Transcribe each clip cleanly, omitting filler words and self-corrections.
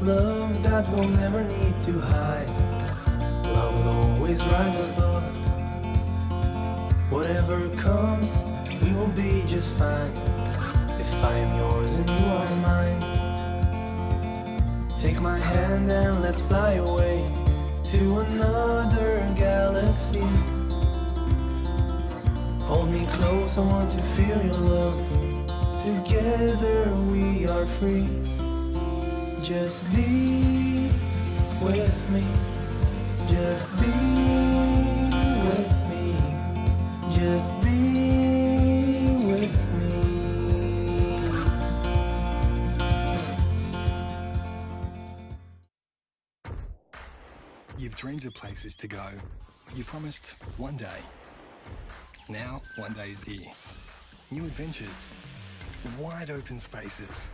love that we'll never need to hide. Love will always rise above. Whatever comes, we will be just fine. If I am yours and you are mine. Take my hand and let's fly away to another galaxy. Hold me close, I want to feel your love. Together we are free. Just be with me. Just be with me. Just be with me. You've dreamed of places to go. You promised one day. Now, one day is here. New adventures. Wide open spaces.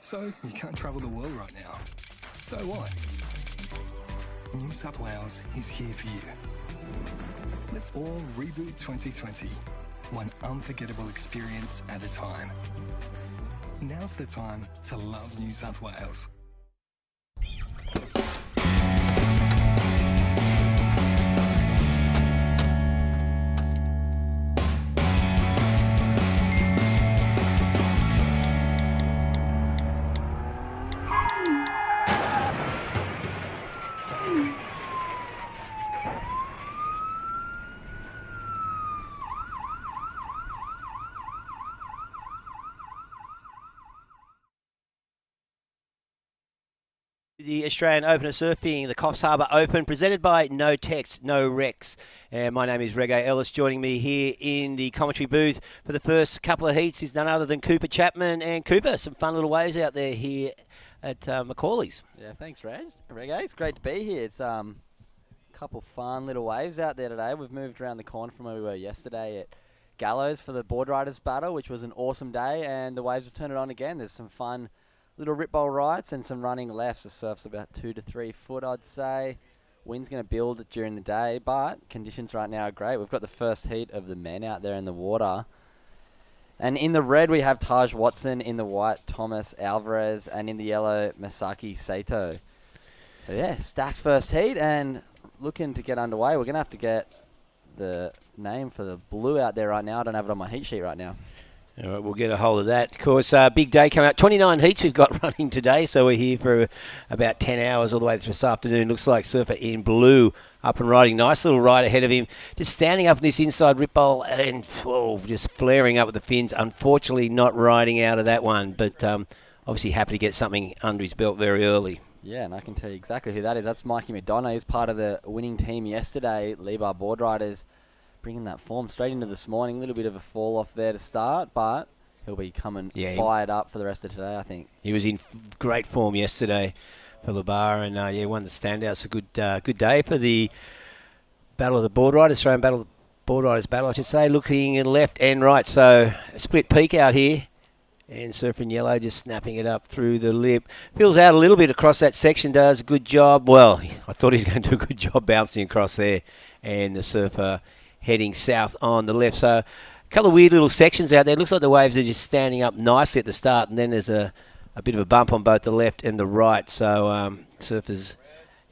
So, you can't travel the world right now. So what? New South Wales is here for you. Let's all reboot 2020. One unforgettable experience at a time. Now's the time to love New South Wales. The Australian Open of Surfing, the Coffs Harbour Open, presented by No Text, No Rex. And my name is Reggae Ellis. Joining me here in the commentary booth for the first couple of heats is none other than Cooper Chapman. And Cooper, some fun little waves out there here at Macaulay's. Yeah, thanks, Reggae. It's great to be here. It's a couple fun little waves out there today. We've moved around the corner from where we were yesterday at Gallows for the board riders battle, which was an awesome day, and the waves have turned it on again. There's some fun little rip bowl rights and some running lefts. The surf's about 2 to 3 foot, I'd say. Wind's going to build during the day, but conditions right now are great. We've got the first heat of the men out there in the water. And in the red, we have Taj Watson. In the white, Thomas Alvarez. And in the yellow, Masaki Sato. So, yeah, stacked first heat and looking to get underway. We're going to have to get the name for the blue out there right now. I don't have it on my heat sheet right now. All right, we'll get a hold of that. Of course, big day coming out. 29 heats we've got running today, so we're here for about 10 hours all the way through this afternoon. Looks like Surfer in blue up and riding. Nice little ride ahead of him. Just standing up in this inside rip bowl and just flaring up with the fins. Unfortunately, not riding out of that one, but obviously happy to get something under his belt very early. Yeah, and I can tell you exactly who that is. That's Mikey McDonough. He's part of the winning team yesterday, Lebar Board Riders. Bringing that form straight into this morning. A little bit of a fall off there to start, but he'll be coming fired up for the rest of today, I think. He was in great form yesterday for Lebar and won the standouts. A good day for the Battle of the Board Riders, Australian Board Riders battle, I should say. Looking left and right, so a split peak out here. And Surfing Yellow just snapping it up through the lip. Fills out a little bit across that section, does a good job. Well, I thought he was going to do a good job bouncing across there. And the Surfer heading south on the left. So a couple of weird little sections out there. Looks like the waves are just standing up nicely at the start, and then there's a bit of a bump on both the left and the right. So surfers,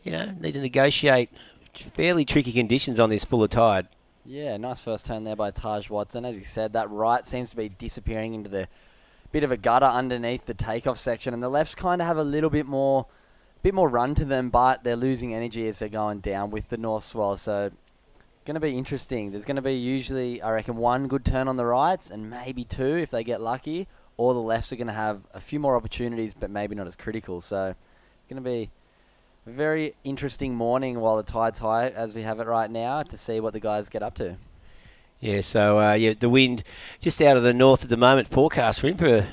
need to negotiate fairly tricky conditions on this fuller tide. Yeah, nice first turn there by Taj Watson. As he said, that right seems to be disappearing into the bit of a gutter underneath the takeoff section, and the lefts kind of have a little bit more run to them, but they're losing energy as they're going down with the north swell. So going to be interesting. There's going to be usually, I reckon, one good turn on the rights and maybe two if they get lucky, or the lefts are going to have a few more opportunities but maybe not as critical. So it's going to be a very interesting morning while the tide's high as we have it right now to see what the guys get up to. Yeah, so the wind just out of the north at the moment. Forecast, we're in for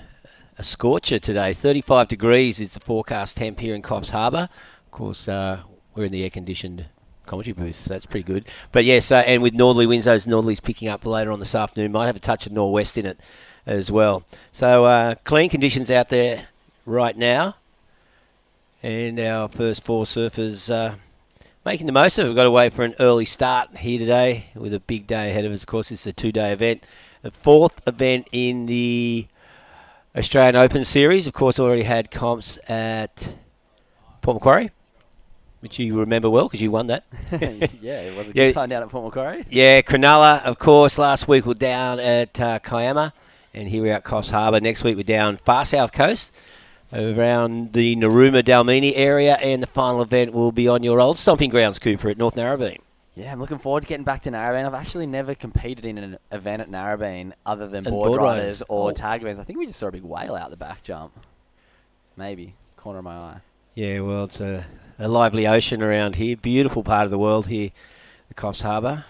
a scorcher today. 35 degrees is the forecast temp here in Coffs Harbour. Of course, we're in the air-conditioned commentary booth, so that's pretty good. But yes, and with northerly winds, those northerlies picking up later on this afternoon. Might have a touch of northwest in it as well. So clean conditions out there right now. And our first four surfers making the most of it. We've got away for an early start here today with a big day ahead of us. Of course, it's a 2-day event. The fourth event in the Australian Open Series. Of course, already had comps at Port Macquarie, which you remember well because you won that. Yeah, it was a good time down at Port Macquarie. Yeah, Cronulla, of course. Last week we're down at Kiama, and here we're at Coffs Harbour. Next week we're down far south coast, around the Narooma Dalmini area, and the final event will be on your old stomping grounds, Cooper, at North Narrabeen. Yeah, I'm looking forward to getting back to Narrabeen. I've actually never competed in an event at Narrabeen other than And board board riders riders. or Oh. tag events. I think we just saw a big whale out the back jump. Maybe. Corner of my eye. Yeah, well, it's a lively ocean around here. Beautiful part of the world here, the Coffs Harbour.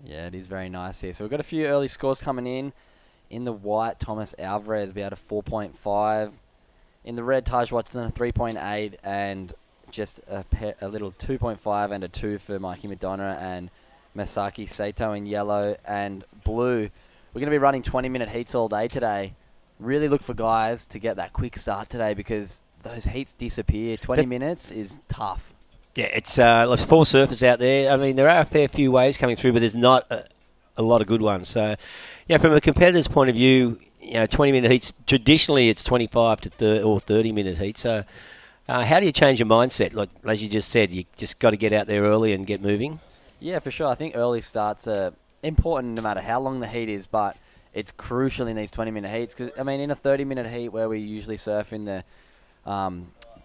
Yeah, it is very nice here. So we've got a few early scores coming in. In the white, Thomas Alvarez be at a 4.5. In the red, Taj Watson a 3.8, and just a little 2.5 and a 2 for Mikey Madonna and Masaki Sato in yellow and blue. We're going to be running 20-minute heats all day today. Really look for guys to get that quick start today because those heats disappear. 20 minutes is tough. Yeah, it's there's 4 surfers out there. I mean, there are a fair few waves coming through, but there's not a lot of good ones. So, yeah, from a competitor's point of view, 20-minute heats, traditionally it's 25 to 30-minute heats. So, how do you change your mindset? Like, as you just said, you just got to get out there early and get moving. Yeah, for sure. I think early starts are important no matter how long the heat is, but it's crucial in these 20-minute heats. Because, I mean, in a 30-minute heat where we usually surf in the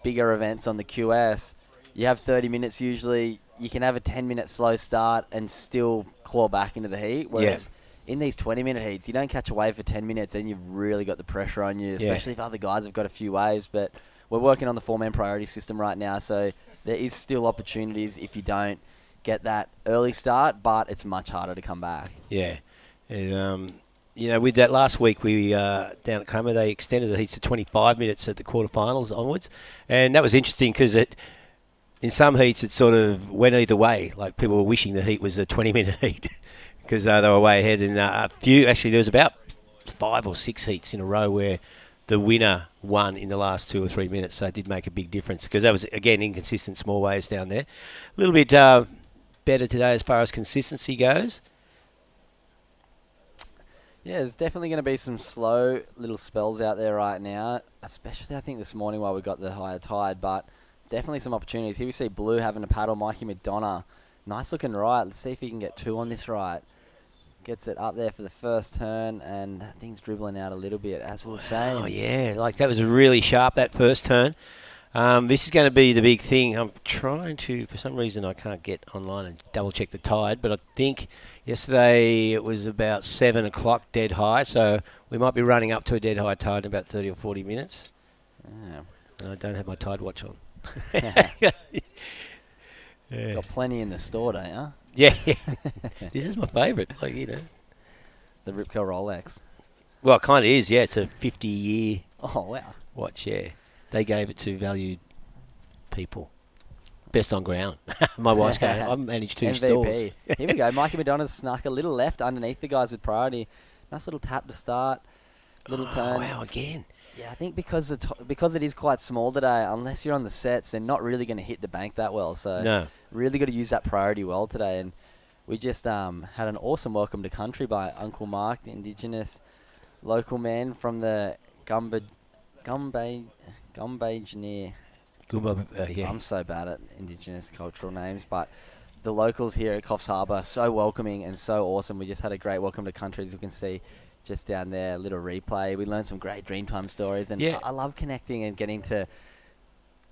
bigger events on the QS, you have 30 minutes usually. You can have a 10-minute slow start and still claw back into the heat. Whereas in these 20-minute heats, you don't catch a wave for 10 minutes and you've really got the pressure on you, especially if other guys have got a few waves. But we're working on the 4-man priority system right now, so there is still opportunities if you don't get that early start, but it's much harder to come back. Yeah. And, with that last week, we down at Coma, they extended the heats to 25 minutes at the quarterfinals onwards. And that was interesting because in some heats it sort of went either way. Like people were wishing the heat was a 20-minute heat because they were way ahead. And actually there was about 5 or 6 heats in a row where the winner won in the last 2 or 3 minutes. So it did make a big difference because that was, again, inconsistent small waves down there. A little bit better today as far as consistency goes. Yeah, there's definitely going to be some slow little spells out there right now, especially I think this morning while we got the higher tide, but definitely some opportunities. Here we see Blue having a paddle, Mikey Madonna. Nice looking right. Let's see if he can get 2 on this right. Gets it up there for the first turn, and that thing's dribbling out a little bit, as we were saying. Oh, yeah. Like, that was really sharp, that first turn. This is going to be the big thing. I'm trying to, for some reason, I can't get online and double-check the tide, but I think yesterday it was about 7 o'clock dead high, so we might be running up to a dead high tide in about 30 or 40 minutes. Yeah. And I don't have my tide watch on. Yeah. Got plenty in the store, don't you? Yeah. This is my favourite. Like, The Rip Curl Rolex. Well, it kind of is, yeah. It's a 50-year Oh, wow. watch, yeah. They gave it to valued people. Best on ground. My wife's going, I managed 2 stores. MVP. Here we go. Mikey Madonna's snuck a little left underneath the guys with priority. Nice little tap to start. Little turn. Wow, again. Yeah, I think because it is quite small today, unless you're on the sets, they're not really going to hit the bank that well. So No. really got to use that priority well today. And we just had an awesome welcome to country by Uncle Mark, the Indigenous local man from the Gumbaynir. Yeah. I'm so bad at Indigenous cultural names, but the locals here at Coffs Harbour are so welcoming and so awesome. We just had a great welcome to country, as you can see just down there, a little replay. We learned some great Dreamtime stories, and Yeah. I love connecting and getting to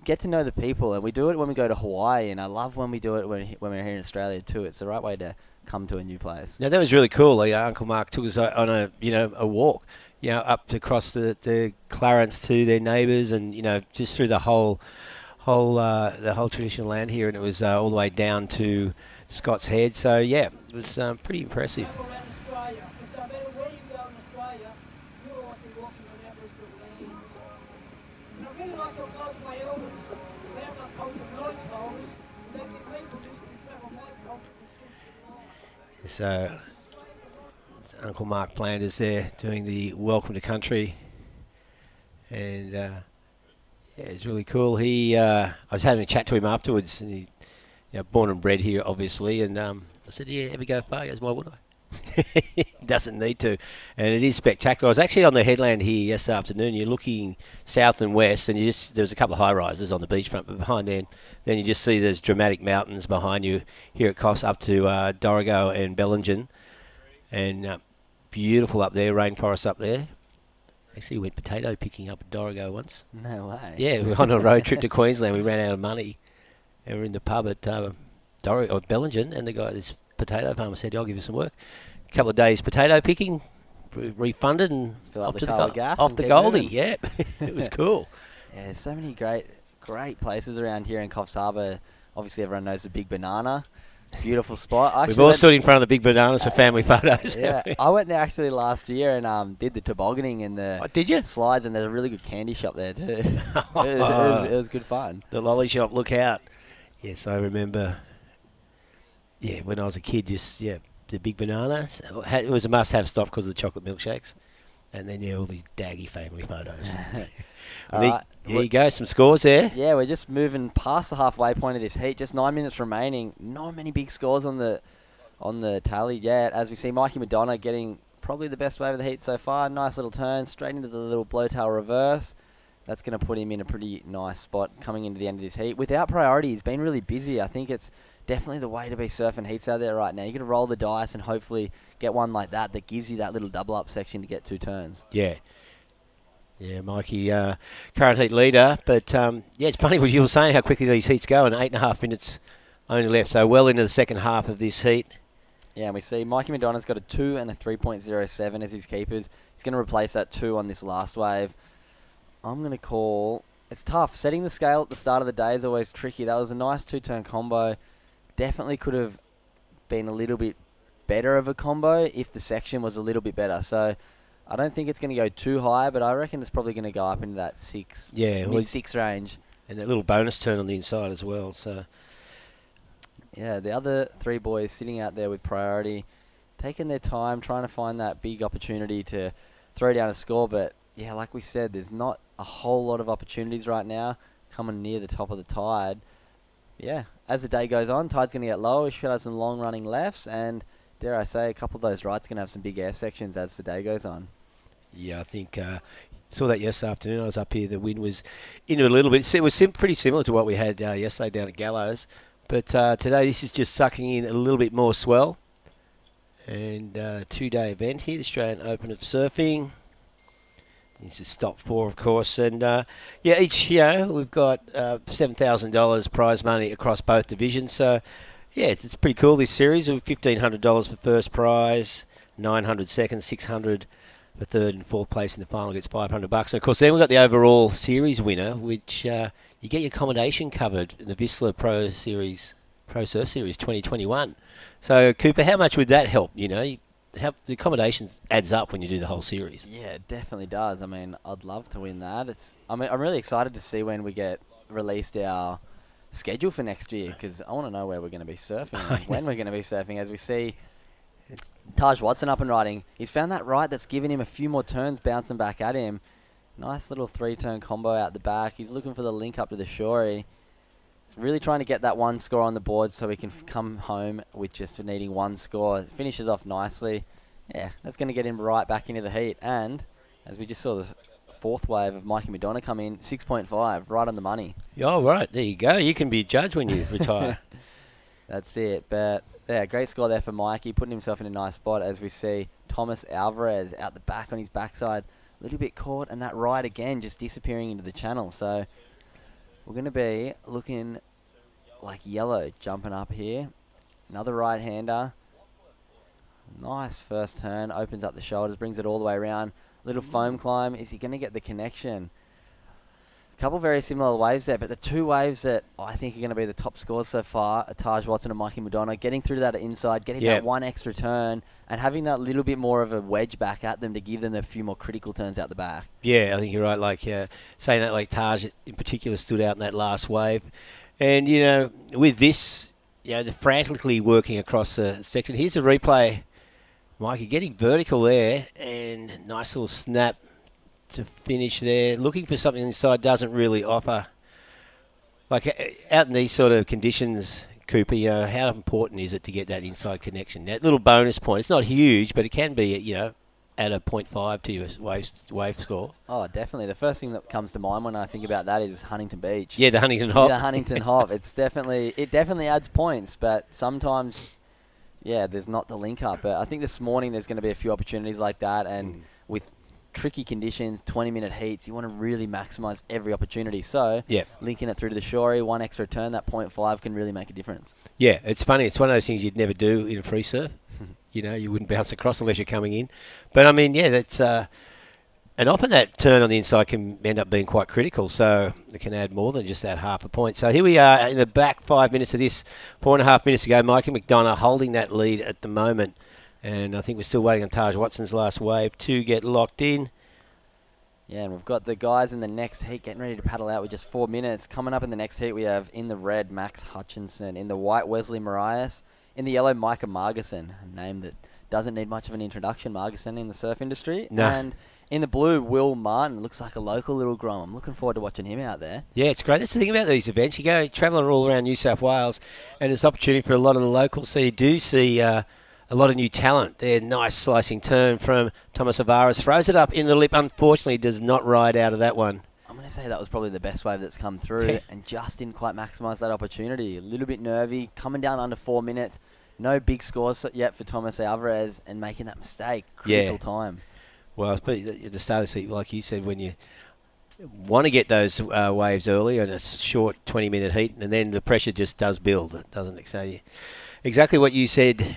get to know the people. And we do it when we go to Hawaii, and I love when we do it when we're here in Australia too. It's the right way to come to a new place. Now, that was really cool. Uncle Mark took us on a walk, up across the Clarence to their neighbours, and just through the whole traditional land here, and it was all the way down to Scott's Head. So yeah, it was pretty impressive. So Uncle Mark Flanders there doing the welcome to country, and yeah, it's really cool. I was having a chat to him afterwards, and he, born and bred here, obviously, and I said, "Yeah, ever go far?" He goes, "Why would I?" Doesn't need to. And it is spectacular. I was actually on the headland here yesterday afternoon. You're looking south and west, and there's a couple of high rises on the beachfront, but behind then you just see there's dramatic mountains behind you here at Coffs up to Dorrigo and Bellingen. And beautiful up there, rainforest up there. Actually went potato picking up at Dorrigo once. No way. Yeah, we were on a road trip to Queensland. We ran out of money. And we're in the pub at Bellingen, and the guy, this potato farmer, said, I'll give you some work. A couple of days potato picking, refunded, and Fill up off the to car with gas off and the keep Goldie. moving. Yeah, it was cool. Yeah, so many great places around here in Coffs Harbour. Obviously, everyone knows the Big Banana. Beautiful spot. We've all stood in front of the big bananas for family photos. Yeah, I went there actually last year and did the tobogganing and the Did you? slides, and there's a really good candy shop there too. it was good fun. The lolly shop, look out. Yes, I remember, when I was a kid, the big bananas. It was a must-have stop because of the chocolate milkshakes. And then, all these daggy family photos. All right. There you go, some scores there. Yeah, we're just moving past the halfway point of this heat. Just 9 minutes remaining. Not many big scores on the tally yet. As we see, Mikey Madonna getting probably the best wave of the heat so far. Nice little turn straight into the little blowtail reverse. That's going to put him in a pretty nice spot coming into the end of this heat. Without priority, he's been really busy. I think it's definitely the way to be surfing heats out there right now. You're going to roll the dice and hopefully get one like that gives you that little double up section to get 2 turns. Yeah. Yeah, Mikey, current heat leader. But, it's funny what you were saying, how quickly these heats go, and 8.5 minutes only left. So well into the second half of this heat. Yeah, and we see Mikey Madonna's got a 2 and a 3.07 as his keepers. He's going to replace that 2 on this last wave. I'm going to call... It's tough. Setting the scale at the start of the day is always tricky. That was a nice 2-turn combo. Definitely could have been a little bit better of a combo if the section was a little bit better. So I don't think it's going to go too high, but I reckon it's probably going to go up into that mid-6 range. And that little bonus turn on the inside as well. So yeah, the other 3 boys sitting out there with priority, taking their time, trying to find that big opportunity to throw down a score. But yeah, like we said, there's not a whole lot of opportunities right now coming near the top of the tide. Yeah, as the day goes on, tide's going to get lower. We should have some long-running lefts, and dare I say, a couple of those rights going to have some big air sections as the day goes on. Yeah, I think saw that yesterday afternoon. I was up here. The wind was into a little bit. It was pretty similar to what we had yesterday down at Gallows. But today, this is just sucking in a little bit more swell. And 2-day event here, the Australian Open of Surfing. This is stop 4, of course. And, each, we've got $7,000 prize money across both divisions. So, yeah, it's pretty cool, this series. With $1,500 for first prize, $900 second, $600 for third and fourth place in the final gets $500. And, of course, then we've got the overall series winner, which you get your accommodation covered in the Whistler Pro Surf Series 2021. So, Cooper, how much would that help? The accommodation adds up when you do the whole series. Yeah, it definitely does. I mean, I'd love to win that. I'm really excited to see when we get released our schedule for next year, because I want to know where we're going to be surfing and when we're going to be surfing. As we see Taj Watson up and riding, he's found that right that's given him a few more turns bouncing back at him. Nice little 3-turn combo out the back. He's looking for the link up to the shorey. He's really trying to get that 1 score on the board so we can come home with just needing 1 score. Finishes off nicely. Yeah, that's going to get him right back into the heat. And as we just saw the 4th wave of Mikey Madonna come in, 6.5, right on the money. Oh, right. There you go. You can be a judge when you retire. That's it. But, yeah, great score there for Mikey, putting himself in a nice spot as we see Thomas Alvarez out the back on his backside. A little bit caught, and that ride again just disappearing into the channel. So we're going to be looking like yellow jumping up here. Another right-hander. Nice first turn. Opens up the shoulders, brings it all the way around. Little foam climb. Is he going to get the connection? A couple very similar waves there, but the 2 waves that I think are going to be the top scores so far are Taj Watson and Mikey Madonna. Getting through to that inside, getting that 1 extra turn, and having that little bit more of a wedge back at them to give them a few more critical turns out the back. Yeah, I think you're right. Like saying that, like Taj in particular stood out in that last wave. And, with this, they're frantically working across the section. Here's a replay. Mikey getting vertical there, and nice little snap to finish there. Looking for something inside, doesn't really offer. Like out in these sort of conditions, Cooper, how important is it to get that inside connection? That little bonus point, it's not huge, but it can be, add a 0.5 to your wave score. Oh, definitely. The first thing that comes to mind when I think about that is Huntington Beach. Yeah, the Huntington Hop. The Huntington Hop. It definitely adds points, but sometimes, there's not the link up. But I think this morning there's going to be a few opportunities like that, and with tricky conditions, 20-minute heats, you want to really maximise every opportunity. So, linking it through to the shorey, one extra turn, that 0.5 can really make a difference. Yeah, it's funny. It's one of those things you'd never do in a free surf. You wouldn't bounce across unless you're coming in. But, I mean, that's... and often that turn on the inside can end up being quite critical, so it can add more than just that half a point. So here we are in the back 5 minutes of this. 4.5 minutes ago, Mikey McDonough holding that lead at the moment. And I think we're still waiting on Taj Watson's last wave to get locked in. Yeah, and we've got the guys in the next heat getting ready to paddle out with just 4 minutes. Coming up in the next heat, we have in the red, Max Hutchinson. In the white, Wesley Marias. In the yellow, Micah Margison, a name that doesn't need much of an introduction, Margison, in the surf industry. No. And in the blue, Will Martin. Looks like a local little grom. I'm looking forward to watching him out there. Yeah, it's great. That's the thing about these events. You go travelling all around New South Wales, and it's opportunity for a lot of the locals. So you do see a lot of new talent. There, nice slicing turn from Thomas Avares. Throws it up in the lip. Unfortunately, does not ride out of that one. I'm going to say that was probably the best wave that's come through and just didn't quite maximise that opportunity. A little bit nervy, coming down under 4 minutes. No big scores yet for Thomas Alvarez and making that mistake. Critical time. Well, at the start of the seat, like you said, when you want to get those waves early and a short 20-minute heat, and then the pressure just does build, doesn't it? So exactly what you said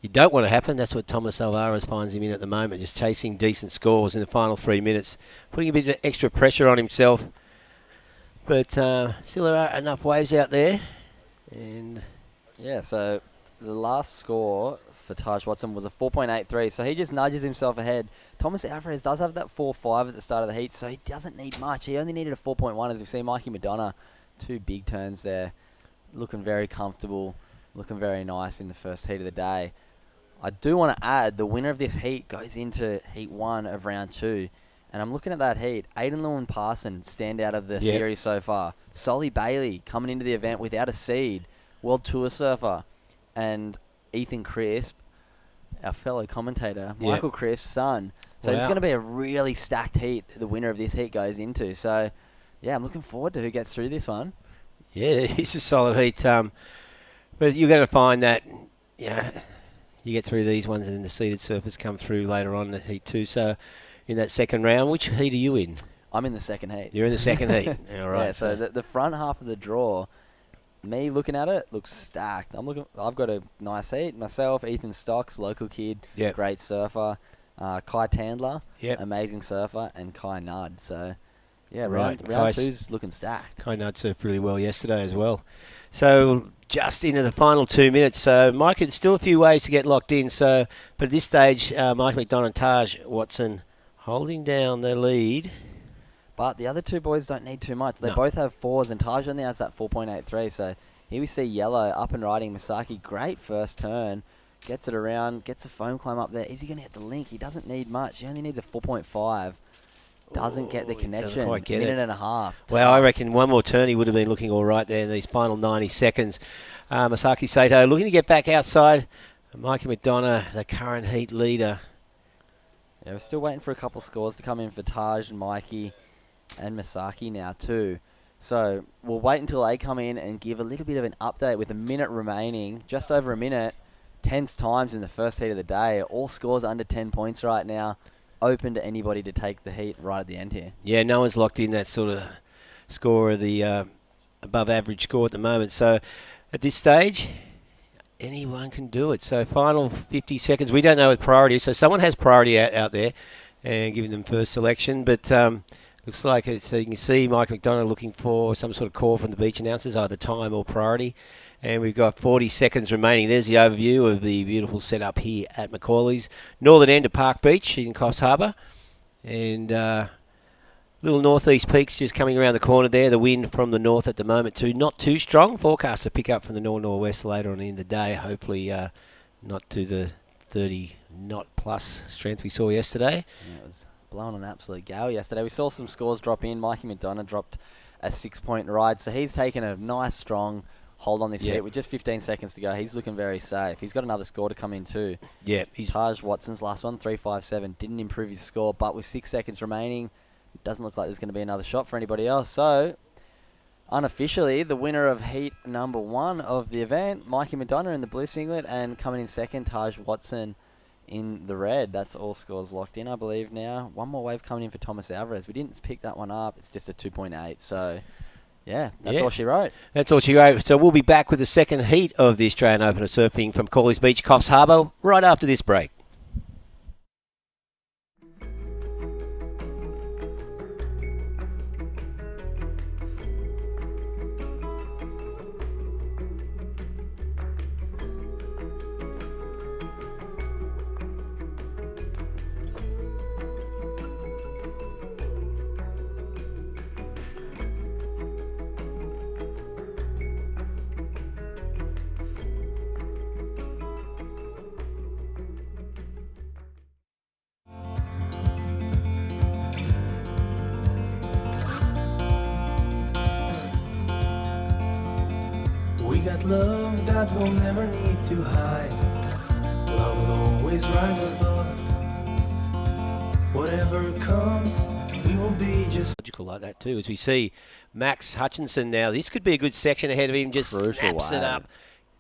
you don't want to happen. That's what Thomas Alvarez finds him in at the moment, just chasing decent scores in the final 3 minutes, putting a bit of extra pressure on himself. But still there are enough waves out there. And yeah, so the last score for Taj Watson was a 4.83, so he just nudges himself ahead. Thomas Alvarez does have that 4.5 at the start of the heat, so he doesn't need much. He only needed a 4.1, as we've seen Mikey McDonough. 2 big turns there, looking very comfortable, looking very nice in the first heat of the day. I do want to add, the winner of this heat goes into heat 1 of round 2. And I'm looking at that heat. Aidan Lewin Parson, standout of the series so far. Solly Bailey coming into the event without a seed. World Tour surfer. And Ethan Crisp, our fellow commentator, Michael Crisp's son. So it's going to be a really stacked heat the winner of this heat goes into. So, I'm looking forward to who gets through this one. Yeah, it's a solid heat. But you're going to find that, you get through these ones and then the seeded surfers come through later on in the heat too. So in that second round, which heat are you in? I'm in the second heat. You're in the second heat. All right. Yeah, so the front half of the draw, me looking at it, looks stacked. I've got a nice heat. Myself, Ethan Stocks, local kid, great surfer. Kai Tandler, amazing surfer, and Kai Nudd. So, round two's looking stacked. Kai Nudd surfed really well yesterday as well. So just into the final 2 minutes. So Mike, there's still a few ways to get locked in. So, but at this stage, Mike McDonough and Taj Watson holding down the lead. But the other two boys don't need too much. They both have 4s, and Taj only has that 4.83. So here we see Yellow up and riding Misaki. Great first turn. Gets it around, gets a foam climb up there. Is he going to hit the link? He doesn't need much. He only needs a 4.5. Doesn't get the connection. Minute and a half. Well, I reckon one more turn he would have been looking all right there in these final 90 seconds. Masaki Sato looking to get back outside. Mikey McDonough, the current heat leader. Yeah, we're still waiting for a couple scores to come in for Taj and Mikey and Misaki now too. So we'll wait until they come in and give a little bit of an update with a minute remaining. Just over a minute. 10 times in the first heat of the day. All scores under 10 points right now. Open to anybody to take the heat right at the end here. Yeah, no one's locked in that sort of score of the above average score at the moment. So at this stage, anyone can do it. So final 50 seconds. We don't know what priority is. So someone has priority out there and giving them first selection. But looks like so you can see Mike McDonough looking for some sort of call from the beach announcers, either time or priority. And we've got 40 seconds remaining. There's the overview of the beautiful setup here at Macaulay's. Northern end of Park Beach in Coffs Harbour. And little northeast peaks just coming around the corner there. The wind from the north at the moment too. Not too strong. Forecasts to pick up from the north-northwest later on in the day. Hopefully not to the 30 knot plus strength we saw yesterday. Yeah, it was blowing an absolute gale yesterday. We saw some scores drop in. Mikey McDonough dropped a 6-point ride. So he's taken a nice, strong hold on this hit with just 15 seconds to go. He's looking very safe. He's got another score to come in too. Yeah, Taj Watson's last one, 3.57, didn't improve his score, but with 6 seconds remaining, it doesn't look like there's going to be another shot for anybody else. So, unofficially, the winner of heat number 1 of the event, Mikey Madonna in the blue singlet, and coming in second, Taj Watson in the red. That's all scores locked in, I believe, now. One more wave coming in for Thomas Alvarez. We didn't pick that one up. It's just a 2.8, so... yeah, that's all she wrote. That's all she wrote. So we'll be back with the second heat of the Australian Open of Surfing from Corley's Beach, Coffs Harbour, right after this break. We got love that we'll never need to hide. Love will always rise above. Whatever comes, we will be just Logical like that too, as we see Max Hutchinson now. This could be a good section ahead of him. Just snaps it up.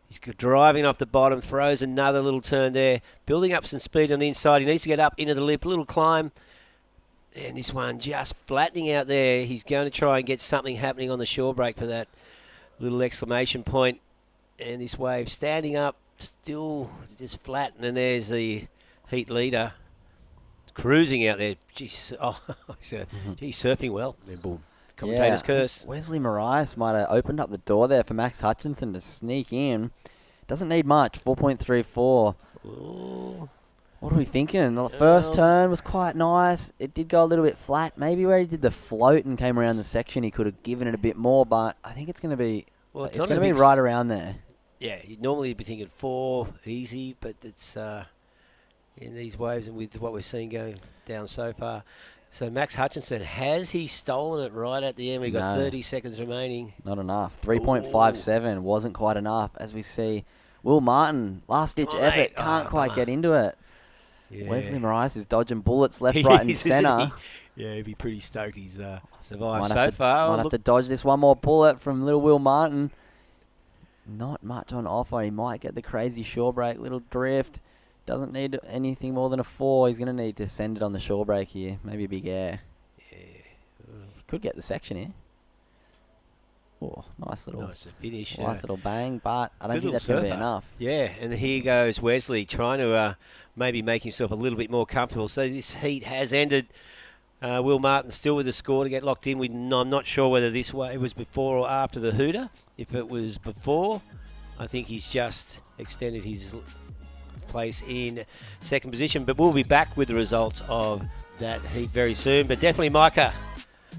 He's driving off the bottom, throws another little turn there, building up some speed on the inside. He needs to get up into the lip, a little climb. And this one just flattening out there. He's going to try and get something happening on the shore break for that little exclamation point. And this wave standing up, still just flat. And then there's the heat leader cruising out there. Geez, geez, surfing well. And boom, commentator's curse. Wesley Morais might have opened up the door there for Max Hutchinson to sneak in. Doesn't need much, 4.34. Ooh. What are we thinking? The first turn was quite nice. It did go a little bit flat. Maybe where he did the float and came around the section, he could have given it a bit more, but I think it's going to be it's going to be right around there. Yeah, you'd normally be thinking 4 easy, but it's in these waves and with what we're seeing going down so far. So Max Hutchinson, has he stolen it right at the end? We've got 30 seconds remaining. Not enough. 3.57 wasn't quite enough, as we see. Will Martin, last-ditch effort, can't quite get into it. Yeah. Wesley Morais is dodging bullets left, right, and centre. Yeah, he'd be pretty stoked he's survived so far. Might have to dodge this one more bullet from little Will Martin. Not much on offer. He might get the crazy shore break, little drift. Doesn't need anything more than a 4. He's going to need to send it on the shore break here. Maybe a big air. Yeah. Could get the section here. Oh, nice finish. Nice little bang, but I don't think that's going to be enough. Yeah, and here goes Wesley trying to maybe make himself a little bit more comfortable. So this heat has ended. Will Martin still with the score to get locked in. I'm not sure whether this way was before or after the hooter. If it was before, I think he's just extended his place in second position. But we'll be back with the results of that heat very soon. But definitely Micah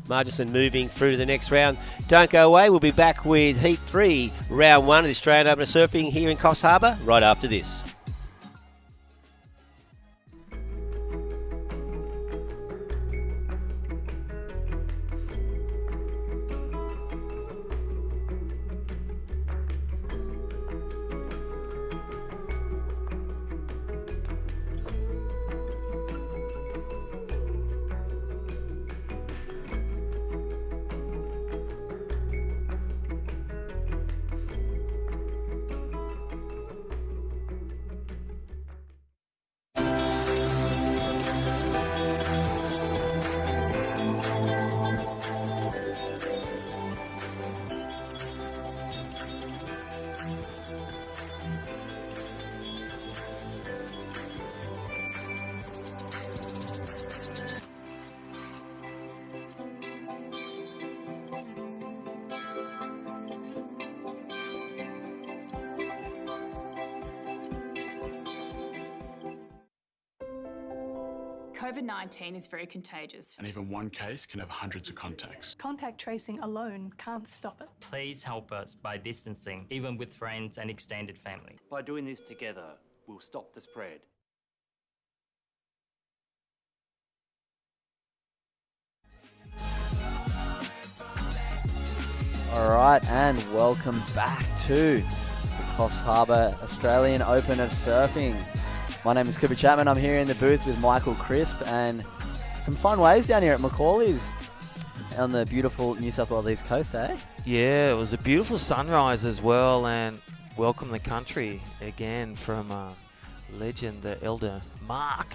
Marginson moving through to the next round. Don't go away. We'll be back with Heat 3, Round 1 of the Australian Open of Surfing here in Coffs Harbour right after this. COVID-19 is very contagious. And even one case can have hundreds of contacts. Contact tracing alone can't stop it. Please help us by distancing, even with friends and extended family. By doing this together, we'll stop the spread. All right, and welcome back to the Coffs Harbour Australian Open of Surfing. My name is Cooper Chapman. I'm here in the booth with Michael Crisp, and some fun waves down here at Macaulay's on the beautiful New South Wales East Coast, eh? Yeah, it was a beautiful sunrise as well, and welcome the country again from legend, the elder Mark.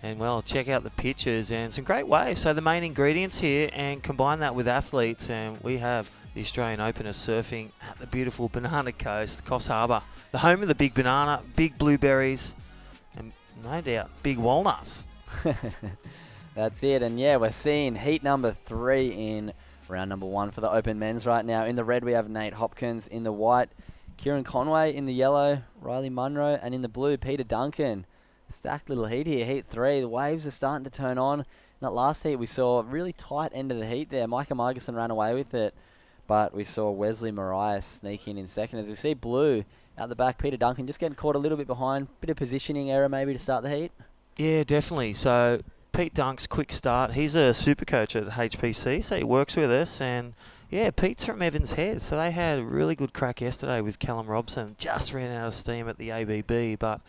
And well, check out the pictures and some great waves. So the main ingredients here, and combine that with athletes, and we have the Australian Open of Surfing at the beautiful Banana Coast, Coffs Harbour, the home of the big banana, big blueberries, and no doubt big walnuts. That's it, and yeah, we're seeing heat number 3 in round number 1 for the Open Men's right now. In the red, we have Nate Hopkins. In the white, Kieran Conway. In the yellow, Riley Munro. And in the blue, Peter Duncan. Stacked little heat here, heat 3. The waves are starting to turn on. In that last heat, we saw a really tight end of the heat there. Micah Margerson ran away with it, but we saw Wesley Mariah sneaking in second. As we see blue out the back, Peter Duncan just getting caught a little bit behind. Bit of positioning error maybe to start the heat. Yeah, definitely. So Pete Dunk's quick start. He's a super coach at HPC, so he works with us. And yeah, Pete's from Evans Head, so they had a really good crack yesterday with Callum Robson. Just ran out of steam at the ABB, but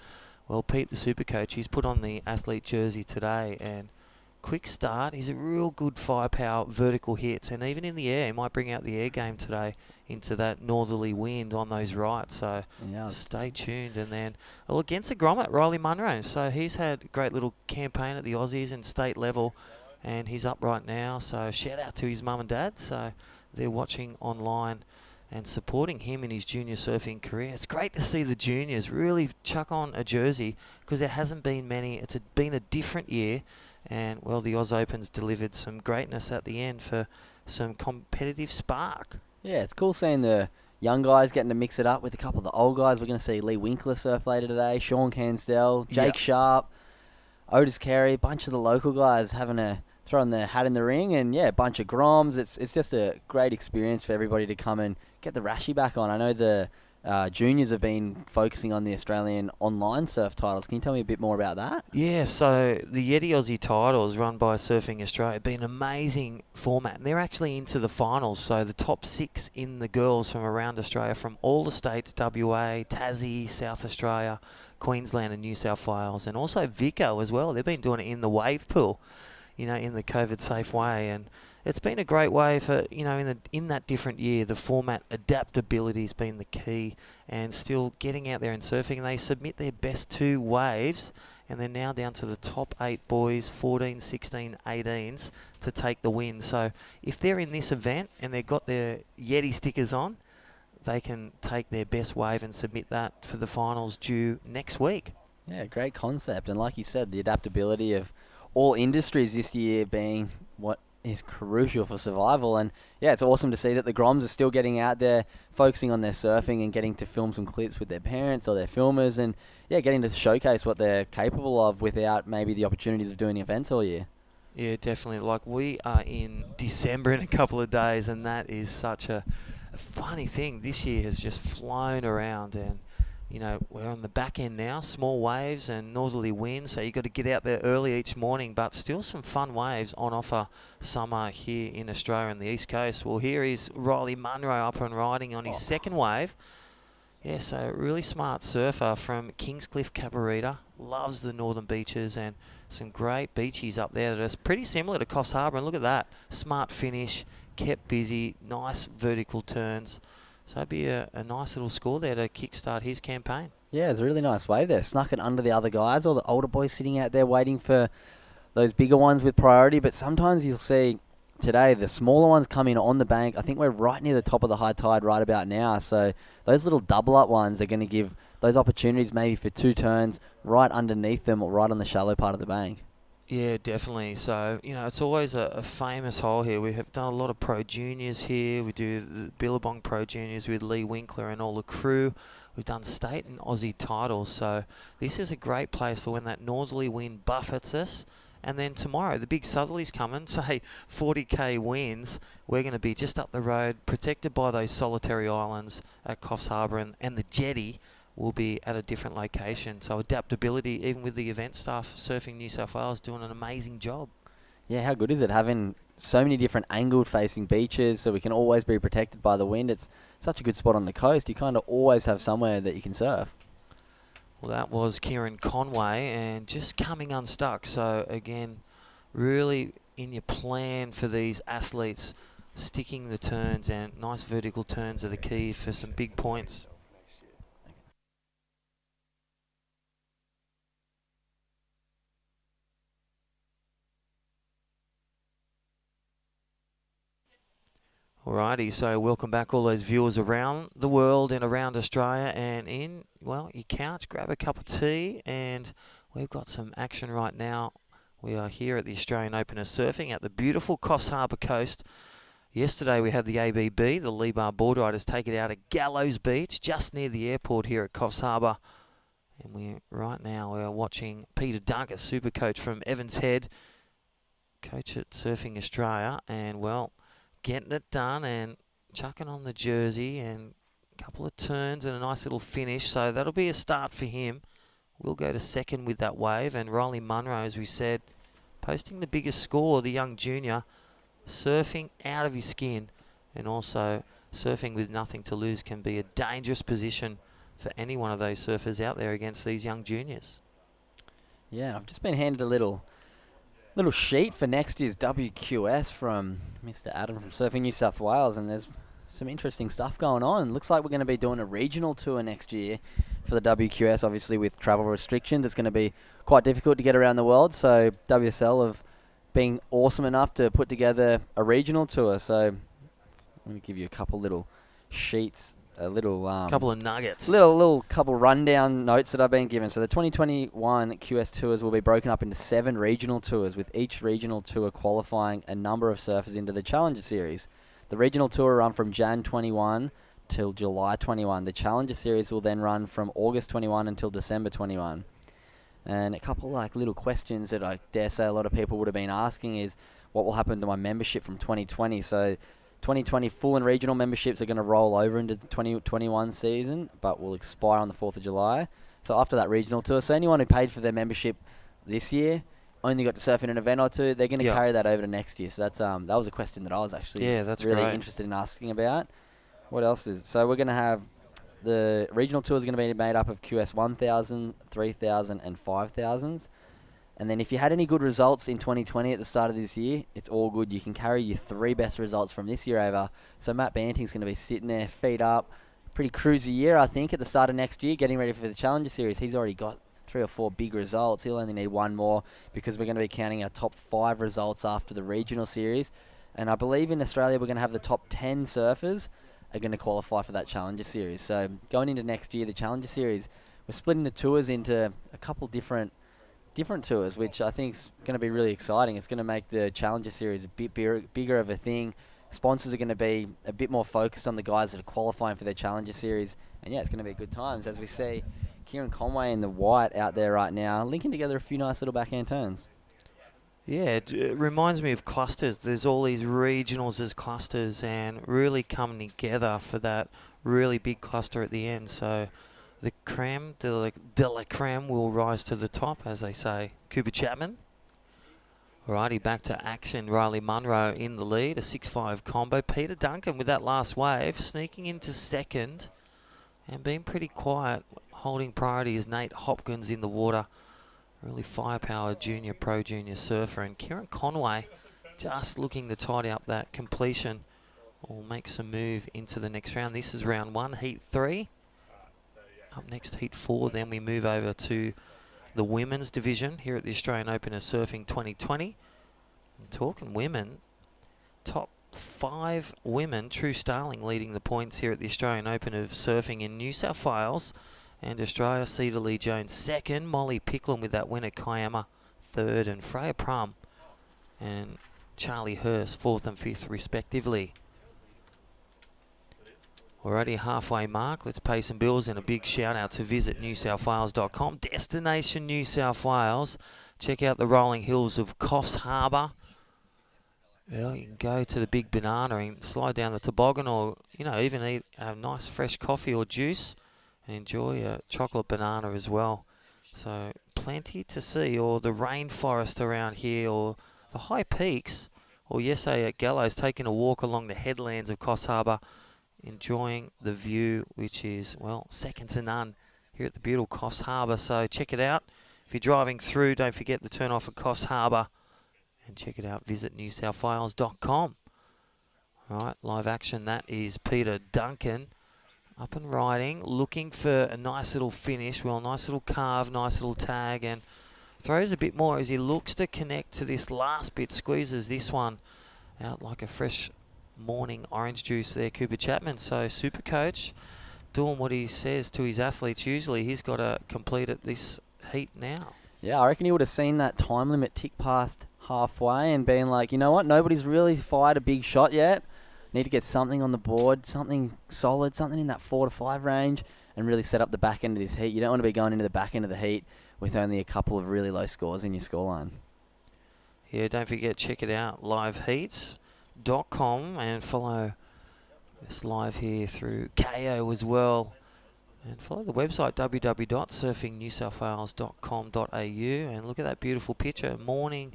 well, Pete, the super coach, he's put on the athlete jersey today, and quick start. He's a real good firepower, vertical hits, and even in the air, he might bring out the air game today into that northerly wind on those rights. So yeah, stay tuned. And then, well, against a grommet, Riley Munro. So he's had a great little campaign at the Aussies and state level, and he's up right now. So shout out to his mum and dad. So they're watching online and supporting him in his junior surfing career. It's great to see the juniors really chuck on a jersey, because there hasn't been many. It's been a different year, and well, the Oz Open's delivered some greatness at the end for some competitive spark. Yeah, it's cool seeing the young guys getting to mix it up with a couple of the old guys. We're going to see Lee Winkler surf later today, Sean Cansdell, Jake Sharp, Otis Carey, a bunch of the local guys having a throwing their hat in the ring, and yeah, a bunch of Groms. It's just a great experience for everybody to come and get the Rashi back on. I know the juniors have been focusing on the Australian online surf titles. Can you tell me a bit more about that? Yeah, so the Yeti Aussie titles run by Surfing Australia have been an amazing format, and they're actually into the finals. So the top 6 in the girls from around Australia, from all the states, WA, Tassie, South Australia, Queensland and New South Wales, and also Vico as well. They've been doing it in the wave pool, you know, in the COVID safe way, and it's been a great way for, you know, in that different year, the format adaptability has been the key, and still getting out there and surfing. And they submit their best 2 waves, and they're now down to the top 8 boys, 14, 16, 18s to take the win. So if they're in this event and they've got their Yeti stickers on, they can take their best wave and submit that for the finals due next week. Yeah, great concept. And like you said, the adaptability of all industries this year being what is crucial for survival. And yeah, it's awesome to see that the Groms are still getting out there, focusing on their surfing and getting to film some clips with their parents or their filmers, and yeah, getting to showcase what they're capable of without maybe the opportunities of doing events all year. Yeah, definitely. Like, we are in December in a couple of days, and that is such a funny thing. This year has just flown around, and you know, we're on the back end now, small waves and northerly winds, so you've got to get out there early each morning, but still some fun waves on offer summer here in Australia and the East Coast. Well, here is Riley Munro up and riding on his second wave. Yeah, so really smart surfer from Kingscliff, Cabarita, loves the northern beaches, and some great beaches up there that are pretty similar to Coffs Harbour. And look at that, smart finish, kept busy, nice vertical turns. So it'd be a nice little score there to kickstart his campaign. Yeah, it's a really nice wave there. Snuck it under the other guys, all the older boys sitting out there waiting for those bigger ones with priority. But sometimes you'll see today the smaller ones come in on the bank. I think we're right near the top of the high tide right about now. So those little double up ones are going to give those opportunities maybe for 2 turns right underneath them or right on the shallow part of the bank. Yeah, definitely. So, you know, it's always a famous hole here. We have done a lot of pro juniors here. We do the Billabong pro juniors with Lee Winkler and all the crew. We've done state and Aussie titles. So this is a great place for when that northerly wind buffets us. And then tomorrow, the big southerly's coming, say 40k winds. We're going to be just up the road, protected by those solitary islands at Coffs Harbour, and the jetty will be at a different location. So adaptability, even with the event staff, Surfing New South Wales doing an amazing job. Yeah, how good is it having so many different angled facing beaches, so we can always be protected by the wind. It's such a good spot on the coast. You kind of always have somewhere that you can surf. Well, that was Kieran Conway, and just coming unstuck. So again, really in your plan for these athletes, sticking the turns and nice vertical turns are the key for some big points. Alrighty, so welcome back all those viewers around the world and around Australia and in, well, your couch, grab a cup of tea, and we've got some action right now. We are here at the Australian Open of Surfing at the beautiful Coffs Harbour coast. Yesterday we had the ABB, the Lee Bar Board Riders, take it out at Gallows Beach, just near the airport here at Coffs Harbour. And right now we're watching Peter Duncan, super coach from Evans Head, coach at Surfing Australia, and well, getting it done and chucking on the jersey and a couple of turns and a nice little finish. So that'll be a start for him. We'll go to second with that wave. And Riley Munro, as we said, posting the biggest score, the young junior, surfing out of his skin and also surfing with nothing to lose can be a dangerous position for any one of those surfers out there against these young juniors. Yeah, I've just been handed a little sheet for next year's WQS from Mr. Adam from Surfing New South Wales, and there's some interesting stuff going on. Looks like we're going to be doing a regional tour next year for the WQS, obviously with travel restrictions. It's going to be quite difficult to get around the world, so WSL have been awesome enough to put together a regional tour. So let me give you a couple little sheets, a little couple of nuggets, little couple rundown notes that I've been given. So the 2021 QS tours will be broken up into 7 regional tours, with each regional tour qualifying a number of surfers into the Challenger Series. The regional tour will run from Jan 21 till July 21. The Challenger Series will then run from August 21 until December 21. And a couple like little questions that I dare say a lot of people would have been asking is, what will happen to my membership from 2020? So 2020 full and regional memberships are going to roll over into the 2021 season, but will expire on the 4th of July. So after that regional tour, so anyone who paid for their membership this year only got to surf in an event or two, they're going to carry that over to next year. So that's that was a question that I was actually really interested in asking about. What else is? So we're going to have the regional tour is going to be made up of QS 1000, 3000 and 5000s. And then if you had any good results in 2020 at the start of this year, it's all good. You can carry your 3 best results from this year over. So Matt Banting's going to be sitting there, feet up. Pretty cruisy year, I think, at the start of next year, getting ready for the Challenger Series. He's already got 3 or 4 big results. He'll only need 1 more because we're going to be counting our top 5 results after the regional series. And I believe in Australia we're going to have the top 10 surfers are going to qualify for that Challenger Series. So going into next year, the Challenger Series, we're splitting the tours into a couple different tours, which I think is going to be really exciting. It's going to make the Challenger Series a bit bigger of a thing. Sponsors are going to be a bit more focused on the guys that are qualifying for their Challenger Series. And yeah, it's going to be good times. As we see Kieran Conway in the white out there right now, linking together a few nice little backhand turns. Yeah, it reminds me of clusters. There's all these regionals as clusters and really coming together for that really big cluster at the end. So the creme de la creme will rise to the top, as they say. Cooper Chapman. Alrighty, back to action. Riley Munro in the lead, a 6-5 combo. Peter Duncan with that last wave, sneaking into second and being pretty quiet. Holding priority is Nate Hopkins in the water. Really firepower pro-junior surfer. And Kieran Conway just looking to tidy up that completion. Will make some move into the next round. This is round 1, heat 3. Up next, heat 4, then we move over to the women's division here at the Australian Open of Surfing 2020. And talking women, top 5 women, True Starling leading the points here at the Australian Open of Surfing in New South Wales. And Australia, Cedar Lee Jones second, Molly Picklin with that winner, Kiama third, and Freya Prum and Charlie Hurst 4th and 5th respectively. Already halfway mark, let's pay some bills and a big shout out to visitnewsouthwales.com. Destination New South Wales. Check out the rolling hills of Coffs Harbour. Well, you can go to the Big Banana and slide down the toboggan, or even eat a nice fresh coffee or juice and enjoy a chocolate banana as well. So plenty to see, or the rainforest around here, or the high peaks. or yesterday at Gallows, taking a walk along the headlands of Coffs Harbour, enjoying the view, which is, well, second to none here at the beautiful Coffs Harbour. So check it out. If you're driving through, don't forget to turn off at Coffs Harbour and check it out. Visit newsouthwales.com. All right, live action. That is Peter Duncan up and riding, looking for a nice little finish. Well, nice little carve, nice little tag, and throws a bit more as he looks to connect to this last bit. Squeezes this one out like a fresh morning orange juice there, Cooper Chapman. So Super Coach doing what he says to his athletes usually. He's got to complete it this heat now. Yeah, I reckon he would have seen that time limit tick past halfway and been like, you know what, nobody's really fired a big shot yet. Need to get something on the board, something solid, something in that 4 to 5 range, and really set up the back end of this heat. You don't want to be going into the back end of the heat with only a couple of really low scores in your scoreline. Yeah, don't forget, check it out, liveheats.com, and follow this live here through KO as well. And follow the website, www.surfingnewsouthwales.com.au, and look at that beautiful picture, morning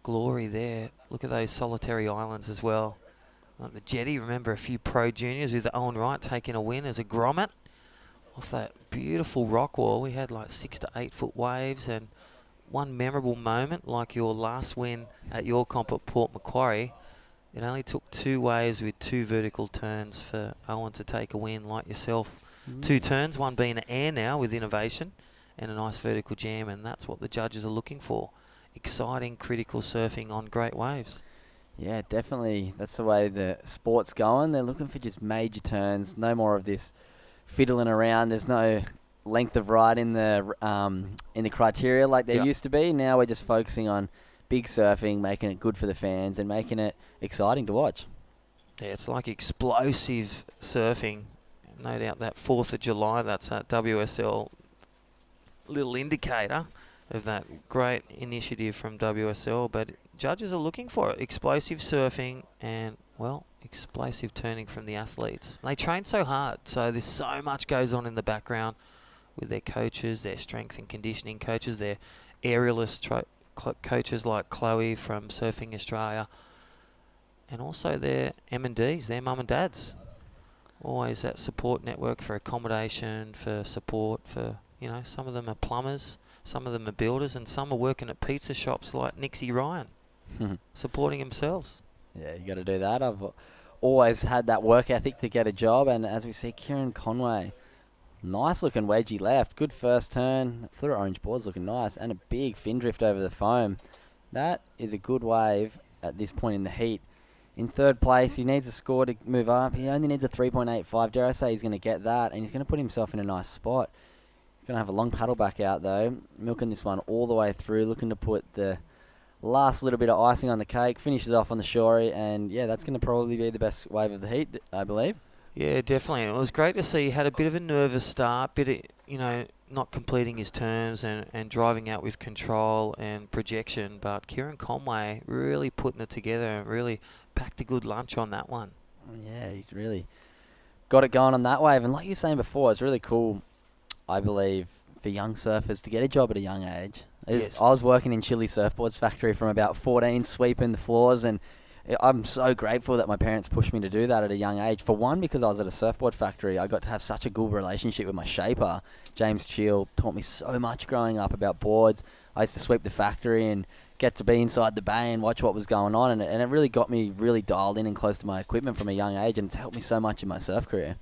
glory there. Look at those solitary islands as well. Like the jetty, remember a few pro juniors with Owen Wright taking a win as a grommet off that beautiful rock wall. We had like 6 to 8 foot waves, and one memorable moment like your last win at your comp at Port Macquarie. It only took 2 waves with 2 vertical turns for Owen to take a win like yourself. 2 turns, one being an air now with innovation and a nice vertical jam, and that's what the judges are looking for. Exciting, critical surfing on great waves. Yeah, definitely. That's the way the sport's going. They're looking for just major turns. No more of this fiddling around. There's no length of ride in the criteria like there used to be. Now we're just focusing on big surfing, making it good for the fans and making it exciting to watch. Yeah, it's like explosive surfing. No doubt that 4th of July, that's that WSL little indicator of that great initiative from WSL, but judges are looking for it. Explosive surfing and, well, explosive turning from the athletes. They train so hard, so there's so much goes on in the background with their coaches, their strength and conditioning coaches, their aerialist coaches like Chloe from Surfing Australia, and also their M&Ds, their mum and dads. Always that support network for accommodation, for support, for, you know, some of them are plumbers, some of them are builders, and some are working at pizza shops like Nixie Ryan, supporting themselves. Yeah, you got to do that. I've always had that work ethic to get a job, and as we see, Kieran Conway, nice looking wedgie left, good first turn, fluoro orange board's looking nice, and a big fin drift over the foam. That is a good wave at this point in the heat. In 3rd place, he needs a score to move up. He only needs a 3.85. Dare I say he's going to get that, and he's going to put himself in a nice spot. He's going to have a long paddle back out, though. Milking this one all the way through, looking to put the last little bit of icing on the cake. Finishes off on the shorey, and, yeah, that's going to probably be the best wave of the heat, I believe. Yeah, definitely. It was great to see he had a bit of a nervous start, bit of, you know, not completing his turns and driving out with control and projection. But Kieran Conway really putting it together and really packed a good lunch on that one. Yeah, he really got it going on that wave. And like you were saying before, it's really cool, I believe, for young surfers to get a job at a young age. Yes. I was working in Chile Surfboards Factory from about 14, sweeping the floors, and I'm so grateful that my parents pushed me to do that at a young age. For one, because I was at a surfboard factory, I got to have such a good relationship with my shaper. James Cheel taught me so much growing up about boards. I used to sweep the factory and get to be inside the bay and watch what was going on, and it really got me really dialed in and close to my equipment from a young age, and it's helped me so much in my surf career.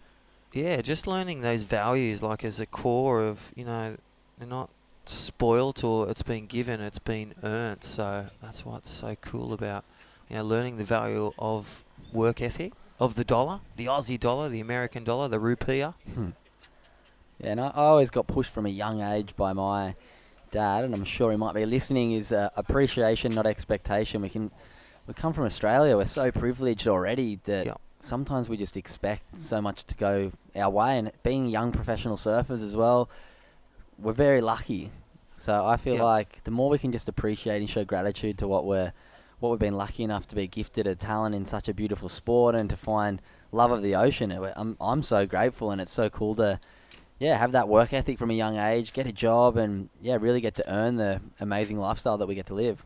Yeah, just learning those values, like as a core of, you know, they're not spoilt or it's been given, it's been earned. So that's what's so cool about, you know, learning the value of work ethic, of the dollar, the Aussie dollar, the American dollar, the rupiah. Yeah, and I always got pushed from a young age by my dad, and I'm sure he might be listening, is appreciation, not expectation. We come from Australia, we're so privileged already that sometimes we just expect so much to go our way, and being young professional surfers as well, we're very lucky. So I feel like the more we can just appreciate and show gratitude to what we've been lucky enough to be gifted a talent in such a beautiful sport and to find love of the ocean. I'm so grateful, and it's so cool to have that work ethic from a young age, get a job, and really get to earn the amazing lifestyle that we get to live.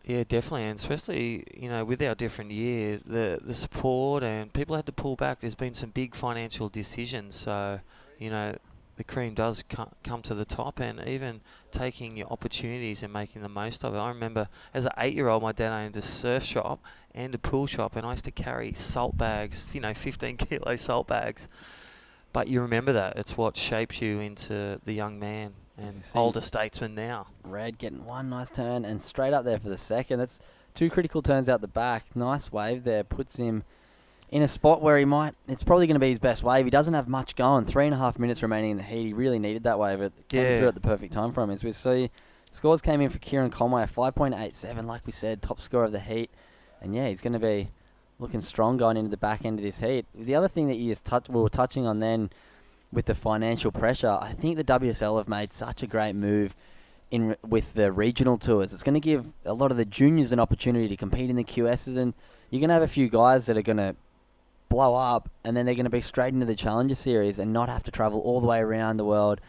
Yeah, definitely, and especially, with our different year, the support and people had to pull back. There's been some big financial decisions, so the cream does come to the top, and even taking your opportunities and making the most of it. I remember as an 8-year-old, my dad owned a surf shop and a pool shop, and I used to carry salt bags, 15 kilo salt bags. But you remember that. It's what shapes you into the young man and older statesman now. Red getting one nice turn and straight up there for the second. That's 2 critical turns out the back. Nice wave there. Puts him in a spot where it's probably going to be his best wave. He doesn't have much going. 3.5 minutes remaining in the heat. He really needed that wave. It came through at the perfect time for him. As we see, scores came in for Kieran Conway, 5.87. Like we said, top scorer of the heat. And yeah, he's going to be looking strong going into the back end of this heat. The other thing that we were touching on then with the financial pressure, I think the WSL have made such a great move with the regional tours. It's going to give a lot of the juniors an opportunity to compete in the QSs, and you're going to have a few guys that are going to blow up, and then they're going to be straight into the Challenger Series and not have to travel all the way around the world,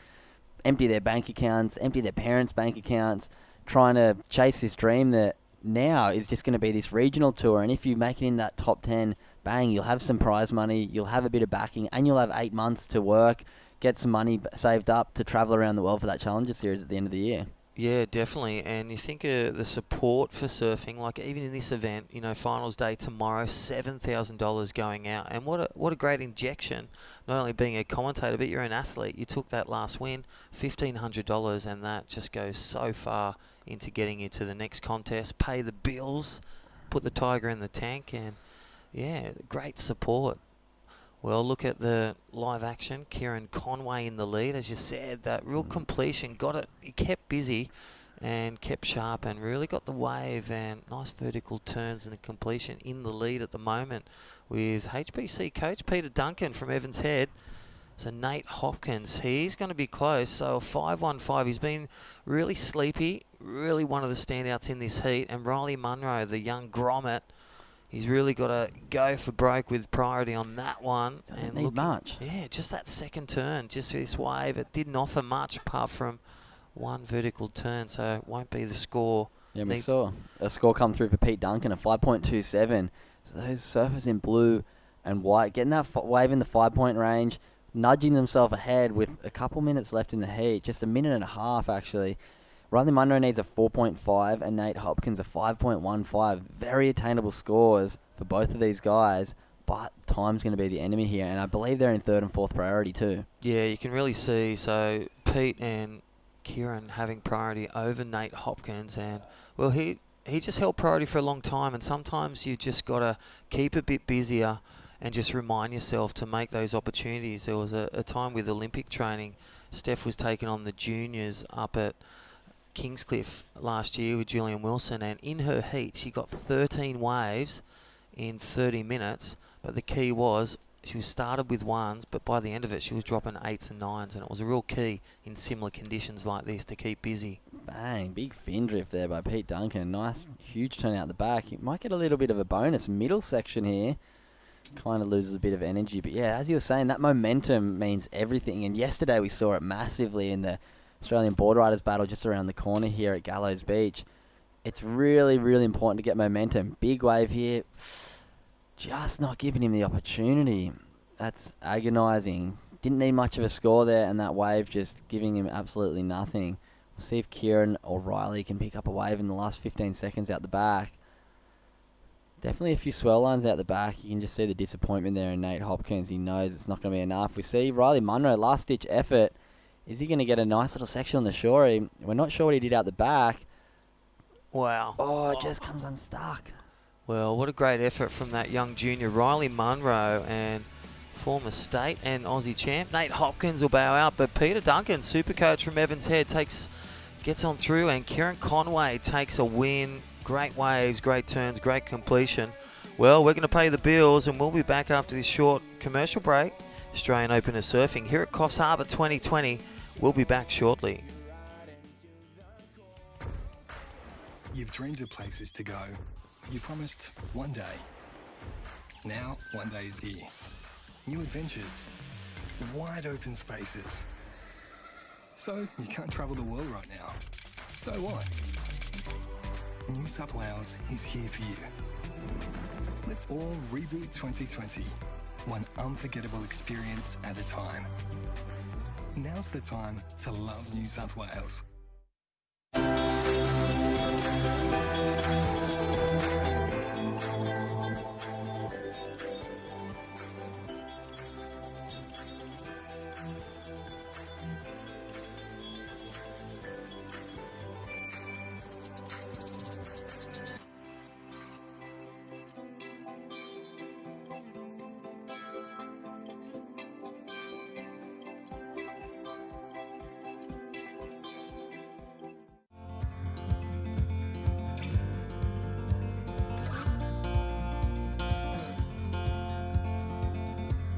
empty their bank accounts, empty their parents' bank accounts, trying to chase this dream that now is just going to be this regional tour. And if you make it in that top 10, bang, you'll have some prize money, you'll have a bit of backing, and you'll have 8 months to work, get some money saved up to travel around the world for that Challenger Series at the end of the year. Yeah, definitely. And you think of the support for surfing, like even in this event, finals day tomorrow, $7,000 going out. And what a great injection, not only being a commentator, but you're an athlete. You took that last win, $1,500, and that just goes so far into getting you to the next contest, pay the bills, put the tiger in the tank, and yeah, great support. Well, look at the live action. Kieran Conway in the lead, as you said. That real completion, got it. He kept busy and kept sharp and really got the wave and nice vertical turns and the completion in the lead at the moment with HBC coach Peter Duncan from Evans Head. So Nate Hopkins, he's going to be close. So a 5.15. He's been really sleepy, really one of the standouts in this heat. And Riley Munro, the young grommet, he's really got to go for broke with priority on that one. Doesn't need much. Yeah, just that second turn, just this wave. It didn't offer much apart from one vertical turn, so it won't be the score. Yeah, we saw a score come through for Pete Duncan, a 5.27. So those surfers in blue and white, getting that wave in the 5-point range, nudging themselves ahead with a couple minutes left in the heat, just a minute and a half actually. Riley Munro needs a 4.5 and Nate Hopkins a 5.15. Very attainable scores for both of these guys, but time's going to be the enemy here, and I believe they're in 3rd and 4th priority too. Yeah, you can really see, so Pete and Kieran having priority over Nate Hopkins, and well, he just held priority for a long time, and sometimes you just got to keep a bit busier and just remind yourself to make those opportunities. There was a time with Olympic training, Steph was taking on the juniors up at Kingscliff last year with Julian Wilson, and in her heat she got 13 waves in 30 minutes, but the key was she started with 1s, but by the end of it she was dropping 8s and 9s, and it was a real key in similar conditions like this to keep busy. Bang, big fin drift there by Pete Duncan. Nice huge turn out the back. You might get a little bit of a bonus middle section here. Kind of loses a bit of energy, but yeah, as you were saying, that momentum means everything, and yesterday we saw it massively in the Australian Board Riders battle just around the corner here at Gallows Beach. It's really, really important to get momentum. Big wave here, just not giving him the opportunity. That's agonising. Didn't need much of a score there, and that wave just giving him absolutely nothing. We'll see if Kieran or Riley can pick up a wave in the last 15 seconds out the back. Definitely a few swell lines out the back. You can just see the disappointment there in Nate Hopkins. He knows it's not going to be enough. We see Riley Munro, last-ditch effort. Is he going to get a nice little section on the shore? We're not sure what he did out the back. Wow. Oh, it just comes unstuck. Well, what a great effort from that young junior, Riley Munro, and former state and Aussie champ. Nate Hopkins will bow out, but Peter Duncan, super coach from Evans Head, gets on through, and Kieran Conway takes a win. Great waves, great turns, great completion. Well, we're going to pay the bills, and we'll be back after this short commercial break. Australian Open of Surfing here at Coffs Harbour 2020. We'll be back shortly. You've dreamed of places to go. You promised one day. Now, one day is here. New adventures. Wide open spaces. So, you can't travel the world right now. So what? New South Wales is here for you. Let's all reboot 2020, one unforgettable experience at a time. Now's the time to love New South Wales.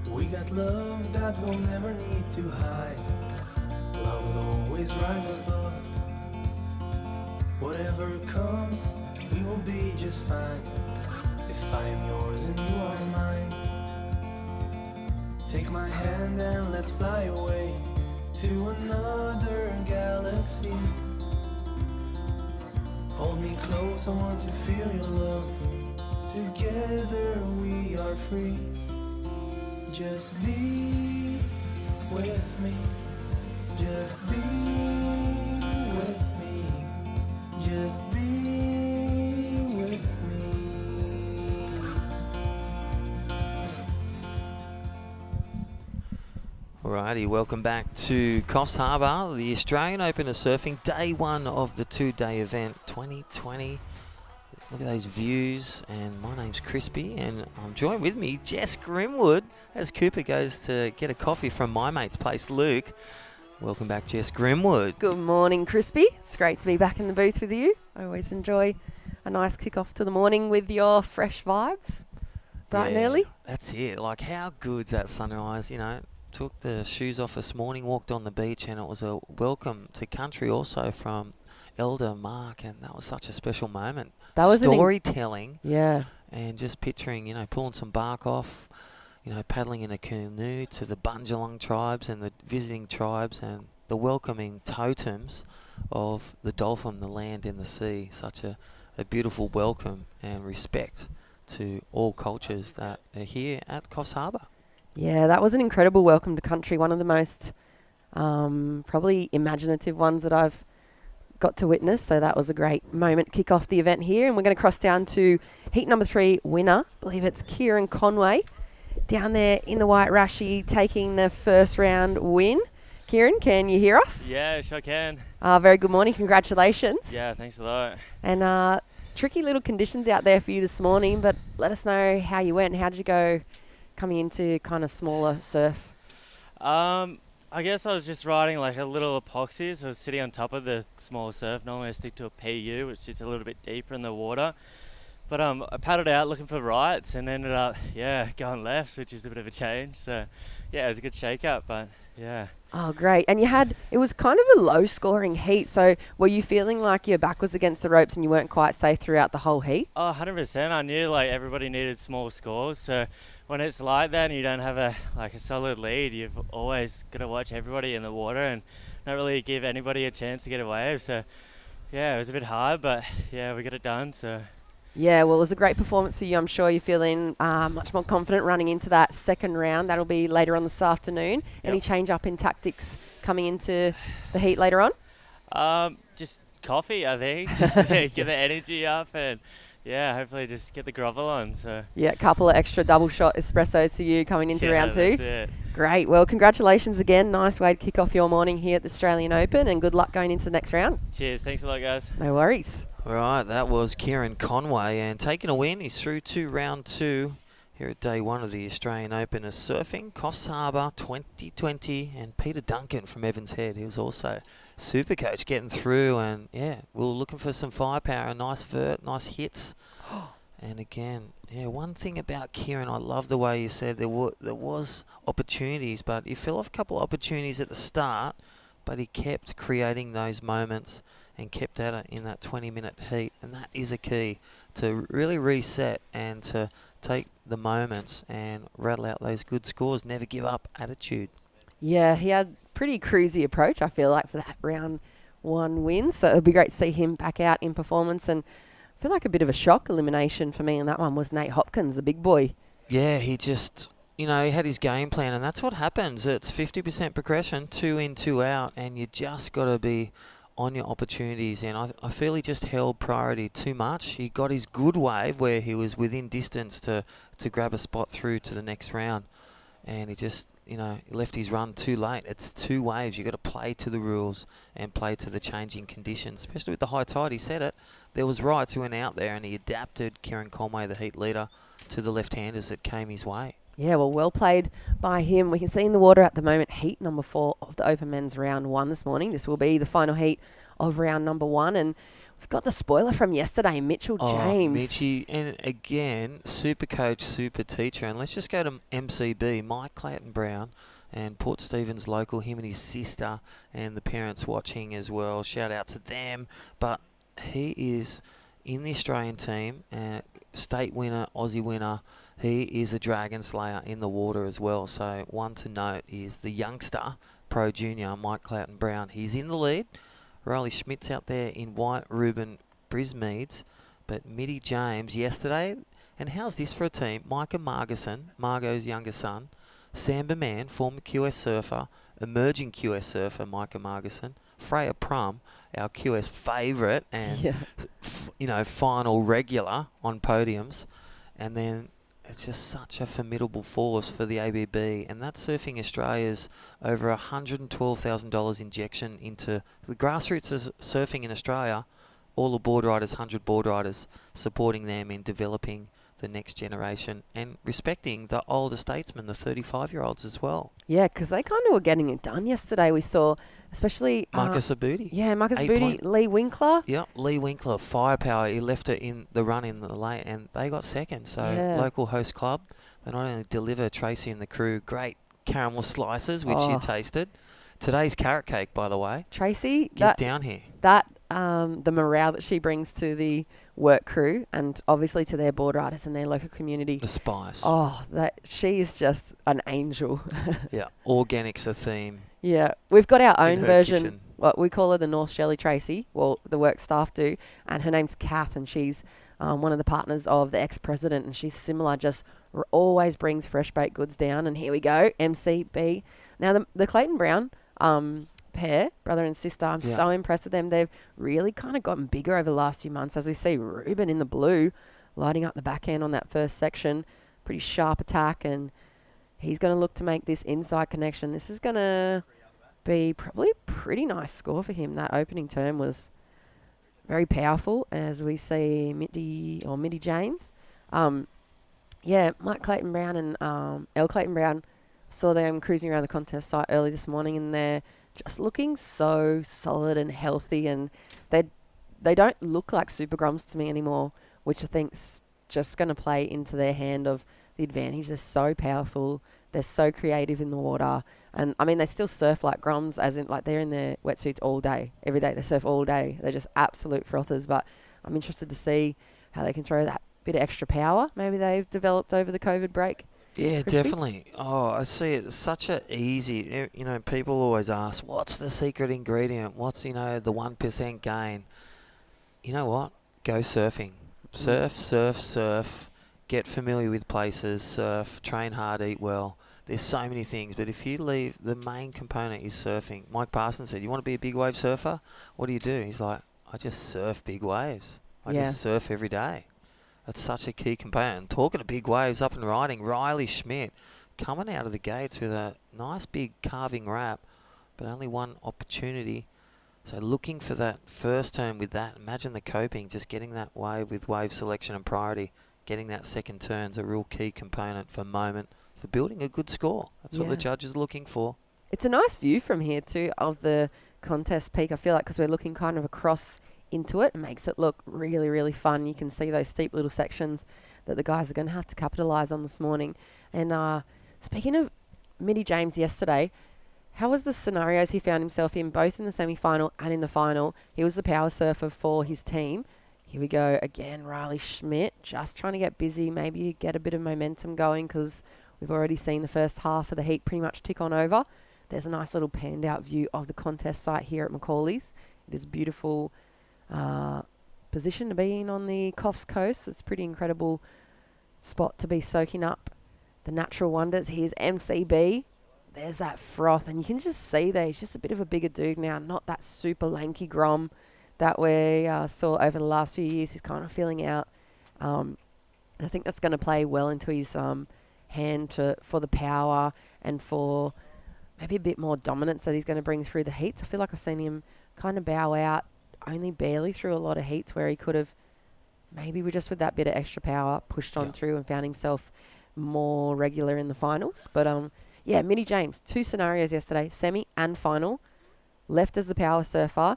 We got love that we'll never need to hide. Love will always rise above. Whatever comes, we will be just fine. If I am yours and you are mine. Take my hand and let's fly away to another galaxy. Hold me close, I want to feel your love. Together we are free. Just be with me. Just be with me. Just be with me. Alrighty, welcome back to Coffs Harbour, the Australian Open of Surfing, day one of the two-day event 2020. Look at those views, and my name's Crispy, and I'm joined with me, Jess Grimwood, as Cooper goes to get a coffee from my mate's place, Luke. Welcome back, Jess Grimwood. Good morning, Crispy. It's great to be back in the booth with you. I always enjoy a nice kick-off to the morning with your fresh vibes, bright and early. That's it. Like, how good's that sunrise? You know, took the shoes off this morning, walked on the beach, and it was a welcome to country also from Elder Mark, and that was such a special moment. That was storytelling, yeah, and just picturing, you know, pulling some bark off, you know, paddling in a canoe to the Bundjalung tribes and the visiting tribes and the welcoming totems of the dolphin, the land and the sea. Such a beautiful welcome and respect to all cultures that are here at Coffs Harbour. Yeah, that was an incredible welcome to country. One of the most probably imaginative ones that I've got to witness. So that was a great moment, kick off the event here. And we're going to cross down to heat number 3 winner. I believe it's Kieran Conway down there in the white rashi taking the first round win. Kieran, can you hear us? Yeah, sure can. Very good morning. Congratulations. Yeah, thanks a lot. And tricky little conditions out there for you this morning, but let us know how you went and how did you go coming into kind of smaller surf? I guess I was just riding like a little epoxy, so I was sitting on top of the smaller surf. Normally I stick to a PU, which sits a little bit deeper in the water. But I paddled out looking for rights and ended up, going lefts, which is a bit of a change. So, yeah, it was a good shake-up, but yeah. Oh, great. And it was kind of a low-scoring heat, so were you feeling like your back was against the ropes and you weren't quite safe throughout the whole heat? Oh, 100%. I knew like everybody needed small scores, so when it's like that and you don't have a solid lead, you've always got to watch everybody in the water and not really give anybody a chance to get a wave. So, yeah, it was a bit hard, but yeah, we got it done, so... Yeah, well, it was a great performance for you. I'm sure you're feeling much more confident running into that second round. That'll be later on this afternoon. Yep. Any change up in tactics coming into the heat later on? Just coffee, I think. Just get the energy up and, hopefully just get the grovel on. So yeah, a couple of extra double shot espressos to you coming into round 2. That's it. Great. Well, congratulations again. Nice way to kick off your morning here at the Australian Open, and good luck going into the next round. Cheers. Thanks a lot, guys. No worries. All right, that was Kieran Conway, and taking a win, he's through to round 2 here at day 1 of the Australian Open of Surfing, Coffs Harbour 2020, and Peter Duncan from Evans Head. He was also super coach getting through, and we were looking for some firepower, nice vert, nice hits. And again, one thing about Kieran, I love the way you said there was opportunities, but he fell off a couple of opportunities at the start, but he kept creating those moments and kept at it in that 20-minute heat, and that is a key to really reset and to take the moments and rattle out those good scores, never give up attitude. Yeah, he had pretty cruisy approach, I feel like, for that round 1 win, so it'll be great to see him back out in performance. And feel like a bit of a shock elimination for me in that one was Nate Hopkins, the big boy. Yeah, he just, he had his game plan, and that's what happens. It's 50% progression, 2 in, 2 out, and you just got to be on your opportunities. And I feel he just held priority too much. He got his good wave where he was within distance to grab a spot through to the next round, and he just, he left his run too late. It's 2 waves. You've got to play to the rules and play to the changing conditions, especially with the high tide. He said it. There was rights who went out there, and he adapted Kieran Conway, the heat leader, to the left-handers that came his way. Yeah, well played by him. We can see in the water at the moment, heat number 4 of the Open Men's round 1 this morning. This will be the final heat of round number 1, and we've got the spoiler from yesterday, Mitchell James. Mitchie, and again, super coach, super teacher. And let's just go to MCB, Mike Clayton Brown, and Port Stephens local, him and his sister, and the parents watching as well. Shout out to them. But he is in the Australian team, state winner, Aussie winner. He is a dragon slayer in the water as well. So one to note is the youngster, pro junior, Mike Clayton Brown. He's in the lead. Riley Schmidt's out there in white Ruben Brismeads. But Mitty James yesterday, and how's this for a team? Micah Margison, Margot's younger son. Samba Man, former QS surfer, emerging QS surfer, Micah Margison. Freya Prum, our QS favourite and, final regular on podiums. And then it's just such a formidable force for the ABB, and that's Surfing Australia's over $112,000 injection into the grassroots of surfing in Australia. All the board riders, 100 board riders, supporting them in developing the next generation and respecting the older statesmen, the 35-year-olds as well. Yeah, because they kind of were getting it done yesterday. We saw, especially Marcus Abudi. Yeah, Marcus Abudi, Lee Winkler. Yep, Lee Winkler, firepower. He left it in the run in the late, and they got second. So local host club, they not only deliver Tracy and the crew great caramel slices, which you tasted. Today's carrot cake, by the way. Tracy, get down here. The morale that she brings to the work crew and obviously to their board riders and their local community. The spice. Oh, she is just an angel. Yeah, organic's a theme. Yeah, we've got our own version. Kitchen. What we call her the North Shelley Tracy. Well, the work staff do, and her name's Kath, and she's one of the partners of the ex-president, and she's similar. Just always brings fresh baked goods down. And here we go, MCB. Now the Clayton Brown pair, brother and sister, I'm so impressed with them. They've really kind of gotten bigger over the last few months, as we see Ruben in the blue lighting up the backhand on that first section. Pretty sharp attack, and he's going to look to make this inside connection. This is going to be probably a pretty nice score for him. That opening turn was very powerful, as we see Mitty James. Mike Clayton Brown and L. Clayton Brown, saw them cruising around the contest site early this morning, and they're just looking so solid and healthy, and they don't look like super grums to me anymore, which I think's just going to play into their hand of the advantage. They're so powerful, they're so creative in the water, and I mean they still surf like grums, as in like they're in their wetsuits all day, every day. They surf all day. They're just absolute frothers. But I'm interested to see how they can throw that bit of extra power maybe they've developed over the COVID break. Yeah, Crispy? definitely. Oh, I see it. It's such a easy, people always ask, what's the secret ingredient? What's, the 1% gain? You know what? Go surfing. Surf, surf, surf. Get familiar with places. Surf. Train hard, eat well. There's so many things, but if you leave, the main component is surfing. Mike Parsons said, you want to be a big wave surfer? What do? He's like, I just surf big waves. I just surf every day. That's such a key component. And talking to big waves up and riding, Riley Schmidt coming out of the gates with a nice big carving wrap, but only one opportunity. So looking for that first turn with that. Imagine the coping, just getting that wave with wave selection and priority. Getting that second turn's a real key component for moment, for building a good score. That's what the judge is looking for. It's a nice view from here too of the contest peak. I feel like because we're looking kind of across into it makes it look really, really fun. You can see those steep little sections that the guys are going to have to capitalise on this morning. And speaking of Mitty James yesterday, how was the scenarios he found himself in, both in the semi-final and in the final? He was the power surfer for his team. Here we go again, Riley Schmidt, just trying to get busy, maybe get a bit of momentum going, because we've already seen the first half of the heat pretty much tick on over. There's a nice little panned out view of the contest site here at Macaulay's. It is beautiful position to be in on the Coffs Coast. It's a pretty incredible spot to be soaking up the natural wonders. Here's MCB. There's that froth, and you can just see there he's just a bit of a bigger dude now, not that super lanky grom that we saw over the last few years. He's kind of feeling out. And I think that's going to play well into his hand for the power and for maybe a bit more dominance that he's going to bring through the heats. I feel like I've seen him kind of bow out only barely through a lot of heats where he could have maybe just with that bit of extra power pushed on through and found himself more regular in the finals. But yeah, Mitty James, 2 scenarios yesterday, semi and final. Left as the power surfer.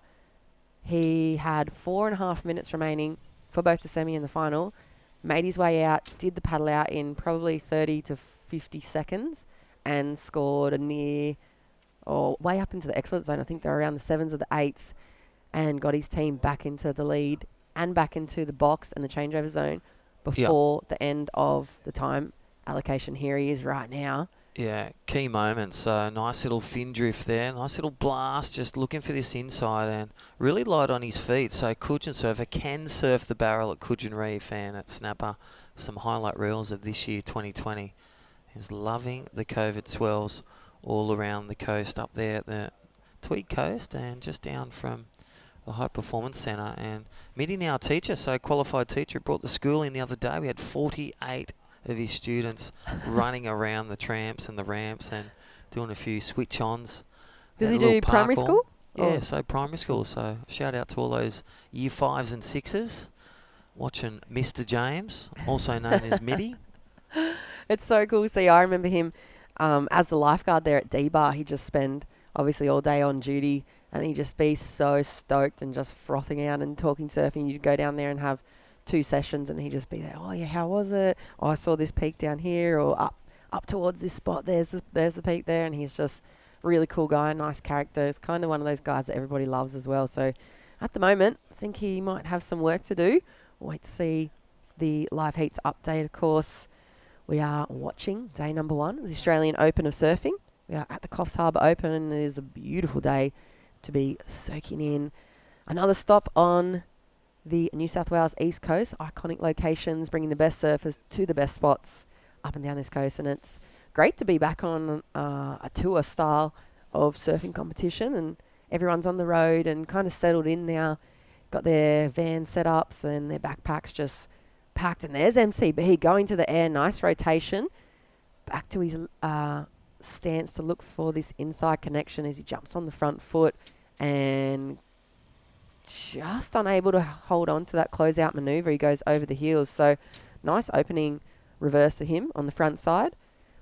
He had 4.5 minutes remaining for both the semi and the final. Made his way out, did the paddle out in probably 30 to 50 seconds and scored a near, or way up into the excellent zone. I think they're around the 7s or the 8s, and got his team back into the lead and back into the box and the changeover zone before the end of the time allocation. Here he is right now. Yeah, key moments. So nice little fin drift there. Nice little blast, just looking for this inside and really light on his feet. So Coogin surfer can surf the barrel at Coogin Reef, and at Snapper, some highlight reels of this year, 2020. He was loving the COVID swells all around the coast up there at the Tweed Coast and just down from the High Performance Centre. And Mitty now a teacher, so qualified teacher, brought the school in the other day. We had 48 of his students running around the tramps and the ramps and doing a few switch-ons. Does he do primary school? Yeah, so primary school. So shout out to all those year 5s and 6s watching Mr. James, also known as Mitty. It's so cool to see. I remember him as the lifeguard there at D-Bar. He'd just spend obviously all day on duty, and he'd just be so stoked and just frothing out and talking surfing. You'd go down there and have 2 sessions, and he'd just be there. Oh yeah, how was it? Oh, I saw this peak down here, or up towards this spot. There's the peak there, and he's just a really cool guy, nice character. It's kind of one of those guys that everybody loves as well. So at the moment, I think he might have some work to do. We'll wait to see the live heats update. Of course, we are watching day number 1 of the Australian Open of Surfing. We are at the Coffs Harbour Open, and it is a beautiful day to be soaking in. Another stop on the New South Wales East Coast, iconic locations, bringing the best surfers to the best spots up and down this coast. And it's great to be back on a tour style of surfing competition, and everyone's on the road and kind of settled in now, got their van setups and their backpacks just packed. And there's MCB going to the air, nice rotation, back to his stance to look for this inside connection as he jumps on the front foot and just unable to hold on to that closeout maneuver. He goes over the heels. So nice opening reverse to him on the front side.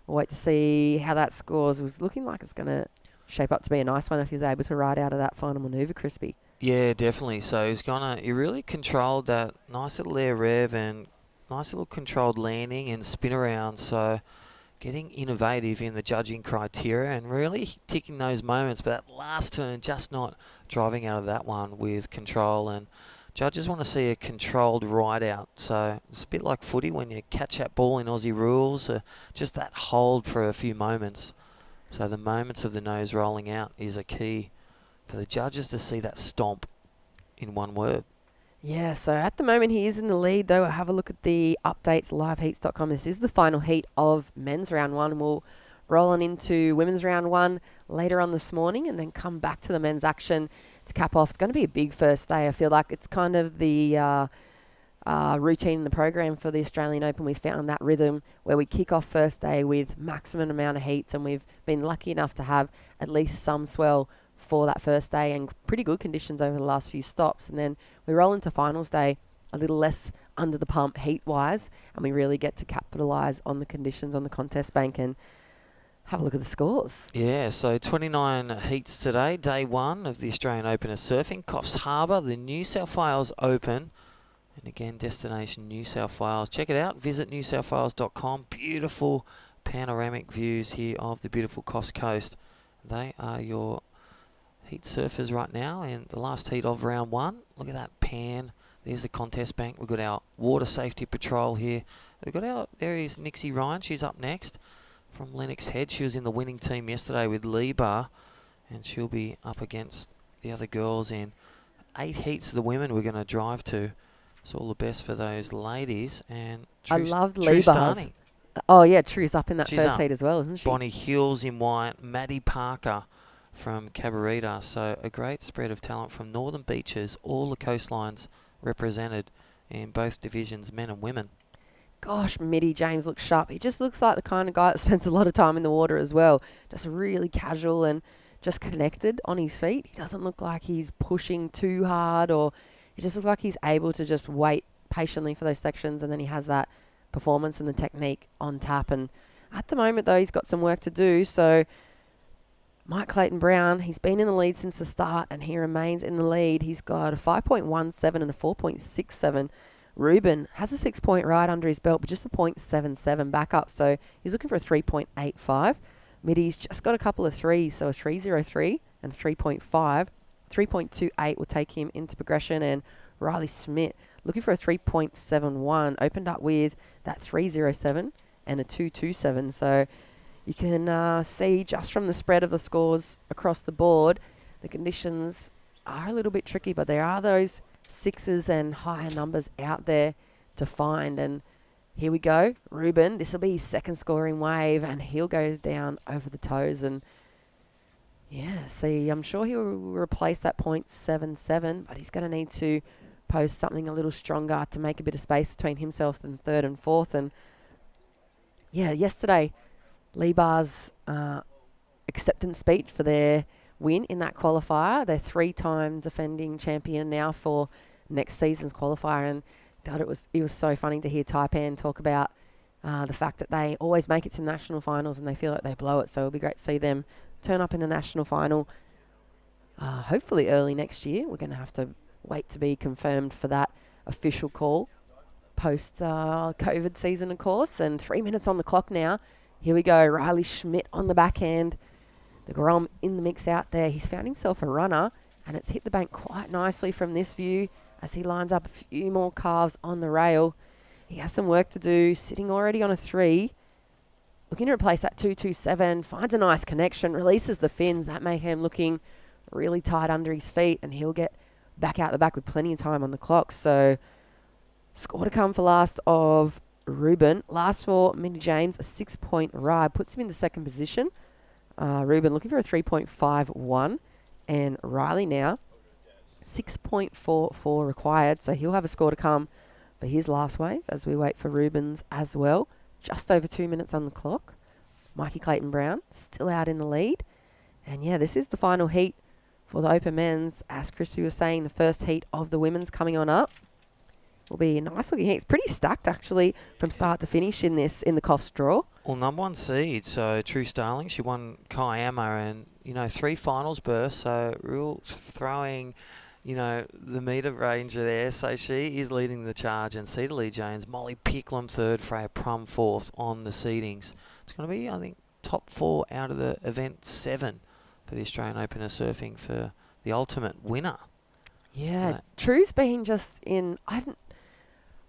We'll wait to see how that scores. It was looking like it's going to shape up to be a nice one if he's able to ride out of that final maneuver, Crispy. Yeah, definitely. So he really controlled that nice little air rev and nice little controlled landing and spin around. So getting innovative in the judging criteria and really ticking those moments. But that last turn, just not driving out of that one with control. And judges want to see a controlled ride out. So it's a bit like footy when you catch that ball in Aussie rules. Just that hold for a few moments. So the moments of the nose rolling out is a key for the judges to see that stomp in one word. Yeah, so at the moment he is in the lead, though. Have a look at the updates, liveheats.com. This is the final heat of men's round 1. We'll roll on into women's round 1 later on this morning and then come back to the men's action to cap off. It's going to be a big first day. I feel like it's kind of the routine in the program for the Australian Open. We found that rhythm where we kick off first day with maximum amount of heats, and we've been lucky enough to have at least some swell for that first day and pretty good conditions over the last few stops. And then we roll into finals day a little less under the pump heat-wise, and we really get to capitalise on the conditions on the contest bank and have a look at the scores. Yeah, so 29 heats today, day 1 of the Australian Open of Surfing, Coffs Harbour, the New South Wales Open. And again, destination New South Wales. Check it out, visit newsouthwales.com. Beautiful panoramic views here of the beautiful Coffs Coast. They are your heat surfers right now in the last heat of round 1. Look at that pan. There's the contest bank. We've got our water safety patrol here. We've got there is Nixie Ryan. She's up next from Lennox Head. She was in the winning team yesterday with Lee Bar, and she'll be up against the other girls in 8 heats of the women we're going to drive to. So all the best for those ladies. And I True, loved True Lee Bars. Starling. Oh, yeah, True's up in that She's first up. heat as well, isn't she? Bonnie Hills in white, Maddie Parker from Cabarita. So a great spread of talent from Northern Beaches, all the coastlines represented in both divisions, men and women. Gosh, Mitty James looks sharp. He just looks like the kind of guy that spends a lot of time in the water as well. Just really casual and just connected on his feet. He doesn't look like he's pushing too hard, or he just looks like he's able to just wait patiently for those sections, and then he has that performance and the technique on tap. And at the moment, though, he's got some work to do. So Mike Clayton Brown, he's been in the lead since the start, and he remains in the lead. He's got a 5.17 and a 4.67. Ruben has a 6-point ride under his belt, but just a 0.77 back up. So he's looking for a 3.85. Mitty's just got a couple of threes, so a 3.03 and 3.5. 3.28 will take him into progression. And Riley Smith looking for a 3.71. Opened up with that 3.07 and a 2.27. So you can see just from the spread of the scores across the board, the conditions are a little bit tricky, but there are those sixes and higher numbers out there to find. And here we go. Ruben, this will be his second scoring wave, and he'll go down over the toes. And yeah, see, I'm sure he'll replace that 0.77, but he's going to need to post something a little stronger to make a bit of space between himself and third and fourth. And yeah, yesterday, Lee Bar's acceptance speech for their win in that qualifier. They're 3-time defending champion now for next season's qualifier, and God, it was so funny to hear Taipan talk about the fact that they always make it to national finals and they feel like they blow it. So it'll be great to see them turn up in the national final, hopefully early next year. We're going to have to wait to be confirmed for that official call post COVID season, of course. And 3 minutes on the clock now. Here we go. Riley Schmidt on the backhand. The Grom in the mix out there. He's found himself a runner, and it's hit the bank quite nicely from this view as he lines up a few more carves on the rail. He has some work to do, sitting already on a 3. Looking to replace that 2.27. Finds a nice connection, releases the fins. That made him looking really tight under his feet, and he'll get back out the back with plenty of time on the clock. So score to come for last of Ruben. Last for Minnie James, a 6-point ride. Puts him in the second position. Ruben looking for a 3.51, and Riley now 6.44 required, so he'll have a score to come for his last wave as we wait for Ruben's as well. Just over 2 minutes on the clock. Mikey Clayton Brown still out in the lead, and yeah, this is the final heat for the Open Men's. As Christy was saying, the first heat of the women's coming on up will be a nice looking heat. It's pretty stacked actually from start to finish in the Coffs draw. Well, number 1 seed, so True Starling, she won Kiama, and 3 finals berths, so real throwing, the meter ranger there. So she is leading the charge, and Cedar Lee Jones, Molly Picklum third, Freya Prum fourth on the seedings. It's going to be, I think, top 4 out of the event 7 for the Australian Open of Surfing for the ultimate winner. Yeah, True's been just in.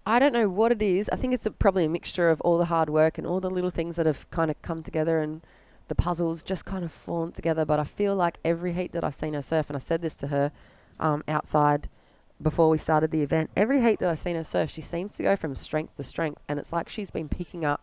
I don't know what it is. I think it's probably a mixture of all the hard work and all the little things that have kind of come together, and the puzzles just kind of fallen together. But I feel like every heat that I've seen her surf, and I said this to her outside before we started the event, every heat that I've seen her surf, she seems to go from strength to strength, and it's like she's been picking up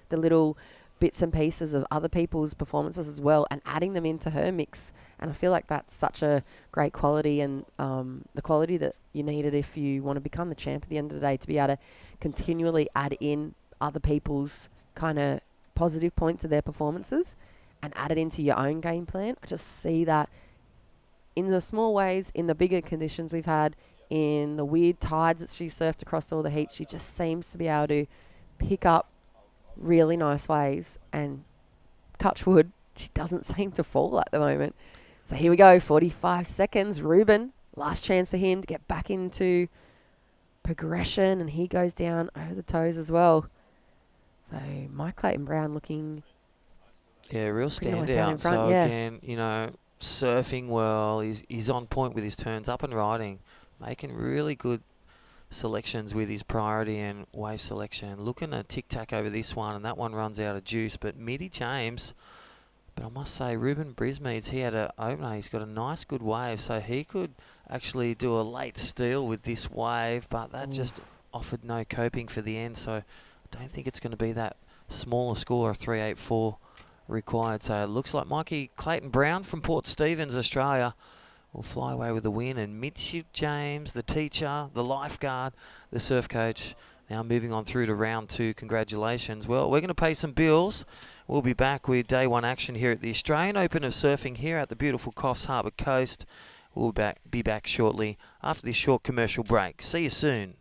the little bits and pieces of other people's performances as well and adding them into her mix. And I feel like that's such a great quality, and the quality that you needed if you want to become the champ at the end of the day, to be able to continually add in other people's kind of positive points of their performances and add it into your own game plan. I just see that in the small waves, in the bigger conditions we've had, in the weird tides that she surfed across all the heats. She just seems to be able to pick up really nice waves, and touch wood, she doesn't seem to fall at the moment. So here we go, 45 seconds. Ruben, last chance for him to get back into progression, and he goes down over the toes as well. So Mike Clayton Brown looking real standout. Nice So again, surfing well. He's on point with his turns, up and riding, making really good selections with his priority and wave selection. Looking to tic-tac over this one, and that one runs out of juice. But Mitty James But I must say, Ruben Brismead's, he had an opener. He's got a nice, good wave, so he could actually do a late steal with this wave, but that just offered no coping for the end, so I don't think it's going to be that smaller score of 384 required. So it looks like Mikey Clayton-Brown from Port Stephens, Australia, will fly away with the win, and Midship James, the teacher, the lifeguard, the surf coach, now moving on through to round 2. Congratulations. Well, we're going to pay some bills. We'll be back with day 1 action here at the Australian Open of Surfing here at the beautiful Coffs Harbour coast. We'll be back shortly after this short commercial break. See you soon.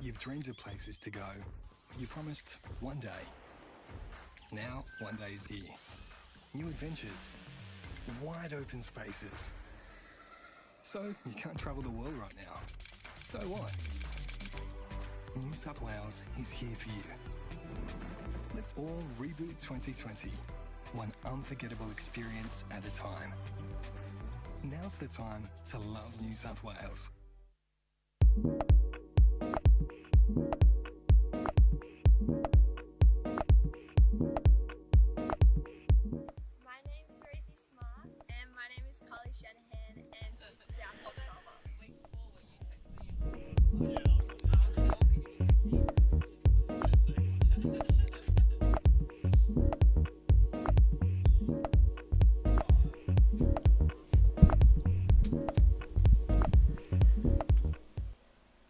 You've dreamed of places to go. You promised one day. Now, one day is here. New adventures. Wide open spaces. So, you can't travel the world right now. So what? New South Wales is here for you. Let's all reboot 2020. One unforgettable experience at a time. Now's the time to love New South Wales.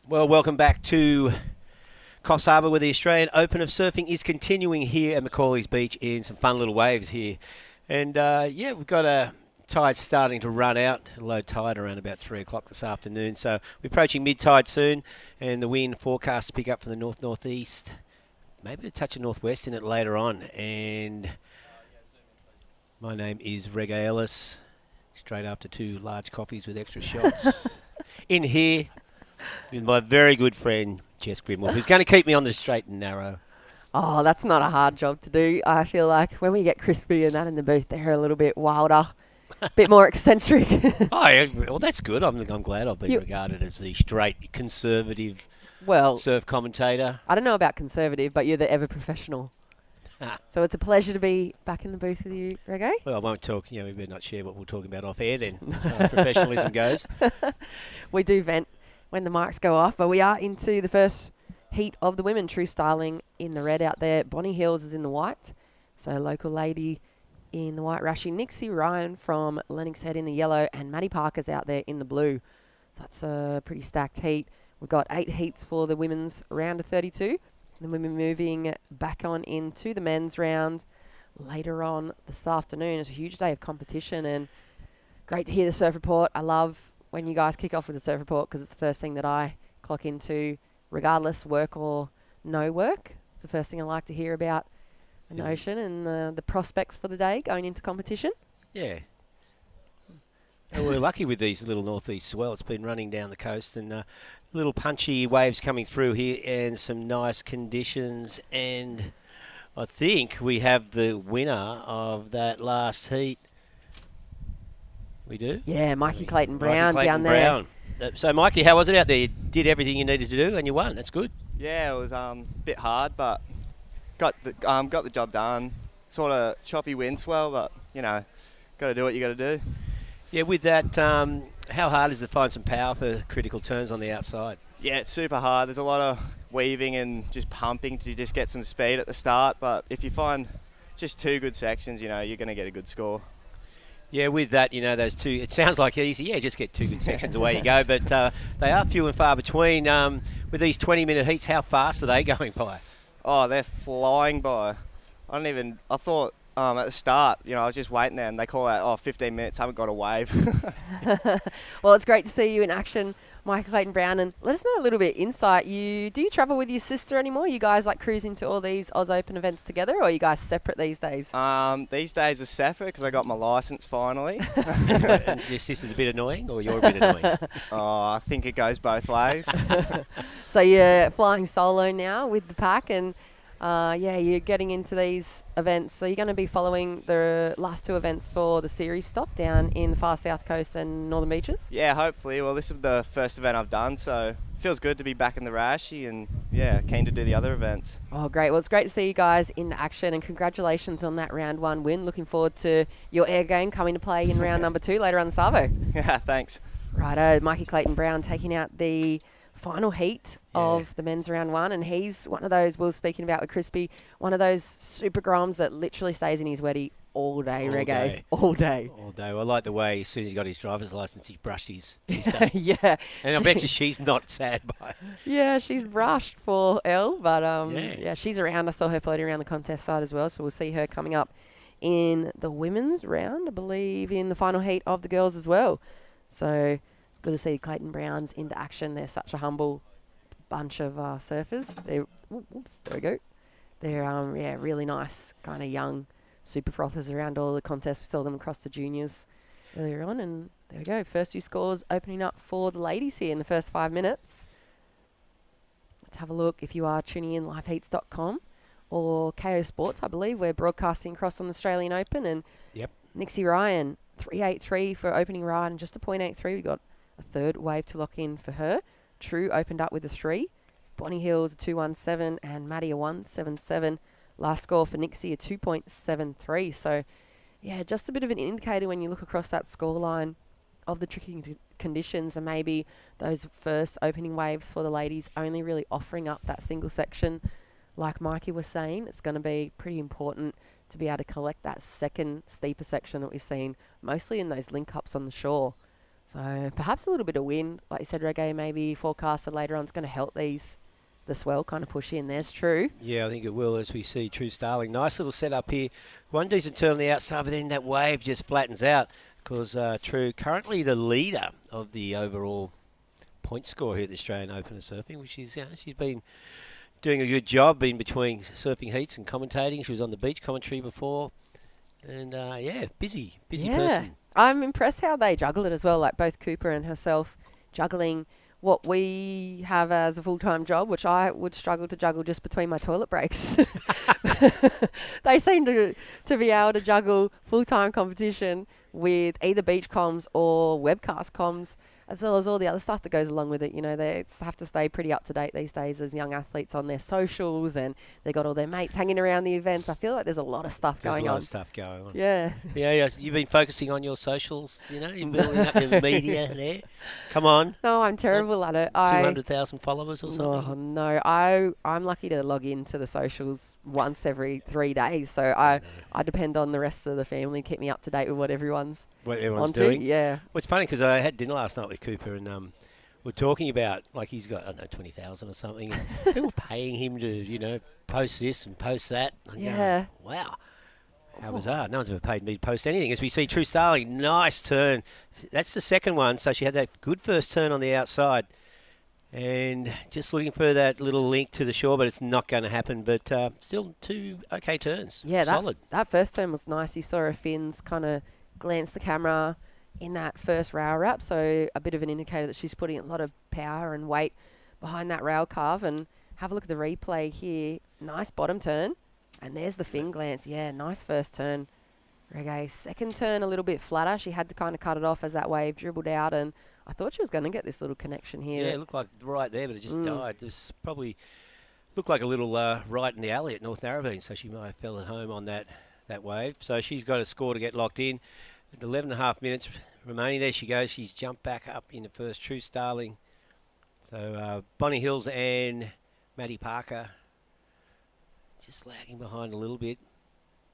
Well, welcome back to Coffs Harbour, where the Australian Open of Surfing is continuing here at Macaulay's Beach in some fun little waves here. And yeah, we've got a tide starting to run out, low tide around about 3 o'clock this afternoon. So we're approaching mid-tide soon, and the wind forecast to pick up from the north-northeast, maybe a touch of northwest in it later on. And my name is Reggae Ellis, straight after 2 large coffees with extra shots. In here with my very good friend, Jess Grimwell, who's going to keep me on the straight and narrow. Oh, that's not a hard job to do. I feel like when we get Crispy and that in the booth, they're a little bit wilder, a bit more eccentric. Oh, yeah, well, that's good. I'm glad I've been regarded as the straight, conservative surf commentator. I don't know about conservative, but you're the ever professional. So it's a pleasure to be back in the booth with you, Reggae. Well, I won't talk, we better not share what we're talking about off air then, as far as professionalism goes. We do vent when the mics go off, but we are into the first heat of the women. True styling in the red out there. Bonnie Hills is in the white. So local lady in the white rashi. Nixie Ryan from Lennox Head in the yellow, and Maddie Parker's out there in the blue. So that's a pretty stacked heat. We've got 8 heats for the women's round of 32. Then we'll be moving back on into the men's round later on this afternoon. It's a huge day of competition, and great to hear the surf report. I love when you guys kick off with the surf report because it's the first thing that I clock into, regardless work or no work. It's the first thing I like to hear about an ocean and the prospects for the day going into competition. Yeah. And we're lucky with these little northeast swell. It's been running down the coast, and little punchy waves coming through here and some nice conditions. And I think we have the winner of that last heat. We do? Yeah, Mikey Clayton-Brown down there. So, Mikey, how was it out there? You did everything you needed to do and you won. That's good. Yeah, it was a bit hard, but got the job done. Sort of choppy wind swell, but, got to do what you got to do. Yeah, with that, how hard is it to find some power for critical turns on the outside? Yeah, it's super hard. There's a lot of weaving and just pumping to just get some speed at the start, but if you find just 2 good sections, you're going to get a good score. Yeah, with that, those 2, it sounds like easy. Yeah, just get 2 good sections, away you go. But they are few and far between. With these 20-minute heats, how fast are they going by? Oh, they're flying by. I thought at the start, I was just waiting there and they call out, 15 minutes, haven't got a wave. Well, it's great to see you in action Michael Clayton Brown, and let us know a little bit insight. Do you travel with your sister anymore? You guys like cruising to all these Oz Open events together, or are you guys separate these days? These days are separate because I got my licence finally. And your sister's a bit annoying, or you're a bit annoying? Oh, I think it goes both ways. So you're flying solo now with the pack, and you're getting into these events. So you're going to be following the last two events for the series stop down in the far south coast and northern beaches? Yeah, hopefully. Well, this is the first event I've done, so it feels good to be back in the Rashi and, yeah, keen to do the other events. Oh, great. Well, it's great to see you guys in action, and congratulations on that round 1 win. Looking forward to your air game coming to play in round number 2 later on the Savo. Yeah, thanks. Righto, Mikey Clayton Brown taking out the final heat of the men's round 1, and he's one of those, we were speaking about with Crispy, one of those super groms that literally stays in his weddy all day, all day. All day. Well, I like the way as soon as he got his driver's license, he brushed his sister. Yeah. And I bet you she's not sad by it. Yeah, she's brushed for Elle, but yeah, she's around. I saw her floating around the contest side as well, so we'll see her coming up in the women's round, I believe, in the final heat of the girls as well. So good to see Clayton Browns into action. They're such a humble bunch of surfers. There we go. They're really nice, kind of young super frothers around all the contests. We saw them across the juniors earlier on, and there we go. First few scores opening up for the ladies here in the first 5 minutes. Let's have a look. If you are tuning in, liveheats.com or KO Sports, I believe we're broadcasting across on the Australian Open, and Nixie Ryan 3.83 for opening ride and just a .83. We got a third wave to lock in for her. True opened up with a 3. Bonnie Hills a 2.17 and Maddie a 1.77. Last score for Nixie a 2.73. So, yeah, just a bit of an indicator when you look across that scoreline of the tricky conditions, and maybe those first opening waves for the ladies only really offering up that single section. Like Mikey was saying, it's going to be pretty important to be able to collect that second steeper section that we've seen, mostly in those link-ups on the shore. So perhaps a little bit of wind, like you said, Reggae, maybe forecasted later on, is going to help the swell kind of push in. There's True. Yeah, I think it will, as we see True Starling. Nice little setup here. One decent turn on the outside, but then that wave just flattens out because True, currently the leader of the overall point score here at the Australian Open of Surfing, which is, she's been doing a good job in between surfing heats and commentating. She was on the beach commentary before. And, busy person. I'm impressed how they juggle it as well, like both Cooper and herself juggling what we have as a full-time job, which I would struggle to juggle just between my toilet breaks. They seem to be able to juggle full-time competition with either beach comms or webcast comms, as well as all the other stuff that goes along with it. You know, they have to stay pretty up to date these days as young athletes on their socials, and they got all their mates hanging around the events. I feel like there's a lot of stuff going on. There's a lot of stuff going on. Yeah. Yeah. You've been focusing on your socials, you're building up your media there. Come on. No, I'm terrible at it. 200,000 followers or something? Oh, no. I'm lucky to log into the socials once every 3 days, so I depend on the rest of the family to keep me up to date with what everyone's doing. Yeah. Well, it's funny because I had dinner last night with Cooper, and we're talking about, like, he's got, I don't know, 20,000 or something, and people paying him to, post this and post that. And going, wow. How bizarre. No one's ever paid me to post anything. As we see True Starling, nice turn. That's the second one, so she had that good first turn on the outside. And just looking for that little link to the shore, but it's not going to happen. But still 2 okay turns. Yeah, solid. That first turn was nice. You saw her fins kind of glance the camera in that first rail wrap, so a bit of an indicator that she's putting a lot of power and weight behind that rail carve. And have a look at the replay here. Nice bottom turn. And there's the fin glance. Yeah, nice first turn. Reggae. Second turn a little bit flatter. She had to kind of cut it off as that wave dribbled out, and I thought she was going to get this little connection here. Yeah, it looked like right there, but it just died. This probably looked like a little right in the alley at North Narrabeen, so she might have fell at home on that wave. So she's got a score to get locked in. 11.5 minutes remaining. There she goes. She's jumped back up in the first. True Starling. So Bonnie Hills and Maddie Parker just lagging behind a little bit.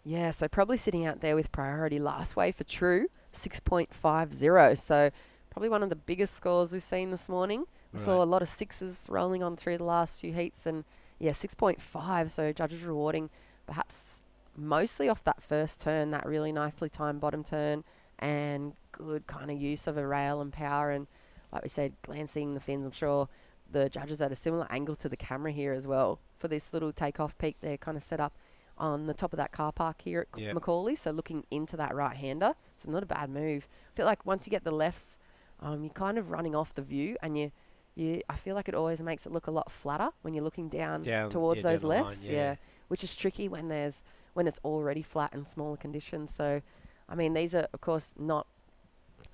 Yeah, so probably sitting out there with priority last wave for True, 6.50. So probably one of the biggest scores we've seen this morning. We saw a lot of sixes rolling on through the last few heats, and 6.5. So judges rewarding perhaps mostly off that first turn, that really nicely timed bottom turn, and good kind of use of a rail and power. And like we said, glancing the fins. I'm sure the judges at a similar angle to the camera here as well for this little takeoff peak. They're kind of set up on the top of that car park here at Macaulay, so looking into that right-hander. So not a bad move. I feel like once you get the lefts, you're kind of running off the view, and I feel like it always makes it look a lot flatter when you're looking down towards those down the lefts. line, Which is tricky when it's already flat and smaller conditions. So, I mean, these are of course not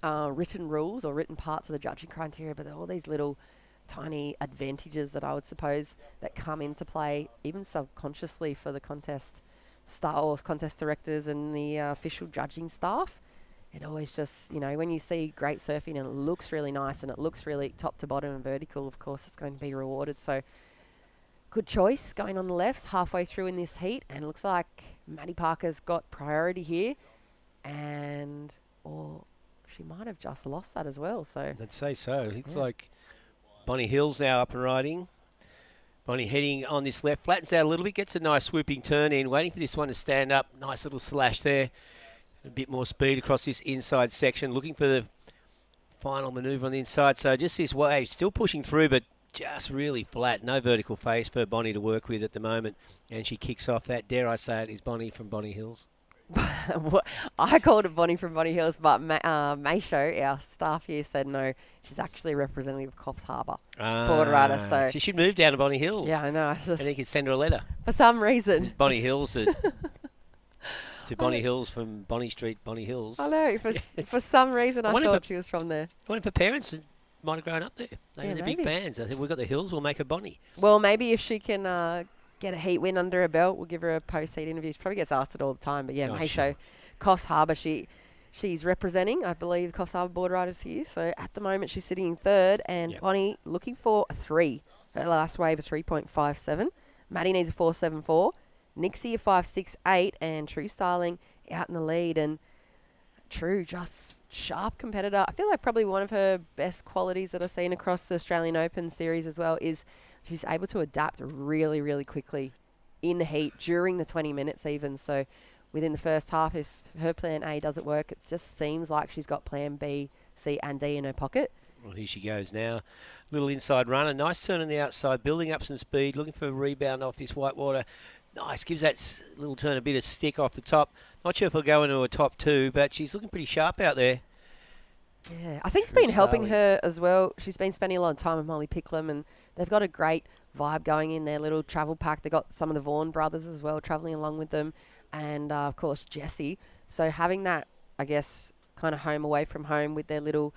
written rules or written parts of the judging criteria, but they're all these little tiny advantages that I would suppose that come into play even subconsciously for the contest contest directors and the official judging staff. It always just, when you see great surfing and it looks really nice and it looks really top to bottom and vertical, of course it's going to be rewarded. So good choice going on the left halfway through in this heat, and it looks like Maddie Parker's got priority here, or she might have just lost that as well. So I'd say so. Looks like Bonnie Hill's now up and riding. Bonnie heading on this left, flattens out a little bit, gets a nice swooping turn in, waiting for this one to stand up. Nice little slash there. A bit more speed across this inside section, looking for the final manoeuvre on the inside. So just this wave, still pushing through, but just really flat. No vertical face for Bonnie to work with at the moment. And she kicks off that, dare I say it, is Bonnie from Bonnie Hills. I called it Bonnie from Bonnie Hills, but Maysho, our staff here, said no. She's actually a representative of Coffs Harbour board rider. So she should move down to Bonnie Hills. Yeah, I know. And he could send her a letter. For some reason. Bonnie Hills to Bonnie Hills from Bonnie Street, Bonnie Hills. I know. For some reason, I thought she was from there. I wonder if her parents might have grown up there. They're big fans. I think we've got the Hills, we'll make her Bonnie. Well, maybe if she can get a heat win under her belt, we'll give her a post-heat interview. She probably gets asked it all the time. But yeah, Maysho, Coffs Harbour, she's representing, I believe, Coffs Harbour board riders here. So at the moment, she's sitting in third, and Bonnie looking for a 3. Her last wave, a 3.57. Maddie needs a 4.74. Nixie a 5.68, and True Starling out in the lead. And True, just sharp competitor. I feel like probably one of her best qualities that I've seen across the Australian Open series as well is she's able to adapt really, really quickly in the heat during the 20 minutes even. So within the first half, if her plan A doesn't work, it just seems like she's got plan B, C and D in her pocket. Well, here she goes now. Little inside runner. Nice turn on the outside, building up some speed, looking for a rebound off this whitewater. Nice, gives that little turn a bit of stick off the top. Not sure if he'll go into a top 2, but she's looking pretty sharp out there. Yeah, I think it's been helping her as well. She's been spending a lot of time with Molly Picklum, and they've got a great vibe going in their little travel pack. They've got some of the Vaughan brothers as well travelling along with them, and of course Jessie. So having that, I guess, kind of home away from home with their little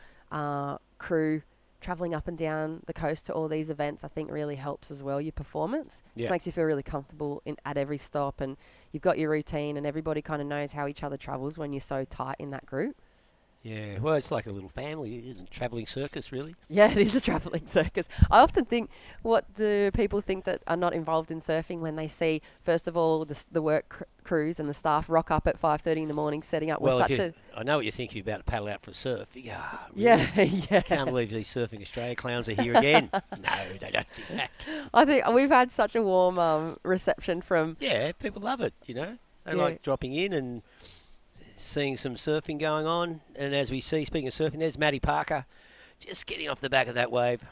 crew travelling up and down the coast to all these events, I think really helps as well your performance. Just makes you feel really comfortable at every stop, and you've got your routine, and everybody kind of knows how each other travels when you're so tight in that group. Yeah, well, it's like a little family, a travelling circus, really. Yeah, it is a travelling circus. I often think, what do people think that are not involved in surfing when they see, first of all, the work crews and the staff rock up at 5:30 in the morning setting up with I know what you think. You're about to paddle out for a surf. You go, really? Yeah. Can't believe these Surfing Australia clowns are here again. No, they don't think that. I think we've had such a warm reception from... Yeah, people love it, They like dropping in and seeing some surfing going on. And as we see, speaking of surfing, there's Maddie Parker just getting off the back of that wave.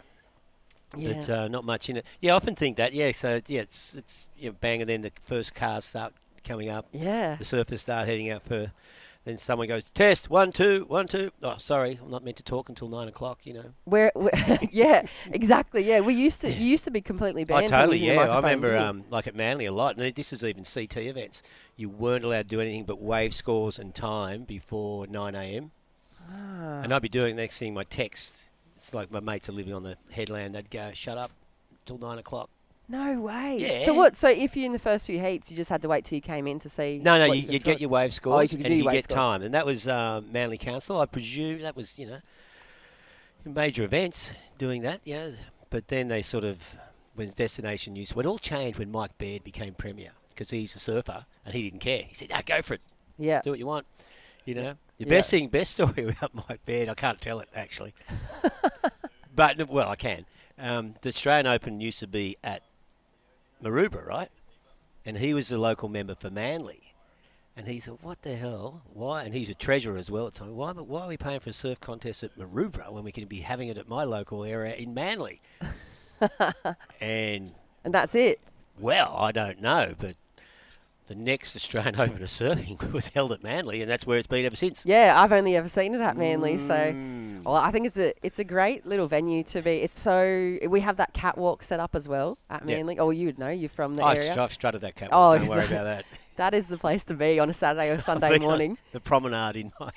Yeah. But not much in it. Yeah, I often think that. Yeah, so it's bang, and then the first cars start coming up. Yeah. The surfers start heading out for... Then someone goes, test, 1, 2, 1, 2. Oh, sorry, I'm not meant to talk until 9 o'clock, We're yeah, exactly, yeah. You used to be completely banned. Oh, totally, yeah. I remember, like at Manly a lot, and this is even CT events, you weren't allowed to do anything but wave scores and time before 9 a.m. Ah. And I'd be doing the next thing, my text. It's like my mates are living on the headland. They'd go, shut up till 9 o'clock. No way. Yeah. So what? So if you're in the first few heats, you just had to wait till you came in to see... No, you'd get your wave scores and you get time. And that was Manly Council. I presume that was, major events doing that, But then they sort of, when Destination News, when it all changed when Mike Baird became Premier, because he's a surfer and he didn't care. He said, go for it. Yeah. Do what you want. The best story about Mike Baird, I can't tell it actually. But, well, I can. The Australian Open used to be at Maroubra, right? And he was the local member for Manly. And he thought, what the hell? Why? And he's a treasurer as well at the time. Why are we paying for a surf contest at Maroubra when we can be having it at my local area in Manly? and that's it. Well, I don't know, but the next Australian Open of surfing was held at Manly, and that's where it's been ever since. Yeah, I've only ever seen it at Manly, so well, I think it's a great little venue to be. It's so we have that catwalk set up as well at Manly. Oh, you'd know, you're from the area. I've strutted that catwalk. Don't worry no. about that. That is the place to be on a Saturday or Sunday morning. The promenade in my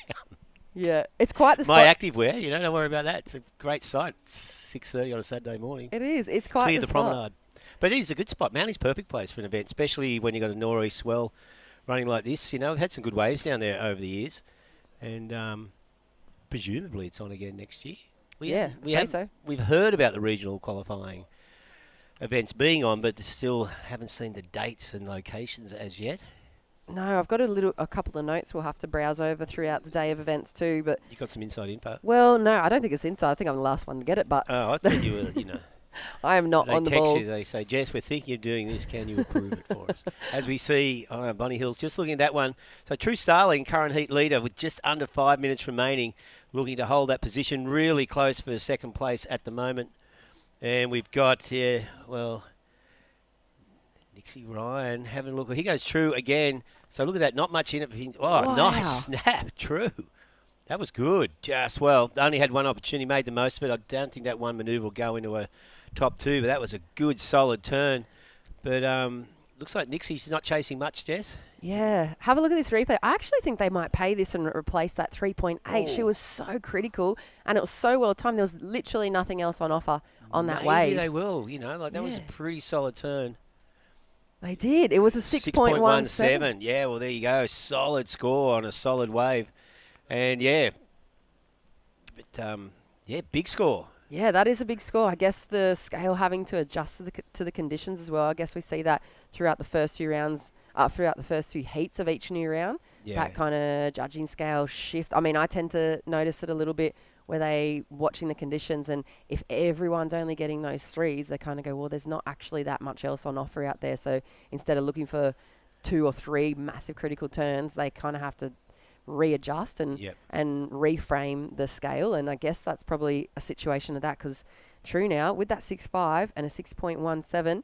yeah, it's quite the my spot. activewear. Don't worry about that. It's a great sight. It's 6:30 on a Saturday morning. It is. It's quite clear the spot. promenade. But it is a good spot. Manly's a perfect place for an event, especially when you've got a nor'east swell running like this. We've had some good waves down there over the years, and presumably it's on again next year. We've heard about the regional qualifying events being on, but still haven't seen the dates and locations as yet. No, I've got a couple of notes we'll have to browse over throughout the day of events too. But you got some inside info? Well, no, I don't think it's inside. I think I'm the last one to get it. But I thought you were, I am not on the ball. They text you, they say, Jess, we're thinking of doing this. Can you approve it for us? As we see, Bonnie Hills, just looking at that one. So True Starling, current heat leader with just under 5 minutes remaining, looking to hold that position really close for second place at the moment. And we've got, Nixie Ryan having a look. He goes True again. So look at that, not much in it. Wow. Nice snap, True. That was good. Just, only had one opportunity, made the most of it. I don't think that one manoeuvre will go into a top two, but that was a good, solid turn. But looks like Nixie's not chasing much, Jess. Yeah. Have a look at this replay. I actually think they might pay this and replace that 3.8. Oh. She was so critical, and it was so well timed. There was literally nothing else on offer on that wave. Maybe they will, that was a pretty solid turn. They did. It was a 6.17. Yeah, well, there you go. Solid score on a solid wave. And, big score. Yeah, that is a big score. I guess the scale having to adjust to the conditions as well. I guess we see that throughout the first few rounds, throughout the first few heats of each new round. Yeah. That kind of judging scale shift. I mean, I tend to notice it a little bit where they watching the conditions, and if everyone's only getting those threes, they kind of go, well, there's not actually that much else on offer out there. So instead of looking for 2 or 3 massive critical turns, they kind of have to readjust and reframe the scale. And I guess that's probably a situation of that, because True now with that 6.5 and a 6.17,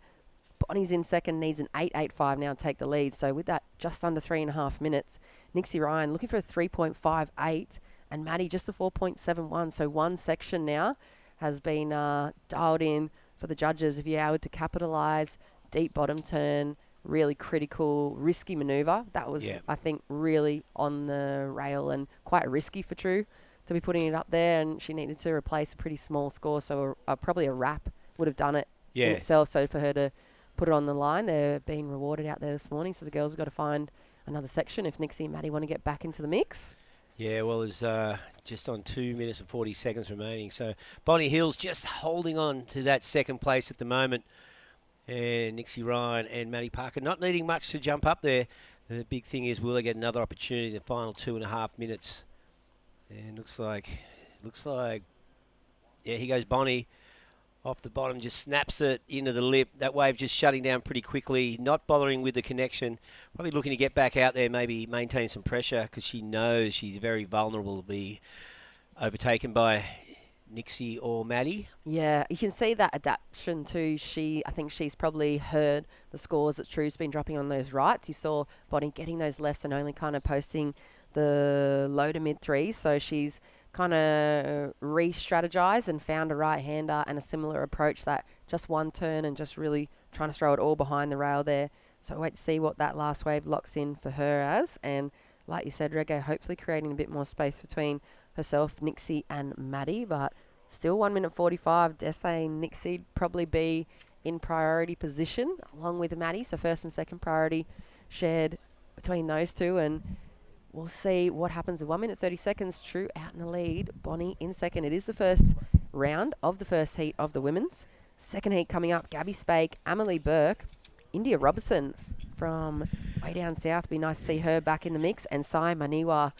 Bonnie's in second, needs an 8.85 now to take the lead. So with that just under 3.5 minutes, Nixie Ryan looking for a 3.58 and Maddie just a 4.71. So one section now has been dialed in for the judges. If you're able to capitalise, deep bottom turn, really critical, risky manoeuvre. That was, I think, really on the rail and quite risky for True to be putting it up there. And she needed to replace a pretty small score, so probably a wrap would have done it in itself. So for her to put it on the line, they're being rewarded out there this morning. So the girls have got to find another section if Nixie and Maddie want to get back into the mix. Yeah, well, there's just on 2 minutes and 40 seconds remaining. So Bonnie Hills just holding on to that second place at the moment. And Nixie Ryan and Maddie Parker not needing much to jump up there. The big thing is, will they get another opportunity in the final 2.5 minutes? And looks like, he goes Bonnie off the bottom, just snaps it into the lip. That wave just shutting down pretty quickly, not bothering with the connection. Probably looking to get back out there, maybe maintain some pressure, because she knows she's very vulnerable to be overtaken by Nixie or Maddie. Yeah, you can see that adaptation too. I think she's probably heard the scores that True's been dropping on those rights. You saw Bonnie getting those lefts and only kind of posting the low to mid threes. So she's kind of re-strategized and found a right-hander and a similar approach, that just one turn and just really trying to throw it all behind the rail there. So wait to see what that last wave locks in for her as. And like you said, Rego, hopefully creating a bit more space between herself, Nixie and Maddie, but still 1 minute 45. Dare say Nixie'd probably be in priority position along with Maddie. So first and second priority shared between those two, and we'll see what happens in 1 minute 30 seconds. True out in the lead, Bonnie in second. It is the first round of the first heat of the women's. Second heat coming up, Gabby Spake, Amelie Burke, India Robertson from way down south. Be nice to see her back in the mix. And Sai Maniwa,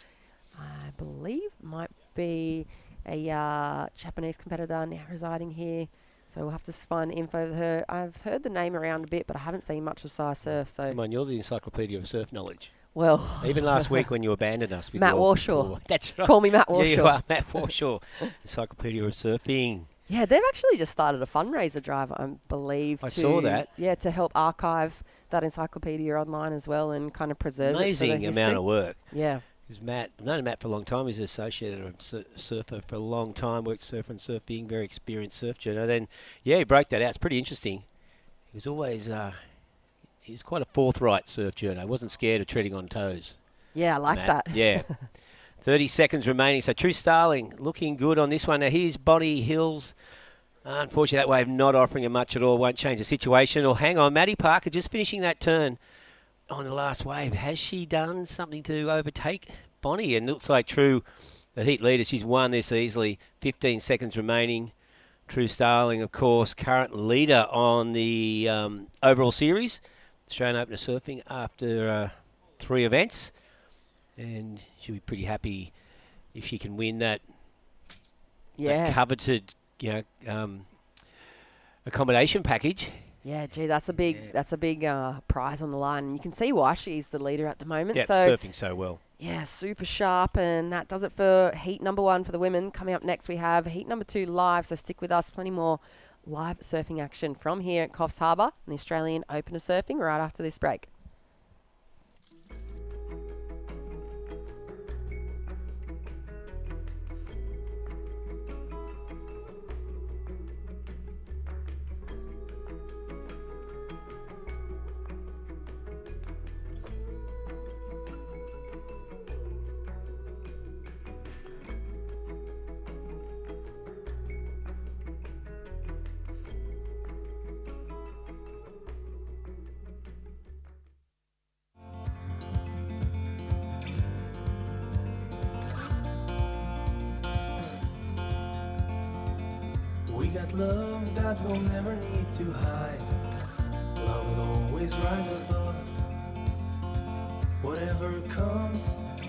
I believe, might be a Japanese competitor now residing here. So we'll have to find the info for her. I've heard the name around a bit, but I haven't seen much of Sai surf. So come on, you're the encyclopedia of surf knowledge. Well, even last week when you abandoned us with Matt your Warshaw. tour. That's right. Call me Matt Yeah, you Warshaw. are Matt Warshaw, Encyclopedia of Surfing. Yeah, they've actually just started a fundraiser drive, I believe. I saw that. Yeah, to help archive that encyclopedia online as well and kind of preserve it for the Amazing history. amount of work. Yeah. Because Matt, I've known Matt for a long time. He's an associate surfer for a long time. Worked surfer and surfing, very experienced surf journo. Then, yeah, he broke that out. It's pretty interesting. He was always, he was quite a forthright surf journo. Wasn't scared of treading on toes. Yeah, I like Matt. that. Yeah. 30 seconds remaining. So True Starling looking good on this one. Now here's Bonnie Hills. Unfortunately, that wave not offering him much at all. Won't change the situation. Or hang on, Maddie Parker just finishing that turn on the last wave. Has she done something to overtake Bonnie? And looks like True, the heat leader, she's won this easily. 15 seconds remaining. True Starling, of course, current leader on the overall series. Australian Open of Surfing after 3 events. And she'll be pretty happy if she can win that, that coveted, accommodation package. Yeah, gee, that's a big prize on the line. And you can see why she's the leader at the moment. Yeah, so surfing so well. Yeah, super sharp, and that does it for heat number 1 for the women. Coming up next, we have heat number 2 live, so stick with us. Plenty more live surfing action from here at Coffs Harbour, the Australian Open of Surfing, right after this break. We got love that we'll never need to hide. Love will always rise above. Whatever comes,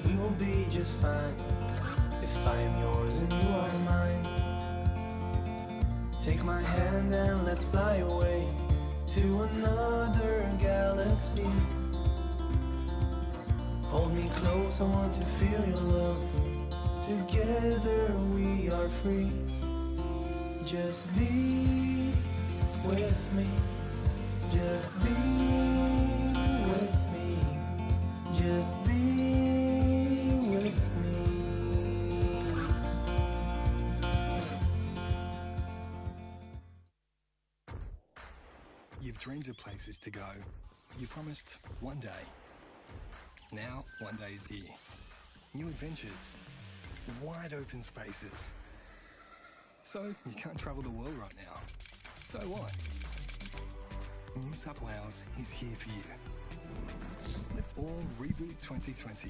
we will be just fine. If I am yours and you are mine. Take my hand and let's fly away to another galaxy. Hold me close, I want to feel your love. Together we are free. Just be with me. Just be with me. Just be with me. You've dreamed of places to go. You promised one day. Now, one day is here. New adventures. Wide open spaces. So, you can't travel the world right now. So what? New South Wales is here for you. Let's all reboot 2020.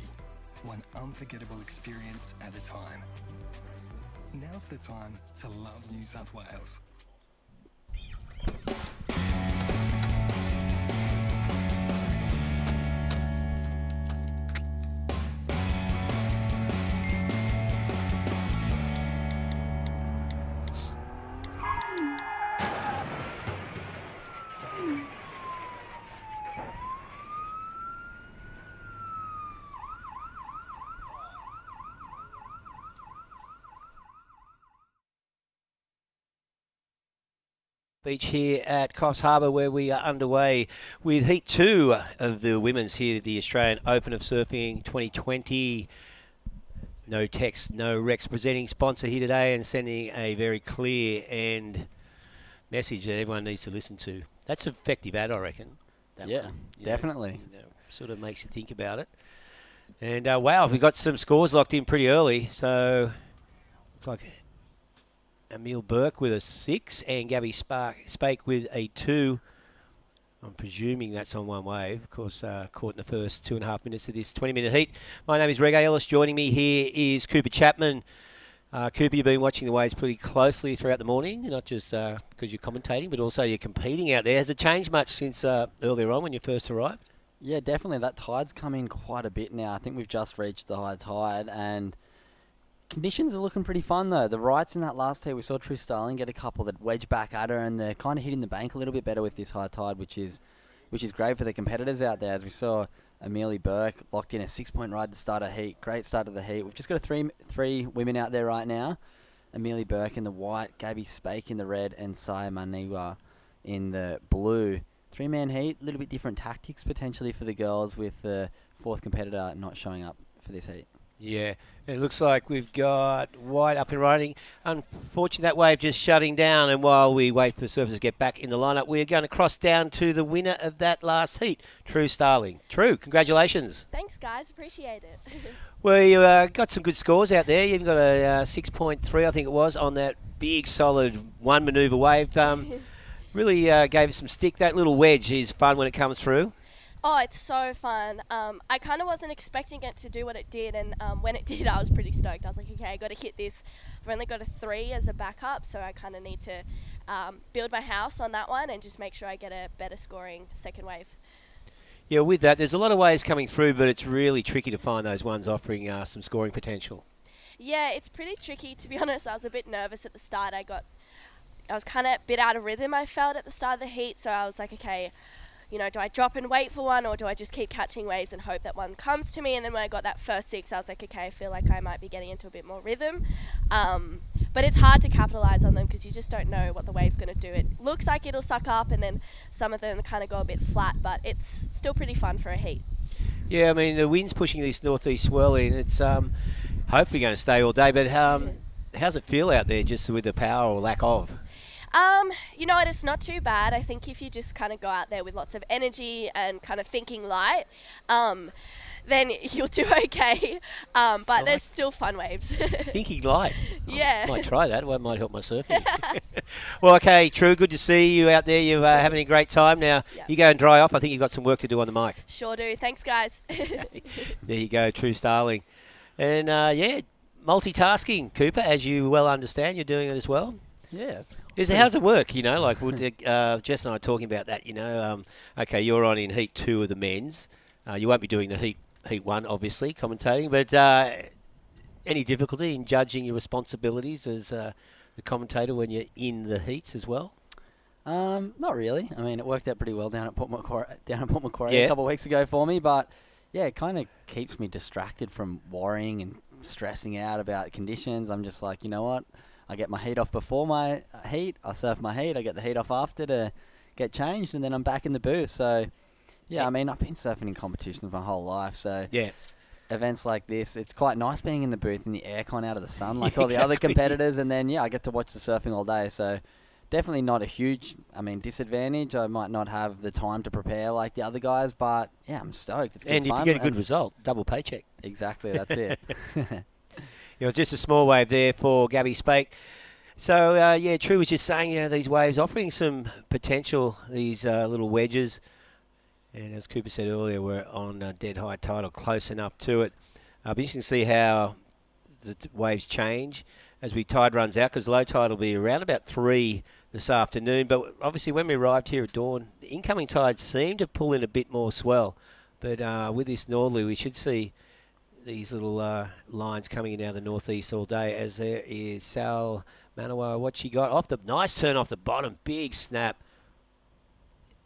One unforgettable experience at a time. Now's the time to love New South Wales. Beach here at Coffs Harbour, where we are underway with Heat 2 of the women's here, the Australian Open of Surfing 2020. No text, no Rex presenting sponsor here today and sending a very clear and message that everyone needs to listen to. That's an effective ad, I reckon. That Yeah, one, definitely. Sort of makes you think about it. And wow, we got some scores locked in pretty early. So looks like Emile Burke with a 6 and Gabby Spake with a 2. I'm presuming that's on one wave. Of course, caught in the first 2.5 minutes of this 20-minute heat. My name is Reg Ellis. Joining me here is Cooper Chapman. Cooper, you've been watching the waves pretty closely throughout the morning, not just because you're commentating, but also you're competing out there. Has it changed much since earlier on when you first arrived? Yeah, definitely. That tide's come in quite a bit now. I think we've just reached the high tide, and conditions are looking pretty fun though. The rights in that last tee, we saw True Starling get a couple that wedge back at her, and they're kind of hitting the bank a little bit better with this high tide, which is great for the competitors out there. As we saw Amelie Burke locked in a 6-point ride to start a heat. Great start to the heat. We've just got three women out there right now. Amelie Burke in the white, Gabby Spake in the red, and Saya Maniwa in the blue. 3-man heat, a little bit different tactics potentially for the girls, with the fourth competitor not showing up for this heat. Yeah, it looks like we've got White up and running. Unfortunately, that wave just shutting down, and while we wait for the surfers to get back in the lineup, we're going to cross down to the winner of that last heat, True Starling. True, congratulations. Thanks, guys. Appreciate it. Well, you got some good scores out there. You've got a 6.3, I think it was, on that big, solid one manoeuvre wave. Really gave it some stick. That little wedge is fun when it comes through. Oh, it's so fun. I kind of wasn't expecting it to do what it did, and when it did, I was pretty stoked. I was like, okay, I got to hit this. I've only got a 3 as a backup, so I kind of need to build my house on that one and just make sure I get a better scoring second wave. Yeah, with that, there's a lot of waves coming through, but it's really tricky to find those ones offering some scoring potential. Yeah, it's pretty tricky, to be honest. I was a bit nervous at the start. I was kind of a bit out of rhythm, I felt, at the start of the heat, so I was like, okay, you know, do I drop and wait for one, or do I just keep catching waves and hope that one comes to me? And then when I got that first 6, I was like, okay, I feel like I might be getting into a bit more rhythm. But it's hard to capitalize on them because you just don't know what the wave's going to do. It looks like it'll suck up, and then some of them kind of go a bit flat, but it's still pretty fun for a heat. Yeah, I mean, the wind's pushing this northeast swell in. It's hopefully going to stay all day, but how's it feel out there just with the power or lack of? You know what, it's not too bad. I think if you just kind of go out there with lots of energy and kind of thinking light, then you'll do okay. But there's still fun waves. Thinking light? Yeah. I might try that. It might help my surfing. Well, okay, True, good to see you out there. You're having a great time. Now, you go and dry off. I think you've got some work to do on the mic. Sure do. Thanks, guys. There you go, True Starling. And, yeah, multitasking, Cooper, as you well understand. You're doing it as well. Yeah. How's it work? You know, like Jess and I are talking about that. You know, okay, you're on in Heat 2 of the men's. You won't be doing the Heat 1, obviously, commentating. But any difficulty in judging your responsibilities as the commentator when you're in the heats as well? Not really. I mean, it worked out pretty well down at Port Macquarie Yeah. a couple of weeks ago for me. But yeah, it kind of keeps me distracted from worrying and stressing out about conditions. I'm just like, you know what? I get my heat off before my heat. I surf my heat. I get the heat off after to get changed, and then I'm back in the booth. So, yeah, I mean, I've been surfing in competitions my whole life. So, yeah, events like this, it's quite nice being in the booth in the aircon out of the sun, like all the other competitors. And then, yeah, I get to watch the surfing all day. So, definitely not a huge, disadvantage. I might not have the time to prepare like the other guys, but yeah, I'm stoked. It's good And if fun. you get a good result, double paycheck. Exactly, that's it. It was just a small wave there for Gabby Spake. So, yeah, True was just saying, these waves offering some potential, these little wedges. And as Cooper said earlier, we're on dead high tide or close enough to it. It'll be interesting to see how the waves change as tide runs out, because low tide will be around about 3 this afternoon. But obviously when we arrived here at dawn, the incoming tide seemed to pull in a bit more swell. But with this northerly, we should see these little lines coming in out of the northeast all day, as there is Sal Manawa. What she got off the nice turn off the bottom, big snap,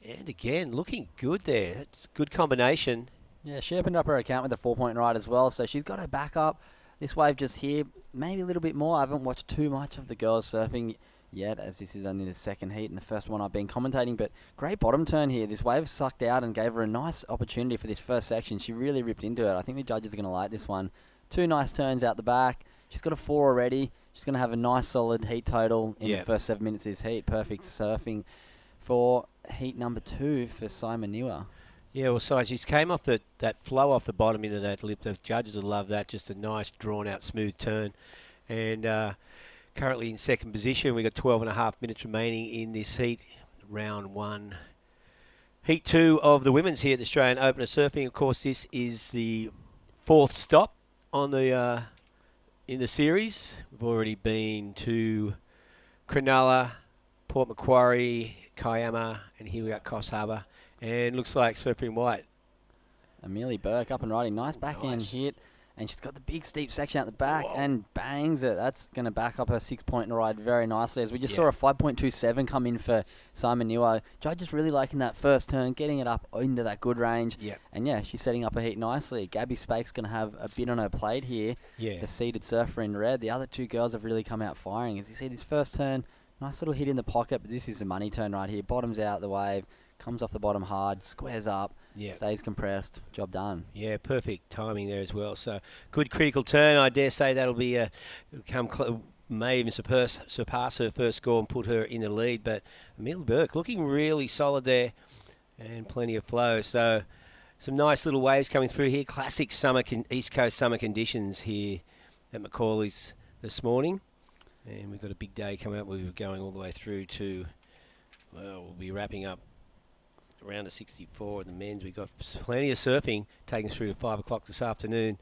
and again looking good there. It's a good combination. Yeah, she opened up her account with a 4-point ride as well, so she's got her back up. This wave just here, maybe a little bit more. I haven't watched too much of the girls surfing yet, as this is only the second heat and the first one I've been commentating, but great bottom turn here. This wave sucked out and gave her a nice opportunity for this first section. She really ripped into it. I think the judges are going to like this one. 2 nice turns out the back. She's got a 4 already. She's going to have a nice solid heat total in the first 7 minutes of this heat. Perfect surfing for heat number 2 for Simon Niwa. Yeah, well, so she came off that flow off the bottom into that lip. The judges will love that. Just a nice, drawn-out, smooth turn. And currently in second position. We've got 12.5 minutes remaining in this heat, round 1. Heat 2 of the women's here at the Australian Open of Surfing. Of course, this is the 4th stop on the in the series. We've already been to Cronulla, Port Macquarie, Kiama, and here we got Coffs Harbour. And looks like surfing white. Amelie Burke up and riding. Nice backhand hit. and she's got the big steep section at the back and bangs it. That's going to back up her 6-point ride very nicely. As we just saw a 5.27 come in for Simon Newer. Judges really liking that first turn, getting it up into that good range. And yeah, she's setting up a heat nicely. Gabby Spake's going to have a bit on her plate here. The seeded surfer in red. The other two girls have really come out firing. As you see, this first turn, nice little hit in the pocket, but this is a money turn right here. Bottoms out the wave, comes off the bottom hard, squares up. Stays compressed. Job done. Yeah, perfect timing there as well. So good critical turn. I dare say that'll be may even surpass her first score and put her in the lead. But Amelia Burke looking really solid there, and plenty of flow. So some nice little waves coming through here. Classic summer East Coast summer conditions here at Macaulay's this morning, and we've got a big day coming up. We're going all the way through to, well, we'll be wrapping up around the 64 of the men's. We've got plenty of surfing taking us through to 5 o'clock this afternoon.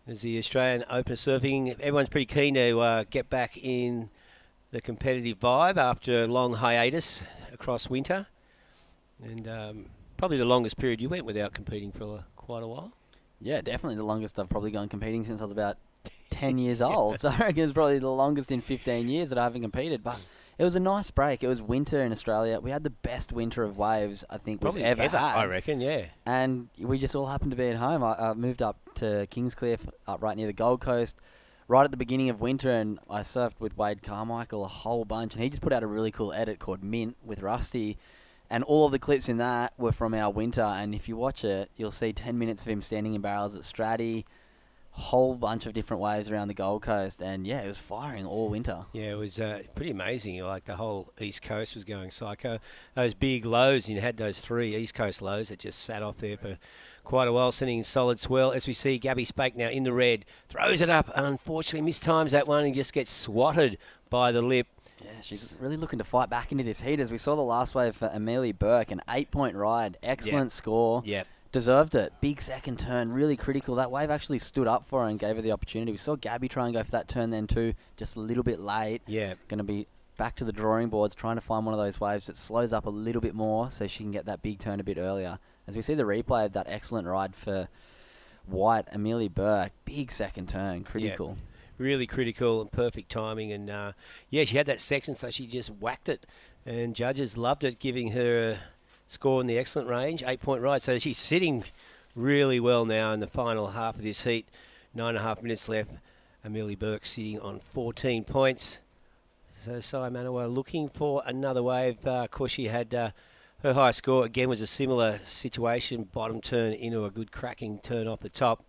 There's the Australian Open surfing. Everyone's pretty keen to get back in the competitive vibe after a long hiatus across winter. And probably the longest period you went without competing for quite a while. Yeah, definitely the longest I've probably gone competing since I was about 10 years old. So I reckon it's probably the longest in 15 years that I haven't competed. But it was a nice break. It was winter in Australia. We had the best winter of waves I think we've ever had. I reckon, yeah. And we just all happened to be at home. I moved up to Kingscliff, up right near the Gold Coast, right at the beginning of winter, and I surfed with Wade Carmichael a whole bunch. And he just put out a really cool edit called Mint with Rusty. And all of the clips in that were from our winter. And if you watch it, you'll see 10 minutes of him standing in barrels at Stratty, whole bunch of different waves around the Gold Coast, and yeah, it was firing all winter. Yeah, it was pretty amazing. Like the whole East Coast was going psycho. Those big lows, you had those 3 East Coast lows that just sat off there for quite a while, sending solid swell. As we see Gabby Spake now in the red, throws it up, and unfortunately mistimes that one and just gets swatted by the lip. Yeah, she's really looking to fight back into this heat. As we saw the last wave for Amelia Burke, an 8-point ride, excellent score. Deserved it. Big second turn, really critical. That wave actually stood up for her and gave her the opportunity. We saw Gabby try and go for that turn then too, just a little bit late. Going to be back to the drawing boards, trying to find one of those waves that slows up a little bit more so she can get that big turn a bit earlier. As we see the replay of that excellent ride for White, Amelia Burke, big second turn, critical. Really critical and perfect timing. And yeah, she had that section, so she just whacked it. And judges loved it, giving her score in the excellent range, 8-point ride. So she's sitting really well now in the final half of this heat. 9.5 minutes left. Amelia Burke sitting on 14 points. So Simon Manawa looking for another wave. Of course, she had her high score again was a similar situation. Bottom turn into a good cracking turn off the top.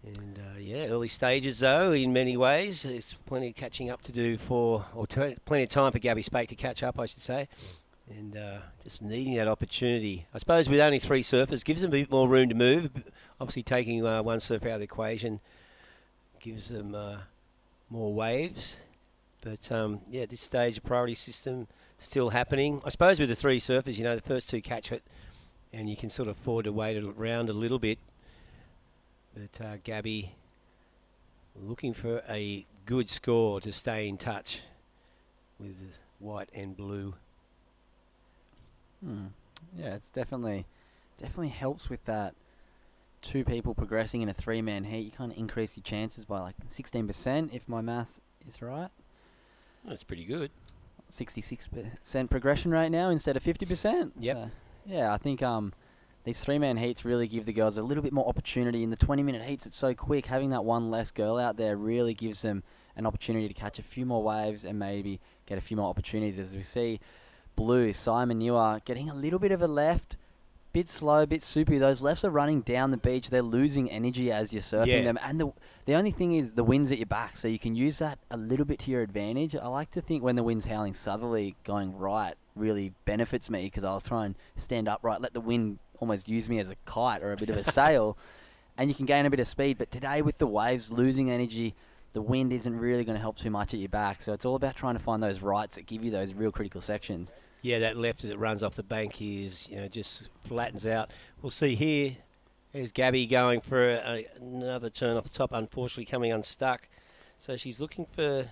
And yeah, early stages though in many ways. There's plenty of catching up to do plenty of time for Gabby Spake to catch up, I should say. And just needing that opportunity. I suppose with only 3 surfers, gives them a bit more room to move. Obviously taking one surfer out of the equation gives them more waves. But yeah, at this stage, the priority system still happening. I suppose with the 3 surfers, the first 2 catch it, and you can sort of afford to wait around a little bit. But Gabby looking for a good score to stay in touch with White and Blue. Yeah, it's definitely helps with that 2 people progressing in a 3-man heat. You kind of increase your chances by like 16% if my math is right. That's pretty good. 66% progression rate now instead of 50%. Yep. So, yeah, I think these 3-man heats really give the girls a little bit more opportunity. In the 20-minute heats, it's so quick. Having that one less girl out there really gives them an opportunity to catch a few more waves and maybe get a few more opportunities. As we see Blue, Simon Newer, getting a little bit of a left, bit slow, bit soupy. Those lefts are running down the beach. They're losing energy as you're surfing them. And the only thing is the wind's at your back, so you can use that a little bit to your advantage. I like to think when the wind's howling southerly, going right really benefits me because I'll try and stand upright, let the wind almost use me as a kite or a bit of a sail, and you can gain a bit of speed. But today with the waves losing energy, the wind isn't really going to help too much at your back. So it's all about trying to find those rights that give you those real critical sections. Yeah, that left as it runs off the bank is, just flattens out. We'll see here. There's Gabby going for another turn off the top, unfortunately coming unstuck. So she's looking for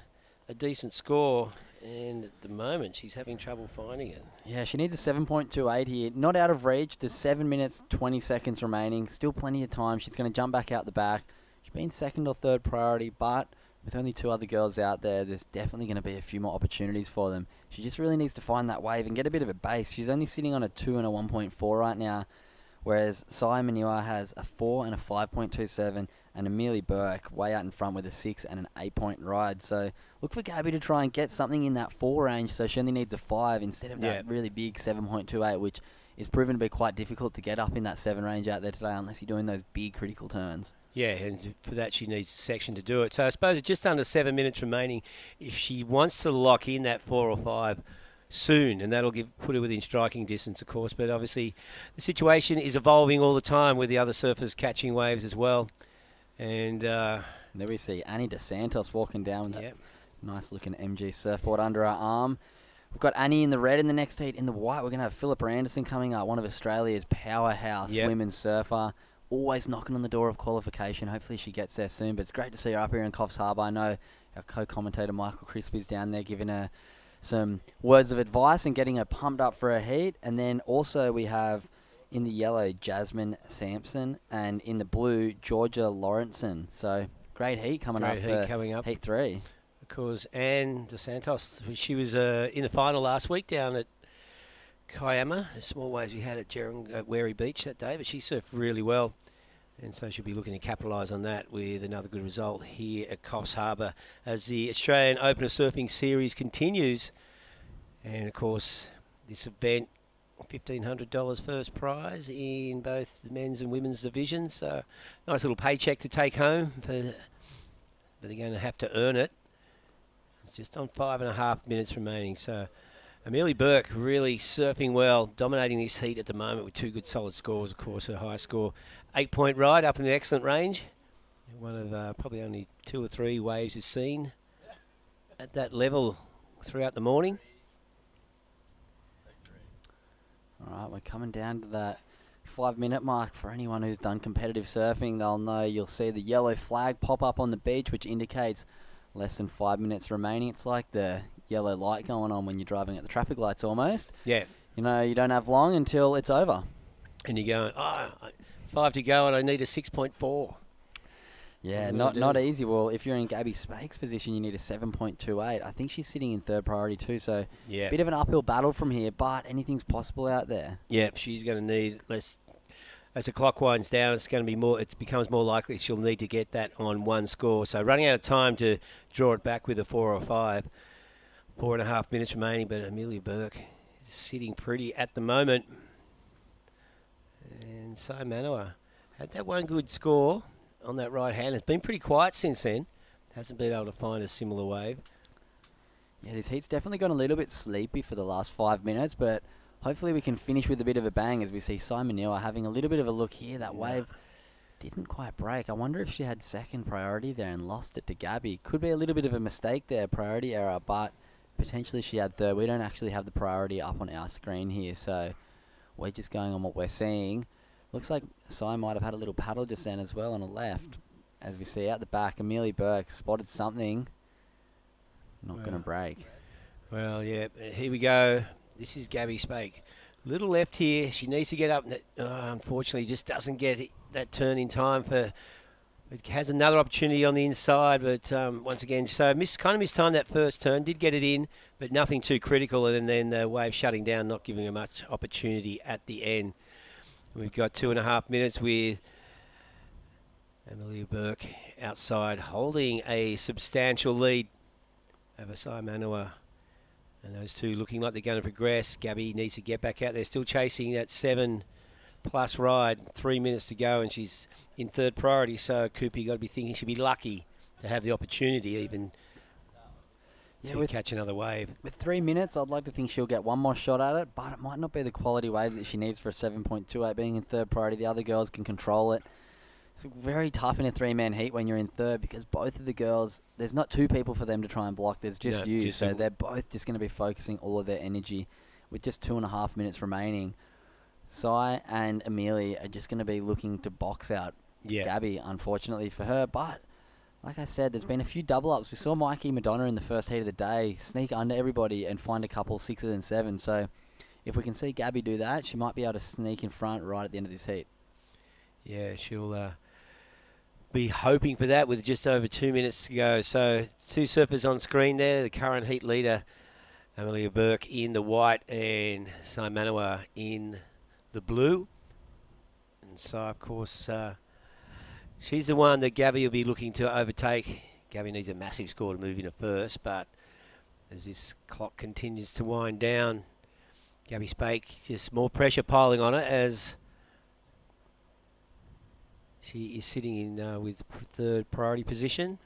a decent score. And at the moment, she's having trouble finding it. Yeah, she needs a 7.28 here. Not out of reach. There's 7 minutes, 20 seconds remaining. Still plenty of time. She's going to jump back out the back. She's been second or third priority, but with only 2 other girls out there, there's definitely going to be a few more opportunities for them. She just really needs to find that wave and get a bit of a base. She's only sitting on a 2 and a 1.4 right now, whereas Sai Manua has a 4 and a 5.27, and Amelia Burke way out in front with a 6 and an 8-point ride. So look for Gabby to try and get something in that 4 range, so she only needs a 5 instead of that really big 7.28, which is proven to be quite difficult to get up in that 7 range out there today unless you're doing those big critical turns. Yeah, and for that she needs a section to do it. So I suppose it's just under 7 minutes remaining. If she wants to lock in that 4 or 5 soon, and that'll put her within striking distance, of course. But obviously the situation is evolving all the time with the other surfers catching waves as well. And there we see Annie DeSantos walking down with that nice looking MG surfboard under her arm. We've got Annie in the red in the next heat. In the white, we're going to have Philippa Anderson coming up, one of Australia's powerhouse women's surfer. Always knocking on the door of qualification. Hopefully she gets there soon. But it's great to see her up here in Coffs Harbour. I know our co-commentator Michael Crispy's down there giving her some words of advice and getting her pumped up for her heat. And then also we have in the yellow Jasmine Sampson, and in the blue Georgia Lawrenson. So great heat coming up for heat 3. Of course, Anne DeSantos, she was in the final last week down at Kiama, the small waves we had at Wary Beach that day, but she surfed really well. And so she'll be looking to capitalise on that with another good result here at Coffs Harbour as the Australian Open of Surfing Series continues. And of course, this event, $1,500 first prize in both the men's and women's divisions. So nice little paycheck to take home, but they're going to have to earn it. It's just on 5.5 minutes remaining. So Amelia Burke really surfing well, dominating this heat at the moment with 2 good solid scores. Of course, her high score, 8-point ride up in the excellent range. One of probably only 2 or 3 waves is seen at that level throughout the morning. All right, we're coming down to that 5-minute mark. For anyone who's done competitive surfing, they'll know you'll see the yellow flag pop up on the beach, which indicates less than 5 minutes remaining. It's like the yellow light going on when you're driving at the traffic lights almost. Yeah. You know, you don't have long until it's over. And you're going, 5 to go and I need a 6.4. Yeah, not easy. Well, if you're in Gabby Spake's position, you need a 7.28. I think she's sitting in third priority too, so bit of an uphill battle from here, but anything's possible out there. Yeah, she's going to need less. As the clock winds down, it's going to be more. It becomes more likely she'll need to get that on 1 score. So running out of time to draw it back with a 4 or 5. 4.5 minutes remaining, but Amelia Burke is sitting pretty at the moment. And Sai Manua had that 1 good score on that right hand. It's been pretty quiet since then. Hasn't been able to find a similar wave. Yeah, this heat's definitely gone a little bit sleepy for the last 5 minutes, but hopefully we can finish with a bit of a bang as we see Sai Manua having a little bit of a look here. That wave didn't quite break. I wonder if she had second priority there and lost it to Gabby. Could be a little bit of a mistake there, priority error, but potentially she had third. We don't actually have the priority up on our screen here, so we're just going on what we're seeing. Looks like Sai might have had a little paddle just then as well on the left. As we see out the back, Amelia Burke spotted something. Not going to break. Well, yeah, here we go. This is Gabby Spake. Little left here. She needs to get up. Unfortunately, just doesn't get that turn in time for... It has another opportunity on the inside, but once again, so kind of mistimed that first turn. Did get it in, but nothing too critical, and then the wave shutting down, not giving her much opportunity at the end. We've got 2.5 minutes with Amelia Burke outside, holding a substantial lead over Sai Manua. And those two looking like they're going to progress. Gabby needs to get back out there, still chasing that 7+ ride. 3 minutes to go, and she's in third priority. So Cooper, you got to be thinking she'd be lucky to have the opportunity even to catch another wave. With 3 minutes, I'd like to think she'll get one more shot at it, but it might not be the quality wave that she needs for a 7.28. Being in third priority, the other girls can control it. It's very tough in a 3-man heat when you're in third because both of the girls, there's not 2 people for them to try and block. There's just you. So they're both just going to be focusing all of their energy with just 2.5 minutes remaining. Sai and Amelia are just going to be looking to box out Gabby, unfortunately for her, but like I said, there's been a few double-ups. We saw Mikey Madonna in the first heat of the day sneak under everybody and find a couple 6s and 7s. So if we can see Gabby do that, she might be able to sneak in front right at the end of this heat. Yeah, she'll be hoping for that with just over 2 minutes to go. So 2 surfers on screen there. The current heat leader, Amelia Burke, in the white and Simanoa in the blue. And so, of course, she's the one that Gabby will be looking to overtake. Gabby needs a massive score to move into first, but as this clock continues to wind down, Gabby Spake, just more pressure piling on her as she is sitting in with third priority position.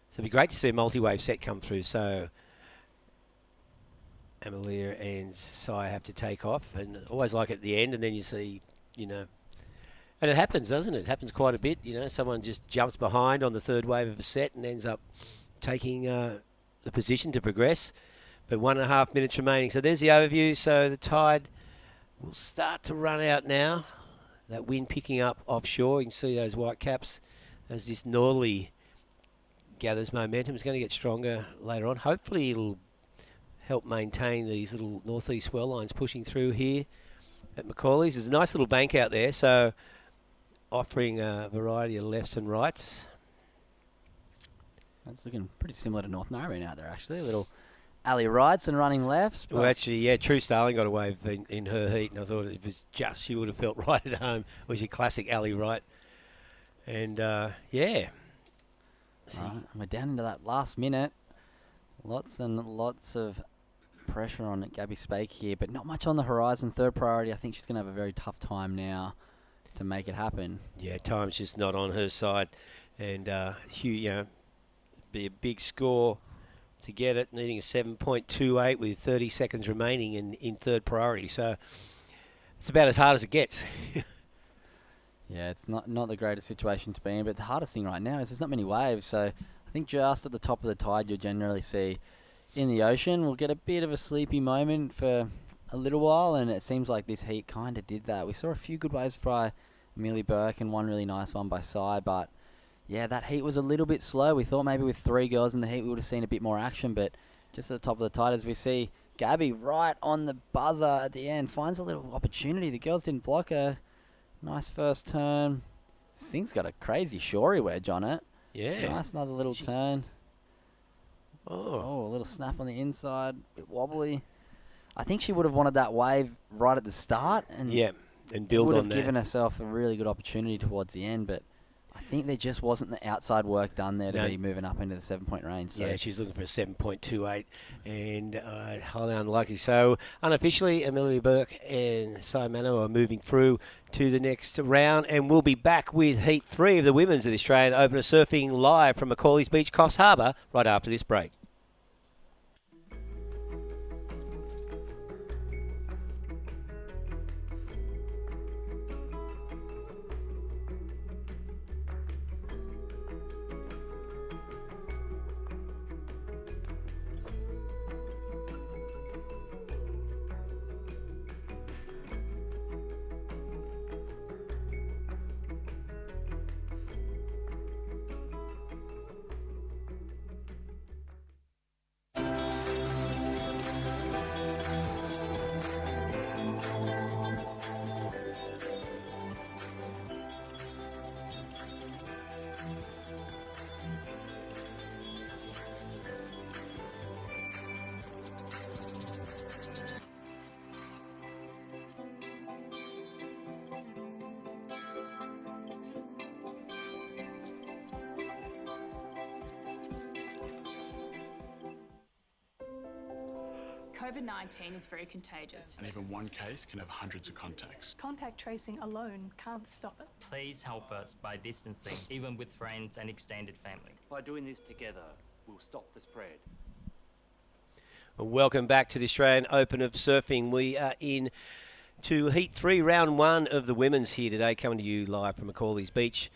So it'd be great to see a multi-wave set come through. So Amelia and Sai have to take off, and always like at the end, and then you see, you know, and it happens, doesn't it? It happens quite a bit. You know, someone just jumps behind on the third wave of a set and ends up taking the position to progress. But 1.5 minutes remaining. So there's the overview. So the tide will start to run out now. That wind picking up offshore. You can see those white caps as this northerly gathers momentum. It's going to get stronger later on. Hopefully it'll help maintain these little northeast swell lines pushing through here at Macaulay's. There's a nice little bank out there, so offering a variety of lefts and rights. That's looking pretty similar to North Narrabeen out there, actually. A little alley rights and running lefts. Well, actually, yeah, True Starling got a wave in her heat, and I thought it was just, she would have felt right at home. It was your classic alley right. And, yeah. Right, we're down into that last minute. Lots and lots of pressure on Gabby Spake here, but not much on the horizon. Third priority, I think she's going to have a very tough time now to make it happen. Yeah, time's just not on her side. And, you know, be a big score to get it, needing a 7.28 with 30 seconds remaining in third priority. So it's about as hard as it gets. Yeah, it's not the greatest situation to be in, but the hardest thing right now is there's not many waves. So I think just at the top of the tide you'll generally see in the ocean. We'll get a bit of a sleepy moment for a little while, and it seems like this heat kind of did that. We saw a few good waves by Amelia Burke and one really nice one by Sai, but yeah, that heat was a little bit slow. We thought maybe with 3 girls in the heat we would have seen a bit more action, but just at the top of the tide, as we see Gabby right on the buzzer at the end, finds a little opportunity. The girls didn't block her. Nice first turn. This thing's got a crazy shory wedge on it. Yeah. Nice, another little turn. Oh, a little snap on the inside, a bit wobbly. I think she would have wanted that wave right at the start, and yeah, and build on that. Would have given herself a really good opportunity towards the end, but I think there just wasn't the outside work done there to be moving up into the 7-point range. So. Yeah, she's looking for a 7.28 and highly unlikely. So unofficially, Amelia Burke and Simano are moving through to the next round, and we'll be back with Heat 3 of the Women's of the Australian Open of Surfing live from Macaulay's Beach, Coffs Harbour, right after this break. COVID-19 is very contagious. And even one case can have hundreds of contacts. Contact tracing alone can't stop it. Please help us by distancing, even with friends and extended family. By doing this together, we'll stop the spread. Welcome back to the Australian Open of Surfing. We are in to Heat 3, Round 1 of the Women's here today, coming to you live from Macaulay's Beach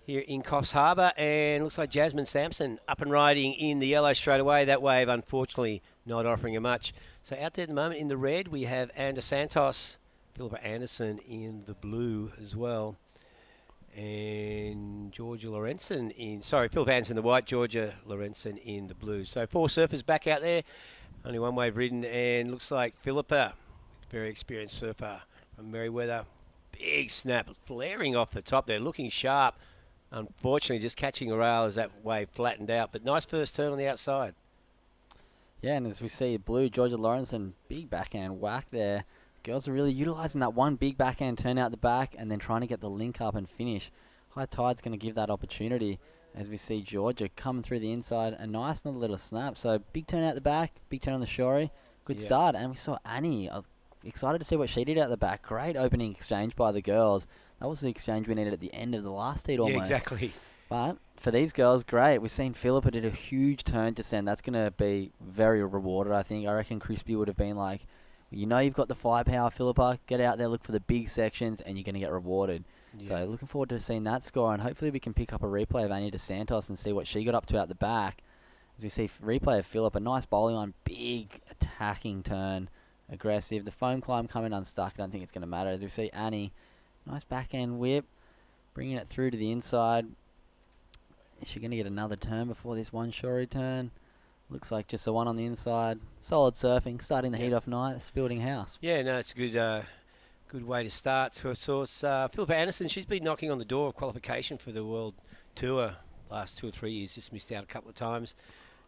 here in Coffs Harbour. And looks like Jasmine Sampson up and riding in the yellow straight away. That wave, unfortunately, not offering her much. So out there at the moment in the red, we have Anna Santos, Philippa Anderson in the blue as well. and Georgia Lorenzen in, Philip Anderson in the white, Georgia Lorenzen in the blue. So 4 surfers back out there, only one wave ridden, and looks like Philippa, very experienced surfer from Merriweather. Big snap, flaring off the top there, looking sharp. Unfortunately, just catching a rail as that wave flattened out, but nice first turn on the outside. Yeah, and as we see blue, Georgia Lorenzen, big backhand whack there. Girls are really utilising that one big backhand turn out the back and then trying to get the link up and finish. High tide's going to give that opportunity as we see Georgia coming through the inside. A nice little snap. So big turn out the back, big turn on the shorey. Good start. And we saw Annie. Excited to see what she did out the back. Great opening exchange by the girls. That was the exchange we needed at the end of the last heat almost. Yeah, exactly. But for these girls, great. We've seen Philippa did a huge turn to send. That's going to be very rewarded, I think. I reckon Crispy would have been like, you know you've got the firepower, Philippa. Get out there, look for the big sections, and you're going to get rewarded. Yeah. So looking forward to seeing that score, and hopefully we can pick up a replay of Annie DeSantos and see what she got up to out the back. As we see replay of Philippa, nice bowling on, big attacking turn, aggressive. The foam climb coming unstuck. I don't think it's going to matter. As we see Annie, nice backhand whip, bringing it through to the inside. Is she going to get another turn before this one shorey turn? Looks like just a one on the inside. Solid surfing, starting the heat off night. Spilding House. Yeah, no, it's a good way to start. So it's Philippa Anderson. She's been knocking on the door of qualification for the World Tour last 2 or 3 years. Just missed out a couple of times.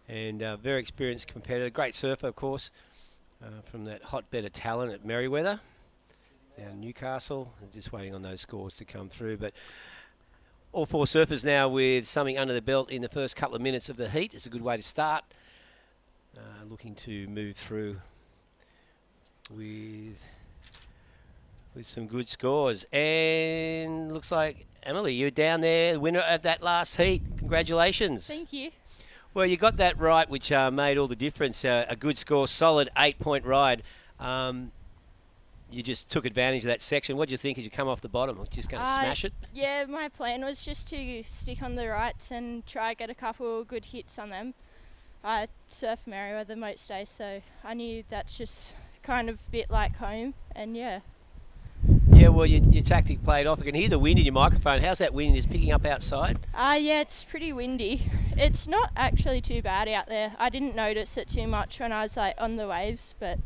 And very experienced competitor. Great surfer, of course, from that hotbed of talent at Merriweather down in Newcastle. Just waiting on those scores to come through. But all 4 surfers now with something under the belt in the first couple of minutes of the heat. It's a good way to start. Looking to move through with some good scores. And looks like, Emily, you're down there, the winner of that last heat. Congratulations. Thank you. Well, you got that right, which made all the difference. A good score, solid 8-point ride. You just took advantage of that section. What do you think as you come off the bottom? Just going to smash it? Yeah, my plan was just to stick on the rights and try get a couple good hits on them. I surf Merriweather most days, so I knew that's just kind of a bit like home, and yeah. Yeah, well, your tactic played off. I can hear the wind in your microphone. How's that wind? Is it picking up outside? Yeah, it's pretty windy. It's not actually too bad out there. I didn't notice it too much when I was like on the waves, but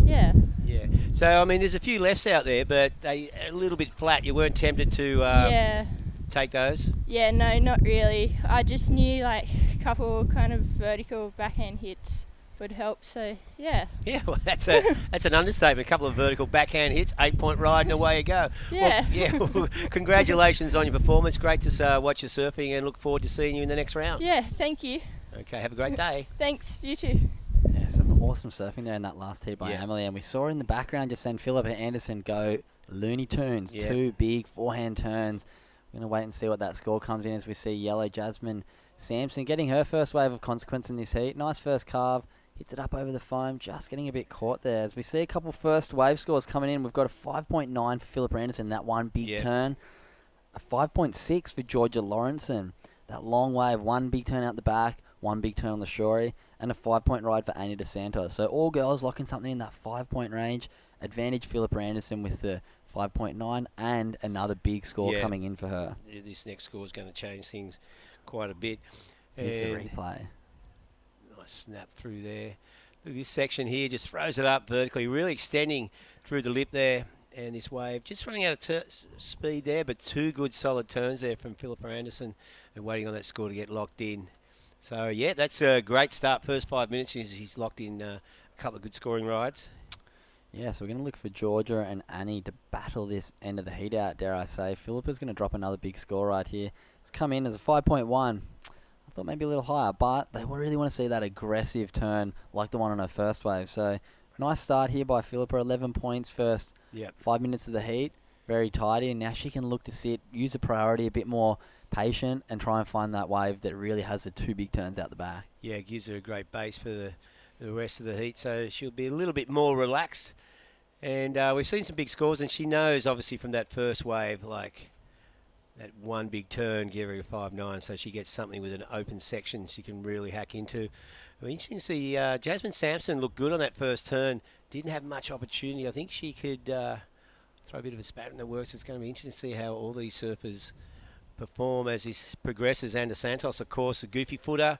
yeah. Yeah. So, I mean, there's a few lefts out there, but they a little bit flat. You weren't tempted to take those? Yeah, no, not really. I just knew like a couple kind of vertical backhand hits would help, so yeah. Yeah, well, that's an understatement. A couple of vertical backhand hits, 8-point ride, and away you go. Yeah. Well, congratulations on your performance. Great to watch you surfing, and look forward to seeing you in the next round. Yeah, thank you. Okay, have a great day. Thanks, you too. Yeah, some awesome surfing there in that last heat by Emily, and we saw in the background just send Philippa Anderson go Looney Tunes. 2 big forehand turns. We're going to wait and see what that score comes in as we see yellow Jasmine Sampson getting her first wave of consequence in this heat. Nice first carve. Hits it up over the foam, just getting a bit caught there. As we see a couple first wave scores coming in, we've got a 5.9 for Philippa Anderson, that one big turn. A 5.6 for Georgia Lorenzen. That long wave, one big turn out the back, one big turn on the shorey, and a 5-point ride for Annie DeSantos. So all girls locking something in that 5-point range. Advantage Philippa Anderson with the 5.9 and another big score coming in for her. This next score is going to change things quite a bit. Here's the replay. Nice snap through there. Look at this section here, just throws it up vertically, really extending through the lip there. And this wave just running out of speed there, but 2 good solid turns there from Philippa Anderson, and waiting on that score to get locked in. So yeah, that's a great start. First 5 minutes, he's locked in a couple of good scoring rides. Yeah, so we're going to look for Georgia and Annie to battle this end of the heat out, dare I say. Philippa's going to drop another big score right here. It's come in as a 5.1. I thought maybe a little higher, but they really want to see that aggressive turn like the one on her first wave. So nice start here by Philippa, 11 points first 5 minutes of the heat. Very tidy, and now she can look to sit, use the priority, a bit more patient, and try and find that wave that really has the 2 big turns out the back. Yeah, it gives her a great base for the rest of the heat, so she'll be a little bit more relaxed. And we've seen some big scores, and she knows, obviously, from that first wave, like that one big turn, give her a 5.9, so she gets something with an open section she can really hack into. I mean, interesting to see Jasmine Sampson look good on that first turn. Didn't have much opportunity. I think she could throw a bit of a spat in the works. It's going to be interesting to see how all these surfers perform as this progresses. Anna Santos, of course, a goofy footer,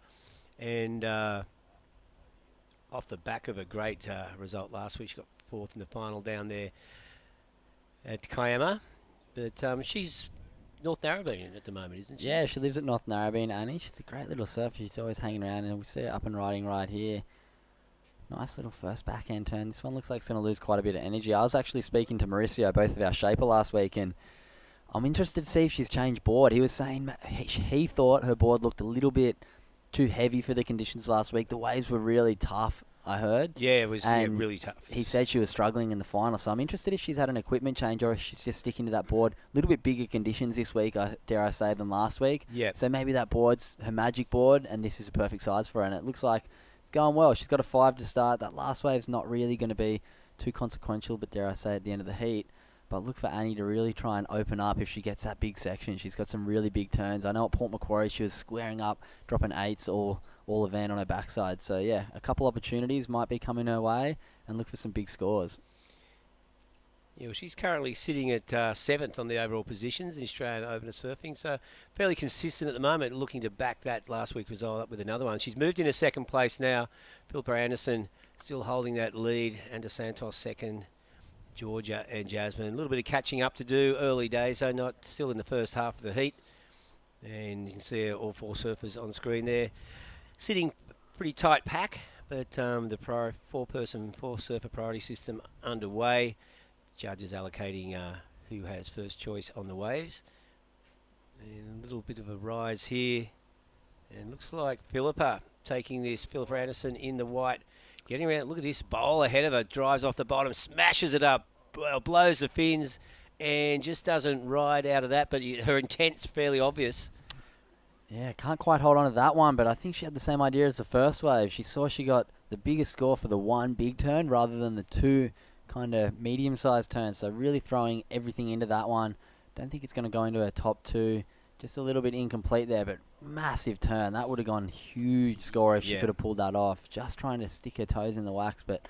and off the back of a great result last week, she got 4th in the final down there at Kiama. But she's North Narrabeen at the moment, isn't she? Yeah, she lives at North Narrabeen, Annie. She's a great little surfer. She's always hanging around, and we see her up and riding right here. Nice little first backhand turn. This one looks like it's going to lose quite a bit of energy. I was actually speaking to Mauricio, both of our shaper, last week, and I'm interested to see if she's changed board. He was saying he thought her board looked a little bit too heavy for the conditions last week. The waves were really tough, I heard. Yeah, it was really tough. He said she was struggling in the final, so I'm interested if she's had an equipment change or if she's just sticking to that board. A little bit bigger conditions this week, dare I say, than last week. Yeah. So maybe that board's her magic board, and this is a perfect size for her, and it looks like it's going well. She's got a 5 to start. That last wave's not really going to be too consequential, but dare I say, at the end of the heat. But look for Annie to really try and open up if she gets that big section. She's got some really big turns. I know at Port Macquarie she was squaring up, dropping 8s all event on her backside. So yeah, a couple opportunities might be coming her way, and look for some big scores. Yeah, well, she's currently sitting at 7th on the overall positions in Australian Open of Surfing, so fairly consistent at the moment, looking to back that last week result up with another one. She's moved into 2nd place now. Philippa Anderson still holding that lead, and Santos 2nd, Georgia and Jasmine. A little bit of catching up to do, early days, though, not still in the first half of the heat. And you can see all 4 surfers on screen there. Sitting pretty tight pack, but the 4-surfer priority system underway. Judges allocating who has first choice on the waves. And a little bit of a rise here. And looks like Philippa taking this. Philippa Anderson in the white. Getting around, look at this bowl ahead of her, drives off the bottom, smashes it up, blows the fins, and just doesn't ride out of that, but her intent's fairly obvious. Yeah, can't quite hold on to that one, but I think she had the same idea as the first wave. She saw she got the biggest score for the one big turn rather than the 2 kind of medium-sized turns, so really throwing everything into that one. Don't think it's going to go into her top 2. Just a little bit incomplete there, but massive turn. That would have gone huge score if she could have pulled that off. Just trying to stick her toes in the wax, but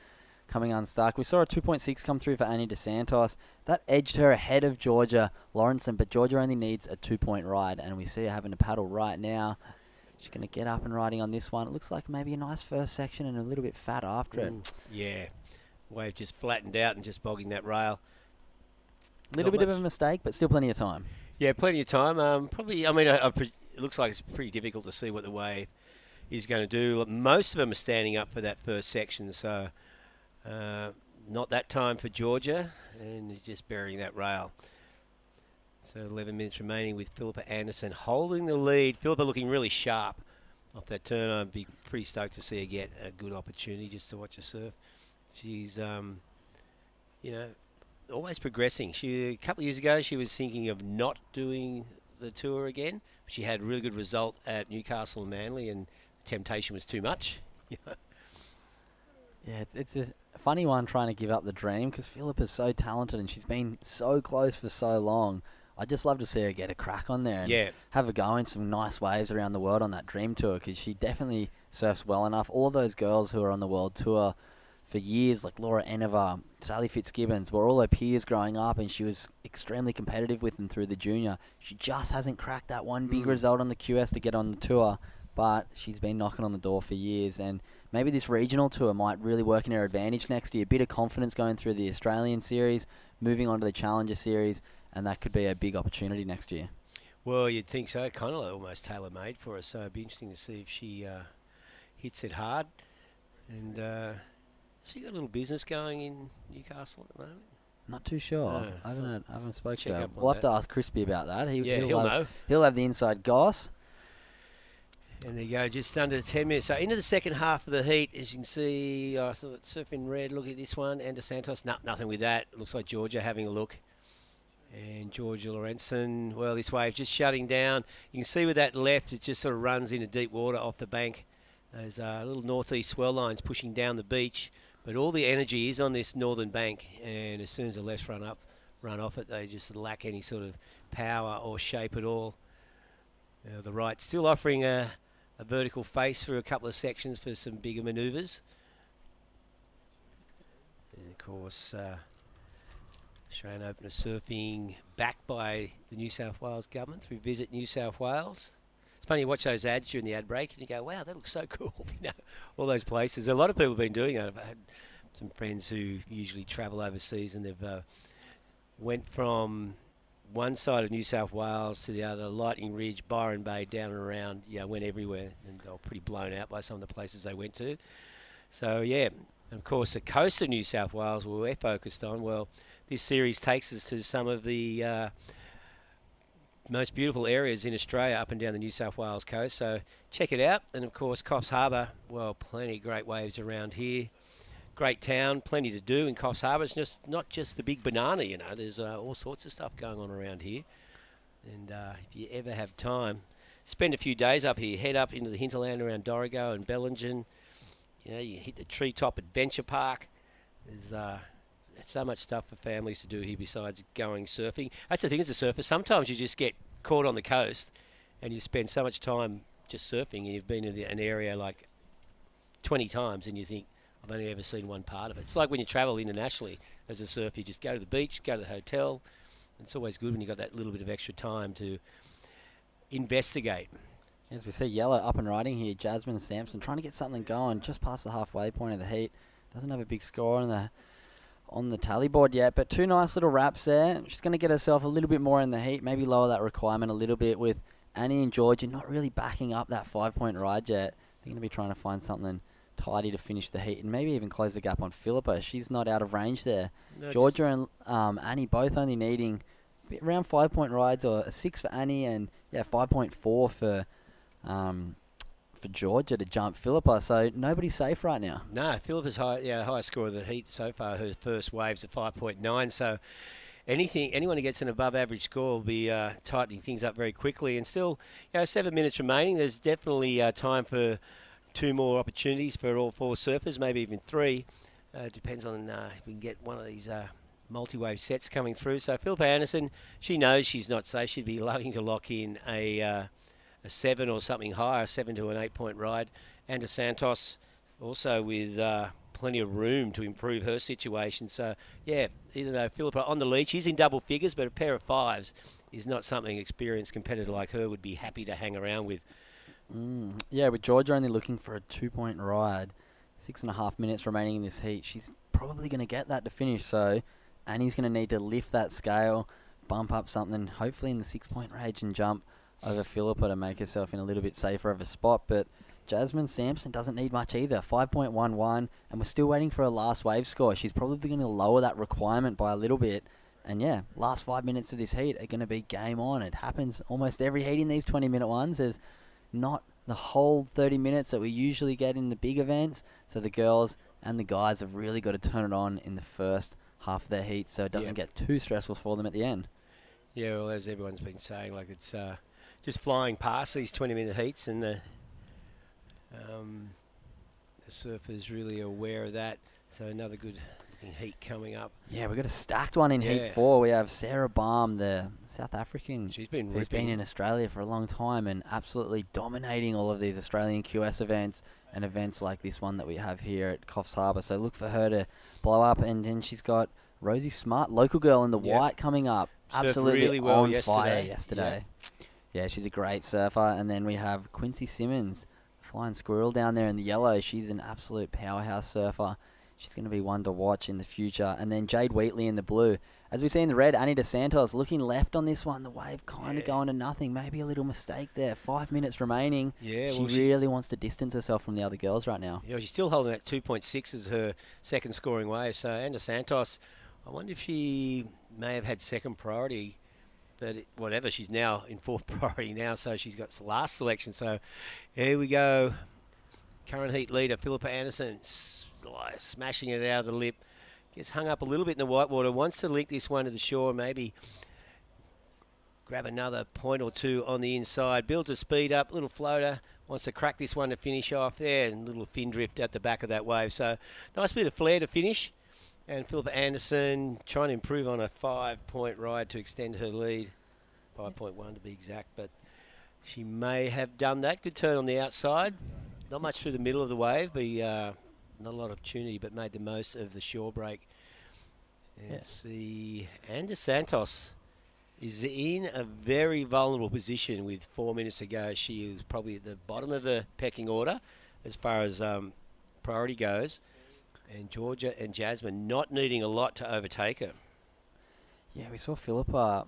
coming unstuck. We saw a 2.6 come through for Annie DeSantos. That edged her ahead of Georgia Lawrenson, but Georgia only needs a 2-point ride, and we see her having to paddle right now. She's going to get up and riding on this one. It looks like maybe a nice first section and a little bit fat after it. Yeah, wave just flattened out and just bogging that rail. Little bit of a mistake, but still plenty of time. Yeah, plenty of time. Probably, I mean, it looks like it's pretty difficult to see what the wave is going to do. Most of them are standing up for that first section, so not that time for Georgia, and just burying that rail. So 11 minutes remaining with Philippa Anderson holding the lead. Philippa looking really sharp off that turn. I'd be pretty stoked to see her get a good opportunity just to watch her surf. She's, you know, always progressing. A couple of years ago, she was thinking of not doing the tour again. She had a really good result at Newcastle and Manly, and the temptation was too much. Yeah, it's a funny one trying to give up the dream, because Philippa's so talented and she's been so close for so long. I'd just love to see her get a crack on there and have her go in some nice waves around the world on that dream tour, because she definitely surfs well enough. All of those girls who are on the world tour for years, like Laura Enever, Sally Fitzgibbons, were all her peers growing up, and she was extremely competitive with them through the junior. She just hasn't cracked that one big result on the QS to get on the tour, but she's been knocking on the door for years, and maybe this regional tour might really work in her advantage next year. A bit of confidence going through the Australian series, moving on to the Challenger series, and that could be a big opportunity next year. Well, you'd think so. Kind of almost tailor-made for her, so it'd be interesting to see if she hits it hard. And so you got a little business going in Newcastle at the moment? Not too sure. No, I haven't spoken to check her. up on We'll have that. to ask Crispy about that. He'll know. He'll have the inside goss. And there you go, just under 10 minutes. So into the second half of the heat, as you can see, I thought surfing red. Look at this one, and DeSantos. Nothing with that. Looks like Georgia having a look. And Georgia Lorenzen, well, this wave just shutting down. You can see with that left, it just sort of runs into deep water off the bank. There's little northeast swell lines pushing down the beach, but all the energy is on this northern bank. And as soon as the lefts run off it, they just lack any sort of power or shape at all. The right still offering a vertical face through a couple of sections for some bigger manoeuvres. And of course, Australian Open of Surfing backed by the New South Wales government through Visit New South Wales. It's funny, you watch those ads during the ad break and you go, wow, that looks so cool. All those places. A lot of people have been doing it. I've had some friends who usually travel overseas and they've went from one side of New South Wales to the other, Lightning Ridge, Byron Bay, down and around, went everywhere. And they were pretty blown out by some of the places they went to. So, yeah, and of course, the coast of New South Wales, where we're focused on, well, this series takes us to some of the most beautiful areas in Australia up and down the New South Wales coast. So check it out. And of course, Coffs Harbour, well, plenty of great waves around here. Great town, plenty to do in Coffs Harbour. It's just not just the big banana, There's all sorts of stuff going on around here. And if you ever have time, spend a few days up here. Head up into the hinterland around Dorrigo and Bellingen. You hit the Treetop Adventure Park. There's so much stuff for families to do here besides going surfing. That's the thing as a surfer. Sometimes you just get caught on the coast and you spend so much time just surfing and you've been in an area like 20 times and you think, I've only ever seen one part of it. It's like when you travel internationally as a surfer, you just go to the beach, go to the hotel. It's always good when you've got that little bit of extra time to investigate. As we see yellow up and riding here, Jasmine Sampson trying to get something going just past the halfway point of the heat. Doesn't have a big score on the tally board yet, but two nice little wraps there. She's going to get herself a little bit more in the heat, maybe lower that requirement a little bit with Annie and Georgia not really backing up that 5-point ride yet. They're going to be trying to find something tidy to finish the heat and maybe even close the gap on Philippa. She's not out of range there. No, Georgia and Annie both only needing around 5-point rides, or a 6 for Annie and 5.4 for Georgia to jump Philippa, so nobody's safe right now. No, Philippa's highest score of the heat so far. Her first wave's at 5.9, so anyone who gets an above average score will be tightening things up very quickly. And still, 7 minutes remaining. There's definitely time for 2 more opportunities for all 4 surfers, maybe even 3. Depends on if we can get one of these multi-wave sets coming through. So Philippa Anderson, she knows she's not safe. She'd be looking to lock in a 7 or something higher, 7 to an 8-point ride. And Santos also with plenty of room to improve her situation. So, even though Philippa on the lead, she's in double figures, but a pair of 5s is not something an experienced competitor like her would be happy to hang around with. With Georgia only looking for a 2-point ride, 6.5 minutes remaining in this heat, she's probably going to get that to finish. So Annie's going to need to lift that scale, bump up something, hopefully in the 6-point range, and jump over Philippa to make herself in a little bit safer of a spot. But Jasmine Sampson doesn't need much either, 5.11, and we're still waiting for her last wave score. She's probably going to lower that requirement by a little bit. And last 5 minutes of this heat are going to be game on. It happens almost every heat in these 20-minute ones. There's not the whole 30 minutes that we usually get in the big events. So the girls and the guys have really got to turn it on in the first half of their heat so it doesn't get too stressful for them at the end. Yeah, well, as everyone's been saying, like it's just flying past these 20-minute heats, and the surfer's really aware of that. So another good heat coming up. Yeah, we've got a stacked one in Heat 4. We have Sarah Baum, the South African, who's been in Australia for a long time and absolutely dominating all of these Australian QS events and events like this one that we have here at Coffs Harbour. So look for her to blow up. And then she's got Rosie Smart, local girl in the white, coming up. Absolutely really well on fire yesterday. Yeah, she's a great surfer. And then we have Quincy Simmons, flying squirrel down there in the yellow. She's an absolute powerhouse surfer. She's going to be one to watch in the future. And then Jade Wheatley in the blue. As we see in the red, Annie DeSantos looking left on this one. The wave kind of going to nothing. Maybe a little mistake there. 5 minutes remaining. Yeah, she really wants to distance herself from the other girls right now. Yeah, she's still holding that 2.6 as her second scoring wave. So Annie DeSantos, I wonder if she may have had second priority. But whatever, she's now in fourth priority now. So she's got the last selection. So here we go. Current heat leader, Philippa Anderson, smashing it out of the lip. Gets hung up a little bit in the whitewater. Wants to link this one to the shore. Maybe grab another point or 2 on the inside. Builds a speed up. Little floater. Wants to crack this one to finish off there. And little fin drift at the back of that wave. So nice bit of flair to finish. And Philippa Anderson trying to improve on a 5-point ride to extend her lead. 5.1 to be exact. But she may have done that. Good turn on the outside. Not much through the middle of the wave. Not a lot of opportunity, but made the most of the shore break. And see, Andy Santos is in a very vulnerable position with 4 minutes to go. She was probably at the bottom of the pecking order as far as priority goes. And Georgia and Jasmine not needing a lot to overtake her. Yeah, we saw Philippa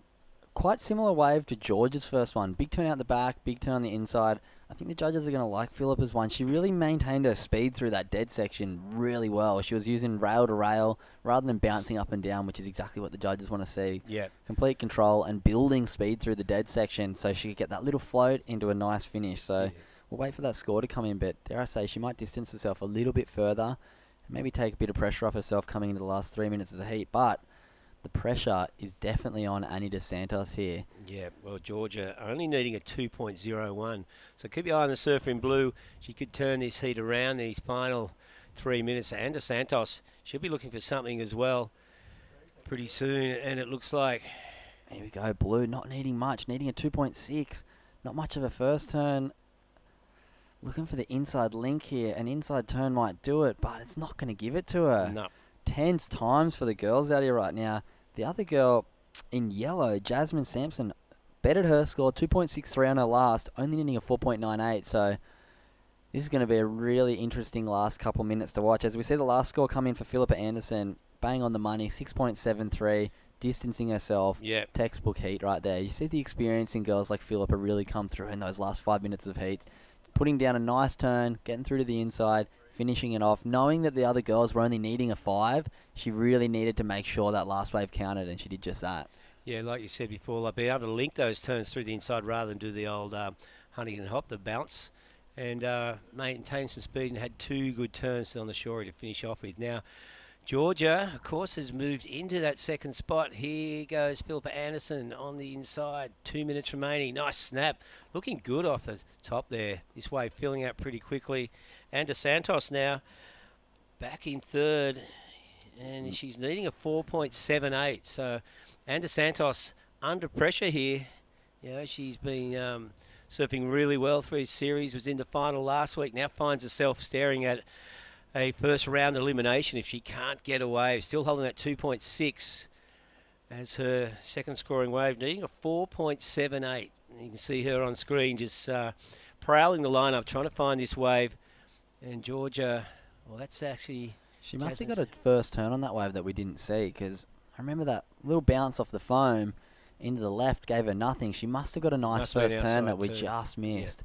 quite similar wave to Georgia's first one. Big turn out the back, big turn on the inside. I think the judges are going to like Philippa's one. She really maintained her speed through that dead section really well. She was using rail to rail rather than bouncing up and down, which is exactly what the judges want to see. Yeah. Complete control and building speed through the dead section so she could get that little float into a nice finish. So we'll wait for that score to come in, but dare I say she might distance herself a little bit further, maybe take a bit of pressure off herself coming into the last 3 minutes of the heat. But the pressure is definitely on Annie DeSantos here. Yeah, well, Georgia only needing a 2.01. So keep your eye on the surfer in blue. She could turn this heat around these final 3 minutes. And DeSantos, she'll be looking for something as well pretty soon. And it looks like... Here we go, blue, not needing much, needing a 2.6. Not much of a first turn. Looking for the inside link here. An inside turn might do it, but it's not going to give it to her. No. Tense times for the girls out here right now. The other girl in yellow, Jasmine Sampson, bettered her score, 2.63 on her last, only needing a 4.98. So this is going to be a really interesting last couple minutes to watch. As we see the last score come in for Philippa Anderson, bang on the money, 6.73, distancing herself. Yeah. Textbook heat right there. You see the experience in girls like Philippa really come through in those last 5 minutes of heat. Putting down a nice turn, getting through to the inside, finishing it off, knowing that the other girls were only needing a 5, she really needed to make sure that last wave counted, and she did just that. Yeah, like you said before, like being able to link those turns through the inside rather than do the old Huntington hop, the bounce, and maintain some speed, and had 2 good turns on the shore to finish off with. Now, Georgia, of course, has moved into that second spot. Here goes Philippa Anderson on the inside. 2 minutes remaining. Nice snap. Looking good off the top there. This wave filling out pretty quickly. And DeSantos now back in third. And she's needing a 4.78. So, and DeSantos under pressure here. You know, she's been surfing really well through his series. Was in the final last week. Now finds herself staring at a first round elimination if she can't get away. Still holding that 2.6 as her second scoring wave, needing a 4.78. You can see her on screen just prowling the lineup, trying to find this wave. And Georgia, well, that's actually... She must have got a first turn on that wave that we didn't see, because I remember that little bounce off the foam into the left gave her nothing. She must have got a nice first turn that we just missed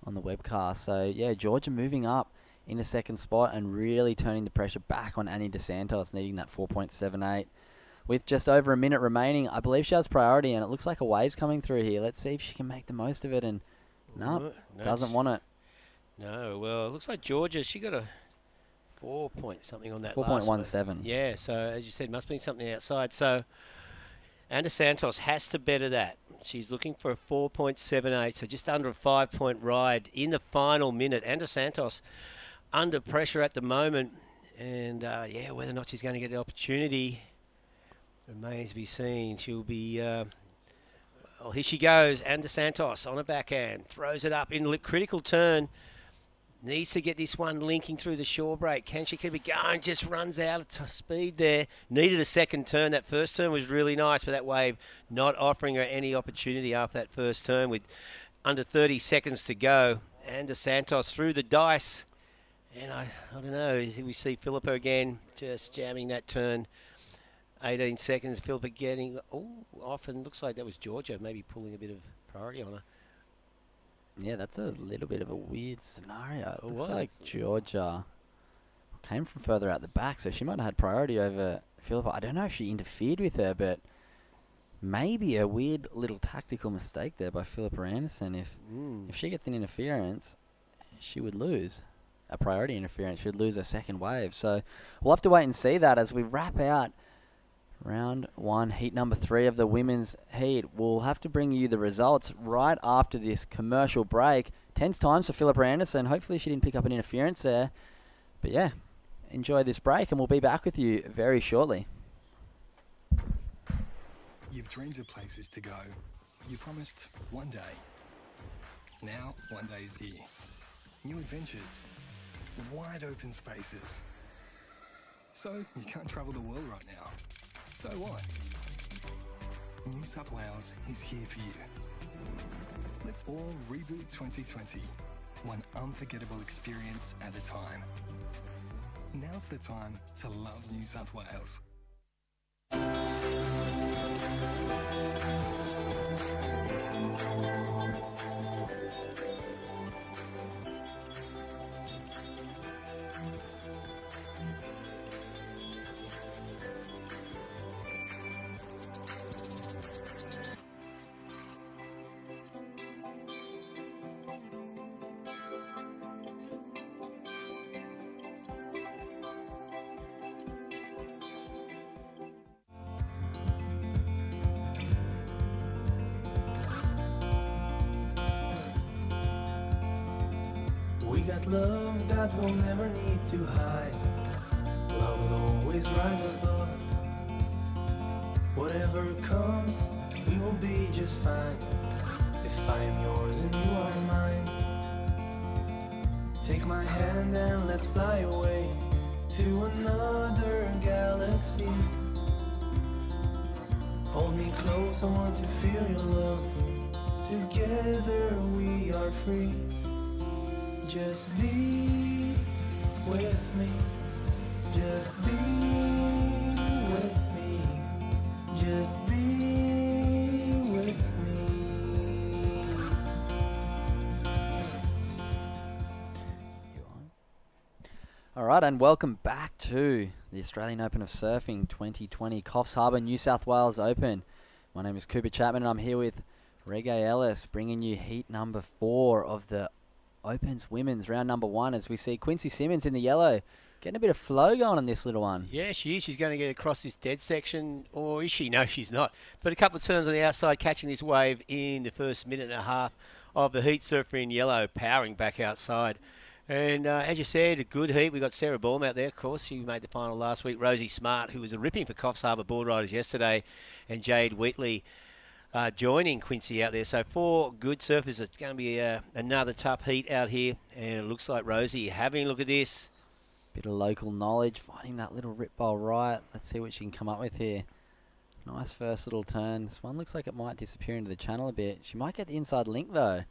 on the webcast. So, yeah, Georgia moving up in the second spot and really turning the pressure back on Annie DeSantos, needing that 4.78. With just over a minute remaining, I believe she has priority, and it looks like a wave's coming through here. Let's see if she can make the most of it, and no, doesn't want it. No, well, it looks like Georgia, she got a 4 point something on that 4.17. Yeah, so as you said, must be something outside. So, Anna Santos has to better that. She's looking for a 4.78, so just under a 5-point ride in the final minute. Anna Santos under pressure at the moment, and yeah, whether or not she's going to get the opportunity remains to be seen. She'll be, well, here she goes, Anna Santos on a backhand, throws it up in critical turn, needs to get this one linking through the shore break. Can she keep it going? Just runs out of speed there. Needed a second turn. That first turn was really nice, but that wave not offering her any opportunity after that first turn with under 30 seconds to go. Anna Santos through the dice. And I don't know, we see Philippa again just jamming that turn. 18 seconds, Philippa getting off, and looks like that was Georgia maybe pulling a bit of priority on her. Yeah, that's a little bit of a weird scenario. It looks was. like Georgia came from further out the back, so she might have had priority over Philippa. I don't know if she interfered with her, but maybe a weird little tactical mistake there by Philippa Anderson. If she gets an interference, she would lose. A priority interference, she'd lose her second wave. So we'll have to wait and see that as we wrap out round 1, heat number 3 of the women's heat. We'll have to bring you the results right after this commercial break. Tense times for Philippa Anderson. Hopefully she didn't pick up an interference there. But yeah, enjoy this break and we'll be back with you very shortly. You've dreamed of places to go. You promised one day. Now, one day is here. New adventures. Wide open spaces. So, you can't travel the world right now. So what? New South Wales is here for you. Let's all reboot 2020, one unforgettable experience at a time. Now's the time to love New South Wales. We got love that we'll never need to hide. Love will always rise above. Whatever comes, we will be just fine. If I am yours and you are mine. Take my hand and let's fly away to another galaxy. Hold me close, I want to feel your love. Together we are free. Just be with me. Just be with me. Just be with me. All right, and welcome back to the Australian Open of Surfing 2020 Coffs Harbour New South Wales Open. My name is Cooper Chapman and I'm here with Reggae Ellis, bringing you heat number 4 of the Opens Women's round number 1, as we see Quincy Simmons in the yellow getting a bit of flow going on this little one. Yeah, she is. She's going to get across this dead section, or is she? No, she's not. But a couple of turns on the outside, catching this wave in the first minute and a half of the heat. Surfer in yellow, powering back outside. And as you said, a good heat. We got Sarah Baum out there, of course. She made the final last week. Rosie Smart, who was a ripping for Coffs Harbour Board Riders yesterday, and Jade Wheatley joining Quincy out there. So 4 good surfers. It's going to be another tough heat out here. And it looks like Rosie having a look at this. Bit of local knowledge, finding that little rip bowl right. Let's see what she can come up with here. Nice first little turn. This one looks like it might disappear into the channel a bit. She might get the inside link though.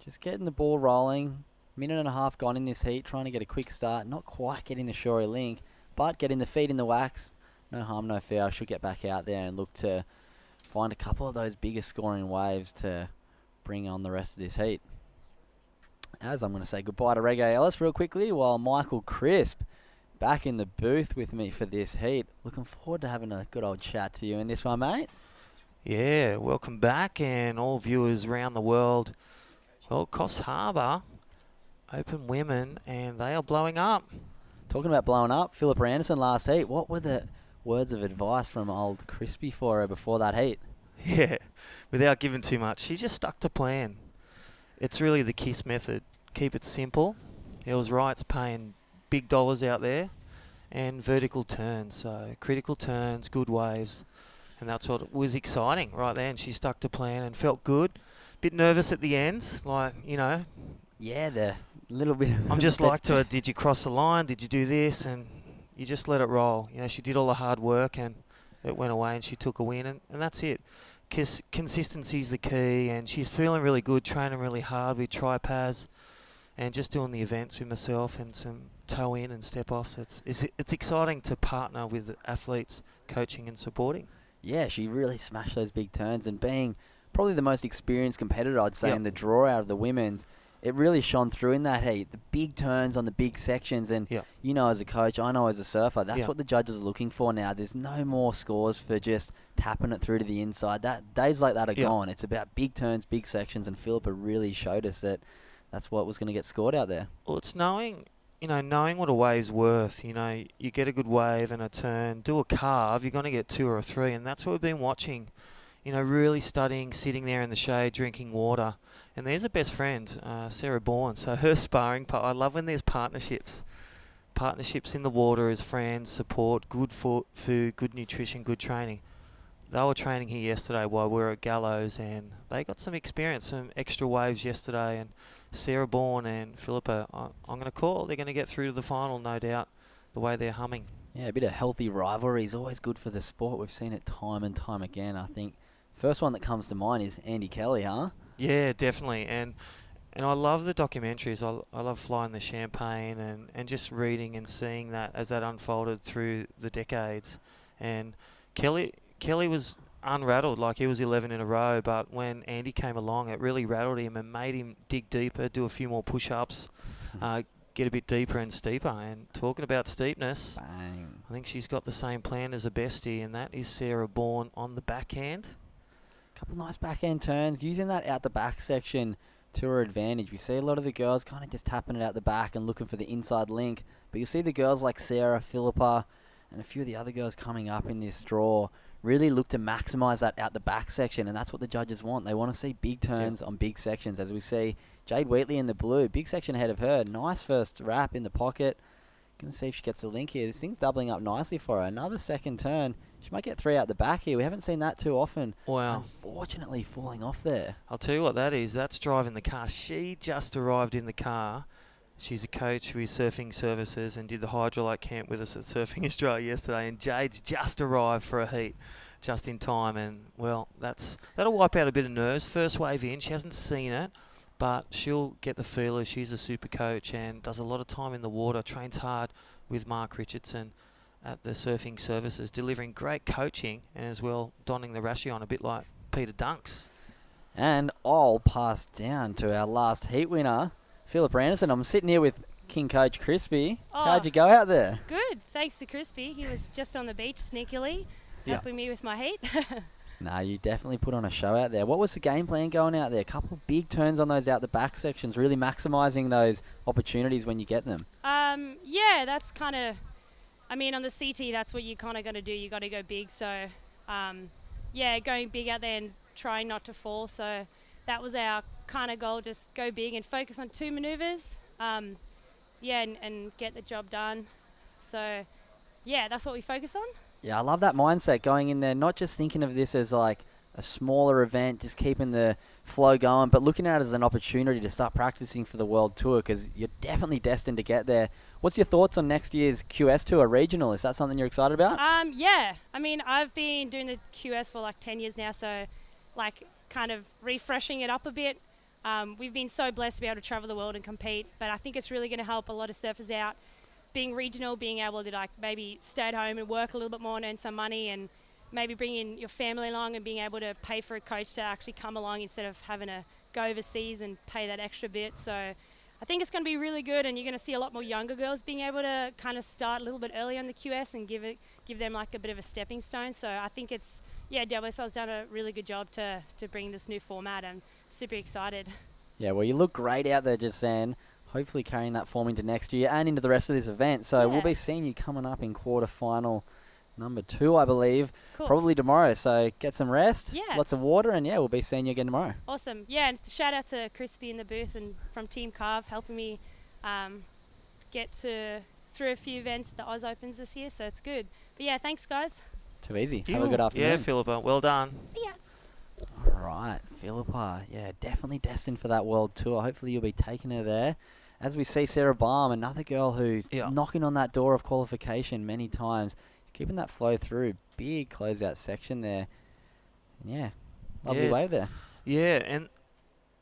Just getting the ball rolling. Minute and a half gone in this heat, trying to get a quick start. Not quite getting the shorey link, but getting the feet in the wax. No harm, no foul. She'll get back out there and look to find a couple of those bigger scoring waves to bring on the rest of this heat. As I'm going to say goodbye to Reggae Ellis real quickly, while Michael Crisp back in the booth with me for this heat. Looking forward to having a good old chat to you in this one, mate. Yeah, welcome back, and all viewers around the world. Well, Coffs Harbour Open Women, and they are blowing up. Talking about blowing up, Philippa Anderson last heat. What were the words of advice from old Crispy for her before that heat? Yeah, without giving too much, she just stuck to plan. It's really the KISS method. Keep it simple. Els Wright's paying big dollars out there, and vertical turns. So critical turns, good waves, and that's what was exciting right there. And she stuck to plan and felt good. Bit nervous at the end, like, you know. Yeah, the little bit. I'm just like to her, did you cross the line? Did you do this? And you just let it roll. You know, she did all the hard work and it went away and she took a win, and that's it. Consistency is the key, and she's feeling really good, training really hard with tripaz and just doing the events with myself and some toe in and step offs. It's exciting to partner with athletes, coaching and supporting. Yeah, she really smashed those big turns, and being probably the most experienced competitor, I'd say, in the draw out of the women's, it really shone through in that heat. The big turns on the big sections, and you know, as a coach, I know as a surfer, that's what the judges are looking for now. There's no more scores for just tapping it through to the inside. That days like that are gone. It's about big turns, big sections, and Philippa really showed us that that's what was going to get scored out there. Well, it's knowing what a wave's worth. You know, you get a good wave and a turn, do a carve, you're going to get 2 or 3, and that's what we've been watching. You know, really studying, sitting there in the shade, drinking water. And there's a best friend, Sarah Bourne. So her sparring part, I love when there's partnerships. Partnerships in the water as friends, support, good food, good nutrition, good training. They were training here yesterday while we were at Gallows, and they got some experience, some extra waves yesterday. And Sarah Bourne and Philippa, I'm going to call. They're going to get through to the final, no doubt, the way they're humming. Yeah, a bit of healthy rivalry is always good for the sport. We've seen it time and time again. I think first one that comes to mind is Andy Kelly, huh? Yeah, definitely. And I love the documentaries. I love Flying the Champagne and just reading and seeing that as that unfolded through the decades. And Kelly was unrattled, like he was 11 in a row, but when Andy came along, it really rattled him and made him dig deeper, do a few more push-ups, get a bit deeper and steeper. And talking about steepness, Bang. I think she's got the same plan as a bestie, and that is Sarah Bourne on the backhand. Couple nice backhand turns, using that out the back section to her advantage. We see a lot of the girls kind of just tapping it out the back and looking for the inside link, but you'll see the girls like Sarah, Philippa, and a few of the other girls coming up in this draw really look to maximise that out the back section, and that's what the judges want. They want to see big turns on big sections, as we see Jade Wheatley in the blue, big section ahead of her. Nice first wrap in the pocket. Gonna see if she gets the link here. This thing's doubling up nicely for her. Another second turn. She might get 3 out the back here. We haven't seen that too often. Wow. Unfortunately, falling off there. I'll tell you what that is. That's driving the car. She just arrived in the car. She's a coach with Surfing Services and did the Hydrolite camp with us at Surfing Australia yesterday. And Jade's just arrived for a heat just in time. And, well, that'll wipe out a bit of nerves. First wave in. She hasn't seen it, but she'll get the feeler. She's a super coach and does a lot of time in the water, trains hard with Mark Richardson at the Surfing Services, delivering great coaching and as well donning the rashie on a bit like Peter Dunks. And I'll pass down to our last heat winner, Philip Anderson. I'm sitting here with King Coach Crispy. How'd you go out there? Good, thanks to Crispy. He was just on the beach sneakily, helping me with my heat. Nah, you definitely put on a show out there. What was the game plan going out there? A couple of big turns on those out the back sections, really maximising those opportunities when you get them. Yeah, that's kind of, I mean, on the CT, that's what you kind of got to do. You got to go big. So, yeah, going big out there and trying not to fall. So that was our kind of goal, just go big and focus on 2 manoeuvres. Yeah, and get the job done. So, yeah, that's what we focus on. Yeah, I love that mindset going in there, not just thinking of this as like a smaller event, just keeping the flow going, but looking at it as an opportunity to start practicing for the World Tour, because you're definitely destined to get there. What's your thoughts on next year's QS Tour regional? Is that something you're excited about? Yeah, I mean, I've been doing the QS for like 10 years now, so like kind of refreshing it up a bit. We've been so blessed to be able to travel the world and compete, but I think it's really going to help a lot of surfers out. Being regional, being able to like maybe stay at home and work a little bit more and earn some money, and maybe bring in your family along and being able to pay for a coach to actually come along instead of having to go overseas and pay that extra bit. So I think it's going to be really good, and you're going to see a lot more younger girls being able to kind of start a little bit earlier in the QS and give them like a bit of a stepping stone. So I think it's, yeah, WSL's done a really good job to bring this new format. I'm super excited. Yeah, well, you look great out there, Jasan. Hopefully carrying that form into next year and into the rest of this event. So we'll be seeing you coming up in quarterfinal number 2, I believe. Cool. Probably tomorrow. So get some rest, Yeah. lots of water, and yeah, we'll be seeing you again tomorrow. Awesome. Yeah, and shout out to Crispy in the booth and from Team Carve helping me get through a few events at the Oz Opens this year, so it's good. But yeah, thanks guys. Too easy. Have a good afternoon. Yeah, Philippa, well done. See ya. All right, Philippa. Yeah, definitely destined for that World Tour. Hopefully you'll be taking her there. As we see Sarah Baum, another girl who's knocking on that door of qualification many times, keeping that flow through. Big closeout section there. Yeah, lovely wave there. Yeah,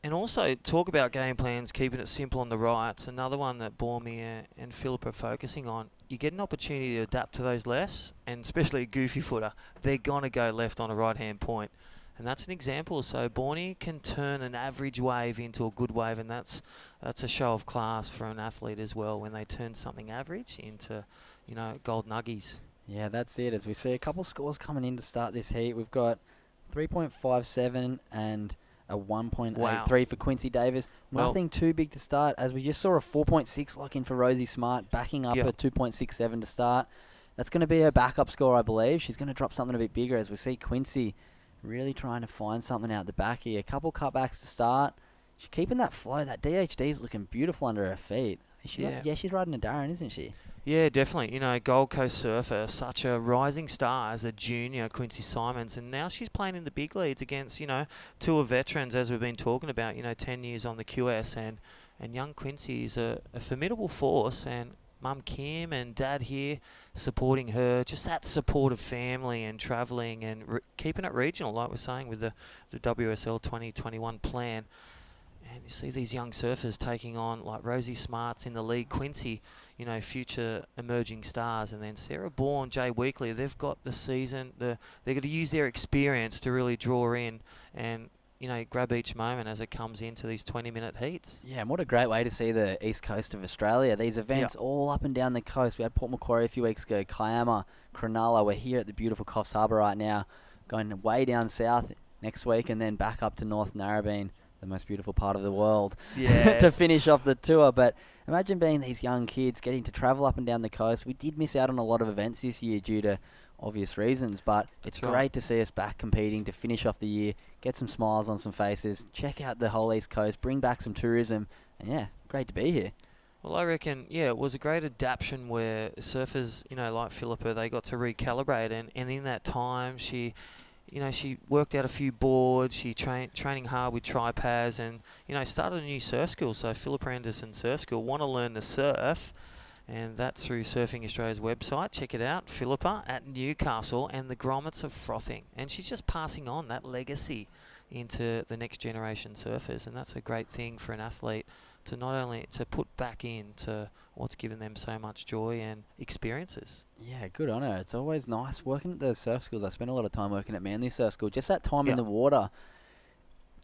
and also talk about game plans, keeping it simple on the rights. Another one that Bormir and Philippa are focusing on. You get an opportunity to adapt to those lefts, and especially a goofy footer. They're going to go left on a right-hand point. And that's an example. So Borny can turn an average wave into a good wave, and that's a show of class for an athlete as well when they turn something average into, you know, gold nuggies. Yeah, that's it. As we see a couple scores coming in to start this heat, we've got 3.57 and a 1.83 for Quincy Davis. Nothing too big to start, as we just saw a 4.6 lock in for Rosie Smart, backing up a 2.67 to start. That's going to be her backup score, I believe. She's going to drop something a bit bigger, as we see Quincy really trying to find something out the back here. A couple cutbacks to start. She's keeping that flow. That DHD is looking beautiful under her feet. She's riding a Darren, isn't she? Yeah, definitely. You know, Gold Coast surfer, such a rising star as a junior, Quincy Simons, and now she's playing in the big leads against, you know, tour veterans, as we've been talking about, you know, 10 years on the QS, and young Quincy is a formidable force, and Mum Kim and Dad here supporting her. Just that support of family and travelling and keeping it regional, like we're saying with the WSL 2021 plan. And you see these young surfers taking on, like Rosie Smart's in the league, Quincy, you know, future emerging stars, and then Sarah Bourne, Jay Weekly. They've got the season. They're going to use their experience to really draw in and, you know, grab each moment as it comes into these 20-minute heats. Yeah, and what a great way to see the east coast of Australia. These events all up and down the coast. We had Port Macquarie a few weeks ago, Kiama, Cronulla. We're here at the beautiful Coffs Harbour right now, going way down south next week and then back up to North Narrabeen, the most beautiful part of the world, to finish off the tour. But imagine being these young kids getting to travel up and down the coast. We did miss out on a lot of events this year due to obvious reasons, but it's great to see us back competing to finish off the year, get some smiles on some faces, check out the whole East Coast, bring back some tourism, and yeah, great to be here. Well, I reckon, yeah, it was a great adaptation where surfers, you know, like Philippa, they got to recalibrate, and in that time she worked out a few boards, she training hard with TriPaz, and, you know, started a new surf school. So Philippa Anderson Surf School, want to learn to surf, and that's through Surfing Australia's website. Check it out, Philippa at Newcastle, and the grommets are frothing. And she's just passing on that legacy into the next generation surfers, and that's a great thing for an athlete to not only to put back into what's given them so much joy and experiences. Yeah, good on her. It's always nice working at the surf schools. I spent a lot of time working at Manly Surf School. Just that time in the water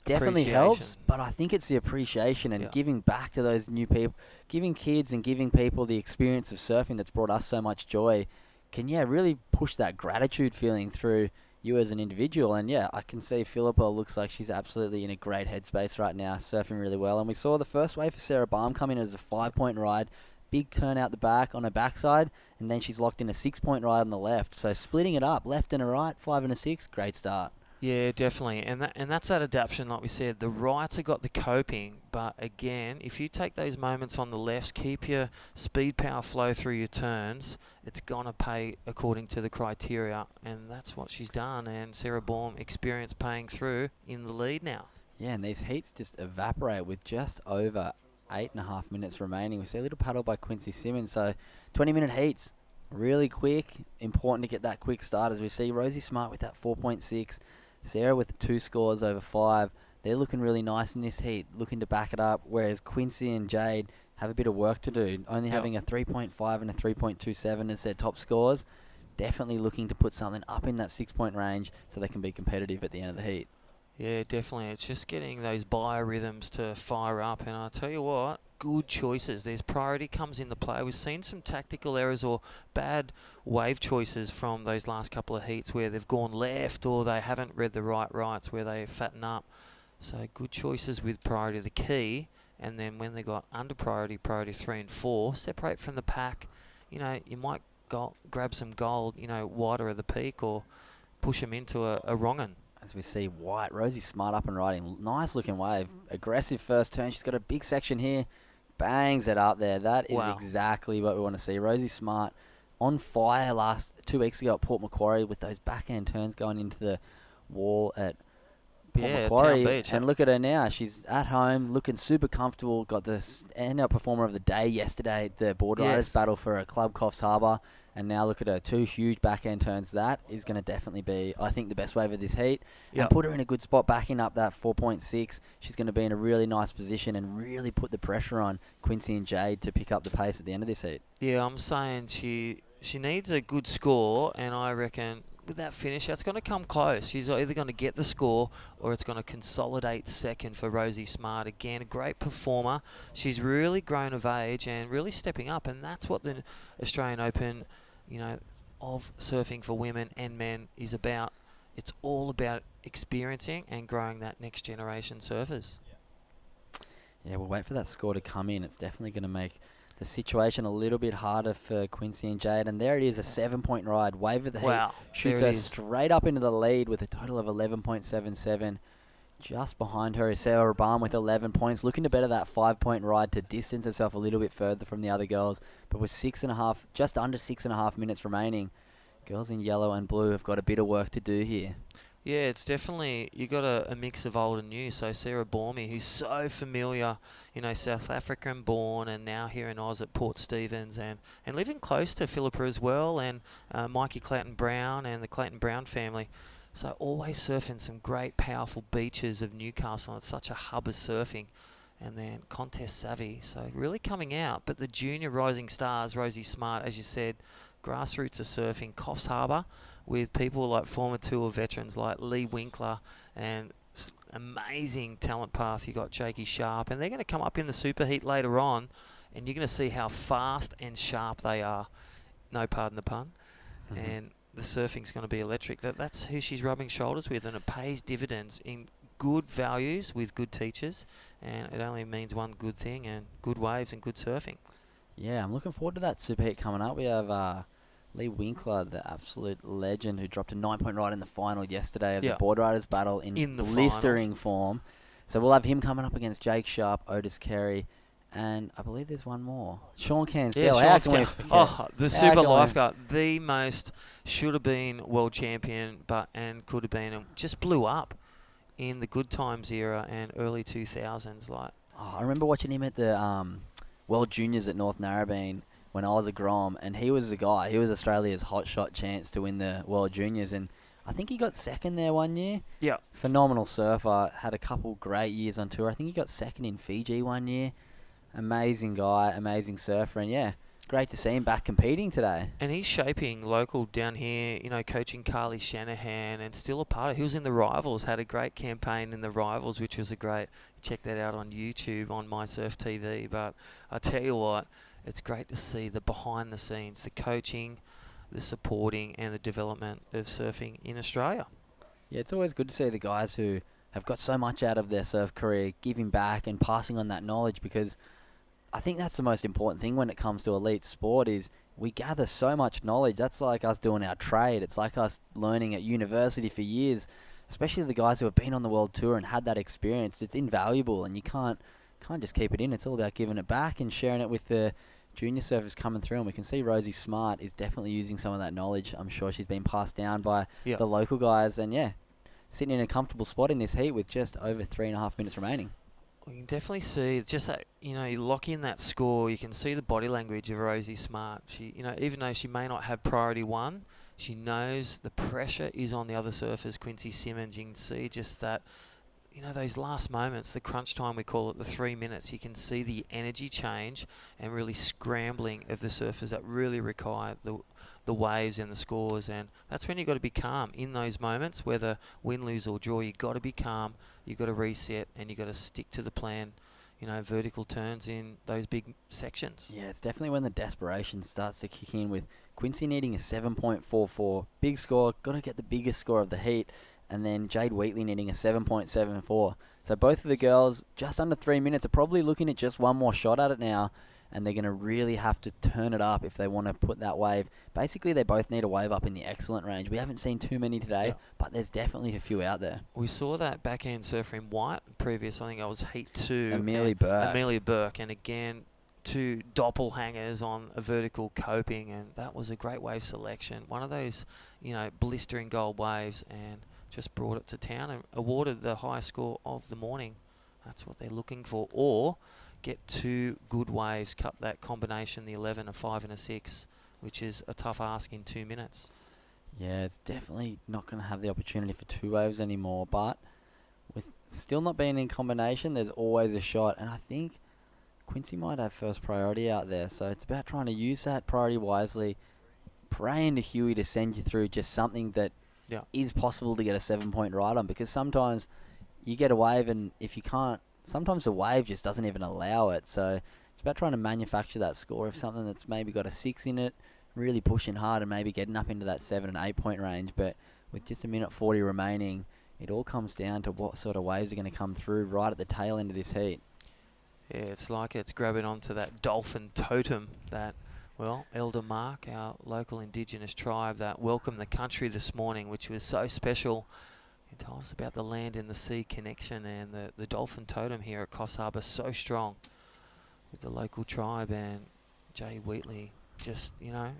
definitely helps, but I think it's the appreciation and giving back to those new people, giving kids and giving people the experience of surfing that's brought us so much joy can, really push that gratitude feeling through you as an individual. And I can see Philippa looks like she's absolutely in a great headspace right now, surfing really well. And we saw the first wave for Sarah Baum come in as a 5-point ride, big turn out the back on her backside, and then she's locked in a 6-point ride on the left. So splitting it up, left and a right, 5 and a 6, great start. Yeah, definitely, and that's that adaptation, like we said. The rights have got the coping, but again, if you take those moments on the lefts, keep your speed, power, flow through your turns, it's gonna pay according to the criteria, and that's what she's done. And Sarah Baum, experience paying through in the lead now. Yeah, and these heats just evaporate with just over 8.5 minutes remaining. We see a little paddle by Quincy Simmons, so 20-minute heats, really quick. Important to get that quick start, as we see Rosie Smart with that 4.6. Sarah with the 2 scores over 5. They're looking really nice in this heat, looking to back it up, whereas Quincy and Jade have a bit of work to do, only having a 3.5 and a 3.27 as their top scores. Definitely looking to put something up in that 6-point range so they can be competitive at the end of the heat. Yeah, definitely. It's just getting those biorhythms to fire up, and I'll tell you what, good choices. There's priority comes into play. We've seen some tactical errors or bad wave choices from those last couple of heats where they've gone left or they haven't read the rights where they fatten up. So good choices with priority, the key. And then when they got under priority 3 and 4, separate from the pack. You know, you might grab some gold, wider of the peak, or push them into a wrong 'un. As we see White, Rosie Smart up and riding. Nice looking wave. Aggressive first turn. She's got a big section here. Bangs it up there. That is exactly what we want to see. Rosie Smart on fire 2 weeks ago at Port Macquarie with those backhand turns going into the wall at Port Macquarie. Town Beach, and look at her now. She's at home, looking super comfortable. Got the standout performer of the day yesterday at the board riders battle for a club, Coffs Harbour. And now look at her, 2 huge backhand turns. That is going to definitely be, I think, the best wave of this heat. And put her in a good spot, backing up that 4.6. She's going to be in a really nice position and really put the pressure on Quincy and Jade to pick up the pace at the end of this heat. Yeah, I'm saying she needs a good score, and I reckon with that finish, that's going to come close. She's either going to get the score or it's going to consolidate second for Rosie Smart. Again, a great performer. She's really grown of age and really stepping up, and that's what the Australian Open, of surfing for women and men is about. It's all about experiencing and growing that next generation surfers. Yeah, we'll wait for that score to come in. It's definitely going to make the situation a little bit harder for Quincy and Jade. And there it is, a 7-point ride. Wave of the heat. Shoots her straight up into the lead with a total of 11.77. Just behind her is Sarah Baum with 11 points, looking to better that 5-point ride to distance herself a little bit further from the other girls. But with just under 6.5 minutes remaining, girls in yellow and blue have got a bit of work to do here. Yeah, it's definitely, you got a mix of old and new. So Sarah Bormy, who's so familiar, South African born and now here in Oz at Port Stephens and living close to Philippa as well, and Mikey Clayton Brown and the Clayton Brown family. So always surfing some great powerful beaches of Newcastle. It's such a hub of surfing. And then contest savvy, so really coming out. But the junior rising stars, Rosie Smart, as you said, grassroots of surfing, Coffs Harbour, with people like former tour veterans like Lee Winkler and amazing talent path. You got Jakey Sharp, and they're going to come up in the superheat later on, and you're going to see how fast and sharp they are. No pardon the pun. And the surfing's going to be electric. That's who she's rubbing shoulders with, and it pays dividends in good values with good teachers, and it only means one good thing, and good waves and good surfing. Yeah, I'm looking forward to that superheat coming up. We have Lee Winkler, the absolute legend, who dropped a 9-point ride in the final yesterday of the Board Riders Battle in the blistering form. So we'll have him coming up against Jake Sharp, Otis Carey, and I believe there's one more. Sean Cansdell. Yeah, Sean Cansdell. The super lifeguard, the most should have been world champion, and could have been, and just blew up in the good times era and early 2000s. I remember watching him at the World Juniors at North Narrabeen when I was a Grom, and he was the guy. He was Australia's hot shot chance to win the World Juniors, and I think he got second there one year. Yeah. Phenomenal surfer, had a couple great years on tour. I think he got second in Fiji one year. Amazing guy, amazing surfer, and yeah, great to see him back competing today. And he's shaping local down here, coaching Carly Shanahan, and still a part of it. He was in the Rivals, had a great campaign in the Rivals, which was check that out on YouTube, on My Surf TV. But I tell you what, it's great to see the behind the scenes, the coaching, the supporting, and the development of surfing in Australia. Yeah, it's always good to see the guys who have got so much out of their surf career giving back and passing on that knowledge, because I think that's the most important thing when it comes to elite sport is we gather so much knowledge. That's like us doing our trade. It's like us learning at university for years, especially the guys who have been on the world tour and had that experience. It's invaluable, and you can't just keep it in. It's all about giving it back and sharing it with the junior surfers coming through. And we can see Rosie Smart is definitely using some of that knowledge. I'm sure she's been passed down by the local guys, and yeah, sitting in a comfortable spot in this heat with just over 3.5 minutes remaining. We can definitely see just that, you lock in that score. You can see the body language of Rosie Smart. She, even though she may not have priority one, she knows the pressure is on the other surfers. Quincy Simmons, you can see just that, those last moments, the crunch time, we call it the 3 minutes. You can see the energy change and really scrambling of the surfers that really require the waves and the scores, and that's when you've got to be calm in those moments, whether win, lose or draw. You've got to be calm, you've got to reset, and you've got to stick to the plan, vertical turns in those big sections. Yeah, it's definitely when the desperation starts to kick in, with Quincy needing a 7.44. Big score, got to get the biggest score of the heat, and then Jade Wheatley needing a 7.74. So both of the girls, just under 3 minutes, are probably looking at just one more shot at it now, and they're going to really have to turn it up if they want to put that wave. Basically, they both need a wave up in the excellent range. We haven't seen too many today, but there's definitely a few out there. We saw that backhand surfer in white previous, I think I was heat 2. Amelia Burke, and again, 2 doppelhangers on a vertical coping, and that was a great wave selection. One of those, blistering gold waves, and just brought it to town and awarded the highest score of the morning. That's what they're looking for. Or get 2 good waves, cut that combination, the 11, a 5 and a 6, which is a tough ask in 2 minutes. Yeah, it's definitely not going to have the opportunity for 2 waves anymore, but with still not being in combination, there's always a shot, and I think Quincy might have first priority out there, so it's about trying to use that priority wisely, praying to Huey to send you through just something that is possible to get a 7-point ride on, because sometimes you get a wave, and if you can't, sometimes the wave just doesn't even allow it. So it's about trying to manufacture that score of something that's maybe got a 6 in it, really pushing hard and maybe getting up into that 7 and 8 point range. But with just a minute 40 remaining, it all comes down to what sort of waves are going to come through right at the tail end of this heat. Yeah, it's grabbing onto that dolphin totem that, Elder Mark, our local Indigenous tribe that welcomed the country this morning, which was so special. He told us about the land and the sea connection, and the dolphin totem here at Coffs Harbour, so strong with the local tribe, and Jay Wheatley just,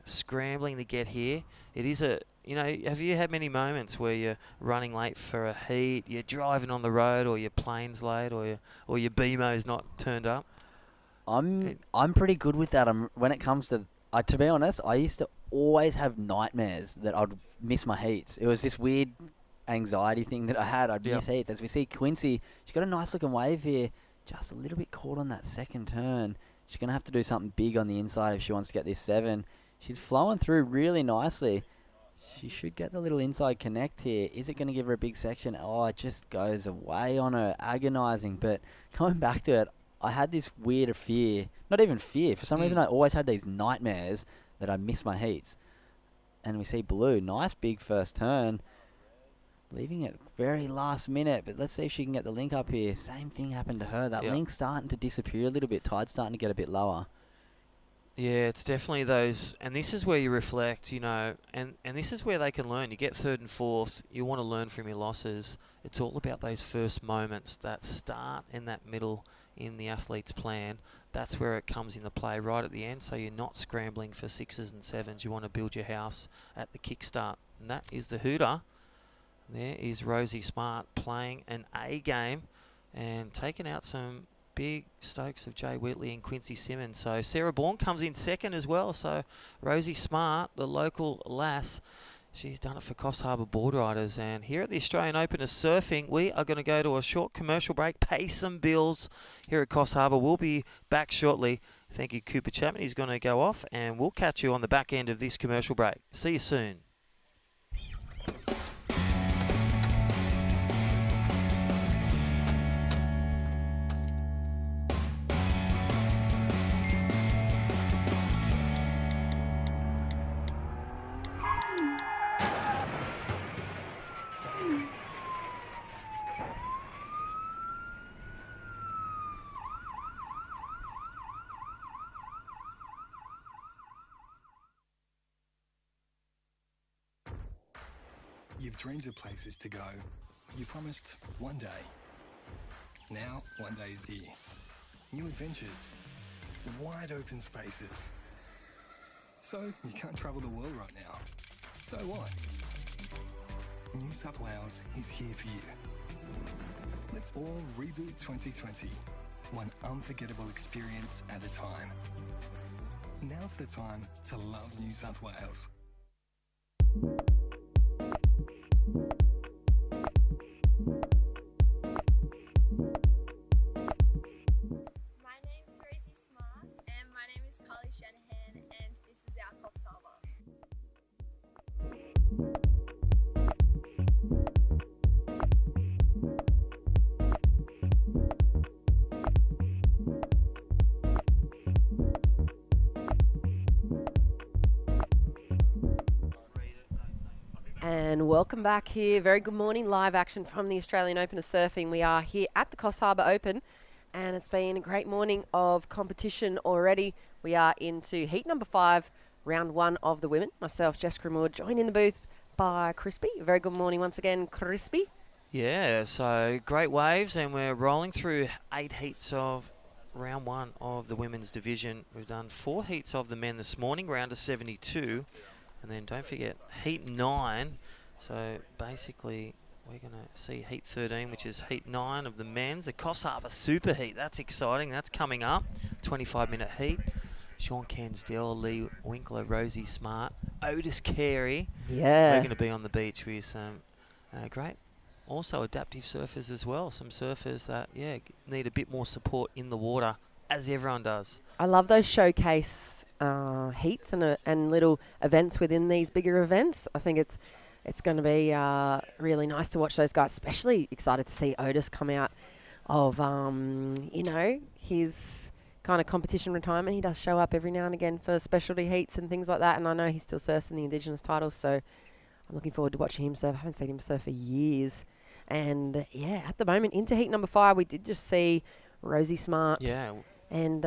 scrambling to get here. It is have you had many moments where you're running late for a heat, you're driving on the road, or your plane's late, or your BMO's not turned up? I'm pretty good with that. When it comes to be honest, I used to always have nightmares that I'd miss my heats. It was this weird anxiety thing that I had. I'd miss heats. As we see Quincy, she's got a nice looking wave here, just a little bit caught on that second turn. She's going to have to do something big on the inside if she wants to get this 7. She's flowing through really nicely. She should get the little inside connect here. Is it going to give her a big section? Oh, it just goes away on her. Agonising. But coming back to it, I had this weird fear. Not even fear. For some reason, I always had these nightmares that I miss my heats. And we see Blue. Nice big first turn. Leaving it very last minute. But let's see if she can get the link up here. Same thing happened to her. That link's starting to disappear a little bit. Tide's starting to get a bit lower. Yeah, it's definitely those, and this is where you reflect, and this is where they can learn. You get third and fourth, you want to learn from your losses. It's all about those first moments, that start and that middle in the athlete's plan. That's where it comes into play right at the end, so you're not scrambling for 6s and 7s. You want to build your house at the kickstart, and that is the hooter. There is Rosie Smart playing an A game and taking out some big Stokes of Jay Whitley and Quincy Simmons. So Sarah Bourne comes in second as well. So Rosie Smart, the local lass, she's done it for Coffs Harbour Board Riders. And here at the Australian Open of Surfing, we are going to go to a short commercial break, pay some bills here at Coffs Harbour. We'll be back shortly. Thank you, Cooper Chapman. He's going to go off, and we'll catch you on the back end of this commercial break. See you soon. You've dreamed of places to go. You promised one day. Now, one day is here. New adventures. Wide open spaces. So, you can't travel the world right now. So what? New South Wales is here for you. Let's all reboot 2020. One unforgettable experience at a time. Now's the time to love New South Wales. And welcome back here. Very good morning. Live action from the Australian Open of Surfing. We are here at the Coffs Harbour Open, and it's been a great morning of competition already. We are into heat number 5, round 1 of the women. Myself, Jessica Moore, joined in the booth by Crispy. Very good morning once again, Crispy. Yeah, so great waves, and we're rolling through 8 heats of round 1 of the women's division. We've done 4 heats of the men this morning, round of 72. And then don't forget heat 9. So basically we're going to see heat 13, which is heat 9 of the men's. The Coffs Harbour Super Heat. That's exciting. That's coming up. 25-minute heat. Sean Cansdell, Lee Winkler, Rosie Smart, Otis Carey. Yeah. We're going to be on the beach with some great, also adaptive surfers as well. Some surfers that, need a bit more support in the water, as everyone does. I love those showcase heats and little events within these bigger events. I think it's going to be really nice to watch those guys. Especially excited to see Otis come out of his kind of competition retirement. He does show up every now and again for specialty heats and things like that. And I know he still surfs in the Indigenous titles, so I'm looking forward to watching him surf. I haven't seen him surf for years. And at the moment into heat number 5, we did just see Rosie Smart. Yeah. And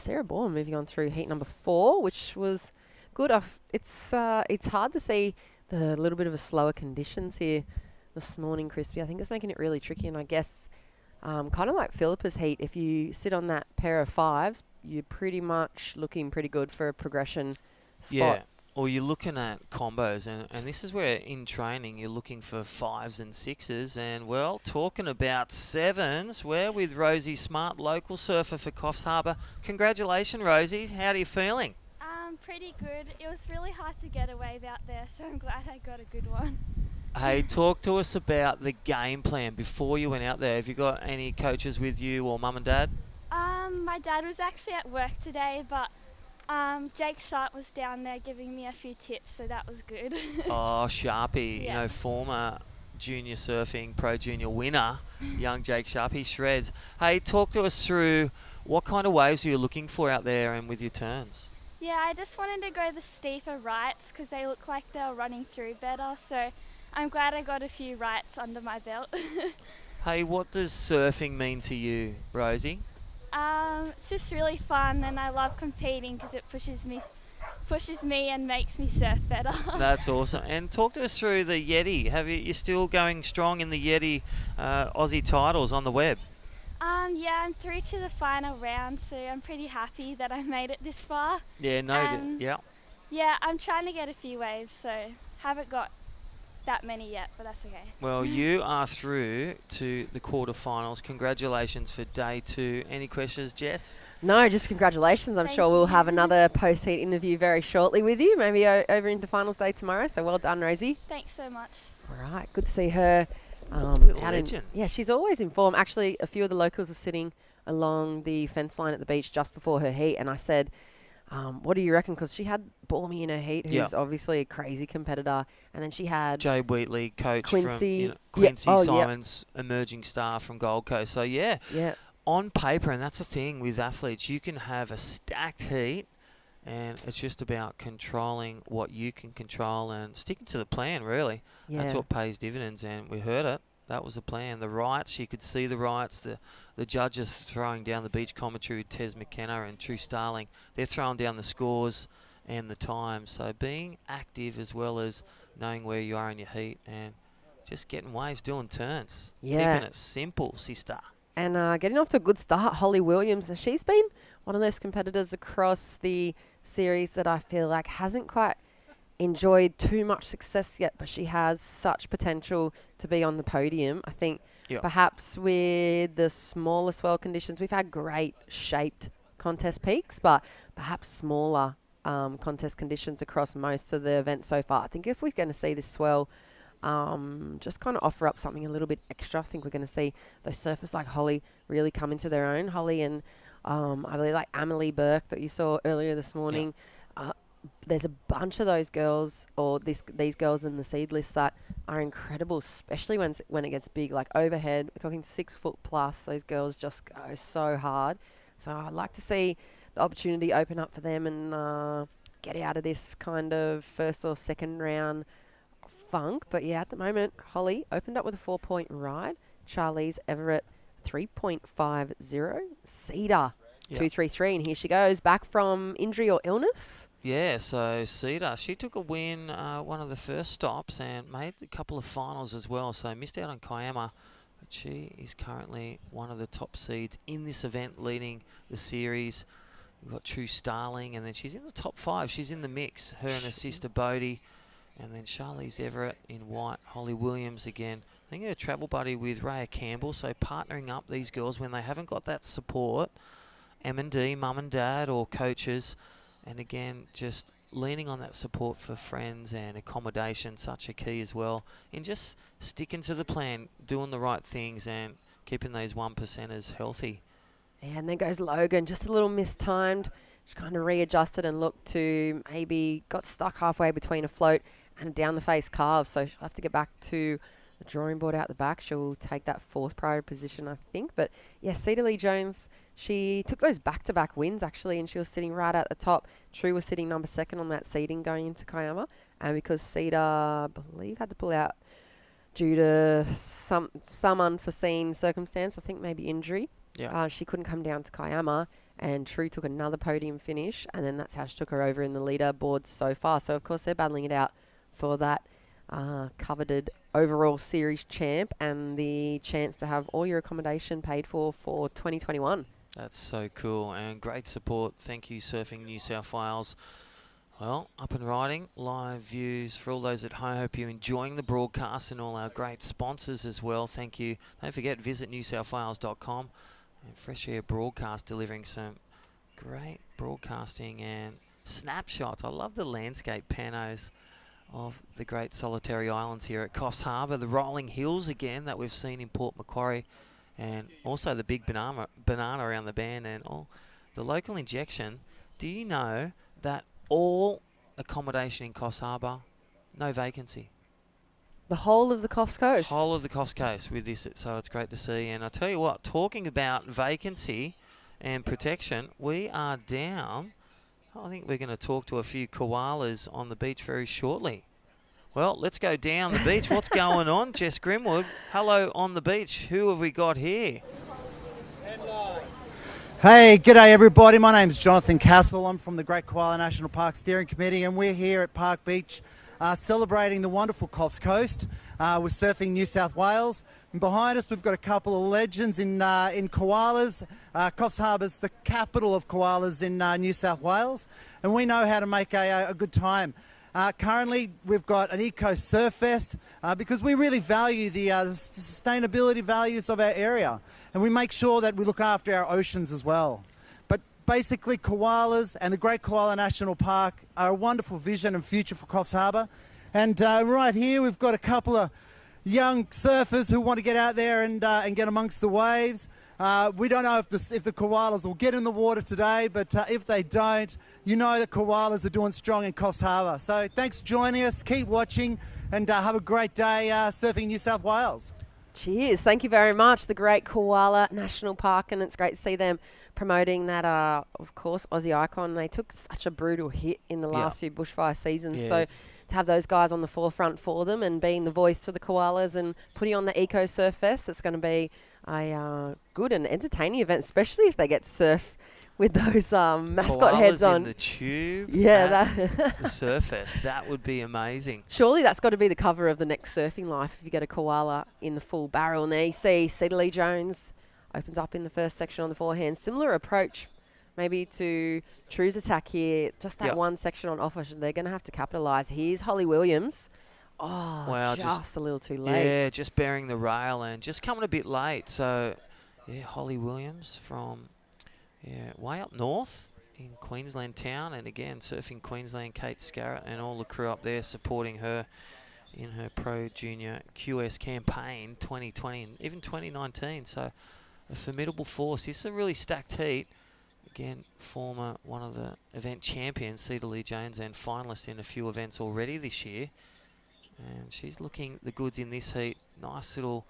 Sarah Bourne moving on through heat number 4, which was good. It's hard to see the little bit of a slower conditions here this morning, Crispy. I think it's making it really tricky, and I guess kind of like Philippa's heat. If you sit on that pair of fives, you're pretty much looking pretty good for a progression spot. Yeah. Or you're looking at combos, and this is where in training you're looking for fives and sixes. And, well, talking about sevens, we're with Rosie Smart, local surfer for Coffs Harbour. Congratulations, Rosie. How are you feeling? Pretty good. It was really hard to get a wave out there, so I'm glad I got a good one. Hey, talk to us about the game plan before you went out there. Have you got any coaches with you or mum and dad? My dad was actually at work today, but Jake Sharp was down there giving me a few tips, so that was good. Oh, Sharpie, Yeah. you know, former junior surfing pro junior winner, young Jake Sharp, he shreds. Hey, talk to us through what kind of waves you're looking for out there and with your turns. Yeah, I just wanted to go the steeper rights because they look like they were running through better, so I'm glad I got a few rights under my belt. Hey, what does surfing mean to you, Rosie? It's just really fun, and I love competing because it pushes me and makes me surf better. That's awesome. And talk to us through the Yeti. You're still going strong in the Yeti Aussie titles on the web? Yeah, I'm through to the final round, so I'm pretty happy that I made it this far. Yeah, yeah. Yeah, I'm trying to get a few waves, so haven't got that many yet, but that's okay. Well, you are through to the quarterfinals. Congratulations for day 2. Any questions, Jess? No, just congratulations. I'm sure we'll have another post-heat interview very shortly with you, maybe over into finals day tomorrow. So well done, Rosie. Thanks so much. All right, good to see her. Legend. Yeah, she's always in form. Actually, a few of the locals are sitting along the fence line at the beach just before her heat, and I said, what do you reckon? Because she had Bormy in her heat, who's obviously a crazy competitor, and then she had Jay Wheatley, coach Quincy, from Quincy Simons, emerging star from Gold Coast. So yeah, on paper, and that's the thing with athletes, you can have a stacked heat, and it's just about controlling what you can control and sticking to the plan. Really, that's what pays dividends, and we heard it. That was the plan. The rights, you could see the rights. The judges throwing down the beach commentary with Tez McKenna and True Starling. They're throwing down the scores and the times. So being active as well as knowing where you are in your heat and just getting waves, doing turns. Yeah. Keeping it simple, sister. And getting off to a good start, Holly Williams. And she's been one of those competitors across the series that I feel like hasn't quite enjoyed too much success yet, but she has such potential to be on the podium. I think perhaps with the smaller swell conditions, we've had great shaped contest peaks, but perhaps smaller contest conditions across most of the events so far. I think if we're going to see this swell just kind of offer up something a little bit extra, I think we're going to see those surfers like Holly really come into their own. Holly and I believe like Amelie Burke that you saw earlier this morning. There's a bunch of those girls, or these girls in the seed list that are incredible, especially when it gets big, like overhead. We're talking 6 foot plus. Those girls just go so hard. So I'd like to see the opportunity open up for them and get out of this kind of first or second round funk. But yeah, at the moment, Holly opened up with a 4-point ride. Charlize Everett 3.50. Cedar 2.33, and here she goes back from injury or illness. Yeah, so Cedar, she took a win, one of the first stops, and made a couple of finals as well. So missed out on Kiama, but she is currently one of the top seeds in this event, leading the series. We've got True Starling, and then she's in the top 5. She's in the mix. Her and her sister Bodie, and then Charlize Everett in white. Holly Williams again. I think her travel buddy with Raya Campbell. So partnering up these girls when they haven't got that support, M&D, mum and dad, or coaches. And again, just leaning on that support for friends and accommodation, such a key as well. And just sticking to the plan, doing the right things and keeping those 1%ers healthy. Yeah, and there goes Logan, just a little mistimed. She kind of readjusted and looked to maybe got stuck halfway between a float and a down the face carve. So she'll have to get back to the drawing board out the back. She'll take that 4th priority position, I think. But yeah, Cedar Lee Jones, she took those back-to-back wins, actually, and she was sitting right at the top. True was sitting number 2nd on that seeding going into Kiama. And because Cedar, I believe, had to pull out due to some unforeseen circumstance, I think maybe injury, she couldn't come down to Kiama. And True took another podium finish, and then that's how she took her over in the leaderboard so far. So, of course, they're battling it out for that coveted overall series champ and the chance to have all your accommodation paid for 2021. That's so cool and great support. Thank you, Surfing New South Wales. Well, up and riding, live views for all those at home. Hope you're enjoying the broadcast and all our great sponsors as well. Thank you. Don't forget, visit newsouthwales.com. And Fresh Air Broadcast delivering some great broadcasting and snapshots. I love the landscape panos of the great solitary islands here at Coffs Harbour. The rolling hills again that we've seen in Port Macquarie, and also the big banana around the bend, and the local injection. Do you know that all accommodation in Coffs Harbour, no vacancy? The whole of the Coffs Coast? Whole of the Coffs Coast with this, so it's great to see. And I tell you what, talking about vacancy and protection, we are down. I think we're going to talk to a few koalas on the beach very shortly. Well, let's go down the beach. What's going on, Jess Grimwood? Hello on the beach. Who have we got here? Hey, g'day everybody. My name's Jonathan Castle. I'm from the Great Koala National Park Steering Committee, and we're here at Park Beach celebrating the wonderful Coffs Coast with Surfing New South Wales. And behind us, we've got a couple of legends in koalas. Coffs Harbour's the capital of koalas in New South Wales, and we know how to make a good time. Currently, we've got an Eco Surf Fest because we really value the sustainability values of our area, and we make sure that we look after our oceans as well. But basically, koalas and the Great Koala National Park are a wonderful vision and future for Coffs Harbour. And right here, we've got a couple of young surfers who want to get out there and get amongst the waves. We don't know if the koalas will get in the water today, but if they don't, you know that koalas are doing strong in Coffs Harbour. So thanks for joining us. Keep watching and have a great day surfing New South Wales. Cheers. Thank you very much. The Great Koala National Park, and it's great to see them promoting that, of course, Aussie icon. They took such a brutal hit in the last few bushfire seasons. So to have those guys on the forefront for them and being the voice for the koalas and putting on the Eco Surf Fest, it's going to be a good and entertaining event, especially if they get to surf with those mascot heads on. In the tube. Yeah, the Surf Fest. That would be amazing. Surely that's got to be the cover of the next Surfing Life if you get a koala in the full barrel. And there you see Cedar Lee Jones opens up in the first section on the forehand. Similar approach maybe to True's attack here. Just that one section on offer. They're going to have to capitalise. Here's Holly Williams. Oh, wow, just a little too late. Yeah, just bearing the rail and just coming a bit late. So, yeah, Holly Williams from way up north in Queensland town. And again, Surfing Queensland, Kate Scarrett and all the crew up there supporting her in her Pro Junior QS campaign 2020 and even 2019. So, a formidable force. This is a really stacked heat. Again, former one of the event champions, Cedar Lee Jones, and finalist in a few events already this year. And she's looking the goods in this heat. Nice little,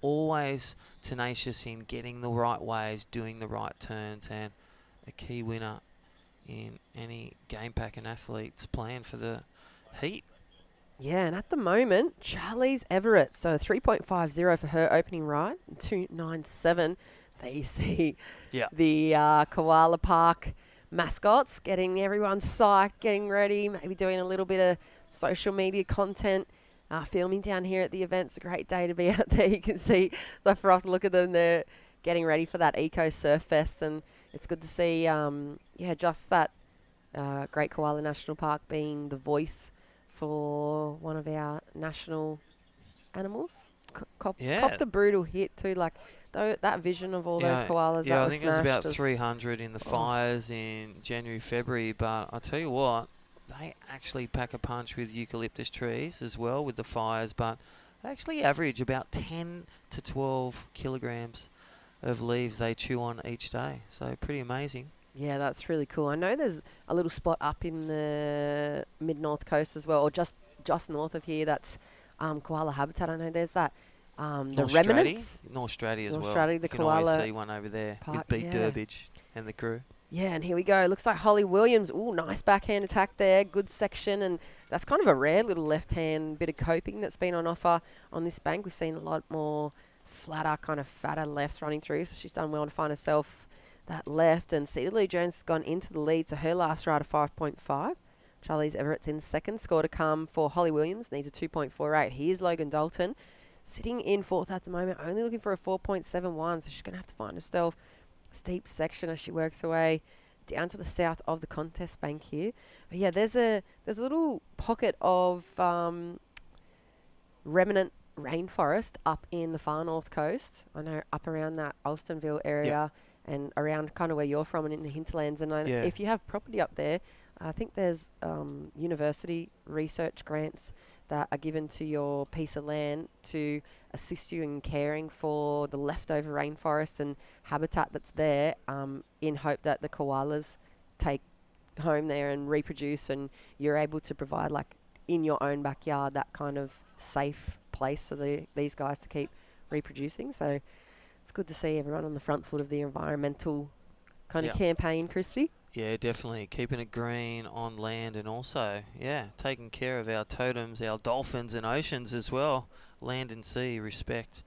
always tenacious in getting the right waves, doing the right turns, and a key winner in any game pack and athlete's plan for the heat. Yeah, and at the moment, Charlize Everett, so 3.50 for her opening ride, 2.97. There you see the Koala Park mascots getting everyone psyched, getting ready, maybe doing a little bit of social media content, filming down here at the event. It's a great day to be out there. You can see the froth. Look at them. They're getting ready for that Eco Surf Fest, and it's good to see, just that Great Koala National Park being the voice for one of our national animals. Copped a brutal hit too, like that vision of all those koalas. Yeah, that I think it was about 300 in the fires in January, February. But I'll tell you what, they actually pack a punch with eucalyptus trees as well with the fires. But they actually average about 10 to 12 kilograms of leaves they chew on each day. So pretty amazing. Yeah, that's really cool. I know there's a little spot up in the mid-north coast as well, or just north of here. That's koala habitat. I know there's that. The remnants. North Straddie as well. The you can koala always see one over there park, with Beat Durbidge and the crew. Yeah, and here we go. Looks like Holly Williams. Ooh, nice backhand attack there. Good section, and that's kind of a rare little left-hand bit of coping that's been on offer on this bank. We've seen a lot more flatter, kind of fatter lefts running through, so she's done well to find herself that left. And Cedar Lee Jones has gone into the lead, so her last ride of 5.5. Charlize Everett's in second. Score to come for Holly Williams, needs a 2.48. Here's Logan Dalton, sitting in fourth at the moment, only looking for a 4.71, so she's going to have to find herself a steep section as she works her way down to the south of the contest bank here. But yeah, there's a little pocket of remnant rainforest up in the far north coast. I know up around that Alstonville area and around kind of where you're from and in the hinterlands. And if you have property up there, I think there's university research grants that are given to your piece of land to assist you in caring for the leftover rainforest and habitat that's there, in hope that the koalas take home there and reproduce, and you're able to provide, like, in your own backyard, that kind of safe place for these guys to keep reproducing. So it's good to see everyone on the front foot of the environmental kind of campaign, Crispy. Yeah, definitely. Keeping it green on land, and also, taking care of our totems, our dolphins and oceans as well. Land and sea, respect.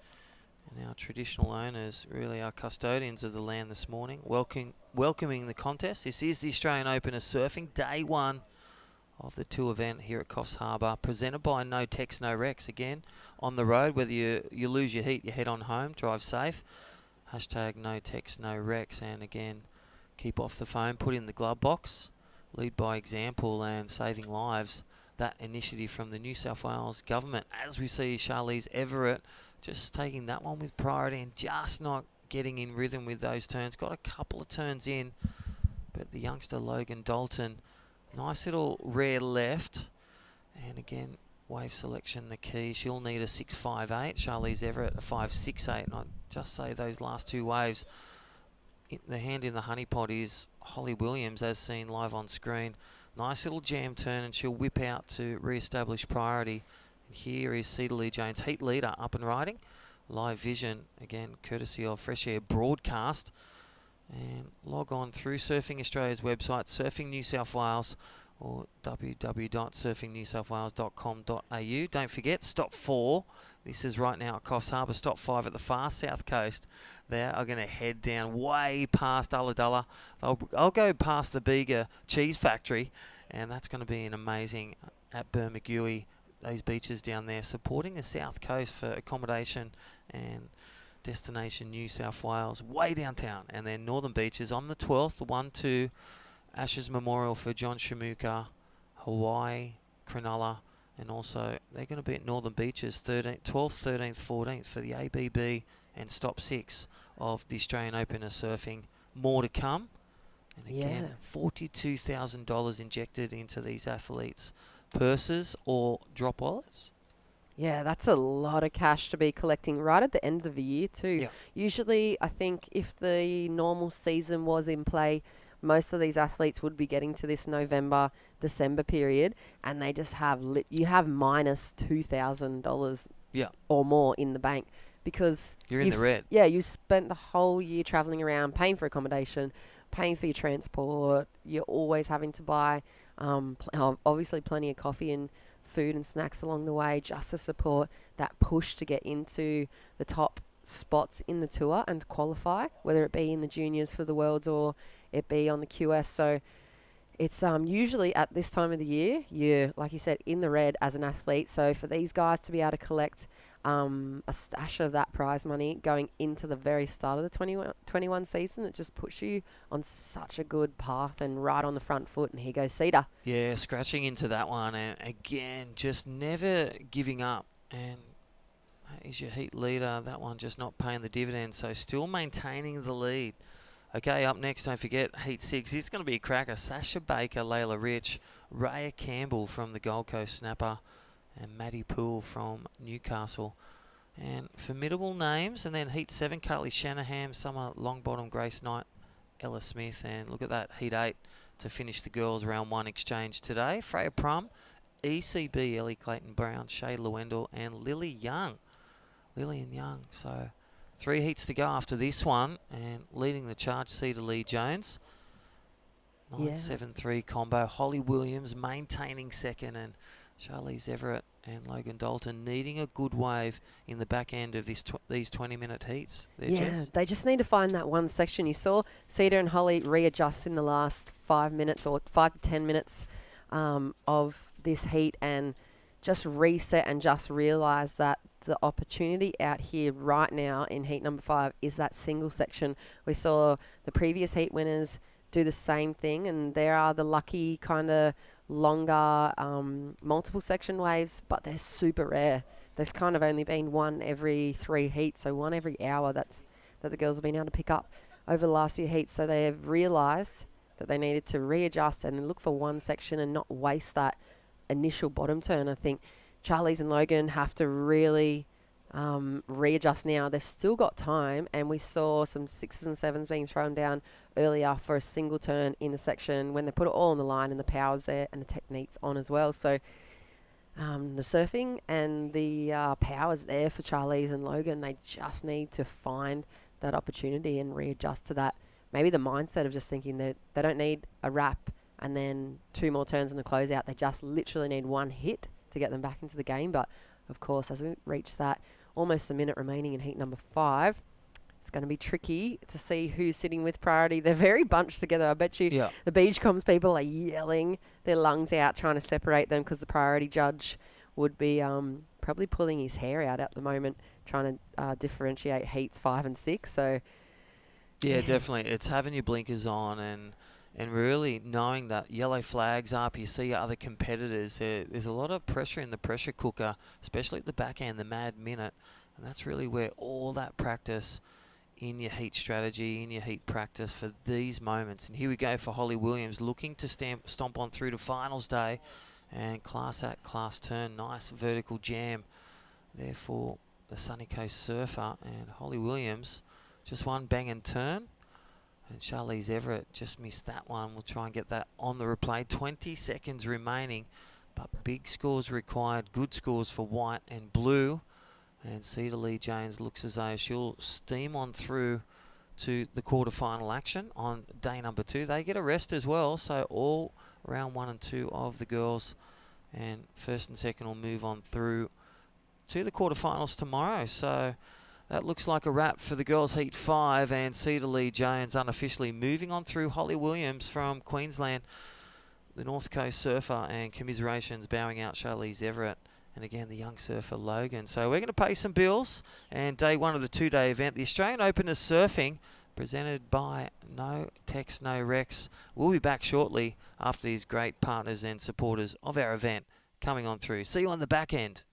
And our traditional owners, really our custodians of the land this morning, welcoming the contest. This is the Australian Open of Surfing, day one of the 2 event here at Coffs Harbour, presented by No Tex, No Rex. Again, on the road, whether you lose your heat, you head on home, drive safe. Hashtag No Tex, No Rex. And again, keep off the phone, put in the glove box, lead by example and saving lives. That initiative from the New South Wales government, as we see Charlize Everett just taking that one with priority and just not getting in rhythm with those turns. Got a couple of turns in, but the youngster Logan Dalton, nice little rear left. And again, wave selection the key. She'll need a 6.58. Charlize Everett a 5.68. And I'd just say those last 2 waves, the hand in the honeypot is Holly Williams, as seen live on screen. Nice little jam turn, and she'll whip out to re-establish priority. And here is Cedar Jones, heat leader, up and riding. Live vision, again, courtesy of Fresh Air Broadcast. And log on through Surfing Australia's website, Surfing New South Wales, or www.surfingnewsouthwales.com.au. Don't forget, stop 4. This is right now at Coffs Harbour. Stop 5 at the far south coast. They are going to head down way past Ulladulla. I'll go past the Bega Cheese Factory, and that's going to be an amazing at Bermagui, those beaches down there, supporting the south coast for accommodation and destination New South Wales, way downtown. And then Northern Beaches on the 12th, 1-2 Ashes Memorial for John Shamuka, Hawaii, Cronulla, and also they're going to be at Northern Beaches 12th, 13th, 14th for the ABB and stop 6 of the Australian Open of Surfing. More to come. And again, $42,000 injected into these athletes' purses or drop wallets. Yeah, that's a lot of cash to be collecting right at the end of the year too. Yeah. Usually, I think if the normal season was in play, most of these athletes would be getting to this November, December period, and they just have you have minus $2,000 or more in the bank, because you're in the red. Yeah, you spent the whole year traveling around, paying for accommodation, paying for your transport. You're always having to buy, obviously, plenty of coffee and food and snacks along the way, just to support that push to get into the top spots in the tour and to qualify, whether it be in the juniors for the Worlds or it be on the QS. So it's usually at this time of the year, you're, like you said, in the red as an athlete. So for these guys to be able to collect a stash of that prize money going into the very start of the 21 season, it just puts you on such a good path and right on the front foot. And here goes Cedar. Yeah, scratching into that one, and again, just never giving up. And is your heat leader, that one just not paying the dividends, so still maintaining the lead. Okay, up next, don't forget, Heat 6. It's going to be a cracker. Sasha Baker, Layla Rich, Raya Campbell from the Gold Coast Snapper, and Maddie Poole from Newcastle. And formidable names. And then Heat 7, Carly Shanahan, Summer Longbottom, Grace Knight, Ella Smith. And look at that, Heat 8 to finish the girls' round 1 exchange today. Freya Prum, ECB, Ellie Clayton-Brown, Shay Lewendell, and Lillian Young. So 3 heats to go after this one, and leading the charge, Cedar Lee Jones. 9-7-3 combo. Holly Williams maintaining second, and Charlize Everett and Logan Dalton needing a good wave in the back end of these 20-minute heats. They just need to find that one section. You saw Cedar and Holly readjust in the last 5 minutes or 5 to 10 minutes of this heat and just reset and just realise that the opportunity out here right now in heat number 5 is that single section. We saw the previous heat winners do the same thing, and there are the lucky kind of longer multiple section waves, but they're super rare. There's kind of only been one every 3 heats, so one every hour that the girls have been able to pick up over the last few heats. So they have realised that they needed to readjust and look for one section and not waste that initial bottom turn. I think Charlize and Logan have to really readjust now. They've still got time, and we saw some 6s and 7s being thrown down earlier for a single turn in the section when they put it all on the line and the power's there and the technique's on as well. So the surfing and the power's there for Charlize and Logan. They just need to find that opportunity and readjust to that. Maybe the mindset of just thinking that they don't need a wrap and then 2 more turns in the closeout. They just literally need one hit to get them back into the game. But of course, as we reach that almost a minute remaining in heat number 5, it's going to be tricky to see who's sitting with priority. They're very bunched together. I bet you the beach comms people are yelling their lungs out trying to separate them, because the priority judge would be probably pulling his hair out at the moment trying to differentiate heats 5 and 6. So yeah, definitely. It's having your blinkers on and really knowing that yellow flags up, you see other competitors. There's a lot of pressure in the pressure cooker, especially at the back end, the mad minute. And that's really where all that practice in your heat strategy, in your heat practice for these moments. And here we go for Holly Williams, looking to stomp on through to finals day. And class act, class turn, nice vertical jam there for the Sunny Coast Surfer. And Holly Williams, just one bang and turn. And Charlize Everett just missed that one. We'll try and get that on the replay. 20 seconds remaining, but big scores required. Good scores for white and blue. And Cedar Lee Jones looks as though she'll steam on through to the quarterfinal action on day number 2. They get a rest as well, so all round 1 and 2 of the girls and first and second will move on through to the quarterfinals tomorrow. So that looks like a wrap for the girls' heat 5, and Cedar Lee Jones unofficially moving on through. Holly Williams from Queensland, the North Coast Surfer, and commiserations bowing out Charlize Everett. And again, the young surfer Logan. So we're going to pay some bills. And day 1 of the 2-day event, the Australian Open is surfing, presented by No Tex, No Rex. We'll be back shortly after these great partners and supporters of our event coming on through. See you on the back end.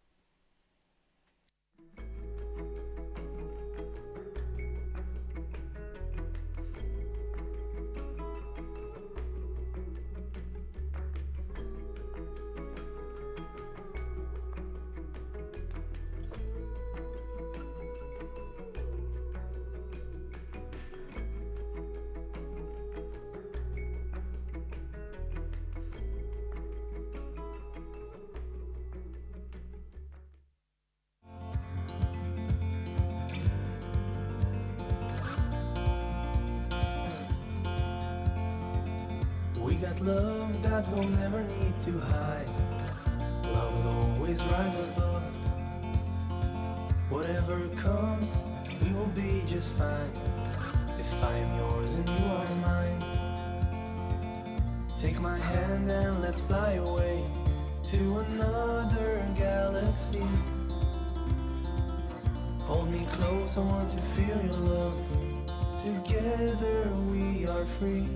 We got love that we'll never need to hide. Love will always rise above. Whatever comes, we will be just fine. If I am yours and you are mine. Take my hand and let's fly away to another galaxy. Hold me close, I want to feel your love. Together we are free.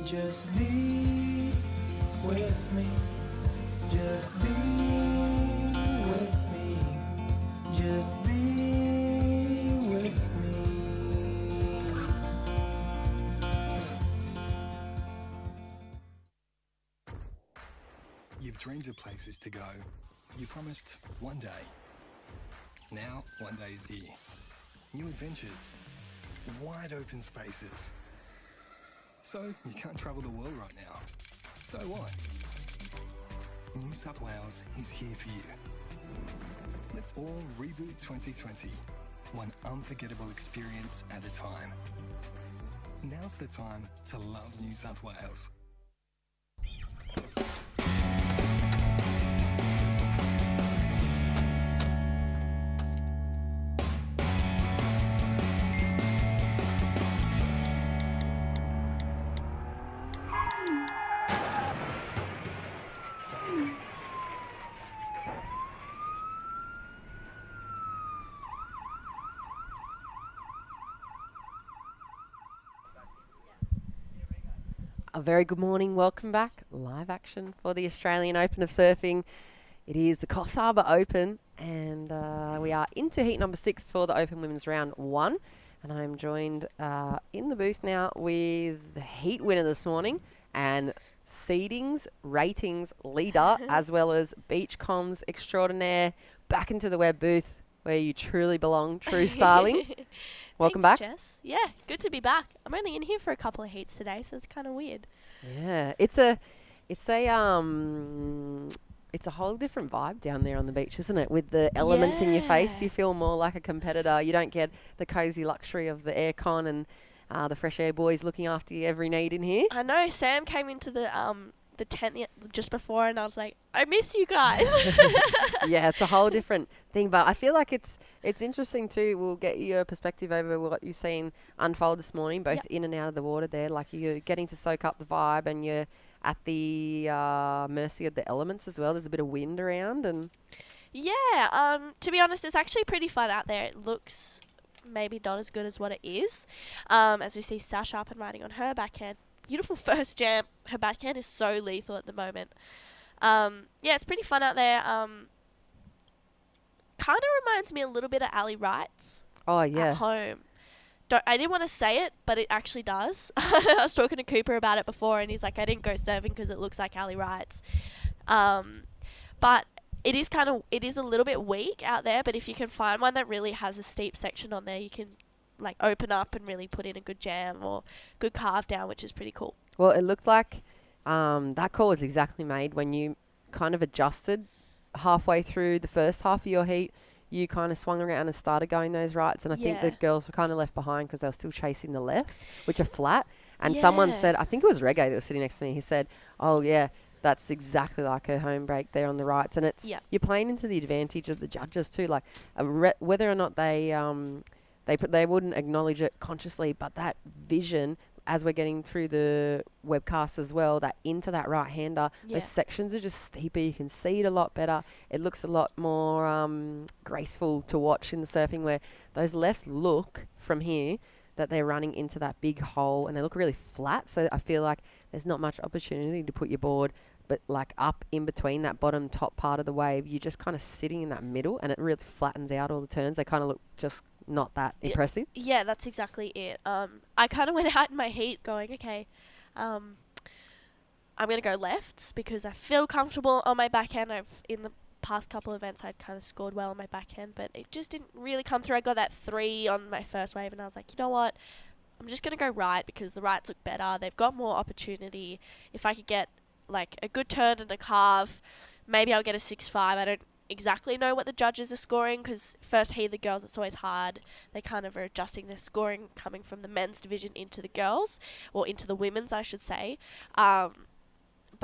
Just be with me. Just be with me. Just be with me. You've dreamed of places to go. You promised one day. Now, one day is here. New adventures. Wide open spaces. So, you can't travel the world right now. So what? New South Wales is here for you. Let's all reboot 2020. One unforgettable experience at a time. Now's the time to love New South Wales. A very good morning. Welcome back. Live action for the Australian Open of Surfing. It is the Coffs Harbour Open, and we are into heat number 6 for the Open Women's Round 1. And I'm joined in the booth now with the heat winner this morning and seedings, ratings leader, as well as beach comms extraordinaire, back into the web booth where you truly belong, True Starling. Welcome Thanks, back. Jess. Yeah, good to be back. I'm only in here for a couple of heats today, so it's kind of weird. Yeah, it's a whole different vibe down there on the beach, isn't it? With the elements in your face, you feel more like a competitor. You don't get the cozy luxury of the aircon and the fresh air boys looking after you every need in here. I know. Sam came into the tent just before, and I was like, I miss you guys. Yeah, it's a whole different thing, but I feel like it's interesting too. We'll get your perspective over what you've seen unfold this morning, both in and out of the water there. Like, you're getting to soak up the vibe, and you're at the mercy of the elements as well. There's a bit of wind around, and yeah, to be honest, it's actually pretty fun out there. It looks maybe not as good as what it is. As we see Sasha up and riding on her backhand. Beautiful first jam. Her backhand is so lethal at the moment. Yeah, it's pretty fun out there. Kind of reminds me a little bit of Ali Wright's. Oh, yeah. At home. I didn't want to say it, but it actually does. I was talking to Cooper about it before, and he's like, I didn't go surfing because it looks like Ali Wright's. But it is a little bit weak out there, but if you can find one that really has a steep section on there, you can like open up and really put in a good jam or good carve down, which is pretty cool. well, it looked like that call was exactly made when you kind of adjusted halfway through the first half of your heat. You kind of swung around and started going those rights, and I think the girls were kind of left behind because they were still chasing the lefts, which are flat. And someone said, I think it was Reggae that was sitting next to me, he said, oh yeah, that's exactly like her home break there on the rights. And it's you're playing into the advantage of the judges too, like whether or not they wouldn't acknowledge it consciously, but that vision as we're getting through the webcast as well, that into that right-hander, those sections are just steeper. You can see it a lot better. It looks a lot more graceful to watch in the surfing, where those lefts look from here that they're running into that big hole, and they look really flat. So I feel like there's not much opportunity to put your board, but like up in between that bottom top part of the wave, you're just kind of sitting in that middle, and it really flattens out all the turns. They kind of look just not that impressive. Yeah, that's exactly it. I kind of went out in my heat going, okay, I'm going to go lefts because I feel comfortable on my backhand. In the past couple of events, I'd kind of scored well on my backhand, but it just didn't really come through. I got that 3 on my first wave, and I was like, you know what? I'm just going to go right because the rights look better. They've got more opportunity. If I could get like a good turn and a carve, maybe I'll get a 6-5. I don't exactly know what the judges are scoring because first heat, the girls, it's always hard. They kind of are adjusting their scoring coming from the men's division into the girls, or into the women's, I should say. But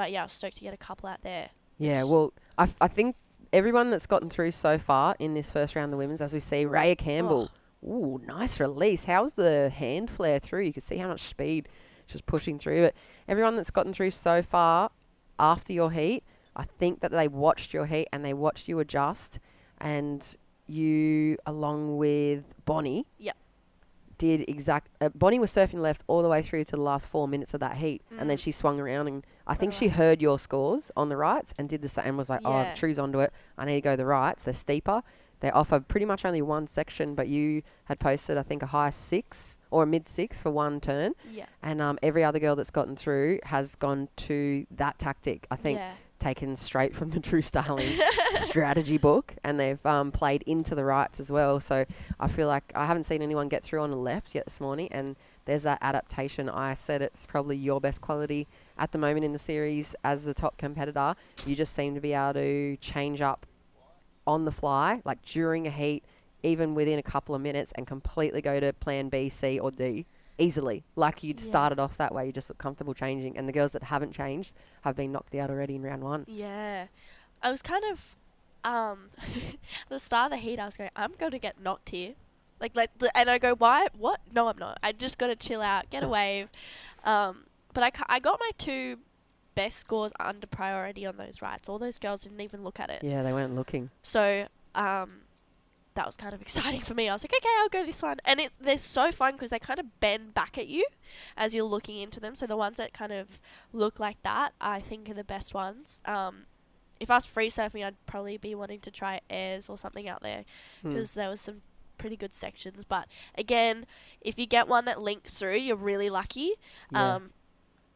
yeah, I was stoked to get a couple out there. Yeah, well, I think everyone that's gotten through so far in this first round of the women's, as we see, Raya Campbell, ooh, nice release. How's the hand flare through? You can see how much speed she's pushing through. But everyone that's gotten through so far after your heat, I think that they watched your heat and they watched you adjust, and you, along with Bonnie, did Bonnie was surfing left all the way through to the last 4 minutes of that heat, and then she swung around, and I think she heard your scores on the rights and did the same, and was like, oh, True's onto it. I need to go the rights. They're steeper. They offer pretty much only one section, but you had posted, I think, a high 6 or a mid 6 for one turn. Yeah. And every other girl that's gotten through has gone to that tactic. I think taken straight from the True Starling strategy book, and they've played into the rights as well. So I feel like I haven't seen anyone get through on the left yet this morning, and there's that adaptation. I said it's probably your best quality at the moment in the series as the top competitor. You just seem to be able to change up on the fly, like during a heat, even within a couple of minutes, and completely go to plan B, C, or D easily. Like you'd started off that way, you just look comfortable changing, and the girls that haven't changed have been knocked out already in round 1. Yeah. I was kind of, at the start of the heat, I was going, I'm going to get knocked here. And I go, why? What? No, I'm not. I just got to chill out, get a wave. But I got my 2 best scores under priority on those rights. All those girls didn't even look at it. Yeah, they weren't looking. So, that was kind of exciting for me. I was like, okay, I'll go this one. And they're so fun because they kind of bend back at you as you're looking into them. So the ones that kind of look like that, I think, are the best ones. If I was free surfing, I'd probably be wanting to try airs or something out there because there was some pretty good sections. But again, if you get one that links through, you're really lucky. Yeah.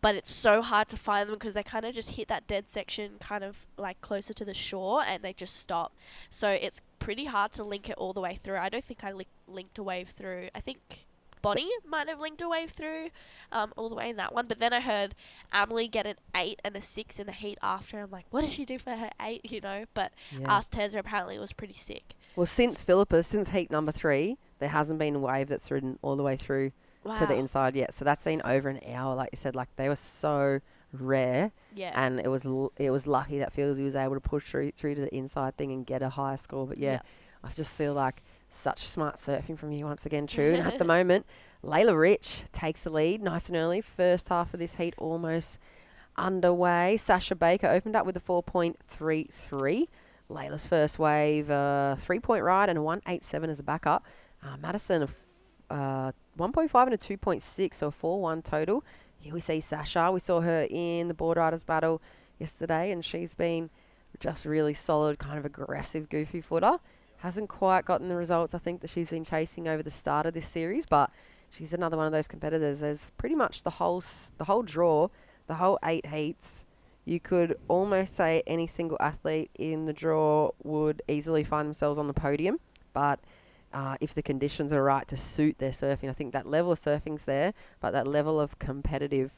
But it's so hard to find them because they kind of just hit that dead section kind of like closer to the shore and they just stop. So it's pretty hard to link it all the way through. I don't think I linked a wave through. I think Bonnie might have linked a wave through all the way in that one. But then I heard Emily get an 8 and a 6 in the heat after. I'm like, what did she do for her 8, you know? But Ask Tezza apparently was pretty sick. Well, since heat number 3, there hasn't been a wave that's ridden all the way through to the inside yet. So that's been over an hour, like you said. Like, they were so rare. Yeah. And it was lucky that Fieldsy was able to push through to the inside thing and get a higher score. But I just feel like such smart surfing from you once again, True. And at the moment, Layla Rich takes the lead nice and early. First half of this heat almost underway. Sasha Baker opened up with a 4.33. Layla's first wave, 3-point ride and a 1.87 as a backup. Madison, 1.5 and a 2.6, so a 4-1 total. Here we see Sasha. We saw her in the board riders battle yesterday, and she's been just really solid, kind of aggressive, goofy footer. Hasn't quite gotten the results I think that she's been chasing over the start of this series, but she's another one of those competitors. There's pretty much the whole draw, the whole 8 heats. You could almost say any single athlete in the draw would easily find themselves on the podium, but if the conditions are right to suit their surfing, I think that level of surfing's there, but that level of competitive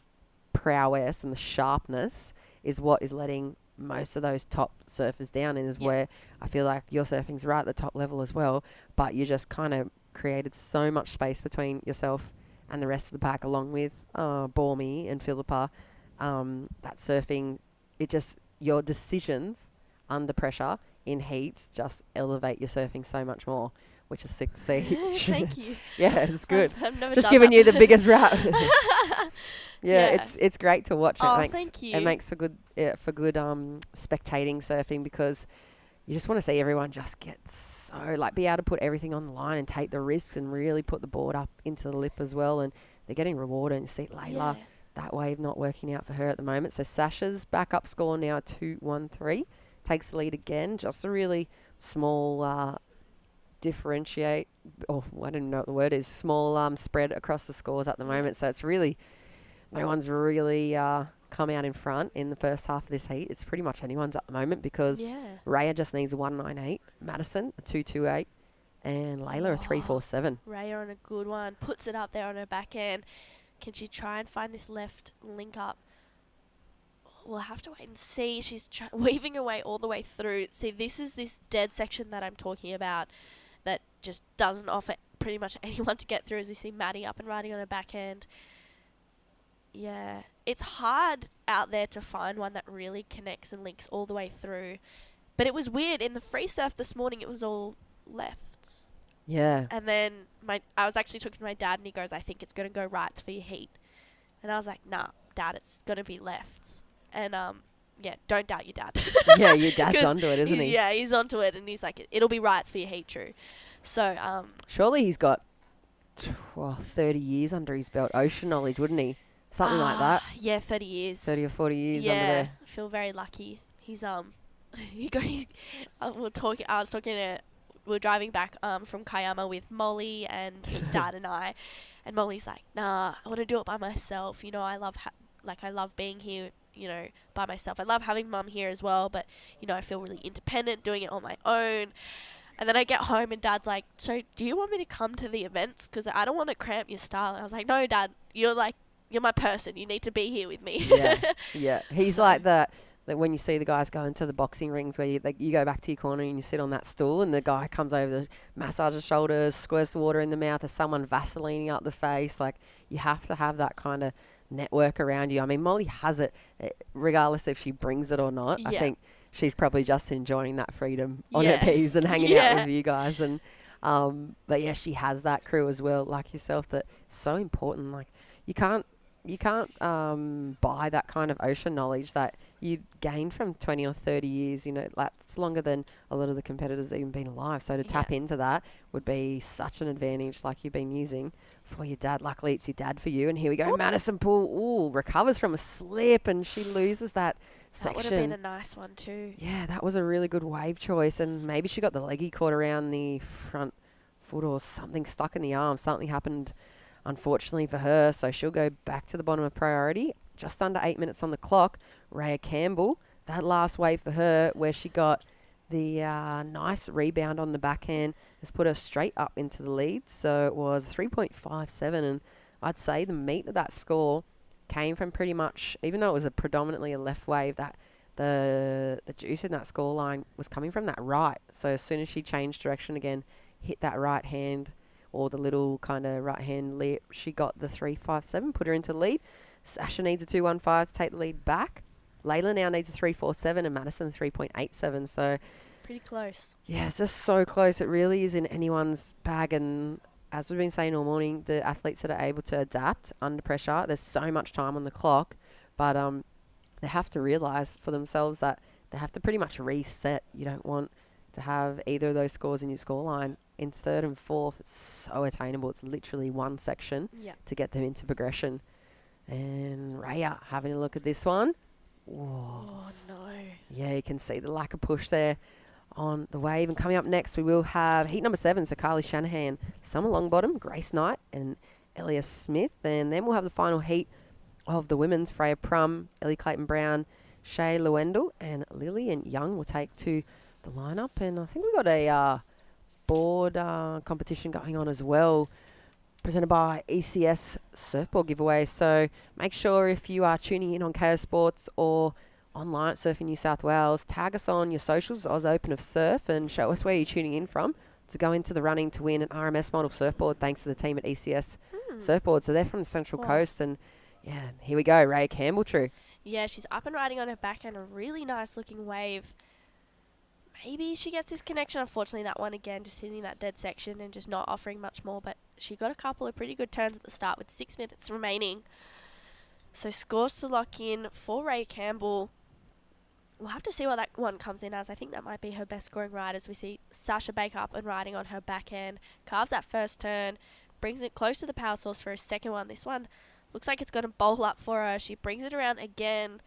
prowess and the sharpness is what is letting most of those top surfers down, and is where I feel like your surfing's right at the top level as well, but you just kind of created so much space between yourself and the rest of the pack, along with Bormy and Philippa. That surfing, your decisions under pressure in heats just elevate your surfing so much more, which is sick to see. Thank you. Yeah, it's good. I've never just done giving that. you the biggest rap. It's great to watch. Thank you. It makes for good spectating surfing, because you just want to see everyone just get be able to put everything on the line and take the risks and really put the board up into the lip as well, and they're getting rewarded. And see Layla, that wave not working out for her at the moment. So Sasha's backup score now 2-1-3, takes the lead again. Just a really small differentiate, I don't know what the word is, small spread across the scores at the moment. So it's really, no one's really come out in front in the first half of this heat. It's pretty much anyone's at the moment, because Raya just needs a 1.98, Madison a 2.28, and Layla a 3.47. Raya on a good one, puts it up there on her backhand. Can she try and find this left link up? We'll have to wait and see. She's weaving her way all the way through. See, this is this dead section that I'm talking about that just doesn't offer pretty much anyone to get through, as we see Maddie up and riding on her backhand. Yeah, it's hard out there to find one that really connects and links all the way through. But it was weird. In the free surf this morning, it was all lefts. Yeah. And then I was actually talking to my dad, and he goes, I think it's going to go rights for your heat. And I was like, nah, Dad, it's going to be lefts. And, don't doubt your dad. Yeah, your dad's onto it, isn't he? Yeah, he's onto it, and he's like, it'll be rights for your heat, True. So, surely he's got 30 years under his belt, ocean knowledge, wouldn't he? Something like that. Yeah, 30 years. 30 or 40 years under there. I feel very lucky. He's, we were driving back from Kayama with Molly and his dad and I, and Molly's like, nah, I want to do it by myself. You know, I love being here, you know, by myself. I love having Mum here as well, but, you know, I feel really independent doing it on my own. And then I get home and Dad's like, so do you want me to come to the events? Because I don't want to cramp your style. And I was like, no, Dad, you're my person. You need to be here with me. Yeah. He's like that when you see the guys go into the boxing rings where you go back to your corner and you sit on that stool, and the guy comes over to massage the shoulders, squirts the water in the mouth, or someone Vaselining up the face. Like, you have to have that kind of network around you. I mean, Molly has it, regardless if she brings it or not. I think she's probably just enjoying that freedom on her P's and hanging out with you guys. And but yeah, she has that crew as well, like yourself, that's so important. Like, you can't buy that kind of ocean knowledge that you gain from 20 or 30 years. You know, that's That's longer than a lot of the competitors even been alive. So to tap into that would be such an advantage, like you've been using for your dad. Luckily, it's your dad for you. And here we go. Madison Poole, recovers from a slip, and she loses that section. That would have been a nice one too. Yeah, that was a really good wave choice, and maybe she got the leggy caught around the front foot or something stuck in the arm. Something happened, unfortunately, for her, so she'll go back to the bottom of priority. Just under 8 minutes on the clock. Rhea Campbell, that last wave for her, where she got the nice rebound on the backhand, has put her straight up into the lead. So it was 3.57, and I'd say the meat of that score came from pretty much, even though it was predominantly a left wave, that the juice in that score line was coming from that right. So as soon as she changed direction again, hit that right hand, or the little kind of right hand lip, she got the 3.57, put her into the lead. Sasha needs a 2.15 to take the lead back. Layla now needs a 3.47 and Madison 3.87. So pretty close. Yeah, it's just so close. It really is in anyone's bag. And as we've been saying all morning, the athletes that are able to adapt under pressure, there's so much time on the clock, but they have to realise for themselves that they have to pretty much reset. You don't want to have either of those scores in your scoreline. In third and fourth, it's so attainable. It's literally one section to get them into progression. And Rhea having a look at this one. Whoa. Oh, no. Yeah, you can see the lack of push there on the wave. And coming up next, we will have heat number 7. So Carly Shanahan, Summer Longbottom, Grace Knight, and Elias Smith. And then we'll have the final heat of the women's. Freya Prum, Ellie Clayton-Brown, Shay Lewendell, and Lillian Young will take to the lineup. And I think we've got a board competition going on as well, presented by ECS Surfboard Giveaway. So make sure if you are tuning in on KO Sports or online at Surfing New South Wales, tag us on your socials, Oz Open of Surf, and show us where you're tuning in from to go into the running to win an RMS model surfboard thanks to the team at ECS Surfboard. So they're from the Central Coast, and yeah, here we go. Ray Campbell, true. Yeah, she's up and riding on her back and a really nice looking wave. Maybe she gets this connection. Unfortunately, that one again, just hitting that dead section and just not offering much more. But she got a couple of pretty good turns at the start with 6 minutes remaining. So scores to lock in for Ray Campbell. We'll have to see what that one comes in as. I think that might be her best scoring ride, as we see Sasha Baker up and riding on her backhand. Carves that first turn, brings it close to the power source for her second one. This one looks like it's going to bowl up for her. She brings it around again.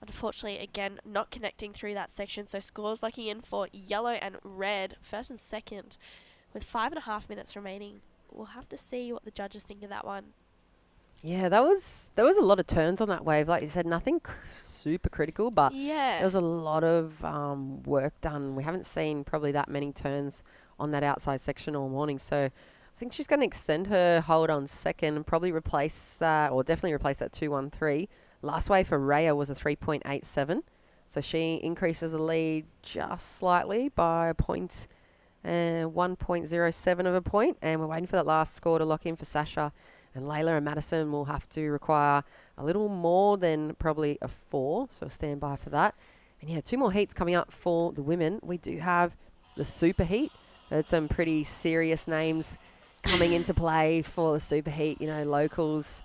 Unfortunately, again, not connecting through that section. So scores locking in for yellow and red, first and second, with 5.5 minutes remaining. We'll have to see what the judges think of that one. Yeah, there was a lot of turns on that wave. Like you said, nothing super critical, but there was a lot of work done. We haven't seen probably that many turns on that outside section all morning. So I think she's going to extend her hold on second and probably replace that, or definitely replace that 2.13. Last wave for Rhea was a 3.87. So she increases the lead just slightly by a point, 1.07 of a point. And we're waiting for that last score to lock in for Sasha. And Layla and Madison will have to require a little more than probably a 4. So stand by for that. And yeah, 2 more heats coming up for the women. We do have the super heat. Heard some pretty serious names coming into play for the super heat. You know, locals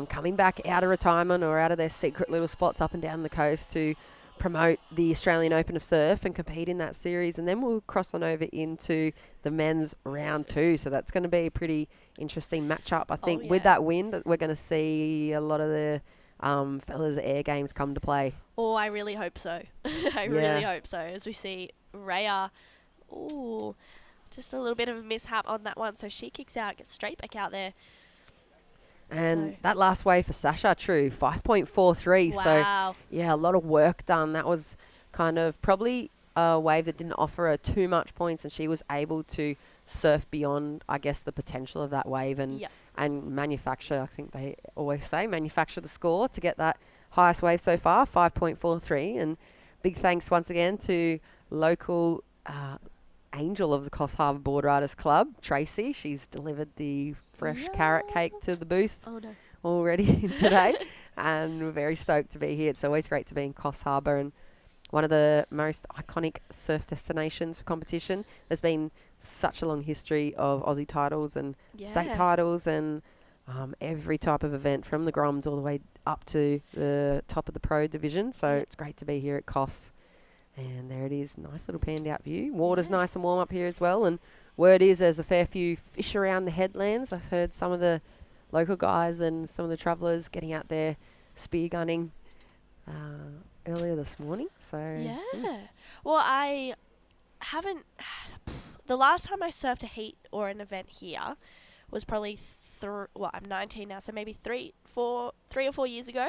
coming back out of retirement or out of their secret little spots up and down the coast to promote the Australian Open of Surf and compete in that series. And then we'll cross on over into the men's round 2. So that's going to be a pretty interesting matchup. I think with that win, we're going to see a lot of the fellas' air games come to play. Oh, I really hope so. I really hope so. As we see Rhea, just a little bit of a mishap on that one. So she kicks out, gets straight back out there. And that last wave for Sasha, true, 5.43. Wow. So, yeah, a lot of work done. That was kind of probably a wave that didn't offer her too much points, and she was able to surf beyond, I guess, the potential of that wave and manufacture, I think they always say, manufacture the score to get that highest wave so far, 5.43. And big thanks once again to local angel of the Coffs Harbour Board Riders Club, Tracy. She's delivered the fresh carrot cake to the booth already today, and we're very stoked to be here. It's always great to be in Coffs Harbour, and one of the most iconic surf destinations for competition. There's been such a long history of Aussie titles and state titles and every type of event from the Groms all the way up to the top of the pro division. So it's great to be here at Coffs. And there it is, nice little panned out view. Water's nice and warm up here as well, and word is there's a fair few fish around the headlands. I've heard some of the local guys and some of the travellers getting out there spear gunning earlier this morning. So Yeah. Well, I haven't. The last time I surfed a heat or an event here was probably I'm 19 now, so maybe 3 or 4 years ago.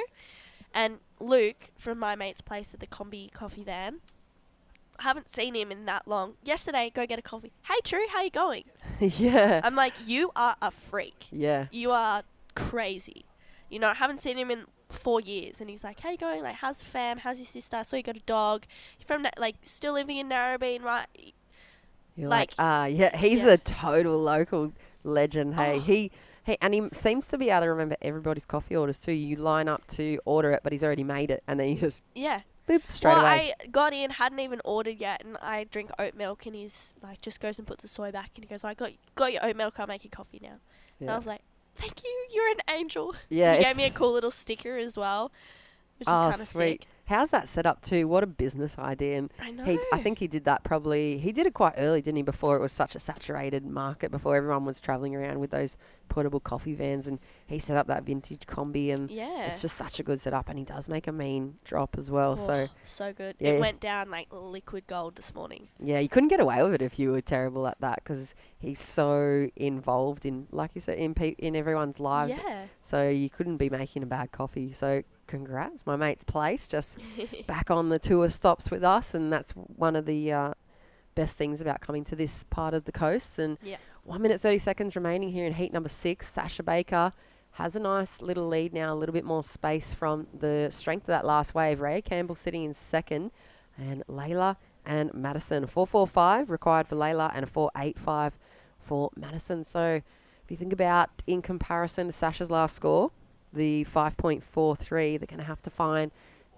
And Luke from my mate's place at the Combi coffee van, I haven't seen him in that long. Yesterday, go get a coffee. Hey, True, how you going? Yeah. I'm like, you are a freak. Yeah. You are crazy. You know, I haven't seen him in 4 years, and he's like, how you going? Like, how's the fam? How's your sister? I saw you got a dog. You're from, like, still living in Narrabeen, right? You're like, yeah, he's a total local legend. Hey, he and he seems to be able to remember everybody's coffee orders too. You line up to order it, but he's already made it, and then you just boop, straight away. I got in, hadn't even ordered yet, and I drink oat milk, and he's like, just goes and puts the soy back, and he goes, I got your oat milk, I'll make you coffee now. And I was like, thank you, you're an angel. Yeah, he gave me a cool little sticker as well, which is kind of sick. How's that set up too? What a business idea. And I know. I think he did that he did it quite early, didn't he, before it was such a saturated market, before everyone was travelling around with those portable coffee vans, and he set up that vintage combi, and it's just such a good setup, and he does make a mean drop as well. So good. Yeah. It went down like liquid gold this morning. Yeah, you couldn't get away with it if you were terrible at that, because he's so involved in, like you said, in everyone's lives. Yeah. So you couldn't be making a bad coffee. So congrats, my mate's place, just back on the tour stops with us, and that's one of the best things about coming to this part of the coast. And 1 minute 30 seconds remaining here in heat number 6. Sasha Baker has a nice little lead now, a little bit more space from the strength of that last wave. Ray Campbell sitting in second, and Layla and Madison. 4.45 required for Layla and a 4.85 for Madison. So if you think about in comparison to Sasha's last score, the 5.43, they're going to have to find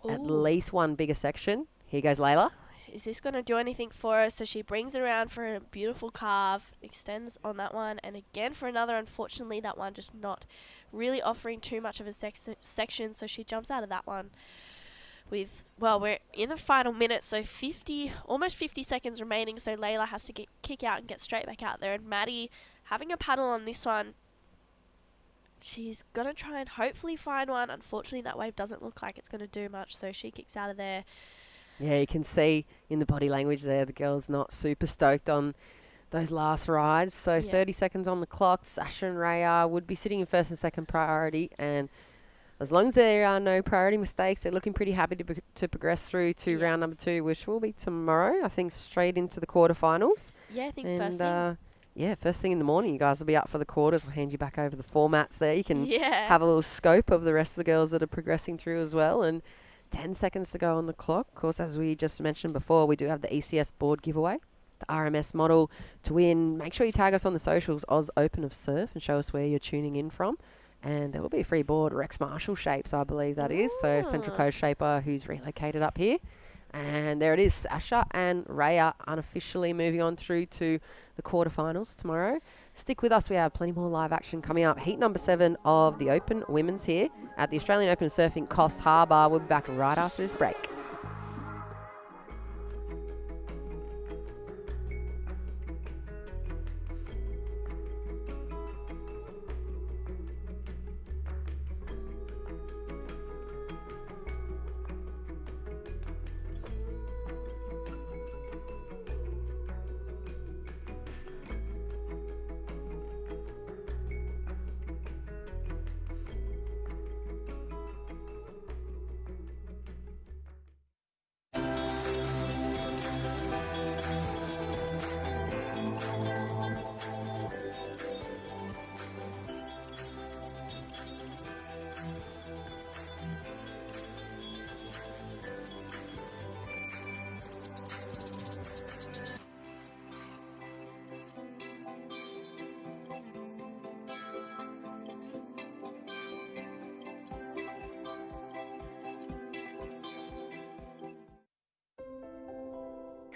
at least one bigger section. Here goes Layla. Is this going to do anything for her? So she brings it around for a beautiful carve, extends on that one, and again for another. Unfortunately, that one just not really offering too much of a section, so she jumps out of that one with, well, we're in the final minute, so almost 50 seconds remaining, so Layla has to kick out and get straight back out there, and Maddie having a paddle on this one. She's going to try and hopefully find one. Unfortunately, that wave doesn't look like it's going to do much, so she kicks out of there. Yeah, you can see in the body language there, the girl's not super stoked on those last rides. So 30 seconds on the clock. Sasha and Raya would be sitting in first and second priority. And as long as there are no priority mistakes, they're looking pretty happy to progress through to round number 2, which will be tomorrow, I think, straight into the quarterfinals. Yeah, I think first thing. Yeah, first thing in the morning, you guys will be up for the quarters. I'll hand you back over the formats there. You can Yeah. have a little scope of the rest of the girls that are progressing through as well. And 10 seconds to go on the clock. Of course, as we just mentioned before, we do have the ECS board giveaway, the RMS model to win. Make sure you tag us on the socials, Oz Open of Surf, and show us where you're tuning in from. And there will be a free board, Rex Marshall shapes, I believe that is. So Central Coast Shaper, who's relocated up here. And there it is, Sasha and Raya unofficially moving on through to the quarterfinals tomorrow. Stick with us, we have plenty more live action coming up. Heat number 7 of the Open Women's here at the Australian Open of Surfing, Coffs Harbour. We'll be back right after this break.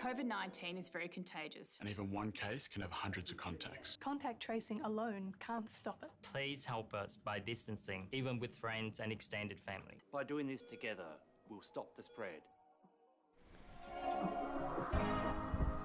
COVID-19 is very contagious. And even one case can have hundreds of contacts. Contact tracing alone can't stop it. Please help us by distancing, even with friends and extended family. By doing this together, we'll stop the spread.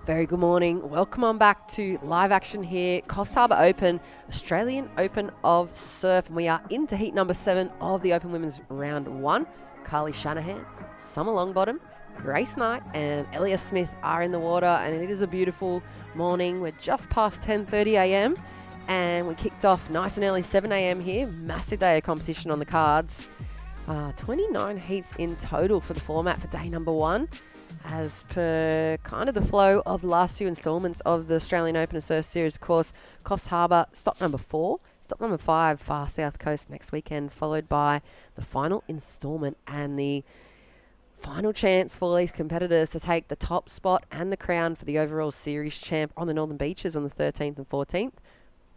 Very good morning. Welcome on back to live action here. Coffs Harbour Open, Australian Open of Surf. And we are into heat number 7 of the Open Women's Round 1. Carly Shanahan, Summer Longbottom, Grace Knight and Elliot Smith are in the water. And it is a beautiful morning. We're just past 10:30 a.m. And we kicked off nice and early, 7 a.m. here. Massive day of competition on the cards. 29 heats in total for the format for day number 1. As per kind of the flow of the last 2 instalments of the Australian Open of Surf Series, of course, Coffs Harbour, stop number 4. Stop number 5, Far South Coast next weekend, followed by the final instalment and the final chance for these competitors to take the top spot and the crown for the overall series champ on the Northern Beaches on the 13th and 14th.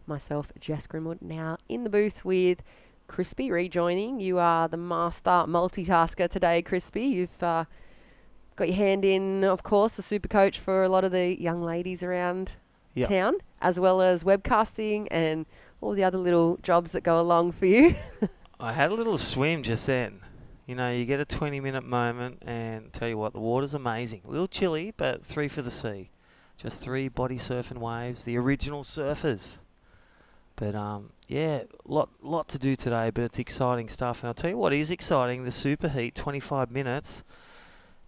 Myself, Jess Grimwood, now in the booth with Crispy rejoining. You are the master multitasker today, Crispy. You've got your hand in, of course, the super coach for a lot of the young ladies around town, as well as webcasting and all the other little jobs that go along for you. I had a little swim just then. You know, you get a 20-minute moment, and tell you what, the water's amazing. A little chilly, but 3 for the sea. Just 3 body surfing waves, the original surfers. But yeah, lot to do today, but it's exciting stuff. And I'll tell you what is exciting: the super heat, 25 minutes.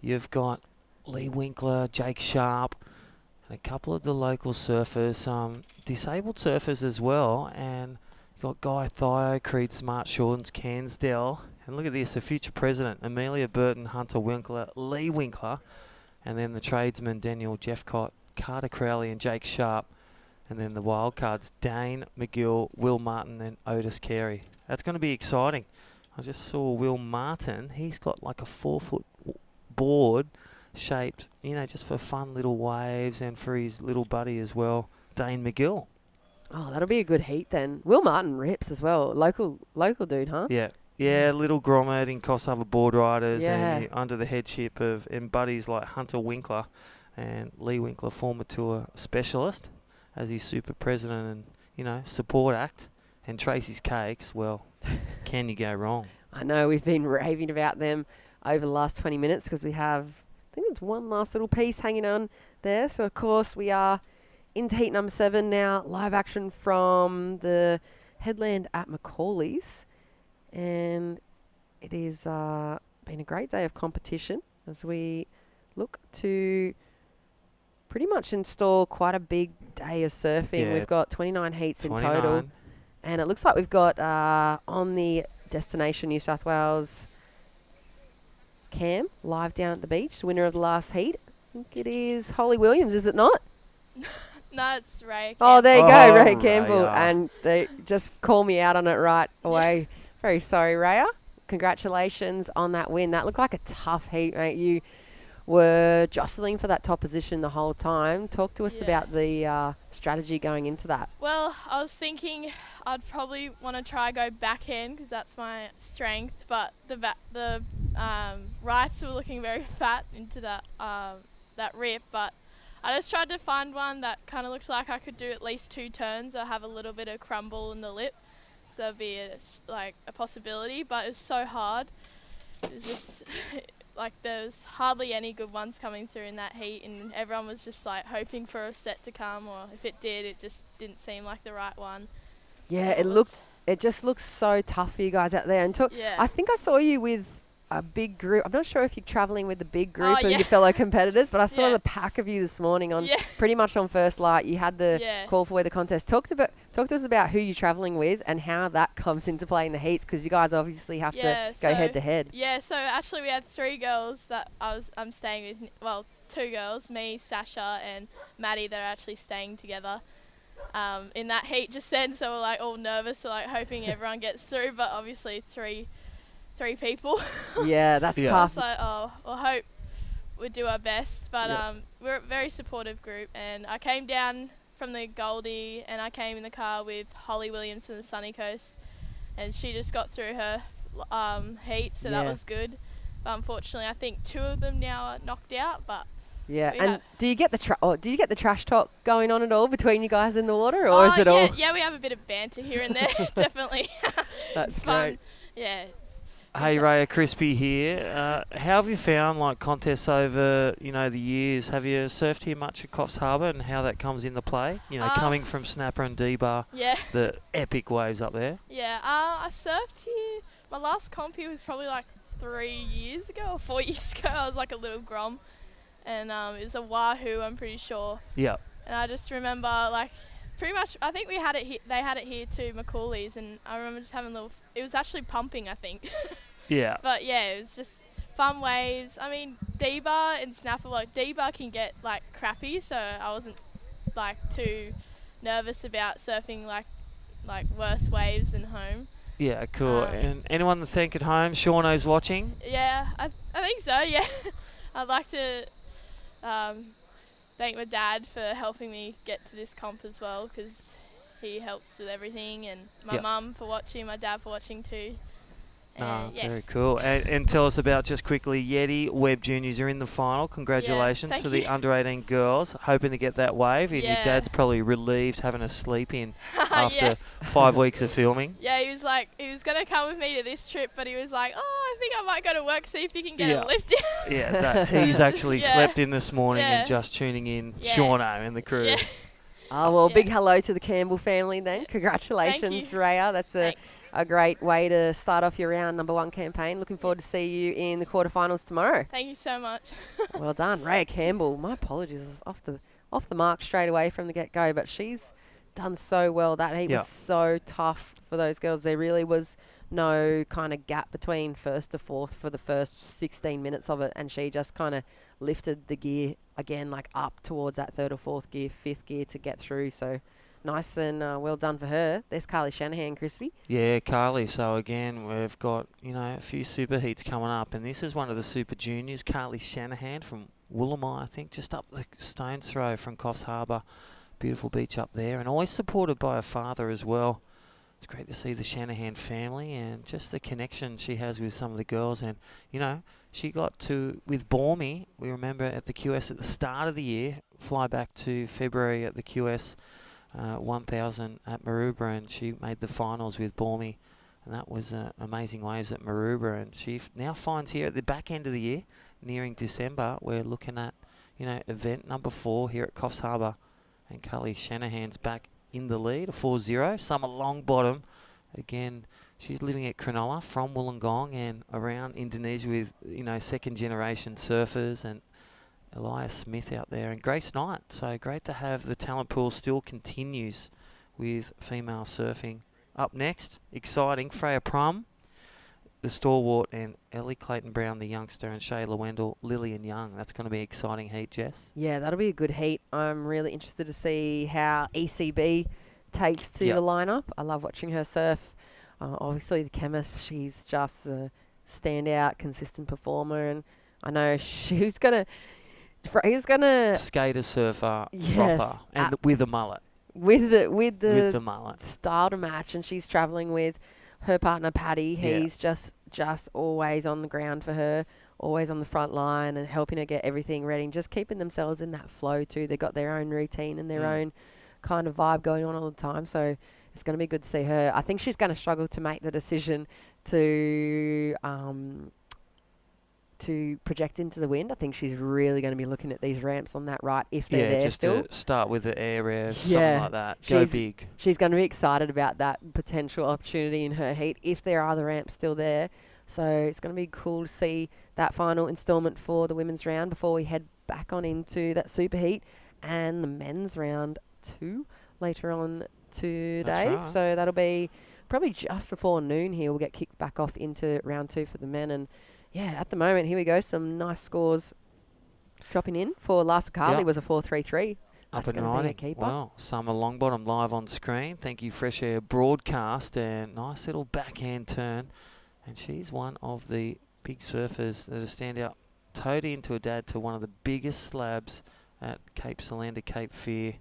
You've got Lee Winkler, Jake Sharp, and a couple of the local surfers, disabled surfers as well. And you've got Guy Thio, Creed Smart, Shortens, Cansdell. And look at this, the future president, Amelia Burton, Hunter Winkler, Lee Winkler. And then the tradesmen, Daniel Jeffcott, Carter Crowley, and Jake Sharp. And then the wildcards, Dane McGill, Will Martin, and Otis Carey. That's going to be exciting. I just saw Will Martin. He's got like a 4-foot board shaped, you know, just for fun little waves and for his little buddy as well, Dane McGill. Oh, that'll be a good heat then. Will Martin rips as well. Local dude, huh? Yeah, little grommet in Coffs Harbour Board Riders and Yeah. under the headship of and buddies like Hunter Winkler and Lee Winkler, former tour specialist, as his super president and, you know, support act, and Tracy's Cakes. Well, can you go wrong? I know we've been raving about them over the last 20 minutes because we have, I think it's one last little piece hanging on there. So, of course, we are into heat number 7 now, live action from the headland at Macaulay's. And it has been a great day of competition as we look to pretty much install quite a big day of surfing. Yeah, We've got 29 heats 29. in total. And it looks like we've got on the Destination New South Wales Cam live down at the beach, the winner of the last heat. I think it is Holly Williams, is it not? No, it's Ray. Oh, there you go, Ray Raya. Campbell. And they just call me out on it right away. Very sorry, Raya. Congratulations on that win. That looked like a tough heat, mate. You were jostling for that top position the whole time. Talk to us about the strategy going into that. Well, I was thinking I'd probably want to try go backhand because that's my strength, but the rights were looking very fat into that that rip, but I just tried to find one that kind of looks like I could do at least 2 turns or have a little bit of crumble in the lip. So that'd be a possibility, but it was so hard. It was just like there's hardly any good ones coming through in that heat, and everyone was just like hoping for a set to come, or if it did, it just didn't seem like the right one. Yeah, it just looks so tough for you guys out there. And I think I saw you with a big group. I'm not sure if you're travelling with the big group of your fellow competitors, but I saw the pack of you this morning on pretty much on first light. You had the call for weather contest. Talk to us about who you're travelling with and how that comes into play in the heats, because you guys obviously have to go head to head. Yeah, so actually we had 3 girls that I'm staying with. Well, 2 girls, me, Sasha, and Maddie, that are actually staying together in that heat just then. So we're like all nervous, we're like hoping everyone gets through, but obviously three people. Yeah, that's tough. It's like, oh, I hope we do our best, but we're a very supportive group, and I came down from the Goldie and I came in the car with Holly Williams from the Sunny Coast, and she just got through her heat, so that was good. But unfortunately, I think 2 of them now are knocked out, but yeah. And do you get the trash talk going on at all between you guys in the water, or is it all? Yeah, we have a bit of banter here and there, definitely. That's it's fun. great. Yeah, Hey Raya, Crispy here. How have you found like contests over the years? Have you surfed here much at Coffs Harbour, and how that comes into play? Coming from Snapper and D-Bar, Yeah. the epic waves up there. Yeah, I surfed here. My last comp here was probably like 3 years ago or 4 years ago. I was like a little grom, and it was a Wahoo, I'm pretty sure. Yeah. And I just remember like pretty much, I think we had it. They had it here too, Macaulay's, and I remember just having a little. It was actually pumping, I think. Yeah. But yeah, it was just fun waves. I mean, D-Bar and Snapper, like D-Bar can get like crappy, so I wasn't like too nervous about surfing like worse waves than home. Yeah, cool. And anyone to thank at home? Shauno's watching. Yeah, I think so. Yeah, I'd like to thank my dad for helping me get to this comp as well, because he helps with everything, and my mum for watching, my dad for watching too. Yeah. Very cool. And tell us about, just quickly, Yeti Webb Juniors are in the final. Congratulations thank for the you. under-18 girls. Hoping to get that wave. And your dad's probably relieved having a sleep in after 5 weeks of filming. Yeah, he was going to come with me to this trip, but he was like, I think I might go to work, see if he can get a lift in. Yeah, he's actually slept in this morning and just tuning in Shauno and the crew. Yeah. Oh, well, big hello to the Campbell family then. Congratulations, Raya. That's a great way to start off your round number 1 campaign. Looking forward to see you in the quarterfinals tomorrow. Thank you so much. Well done. Raya Campbell, my apologies, off the mark straight away from the get-go, but she's done so well. That heat was so tough for those girls. There really was no kind of gap between first to fourth for the first 16 minutes of it, and she just kind of lifted the gear again, like up towards that third or fourth gear, fifth gear to get through. So nice and well done for her. There's Carly Shanahan, Crispy. Yeah, Carly. So again, we've got a few super heats coming up, and this is one of the super juniors, Carly Shanahan from Woolamai, I think, just up the stone's throw from Coffs Harbour. Beautiful beach up there, and always supported by her father as well. It's great to see the Shanahan family and just the connection she has with some of the girls. And she got to, with Bormy, we remember at the QS at the start of the year, fly back to February at the QS 1000 at Maroubra, and she made the finals with Bormy, and that was amazing waves at Maroubra. And she now finds here at the back end of the year, nearing December, we're looking at event number 4 here at Coffs Harbour, and Carly Shanahan's back in the lead, a 4-0. Summer Longbottom, again, she's living at Cronulla from Wollongong and around Indonesia with second generation surfers, and Elias Smith out there, and Grace Knight. So great to have the talent pool still continues with female surfing. Up next, exciting, Freya Prum, the stalwart, and Ellie Clayton-Brown, the youngster, and Shayla Wendell, Lillian Young. That's going to be an exciting heat, Jess. Yeah, that'll be a good heat. I'm really interested to see how ECB takes to the lineup. I love watching her surf. Obviously, the chemist, she's just a standout, consistent performer, and I know she's going to... Skater, surfer, proper, and with a mullet. With the mullet. Style to match, and she's travelling with her partner Paddy. He's just always on the ground for her, always on the front line and helping her get everything ready, and just keeping themselves in that flow too. They've got their own routine and their own kind of vibe going on all the time, so it's going to be good to see her. I think she's going to struggle to make the decision to project into the wind. I think she's really going to be looking at these ramps on that right if they're there just still. to start with the air rev, something like that. Go big. She's going to be excited about that potential opportunity in her heat if there are the ramps still there. So it's going to be cool to see that final instalment for the women's round before we head back on into that super heat and the men's round 2 later on today. That's right. So that'll be probably just before noon here. We'll get kicked back off into round 2 for the men. And yeah, at the moment, here we go. Some nice scores dropping in. For Larsa Carly was a 4.33. Up That's and going to be a riding. keeper. Well, Summer Longbottom live on screen. Thank you, Fresh Air Broadcast. And nice little backhand turn. And she's one of the big surfers that are stand out. Towed into a dad to one of the biggest slabs at Cape Solander, Cape Fear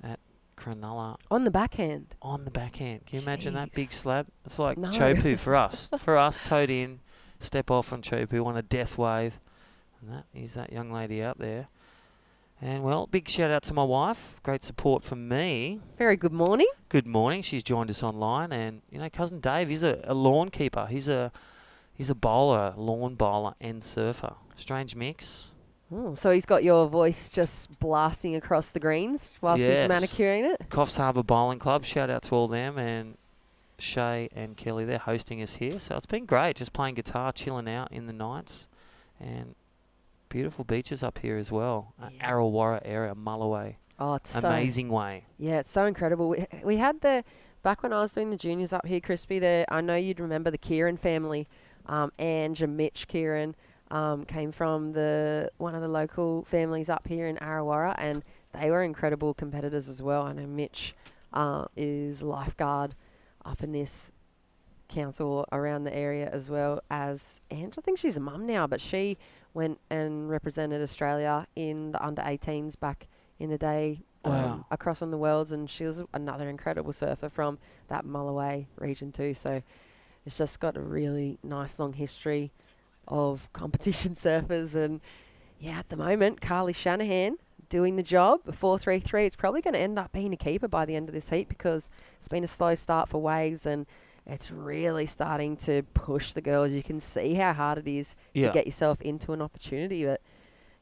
at Cronulla. On the backhand? On the backhand. Can you imagine that big slab? It's like No. Chopu for us. For us, towed in. Step off on Chopu on a death wave. And that is that young lady out there. And, well, big shout out to my wife. Great support for me. Very good morning. Good morning. She's joined us online. And, Cousin Dave, he's a lawn keeper. He's He's a bowler, lawn bowler and surfer. Strange mix. Oh, so he's got your voice just blasting across the greens whilst he's manicuring it? Coffs Harbour Bowling Club, shout out to all them, and Shay and Kelly, they're hosting us here. So it's been great, just playing guitar, chilling out in the nights. And beautiful beaches up here as well. Arrawarra area, Mulloway. Oh, it's amazing way. Yeah, it's so incredible. We had back when I was doing the juniors up here, Crispy, I know you'd remember the Kieran family. Ange and Mitch Kieran came from one of the local families up here in Arrawarra, and they were incredible competitors as well. I know Mitch is lifeguard up in this council around the area, as well as Ange. I think she's a mum now, but she went and represented Australia in the under-18s back in the day. Wow. Across on the worlds, and she was another incredible surfer from that Mulloway region too. So it's just got a really nice long history of competition surfers. And yeah, at the moment, Carly Shanahan doing the job. 4.33. It's probably going to end up being a keeper by the end of this heat, because it's been a slow start for Waves, and it's really starting to push the girls. You can see how hard it is to get yourself into an opportunity. But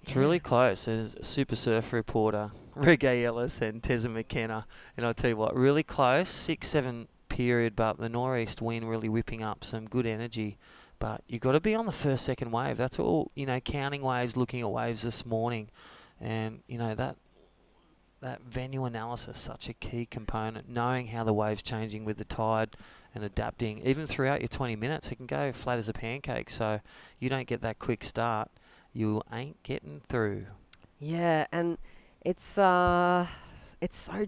it's really close. There's a Super Surf reporter, Reggae Ellis and Tessa McKenna. And I'll tell you what, really close, 6-7 period, but the northeast wind really whipping up some good energy. But you've got to be on the first, second wave. That's all, counting waves, looking at waves this morning. And, that venue analysis, such a key component, knowing how the wave's changing with the tide and adapting. Even throughout your 20 minutes, it can go flat as a pancake. So you don't get that quick start, you ain't getting through. Yeah, and it's so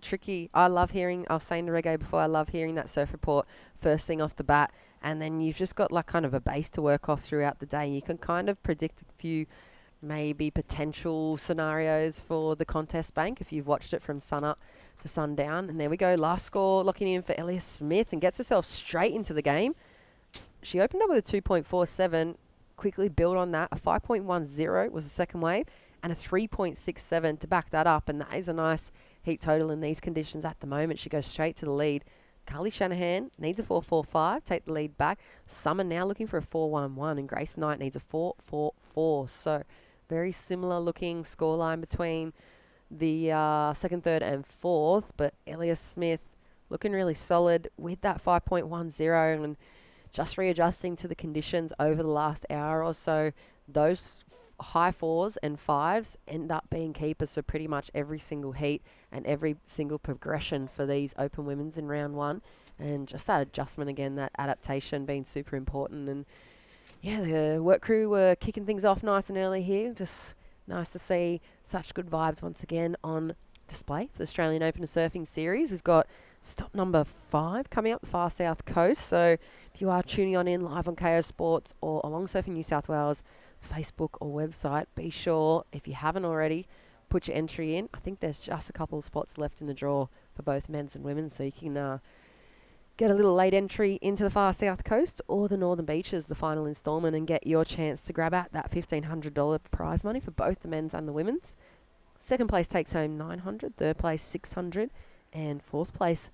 tricky. I was saying to Reggae before, I love hearing that surf report first thing off the bat, and then you've just got like kind of a base to work off throughout the day. You can kind of predict a few maybe potential scenarios for the contest bank if you've watched it from sun up to sundown. And there we go, last score locking in for Elias Smith, and gets herself straight into the game. She opened up with a 2.47, quickly built on that. A 5.10 was the second wave, and a 3.67 to back that up, and that is a nice heat total in these conditions at the moment. She goes straight to the lead. Carly Shanahan needs a 4.45, take the lead back. Summer now looking for a 4.11, and Grace Knight needs a 4.44. So very similar looking scoreline between the second, third and fourth, but Elias Smith looking really solid with that 5.10, and just readjusting to the conditions over the last hour or so. Those high 4s and 5s end up being keepers for pretty much every single heat and every single progression for these open women's in round one. And just that adjustment again, that adaptation being super important. And yeah, the work crew were kicking things off nice and early here. Just nice to see such good vibes once again on display for the Australian Open of Surfing Series. We've got stop number 5 coming up the far south coast. So if you are tuning in live on KO Sports or along Surfing New South Wales Facebook or website, be sure, if you haven't already, put your entry in. I think there's just a couple of spots left in the draw for both men's and women's, so you can get a little late entry into the far south coast or the Northern Beaches, the final instalment, and get your chance to grab at that $1,500 prize money for both the men's and the women's. Second place takes home $900, third place $600, and fourth place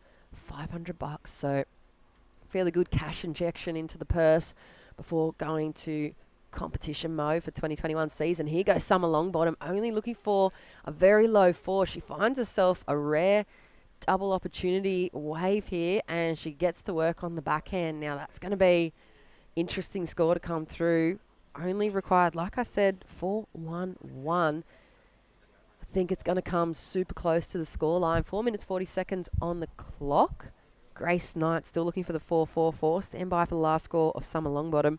$500. So fairly good cash injection into the purse before going to competition mode for 2021 season. Here goes Summer Longbottom, only looking for a very low 4. She finds herself a rare double opportunity wave here, and she gets to work on the backhand. Now that's going to be interesting score to come through. Only required, like I said, 4.11. I think it's going to come super close to the score line. 4 minutes 40 seconds on the clock. Grace Knight still looking for the 4.44. Stand by for the last score of Summer Longbottom.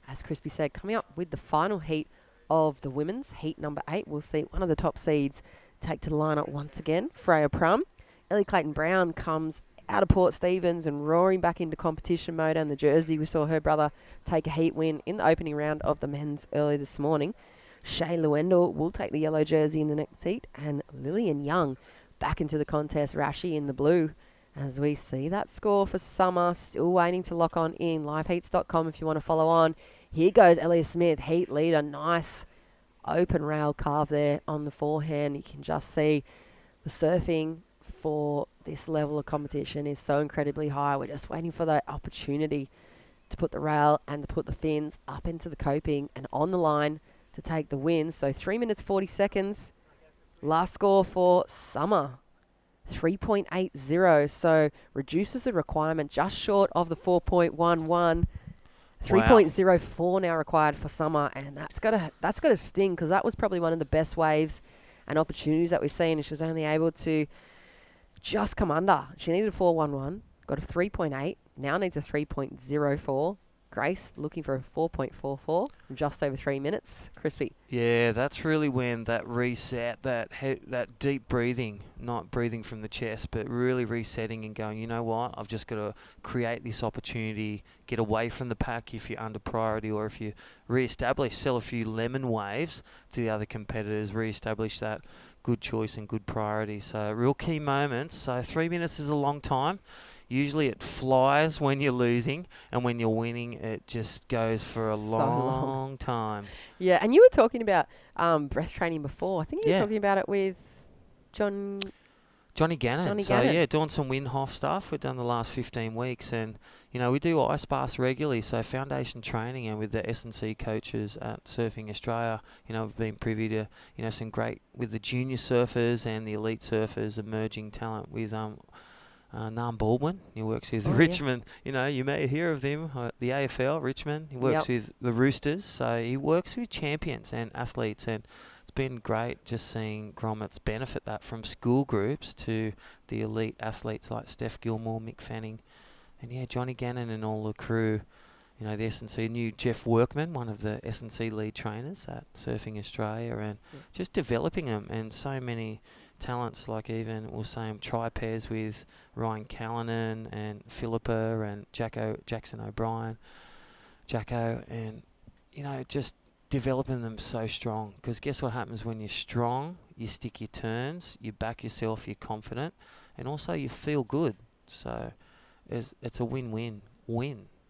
As Crispy said, coming up with the final heat of the women's, heat number 8, we'll see one of the top seeds take to the lineup once again, Freya Prum. Ellie Clayton-Brown comes out of Port Stephens and roaring back into competition mode, and the jersey, we saw her brother take a heat win in the opening round of the men's early this morning. Shay Lewendell will take the yellow jersey in the next heat, and Lillian Young back into the contest, Rashi in the blue. As we see that score for Summer, still waiting to lock on in. Liveheats.com if you want to follow on. Here goes Elliot Smith, heat leader. Nice open rail carve there on the forehand. You can just see the surfing for this level of competition is so incredibly high. We're just waiting for that opportunity to put the rail and to put the fins up into the coping and on the line to take the win. So 3 minutes 40 seconds. Last score for Summer, 3.80. So reduces the requirement just short of the 4.11. 3.04 now required for Summer, and that's got to sting, because that was probably one of the best waves and opportunities that we've seen, and she was only able to just come under. She needed a 4.11, got a 3.8, now needs a 3.04. Grace looking for a 4.44 in just over 3 minutes. Crispy. Yeah, that's really when that reset, that deep breathing, not breathing from the chest, but really resetting and going, you know what, I've just got to create this opportunity, get away from the pack if you're under priority, or if you re-establish, sell a few lemon waves to the other competitors, re-establish that good choice and good priority. So real key moments. So 3 minutes is a long time. Usually it flies when you're losing, and when you're winning, it just goes for a long time. Yeah, and you were talking about breath training before. I think you were talking about it with Johnny Gannon. Gannon. Doing some Windhoff stuff. We've done the last 15 weeks, and we do ice baths regularly. So foundation training, and with the S&C coaches at Surfing Australia, we've been privy to some great with the junior surfers and the elite surfers, emerging talent with Nam Baldwin. He works with Richmond. You may hear of them, the AFL, Richmond. He works with the Roosters. So he works with champions and athletes, and it's been great just seeing grommets benefit that from school groups to the elite athletes like Steph Gilmore, Mick Fanning, and Johnny Gannon and all the crew. The S&C knew Jeff Workman, one of the S&C lead trainers at Surfing Australia, and just developing them, and so many talents, like even we'll say try pairs with Ryan Callanan and Philippa and Jackson O'Brien, Jacko, and just developing them so strong. Because guess what happens when you're strong? You stick your turns, you back yourself, you're confident, and also you feel good. So it's a win-win.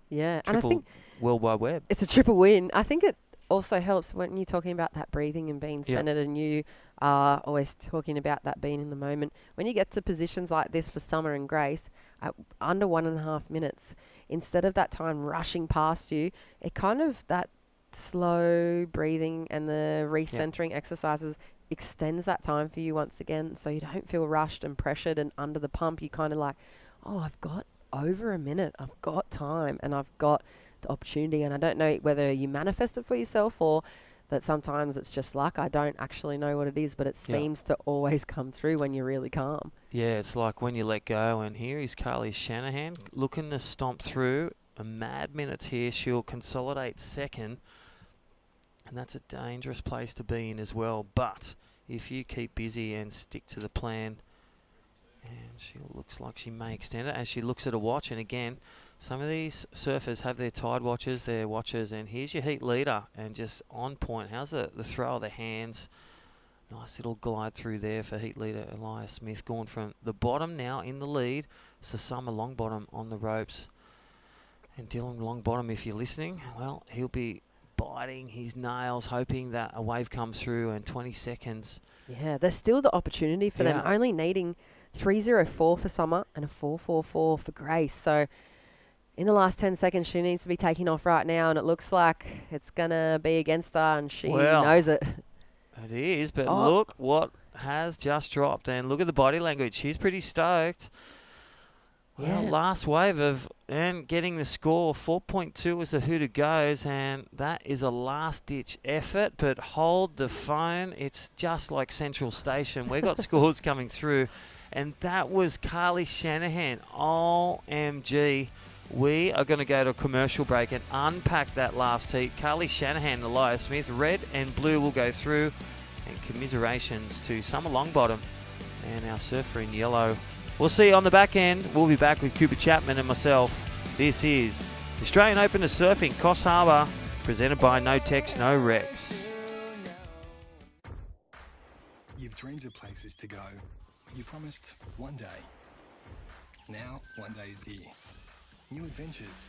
Yeah, triple and I think World Wide Web. It's a triple win. I think it also helps when you're talking about that breathing and being centered, and you are always talking about that being in the moment. When you get to positions like this for Summer and Grace, at under 1.5 minutes, instead of that time rushing past you, it kind of, that slow breathing and the recentering exercises extends that time for you once again, so you don't feel rushed and pressured and under the pump. You kind of like, I've got over a minute, I've got time, and I've got the opportunity. And I don't know whether you manifest it for yourself or that sometimes it's just luck. I don't actually know what it is, but it seems to always come through when you're really calm. Yeah, it's like when you let go, and here is Carly Shanahan looking to stomp through a mad minutes here. She'll consolidate second, and that's a dangerous place to be in as well. But if you keep busy and stick to the plan, and she looks like she may extend it as she looks at a watch. And again, some of these surfers have their tide watches, their watches, and here's your heat leader, and just on point. How's the throw of the hands? Nice little glide through there for heat leader Elias Smith, going from the bottom now in the lead. So Summer Longbottom on the ropes. And Dylan Longbottom, if you're listening, well, he'll be biting his nails, hoping that a wave comes through in 20 seconds. Yeah, there's still the opportunity for them, only needing 3.04 for Summer and a 4.44 for Grace. So in the last 10 seconds, she needs to be taking off right now, and it looks like it's going to be against her, and she knows it. It is, but look what has just dropped, and look at the body language. She's pretty stoked. Well, last wave and getting the score. 4.2 was the who to goes, and that is a last-ditch effort, but hold the phone. It's just like Central Station. We've got scores coming through, and that was Carly Shanahan. OMG. We are going to go to a commercial break and unpack that last heat. Carly Shanahan, Elias Smith, red and blue will go through. And commiserations to Summer Longbottom and our surfer in yellow. We'll see you on the back end. We'll be back with Cooper Chapman and myself. This is the Australian Open of Surfing, Coffs Harbour, presented by No Tex, No Rex. You've dreamed of places to go. You promised one day. Now, one day is here. New adventures,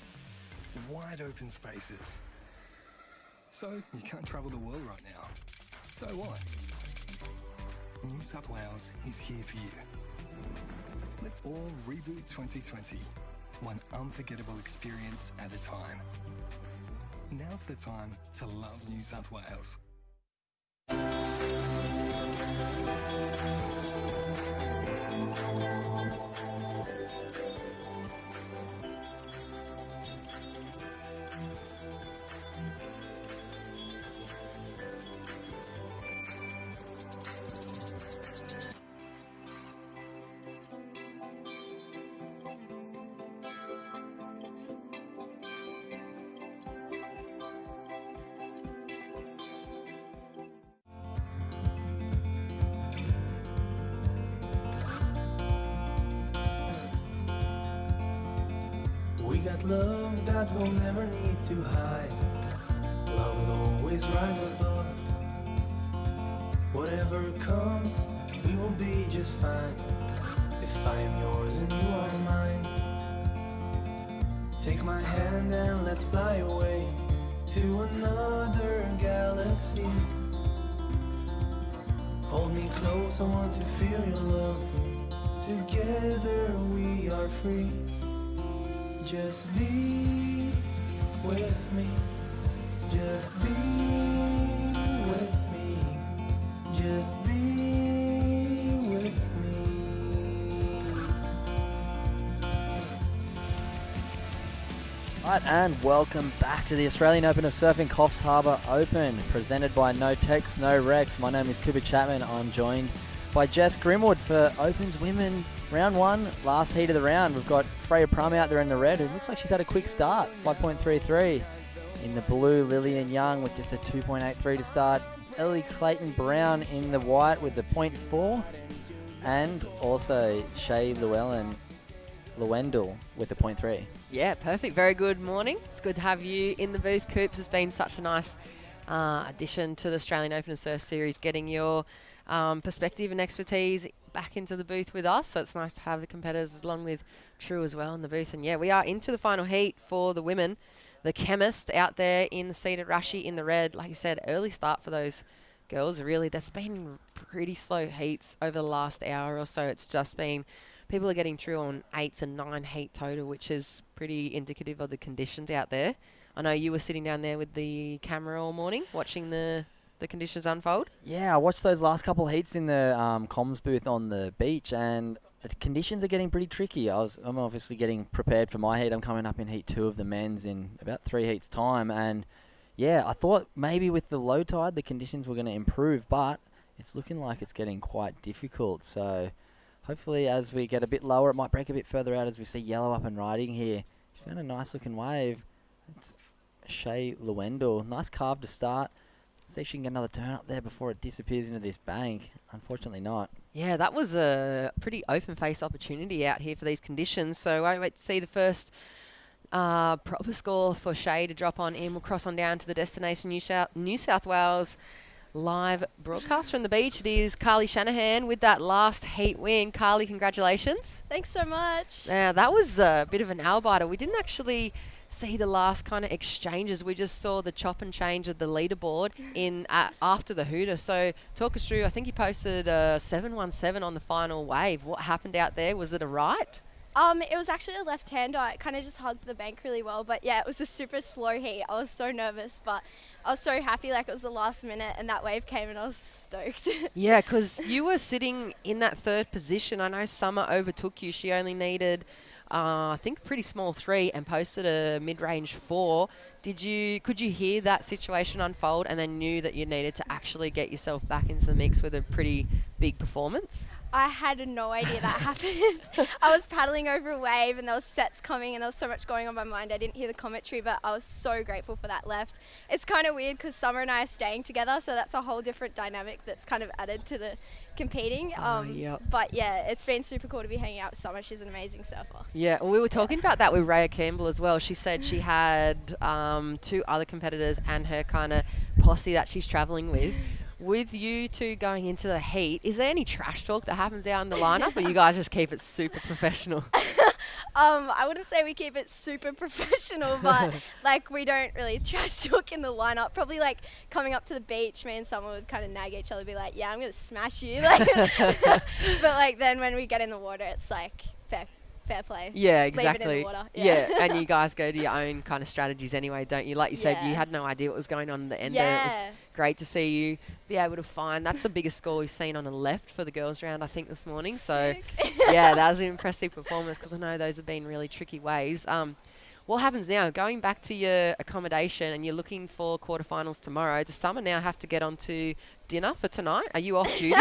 wide open spaces. So, you can't travel the world right now. So what? New South Wales is here for you. Let's all reboot 2020. one unforgettable experience at a time. Now's the time to love New South Wales. We got love that we'll never need to hide. Love will always rise above. Whatever comes, we will be just fine. If I am yours and you are mine. Take my hand and let's fly away to another galaxy. Hold me close, I want to feel your love. Together we are free. Just be with me. Just be with me. Just be with me. Right, and welcome back to the Australian Open of Surfing Coffs Harbour Open, presented by No Tex, No Rex. My name is Cooper Chapman. I'm joined by Jess Grimwood for Opens Women Round 1, last heat of the round. We've got Freya Prum out there in the red. It looks like she's had a quick start, 5.33. In the blue, Lillian Young with just a 2.83 to start. Ellie Clayton-Brown in the white with the 0.4. And also Shay Lewendell with a 0.3. Yeah, perfect. Very good morning. It's good to have you in the booth, Coops. It's been such a nice addition to the Australian Open of Surf Series, getting your perspective and expertise back into the booth with us. So it's nice to have the competitors along with True as well in the booth. And yeah, we are into the final heat for the women. The Chemist out there in the seated Rashi in the red. Like you said, early start for those girls. Really, there's been pretty slow heats over the last hour or so. It's just been, people are getting through on 8s and 9 heat total, which is pretty indicative of the conditions out there. I know you were sitting down there with the camera all morning watching the conditions unfold. Yeah, I watched those last couple of heats in the comms booth on the beach, and the conditions are getting pretty tricky. I'm obviously getting prepared for my heat. I'm coming up in heat 2 of the men's in about 3 heats time, and yeah, I thought maybe with the low tide the conditions were going to improve, but it's looking like it's getting quite difficult. So hopefully as we get a bit lower, it might break a bit further out as we see yellow up and riding here. She's found a nice looking wave. It's Shay Lewendell. Nice carve to start. See if she can get another turn up there before it disappears into this bank. Unfortunately not. Yeah, that was a pretty open face opportunity out here for these conditions. So I wait to see the first proper score for Shay to drop on in. We'll cross on down to the destination New South Wales live broadcast from the beach. It is Carly Shanahan with that last heat win. Carly, congratulations. Thanks so much. Now, that was a bit of an nail biter. We didn't actually see the last kind of exchanges. We just saw the chop and change of the leaderboard in after the hooter. So talk us through. I think you posted a 717 on the final wave. What happened out there? Was it a right? It was actually a left-hander. It kind of just hugged the bank really well. But yeah, it was a super slow heat. I was so nervous, but I was so happy. Like, it was the last minute and that wave came and I was stoked. Yeah, because you were sitting in that third position. I know Summer overtook you. She only needed, I think, a pretty small 3 and posted a mid-range 4. Could you hear that situation unfold and then knew that you needed to actually get yourself back into the mix with a pretty big performance? I had no idea that happened. I was paddling over a wave and there was sets coming and there was so much going on in my mind. I didn't hear the commentary, but I was so grateful for that left. It's kind of weird because Summer and I are staying together, so that's a whole different dynamic that's kind of added to the competing. Yep. But yeah, it's been super cool to be hanging out with Summer. She's an amazing surfer. Yeah, well, we were talking about that with Rhea Campbell as well. She said she had 2 other competitors and her kind of posse that she's travelling with. With you two going into the heat, is there any trash talk that happens out in the lineup, or you guys just keep it super professional? I wouldn't say we keep it super professional, but like we don't really trash talk in the lineup. Probably like coming up to the beach, me and someone would kind of nag each other, be like, "Yeah, I'm gonna smash you." Like, but like then when we get in the water, it's like fair play. Yeah, Leave it in exactly. the water. Yeah, and you guys go to your own kind of strategies anyway, don't you? Like you said, you Yeah. had no idea what was going on in the end there. It was Yeah. great to see you be able to find. That's the biggest score we've seen on a left for the girls' round, I think, this morning. So, yeah, that was an impressive performance because I know those have been really tricky ways. What happens now? Going back to your accommodation and you're looking for quarterfinals tomorrow, does Summer now have to get on to dinner for tonight? Are you off duty?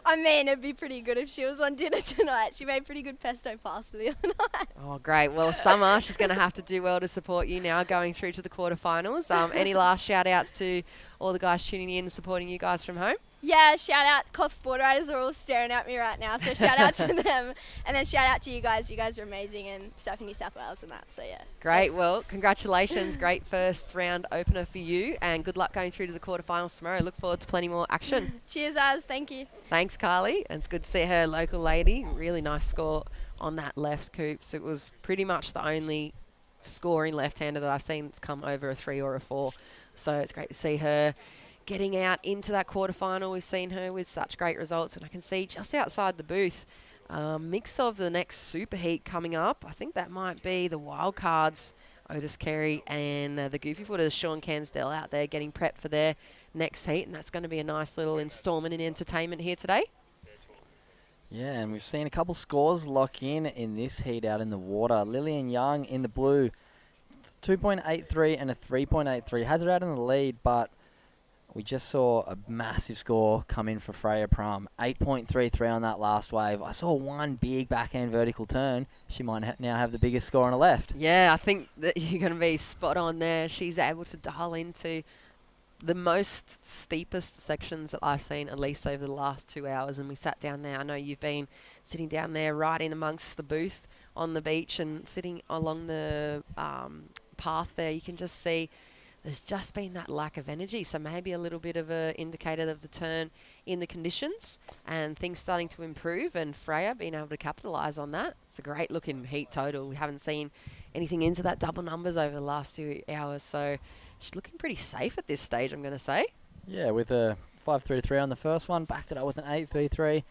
I mean, it'd be pretty good if she was on dinner tonight. She made pretty good pesto pasta the other night. Oh, great. Well, Summer, she's going to have to do well to support you now going through to the quarterfinals. Any last shout-outs to all the guys tuning in and supporting you guys from home? Yeah, shout out. Coffs Board Riders are all staring at me right now, so shout out to them. And then shout out to you guys. You guys are amazing and Surfing New South Wales and that, so yeah. Great. Thanks. Well, congratulations. Great first round opener for you and good luck going through to the quarterfinals tomorrow. Look forward to plenty more action. Cheers, Az. Thank you. Thanks, Carly. And it's good to see her, local lady. Really nice score on that left, Coops. It was pretty much the only scoring left-hander that I've seen that's come over a 3 or a 4. So it's great to see her getting out into that quarterfinal. We've seen her with such great results, and I can see just outside the booth mix of the next super heat coming up. I think that might be the Wildcards, Otis Carey and the Goofy Footers, Sean Cansdell out there getting prepped for their next heat, and that's going to be a nice little instalment in entertainment here today. Yeah, and we've seen a couple scores lock in this heat out in the water. Lillian Young in the blue, 2.83 and a 3.83. Has her out in the lead, but we just saw a massive score come in for Freya Prum. 8.33 on that last wave. I saw one big backhand vertical turn. She might now have the biggest score on a left. Yeah, I think that you're going to be spot on there. She's able to dial into the most steepest sections that I've seen, at least over the last 2 hours. And we sat down there. I know you've been sitting down there right in amongst the booth on the beach and sitting along the path there. You can just see there's just been that lack of energy, so maybe a little bit of an indicator of the turn in the conditions and things starting to improve, and Freya being able to capitalise on that. It's a great looking heat total. We haven't seen anything into that double numbers over the last 2 hours, so she's looking pretty safe at this stage, I'm going to say. Yeah, with a 5.33 on the first one, backed it up with an 8.33.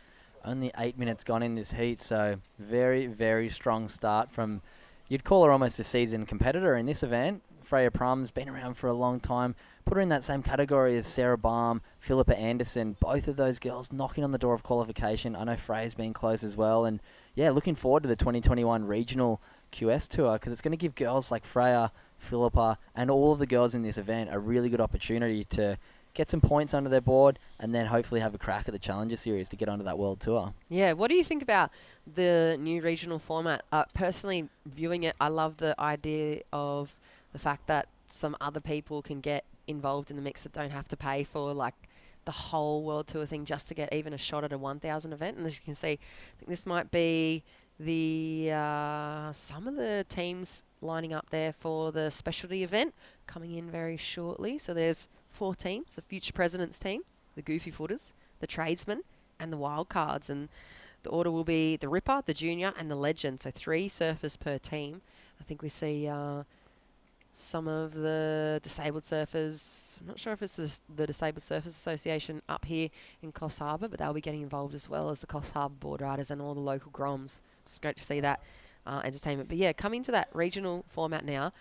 Only 8 minutes gone in this heat, so very, very strong start from, you'd call her almost a seasoned competitor in this event. Freya Prum's been around for a long time. Put her in that same category as Sarah Baum, Philippa Anderson. Both of those girls knocking on the door of qualification. I know Freya's been close as well. And yeah, looking forward to the 2021 regional QS tour because it's going to give girls like Freya, Philippa, and all of the girls in this event a really good opportunity to get some points under their board and then hopefully have a crack at the Challenger Series to get onto that world tour. Yeah, what do you think about the new regional format? Personally, viewing it, I love the idea of the fact that some other people can get involved in the mix that don't have to pay for like the whole world tour thing just to get even a shot at a 1,000 event. And as you can see, I think this might be the some of the teams lining up there for the specialty event coming in very shortly. So there's 4 teams, the Future Presidents team, the Goofy Footers, the Tradesmen, and the Wildcards. And the order will be the Ripper, the Junior, and the Legend. So 3 surfers per team. I think we see some of the disabled surfers. I'm not sure if it's the Disabled Surfers Association up here in Coffs Harbour, but they'll be getting involved as well as the Coffs Harbour Board Riders and all the local Groms. It's great to see that entertainment. But yeah, coming to that regional format now,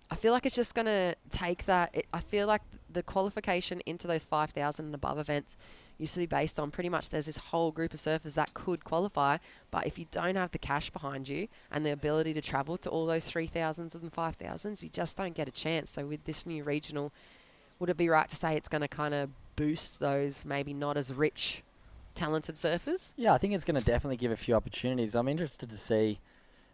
I feel like it's just going to take that. I feel like the qualification into those 5,000 and above events used to be based on pretty much there's this whole group of surfers that could qualify, but if you don't have the cash behind you and the ability to travel to all those 3,000s and 5,000s, you just don't get a chance. So with this new regional, would it be right to say it's going to kind of boost those maybe not as rich, talented surfers? Yeah, I think it's going to definitely give a few opportunities. I'm interested to see.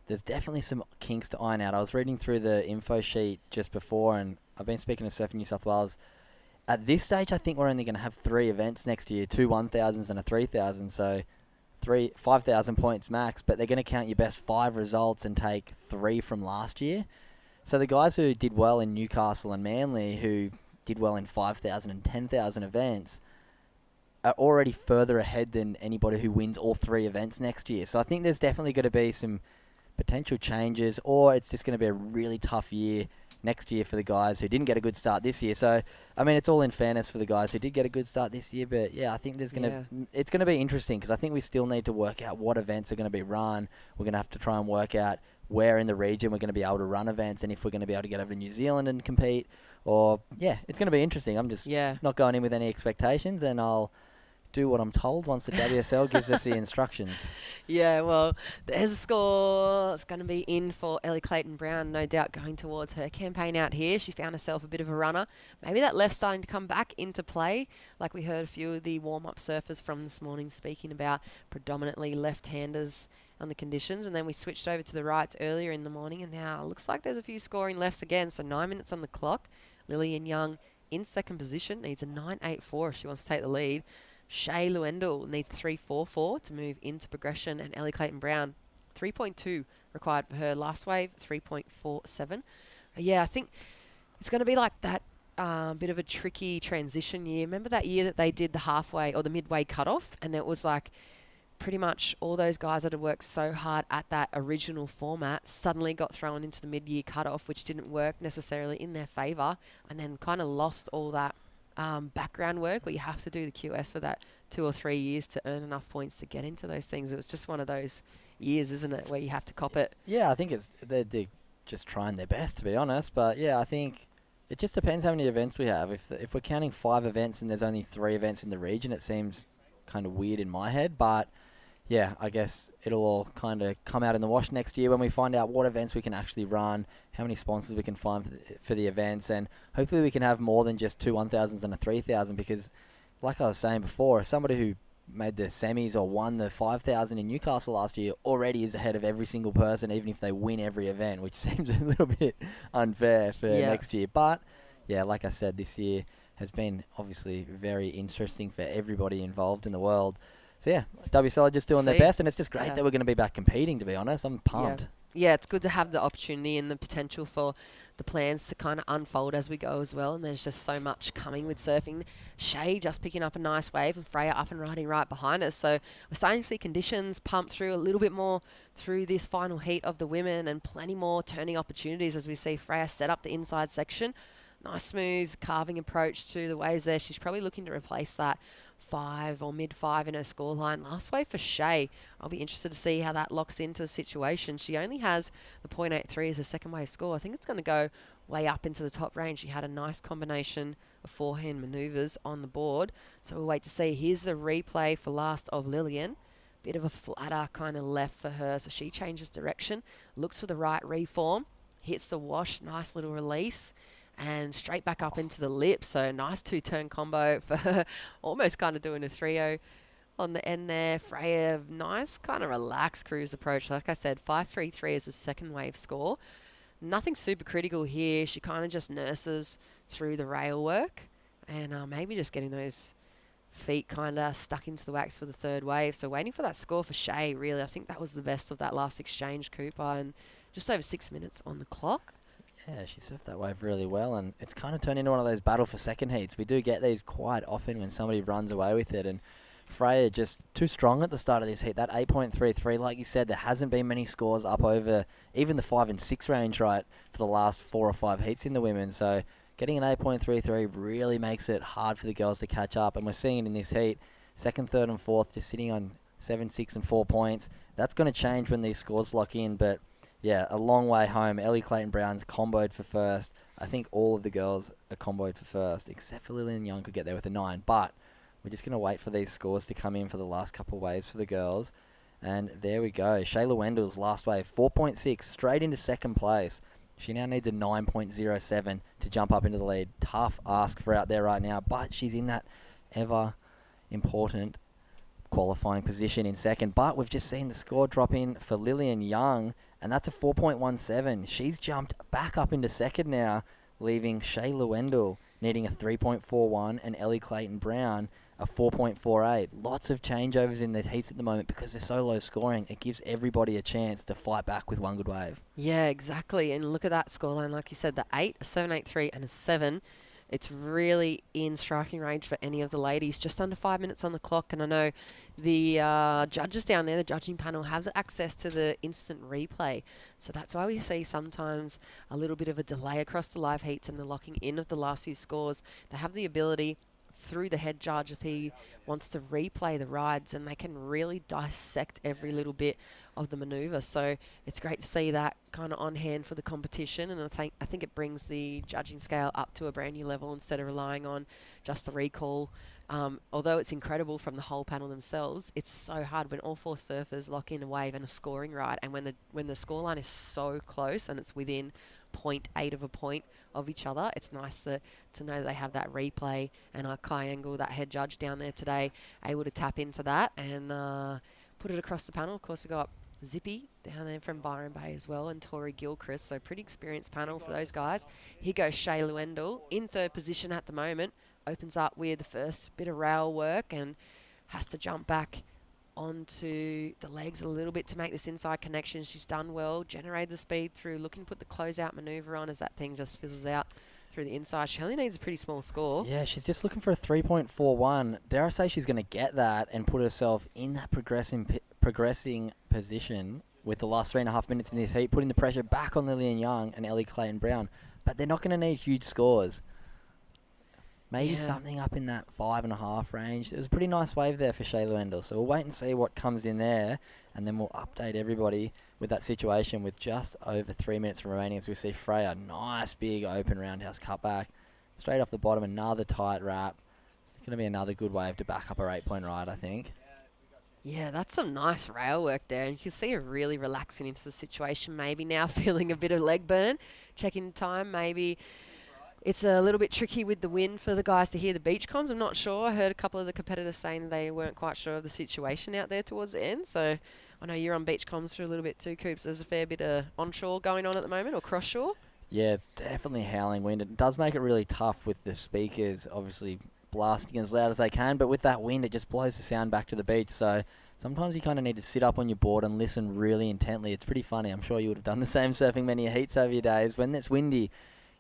There's definitely some kinks to iron out. I was reading through the info sheet just before, and I've been speaking to Surfing New South Wales. At this stage, I think we're only going to have 3 events next year, 2 1,000s and a 3,000. So 5,000 points max, but they're going to count your best 5 results and take 3 from last year. So the guys who did well in Newcastle and Manly, who did well in 5,000 and 10,000 events, are already further ahead than anybody who wins all 3 events next year. So I think there's definitely going to be some potential changes, or it's just going to be a really tough year next year for the guys who didn't get a good start this year. So, I mean, it's all in fairness for the guys who did get a good start this year. But, yeah, I think it's going to be interesting because I think we still need to work out what events are going to be run. We're going to have to try and work out where in the region we're going to be able to run events and if we're going to be able to get over to New Zealand and compete. Or, yeah, it's going to be interesting. I'm just not going in with any expectations, and I'll do what I'm told once the WSL gives us the instructions. Yeah, well, there's a score. It's going to be in for Ellie Clayton-Brown, no doubt going towards her campaign out here. She found herself a bit of a runner. Maybe that left's starting to come back into play, like we heard a few of the warm-up surfers from this morning speaking about predominantly left-handers on the conditions, and then we switched over to the rights earlier in the morning, and now it looks like there's a few scoring lefts again, so 9 minutes on the clock. Lillian Young in second position, needs a 9.84 if she wants to take the lead. Shay Lewendell needs 3.44 to move into progression, and Ellie Clayton-Brown 3.2 required for her last wave, 3.47. Yeah, I think it's going to be like that bit of a tricky transition year. Remember that year that they did the halfway or the midway cutoff, and it was like pretty much all those guys that had worked so hard at that original format suddenly got thrown into the mid-year cutoff, which didn't work necessarily in their favour, and then kind of lost all that background work where you have to do the QS for that 2 or 3 years to earn enough points to get into those things. It was just one of those years, isn't it, where you have to cop it. Yeah, I think they're just trying their best, to be honest. But yeah, I think it just depends how many events we have. If we're counting 5 events and there's only 3 events in the region, it seems kind of weird in my head. But yeah, I guess it'll all kind of come out in the wash next year when we find out what events we can actually run, how many sponsors we can find for the events, and hopefully we can have more than just 2 1,000s and a 3,000, because like I was saying before, somebody who made the semis or won the 5,000 in Newcastle last year already is ahead of every single person, even if they win every event, which seems a little bit unfair for next year. But yeah, like I said, this year has been obviously very interesting for everybody involved in the world. So yeah, WSL are just doing their best, and it's just great that we're going to be back competing, to be honest. I'm pumped. Yeah, it's good to have the opportunity and the potential for the plans to kind of unfold as we go as well, and there's just so much coming with surfing. Shay just picking up a nice wave, and Freya up and riding right behind us. So we're starting to see conditions pump through a little bit more through this final heat of the women, and plenty more turning opportunities as we see Freya set up the inside section. Nice smooth carving approach to the waves there. She's probably looking to replace that 5 or mid-5 in her scoreline. Last wave for Shay. I'll be interested to see how that locks into the situation. She only has the 0.83 as a second wave score. I think it's going to go way up into the top range. She had a nice combination of forehand manoeuvres on the board. So we'll wait to see. Here's the replay for last of Lillian. Bit of a flatter kind of left for her. So she changes direction, looks for the right reform, hits the wash, nice little release, and straight back up into the lip. So nice 2-turn combo for her. Almost kind of doing a 3-0 on the end there. Freya, nice kind of relaxed cruise approach. Like I said, 5.33 is a second wave score. Nothing super critical here. She kind of just nurses through the rail work, and maybe just getting those feet kind of stuck into the wax for the third wave. So waiting for that score for Shay, really. I think that was the best of that last exchange, Cooper, and just over 6 minutes on the clock. Yeah, she surfed that wave really well, and it's kind of turned into one of those battle for second heats. We do get these quite often when somebody runs away with it, and Freya just too strong at the start of this heat. That 8.33, like you said, there hasn't been many scores up over even the 5 and 6 range, right, for the last 4 or 5 heats in the women. So getting an 8.33 really makes it hard for the girls to catch up, and we're seeing it in this heat. Second, third, and fourth just sitting on 7, 6, and 4 points. That's going to change when these scores lock in, but yeah, a long way home. Ellie Clayton-Brown's comboed for first. I think all of the girls are comboed for first, except for Lillian Young could get there with a 9. But we're just going to wait for these scores to come in for the last couple of waves for the girls. And there we go. Shayla Wendell's last wave, 4.6, straight into second place. She now needs a 9.07 to jump up into the lead. Tough ask for out there right now, but she's in that ever important qualifying position in second. But we've just seen the score drop in for Lillian Young, and that's a 4.17. She's jumped back up into second now, leaving Shayla Wendell needing a 3.41 and Ellie Clayton-Brown a 4.48. Lots of changeovers in these heats at the moment because they're so low scoring. It gives everybody a chance to fight back with one good wave. Yeah, exactly. And look at that scoreline. Like you said, the 8, a 7.83, and a 7. it's really in striking range for any of the ladies. Just under 5 minutes on the clock, and I know the judges down there, the judging panel, have access to the instant replay. So that's why we see sometimes a little bit of a delay across the live heats and the locking in of the last few scores. They have the ability through the head judge if he wants to replay the rides, and they can really dissect every little bit of the manoeuvre. So it's great to see that kind of on hand for the competition, and I think it brings the judging scale up to a brand new level instead of relying on just the recall. Although it's incredible from the whole panel themselves, it's so hard when all four surfers lock in a wave and a scoring ride, and when the scoreline is so close and it's within 0.8 of a point of each other. It's nice to know they have that replay, and Kai Engel, that head judge down there today, able to tap into that and put it across the panel. Of course, we got Zippy down there from Byron Bay as well, and Tori Gilchrist, so pretty experienced panel for those guys. Here goes Shay Lewendell in third position at the moment, opens up with the first bit of rail work and has to jump back onto the legs a little bit to make this inside connection. She's done well, generated the speed through, looking to put the closeout manoeuvre on as that thing just fizzles out through the inside. She only needs a pretty small score. Yeah, she's just looking for a 3.41. Dare I say she's going to get that and put herself in that progressing position with the last 3.5 minutes in this heat, putting the pressure back on Lillian Young and Ellie Clayton-Brown. But they're not going to need huge scores. Maybe something up in that 5.5 range. It was a pretty nice wave there for Shay Lewendell. So we'll wait and see what comes in there, and then we'll update everybody with that situation with just over 3 minutes remaining as we see Freya. Nice big open roundhouse cutback. Straight off the bottom, another tight wrap. It's going to be another good wave to back up a 8-point ride, I think. Yeah, that's some nice rail work there, and you can see her really relaxing into the situation. Maybe now feeling a bit of leg burn. Checking time, maybe it's a little bit tricky with the wind for the guys to hear the beach comms. I'm not sure. I heard a couple of the competitors saying they weren't quite sure of the situation out there towards the end. So I know you're on beach comms for a little bit too, Coops. There's a fair bit of onshore going on at the moment, or cross shore. Yeah, it's definitely howling wind. It does make it really tough with the speakers, obviously blasting as loud as they can, but with that wind, it just blows the sound back to the beach. So sometimes you kind of need to sit up on your board and listen really intently. It's pretty funny. I'm sure you would have done the same surfing many heats over your days. When it's windy,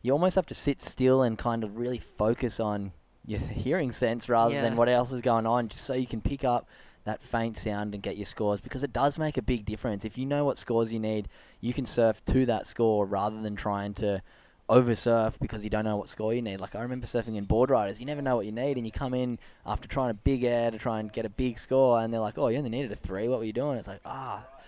you almost have to sit still and kind of really focus on your hearing sense rather than what else is going on, just so you can pick up that faint sound and get your scores, because it does make a big difference. If you know what scores you need, you can surf to that score rather than trying to over-surf because you don't know what score you need. Like, I remember surfing in board riders, you never know what you need, and you come in after trying a big air to try and get a big score, and they're like, oh, you only needed a 3, what were you doing? It's like,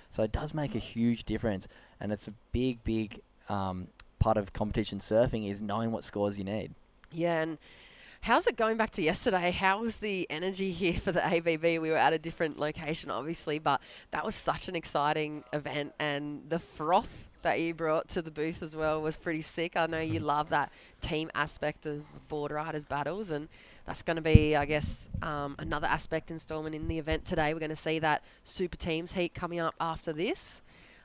so it does make a huge difference, and it's a big part of competition surfing is knowing what scores you need. Yeah, and how's it going back to yesterday? How was the energy here for the AVB? We were at a different location, obviously, but that was such an exciting event, and the froth that you brought to the booth as well was pretty sick. I know you love that team aspect of board riders battles, and that's going to be, I guess, another aspect installment in the event today. We're going to see that super teams heat coming up after this.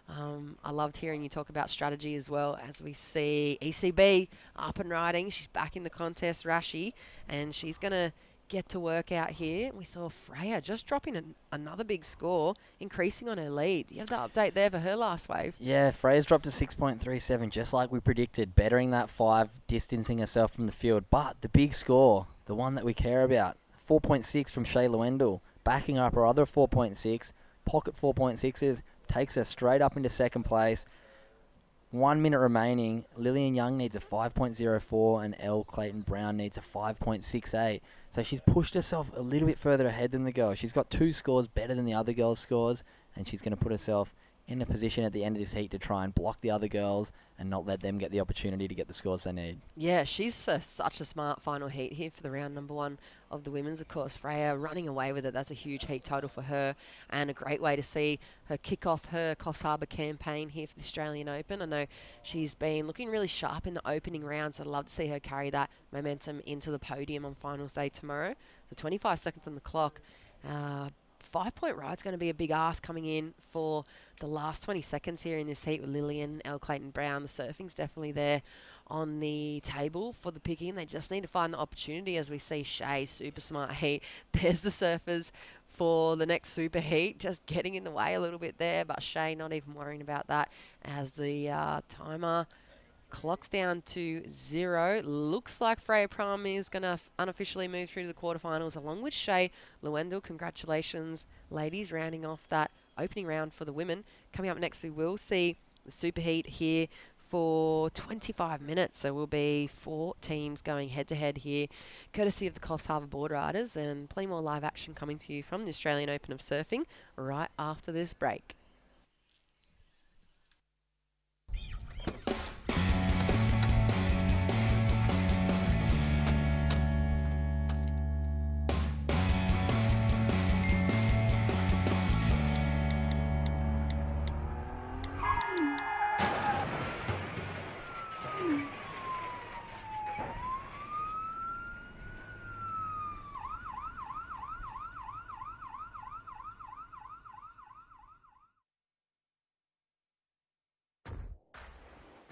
I loved hearing you talk about strategy as well, as we see ECB up and riding. She's back in the contest, Rashi, and she's going to get to work out here. We saw Freya just dropping another big score, increasing on her lead. You have the update there for her last wave. Yeah, Freya's dropped to 6.37, just like we predicted, bettering that 5, distancing herself from the field. But the big score, the one that we care about, 4.6 from Shay Lewendell, backing up her other 4.6, pocket 4.6s, takes her straight up into second place. 1 minute remaining. Lillian Young needs a 5.04 and Elle Clayton-Brown needs a 5.68. So she's pushed herself a little bit further ahead than the girl. She's got 2 scores better than the other girls' scores, and she's going to put herself in a position at the end of this heat to try and block the other girls and not let them get the opportunity to get the scores they need. Yeah, she's such a smart final heat here for the round number 1 of the women's, of course. Freya running away with it. That's a huge heat total for her, and a great way to see her kick off her Coffs Harbour campaign here for the Australian Open. I know she's been looking really sharp in the opening rounds. I'd love to see her carry that momentum into the podium on finals day tomorrow. The 25 seconds on the clock. 5-point ride's going to be a big ask coming in for the last 20 seconds here in this heat with Lillian, Elle Clayton-Brown. The surfing's definitely there on the table for the picking. They just need to find the opportunity, as we see Shay, super smart heat. There's the surfers for the next super heat, just getting in the way a little bit there, but Shay not even worrying about that as the timer Clock's down to 0. Looks like Freya Prum is going to unofficially move through to the quarterfinals along with Shay Lewendell. Congratulations, ladies, rounding off that opening round for the women. Coming up next, we will see the Superheat here for 25 minutes. So we'll be 4 teams going head-to-head here, courtesy of the Coffs Harbour Board Riders, and plenty more live action coming to you from the Australian Open of Surfing right after this break.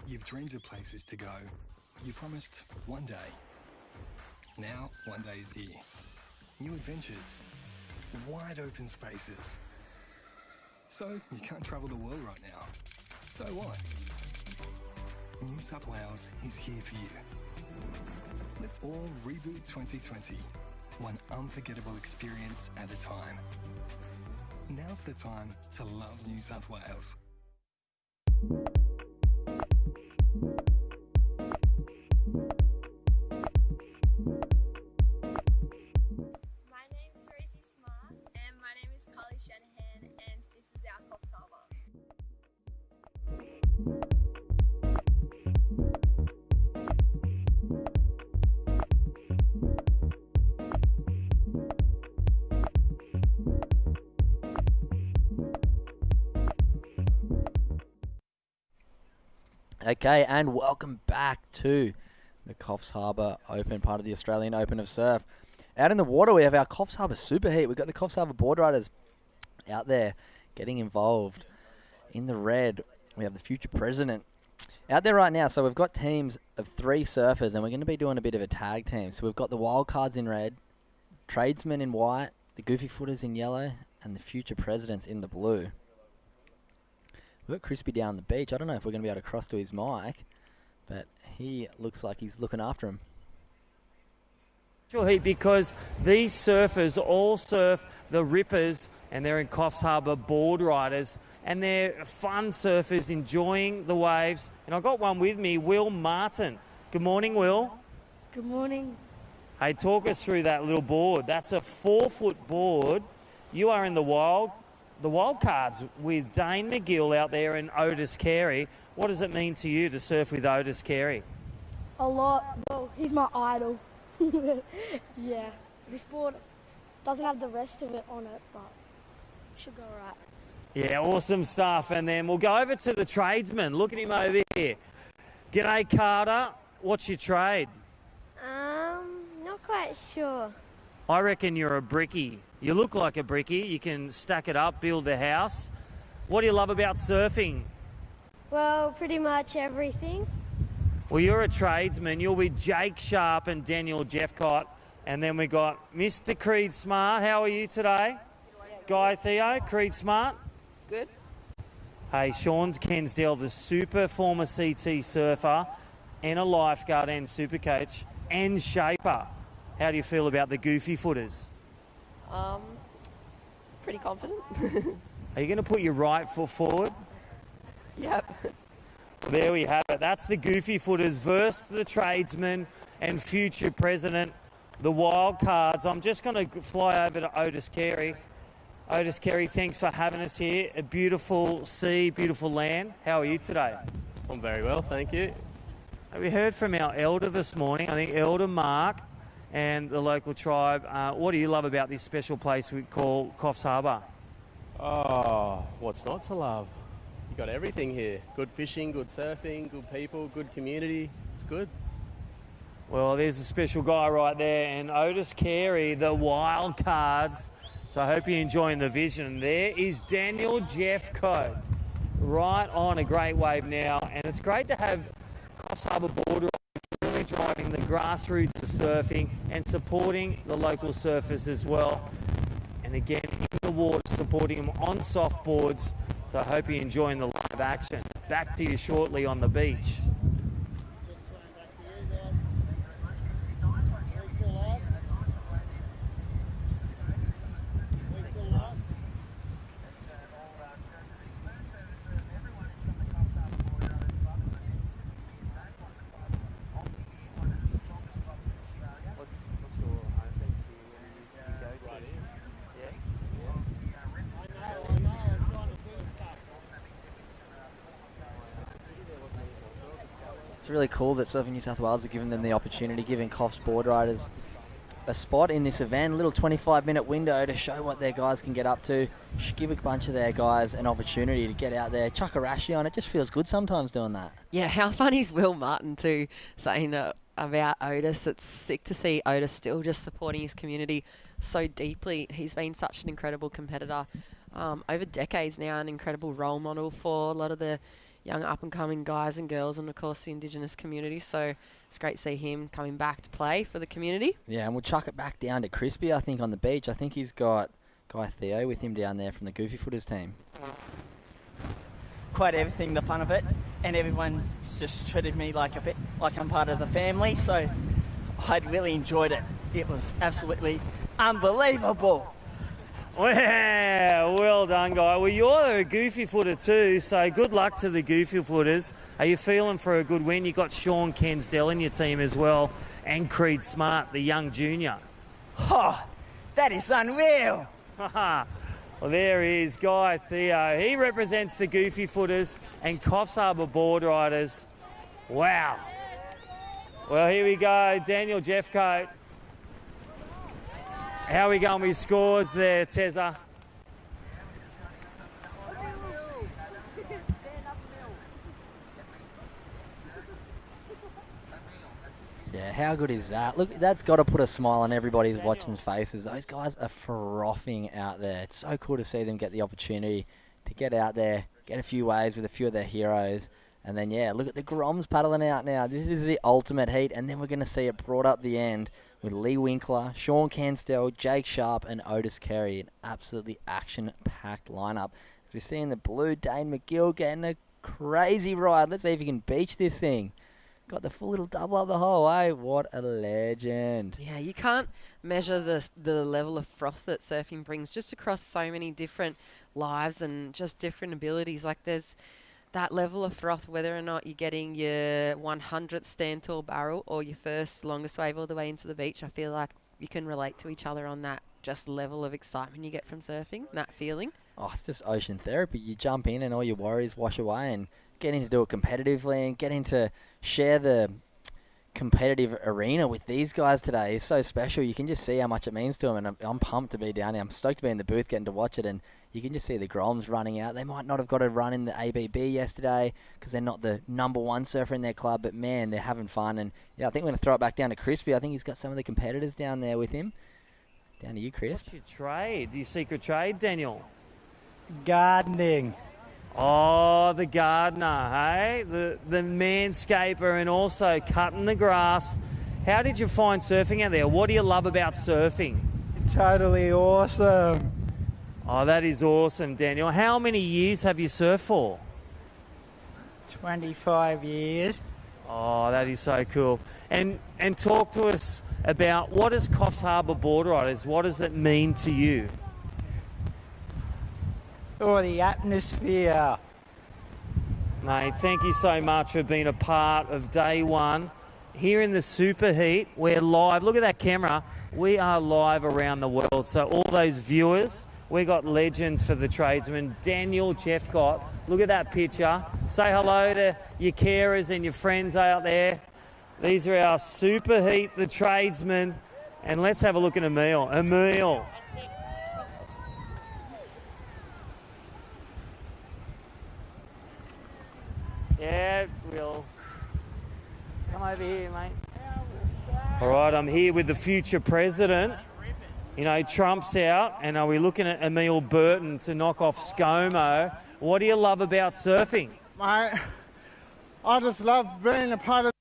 You've dreamed of places to go. You promised one day. Now, one day is here. New adventures. Wide open spaces. So, you can't travel the world right now. So what? New South Wales is here for you. Let's all reboot 2020. One unforgettable experience at a time. Now's the time to love New South Wales. Shanahan, and this is our Coffs Harbour. Okay, and welcome back to the Coffs Harbour Open, part of the Australian Open of Surf. Out in the water, we have our Coffs Harbour Superheat. We've got the Coffs Harbour Board Riders out there getting involved. In the red, we have the future president out there right now. So we've got teams of 3 surfers, and we're going to be doing a bit of a tag team. So we've got the wild cards in red, tradesmen in white, the goofy footers in yellow, and the future presidents in the blue. We've got Crispy down the beach. I don't know if we're going to be able to cross to his mic, but he looks like he's looking after him. Heat, because these surfers all surf the Rippers, and they're in Coffs Harbour Board Riders, and they're fun surfers enjoying the waves. And I've got one with me, Will Martin. Good morning, Will. Good morning. Hey, talk us through that little board. That's a 4-foot board. You are in the wild cards with Dane McGill out there and Otis Carey. What does it mean to you to surf with Otis Carey? A lot. Well, he's my idol. Yeah, this board doesn't have the rest of it on it, but it should go right. Yeah, awesome stuff. And then we'll go over to the tradesman. Look at him over here. G'day, Carter. What's your trade? Not quite sure. I reckon you're a brickie. You look like a brickie. You can stack it up, build a house. What do you love about surfing? Well, pretty much everything. Well, you're a tradesman. You're with Jake Sharp and Daniel Jeffcott. And then we got Mr. Creed Smart. How are you today? Guy Theo, Creed Smart. Good. Hey, Sean Kensdale, the super former CT surfer and a lifeguard and super coach and shaper. How do you feel about the goofy footers? Pretty confident. Are you going to put your right foot forward? Yep. Well, there we have it. That's the goofy footers versus the tradesman and future president, the wild cards. I'm just going to fly over to Otis Carey. Otis Carey, thanks for having us here. A beautiful sea, beautiful land. How are you today? I'm very well, thank you. We heard from our elder this morning, I think Elder Mark and the local tribe. What do you love about this special place we call Coffs Harbour? Oh, what's not to love? You got everything here. Good fishing, good surfing, good people, good community. It's good. Well, there's a special guy right there, and Otis Carey, the wild cards. So I hope you're enjoying the vision. There is Daniel Jeffcoat, right on a great wave now, and it's great to have Coffs Harbour Board really driving the grassroots of surfing and supporting the local surfers as well. And again, in the water, supporting them on softboards. So I hope you're enjoying the live action. Back to you shortly on the beach. It's really cool that Surfing New South Wales are giving them the opportunity, giving Coffs board riders a spot in this event, a little 25-minute window to show what their guys can get up to, give a bunch of their guys an opportunity to get out there, chuck a rashie on. It just feels good sometimes doing that. Yeah, how funny is Will Martin too, saying about Otis. It's sick to see Otis still just supporting his community so deeply. He's been such an incredible competitor over decades now, an incredible role model for a lot of the young up-and-coming guys and girls, and of course the Indigenous community. So it's great to see him coming back to play for the community. Yeah, and we'll chuck it back down to Crispy, I think, on the beach. I think he's got Guy Theo with him down there from the Goofy Footers team. Quite everything, the fun of it, and everyone's just treated me like I'm part of the family, so I really enjoyed it. It was absolutely unbelievable. Wow, well done, Guy. Well, you're a Goofy Footer too, so good luck to the Goofy Footers. Are you feeling for a good win? You've got Sean Kensdell in your team as well, and Creed Smart, the young junior. Oh, that is unreal. Well, there he is, Guy Theo. He represents the Goofy Footers and Coffs Harbour board riders. Wow. Well, here we go, Daniel Jeffcoat. How are we going with scores there, Tezza? Yeah, how good is that? Look, that's got to put a smile on everybody's watching's faces. Those guys are frothing out there. It's so cool to see them get the opportunity to get out there, get a few waves with a few of their heroes. And then, yeah, look at the Groms paddling out now. This is the ultimate heat. And then we're going to see it brought up the end with Lee Winkler, Sean Cansdell, Jake Sharp, and Otis Carey. An absolutely action-packed lineup. As we see in the blue, Dane McGill getting a crazy ride. Let's see if he can beach this thing. Got the full little double up the whole way. What a legend. Yeah, you can't measure the level of froth that surfing brings just across so many different lives and just different abilities. Like there's that level of froth, whether or not you're getting your 100th stand tall barrel or your first longest wave all the way into the beach. I feel like you can relate to each other on that just level of excitement you get from surfing, that feeling. Oh, it's just ocean therapy. You jump in and all your worries wash away, and getting to do it competitively and getting to share the competitive arena with these guys today is so special. You can just see how much it means to them, and I'm pumped to be down here. I'm stoked to be in the booth getting to watch it, and you can just see the Groms running out. They might not have got a run in the ABB yesterday because they're not the number one surfer in their club, but man, they're having fun. And yeah, I think we're going to throw it back down to Crispy. I think he's got some of the competitors down there with him. Down to you, Chris. What's your trade? Your secret trade, Daniel? Gardening. Oh, the gardener, hey? The manscaper, and also cutting the grass. How did you find surfing out there? What do you love about surfing? Totally awesome. Oh, that is awesome, Daniel. How many years have you surfed for? 25 years. Oh, that is so cool. And talk to us about what is Coffs Harbour Board Riders? What does it mean to you? Oh, the atmosphere. Mate, thank you so much for being a part of day one. Here in the superheat, we're live. Look at that camera. We are live around the world. So all those viewers, we got legends for the tradesmen. Daniel Jeffcott, look at that picture. Say hello to your carers and your friends out there. These are our superheat, the tradesmen. And let's have a look at Emil. Emil. Yeah, we'll come over here, mate. All right, I'm here with the future president. You know, Trump's out, and are we looking at Emil Burton to knock off ScoMo? What do you love about surfing? Mate, I just love being a part of...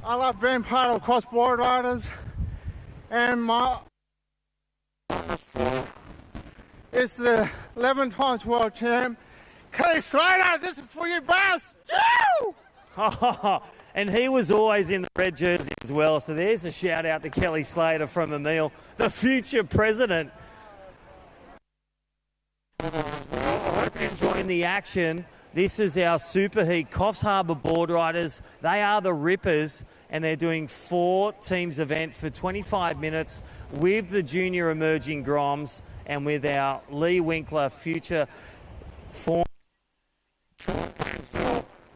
I love being part of Coffs Board Riders, and my... It's the 11 times world champ. Kelly Slater, this is for you, boss! And he was always in the red jersey as well, so there's a shout out to Kelly Slater from Emil, the future president. I hope you're enjoying the action. This is our superheat Coffs Harbour Board Riders. They are the Rippers, and they're doing 4 teams event for 25 minutes with the junior emerging Groms and with our Lee Winkler future form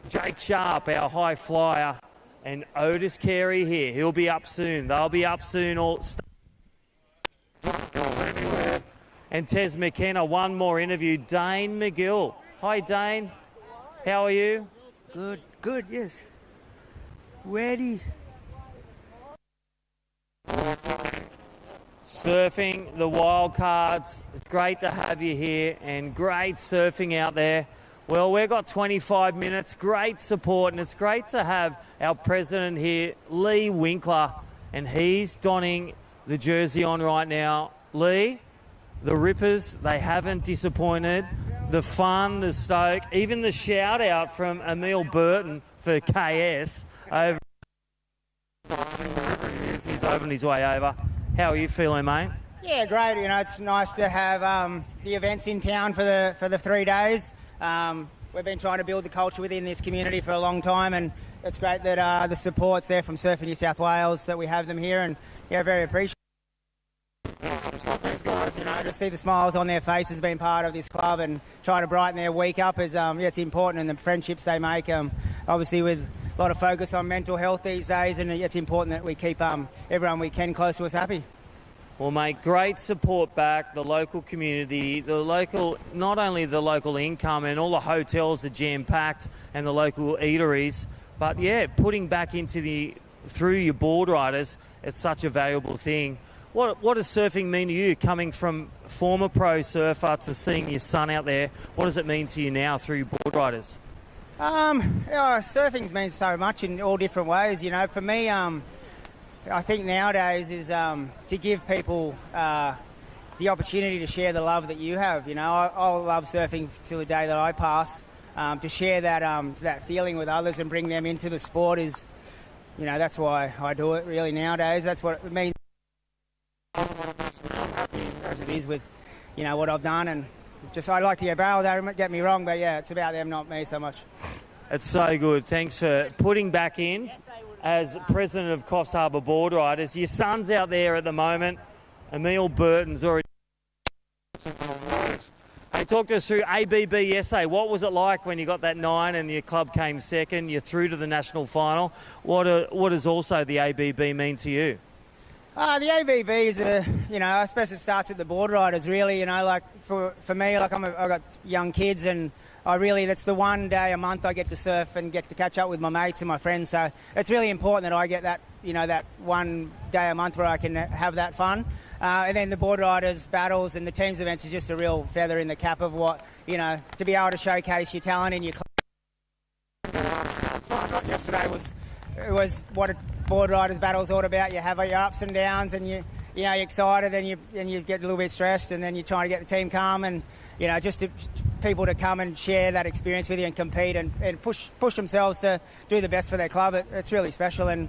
Jake Sharp, our high flyer, and Otis Carey here. He'll be up soon. They'll be up soon. And Tez McKenna, one more interview. Dane McGill. Hi, Dane. How are you? Good, yes. Ready. Surfing the Wildcards. It's great to have you here and great surfing out there. Well, we've got 25 minutes, great support, and it's great to have our president here, Lee Winkler, and he's donning the jersey on right now. Lee, the Rippers, they haven't disappointed. The fun, the stoke, even the shout out from Emil Burton for KS over. He's opened his way over. How are you feeling, mate? Yeah, great. You know, it's nice to have the events in town for the 3 days. We've been trying to build the culture within this community for a long time, and it's great that the support's there from Surfing New South Wales, that we have them here, and yeah, very appreciative. These guys, you know, to see the smiles on their faces being part of this club and try to brighten their week up is it's important, and the friendships they make. Obviously, with a lot of focus on mental health these days, and it's important that we keep everyone we can close to us happy. Well, mate, great support back, the local community, not only the local income, and all the hotels are jam-packed, and the local eateries, but yeah, putting back through your board riders, it's such a valuable thing. What does surfing mean to you, coming from former pro surfer to seeing your son out there? What does it mean to you now through your board riders? Surfing means so much in all different ways. You know, for me, I think nowadays is to give people the opportunity to share the love that you have. You know, I'll love surfing till the day that I pass. To share that feeling with others and bring them into the sport is, you know, that's why I do it really nowadays. That's what it means. I'm happy as it is with, you know, what I've done, and I like to get barrel, don't get me wrong, but yeah, it's about them, not me so much. It's so good. Thanks for putting back in as president of Coffs Harbour Board Riders. Your son's out there at the moment. Emil Burton's already. Hey, talk to us through ABB yesterday. What was it like when you got that 9 and your club came second? You're through to the national final. What does also the ABB mean to you? The ABB is you know, I suppose it starts at the board riders really, you know, like for me, like I've got young kids, and that's the one day a month I get to surf and get to catch up with my mates and my friends, so it's really important that I get that, you know, that one day a month where I can have that fun. And then the board riders battles and the teams events is just a real feather in the cap of what, you know, to be able to showcase your talent in your club. Yesterday was what a board riders battle is all about. You have your ups and downs, and you're excited, and you get a little bit stressed, and then you're trying to get the team calm, and you know, just people to come and share that experience with you and compete and push themselves to do the best for their club. It's really special, and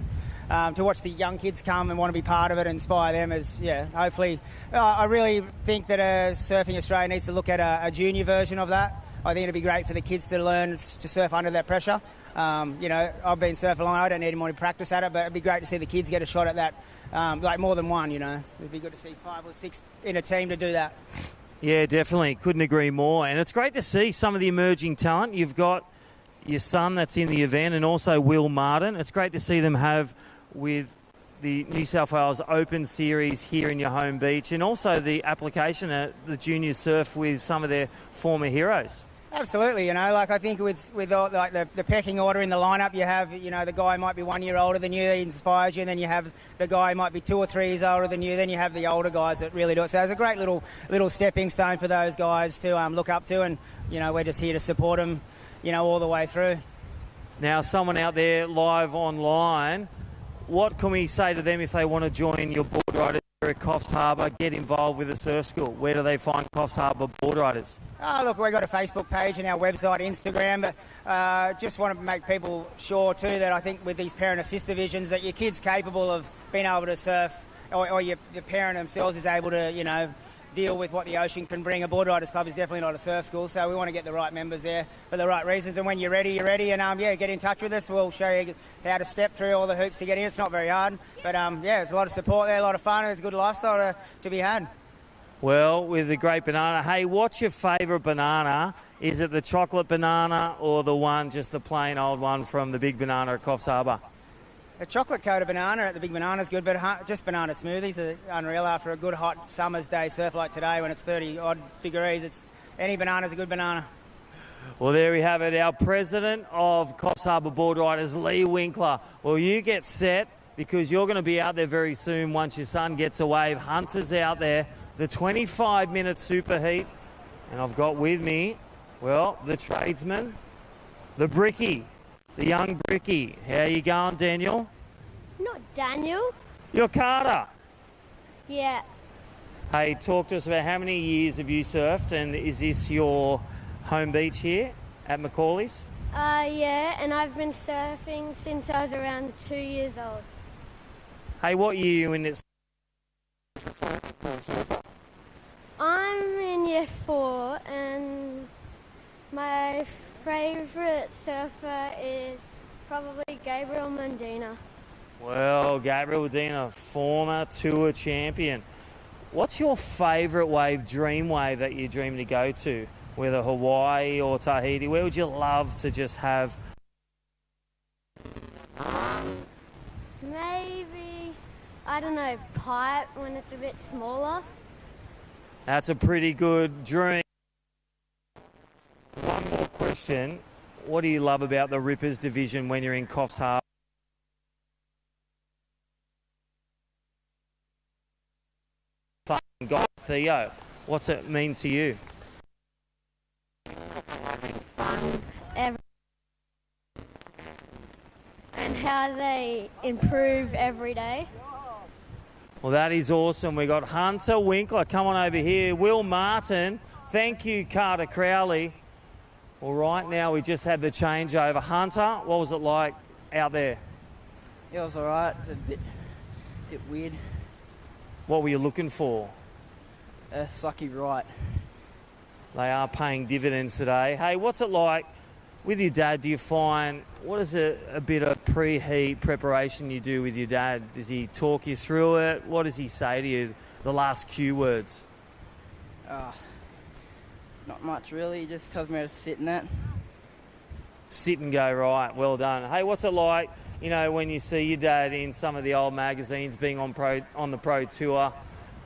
to watch the young kids come and want to be part of it and inspire them is, yeah, hopefully. I really think that Surfing Australia needs to look at a junior version of that. I think it'd be great for the kids to learn to surf under that pressure. You know, I've been surfing long, I don't need more practice at it, but it'd be great to see the kids get a shot at that, like more than one, you know. It'd be good to see 5 or 6 in a team to do that. Yeah, definitely. Couldn't agree more. And it's great to see some of the emerging talent. You've got your son that's in the event, and also Will Martin. It's great to see them have with the New South Wales Open Series here in your home beach, and also the application at the junior surf with some of their former heroes. Absolutely, you know, like I think with all, like the pecking order in the lineup, you have, you know, the guy might be 1 year older than you, he inspires you, and then you have the guy might be 2 or 3 years older than you, then you have the older guys that really do it. So it's a great little stepping stone for those guys to look up to, and you know, we're just here to support them, you know, all the way through. Now, someone out there live online, what can we say to them if they want to join your board riders at Coffs Harbour, get involved with the surf school? Where do they find Coffs Harbour board riders? Look, we've got a Facebook page and our website, Instagram, but just want to make people sure too that I think with these parent assist divisions that your kid's capable of being able to surf, or the parent themselves is able to, you know, deal with what the ocean can bring. A board riders club is definitely not a surf school, so we want to get the right members there for the right reasons. And when you're ready, you're ready. And yeah, get in touch with us. We'll show you how to step through all the hoops to get in. It's not very hard, but yeah, there's a lot of support there, a lot of fun, and it's a good lifestyle to be had. Well, with the great banana. Hey, what's your favourite banana Is it the chocolate banana or the one, just the plain old one from the Big Banana at Coffs Harbour? The chocolate coated banana at the Big Banana is good, but just banana smoothies are unreal after a good hot summer's day surf like today when it's 30 odd degrees. Any banana's a good banana. Well, there we have it. Our president of Coffs Harbour Board Riders, Lee Winkler. Well, you get set because you're going to be out there very soon once your son gets a wave. Hunter's out there, the 25-minute superheat. And I've got with me, well, the tradesman, the brickie, the young brickie. How you going, Daniel? Not Daniel. You're Carter. Yeah. Hey, talk to us about how many years have you surfed, and is this your home beach here at Macaulay's? Yeah, and I've been surfing since I was around 2 years old. Hey, what year are you in this? I'm in year 4, and my favourite surfer is probably Gabriel Mendina. Well, Gabriel Medina, former tour champion. What's your favourite wave, dream wave, that you dream to go to? Whether Hawaii or Tahiti, where would you love to just have? Maybe, I don't know, pipe when it's a bit smaller. That's a pretty good dream. One more question. What do you love about the Rippers division when you're in Coffs Harbour? Guy Theo, what's it mean to you? And how they improve every day. Well, that is awesome. We got Hunter Winkler, come on over here. Will Martin, thank you, Carter Crowley. Well, right now we just had the changeover. Hunter, what was it like out there? It was alright. It's a bit weird. What were you looking for? A sucky right. They are paying dividends today. Hey, what's it like with your dad? Do you find, what is a bit of preheat preparation you do with your dad? Does he talk you through it? What does he say to you, the last cue words? Not much really. He just tells me how to sit in that. Sit and go, right. Well done. Hey, what's it like, you know, when you see your dad in some of the old magazines being on the pro tour?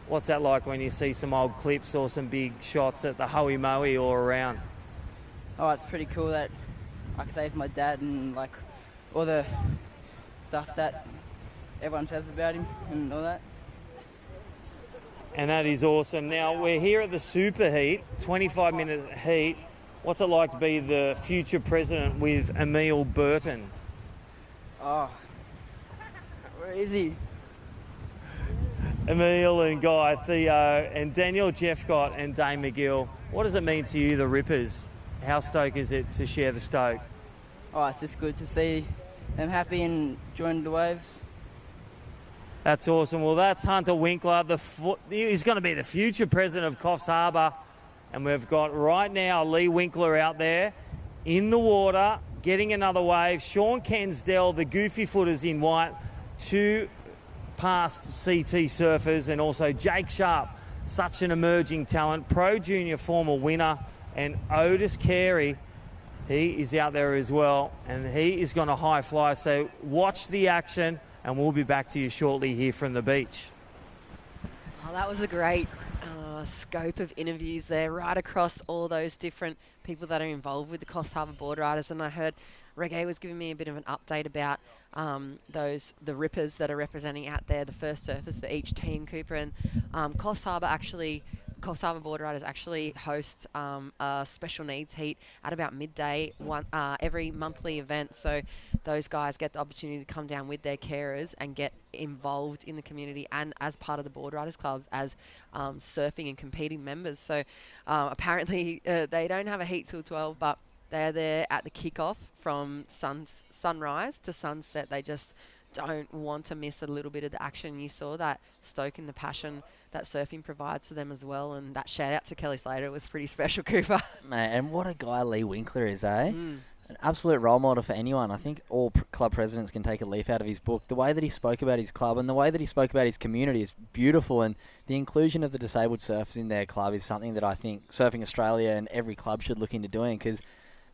What's that like when you see some old clips or some big shots at the Hoey Moey all around? Oh, it's pretty cool that I can say it's my dad and like all the stuff that everyone says about him and all that. And that is awesome. Now, we're here at the Superheat, 25-minute heat. What's it like to be the future president with Emil Burton? Oh, where is he? Emil and Guy, Theo and Daniel Jeffcott and Dane McGill. What does it mean to you, the Rippers? How stoked is it to share the stoke? Oh, it's just good to see them happy and join the waves. That's awesome. Well, that's Hunter Winkler. He's going to be the future president of Coffs Harbour. And we've got right now Lee Winkler out there in the water, getting another wave. Sean Kensdell, the goofy footers in white, two past CT surfers, and also Jake Sharp, such an emerging talent, pro junior former winner, and Otis Carey, he is out there as well, and he is going to high fly. So watch the action, and we'll be back to you shortly here from the beach. Oh, that was a great scope of interviews there, right across all those different people that are involved with the Coffs Harbour Board Riders. And I heard Reggae was giving me a bit of an update about the Rippers that are representing out there, the first surfers for each team, Cooper. And Coffs Harbour Board Riders actually host a special needs heat at about midday every monthly event. So those guys get the opportunity to come down with their carers and get involved in the community and as part of the Board Riders clubs as surfing and competing members. So apparently they don't have a heat till 12, but they're there at the kickoff from sunrise to sunset. They just don't want to miss a little bit of the action. You saw that stoke and the passion that surfing provides to them as well, and that shout out to Kelly Slater was pretty special, Cooper. Man, and what a guy Lee Winkler is, eh? an absolute role model for anyone. I think all club presidents can take a leaf out of his book. The way that he spoke about his club and the way that he spoke about his community is beautiful, and the inclusion of the disabled surfers in their club is something that I think Surfing Australia and every club should look into doing, because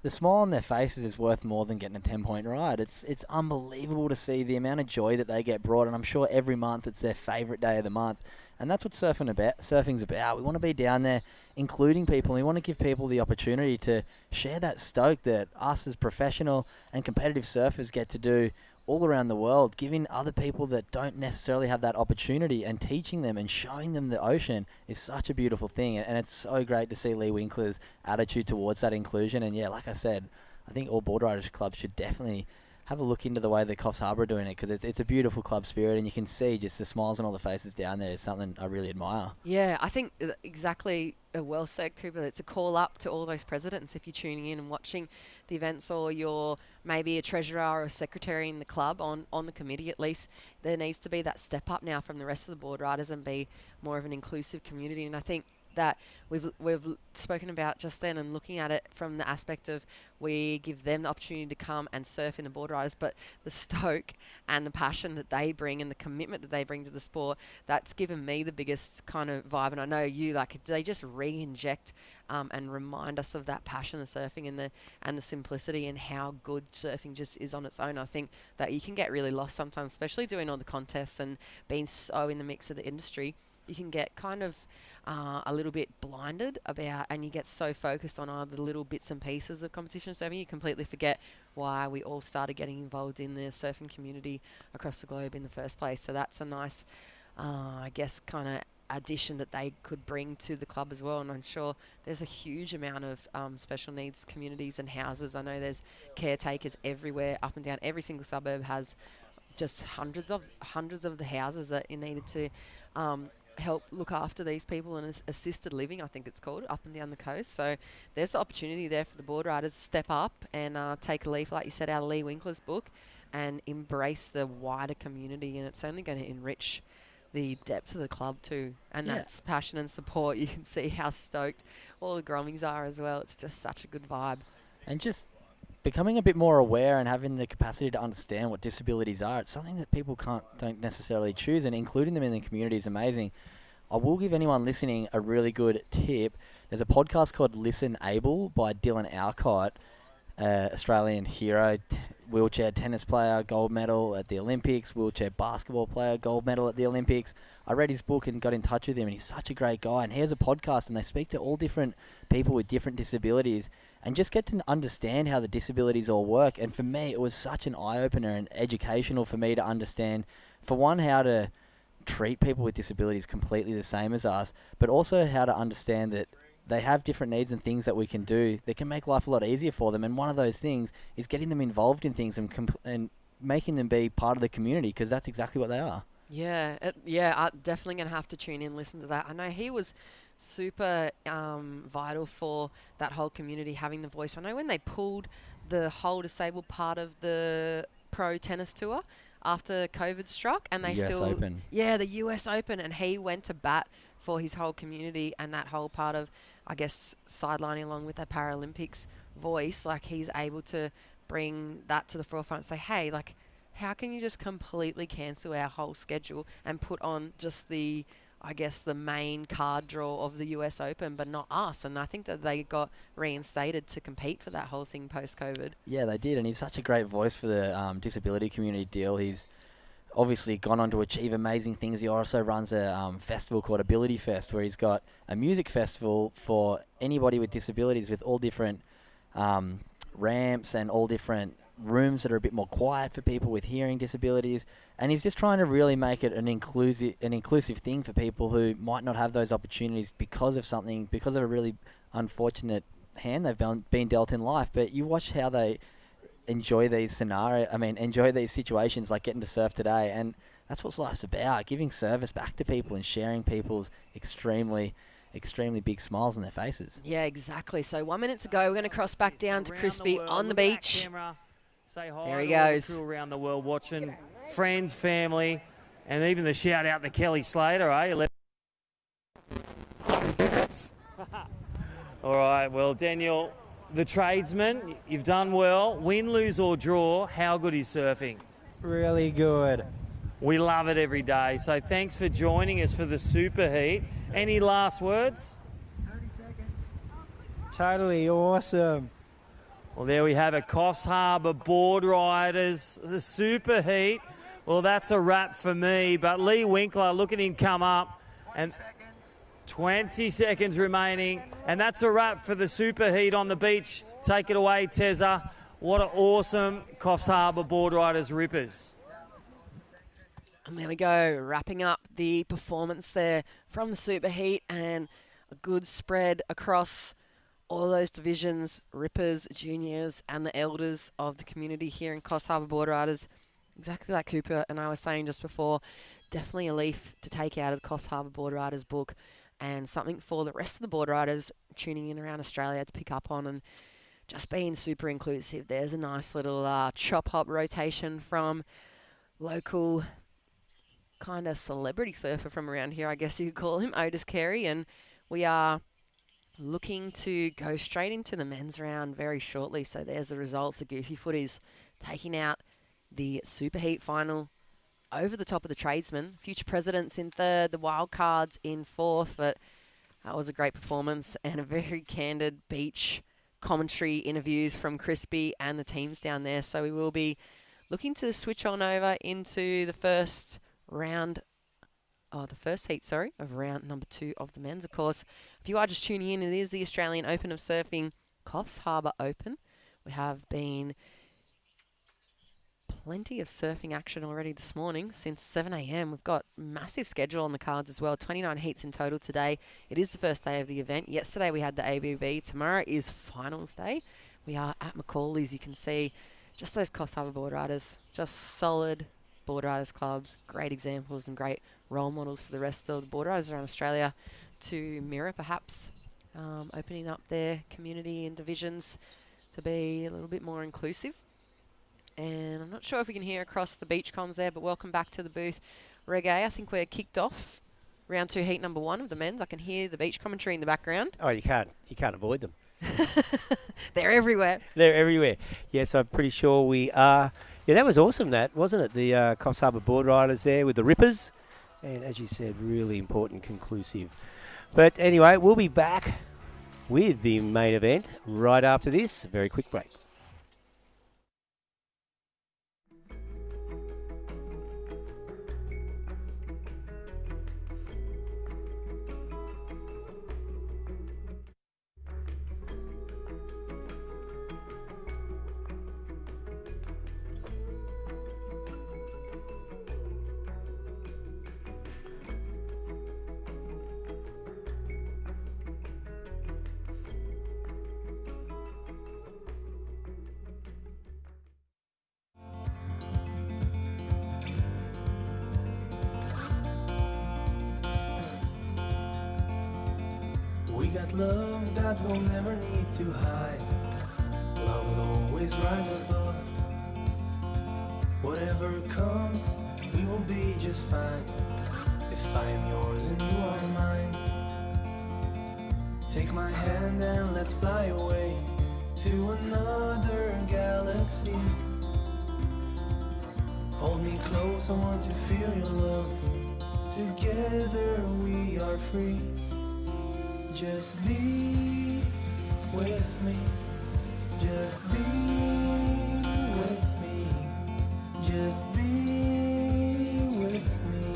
the smile on their faces is worth more than getting a 10-point ride. It's unbelievable to see the amount of joy that they get brought, and I'm sure every month it's their favourite day of the month. And that's what surfing's about. We want to be down there including people. We want to give people the opportunity to share that stoke that us as professional and competitive surfers get to do all around the world, giving other people that don't necessarily have that opportunity and teaching them and showing them the ocean is such a beautiful thing. And it's so great to see Lee Winkler's attitude towards that inclusion. And yeah, like I said, I think all board riders clubs should definitely have a look into the way the Coffs Harbour are doing it, because it's a beautiful club spirit, and you can see just the smiles on all the faces down there is something I really admire. Yeah, I think exactly well said, Cooper. It's a call up to all those presidents. If you're tuning in and watching the events, or you're maybe a treasurer or a secretary in the club, on the committee at least, there needs to be that step up now from the rest of the board riders and be more of an inclusive community. And I think that we've spoken about just then, and looking at it from the aspect of we give them the opportunity to come and surf in the board riders, but the stoke and the passion that they bring and the commitment that they bring to the sport, that's given me the biggest kind of vibe. And I know you, like, they just re-inject and remind us of that passion of surfing and the simplicity and how good surfing just is on its own. I think that you can get really lost sometimes, especially doing all the contests and being so in the mix of the industry. You can get kind of a little bit blinded about, and you get so focused on all the little bits and pieces of competition surfing, you completely forget why we all started getting involved in the surfing community across the globe in the first place. So that's a nice, I guess, kind of addition that they could bring to the club as well. And I'm sure there's a huge amount of special needs communities and houses. I know there's caretakers everywhere, up and down. Every single suburb has just hundreds of the houses that you needed to help look after these people, and assisted living, I think it's called, up and down the coast. So there's the opportunity there for the board riders to step up and take a leaf, like you said, out of Lee Winkler's book and embrace the wider community, and it's only going to enrich the depth of the club too. And that's passion and support. You can see how stoked all the Grommings are as well. It's just such a good vibe. And just becoming a bit more aware and having the capacity to understand what disabilities are, it's something that people don't necessarily choose, and including them in the community is amazing. I will give anyone listening a really good tip. There's a podcast called Listen Able by Dylan Alcott, Australian hero, wheelchair tennis player, gold medal at the Olympics, wheelchair basketball player, gold medal at the Olympics. I read his book and got in touch with him, and he's such a great guy. And he has a podcast, and they speak to all different people with different disabilities and just get to understand how the disabilities all work. And for me, it was such an eye-opener and educational for me to understand, for one, how to treat people with disabilities completely the same as us, but also how to understand that they have different needs and things that we can do that can make life a lot easier for them. And one of those things is getting them involved in things and making them be part of the community, because that's exactly what they are. Yeah, I'm definitely going to have to tune in and listen to that. I know he was super vital for that whole community having the voice. I know when they pulled the whole disabled part of the pro tennis tour after COVID struck, and they the US Open, and he went to bat for his whole community and that whole part of, I guess, sidelining along with the Paralympics voice. Like, he's able to bring that to the forefront and say, hey, like, how can you just completely cancel our whole schedule and put on just the, I guess, the main card draw of the US Open, but not us? And I think that they got reinstated to compete for that whole thing post-COVID. Yeah, they did, and he's such a great voice for the disability community deal. He's obviously gone on to achieve amazing things. He also runs a festival called Ability Fest, where he's got a music festival for anybody with disabilities, with all different ramps and all different rooms that are a bit more quiet for people with hearing disabilities. And he's just trying to really make it an inclusive thing for people who might not have those opportunities because of a really unfortunate hand they've been dealt in life. But you watch how they enjoy these situations, like getting to surf today, and that's what life's about, giving service back to people and sharing people's extremely big smiles on their faces. Yeah, exactly. So 1 minute to go. We're going to cross back down to Crispy on the beach. Say hi there he to all the goes. crew around the world watching, friends, family, and even the shout out to Kelly Slater, eh? All right, well, Daniel, the tradesman, you've done well. Win, lose or draw, how good is surfing? Really good. We love it every day. So thanks for joining us for the Superheat. Any last words? Totally awesome. Well, there we have it. Coffs Harbour Board Riders, the Superheat. Well, that's a wrap for me. But Lee Winkler, look at him come up. And 20 seconds remaining. And that's a wrap for the Superheat on the beach. Take it away, Tezza. What an awesome Coffs Harbour Board Riders Rippers. And there we go, wrapping up the performance there from the Superheat, and a good spread across all those divisions, Rippers, Juniors and the Elders of the community here in Coffs Harbour Board Riders. Exactly like Cooper and I was saying just before, definitely a leaf to take out of the Coffs Harbour Board Riders book, and something for the rest of the board riders tuning in around Australia to pick up on, and just being super inclusive. There's a nice little chop-hop rotation from local kind of celebrity surfer from around here, I guess you could call him, Otis Carey, and we are looking to go straight into the men's round very shortly. So there's the results. The Goofy Footies taking out the Superheat final over the top of the Tradesmen. Future Presidents in third, the Wildcards in fourth, but that was a great performance and a very candid beach commentary interviews from Crispy and the teams down there. So we will be looking to switch on over into the first heat, of round number 2 of the men's, of course. If you are just tuning in, it is the Australian Open of Surfing, Coffs Harbour Open. We have been plenty of surfing action already this morning since 7 a.m. We've got a massive schedule on the cards as well, 29 heats in total today. It is the first day of the event. Yesterday we had the ABB. Tomorrow is finals day. We are at Macaulay's. You can see just those Coffs Harbour board riders, just solid board riders clubs, great examples and great role models for the rest of the board riders around Australia to mirror, perhaps, opening up their community and divisions to be a little bit more inclusive. And I'm not sure if we can hear across the beach comms there, but welcome back to the booth. Reggae, I think we're kicked off round 2 heat number 1 of the men's. I can hear the beach commentary in the background. Oh, you can't avoid them. They're everywhere. They're everywhere. Yes, I'm pretty sure we are. Yeah, that was awesome, that, wasn't it? The Coffs Harbour board riders there with the Rippers. And as you said, really important, conclusive. But anyway, we'll be back with the main event right after this very quick break. We got love that we'll never need to hide. Love will always rise above. Whatever comes, we will be just fine. If I am yours and you are mine. Take my hand and let's fly away to another galaxy. Hold me close, I want to feel your love. Together we are free. Just be with me. Just be with me. Just be with me.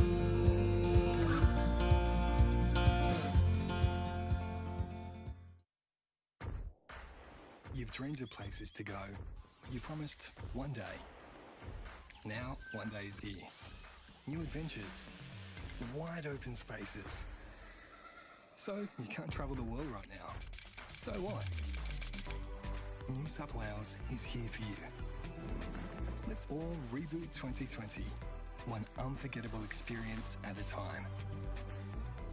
You've dreamed of places to go. You promised one day. Now, one day is here. New adventures. Wide open spaces. So, you can't travel the world right now. So what? New South Wales is here for you. Let's all reboot 2020. One unforgettable experience at a time.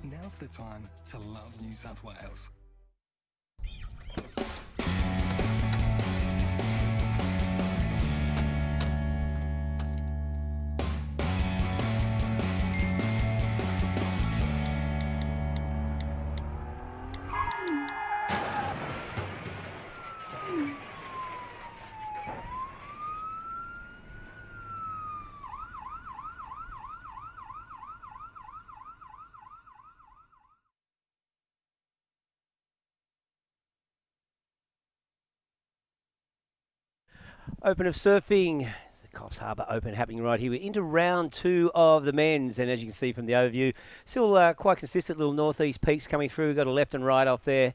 Now's the time to love New South Wales. Open of Surfing, the Coffs Harbour Open happening right here. We're into round 2 of the men's, and as you can see from the overview, still quite consistent little northeast peaks coming through. We've got a left and right off there.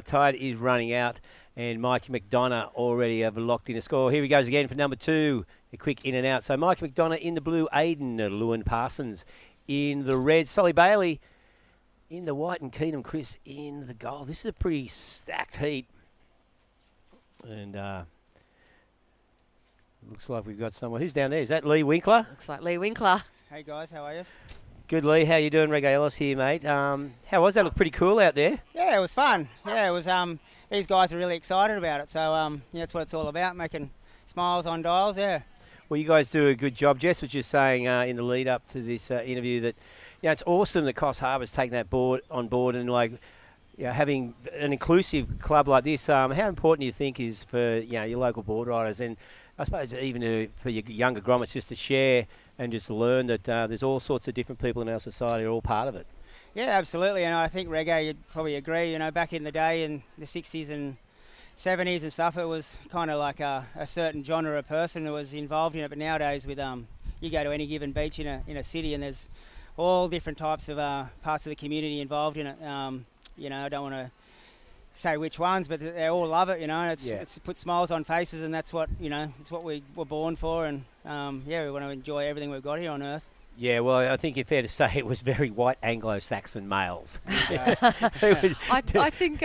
Tide is running out, and Mikey McDonough already have locked in a score. Here he goes again for number 2, a quick in and out. So Mikey McDonough in the blue, Aiden Lewin Parsons in the red, Solly Bailey in the white, and Keenan Chris in the gold. This is a pretty stacked heat, and looks like we've got someone. Who's down there? Is that Lee Winkler? Looks like Lee Winkler. Hey guys, how are you? Good, Lee. How you doing? Reggae Ellis here, mate. How was that? Looked pretty cool out there. Yeah, it was fun. Yeah, it was. These guys are really excited about it. So yeah, that's what it's all about, making smiles on dials. Yeah. Well, you guys do a good job. Jess was just saying in the lead up to this interview that it's awesome that Coffs Harbour's taking that on board and having an inclusive club like this. How important do you think is for your local board riders, and I suppose even for your younger grommets, just to share and just learn that there's all sorts of different people in our society who are all part of it? Yeah, absolutely. And I think reggae, you'd probably agree. Back in the day in the 60s and 70s and stuff, it was kind of like a certain genre of person who was involved in it. But nowadays, with you go to any given beach in a city, and there's all different types of parts of the community involved in it. I don't want to say which ones, but they all love it. It's put smiles on faces, and that's what it's what we were born for. And we want to enjoy everything we've got here on Earth. Yeah, well, I think it's fair to say it was very white Anglo-Saxon males. I think,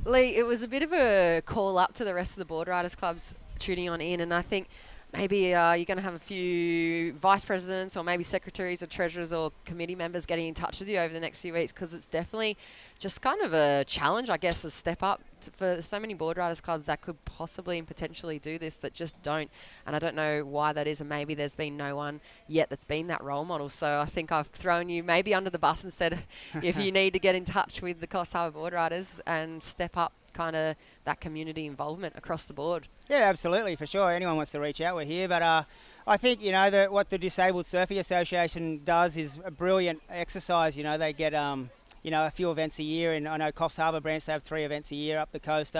Lee, it was a bit of a call up to the rest of the board riders clubs tuning on in, and I think maybe you're going to have a few vice presidents or maybe secretaries or treasurers or committee members getting in touch with you over the next few weeks, because it's definitely just kind of a challenge, I guess, a step up for so many board riders clubs that could possibly and potentially do this that just don't. And I don't know why that is, and maybe there's been no one yet that's been that role model. So I think I've thrown you maybe under the bus and said if you need to get in touch with the Coffs Harbour board riders and step up kind of that community involvement across the board. Yeah, absolutely, for sure. Anyone wants to reach out, we're here. But I think, what the Disabled Surfing Association does is a brilliant exercise. They get, a few events a year, and I know Coffs Harbour branch, they have 3 events a year up the coast,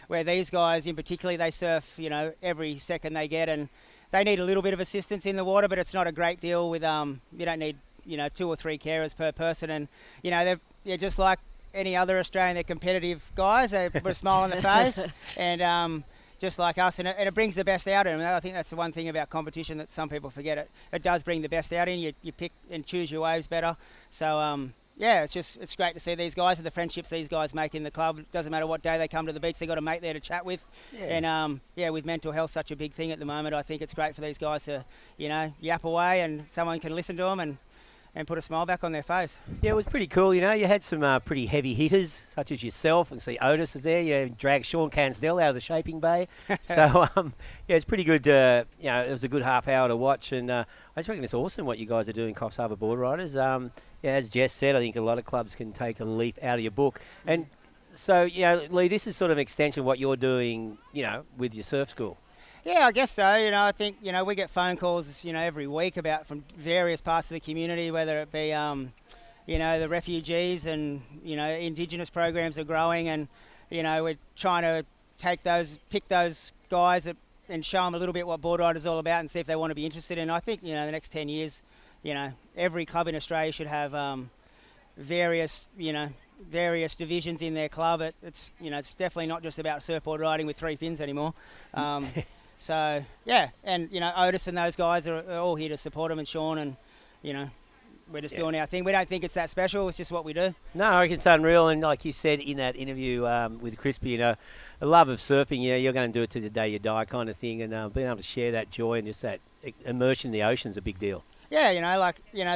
where these guys in particular, they surf, every second they get, and they need a little bit of assistance in the water, but it's not a great deal with, you don't need, 2 or 3 carers per person, and, they're just like any other Australian, they're competitive guys. They put a smile on their face, and just like us, and it brings the best out of them. I think that's the one thing about competition that some people forget. It does bring the best out in you. You pick and choose your waves better. So it's great to see these guys and the friendships these guys make in the club. It doesn't matter what day they come to the beach, they got a mate there to chat with. Yeah. And with mental health such a big thing at the moment, I think it's great for these guys to yap away, and someone can listen to them and put a smile back on their face. Yeah, it was pretty cool. You had some pretty heavy hitters, such as yourself. And see Otis is there. You dragged Sean Cansdell out of the shaping bay. So, it's pretty good. It was a good half hour to watch. And I just reckon it's awesome what you guys are doing, Coffs Harbour board riders. As Jess said, I think a lot of clubs can take a leaf out of your book. And so, Lee, this is sort of an extension of what you're doing, with your surf school. Yeah, I guess so. I think, we get phone calls, every week from various parts of the community, whether it be, the refugees and, Indigenous programs are growing, and, we're trying to pick those guys and show them a little bit what board riders is all about and see if they want to be interested in. I think, the next 10 years, every club in Australia should have various divisions in their club. It's definitely not just about surfboard riding with 3 fins anymore. So, yeah, and, Otis and those guys are all here to support them, and Sean, and, we're just doing our thing. We don't think it's that special. It's just what we do. No, I reckon it's unreal. And like you said in that interview with Crispy, a love of surfing, you're going to do it to the day you die kind of thing. And being able to share that joy and just that immersion in the ocean is a big deal. Yeah,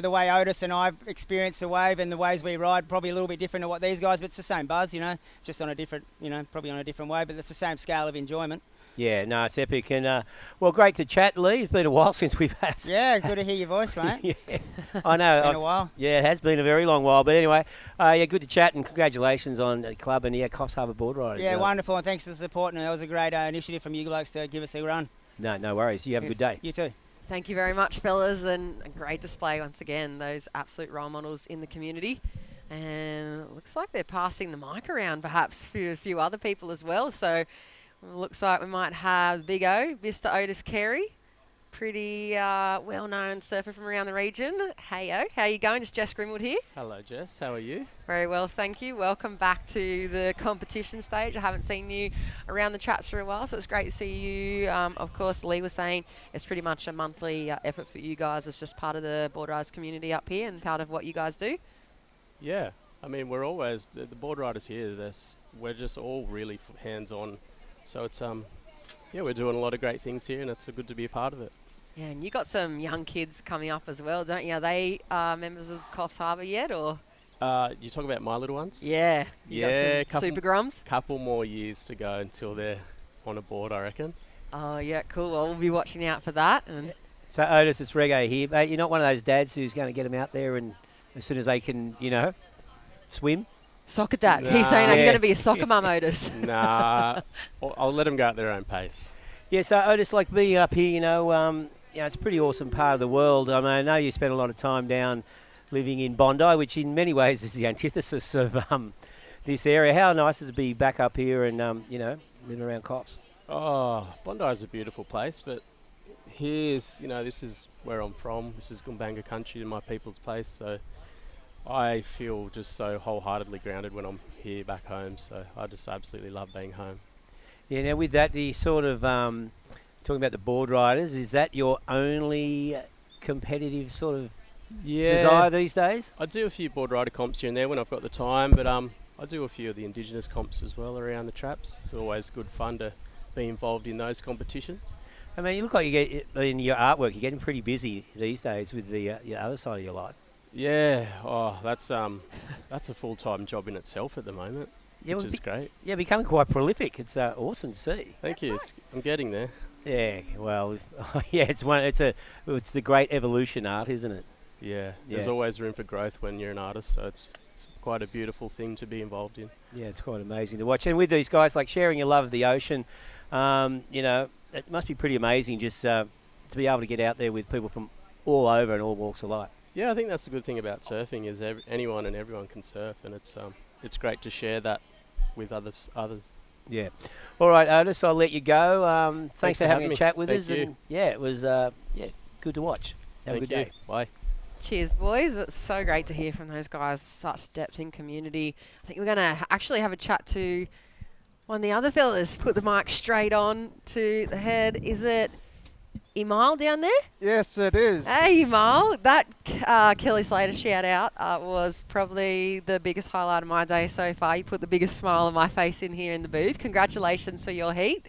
the way Otis and I experience the wave and the waves we ride, probably a little bit different to what these guys, but it's the same buzz, It's just on a different, probably on a different wave, but it's the same scale of enjoyment. Yeah, no, it's epic. And, great to chat, Lee. It's been a while since we've had... Yeah, good to hear your voice, mate. Yeah, I know. It's been a while. Yeah, it has been a very long while. But anyway, good to chat, and congratulations on the club and, Coffs Harbour board riders. Yeah, wonderful, and thanks for the support. And that was a great initiative from you blokes to give us a run. No worries. You have a good day. You too. Thank you very much, fellas, and a great display once again. Those absolute role models in the community. And it looks like they're passing the mic around perhaps for a few other people as well. So Looks like we might have Big O, Mr. Otis Carey. Pretty well-known surfer from around the region. Hey, O, how you going? It's Jess Grimwood here. Hello, Jess. How are you? Very well, thank you. Welcome back to the competition stage. I haven't seen you around the traps for a while, so it's great to see you. Of course, Lee was saying it's pretty much a monthly effort for you guys. It's just part of the board riders community up here and part of what you guys do. Yeah. I mean, we're always, the board riders here, we're just all really hands-on. So it's, yeah, we're doing a lot of great things here, and it's good to be a part of it. Yeah, and you got some young kids coming up as well, don't you? Are they members of Coffs Harbour yet, or? You talk about my little ones? Yeah. Yeah, Super Grums? Couple more years to go until they're on a board, I reckon. Oh, yeah, cool. Well, we'll be watching out for that. And So, Otis, it's Reggae here. Mate, you're not one of those dads who's going to get them out there and as soon as they can, swim? Soccer dad. Nah. He's saying, are you going to be a soccer mum, Otis? Nah. I'll let them go at their own pace. Yeah, so Otis, like being up here, it's a pretty awesome part of the world. I mean, I know you spent a lot of time down living in Bondi, which in many ways is the antithesis of this area. How nice is it to be back up here and, living around Coffs? Oh, Bondi is a beautiful place, but here's, this is where I'm from. This is Gumbanga country and my people's place, so I feel just so wholeheartedly grounded when I'm here back home, so I just absolutely love being home. Yeah, now with that, the sort of, talking about the board riders, is that your only competitive sort of desire these days? I do a few board rider comps here and there when I've got the time, but I do a few of the Indigenous comps as well around the traps. It's always good fun to be involved in those competitions. I mean, you look like you get, in your artwork, you're getting pretty busy these days with the other side of your life. Yeah, that's a full-time job in itself at the moment, which is great. Yeah, becoming quite prolific. It's awesome to see. Thank you. I'm getting there. Yeah, well, yeah, it's the great evolution art, isn't it? Yeah, there's always room for growth when you're an artist, so it's quite a beautiful thing to be involved in. Yeah, it's quite amazing to watch. And with these guys, like sharing your love of the ocean, it must be pretty amazing just to be able to get out there with people from all over and all walks of life. Yeah, I think that's the good thing about surfing is anyone and everyone can surf, and it's great to share that with others. Yeah. All right, Otis, I'll let you go. Thanks for having a chat with us. Thank you. And yeah, it was good to watch. Have a good day. Bye. Cheers, boys. It's so great to hear from those guys. Such depth in community. I think we're going to actually have a chat to one of the other fellas. Put the mic straight on to the head. Is it Emal down there? Yes, it is. Hey, Emal. That Kelly Slater shout out was probably the biggest highlight of my day so far. You put the biggest smile on my face in here in the booth. Congratulations for your heat.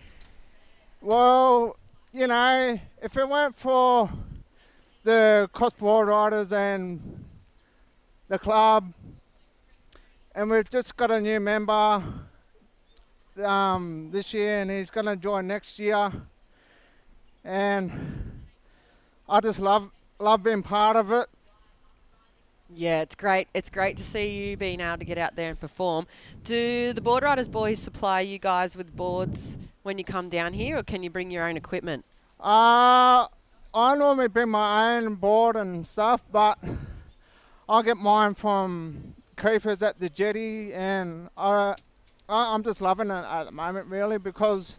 Well, if it weren't for the Coffs board riders and the club, and we've just got a new member this year, and he's going to join next year. And I just love being part of it. Yeah, it's great. It's great to see you being able to get out there and perform. Do the board riders boys supply you guys with boards when you come down here, or can you bring your own equipment? I normally bring my own board and stuff, but I get mine from keepers at the jetty, and I'm just loving it at the moment, really, because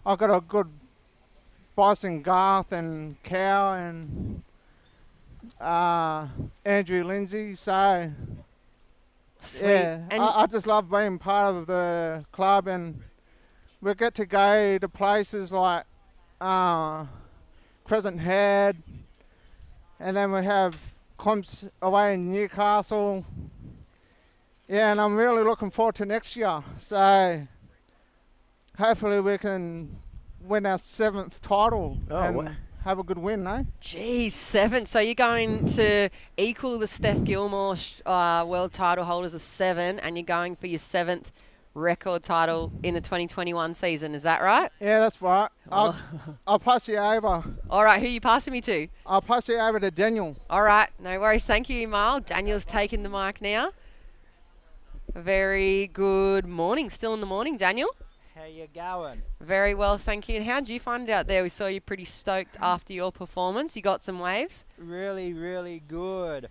I've got a good Bison Garth and Cow and Andrew Lindsay, so Sweet. yeah, And I just love being part of the club, and we get to go to places like Crescent Head, and then we have comps away in Newcastle. Yeah, and I'm really looking forward to next year, so hopefully we can win our 7th title and have a good win, no? Geez, 7. So you're going to equal the Steph Gilmore world title holders of 7, and you're going for your 7th record title in the 2021 season. Is that right? Yeah, that's right. I'll pass you over. All right, who are you passing me to? I'll pass you over to Daniel. All right, no worries. Thank you, Emal. Daniel's taking the mic now. Very good morning. Still in the morning, Daniel? How you going? Very well, thank you. And how did you find it out there? We saw you pretty stoked after your performance. You got some waves? Really, really good.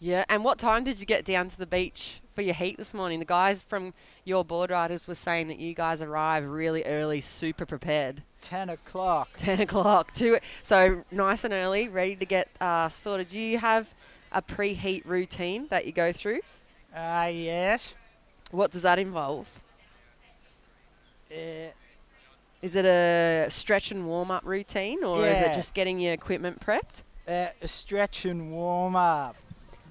Yeah, and what time did you get down to the beach for for your heat this morning? The guys from your board riders were saying that you guys arrived really early, super prepared. 10 o'clock. 10 o'clock. So nice and early, ready to get sorted. Do you have a pre-heat routine that you go through? Yes. What does that involve? Uh, Is it a stretch and warm-up routine, or is it Yeah. just getting your equipment prepped? A stretch and warm up.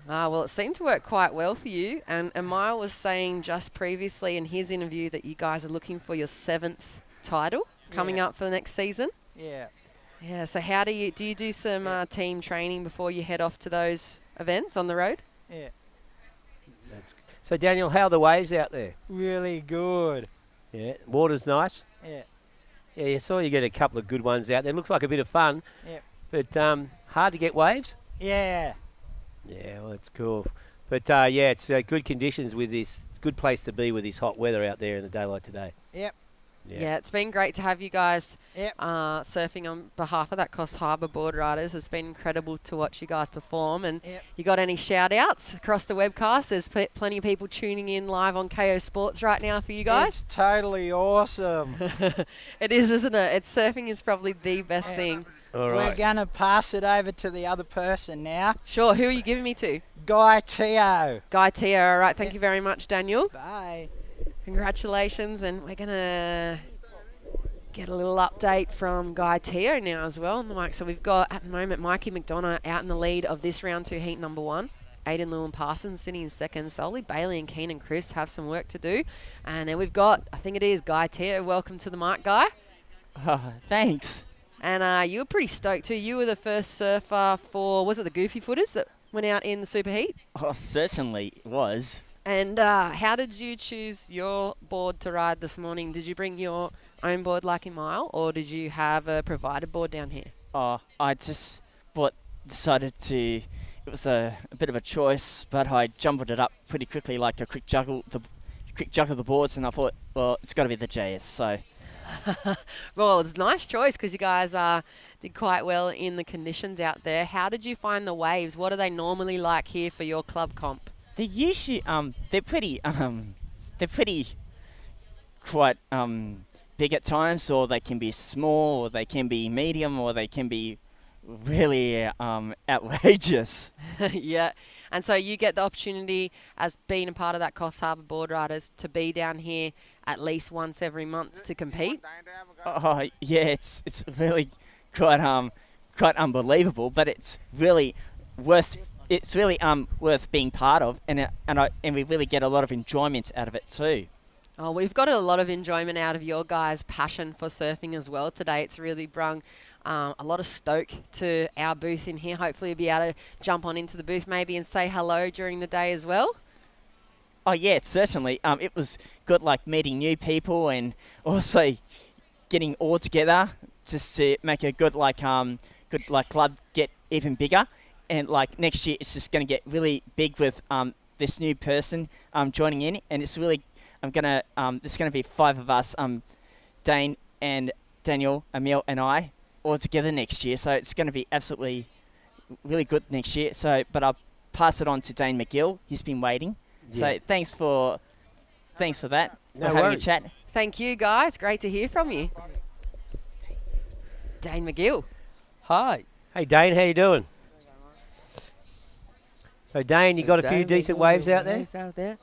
Well, it seemed to work quite well for you. And Emile was saying just previously in his interview that you guys are looking for your 7th title coming Yeah. up for the next season. Yeah. Yeah, so how do you do some team training before you head off to those events on the road? Yeah. So, Daniel, how are the waves out there? Really good. Yeah, water's nice. Yeah. Yeah, you saw you get a couple of good ones out there. Looks like a bit of fun. Yep. But hard to get waves? Yeah. Yeah, well, it's cool. But, yeah, it's good conditions with this. It's a good place to be with this hot weather out there in a day like today. Yep. Yeah, it's been great to have you guys Yep. surfing on behalf of that Coffs Harbour board riders. It's been incredible to watch you guys perform. And Yep. you got any shout-outs across the webcast? There's plenty of people tuning in live on KO Sports right now for you guys. It's totally awesome. It is, isn't it? Surfing is probably the best thing. All We're right. going to pass it over to the other person now. Sure, who are you giving me to? Guy Teo. Guy Teo, all right. Thank you very much, Daniel. Bye. Congratulations, and we're going to get a little update from Guy Teo now as well on the mic. So we've got, at the moment, Mikey McDonough out in the lead of this round 2 heat number 1. Aidan Lewin Parsons sitting in second. Solly Bailey and Keenan Chris have some work to do. And then we've got, I think it is Guy Teo. Welcome to the mic, Guy. Thanks. And you were pretty stoked too. You were the first surfer for, was it the Goofy Footers that went out in the Superheat? Oh, certainly was. And how did you choose your board to ride this morning? Did you bring your own board like in Mile, or did you have a provided board down here? I just decided to. It was a bit of a choice, but I jumbled it up pretty quickly, like a quick juggle of the boards, and I thought, well, it's got to be the JS. So. Well, it's a nice choice because you guys did quite well in the conditions out there. How did you find the waves? What are they normally like here for your club comp? They're usually they're pretty quite big at times, or they can be small, or they can be medium, or they can be really outrageous. Yeah, and so you get the opportunity as being a part of that Coffs Harbour board riders to be down here at least once every month to compete. Oh yeah, it's really quite unbelievable, but it's really worth being part of, and we really get a lot of enjoyment out of it too. Oh, we've got a lot of enjoyment out of your guys' passion for surfing as well today. It's really brung a lot of stoke to our booth in here. Hopefully you'll be able to jump on into the booth maybe and say hello during the day as well. Oh yeah, certainly. It was good, like meeting new people and also getting all together just to make a good club get even bigger. And like next year, it's just going to get really big with this new person joining in, and it's really there's going to be 5 of us, Dane and Daniel, Emile and I, all together next year. So it's going to be absolutely really good next year. So, but I'll pass it on to Dane McGill. He's been waiting. Yeah. So thanks for that. No for having a worries. chat. Thank you, guys. Great to hear from you. Dane McGill. Hi. Hey, Dane, how you doing? So, Dane, you got a few decent waves out there? Waves out there.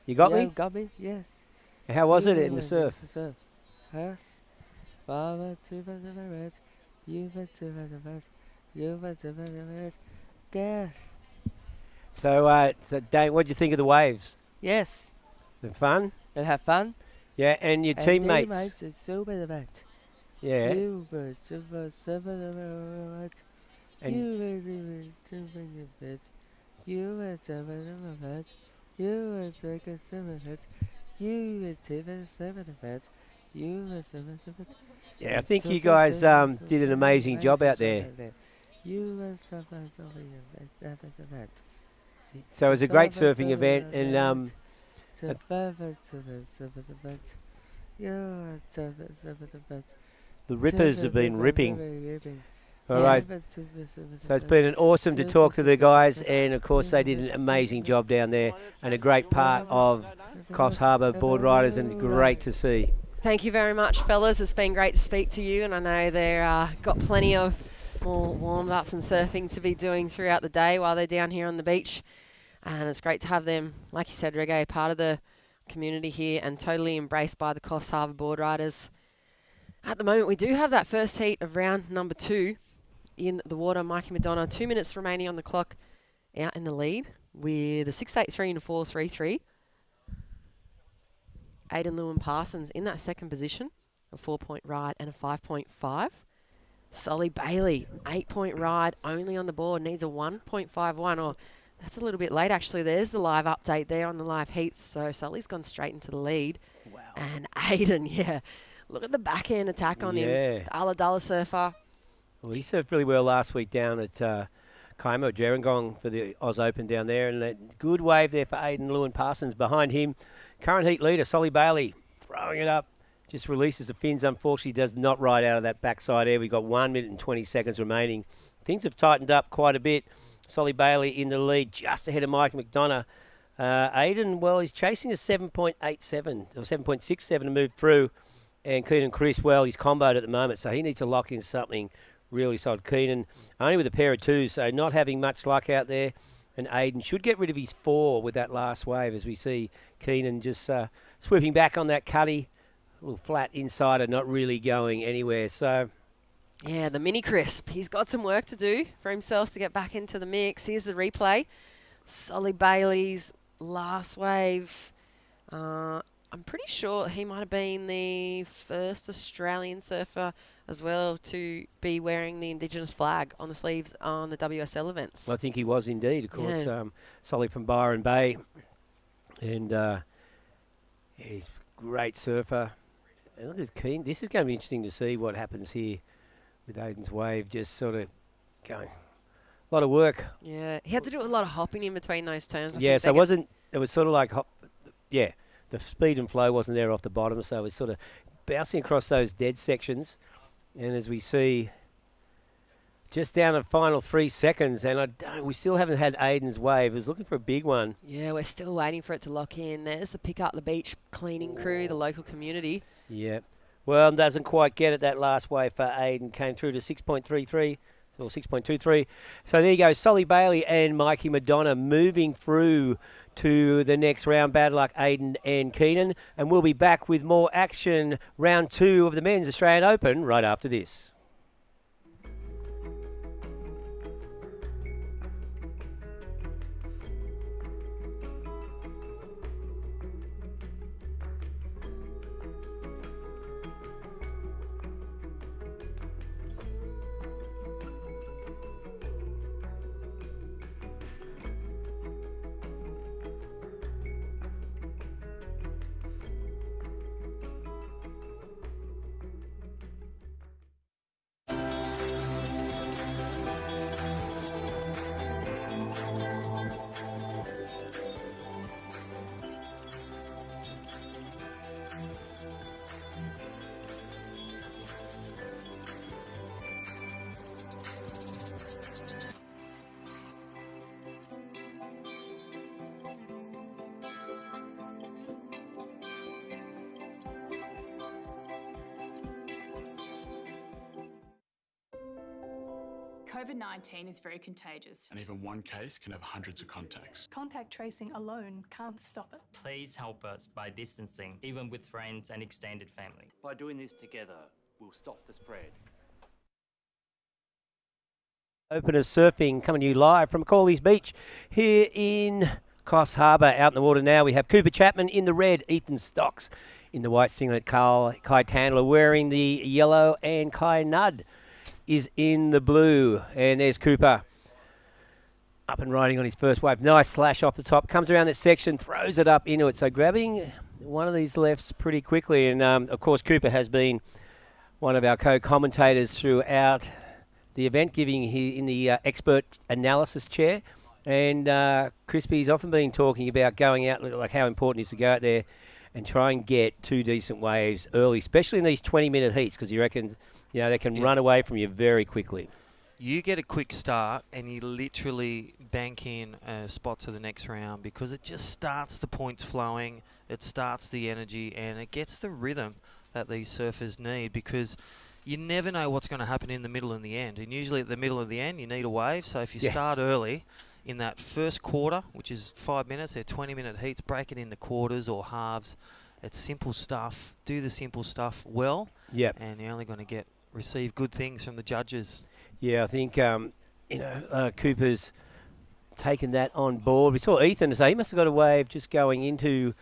You got Yeah, me? got me, yes. How was it in the surf? Yes. Father, two for the rest. You for two for the rest. You for two for the rest. Yes. So, Dane, what did you think of the waves? Yes. The fun? And have fun. Yeah, and your teammates? Teammates, it's super event. Yeah. You for two for the rest. And You for two for the rest. You were 7 of a match. You were 6 of 7 of it. You were 2 of 7 of it. You were 7 of it. yeah, I think you guys did an amazing job out there. You were 7 of it. So it was a great surfing event, and the rippers have been ripping. All right. So it's been an awesome to talk to the guys, and of course they did an amazing job down there, and a great part of Coffs Harbour board riders, and great to see. Thank you very much, fellas. It's been great to speak to you, and I know they're got plenty of more warm-ups and surfing to be doing throughout the day while they're down here on the beach. And it's great to have them, like you said, Reggae, part of the community here and totally embraced by the Coffs Harbour board riders. At the moment, we do have that first heat of round number 2 in the water. Mikey Madonna, 2 minutes remaining on the clock, out in the lead with a 6.83 and a 4.33. Aidan Lewin Parsons in that second position, a 4-point ride and a 5.5. Solly Bailey, 8-point ride, only on the board, needs a 1.51. Or that's a little bit late, actually. There's the live update there on the live heats. So Solly's gone straight into the lead. Wow. And Aidan, yeah, look at the backhand attack on him. The Ulladulla surfer. Well, he surfed really well last week down at Kaimo, Gerringong for the Oz Open down there. And a good wave there for Aidan Lewin Parsons. Behind him, current heat leader, Solly Bailey, throwing it up. Just releases the fins. Unfortunately, does not ride out of that backside air. We've got 1 minute and 20 seconds remaining. Things have tightened up quite a bit. Solly Bailey in the lead, just ahead of Mike McDonough. Aidan, well, he's chasing a 7.87 or 7.67 to move through. And Keenan Chris, well, he's comboed at the moment, so he needs to lock in something really solid. Keenan, only with a pair of twos, so not having much luck out there. And Aidan should get rid of his 4 with that last wave, as we see Keenan just swooping back on that cuddy. A little flat insider, not really going anywhere. So, yeah, the mini crisp. He's got some work to do for himself to get back into the mix. Here's the replay. Solly Bailey's last wave. I'm pretty sure he might have been the first Australian surfer as well to be wearing the Indigenous flag on the sleeves on the WSL events. I think he was indeed, of course. Yeah. Solly from Byron Bay. And he's a great surfer. And look at Keen. This is going to be interesting to see what happens here with Aidan's wave, just sort of going. A lot of work. Yeah, he had to do a lot of hopping in between those turns. Yeah, so it was sort of like, the speed and flow wasn't there off the bottom, so it was sort of bouncing across those dead sections. And as we see, just down to final 3 seconds, and we still haven't had Aidan's wave. He was looking for a big one. Yeah, we're still waiting for it to lock in. There's the Pick Up the Beach cleaning crew, the local community. Yeah. Well, doesn't quite get it. That last wave for Aidan came through to 6.33 or 6.23. So there you go. Solly Bailey and Mikey Madonna moving through to the next round. Bad luck, Aidan and Keenan. And we'll be back with more action, round 2 of the Men's Australian Open, right after this. COVID-19 is very contagious. And even one case can have hundreds of contacts. Contact tracing alone can't stop it. Please help us by distancing, even with friends and extended family. By doing this together, we'll stop the spread. Open of surfing coming to you live from Corley's Beach here in Coffs Harbour. Out in the water now, we have Cooper Chapman in the red, Ethan Stocks in the white singlet, Kai Tandler wearing the yellow, and Kai Nudd is in the blue. And there's Cooper up and riding on his first wave. Nice slash off the top. Comes around that section, throws it up into it. So grabbing one of these lefts pretty quickly. And, of course, Cooper has been one of our co-commentators throughout the event, giving in the expert analysis chair. And Crispy's often been talking about going out, like how important it is to go out there and try and get 2 decent waves early, especially in these 20-minute heats, because you reckon, they can run away from you very quickly. you get a quick start and you literally bank in a spot to the next round, because it just starts the points flowing, it starts the energy, and it gets the rhythm that these surfers need, because you never know what's going to happen in the middle and the end. And usually at the middle of the end, you need a wave. So if you start early in that first quarter, which is 5 minutes, they're 20-minute heats, break it into quarters or halves. It's simple stuff. Do the simple stuff well. Yep. And you're only going to receive good things from the judges. Yeah, I think Cooper's taken that on board. We saw Ethan say he must have got a wave just going into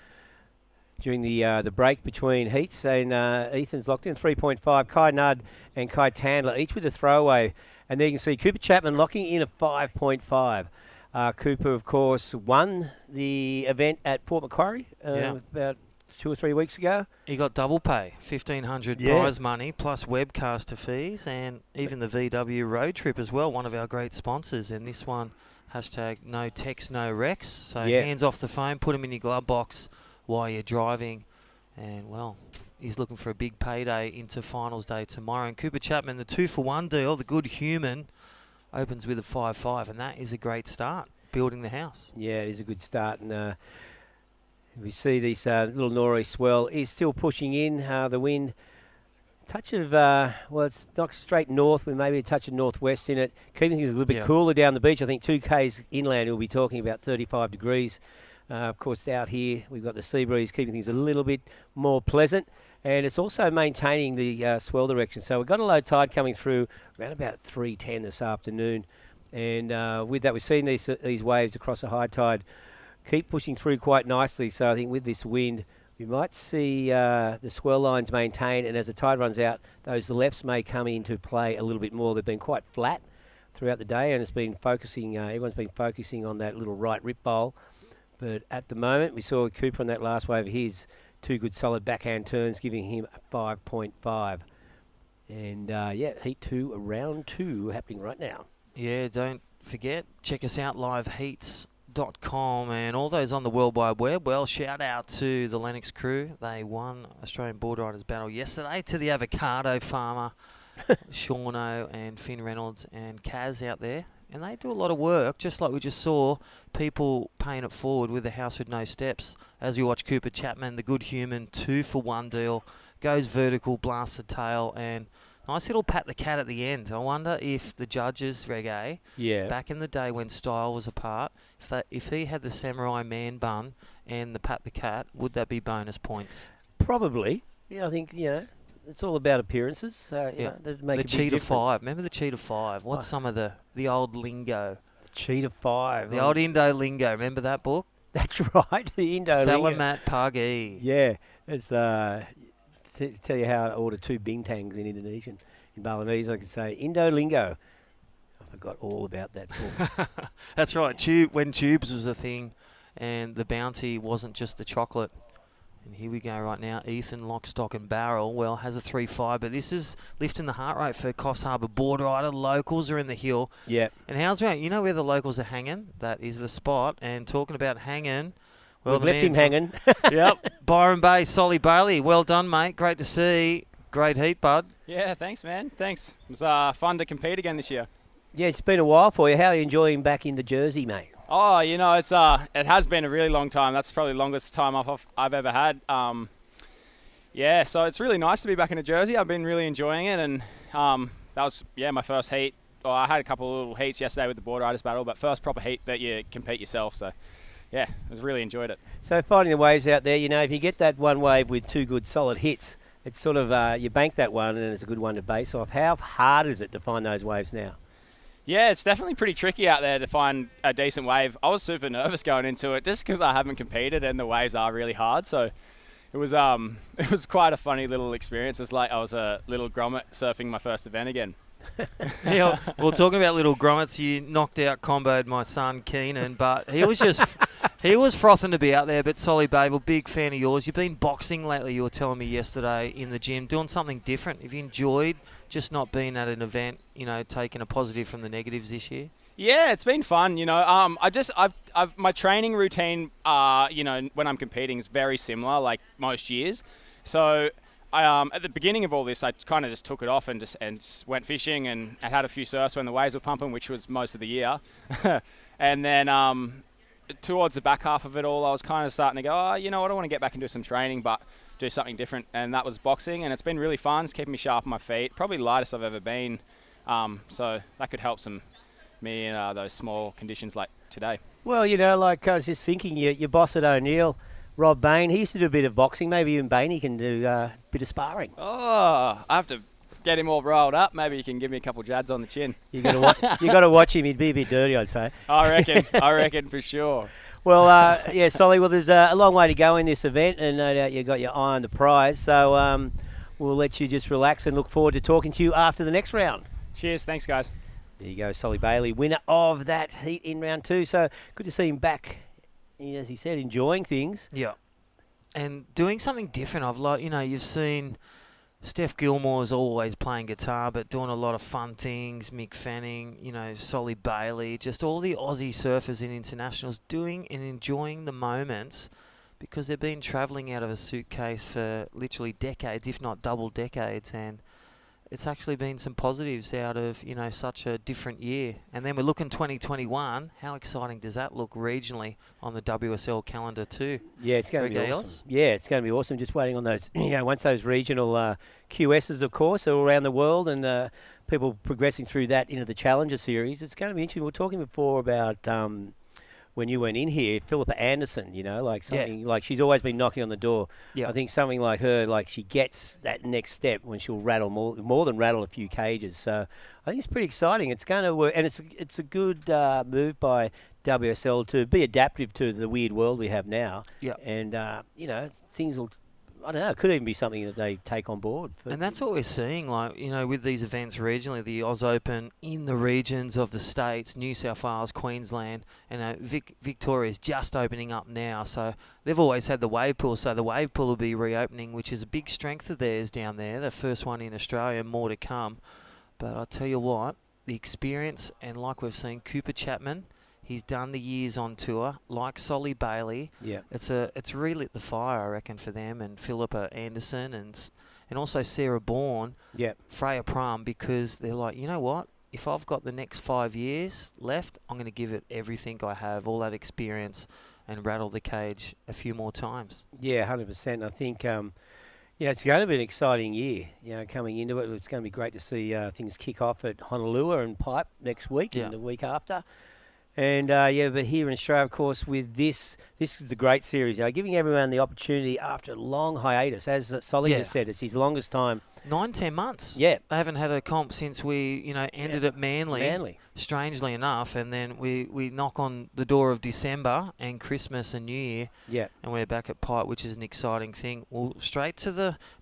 during the break between heats, and Ethan's locked in 3.5. Kai Nudd and Kai Tandler each with a throwaway, and there you can see Cooper Chapman locking in a 5.5. Cooper, of course, won the event at Port Macquarie about 2 or 3 weeks ago. He got double pay, $1,500 prize money plus webcaster fees, and even the VW road trip as well, one of our great sponsors. And this one, hashtag no text, no Rex. So hands off the phone, put them in your glove box while you're driving. And, well, he's looking for a big payday into finals day tomorrow. And Cooper Chapman, the 2-for-1 deal, the good human, opens with a 5.5, and that is a great start, building the house. Yeah, it is a good start. And we see this little Nori swell is still pushing in. The wind, touch of, it's not straight north with maybe a touch of northwest in it, keeping things a little bit cooler down the beach. I think 2 k's inland we'll be talking about 35 degrees. Of course, out here we've got the sea breeze keeping things a little bit more pleasant, and it's also maintaining the swell direction. So we've got a low tide coming through around about 3:10 this afternoon, and with that we've seen these waves across the high tide keep pushing through quite nicely. So I think with this wind we might see the swell lines maintain, and as the tide runs out, those lefts may come into play a little bit more. They've been quite flat throughout the day, and it's been focusing. Everyone's been focusing on that little right rip bowl. But at the moment, we saw Cooper on that last wave of his, 2 good solid backhand turns, giving him a 5.5. And heat 2, round 2 happening right now. Yeah, don't forget, check us out, liveheats.com, and all those on the World Wide Web. Well, shout out to the Lennox crew. They won Australian Board Riders Battle yesterday to the avocado farmer, Shauno and Finn Reynolds and Kaz out there. And they do a lot of work, just like we just saw people paying it forward with the house with no steps. As we watch Cooper Chapman, the good human, 2-for-1 deal, goes vertical, blasts the tail, and nice little pat the cat at the end. I wonder if the judges, Reggae, back in the day when style was apart, if he had the samurai man bun and the pat the cat, would that be bonus points? Probably. Yeah, I think, it's all about appearances. The Cheetah 5. Remember the Cheetah 5? What's some of the old lingo? The Cheetah 5. The old Indo lingo. Remember that book? That's right. The Indo lingo. Salamat Pagi. Yeah. It's to tell you how I order 2 bintangs in Indonesian. In Balinese, I could say Indo lingo. I forgot all about that book. That's right. When tubes was a thing, and the bounty wasn't just the chocolate. And here we go right now. Ethan, lock, stock and barrel. Well, has a 3.5, but this is lifting the heart rate for Coffs Harbour Board Rider. Locals are in the hill. Yeah. And how's right? You know where the locals are hanging? That is the spot. And talking about hanging, well, we've left him hanging. Yep. Byron Bay, Solly Bailey. Well done, mate. Great to see. Great heat, bud. Yeah, thanks, man. Thanks. It was fun to compete again this year. Yeah, it's been a while for you. How are you enjoying back in the Jersey, mate? Oh, it's it has been a really long time. That's probably the longest time off I've ever had. So it's really nice to be back in Jersey. I've been really enjoying it, and that was my first heat. Well, I had a couple of little heats yesterday with the Board Riders Battle, but first proper heat that you compete yourself. So I really enjoyed it. So finding the waves out there, if you get that one wave with 2 good solid hits, it's sort of you bank that one, and it's a good one to base off. How hard is it to find those waves now? Yeah, it's definitely pretty tricky out there to find a decent wave. I was super nervous going into it just because I haven't competed and the waves are really hard. So it was quite a funny little experience. It's like I was a little grommet surfing my first event again. Yeah, well, talking about little grommets, you knocked out, comboed my son Keenan, but he was frothing to be out there. But Solly Babel, big fan of yours. You've been boxing lately. You were telling me yesterday in the gym, doing something different. Have you enjoyed just not being at an event? Taking a positive from the negatives this year. Yeah, it's been fun. I've my training routine. When I'm competing is very similar, like most years. So At the beginning of all this, I kind of just took it off and went fishing and had a few surfs when the waves were pumping, which was most of the year. And then towards the back half of it all, I was kind of starting to go, oh, you know what, I want to get back and do some training, but do something different. And that was boxing, and it's been really fun. It's keeping me sharp on my feet. Probably the lightest I've ever been. So that could help me in those small conditions like today. Well, you know, like I was just thinking, your boss at O'Neill, Rob Bain, he used to do a bit of boxing. Maybe even Bainey can do a bit of sparring. Oh, I have to get him all rolled up. Maybe you can give me a couple jads on the chin. You got to watch him. He'd be a bit dirty, I'd say. I reckon for sure. Well, yeah, Solly. Well, there's a long way to go in this event, and no doubt you got your eye on the prize. So we'll let you just relax and look forward to talking to you after the next round. Cheers. Thanks, guys. There you go, Solly Bailey, winner of that heat in round 2. So good to see him back, as he said, enjoying things. Yeah. And doing something different. You've seen Steph Gilmore's always playing guitar, but doing a lot of fun things. Mick Fanning, Solly Bailey, just all the Aussie surfers in internationals doing and enjoying the moments because they've been travelling out of a suitcase for literally decades, if not double decades, and it's actually been some positives out of, such a different year. And then we're looking 2021. How exciting does that look regionally on the WSL calendar too? Yeah, it's going to be awesome. Yeah, it's going to be awesome. Just waiting on those, once those regional QSs, of course, all around the world, and people progressing through that into the Challenger Series. It's going to be interesting. We were talking before about when you went in here, Philippa Anderson, something like she's always been knocking on the door. Yeah. I think something like her, like she gets that next step when she'll rattle more than rattle a few cages. So I think it's pretty exciting. It's going to work, and it's a good move by WSL to be adaptive to the weird world we have now. Yeah. And things will. I don't know, it could even be something that they take on board. And that's what we're seeing, with these events regionally, the Oz Open in the regions of the states, New South Wales, Queensland, and Victoria's just opening up now. So they've always had the wave pool, so the wave pool will be reopening, which is a big strength of theirs down there, the first one in Australia, more to come. But I'll tell you what, the experience, and like we've seen, Cooper Chapman, he's done the years on tour, like Solly Bailey. Yeah. It's relit the fire, I reckon, for them, and Philippa Anderson and also Sarah Bourne, Freya Prum, because they're like, you know what? If I've got the next 5 years left, I'm going to give it everything I have, all that experience, and rattle the cage a few more times. Yeah, 100%. I think it's going to be an exciting year. Coming into it, it's going to be great to see things kick off at Honolulu and Pipe next week and the week after. And, but here in Australia, of course, with this is a great series. Giving everyone the opportunity after a long hiatus. As Solly has said, it's his longest time. 9-10 months. Yeah. They haven't had a comp since we, ended at Manly. Strangely enough. And then we knock on the door of December and Christmas and New Year. Yeah. And we're back at Pipe, which is an exciting thing. Well,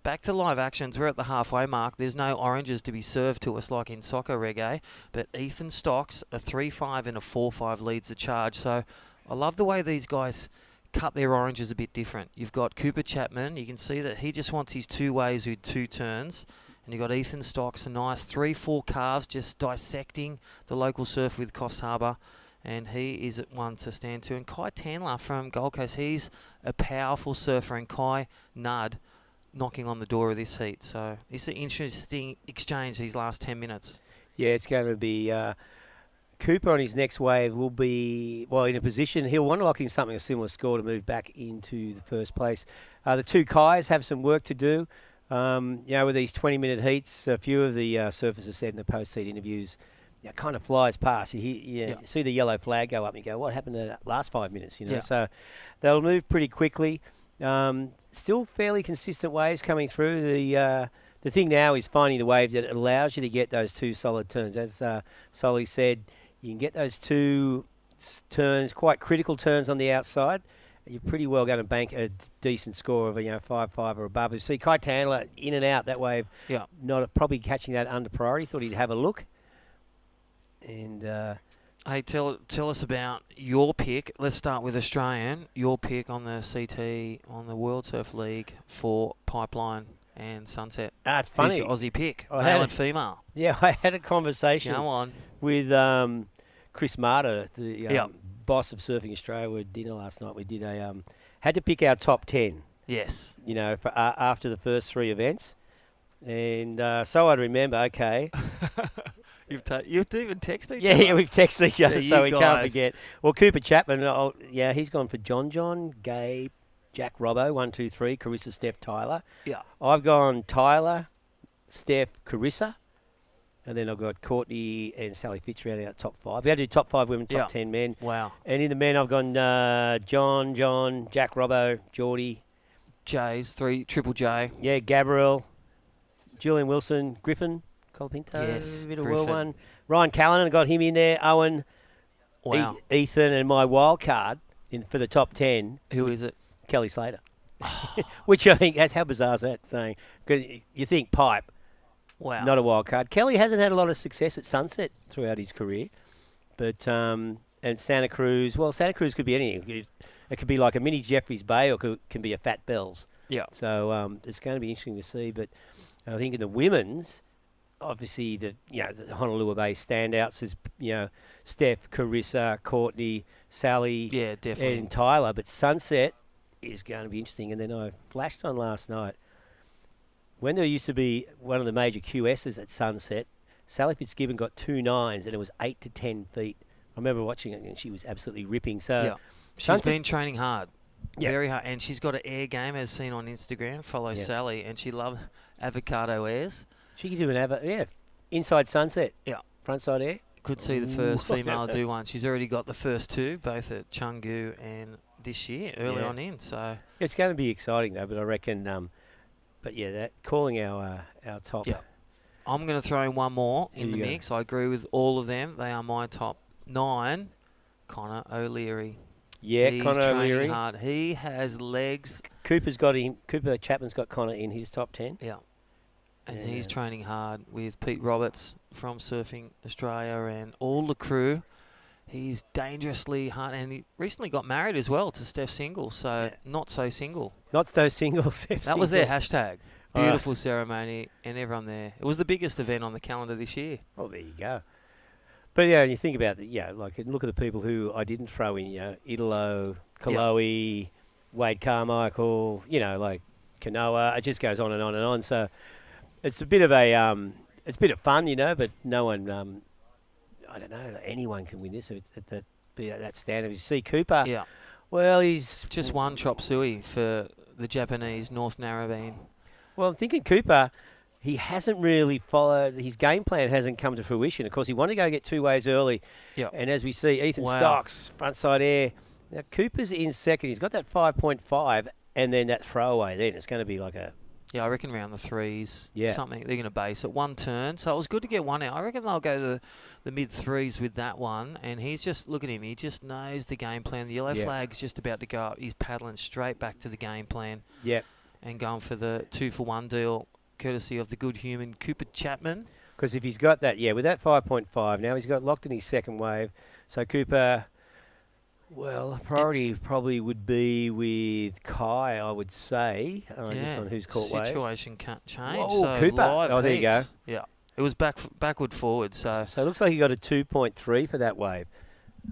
back to live actions. We're at the halfway mark. There's no oranges to be served to us like in soccer reggae. But Ethan Stocks, a 3-5 and a 4-5 leads the charge. So I love the way these guys cut their oranges a bit different. You've got Cooper Chapman. You can see that he just wants his 2 waves with 2 turns. And you've got Ethan Stocks, a nice 3-4 calves, just dissecting the local surf with Coffs Harbour. And he is one to stand to. And Kai Tandler from Gold Coast, he's a powerful surfer. And Kai Nudd knocking on the door of this heat. So it's an interesting exchange these last 10 minutes. Yeah, it's going to be... Cooper on his next wave will be, in a position, he'll want to lock in something a similar score to move back into the first place. The 2 Kais have some work to do. With these 20-minute heats, a few of the surfers have said in the post-heat interviews, it kind of flies past. You see the yellow flag go up and you go, what happened to that last 5 minutes? So they'll move pretty quickly. Still fairly consistent waves coming through. The thing now is finding the wave that allows you to get those 2 solid turns. As Solly said, you can get those 2 turns, quite critical turns on the outside. You're pretty well going to bank a decent score of 5-5 or above. You see Kai Tandler in and out that wave. Yeah. Not probably catching that under priority. Thought he'd have a look. And hey, tell us about your pick. Let's start with Australian. Your pick on the CT on the World Surf League for Pipeline and Sunset. It's funny. Who's your Aussie pick? Male and female. Yeah, I had a conversation Go on. with Chris Marta, the boss of Surfing Australia. We had dinner last night. We did had to pick our top 10 Yes. You know, for, after the first 3 events. And so I'd remember, okay. You've even texted each yeah, other? Yeah, we've texted each other, Gee, so you we can't guys. forget. Well, Cooper Chapman, he's gone for John, Gabe, Jack Robbo, 1, 2, 3, Carissa, Steph, Tyler. Yeah. I've gone Tyler, Steph, Carissa, and then I've got Courtney and Sally Fitzgerald out top 5. We had to do top 5 women, top 10 men. Wow. And in the men, I've gone John, Jack Robbo, Geordie. J's, Triple J. Yeah, Gabrielle, Julian Wilson, Griffin, Colapinto, Yes, bit of Griffin. well one. Ryan Callanan, I got him in there. Owen, Wow. Ethan, and my wild card for the top 10. Who is it? Kelly Slater. Which I think, how bizarre is that saying? Because you think pipe, Wow. not a wild card. Kelly hasn't had a lot of success at Sunset throughout his career. But, and Santa Cruz, well, Santa Cruz could be anything. It could be like a mini Jeffreys Bay or can be a Fat Bells. Yeah. So it's going to be interesting to see. But I think in the women's, obviously the Honolulu Bay standouts is Steph, Carissa, Courtney, Sally, Yeah, definitely. and Tyler. But Sunset is going to be interesting. And then I flashed on last night when there used to be one of the major QSs at Sunset. Sally Fitzgibbon got 2 9s and it was 8 to 10 feet. I remember watching it and she was absolutely ripping. So Yeah. She's Sunset's been training hard. Yeah. Very hard. And she's got an air game, as seen on Instagram. Follow Yeah. Sally. And she loves avocado airs. She could do inside Sunset. Yeah. Frontside air. Could see the Ooh. first female do one. She's already got the first 2, both at Chengdu and this year, early Yeah. on in. So It's going to be exciting though, but I reckon, that calling our top. Yeah. I'm going to throw in one more in Here the you go. mix. I agree with all of them. They are my top 9. Connor O'Leary. Yeah, He's Connor training O'Leary. hard. He has legs. Cooper's got him. Cooper Chapman's got Connor in his top 10. Yeah. And Yeah. he's training hard with Pete Roberts from Surfing Australia and all the crew. He's dangerously hard, and he recently got married as well to Steph Single, so not so single. Not so single. Steph That was their Single. hashtag. Beautiful ceremony, and everyone there. It was the biggest event on the calendar this year. Oh, there you go. But yeah, you think about it, like look at the people who I didn't throw in, Idolo, Kaloe, Wade Carmichael, like Kanoa. It just goes on and on and on. So it's a bit of fun, but no one, I don't know, anyone can win this at that standard. You see Cooper. Yeah. Well, he's just one chop suey for the Japanese North Narrabeen. Well, I'm thinking Cooper, he hasn't really followed, his game plan hasn't come to fruition. Of course, he wanted to go get 2 ways early. Yep. And as we see, Ethan Wow. Stocks, frontside air. Now, Cooper's in second. He's got that 5.5 and then that throwaway then. It's going to be like a... Yeah, I reckon around the 3s. Yeah. Something they're going to base it. One turn. So it was good to get one out. I reckon they'll go the mid-3s with that one. And he's just, look at him, he just knows the game plan. The yellow Yeah. flag's just about to go up. He's paddling straight back to the game plan. Yep. And going for the 2-for-1 deal, courtesy of the good human Cooper Chapman. Because if he's got that, with that 5.5, now he's got locked in his second wave. So Cooper, well, priority probably would be with Kai, I would say, just on who's caught waves. Situation can't change. Whoa, so Cooper. live Oh, there you go. heats. Yeah. It was backward forward. So it looks like he got a 2.3 for that wave,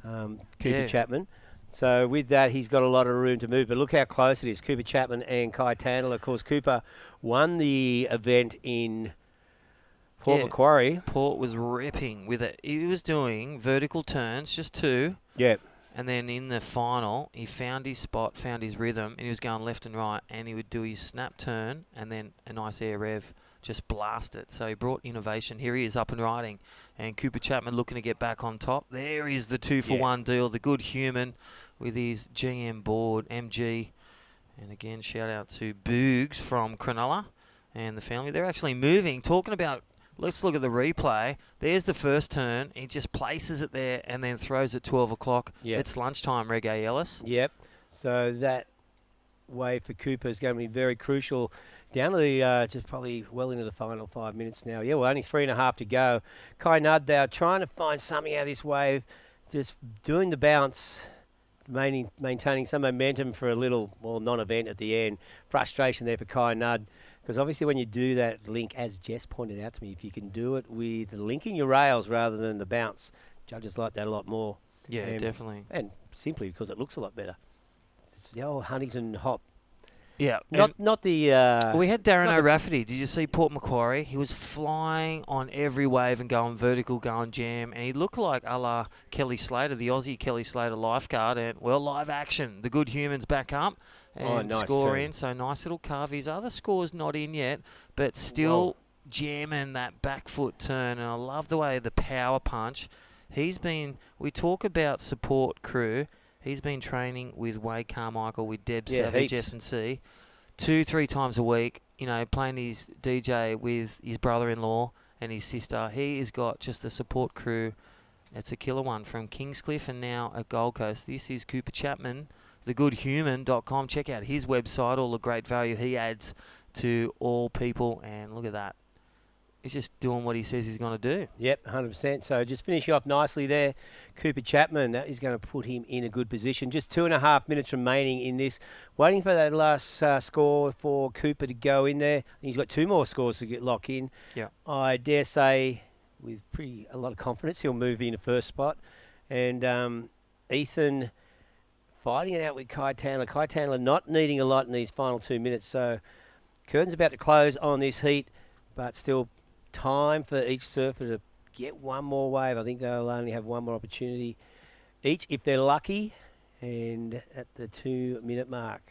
Cooper Yeah. Chapman. So with that, he's got a lot of room to move. But look how close it is. Cooper Chapman and Kai Tandler. Of course, Cooper won the event in Port Macquarie. Port was ripping with it. He was doing vertical turns, just 2. Yeah. And then in the final, he found his spot, found his rhythm, and he was going left and right, and he would do his snap turn and then a nice air rev, just blast it. So he brought innovation. Here he is up and riding. And Cooper Chapman looking to get back on top. There is the 2-for-1 deal, the good human with his GM board, MG. And again, shout out to Boogs from Cronulla and the family. They're actually moving. Talking about, let's look at the replay. There's the first turn. He just places it there and then throws at 12 o'clock. Yep. It's lunchtime, Reggae Ellis. Yep. So that wave for Cooper is going to be very crucial. Down to the, just probably well into the final 5 minutes now. Yeah, well, only 3.5 to go. Kai Nudd, they're trying to find something out of this wave. Just doing the bounce, maintaining some momentum for a little, non-event at the end. Frustration there for Kai Nudd. Because obviously when you do that link, as Jess pointed out to me, if you can do it with linking your rails rather than the bounce, judges like that a lot more. Yeah, definitely. And simply because it looks a lot better. It's the old Huntington hop. Yeah. Not the. We had Darren not the- O'Rafferty. Did you see Port Macquarie? He was flying on every wave and going vertical, going jam, and he looked like a la Kelly Slater, the Aussie Kelly Slater lifeguard. And well, live action. The good humans back up and nice score turn. in. So nice little carve. His other score's not in yet, but still jamming that back foot turn. And I love the way the power punch. We talk about support crew. He's been training with Wade Carmichael, with Deb Savage, heaps. S&C, 2-3 times a week, playing his DJ with his brother-in-law and his sister. He has got just a support crew. It's a killer one from Kingscliff and now at Gold Coast. This is Cooper Chapman, thegoodhuman.com. Check out his website, all the great value he adds to all people. And look at that. He's just doing what he says he's going to do. Yep, 100%. So just finishing off nicely there, Cooper Chapman. That is going to put him in a good position. Just 2.5 minutes remaining in this. Waiting for that last score for Cooper to go in there. He's got 2 more scores to get locked in. Yeah. I dare say, with a lot of confidence, he'll move in the first spot. And Ethan fighting it out with Kai Tandler. Kai Tandler not needing a lot in these final 2 minutes. So curtain's about to close on this heat, but still time for each surfer to get one more wave. I think they'll only have one more opportunity each if they're lucky, and at the 2-minute mark.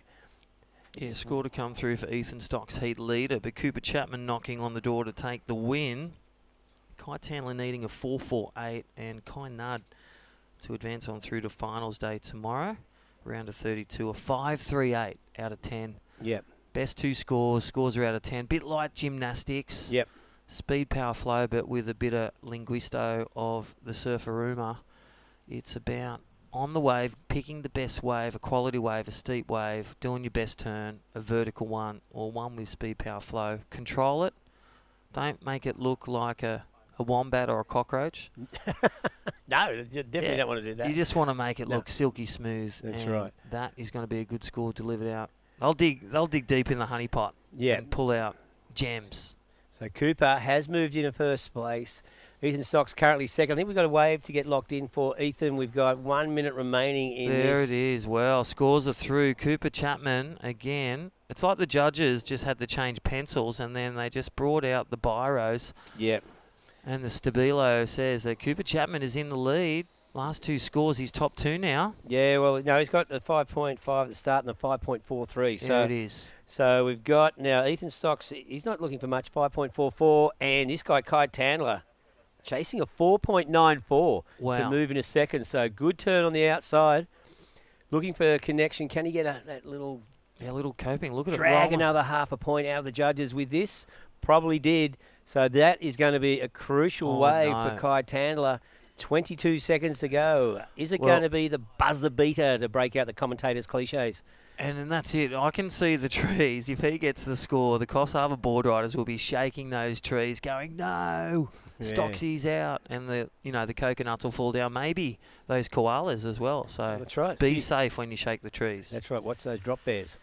Yeah, score to come through for Ethan Stock's heat leader, but Cooper Chapman knocking on the door to take the win. Kai Tandler needing a 4.48 and Kai Nudd to advance on through to finals day tomorrow. Round of 32, a 5.38 out of 10. Yep. Best 2 scores are out of 10. Bit like gymnastics. Yep. Speed, power, flow, but with a bit of linguisto of the surfer-roomer. It's about on the wave, picking the best wave, a quality wave, a steep wave, doing your best turn, a vertical one, or one with speed, power, flow. Control it. Don't make it look like a wombat or a cockroach. No, you definitely don't want to do that. You just want to make it look silky smooth. That's and right. That is going to be a good score delivered out. They'll dig deep in the honey pot. Yeah. And pull out gems. So Cooper has moved into first place. Ethan Stock's currently second. I think we've got a wave to get locked in for Ethan. We've got 1 minute remaining in There this. it is. Well, scores are through. Cooper Chapman, again. It's like the judges just had to change pencils and then they just brought out the biros. Yep. And the Stabilo says that Cooper Chapman is in the lead. Last 2 scores, he's top 2 now. Yeah, well, no, he's got a 5.5 at the start and a 5.43. So There it is. So we've got now Ethan Stocks. He's not looking for much, 5.44, and this guy Kai Tandler chasing a 4.94 to move in a second. So good turn on the outside. Looking for a connection. Can he get that little? Yeah, little coping. Look at drag it. Another half a point out of the judges with this. Probably did. So that is going to be a crucial wave for Kai Tandler. 22 seconds to go. Is it going to be the buzzer beater to break out the commentators' cliches? And then that's it. I can see the trees. If he gets the score, the Coffs Harbour board riders will be shaking those trees, going, "No, Stocksy's out," and the coconuts will fall down. Maybe those koalas as well. So that's right. Be safe when you shake the trees. That's right. Watch those drop bears.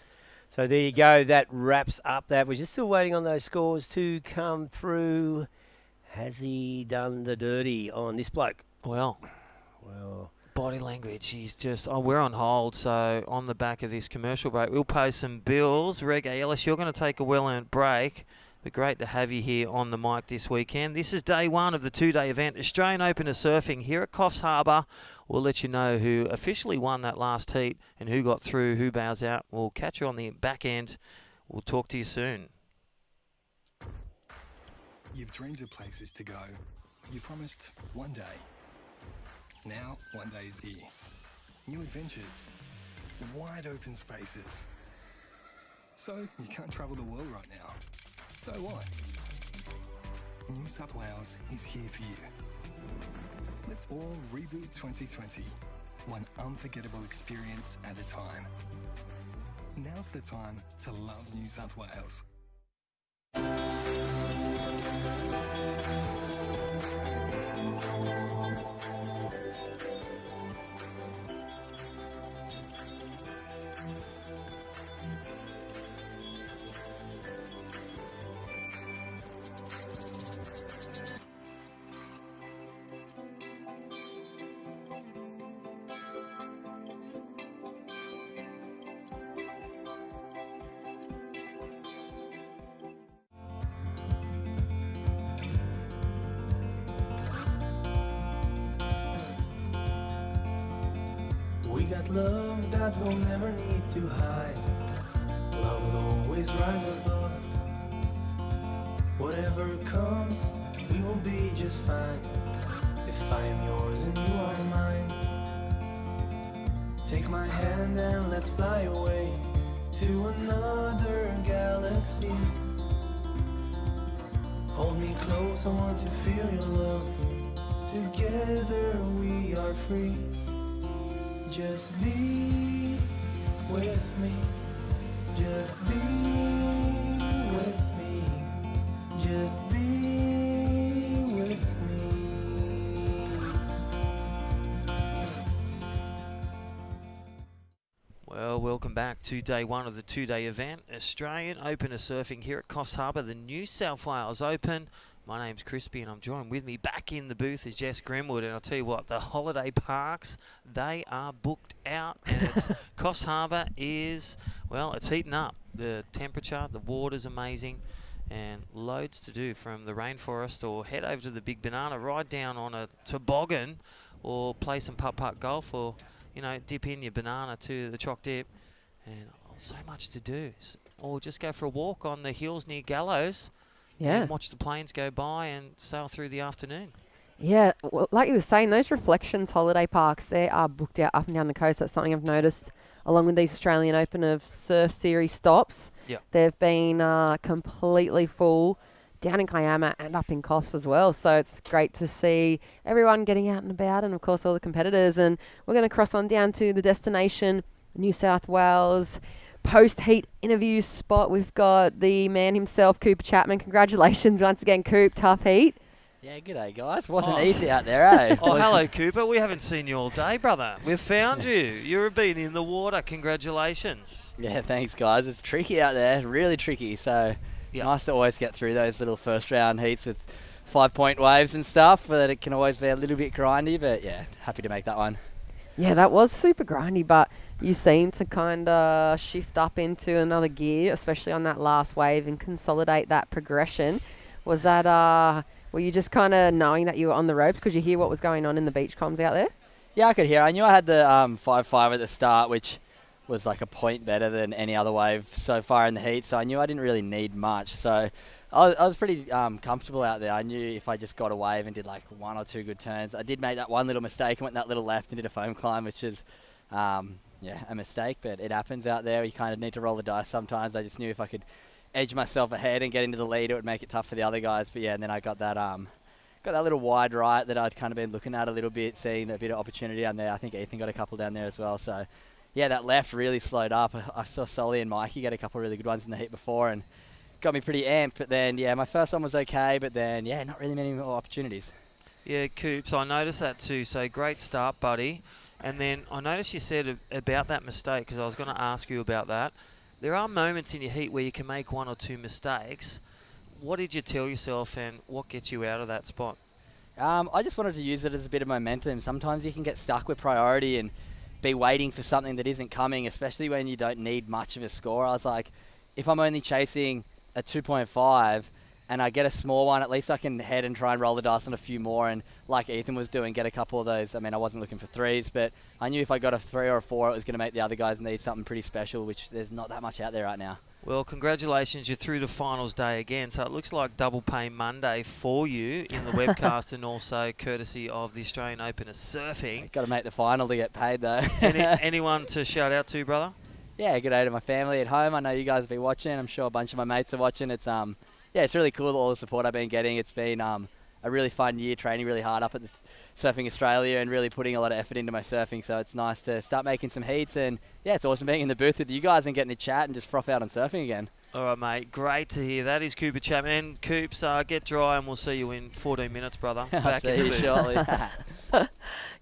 So there you go. That wraps up that. We're just still waiting on those scores to come through. Has he done the dirty on this bloke? Well, body language. He's just. Oh, we're on hold. So on the back of this commercial break, we'll pay some bills. Reggae Ellis, you're going to take a well-earned break. But great to have you here on the mic this weekend. This is day 1 of the 2-day event, Australian Open of Surfing here at Coffs Harbour. We'll let you know who officially won that last heat and who got through, who bows out. We'll catch you on the back end. We'll talk to you soon. You've dreamed of places to go. You promised one day. Now, one day is here. New adventures. Wide open spaces. So, you can't travel the world right now. So what? New South Wales is here for you. Let's all reboot 2020. One unforgettable experience at a time. Now's the time to love New South Wales. got love that we'll never need to hide. Love will always rise above. Whatever comes, we will be just fine. If I am yours and you are mine. Take my hand and let's fly away to another galaxy. Hold me close, I want to feel your love. Together we are free. Just be with me. Just be with me. Just be with me. Well, welcome back to day one of the two-day event, Australian Open of Surfing here at Coffs Harbour, the New South Wales Open. My name's Crispy and I'm joined with me back in the booth is Jess Grimwood, and I'll tell you what, the holiday parks, they are booked out, and it's Coffs Harbour is, well, it's heating up. The temperature, the water's amazing, and loads to do from the rainforest, or head over to the Big Banana, ride down on a toboggan, or play some putt-putt golf, or, you know, dip in your banana to the choc dip, and so much to do. Or just go for a walk on the hills near Gallows. Yeah. And watch the planes go by and sail through the afternoon. Yeah, well, like you were saying, those Reflections holiday parks, they are booked out up and down the coast. That's something I've noticed along with these Australian Open of Surf Series stops. Yep. They've been completely full down in Kiama and up in Coffs as well. So it's great to see everyone getting out and about, and of course all the competitors. And we're going to cross on down to the destination, New South Wales post-heat interview spot. We've got the man himself, Cooper Chapman. Congratulations once again, Coop. Tough heat. Yeah, g'day guys. Wasn't easy out there, eh? Oh, hello, Cooper. We haven't seen you all day, brother. We've found you. You've been in the water. Congratulations. Yeah, thanks guys. It's tricky out there, really tricky. So nice to always get through those little first round heats with 5-point waves and stuff, but it can always be a little bit grindy, but yeah, happy to make that one. Yeah, that was super grindy, but you seem to kind of shift up into another gear, especially on that last wave, and consolidate that progression. Was that, were you just kind of knowing that you were on the ropes? Could you hear what was going on in the beach comms out there? Yeah, I could hear. I knew I had the 5-5 at the start, which was like a point better than any other wave so far in the heat, so I knew I didn't really need much. So I was pretty comfortable out there. I knew if I just got a wave and did like 1 or 2 good turns. I did make that one little mistake and went that little left and did a foam climb, which is yeah, a mistake, but it happens out there. You kind of need to roll the dice sometimes. I just knew if I could edge myself ahead and get into the lead, it would make it tough for the other guys. But yeah, and then I got that little wide right that I'd kind of been looking at a little bit, seeing a bit of opportunity down there. I think Ethan got a couple down there as well. So yeah, that left really slowed up. I saw Solly and Mikey get a couple of really good ones in the heat before and got me pretty amped. But then yeah, my first one was okay, but then yeah, not really many more opportunities. Yeah, Coops, I noticed that too. So great start, buddy. And then I noticed you said about that mistake, because I was going to ask you about that. There are moments in your heat where you can make 1 or 2 mistakes. What did you tell yourself, and what gets you out of that spot? I just wanted to use it as a bit of momentum. Sometimes you can get stuck with priority and be waiting for something that isn't coming, especially when you don't need much of a score. I was like, if I'm only chasing a 2.5 and I get a small one, at least I can head and try and roll the dice on a few more, and like Ethan was doing, get a couple of those. I mean, I wasn't looking for 3s, but I knew if I got a 3 or a 4, it was going to make the other guys need something pretty special, which there's not that much out there right now. Well, congratulations, you're through to finals day again, so it looks like double pay Monday for you in the webcast, and also courtesy of the Australian Open of Surfing. Got to make the final to get paid though. Anyone to shout out to, brother? Yeah, good day to my family at home. I know you guys will be watching. I'm sure a bunch of my mates are watching. It's yeah, it's really cool, all the support I've been getting. It's been a really fun year, training really hard up at the Surfing Australia and really putting a lot of effort into my surfing. So it's nice to start making some heats, and yeah, it's awesome being in the booth with you guys and getting to chat and just froth out on surfing again. All right, mate. Great to hear. That is Cooper Chapman. Coops, get dry, and we'll see you in 14 minutes, brother. Back in the booth. Shortly.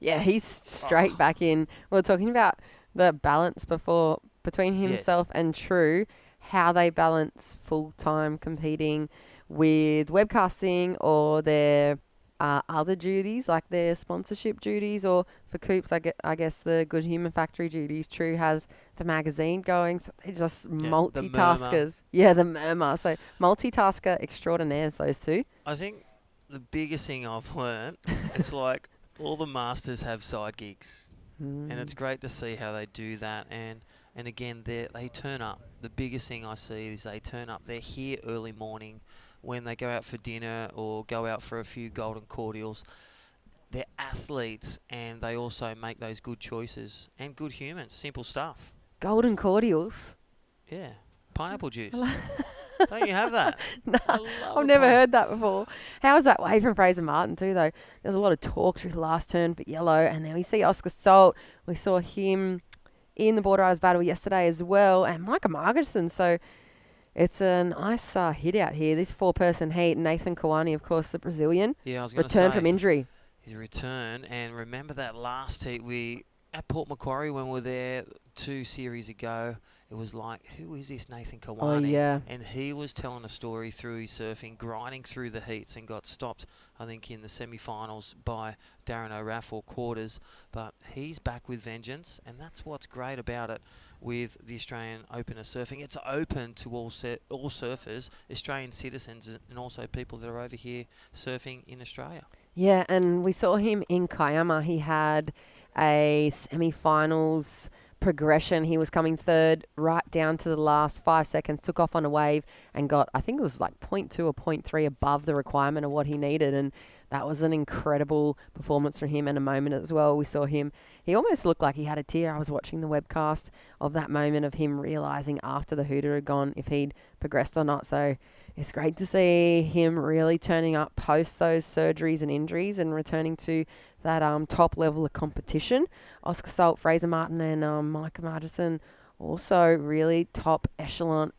Yeah, he's straight back in. We were talking about the balance before between himself and True, how they balance full-time competing with webcasting or their other duties, like their sponsorship duties, or for Coops, I guess the Good Human Factory duties. True has the magazine going, so they're just multitaskers. The murmur. So multitasker extraordinaires, those two. I think the biggest thing I've learnt, it's like all the masters have side gigs. And it's great to see how they do that. And again, they turn up. The biggest thing I see is they turn up. They're here early morning when they go out for dinner or go out for a few golden cordials. They're athletes, and they also make those good choices and good humans. Simple stuff. Golden cordials. Yeah, pineapple juice. Don't you have that? No, I've never heard that before. How was that wave from Fraser Martin too, though? There's a lot of talk through the last turn for yellow, and then we see Oscar Salt. We saw him in the Border Riders battle yesterday as well, and Micah Margerson. So it's a nice hit out here. This 4-person heat. Nathan Kawani, of course, the Brazilian. Yeah, I was going to returned say, from injury. His return, and remember that last heat at Port Macquarie when we were there 2 series ago. It was like, who is this Nathan Kawani? Oh, yeah. And he was telling a story through his surfing, grinding through the heats, and got stopped, I think, in the semi-finals by Darren O'Raffel quarters. But he's back with vengeance, and that's what's great about it with the Australian Open of Surfing. It's open to all surfers, Australian citizens, and also people that are over here surfing in Australia. Yeah, and we saw him in Kiama. He had a semi-finals progression. He was coming third right down to the last 5 seconds, took off on a wave and got, I think it was like 0.2 or 0.3 above the requirement of what he needed. And that was an incredible performance from him and a moment as well. We saw him, he almost looked like he had a tear. I was watching the webcast of that moment of him realising after the hooter had gone if he'd progressed or not. So it's great to see him really turning up post those surgeries and injuries and returning to that top level of competition. Oscar Salt, Fraser Martin and Micah Margerson also really top echelon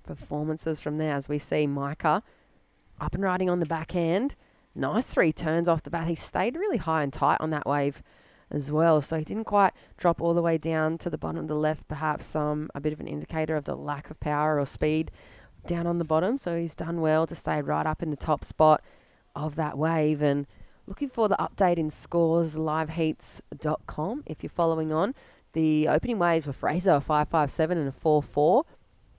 performances from there, as we see Micah up and riding on the backhand. Nice 3 turns off the bat. He stayed really high and tight on that wave as well, so he didn't quite drop all the way down to the bottom of the left, perhaps a bit of an indicator of the lack of power or speed down on the bottom. So he's done well to stay right up in the top spot of that wave. And looking for the update in scores, liveheats.com. If you're following on, the opening waves were Fraser, a 5.57 and a 4.4.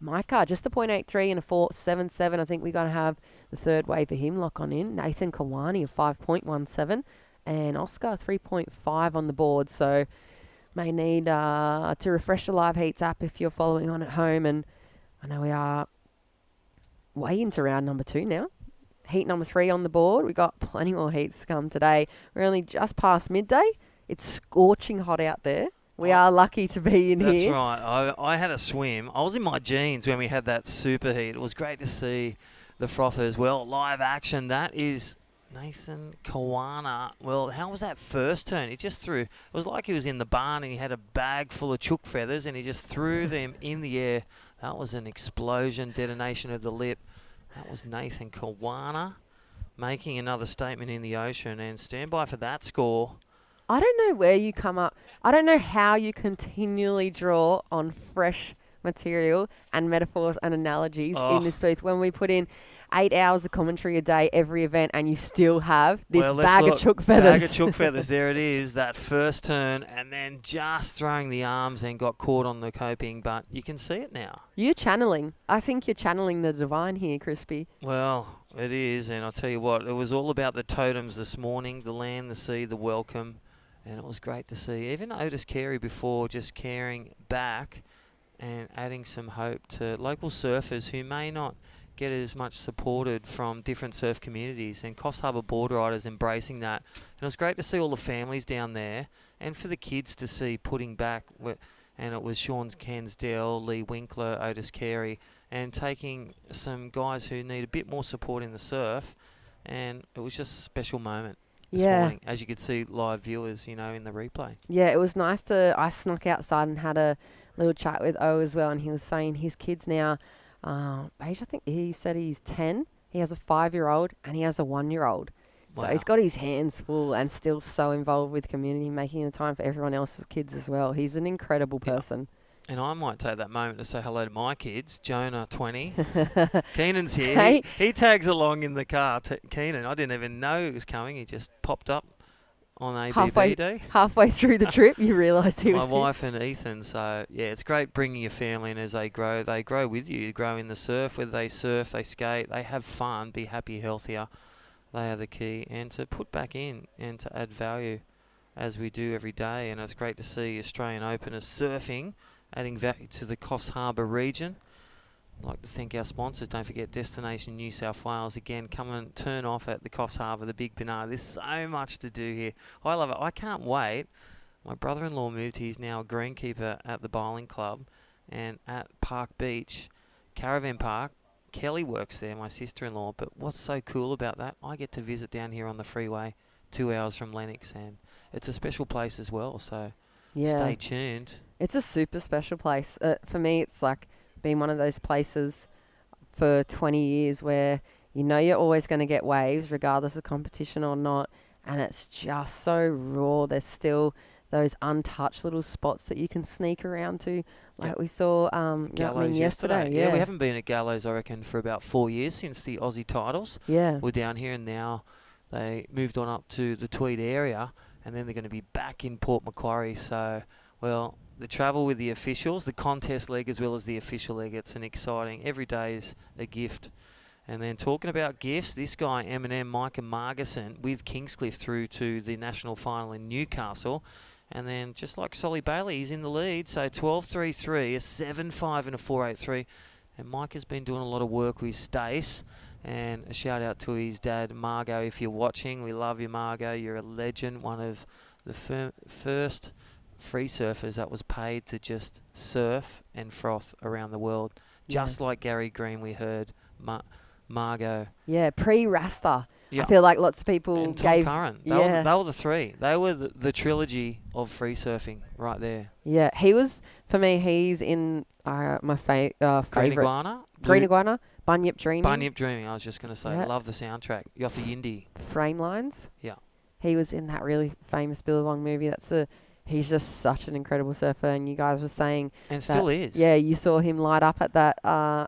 Micah, just a 0.83 and a 4.77. I think we're going to have the third wave for him lock on in. Nathan Kawani, a 5.17. And Oscar, 3.5 on the board. So may need to refresh the Live Heats app if you're following on at home. And I know we are way into round number 2 now. Heat number 3 on the board. We've got plenty more heats to come today. We're only just past midday. It's scorching hot out there. We are lucky to be in here. That's right. I had a swim. I was in my jeans when we had that super heat. It was great to see the frother as well. Live action. That is Nathan Kawana. Well, how was that first turn? He just threw. It was like he was in the barn and he had a bag full of chook feathers and he just threw them in the air. That was an explosion, detonation of the lip. That was Nathan Kawana making another statement in the ocean, and stand by for that score. I don't know where you come up. I don't know how you continually draw on fresh material and metaphors and analogies in this booth when we put in 8 hours of commentary a day every event and you still have this bag of chook feathers. Bag of chook feathers, there it is, that first turn, and then just throwing the arms and got caught on the coping, but you can see it now. You're channeling. I think you're channeling the divine here, Crispy. Well, it is, and I'll tell you what, it was all about the totems this morning, the land, the sea, the welcome, and it was great to see. Even Otis Carey before just carrying back and adding some hope to local surfers who may not get as much supported from different surf communities, and Coffs Harbour Board Riders embracing that. And it was great to see all the families down there, and for the kids to see putting back, and it was Sean Cansdell, Lee Winkler, Otis Carey, and taking some guys who need a bit more support in the surf, and it was just a special moment this morning, as you could see live viewers, you know, in the replay. Yeah, it was nice I snuck outside and had a little chat with O as well, and he was saying his kids now, age, I think he said he's 10. He has a 5-year-old and he has a 1-year-old. So he's got his hands full and still so involved with community, making the time for everyone else's kids as well. He's an incredible person. And I might take that moment to say hello to my kids. Jonah, 20. Keenan's here. Hey. He tags along in the car. Keenan, I didn't even know he was coming. He just popped up on ABB Day. Halfway through the trip, you realised he was My wife and Ethan. So, yeah, it's great bringing your family in as they grow with you. You grow in the surf, whether they surf, they skate, they have fun, be happy, healthier. They are the key. And to put back in and to add value as we do every day, and it's great to see Australian openers surfing, adding value to the Coffs Harbour region. I'd like to thank our sponsors. Don't forget Destination New South Wales. Again, come and turn off at the Coffs Harbour, the Big Banana. There's so much to do here. I love it. I can't wait. My brother-in-law moved. He's now a greenkeeper at the bowling club, and at Park Beach, Caravan Park, Kelly works there, my sister-in-law. But what's so cool about that, I get to visit down here on the freeway 2 hours from Lennox, and it's a special place as well, so stay tuned. It's a super special place. For me, it's like been one of those places for 20 years where you know you're always going to get waves regardless of competition or not, and it's just so raw. There's still those untouched little spots that you can sneak around to, like we saw Gallows yesterday. Yeah, we haven't been at Gallows, I reckon, for about 4 years since the Aussie titles. Yeah. We're down here, and now they moved on up to the Tweed area, and then they're going to be back in Port Macquarie. So, well, the travel with the officials, the contest leg as well as the official leg, it's an exciting, every day is a gift. And then talking about gifts, this guy, Eminem, Micah Margison, with Kingscliff through to the national final in Newcastle. And then, just like Solly Bailey, he's in the lead. So 12.33, a 7.5 and a 4.83. And Mike has been doing a lot of work with Stace. And a shout out to his dad, Margot, if you're watching. We love you, Margot. You're a legend. One of the first free surfers that was paid to just surf and froth around the world. Just like Gary Green, we heard Margot. Yeah, pre-Rasta. Yeah. I feel like lots of people and Tom gave... Curran. They were the three. They were the trilogy of free surfing right there. Yeah, he was, for me, he's in my favourite. Green Iguana? Green Iguana, Bunyip Dreaming. Bunyip Dreaming, I was just going to say. Yeah. Love the soundtrack. Yotha Yindi. Frame Lines. Yeah. He was in that really famous Billabong movie. He's just such an incredible surfer, and you guys were saying... And still is. Yeah, you saw him light up at that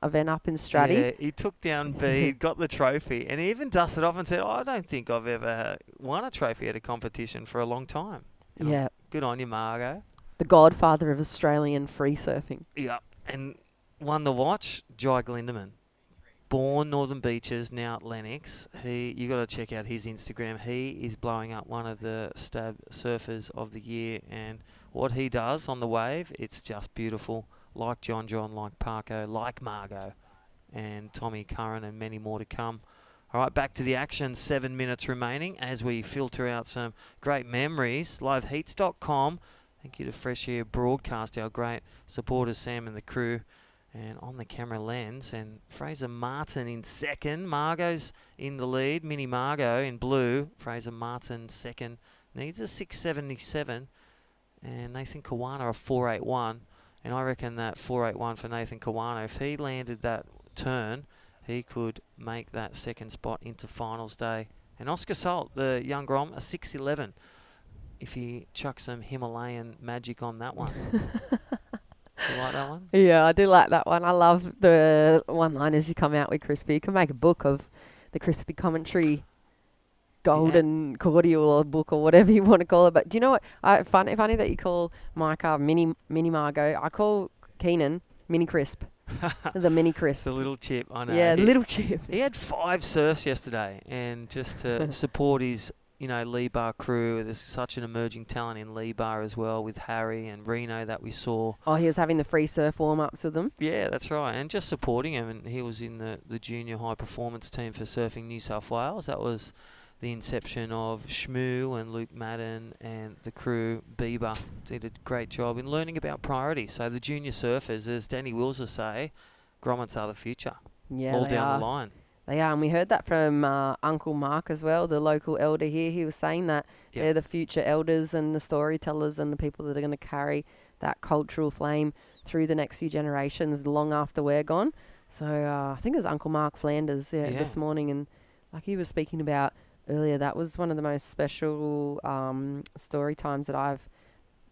event up in Stratty. Yeah, he took down Bede, got the trophy, and he even dusted off and said, I don't think I've ever won a trophy at a competition for a long time. And Yeah. Good on you, Margot. The godfather of Australian free surfing. Yeah, and won the watch, Jai Glindemann. Born Northern Beaches, now at Lennox. You got to check out his Instagram. He is blowing up, one of the Stab surfers of the year, and what he does on the wave, it's just beautiful. Like John, like Parko, like Margot, and Tommy Curran, and many more to come. All right, back to the action. 7 minutes remaining as we filter out some great memories. Liveheats.com. Thank you to Fresh Air Broadcast, our great supporters, Sam and the crew. And on the camera lens, and Fraser Martin in second. Margot's in the lead. Mini Margot in blue. Fraser Martin second. Needs a 677. And Nathan Kawana a 481. And I reckon that 481 for Nathan Kawana, if he landed that turn, he could make that second spot into finals day. And Oscar Salt, the young Grom, a 611. If he chucks some Himalayan magic on that one. You like that one? Yeah, I do like that one. I love the one-liners you come out with, Crispy. You can make a book of the Crispy commentary, golden cordial or book or whatever you want to call it. But do you know what? Funny that you call Micah Mini Margot. I call Keenan Mini Crisp. The Mini Crisp. The little chip, I know. Yeah, little chip. He had 5 surfs yesterday, and just to support his... Lee Bar crew. There's such an emerging talent in Lee Bar as well, with Harry and Reno that we saw. Oh, he was having the free surf warm-ups with them? Yeah, that's right. And just supporting him. And he was in the junior high performance team for Surfing New South Wales. That was the inception of Shmoo and Luke Madden and the crew. Bieber did a great job in learning about priority. So the junior surfers, as Danny Wills will say, grommets are the future. Yeah, all down the line. They are, and we heard that from Uncle Mark as well, the local elder here. He was saying that they're the future elders and the storytellers and the people that are going to carry that cultural flame through the next few generations long after we're gone. So I think it was Uncle Mark Flanders this morning, and like he was speaking about earlier, that was one of the most special story times that I've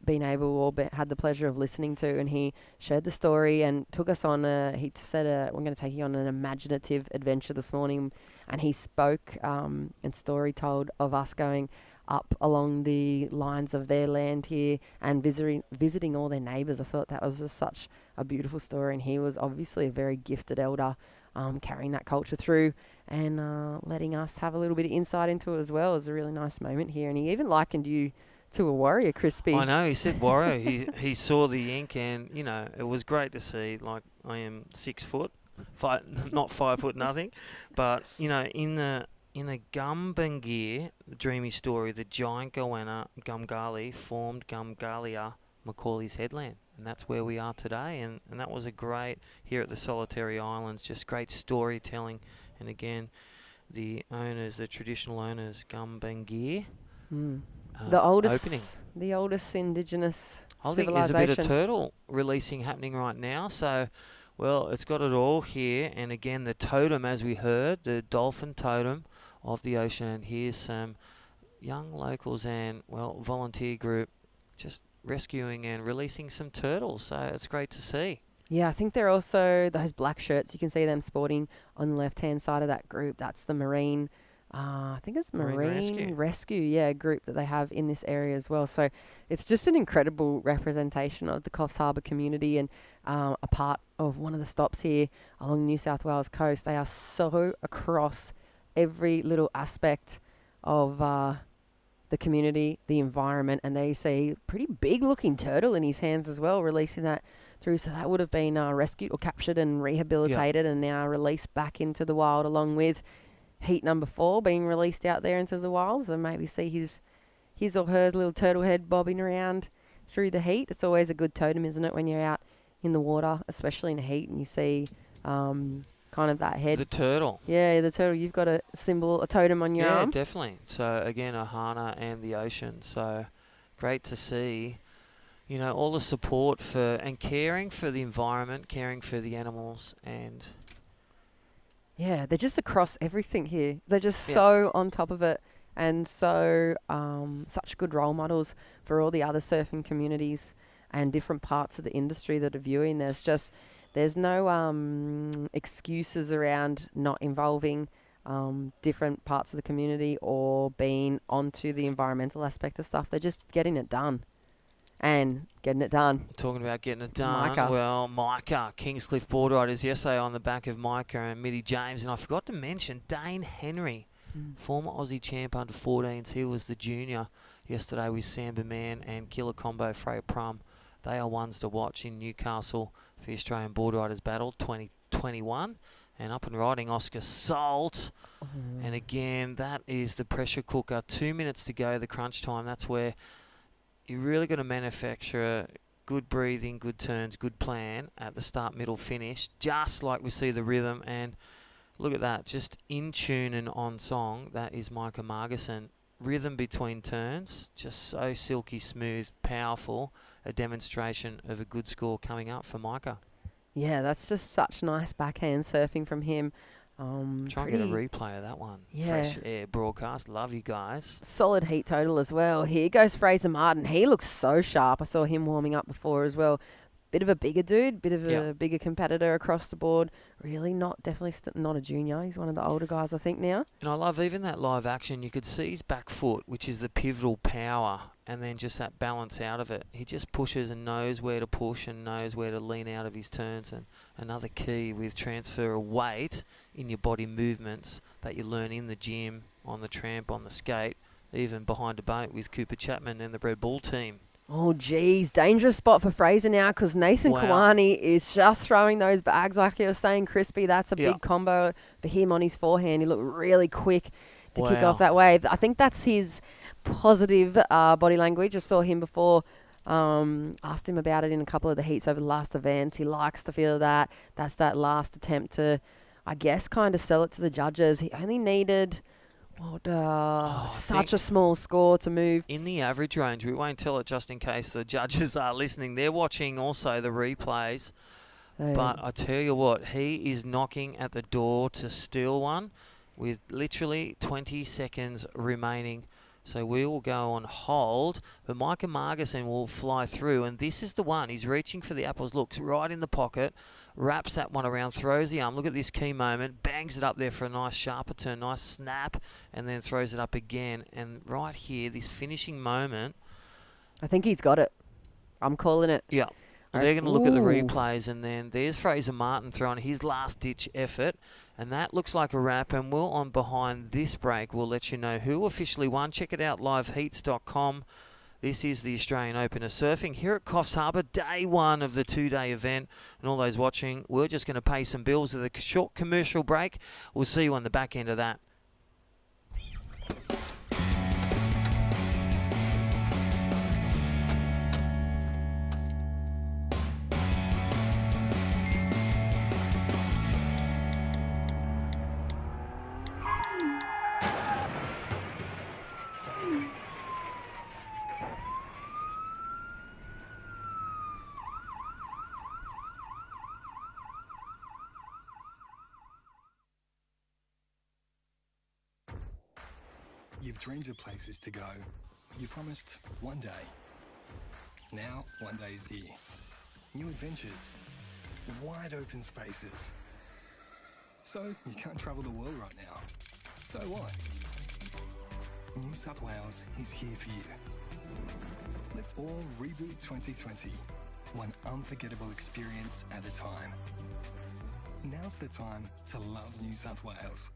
been able or had the pleasure of listening to, and he shared the story and took us on he said we're going to take you on an imaginative adventure this morning, and he spoke and story told of us going up along the lines of their land here and visiting all their neighbours. I thought that was just such a beautiful story, and he was obviously a very gifted elder, carrying that culture through and letting us have a little bit of insight into it as well. It was a really nice moment here, and he even likened you to a warrior, Crispy. I know, he said warrior. he saw the ink, and, you know, it was great to see. Like, I am 6 foot, not 5 foot nothing. But, you know, in a Gumbangear dreamy story, the giant goanna Gumgali formed Gumgalia, Macaulay's headland. And that's where we are today. And that was a great, here at the Solitary Islands, just great storytelling. And again, the owners, the traditional owners, Gumbangear. The oldest opening. The oldest indigenous I think there's a bit of turtle releasing happening right now. So, well, it's got it all here. And again, the totem, as we heard, the dolphin totem of the ocean. And here's some young locals and, well, volunteer group just rescuing and releasing some turtles. So it's great to see. Yeah, I think they're also those black shirts. You can see them sporting on the left-hand side of that group. That's the Marine, I think it's Marine Rescue, yeah, group that they have in this area as well. So it's just an incredible representation of the Coffs Harbour community and a part of one of the stops here along the New South Wales coast. They are so across every little aspect of the community, the environment, and they see a pretty big-looking turtle in his hands as well, releasing that through. So that would have been rescued or captured and rehabilitated and now released back into the wild, along with heat number 4 being released out there into the wild. So maybe see his or her little turtle head bobbing around through the heat. It's always a good totem, isn't it, when you're out in the water, especially in the heat, and you see kind of that head. The turtle. Yeah, the turtle. You've got a symbol, a totem on your arm. Yeah, definitely. So again, Ohana and the ocean. So great to see, you know, all the support for and caring for the environment, caring for the animals, and yeah, they're just across everything here. They're just so on top of it, and so such good role models for all the other surfing communities and different parts of the industry that are viewing. There's no excuses around not involving different parts of the community or being onto the environmental aspect of stuff. They're just getting it done. And getting it done. Talking about getting it done. Micah. Well, Micah, Kingscliff Board Riders yesterday on the back of Micah and Mitty James. And I forgot to mention Dane Henry, former Aussie champ under 14s. He was the junior yesterday with Samba Man and Killer Combo Freya Prum. They are ones to watch in Newcastle for the Australian Board Riders Battle 2021. And up and riding Oscar Salt. And again, that is the pressure cooker. 2 minutes to go, the crunch time. That's where you really got to manufacture good breathing, good turns, good plan at the start, middle, finish, just like we see the rhythm. And look at that, just in tune and on song. That is Micah Margison. Rhythm between turns, just so silky smooth, powerful. A demonstration of a good score coming up for Micah. Yeah, that's just such nice backhand surfing from him. Try and get a replay of that one. Yeah. Fresh air broadcast. Love you guys. Solid heat total as well. Here goes Fraser Martin. He looks so sharp. I saw him warming up before as well. Bit of a bigger dude, bit of a bigger competitor across the board. Really definitely not a junior. He's one of the older guys, I think, now. And I love even that live action. You could see his back foot, which is the pivotal power, and then just that balance out of it. He just pushes and knows where to push and knows where to lean out of his turns. And another key with transfer of weight in your body movements that you learn in the gym, on the tramp, on the skate, even behind a boat with Cooper Chapman and the Red Bull team. Oh, geez. Dangerous spot for Fraser now because Nathan Kawani is just throwing those bags like you were saying, Crispy. That's a big combo for him on his forehand. He looked really quick to kick off that wave. I think that's his positive body language. I saw him before, asked him about it in a couple of the heats over the last events. He likes to feel that. That's that last attempt to, I guess, kind of sell it to the judges. He only needed such a small score to move. In the average range, we won't tell it just in case the judges are listening. They're watching also the replays. But I tell you what, he is knocking at the door to steal one with literally 20 seconds remaining. So we will go on hold, but Micah Margison will fly through, and this is the one. He's reaching for the apples, looks right in the pocket, wraps that one around, throws the arm. Look at this key moment, bangs it up there for a nice sharper turn, nice snap, and then throws it up again. And right here, this finishing moment. I think he's got it. I'm calling it. Yeah. They're going to look at the replays, and then there's Fraser Martin throwing his last-ditch effort, and that looks like a wrap. And we'll, on behind this break, we'll let you know who officially won. Check it out, liveheats.com. This is the Australian Open of Surfing here at Coffs Harbour, day one of the two-day event. And all those watching, we're just going to pay some bills with a short commercial break. We'll see you on the back end of that. You've dreamed of places to go. You promised one day. Now, one day is here. New adventures. Wide open spaces. So, you can't travel the world right now. So what? New South Wales is here for you. Let's all reboot 2020. One unforgettable experience at a time. Now's the time to love New South Wales.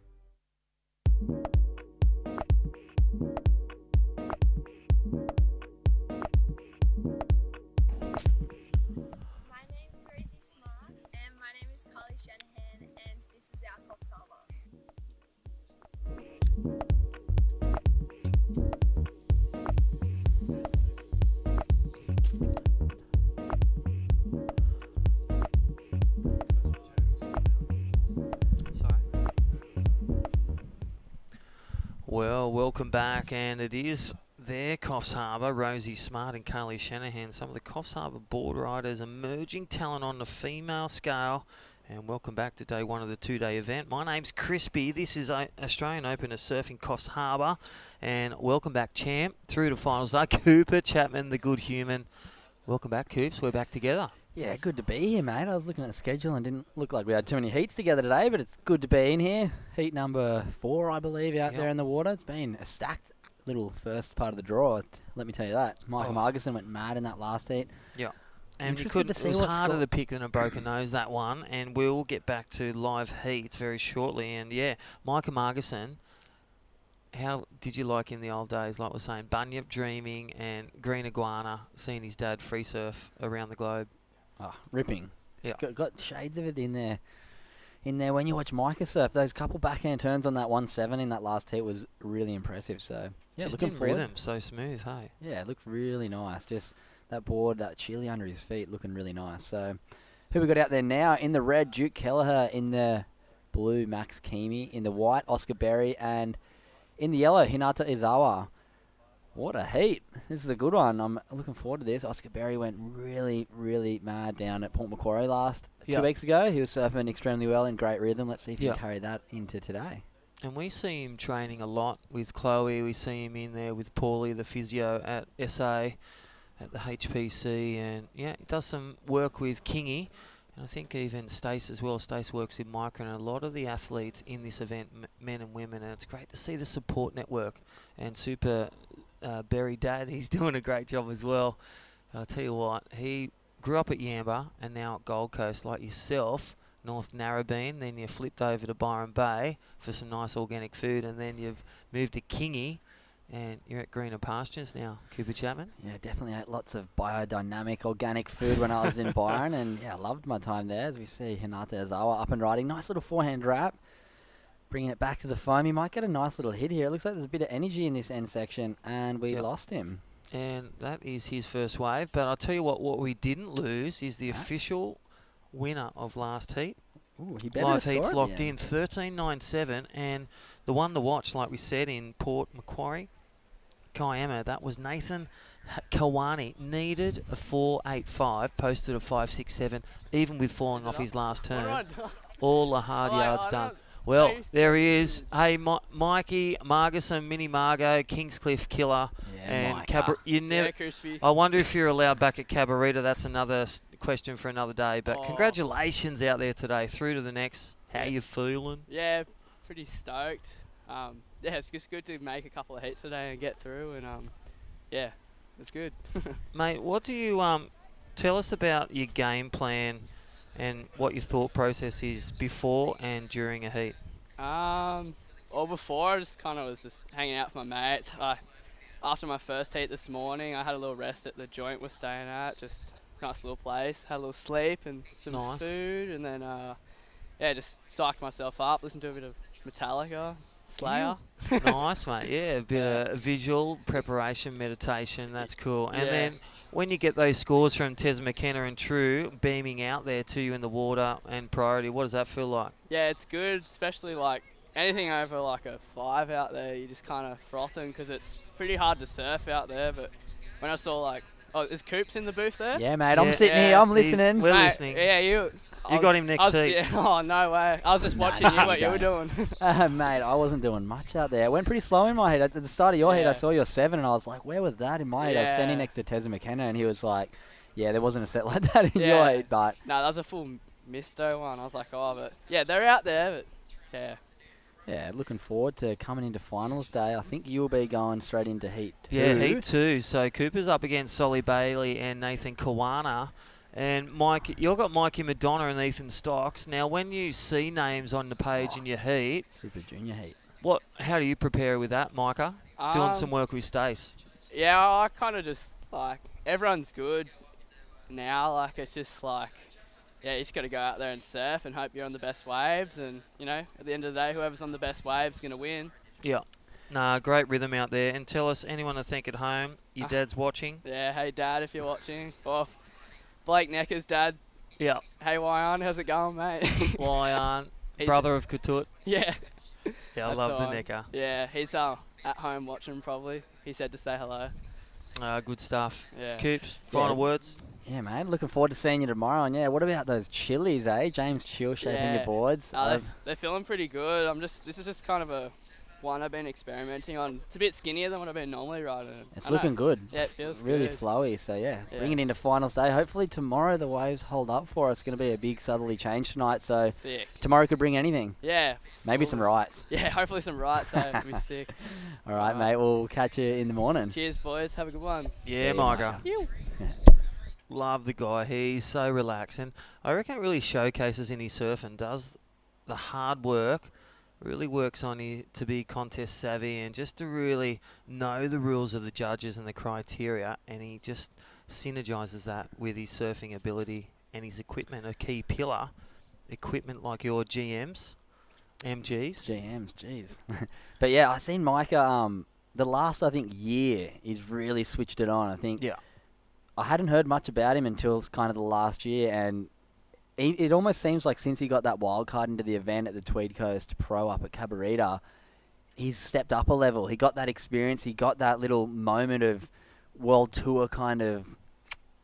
Well, welcome back, and it is there, Coffs Harbour, Rosie Smart and Carly Shanahan, some of the Coffs Harbour board riders, emerging talent on the female scale. And welcome back to day one of the two-day event. My name's Crispy. This is Australian Open of Surfing Coffs Harbour, and welcome back, champ. Through to finals, Cooper Chapman, the good human. Welcome back, Coops. We're back together. Yeah, good to be here, mate. I was looking at the schedule and didn't look like we had too many heats together today, but it's good to be in here. Heat number 4, I believe, out there in the water. It's been a stacked little first part of the draw, let me tell you that. Mike Marguson went mad in that last heat. Yeah. And you could, it was harder to pick than a broken nose, that one, and we'll get back to live heats very shortly. And yeah, Micah Marguson, how did you like in the old days, like we're saying, Bunyip dreaming and Green Iguana, seeing his dad free surf around the globe? Oh, ripping. Yeah. It's got shades of it in there. In there, when you watch Micah surf, those couple backhand turns on that 1-7 in that last heat was really impressive. So yeah, just looking in forward. rhythm, so smooth, hey? Yeah, it looked really nice. Just that board, that chili under his feet, looking really nice. So who we got out there now? In the red, Duke Kelleher. In the blue, Max Keamy. In the white, Oscar Berry. And in the yellow, Hinata Izawa. What a heat. This is a good one. I'm looking forward to this. Oscar Berry went really, really mad down at Port Macquarie two weeks ago. He was surfing extremely well in great rhythm. Let's see if he can carry that into today. And we see him training a lot with Chloe. We see him in there with Paulie, the physio at SA, at the HPC. And yeah, he does some work with Kingy. And I think even Stace as well. Stace works with Micah and a lot of the athletes in this event, men and women. And it's great to see the support network. And Super Berry Dad, he's doing a great job as well. I'll tell you what, he grew up at Yamba and now at Gold Coast like yourself, North Narrabeen. Then you flipped over to Byron Bay for some nice organic food, and then you've moved to Kingy. And you're at Greener Pastures now, Cooper Chapman. Yeah, definitely ate lots of biodynamic organic food when I was in Byron, and yeah, I loved my time there. As we see Hinata Izawa up and riding, nice little forehand wrap, bringing it back to the foam. He might get a nice little hit here. It looks like there's a bit of energy in this end section, and we lost him. And that is his first wave. But I'll tell you what we didn't lose is the official winner of last heat. Ooh, he better Live have heats scored locked in, 13.97, and the one to watch, like we said, in Port Macquarie, Kiama, that was Nathan Kawani. Needed a 4.85, posted a 5.67, even with falling off his last turn. All the hard yards done. Well, there he is. Hey, Mikey Marguson, Mini Margo, Kingscliff Killer, and you never. I wonder if you're allowed back at Cabarita. That's another question for another day. But congratulations out there today. Through to the next. How you feeling? Yeah, pretty stoked. Yeah, it's just good to make a couple of heats today and get through, and yeah, it's good. Mate, what do you tell us about your game plan and what your thought process is before and during a heat? Well, before I just kind of was just hanging out with my mates. I after my first heat this morning, I had a little rest at the joint we're staying at. Just nice little place. Had a little sleep and some Nice. food, and then yeah, just psyched myself up. Listened to a bit of Metallica, Slayer. Nice, mate. Yeah, a bit of visual preparation, meditation. That's cool. And Yeah. then when you get those scores from Tez McKenna and True beaming out there to you in the water and priority, what does that feel like? Yeah, it's good, especially like anything over like a 5 out there, you just kind of frothing because it's pretty hard to surf out there. But when I saw like, oh, is Coops in the booth there? Yeah, mate, I'm sitting here, I'm listening. We're Mate, listening. Yeah, you. You got him next seat. Yeah, oh, no way. I was just watching you, what you were doing. Mate, I wasn't doing much out there. It went pretty slow in my head. At the start of your head, I Yeah. saw your 7, and I was like, where was that in my head? I was standing Yeah. next to Tez McKenna, and he was like, yeah, there wasn't a set like that in your Yeah. head, but... No, that was a full misto one. I was like, oh, but yeah, they're out there, but yeah. Yeah, looking forward to coming into finals day. I think you'll be going straight into heat 2. Yeah, heat 2. So Cooper's up against Solly Bailey and Nathan Kawana. And Mike, you've got Mikey Madonna and Ethan Stocks. Now, when you see names on the page in your heat, Super Junior heat. How do you prepare with that, Micah? Doing some work with Stace. Yeah, I kind of just like everyone's good now. Like it's just like, yeah, you just got to go out there and surf and hope you're on the best waves. And you know, at the end of the day, whoever's on the best waves is gonna win. Yeah. Nah, great rhythm out there. And tell us, anyone to think at home, your dad's watching? Yeah, hey Dad, if you're watching, or Blake Necker's dad. Yeah. Hey Wyan, how's it going, mate? Wyan, He's- brother of Katut. Yeah. Yeah, I That's love the on. Necker. Yeah, he's at home watching probably. He said to say hello. Good stuff. Yeah. Coops, final words? Yeah, mate, looking forward to seeing you tomorrow. And yeah, what about those chilies, eh? James Chill shaping your boards. They're feeling pretty good. This is just kind of a one I've been experimenting on. It's a bit skinnier than what I've been normally riding. It's looking good. Yeah, it feels really good. flowy. So yeah, Yeah. bring it into finals day. Hopefully tomorrow the waves hold up for us. It's going to be a big southerly change tonight. So Sick. tomorrow could bring anything. Yeah. Maybe some rights. Yeah, hopefully some rights. It'll be sick. All right, mate. We'll catch you in the morning. Cheers, boys. Have a good one. Yeah, Micah. You. Love the guy. He's so relaxed. And I reckon it really showcases in his surf and does the hard work, really works on to be contest savvy and just to really know the rules of the judges and the criteria. And he just synergizes that with his surfing ability and his equipment, a key pillar. Equipment like your GMs, MGs. GMs, jeez. But yeah, I seen Micah, the last, I think, year, he's really switched it on. I think I hadn't heard much about him until kind of the last year, and it almost seems like since he got that wild card into the event at the Tweed Coast Pro up at Cabarita, he's stepped up a level. He got that experience. He got that little moment of world tour kind of,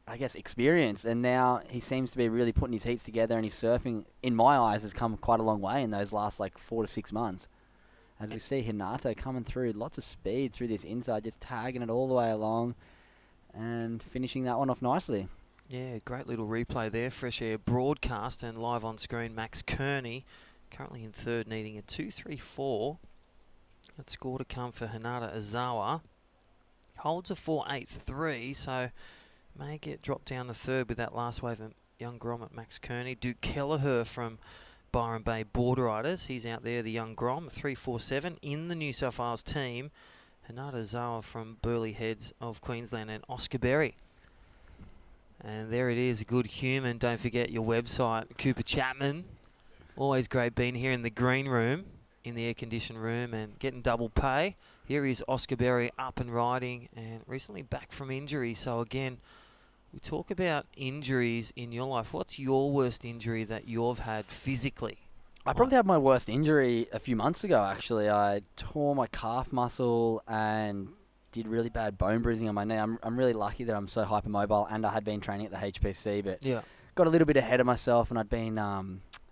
I guess, experience. And now he seems to be really putting his heats together, and his surfing, in my eyes, has come quite a long way in those last, 4 to 6 months. As we see Hinata coming through, lots of speed through this inside, just tagging it all the way along and finishing that one off nicely. Yeah, great little replay there. Fresh Air broadcast and live on screen. Max Kearney currently in third, needing a 2.34. That score to come for Hinata Azawa. Holds a 4.83, so may get dropped down to third with that last wave of young Grom at Max Kearney. Duke Kelleher from Byron Bay Board Riders. He's out there, the young Grom, 3.47 in the New South Wales team. Hinata Azawa from Burleigh Heads of Queensland, and Oscar Berry. And there it is, good human. Don't forget your website, Cooper Chapman. Always great being here in the green room, in the air-conditioned room, and getting double pay. Here is Oscar Berry up and riding, and recently back from injury. So again, we talk about injuries in your life. What's your worst injury that you've had physically? I probably had my worst injury a few months ago, actually. I tore my calf muscle and did really bad bone bruising on my knee. I'm really lucky that I'm so hypermobile, and I had been training at the HPC, but got a little bit ahead of myself, and I'd been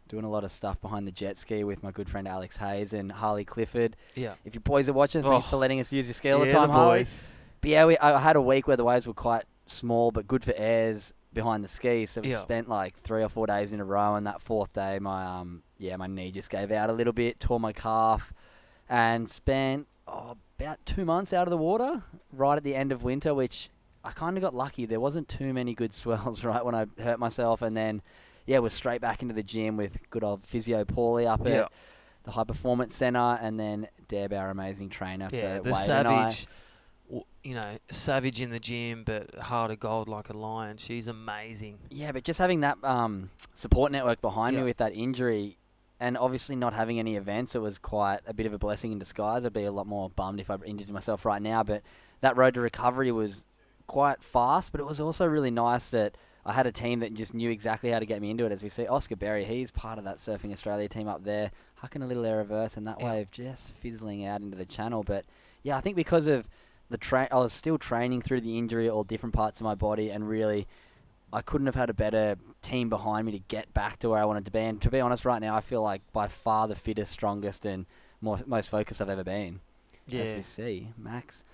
doing a lot of stuff behind the jet ski with my good friend Alex Hayes and Harley Clifford. Yeah. If you boys are watching, thanks for letting us use your ski all the Yeah, time, the Harley. boys. But yeah, I had a week where the waves were quite small, but good for airs behind the ski. So we Yeah. spent 3 or 4 days in a row, and that fourth day, my knee just gave out a little bit, tore my calf, and spent about 2 months out of the water right at the end of winter, which I kind of got lucky. There wasn't too many good swells right when I hurt myself, and then was straight back into the gym with good old physio Paulie up at the High Performance Centre, and then Deb, our amazing trainer, for Yeah, the Wade Savage. you know, savage in the gym, but heart of gold like a lion. She's amazing. Yeah, but just having that support network behind me Yeah. with that injury, and obviously not having any events, it was quite a bit of a blessing in disguise. I'd be a lot more bummed if I injured myself right now, but that road to recovery was quite fast, but it was also really nice that I had a team that just knew exactly how to get me into it. As we see, Oscar Berry, he's part of that Surfing Australia team up there, hucking a little air reverse, and that wave just fizzling out into the channel. But yeah, I think because of I was still training through the injury, all different parts of my body, and really, I couldn't have had a better team behind me to get back to where I wanted to be. And to be honest, right now, I feel like by far the fittest, strongest, and most focused I've ever been. Yeah. As we see, Max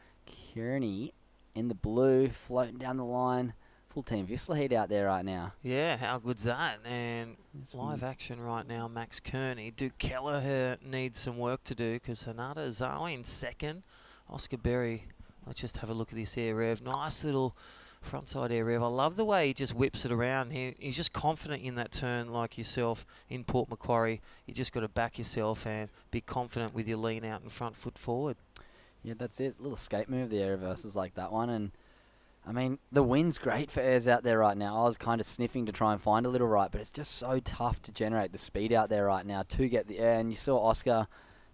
Kearney in the blue, floating down the line. Full team Vissla heat out there right now. Yeah, how good's that? And live action right now, Max Kearney. Duke Kelleher needs some work to do because Hanada Zawi in second. Oscar Berry, let's just have a look at this air rev. Nice little frontside air rev. I love the way he just whips it around. He's just confident in that turn like yourself in Port Macquarie. You just got to back yourself and be confident with your lean out and front foot forward. Yeah, that's it. Little skate move, the air reverses like that one. And I mean, the wind's great for airs out there right now. I was kind of sniffing to try and find a little right, but it's just so tough to generate the speed out there right now to get the air. And you saw Oscar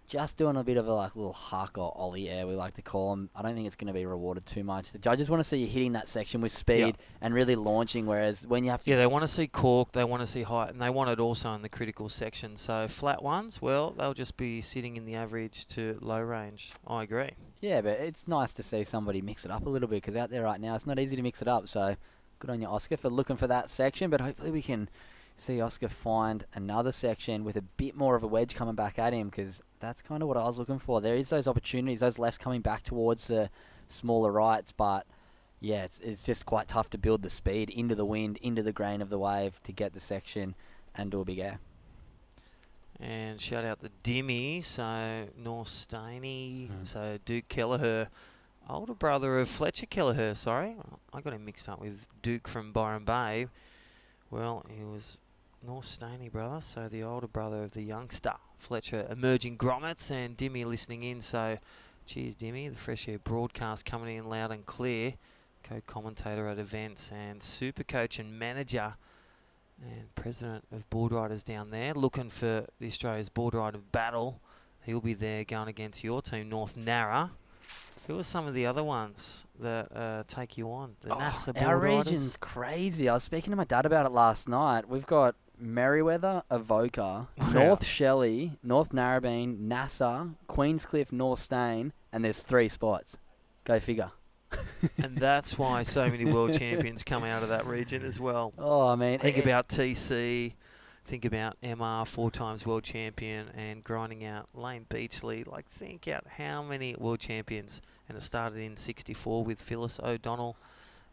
just doing a bit of a little huck or ollie air, we like to call them. I don't think it's going to be rewarded too much. The judges want to see you hitting that section with speed and really launching, whereas when you have to... Yeah, they want to see cork, they want to see height, and they want it also in the critical section. So flat ones, well, they'll just be sitting in the average to low range. I agree. Yeah, but it's nice to see somebody mix it up a little bit, because out there right now, it's not easy to mix it up. So good on you, Oscar, for looking for that section, but hopefully we can see Oscar find another section with a bit more of a wedge coming back at him, because that's kind of what I was looking for. There is those opportunities, those lefts coming back towards the smaller rights, but yeah, it's just quite tough to build the speed into the wind, into the grain of the wave to get the section and do a big air. And shout out to Dimmy, so North Staney, so Duke Kelleher, older brother of Fletcher Kelleher, sorry. I got him mixed up with Duke from Byron Bay. Well, he was North Staney brother, so the older brother of the youngster, Fletcher, emerging grommets, and Dimmy listening in. So, cheers, Dimmy. The Fresh Air broadcast coming in loud and clear. Co-commentator at events and super coach and manager and president of board riders down there, looking for the Australia's board rider battle. He'll be there going against your team, North Narra. Who are some of the other ones that take you on? The NASA board our riders? region's crazy. I was speaking to my dad about it last night. We've got Merriweather, Avoca, North Shelley, North Narrabeen, NASA, Queenscliff, North Stain, and there's 3 spots. Go figure. And that's why so many world champions come out of that region as well. Oh, I mean... Think about TC, think about MR, 4 times world champion, and grinding out Lane Beachley. Like, think out how many world champions. And it started in 64 with Phyllis O'Donnell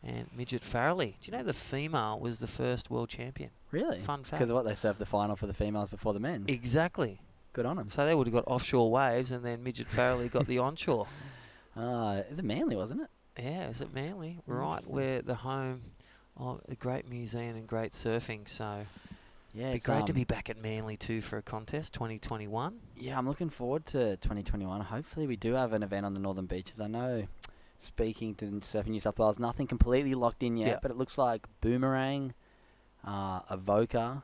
and Midget Farrelly. Do you know the female was the first world champion? Really? Fun fact. Because of what, they served the final for the females before the men. Exactly. Good on them. So they would have got offshore waves, and then Midget Farrelly got the onshore. Is it Manly, wasn't it? Yeah, is it Manly? Right, where the home of a great museum and great surfing. So yeah, it'd be great to be back at Manly too for a contest, 2021. Yeah, I'm looking forward to 2021. Hopefully we do have an event on the Northern Beaches. I know, speaking to Surfing New South Wales, nothing completely locked in yet, but it looks like Boomerang, Avoca,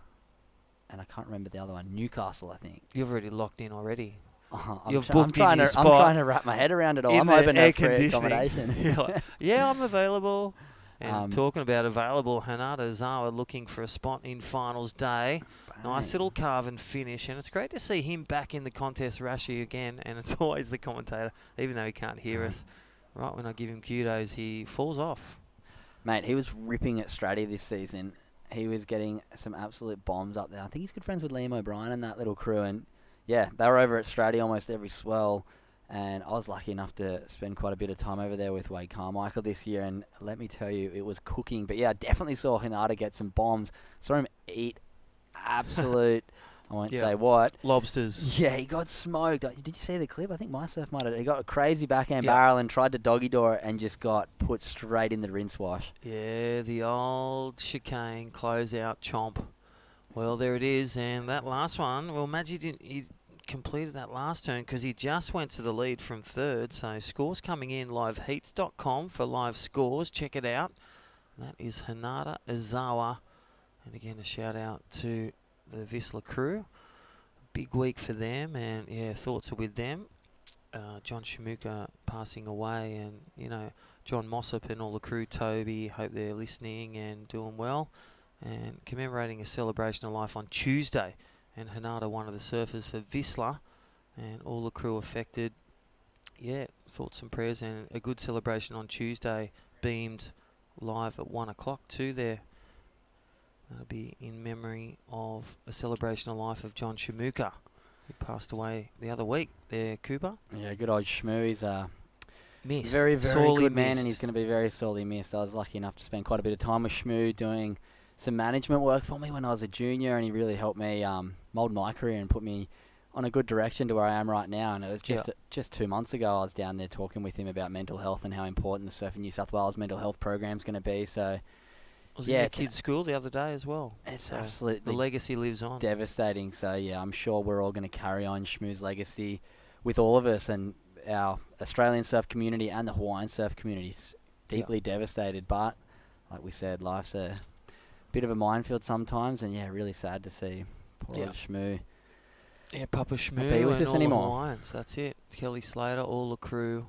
and I can't remember the other one, Newcastle, I think. You've already locked in already. I'm trying to wrap my head around it all. I'm hoping to have free accommodation. Yeah, I'm available. And talking about available, Hanada Zawa looking for a spot in finals day. Nice little carve and finish, and it's great to see him back in the contest, Rashi, again, and it's always the commentator, even though he can't hear us. Right when I give him kudos, he falls off. Mate, he was ripping at Stratty this season. He was getting some absolute bombs up there. I think he's good friends with Liam O'Brien and that little crew, and yeah, they were over at Stratty almost every swell, and I was lucky enough to spend quite a bit of time over there with Wade Carmichael this year, and let me tell you, it was cooking. But yeah, I definitely saw Hinata get some bombs. Saw him eat absolute, I won't say what. Lobsters. Yeah, he got smoked. Did you see the clip? I think my surf might have. He got a crazy backhand barrel and tried to doggy door it and just got put straight in the rinse wash. Yeah, the old chicane closeout chomp. Well, there it is, and that last one, well, Maggie didn't... completed that last turn because he just went to the lead from third. So scores coming in, liveheats.com for live scores. Check it out. That is Hinata Izawa. And again, a shout out to the Whistler crew. Big week for them, and yeah, thoughts are with them. John Shamuka passing away, and you know, John Mossop and all the crew, Toby, hope they're listening and doing well. And commemorating a celebration of life on Tuesday. And Hinata, one of the surfers for Whistler, and all the crew affected. Yeah, thoughts and prayers, and a good celebration on Tuesday, beamed live at 1 o'clock too there. That'll be in memory of a celebration of life of John Shamuka, who passed away the other week there, Cooper. Yeah, good old Shmoo. He's missed. very, very Sorely good man, missed. and he's going to be very sorely missed. I was lucky enough to spend quite a bit of time with Shmoo doing some management work for me when I was a junior, and he really helped me mould my career and put me on a good direction to where I am right now. And it was just 2 months ago I was down there talking with him about mental health and how important the Surfing New South Wales mental health program is going to be. So Was in the kids' school the other day as well. It's So absolutely the legacy lives on. devastating. So yeah, I'm sure we're all going to carry on Shmoo's legacy with all of us, and our Australian surf community and the Hawaiian surf community is deeply devastated. But like we said, life's a bit of a minefield sometimes, and yeah, really sad to see poor old Shmoo. Yeah, Papa not Shmoo be with and us all anymore. the Hawaiians. That's it. Kelly Slater, all the crew,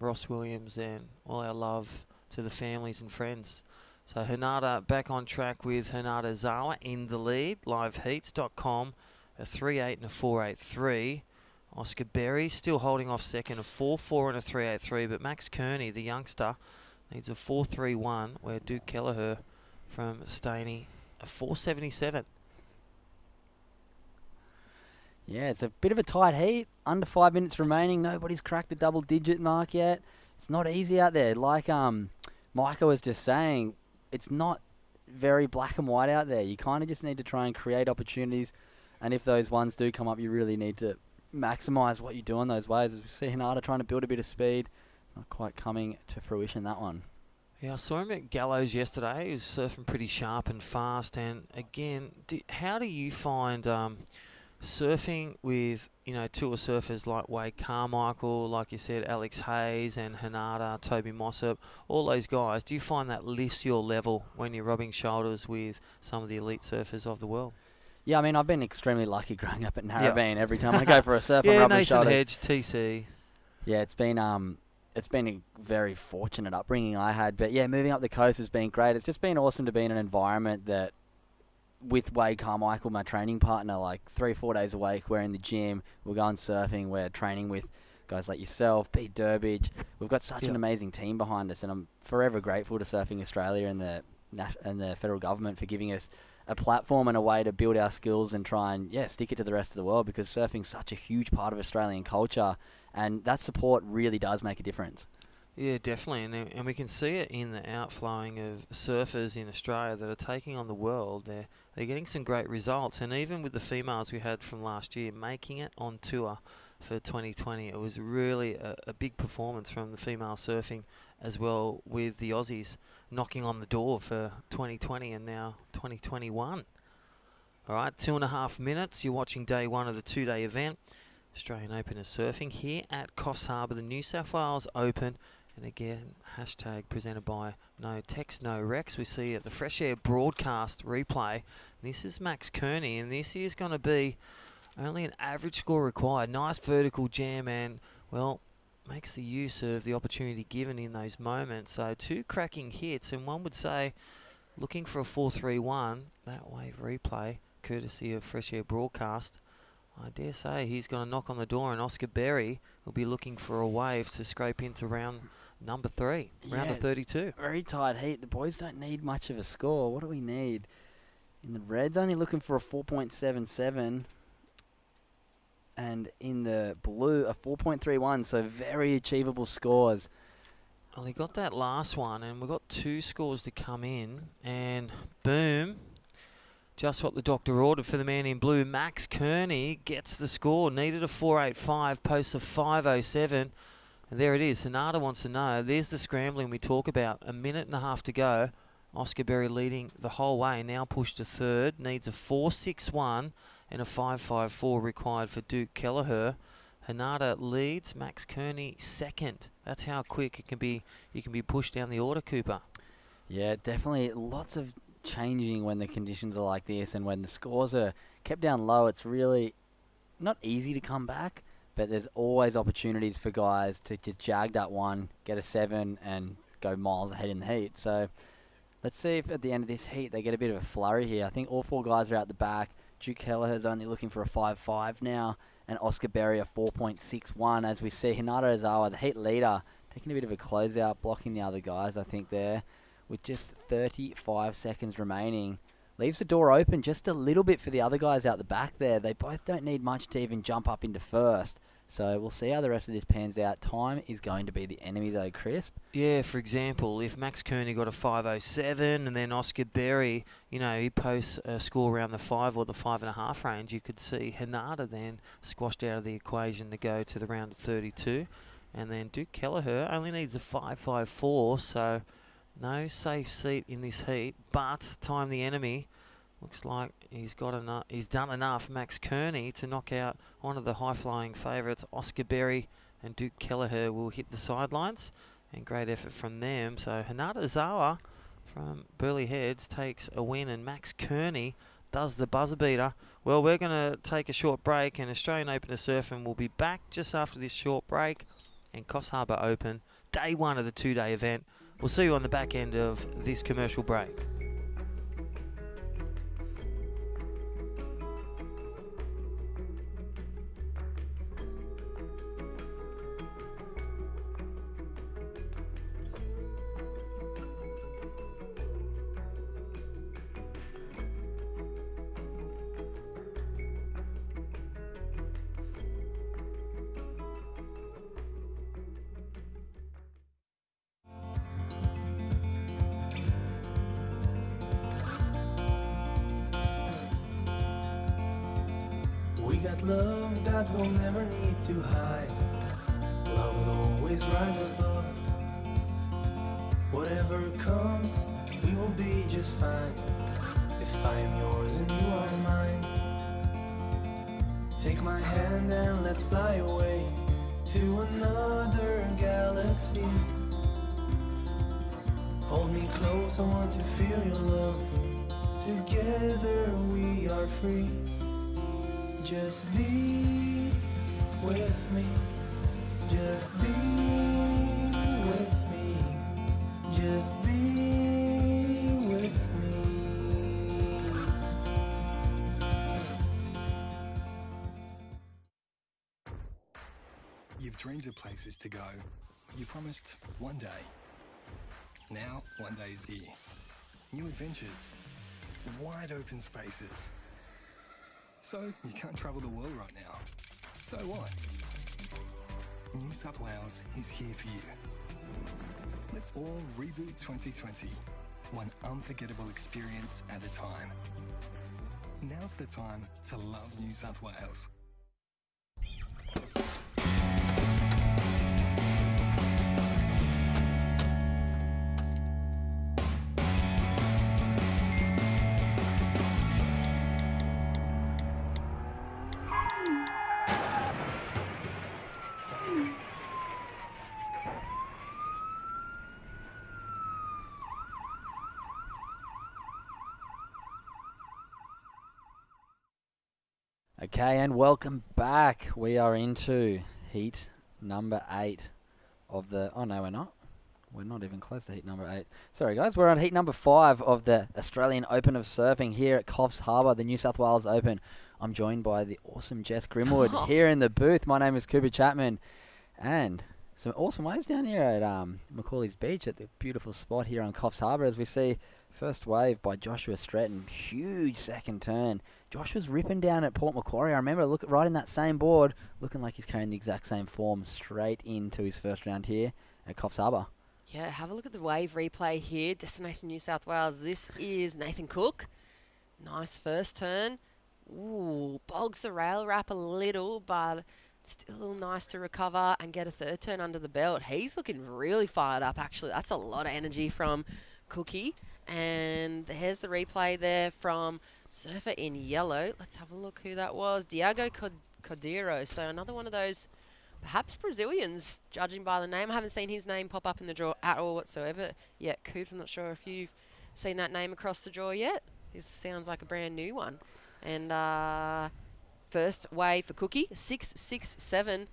Ross Williams, and all our love to the families and friends. So Hinata back on track with Hinata Zawa in the lead. Liveheats.com, a 3.8 and a 4.83. Oscar Berry still holding off second, a 4.4 and a 3.83. But Max Kearney, the youngster, needs a 4.31. Where Duke Kelleher from Staney, a 4.77. Yeah, it's a bit of a tight heat. Under 5 minutes remaining. Nobody's cracked the double-digit mark yet. It's not easy out there. Like Micah was just saying, it's not very black and white out there. You kind of just need to try and create opportunities. And if those ones do come up, you really need to maximise what you do on those waves. As we see Hinata trying to build a bit of speed. Not quite coming to fruition, that one. Yeah, I saw him at Gallows yesterday. He was surfing pretty sharp and fast. And again, how do you find surfing with, you know, tour surfers like Wade Carmichael, like you said, Alex Hayes and Hinata, Toby Mossop, all those guys? Do you find that lifts your level when you're rubbing shoulders with some of the elite surfers of the world? Yeah, I mean, I've been extremely lucky growing up at Narrabeen. Every time I go for a surf, I'm yeah, rubbing Nathan shoulders. Hedge, TC. Yeah, it's been a very fortunate upbringing I had. But yeah, moving up the coast has been great. It's just been awesome to be in an environment that, with Wade Carmichael, my training partner, like 3-4 days a week, we're in the gym, we're going surfing, we're training with guys like yourself, Pete Durbidge. We've got such an amazing team behind us, and I'm forever grateful to Surfing Australia and the federal government for giving us a platform and a way to build our skills and try and stick it to the rest of the world, because surfing's such a huge part of Australian culture, and that support really does make a difference. Yeah, definitely, and we can see it in the outflowing of surfers in Australia that are taking on the world. They're getting some great results, and even with the females we had from last year making it on tour for 2020, it was really a big performance from the female surfing as well, with the Aussies knocking on the door for 2020 and now 2021. All right, 2.5 minutes. You're watching day one of the two-day event, Australian Open of Surfing, here at Coffs Harbour, the New South Wales Open. And again, hashtag presented by No Text, No Rex. We see at the Fresh Air broadcast replay. This is Max Kearney, and this is going to be only an average score required. Nice vertical jam, and, well, makes the use of the opportunity given in those moments. So 2 cracking hits, and one would say, looking for a 4.31, that wave replay, courtesy of Fresh Air broadcast. I dare say he's going to knock on the door, and Oscar Berry will be looking for a wave to scrape into round number 3, round of 32. Very tight heat. The boys don't need much of a score. What do we need? In the reds, only looking for a 4.77. And in the blue, a 4.31. So very achievable scores. Well, he got that last one, and we've got 2 scores to come in. And boom. Just what the doctor ordered for the man in blue. Max Kearney gets the score. Needed a 4.85, posts a 5.07. And there it is. Hinata wants to know. There's the scrambling we talk about. 1.5 minutes to go. Oscar Berry leading the whole way. Now pushed to third. Needs a 4.61. and a 5.54 required for Duke Kelleher. Hanada leads, Max Kearney second. That's how quick it can be. You can be pushed down the order, Cooper. Yeah, definitely lots of changing when the conditions are like this, and when the scores are kept down low, it's really not easy to come back, but there's always opportunities for guys to just jag that one, get a 7 and go miles ahead in the heat. So let's see if at the end of this heat they get a bit of a flurry here. I think all 4 guys are out the back. Duke Kelleher's only looking for a 5.5 now, and Oscar Berry a 4.61, as we see Hinata Ozawa, the heat leader, taking a bit of a closeout, blocking the other guys, I think, there, with just 35 seconds remaining. Leaves the door open just a little bit for the other guys out the back there. They both don't need much to even jump up into first. So we'll see how the rest of this pans out. Time is going to be the enemy though, Crisp. Yeah, for example, if Max Kearney got a 5.07 and then Oscar Berry, you know, he posts a score around the 5 or the 5.5 range, you could see Hanada then squashed out of the equation to go to the round of 32. And then Duke Kelleher only needs a 5.54, so no safe seat in this heat, but time the enemy. Looks like he's got enough. He's done enough, Max Kearney, to knock out one of the high-flying favourites. Oscar Berry and Duke Kelleher will hit the sidelines, and great effort from them. So Hinata Ozawa from Burleigh Heads takes a win, and Max Kearney does the buzzer beater. Well, we're going to take a short break, and Australian Open of Surfing will be back just after this short break. And Coffs Harbour Open, day 1 of the 2-day event. We'll see you on the back end of this commercial break. We got love that we'll never need to hide. Love will always rise above. Whatever comes, we will be just fine. If I am yours and you are mine. Take my hand and let's fly away to another galaxy. Hold me close, I want to feel your love. Together we are free. Just be with me. Just be with me. Just be with me. You've dreamed of places to go. You promised one day. Now, one day is here. New adventures. Wide open spaces. So, you can't travel the world right now. So what? New South Wales is here for you. Let's all reboot 2020. One unforgettable experience at a time. Now's the time to love New South Wales. Okay, and welcome back. We are into heat number 8 of the... Oh, no, we're not. We're not even close to heat number 8. Sorry, guys. We're on heat number 5 of the Australian Open of Surfing here at Coffs Harbour, the New South Wales Open. I'm joined by the awesome Jess Grimwood here in the booth. My name is Cooper Chapman. And some awesome waves down here at Macaulay's Beach at the beautiful spot here on Coffs Harbour, as we see first wave by Joshua Stretton. Huge second turn. Josh was ripping down at Port Macquarie. I remember right in that same board, looking like he's carrying the exact same form straight into his first round here at Coffs Harbour. Yeah, have a look at the wave replay here. Destination New South Wales. This is Nathan Cook. Nice first turn. Ooh, bogs the rail wrap a little, but still nice to recover and get a third turn under the belt. He's looking really fired up, actually. That's a lot of energy from Cookie. And there's the replay there from surfer in yellow. Let's have a look who that was. Diego Cordero. So another one of those, perhaps Brazilians, judging by the name. I haven't seen his name pop up in the draw at all whatsoever yet. Coops, I'm not sure if you've seen that name across the draw yet. This sounds like a brand new one. And first wave for Cookie, 6.67.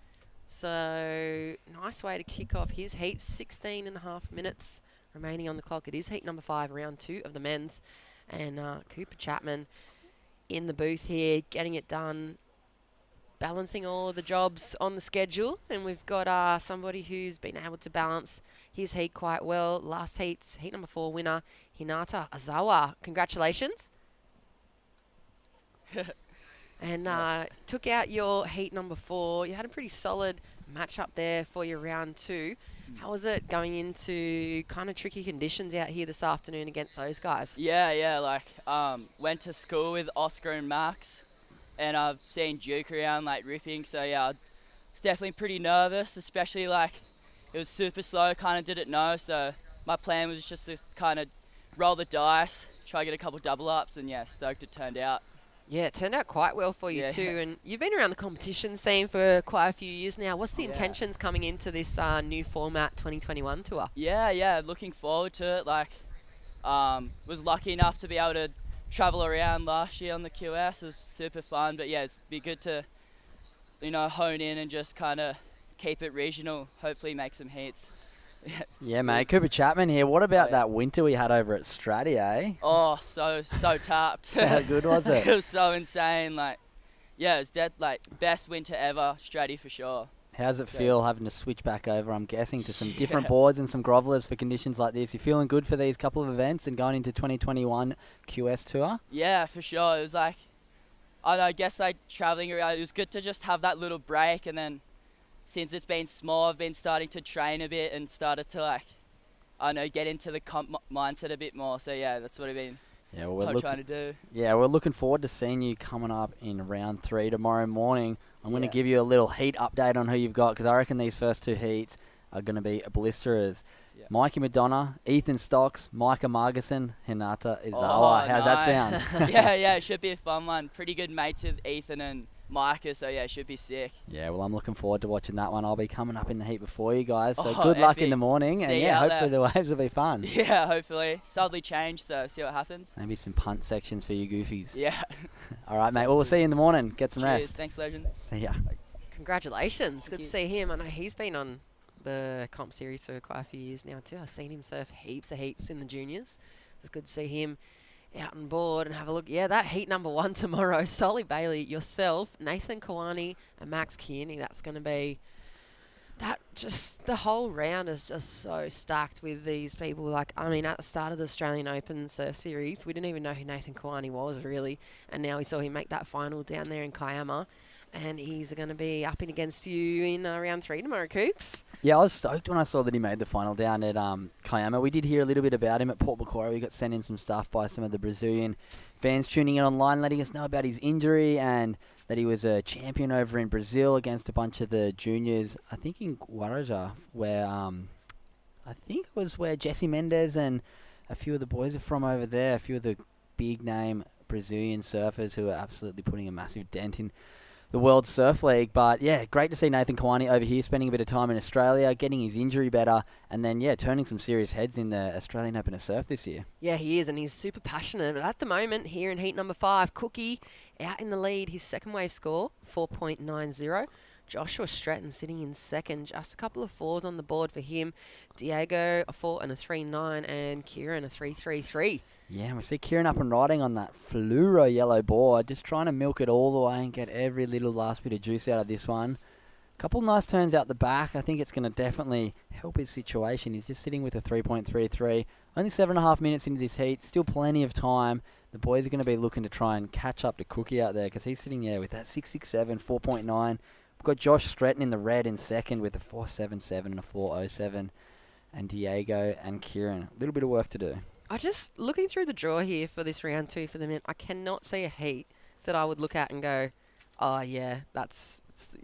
So nice way to kick off his heat. 16.5 minutes remaining on the clock. It is heat number 5, round 2 of the men's. And Cooper Chapman in the booth here, getting it done, balancing all of the jobs on the schedule. And we've got somebody who's been able to balance his heat quite well. Last heat's heat number 4 winner, Hinata Azawa. Congratulations. And took out your heat number 4. You had a pretty solid match up there for your round 2. How was it going into kind of tricky conditions out here this afternoon against those guys? Yeah, like went to school with Oscar and Max, and I've seen Duke around like ripping, so yeah, I was definitely pretty nervous, especially like it was super slow, kind of didn't know, so my plan was just to kind of roll the dice, try to get a couple double ups, and yeah, stoked it turned out. Yeah, it turned out quite well for you too, and you've been around the competition scene for quite a few years now. What's the intentions coming into this new format 2021 tour? Yeah, looking forward to it. Like, was lucky enough to be able to travel around last year on the QS. It was super fun, but yeah, it'd be good to, hone in and just kind of keep it regional. Hopefully, make some heats. Yeah, mate. Cooper Chapman here. What about that winter we had over at Stratty, eh? Oh, so tapped. How good was it? It was so insane. Like, yeah, it's best winter ever. Stratty for sure. How's it feel having to switch back over, I'm guessing, to some different boards and some grovelers for conditions like this? You feeling good for these couple of events and going into 2021 QS tour? Yeah, for sure. It was like, I guess like traveling around, it was good to just have that little break, and then since it's been small, I've been starting to train a bit and started to get into the comp mindset a bit more. So yeah, that's what I've been trying to do. Yeah, we're looking forward to seeing you coming up in round 3 tomorrow morning. I'm going to give you a little heat update on who you've got, because I reckon these first 2 heats are going to be blisterers. Yeah. Mikey Madonna, Ethan Stocks, Micah Margison, Hinata Izawa. How's that sound? Yeah, it should be a fun one. Pretty good mates with Ethan and Micah, so yeah, it should be sick. Yeah, well, I'm looking forward to watching that one. I'll be coming up in the heat before you guys, so good luck in the morning, and yeah, hopefully the waves will be fun. Yeah, hopefully. Subtly changed, so see what happens. Maybe some punt sections for you goofies. Yeah. All right, mate. Well, we'll see you in the morning. Get some Cheers. rest. Thanks, legend. See ya. Congratulations. Good to see him. I know he's been on the comp series for quite a few years now too. I've seen him surf heaps of heats in the juniors. It's good to see him out on board and have a look. Yeah, that heat number 1 tomorrow. Solly Bailey, yourself, Nathan Kawani and Max Kearney. That's going to be just the whole round is just so stacked with these people. Like, I mean, at the start of the Australian Open Surf Series, we didn't even know who Nathan Kawani was really, and now we saw him make that final down there in Kiama. And he's going to be up against you in round 3 tomorrow, Coops. Yeah, I was stoked when I saw that he made the final down at Kiama. We did hear a little bit about him at Port Macquarie. We got sent in some stuff by some of the Brazilian fans tuning in online, letting us know about his injury and that he was a champion over in Brazil against a bunch of the juniors. I think in Guarujá, where I think it was where Jesse Mendes and a few of the boys are from over there. A few of the big name Brazilian surfers who are absolutely putting a massive dent in the World Surf League. But yeah, great to see Nathan Kawani over here spending a bit of time in Australia, getting his injury better, and then yeah, turning some serious heads in the Australian Open of Surf this year. Yeah, he is, and he's super passionate. But at the moment, here in heat number 5, Cookie out in the lead. His second wave score, 4.90. Joshua Stratton sitting in second. Just a couple of 4s on the board for him. Diego, a 4 and a 3.9, and Kieran, a 3.33. Yeah, and we see Kieran up and riding on that fluoro yellow board, just trying to milk it all the way and get every little last bit of juice out of this one. Couple nice turns out the back. I think it's going to definitely help his situation. He's just sitting with a 3.33. Only 7.5 minutes into this heat. Still plenty of time. The boys are going to be looking to try and catch up to Cookie out there, because he's sitting there with that 6.67, 4.9. We've got Josh Stratton in the red in second with a 4.77 and a 4.07. And Diego and Kieran. A little bit of work to do. I just, looking through the draw here for this round 2 for the minute, I cannot see a heat that I would look at and go, oh yeah,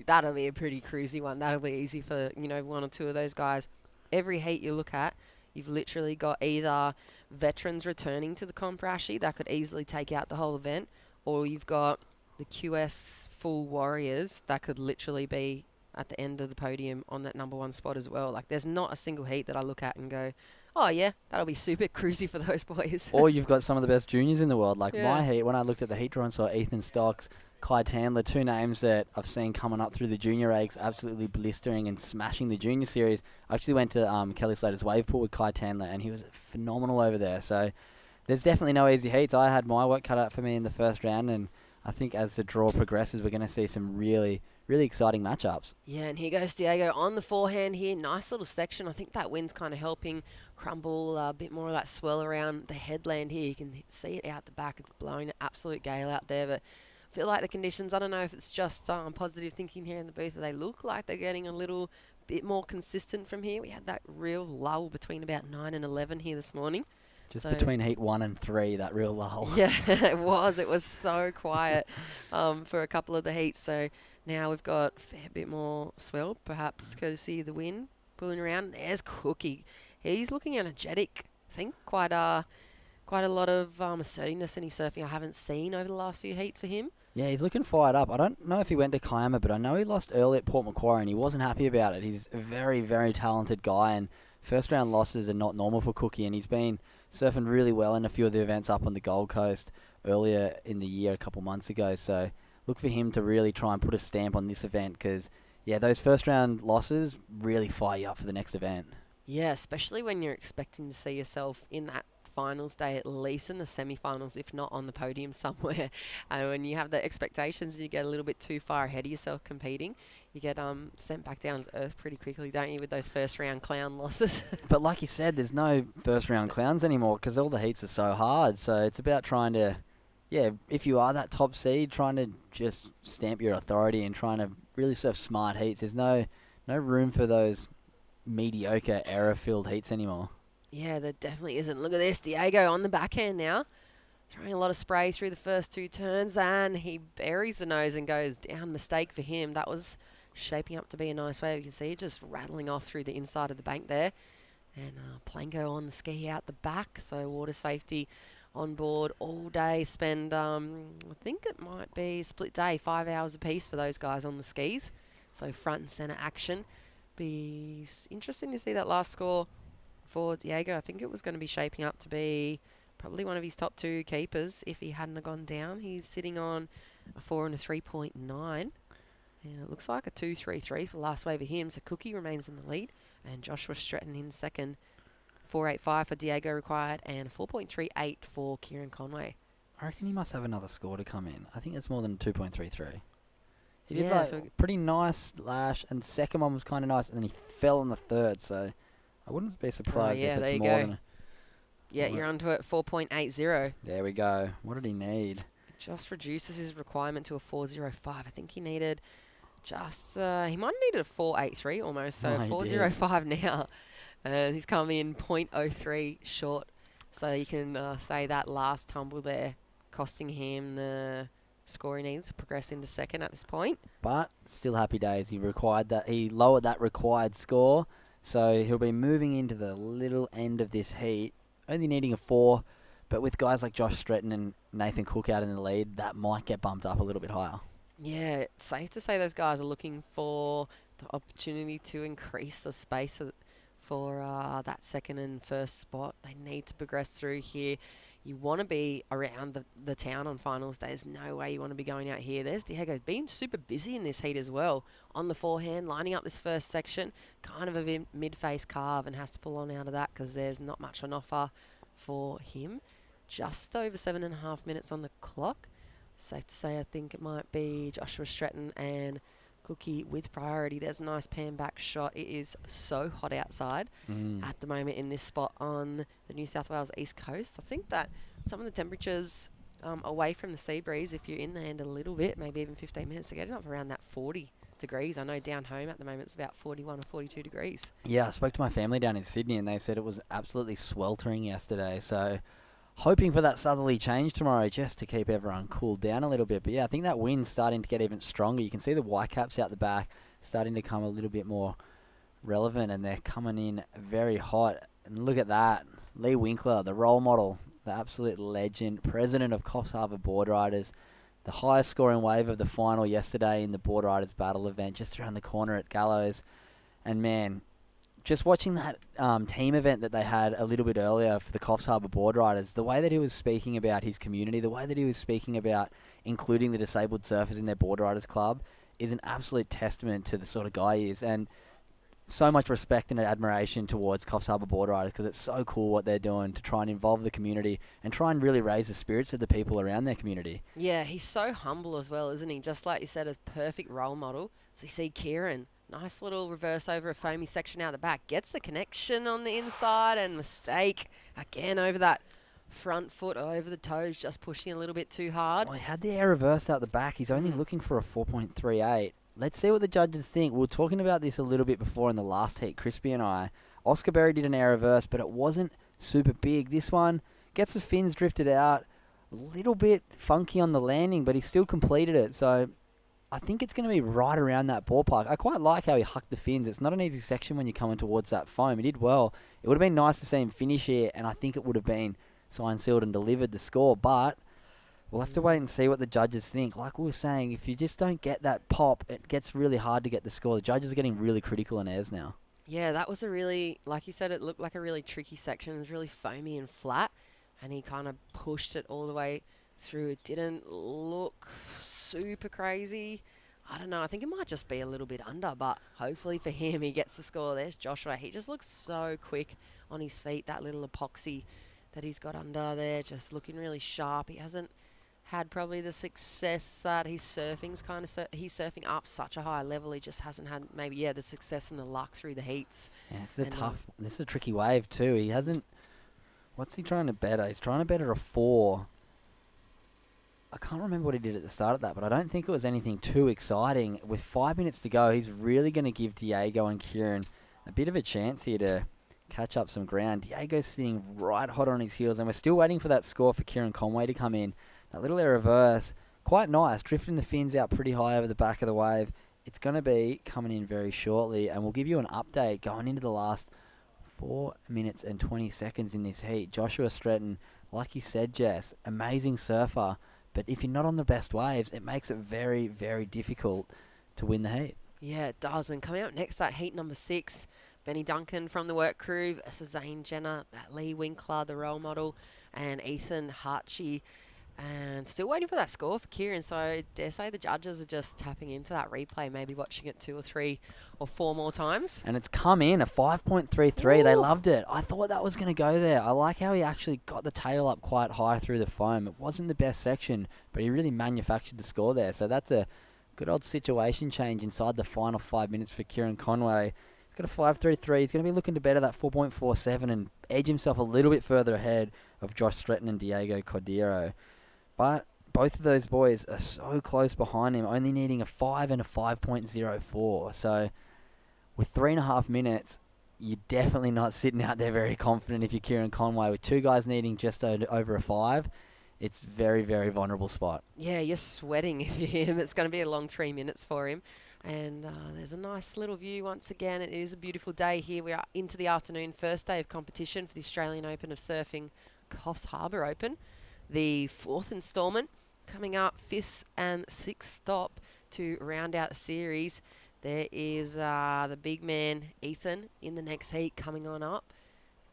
that'll be a pretty cruisy one. That'll be easy for, 1 or 2 of those guys. Every heat you look at, You've literally got either veterans returning to the comp Rashi that could easily take out the whole event, or you've got the QS full warriors that could literally be at the end of the podium on that number 1 spot as well. Like, there's not a single heat that I look at and go, oh yeah, that'll be super cruisy for those boys. Or you've got some of the best juniors in the world. Like Yeah. my heat, when I looked at the heat draw and saw Ethan Stocks, Kai Tandler, 2 names that I've seen coming up through the junior eggs, absolutely blistering and smashing the junior series. I actually went to Kelly Slater's wave pool with Kai Tandler, and he was phenomenal over there. So there's definitely no easy heats. I had my work cut out for me in the first round, and I think as the draw progresses, we're going to see some really exciting matchups. Yeah, and here goes Diego on the forehand here. Nice little section. I think that wind's kind of helping crumble a bit more of that swell around the headland here. You can see it out the back. It's blowing an absolute gale out there, but I feel like the conditions, I don't know if it's just positive thinking here in the booth, but they look like they're getting a little bit more consistent from here. We had that real lull between about 9 and 11 here this morning. Just So- between heat 1 and 3, that real lull. Yeah, it was. It was so quiet for a couple of the heats. So now we've got a fair bit more swell, perhaps courtesy of the wind pulling around. There's Cookie. He's looking energetic. I think quite a lot of assertiveness in his surfing I haven't seen over the last few heats for him. Yeah, he's looking fired up. I don't know if he went to Kiama, but I know he lost early at Port Macquarie, and he wasn't happy about it. He's a very, very talented guy, and first round losses are not normal for Cookie, and he's been surfing really well in a few of the events up on the Gold Coast earlier in the year, a couple months ago. So look for him to really try and put a stamp on this event, because, yeah, those first round losses really fire you up for the next event. Yeah, especially when you're expecting to see yourself in that finals day, at least in the semi-finals, if not on the podium somewhere. And when you have the expectations and you get a little bit too far ahead of yourself competing, you get sent back down to earth pretty quickly, don't you, with those first round clown losses? But like you said, there's no first round clowns anymore because all the heats are so hard. So it's about trying to, yeah, if you are that top seed, trying to just stamp your authority and trying to really surf smart heats. There's no room for those mediocre error-filled heats anymore. Yeah, there definitely isn't. Look at this, Diego on the backhand now. Throwing a lot of spray through the first 2 turns, and he buries the nose and goes down. Mistake for him. That was shaping up to be a nice wave. You can see it just rattling off through the inside of the bank there. And Planko on the ski out the back, so water safety on board all day. Spend, I think it might be split day, 5 hours apiece for those guys on the skis. So front and centre action. Be interesting to see that last score for Diego. I think it was going to be shaping up to be probably one of his top 2 keepers if he hadn't have gone down. He's sitting on a 4 and a 3.9. And it looks like a 2.33 for the last wave of him. So Cookie remains in the lead. And Joshua Stretton in second. 4.85 for Diego required and 4.38 for Kieran Conway. I reckon he must have another score to come in. I think it's more than 2.33. He did Yeah, like so pretty nice lash, and the second one was kind of nice, and then he fell on the third, so I wouldn't be surprised yeah, if there it's you more go. than Yeah, you're onto it, 4.80. There we go. What did he need? Just reduces his requirement to a 4.05. I think he needed just, he might have needed a 4.83 almost, so Oh, he 4.05 now. And he's coming in 0.03 short. So you can say that last tumble there costing him the score he needed to progress into second at this point. But still happy days. He lowered that required score, so he'll be moving into the little end of this heat, only needing a 4. But with guys like Josh Stretton and Nathan Cook out in the lead, that might get bumped up a little bit higher. Yeah, it's safe to say those guys are looking for the opportunity to increase the space for that second and first spot. They need to progress through here. You want to be around the town on finals. There's no way you want to be going out here. There's Diego being super busy in this heat as well. On the forehand, lining up this first section. Kind of a mid-face carve and has to pull on out of that because there's not much on offer for him. Just over 7.5 minutes on the clock. Safe to say I think it might be Joshua Stretton and Cookie with priority. There's a nice pan back shot. It is so hot outside at the moment in this spot on the New South Wales East Coast. I think that some of the temperatures away from the sea breeze, if you're inland a little bit, maybe even 15 minutes, they're getting up around that 40 degrees. I know down home at the moment it's about 41 or 42 degrees. Yeah, I spoke to my family down in Sydney and they said it was absolutely sweltering yesterday. So hoping for that southerly change tomorrow just to keep everyone cooled down a little bit. But yeah, I think that wind's starting to get even stronger. You can see the whitecaps out the back starting to come a little bit more relevant, and they're coming in very hot. And look at that. Lee Winkler, the role model, the absolute legend, president of Coffs Harbour Board Riders, the highest scoring wave of the final yesterday in the Board Riders Battle event, just around the corner at Gallows. And man, just watching that team event that they had a little bit earlier for the Coffs Harbour Board Riders, the way that he was speaking about his community, the way that he was speaking about including the disabled surfers in their Board Riders Club is an absolute testament to the sort of guy he is. And so much respect and admiration towards Coffs Harbour Board Riders, because it's so cool what they're doing to try and involve the community and try and really raise the spirits of the people around their community. Yeah, he's so humble as well, isn't he? Just like you said, a perfect role model. So you see Kieran, nice little reverse over a foamy section out the back, gets the connection on the inside and mistake again over that front foot, over the toes, just pushing a little bit too hard. Well, he had the air reverse out the back. He's only looking for a 4.38. Let's see what the judges think. We were talking about this a little bit before in the last heat, Crispy and I. Oscar Berry did an air reverse, but it wasn't super big. This one gets the fins drifted out, a little bit funky on the landing, but he still completed it. So I think it's going to be right around that ballpark. I quite like how he hucked the fins. It's not an easy section when you're coming towards that foam. He did well. It would have been nice to see him finish here, and I think it would have been signed, sealed, and delivered the score, but we'll have to wait and see what the judges think. Like we were saying, if you just don't get that pop, it gets really hard to get the score. The judges are getting really critical on airs now. Yeah, that was a really, like you said, it looked like a really tricky section. It was really foamy and flat, and he kind of pushed it all the way through. It didn't look super crazy. I don't know. I think it might just be a little bit under, but hopefully for him, he gets the score. There's Joshua. He just looks so quick on his feet. That little epoxy that he's got under there, just looking really sharp. He hasn't had probably the success that he's surfing's kind of he's surfing up such a high level. He just hasn't had maybe the success and the luck through the heats. Yeah, it's a tough. This is a tricky wave too. He hasn't. What's he trying to better? He's trying to better a 4. I can't remember what he did at the start of that, but I don't think it was anything too exciting. With 5 minutes to go, he's really going to give Diego and Kieran a bit of a chance here to catch up some ground. Diego's sitting right hot on his heels, and we're still waiting for that score for Kieran Conway to come in. That little air reverse, quite nice, drifting the fins out pretty high over the back of the wave. It's going to be coming in very shortly, and we'll give you an update going into the last 4 minutes and 20 seconds in this heat. Joshua Stretton, like you said, Jess, amazing surfer, but if you're not on the best waves, it makes it very, very difficult to win the heat. Yeah, it does. And coming out next, that heat number 6, Benny Duncan from the work crew versus Zane Jenner, that Lee Winkler, the role model, and Ethan Hartchie. And still waiting for that score for Kieran. So I dare say the judges are just tapping into that replay, maybe watching it 2 or 3 or 4 more times. And it's come in, a 5.33. They loved it. I thought that was going to go there. I like how he actually got the tail up quite high through the foam. It wasn't the best section, but he really manufactured the score there. So that's a good old situation change inside the final 5 minutes for Kieran Conway. He's got a 5.33. He's going to be looking to better that 4.47 and edge himself a little bit further ahead of Josh Stretton and Diego Cordero. But both of those boys are so close behind him, only needing a 5 and a 5.04. So with 3.5 minutes, you're definitely not sitting out there very confident if you're Kieran Conway. With 2 guys needing just over a 5, it's very, very vulnerable spot. Yeah, you're sweating if you're him. It's going to be a long 3 minutes for him. And there's a nice little view once again. It is a beautiful day here. We are into the afternoon, first day of competition for the Australian Open of Surfing, Coffs Harbour Open. The 4th instalment coming up, 5th and 6th stop to round out the series. There is the big man Ethan in the next heat coming on up,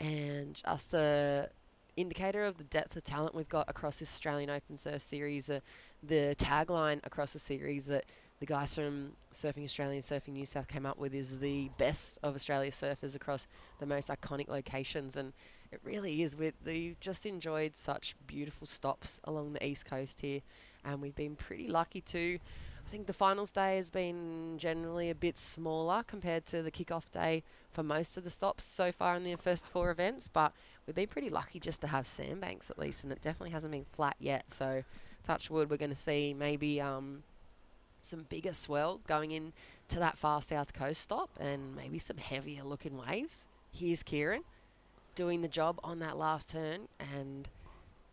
and just a indicator of the depth of talent we've got across this Australian Open Surf Series. The tagline across the series that the guys from Surfing Australia and Surfing New South came up with is the best of Australia's surfers across the most iconic locations, and it really is. We've just enjoyed such beautiful stops along the east coast here, and we've been pretty lucky too. I think the finals day has been generally a bit smaller compared to the kickoff day for most of the stops so far in the first 4 events, but we've been pretty lucky just to have sandbanks at least, and it definitely hasn't been flat yet. So touch wood, we're going to see maybe some bigger swell going in to that far south coast stop, and maybe some heavier looking waves. Here's Kieran doing the job on that last turn, and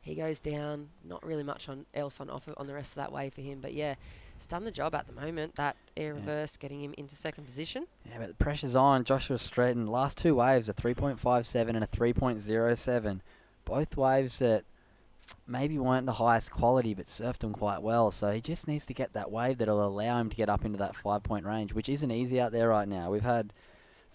he goes down. Not really much else on offer on the rest of that wave for him, but yeah, He's done the job at the moment. That air reverse getting him into second position. Yeah, but the pressure's on. Joshua Stratton, last two waves, a 3.57 and a 3.07. Both waves that maybe weren't the highest quality, but surfed them quite well. So he just needs to get that wave that'll allow him to get up into that 5-point range, which isn't easy out there right now. We've had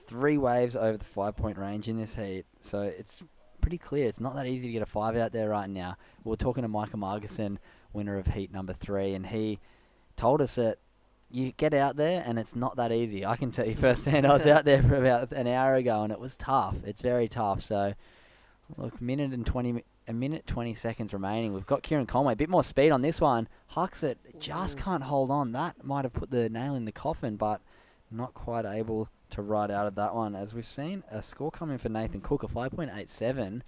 3 waves over the 5-point range in this heat, so it's pretty clear it's not that easy to get a 5 out there right now. We were talking to Micah Margison, winner of heat number 3, and he told us that you get out there and it's not that easy. I can tell you firsthand, I was out there for about an hour ago and it was tough. It's very tough. So, look, a minute 20 seconds remaining. We've got Kieran Conway, a bit more speed on this one. Huxett just can't hold on. That might have put the nail in the coffin, but not quite able to ride out of that one. As we've seen a score coming for Nathan Cook, a 5.87.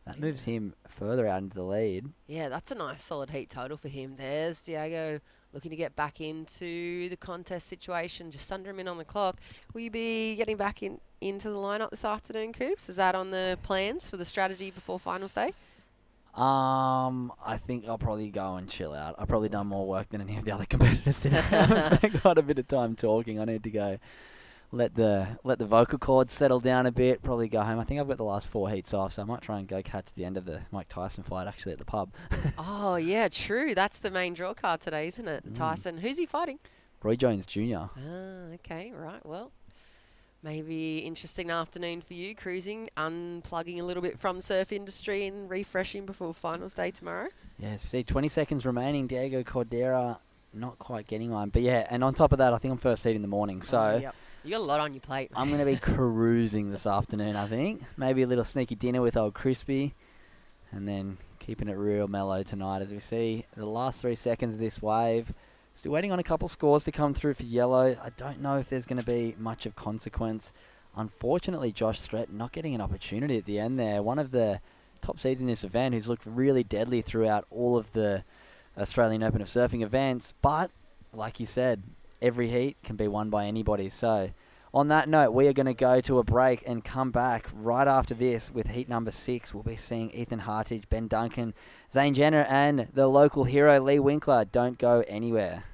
That moves him further out into the lead. Yeah, that's a nice solid heat total for him. There's Diego looking to get back into the contest situation, just under a minute on the clock. Will you be getting back into the lineup this afternoon, Coops? Is that on the plans for the strategy before finals day? I think I'll probably go and chill out. I've probably done more work than any of the other competitors today. I've spent quite a bit of time talking. I need to go let the vocal cords settle down a bit, probably go home. I think I've got the last 4 heats off, so I might try and go catch the end of the Mike Tyson fight actually at the pub. Oh, yeah, true. That's the main draw card today, isn't it? Tyson. Who's he fighting? Roy Jones Jr. Ah, okay, right. Well, maybe interesting afternoon for you, cruising, unplugging a little bit from surf industry and refreshing before finals day tomorrow. Yes, we see 20 seconds remaining. Diego Cordera not quite getting one. But yeah, and on top of that, I think I'm first heat in the morning, so... Yep. You got a lot on your plate. I'm going to be cruising this afternoon, I think. Maybe a little sneaky dinner with old Crispy. And then keeping it real mellow tonight as we see the last 3 seconds of this wave. Still waiting on a couple scores to come through for yellow. I don't know if there's going to be much of consequence. Unfortunately, Josh Stratton not getting an opportunity at the end there. One of the top seeds in this event who's looked really deadly throughout all of the Australian Open of Surfing events. But, like you said, every heat can be won by anybody. So, on that note, we are going to go to a break and come back right after this with heat number 6. We'll be seeing Ethan Hartage, Ben Duncan, Zane Jenner, and the local hero, Lee Winkler. Don't go anywhere.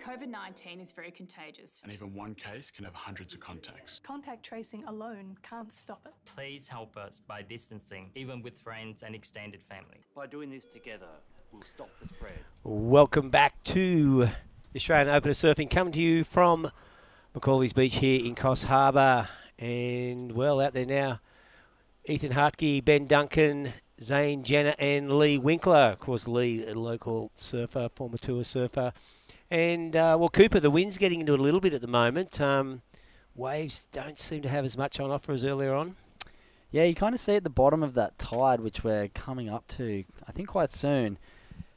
COVID-19 is very contagious. And even one case can have hundreds of contacts. Contact tracing alone can't stop it. Please help us by distancing, even with friends and extended family. By doing this together, we'll stop the spread. Welcome back to the Australian Open of Surfing, coming to you from Macaulay's Beach here in Coffs Harbour. And, well, out there now, Ethan Hartke, Ben Duncan, Zane Jenner and Lee Winkler. Of course, Lee, a local surfer, former tour surfer. And, well, Cooper, the wind's getting into it a little bit at the moment. Waves don't seem to have as much on offer as earlier on. Yeah, you kind of see at the bottom of that tide, which we're coming up to, I think quite soon,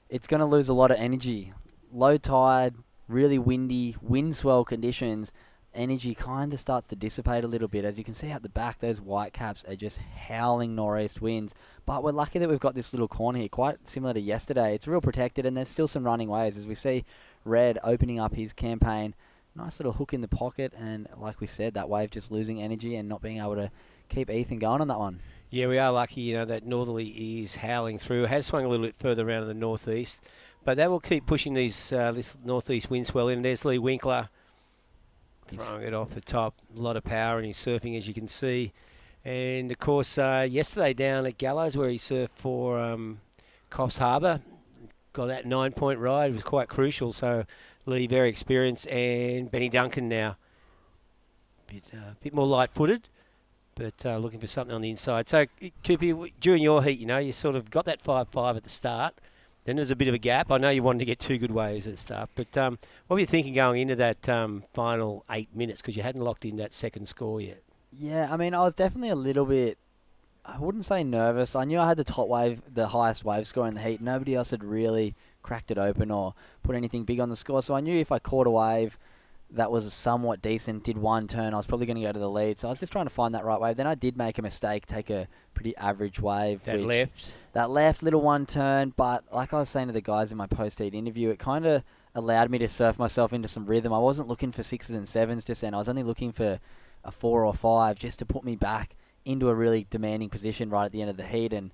it's going to lose a lot of energy. Low tide, really windy, wind swell conditions, energy kind of starts to dissipate a little bit. As you can see out the back, those white caps are just howling nor'east winds. But we're lucky that we've got this little corner here, quite similar to yesterday. It's real protected, and there's still some running waves. As we see Red opening up his campaign, nice little hook in the pocket, and like we said, that wave just losing energy and not being able to keep Ethan going on that one. Yeah, we are lucky, you know, that northerly is howling through. It has swung a little bit further around in the northeast, but that will keep pushing these this northeast wind swell in. There's Lee Winkler throwing it off the top. A lot of power in his surfing, as you can see. And, of course, yesterday down at Gallows, where he surfed for Coffs Harbour, got that 9-point ride. It was quite crucial. So Lee, very experienced, and Benny Duncan now. Bit more light-footed, but looking for something on the inside. So, Coopy, during your heat, you sort of got that 5-5 at the start. Then there's a bit of a gap. I know you wanted to get 2 good waves at the start, but what were you thinking going into that final 8 minutes? Because you hadn't locked in that second score yet. Yeah, I mean, I was definitely a little bit, I wouldn't say nervous. I knew I had the highest wave score in the heat. Nobody else had really cracked it open or put anything big on the score. So I knew if I caught a wave that was somewhat decent, did one turn, I was probably going to go to the lead. So I was just trying to find that right wave. Then I did make a mistake, take a pretty average wave. That left, little one turn. But like I was saying to the guys in my post-heat interview, it kind of allowed me to surf myself into some rhythm. I wasn't looking for 6s and 7s just then. I was only looking for a 4 or 5 just to put me back into a really demanding position right at the end of the heat. And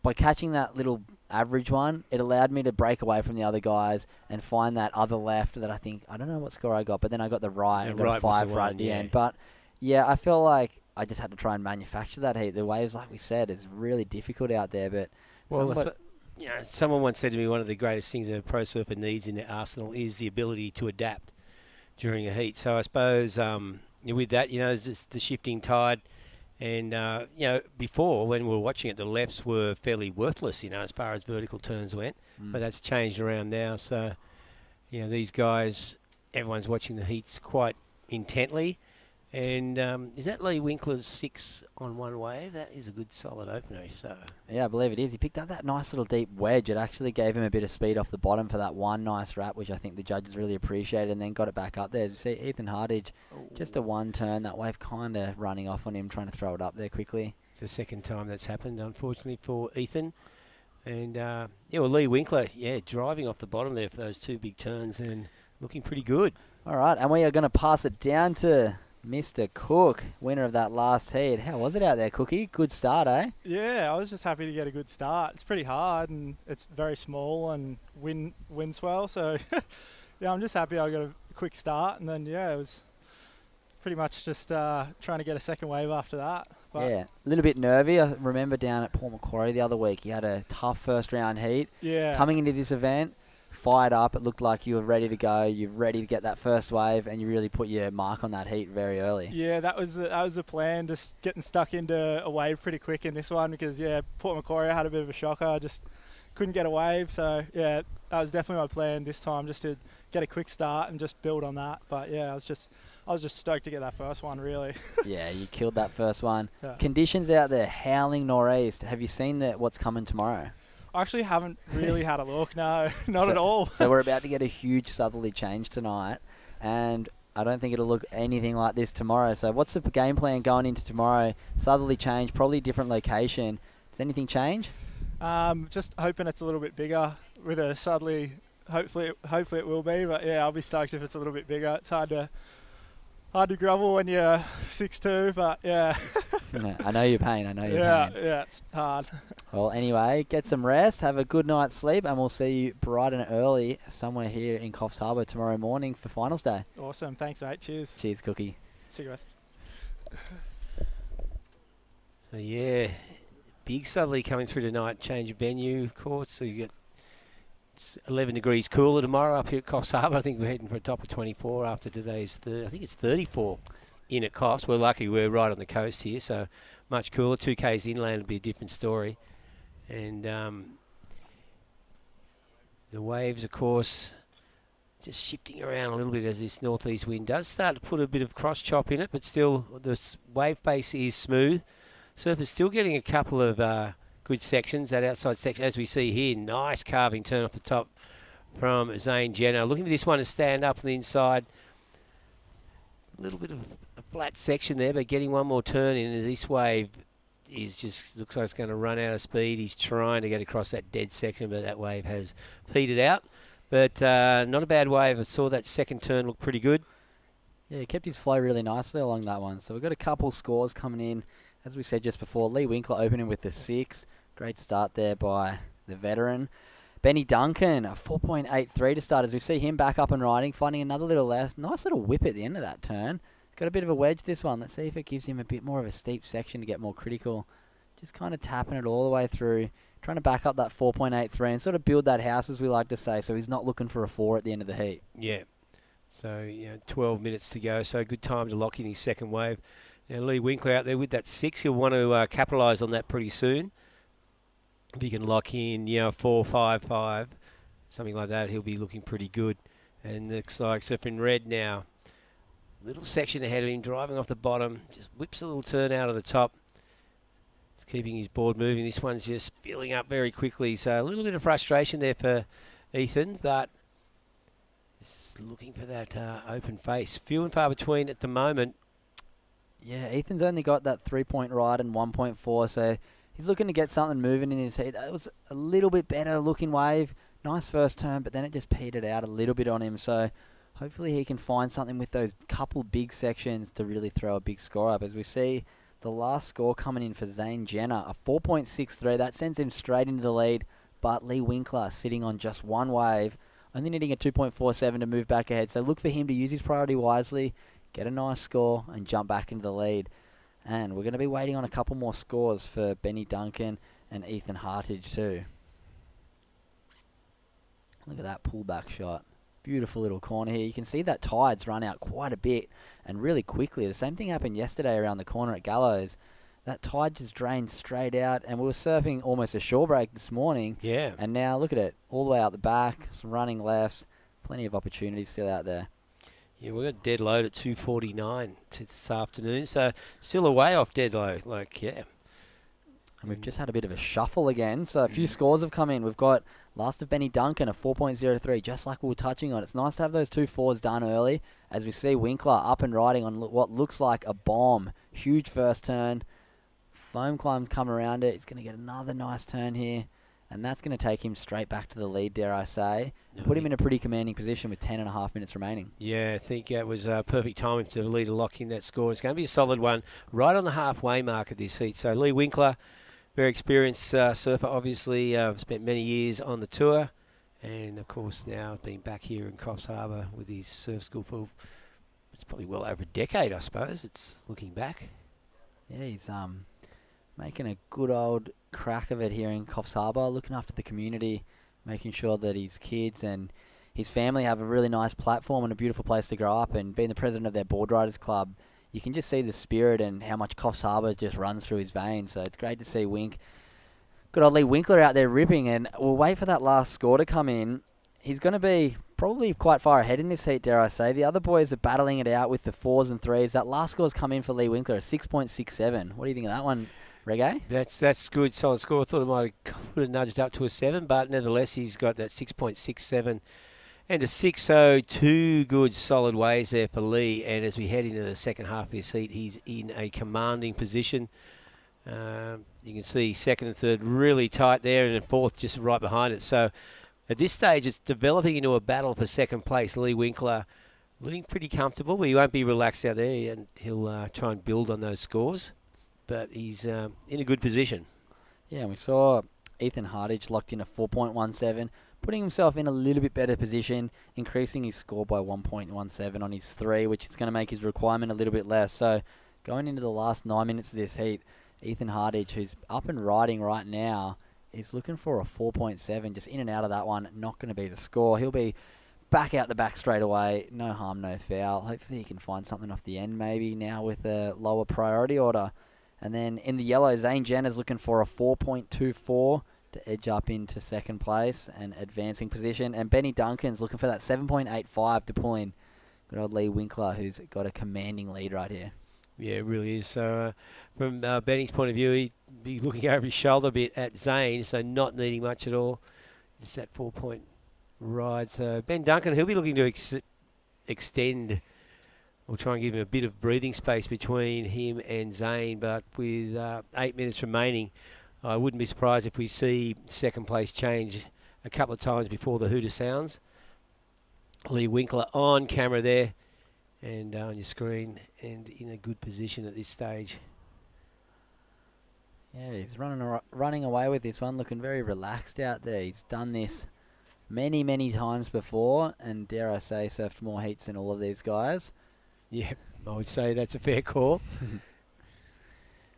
by catching that little average one, it allowed me to break away from the other guys and find that other left that I don't know what score I got, but then I got the right and got a 5 right at the end. But yeah, I feel like I just had to try and manufacture that heat. The waves, like we said, is really difficult out there. But someone once said to me, one of the greatest things a pro surfer needs in their arsenal is the ability to adapt during a heat. So I suppose with that, there's just the shifting tide. And, before, when we were watching it, the lefts were fairly worthless, as far as vertical turns went. But that's changed around now. So, these guys, everyone's watching the heats quite intently. And is that Lee Winkler's 6 on one wave? That is a good solid opener. So yeah, I believe it is. He picked up that nice little deep wedge. It actually gave him a bit of speed off the bottom for that one nice wrap, which I think the judges really appreciated, and then got it back up there. As you see, Ethan Hardage, just a one turn, that wave kind of running off on him, trying to throw it up there quickly. It's the second time that's happened, unfortunately, for Ethan. And, Lee Winkler, driving off the bottom there for those 2 big turns and looking pretty good. All right, and we are going to pass it down to Mr. Cook, winner of that last heat. How was it out there, Cookie? Good start, eh? Yeah, I was just happy to get a good start. It's pretty hard and it's very small and wind swell, so yeah, I'm just happy I got a quick start, and then it was pretty much just trying to get a second wave after that. But yeah, a little bit nervy. I remember down at Port Macquarie the other week, you had a tough first round heat. Yeah. Coming into this event, fired up. It looked like you were ready to go. You're ready to get that first wave, and you really put your mark on that heat very early. Yeah, that was the plan. Just getting stuck into a wave pretty quick in this one because Port Macquarie had a bit of a shocker. I just couldn't get a wave, so that was definitely my plan this time, just to get a quick start and just build on that. But I was just stoked to get that first one, really. Yeah, you killed that first one. Yeah. Conditions out there, howling nor'east. Have you seen what's coming tomorrow? I actually haven't really had a look, no, not at all. So we're about to get a huge southerly change tonight, and I don't think it'll look anything like this tomorrow. So what's the game plan going into tomorrow? Southerly change, probably different location. Does anything change? Just hoping it's a little bit bigger with a southerly. Hopefully it will be, but I'll be stoked if it's a little bit bigger. It's hard to grovel when you're 6'2", but I know your pain. I know your pain. Yeah, it's hard. Well, anyway, get some rest, have a good night's sleep, and we'll see you bright and early somewhere here in Coffs Harbour tomorrow morning for finals day. Awesome. Thanks, mate. Cheers. Cheers, Cookie. See you guys. So, big southerly coming through tonight. Change of venue, of course. So you get 11 degrees cooler tomorrow up here at Coffs Harbour. I think we're heading for a top of 24 after today's, I think it's 34 in at Coffs. We're lucky we're right on the coast here, so much cooler. 2Ks inland will be a different story. And the waves, of course, just shifting around a little bit as this northeast wind does start to put a bit of cross chop in it, but still the wave face is smooth. Surfer's still getting a couple of good sections. That outside section, as we see here, nice carving turn off the top from Zane Jenner. Looking for this one to stand up on the inside. A little bit of a flat section there, but getting one more turn in as this wave is just looks like it's going to run out of speed. He's trying to get across that dead section, but that wave has petered out. But not a bad wave. I saw that second turn look pretty good. Yeah, he kept his flow really nicely along that one. So we've got a couple scores coming in. As we said just before, Lee Winkler opening with the 6. Great start there by the veteran. Benny Duncan, a 4.83 to start as we see him back up and riding, finding another little left. Nice little whip at the end of that turn. Got a bit of a wedge this one. Let's see if it gives him a bit more of a steep section to get more critical just kind of tapping it all the way through, trying to back up that 4.83 and sort of build that house, as we like to say, so he's not looking for a 4 at the end of the heat. Yeah. So, 12 minutes to go, so good time to lock in his second wave. Now, Lee Winkler out there with that 6. He'll want to capitalise on that pretty soon. If he can lock in, 4-5-5, something like that, he'll be looking pretty good. And looks like Surf in red now. Little section ahead of him, driving off the bottom. Just whips a little turn out of the top. It's keeping his board moving. This one's just filling up very quickly. So a little bit of frustration there for Ethan, but just looking for that open face. Few and far between at the moment. Yeah, Ethan's only got that 3-point ride and 1.4, so he's looking to get something moving in his heat. That was a little bit better looking wave. Nice first turn, but then it just petered out a little bit on him. So hopefully he can find something with those couple big sections to really throw a big score up. As we see the last score coming in for Zane Jenner, a 4.63. That sends him straight into the lead. But Lee Winkler sitting on just one wave, only needing a 2.47 to move back ahead. So look for him to use his priority wisely, get a nice score, and jump back into the lead. And we're going to be waiting on a couple more scores for Benny Duncan and Ethan Hartage too. Look at that pullback shot. Beautiful little corner here. You can see that tide's run out quite a bit and really quickly. The same thing happened yesterday around the corner at Gallows. That tide just drained straight out, and we were surfing almost a shore break this morning. Yeah. And now look at it, all the way out the back, some running lefts, plenty of opportunities still out there. Yeah, we've got dead load at 2:49 this afternoon, so still a way off dead load. And we've just had a bit of a shuffle again, so a few scores have come in. We've got last of Benny Duncan, a 4.03, just like we were touching on. It's nice to have those 2 4s done early, as we see Winkler up and riding on what looks like a bomb. Huge first turn. Foam climb's come around it. He's going to get another nice turn here, and that's going to take him straight back to the lead, dare I say, and put him in a pretty commanding position with 10.5 minutes remaining. Yeah, I think that was perfect timing for the lead to lock in that score. It's going to be a solid one, right on the halfway mark of this heat. So Lee Winkler, very experienced surfer, obviously, spent many years on the tour, and of course now being back here in Coffs Harbour with his surf school for, it's probably well over a decade, I suppose. It's looking back. Yeah, he's making a good old crack of it here in Coffs Harbour, looking after the community, making sure that his kids and his family have a really nice platform and a beautiful place to grow up. And being the president of their board riders club, you can just see the spirit and how much Coffs Harbour just runs through his veins. So it's great to see good old Lee Winkler out there ripping, and we'll wait for that last score to come in. He's going to be probably quite far ahead in this heat, dare I say. The other boys are battling it out with the 4s and 3s. That last score's come in for Lee Winkler, a 6.67. What do you think of that one, Reggae? That's good, solid score. I thought it might have nudged up to a 7, but nevertheless he's got that 6.67 and a 6. So 2 good solid waves there for Lee. And as we head into the second half of this heat, he's in a commanding position. You can see second and third really tight there, and then fourth just right behind it. So at this stage, it's developing into a battle for second place. Lee Winkler looking pretty comfortable, but he won't be relaxed out there, and he'll try and build on those scores. But he's in a good position. Yeah, and we saw Ethan Hartage locked in a 4.17, putting himself in a little bit better position, increasing his score by 1.17 on his 3, which is going to make his requirement a little bit less. So going into the last 9 minutes of this heat, Ethan Hartage, who's up and riding right now, is looking for a 4.7, just in and out of that one. Not going to be the score. He'll be back out the back straight away. No harm, no foul. Hopefully he can find something off the end maybe now with a lower priority order. And then in the yellow, Zane Jenner's looking for a 4.24 to edge up into second place and advancing position. And Benny Duncan's looking for that 7.85 to pull in good old Lee Winkler, who's got a commanding lead right here. Yeah, it really is. So from Benny's point of view, he'd be looking over his shoulder a bit at Zane, so not needing much at all. Just that 4-point ride. So Ben Duncan, he'll be looking to extend. We'll try and give him a bit of breathing space between him and Zane, but with 8 minutes remaining, I wouldn't be surprised if we see second place change a couple of times before the hooter sounds. Lee Winkler on camera there and on your screen, and in a good position at this stage. Yeah, he's running away with this one, looking very relaxed out there. He's done this many, many times before, and dare I say, surfed more heats than all of these guys. Yeah, I would say that's a fair call.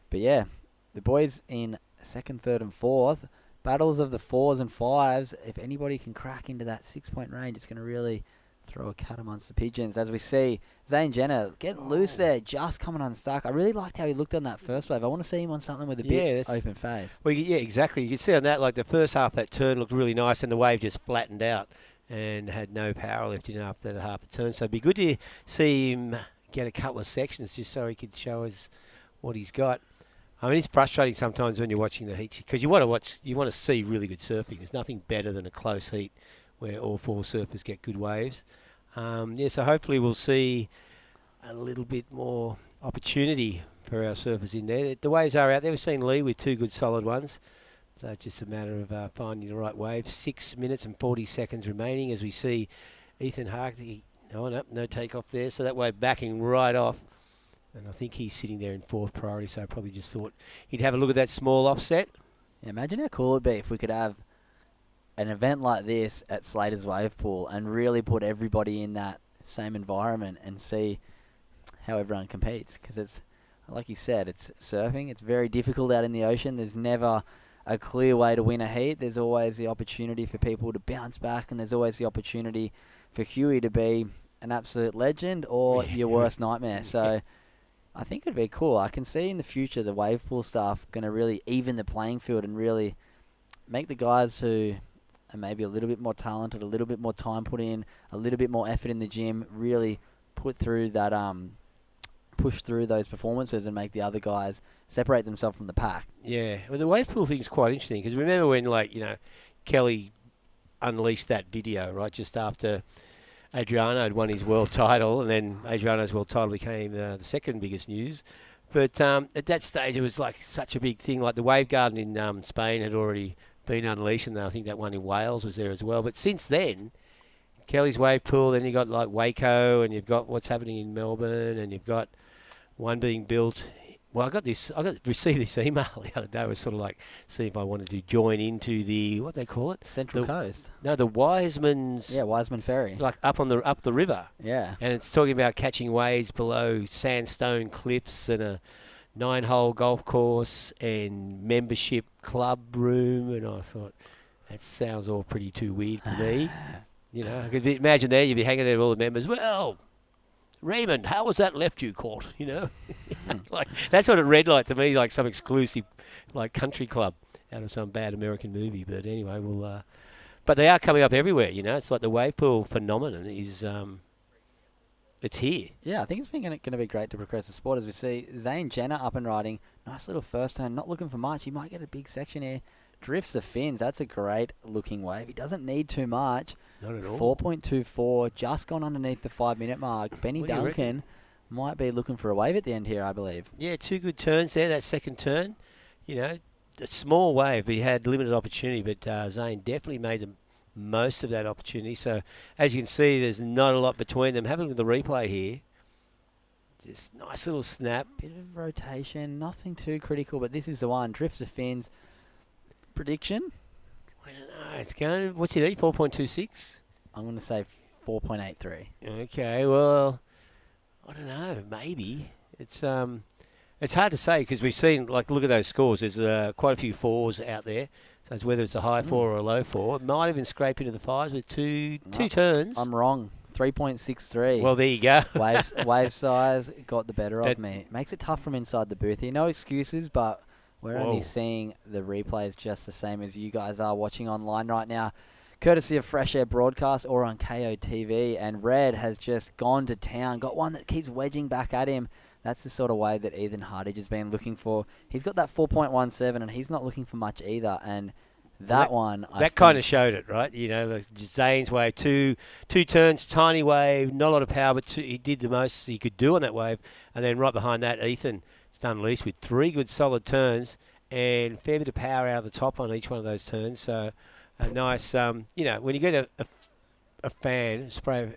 But yeah, the boys in second, third, and fourth. Battles of the 4s and 5s. If anybody can crack into that 6-point range, it's going to really throw a cat amongst the pigeons. As we see, Zane Jenner getting loose there, just coming unstuck. I really liked how he looked on that first wave. I want to see him on something with a bit open face. Well, yeah, exactly. You can see on that, like the first half, that turn looked really nice, and the wave just flattened out and had no power left in after that half a turn. So it'd be good to see him get a couple of sections just so he could show us what he's got. I mean, it's frustrating sometimes when you're watching the heat because you want to see really good surfing. There's nothing better than a close heat where all 4 surfers get good waves. So hopefully we'll see a little bit more opportunity for our surfers in there. The waves are out there. We've seen Lee with 2 good solid ones. So it's just a matter of finding the right wave. 6 minutes and 40 seconds remaining as we see Ethan Hartley. Oh, no takeoff there. So that wave backing right off. And I think he's sitting there in 4th priority, so I probably just thought he'd have a look at that small offset. Yeah, imagine how cool it would be if we could have an event like this at Slater's Wave Pool and really put everybody in that same environment and see how everyone competes. Because it's, like you said, it's surfing. It's very difficult out in the ocean. There's never a clear way to win a heat. There's always the opportunity for people to bounce back, and there's always the opportunity for Huey to be an absolute legend or your worst nightmare. So I think it'd be cool. I can see in the future the wave pool stuff going to really even the playing field and really make the guys who are maybe a little bit more talented, a little bit more time put in, a little bit more effort in the gym, really put through that, push through those performances and make the other guys separate themselves from the pack. Yeah, well, the wave pool thing's quite interesting because remember when, Kelly unleashed that video, right, just after Adriano had won his world title, and then Adriano's world title became the second biggest news. But at that stage, it was like such a big thing. Like the Wave Garden in Spain had already been unleashed, and I think that one in Wales was there as well. But since then, Kelly's wave pool, then you got like Waco, and you've got what's happening in Melbourne, and you've got one being built. Well, received this email the other day. It was sort of like, see if I wanted to join into the, what they call it? Central Coast. No, the Wiseman's. Yeah, Wiseman Ferry. Like up the river. Yeah. And it's talking about catching waves below sandstone cliffs and a 9-hole golf course and membership club room. And I thought, that sounds all pretty too weird for me. I could imagine there, you'd be hanging there with all the members. Well, Raymond, how was that left you caught? Like that's what it read like to me, like some exclusive, like country club out of some bad American movie. But anyway, but they are coming up everywhere. It's like the wave pool phenomenon is, it's here. Yeah, I think it's going to be great to progress the sport as we see Zane Jenner up and riding. Nice little first turn, not looking for much. He might get a big section here. Drifts the fins. That's a great looking wave. He doesn't need too much. Not at all. 4.24, just gone underneath the 5-minute mark. Benny Duncan might be looking for a wave at the end here, I believe. Yeah, 2 good turns there, that second turn. A small wave, but he had limited opportunity, but Zane definitely made the most of that opportunity. So, as you can see, there's not a lot between them. Have a look at the replay here. Just nice little snap. Bit of rotation, nothing too critical, but this is the one. Drifts the fins. Prediction? I don't know. It's going. What's it eat? 4.26. I'm going to say 4.83. Okay. Well, I don't know. Maybe it's hard to say because we've seen look at those scores. There's quite a few 4s out there. So it's whether it's a high 4 or a low 4. It might even scrape into the 5s with two turns. I'm wrong. 3.63. Well, there you go. Wave size got the better of me. Makes it tough from inside the booth here. No excuses, but we're only seeing the replays just the same as you guys are watching online right now, courtesy of Fresh Air Broadcast or on KO TV. And Red has just gone to town. Got one that keeps wedging back at him. That's the sort of wave that Ethan Hardage has been looking for. He's got that 4.17, and he's not looking for much either. And that kind of showed it, right? Zane's wave, two turns, tiny wave, not a lot of power, but he did the most he could do on that wave. And then right behind that, Ethan unleashed with 3 good solid turns and fair bit of power out of the top on each one of those turns. So a nice, when you get a fan spray,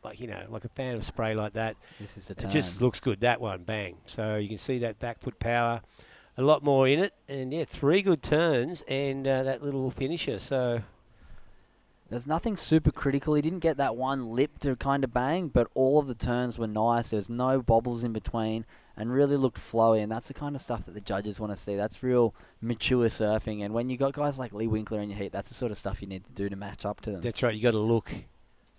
like a fan of spray like that, this is it just looks good. That one, bang. So you can see that back foot power, a lot more in it, and 3 good turns and that little finisher. So there's nothing super critical. He didn't get that one lip to kind of bang, but all of the turns were nice. There's no bobbles in between. and really looked flowy, and that's the kind of stuff that the judges want to see. That's real mature surfing, and when you got guys like Lee Winkler in your heat, that's the sort of stuff you need to do to match up to them. That's right. You got to look.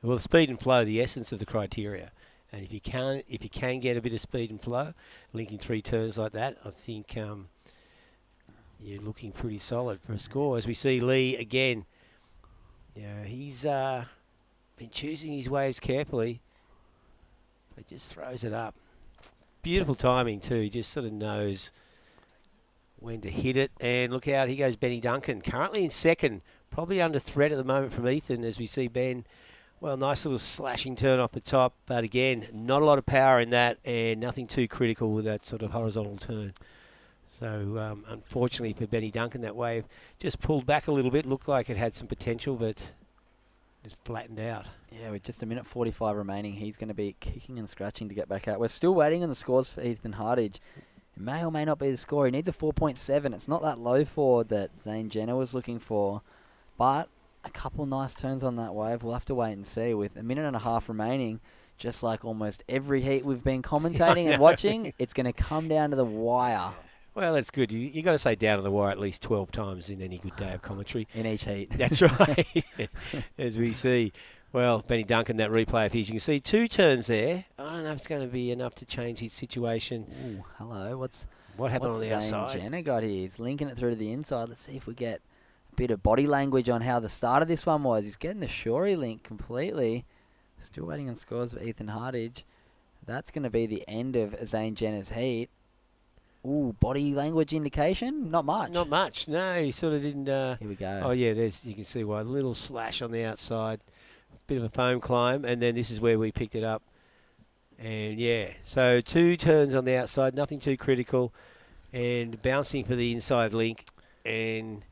Well, speed and flow, the essence of the criteria. And if you can get a bit of speed and flow, linking 3 turns like that, I think you're looking pretty solid for a score. As we see Lee again, he's been choosing his waves carefully, but just throws it up. Beautiful timing too. He just sort of knows when to hit it. And look out, here goes Benny Duncan, currently in second, probably under threat at the moment from Ethan, as we see Ben. Well, nice little slashing turn off the top, but again, not a lot of power in that, and nothing too critical with that sort of horizontal turn. So, unfortunately for Benny Duncan, that wave just pulled back a little bit. Looked like it had some potential, but just flattened out. Yeah, with just 1:45 remaining, he's going to be kicking and scratching to get back out. We're still waiting on the scores for Ethan Hardage. It may or may not be the score. He needs a 4.7. It's not that low forward that Zane Jenner was looking for, but a couple nice turns on that wave. We'll have to wait and see. With 1.5 minutes remaining, just like almost every heat we've been commentating and watching, it's going to come down to the wire. Well, that's good. You got to say down to the wire at least 12 times in any good day of commentary. In each heat. That's right. As we see, well, Benny Duncan, that replay of his, you can see 2 turns there. I don't know if it's going to be enough to change his situation. Ooh, hello. What happened on the outside? Jenner got here. He's linking it through to the inside. Let's see if we get bit of body language on how the start of this one was. He's getting the Shorey link completely. Still waiting on scores for Ethan Hardage. That's going to be the end of Zane Jenner's heat. Ooh, body language indication? Not much. Not much. No, he sort of didn't. Here we go. Oh yeah, you can see why. A little slash on the outside, bit of a foam climb, and then this is where we picked it up. And yeah, so 2 turns on the outside, nothing too critical, and bouncing for the inside link, and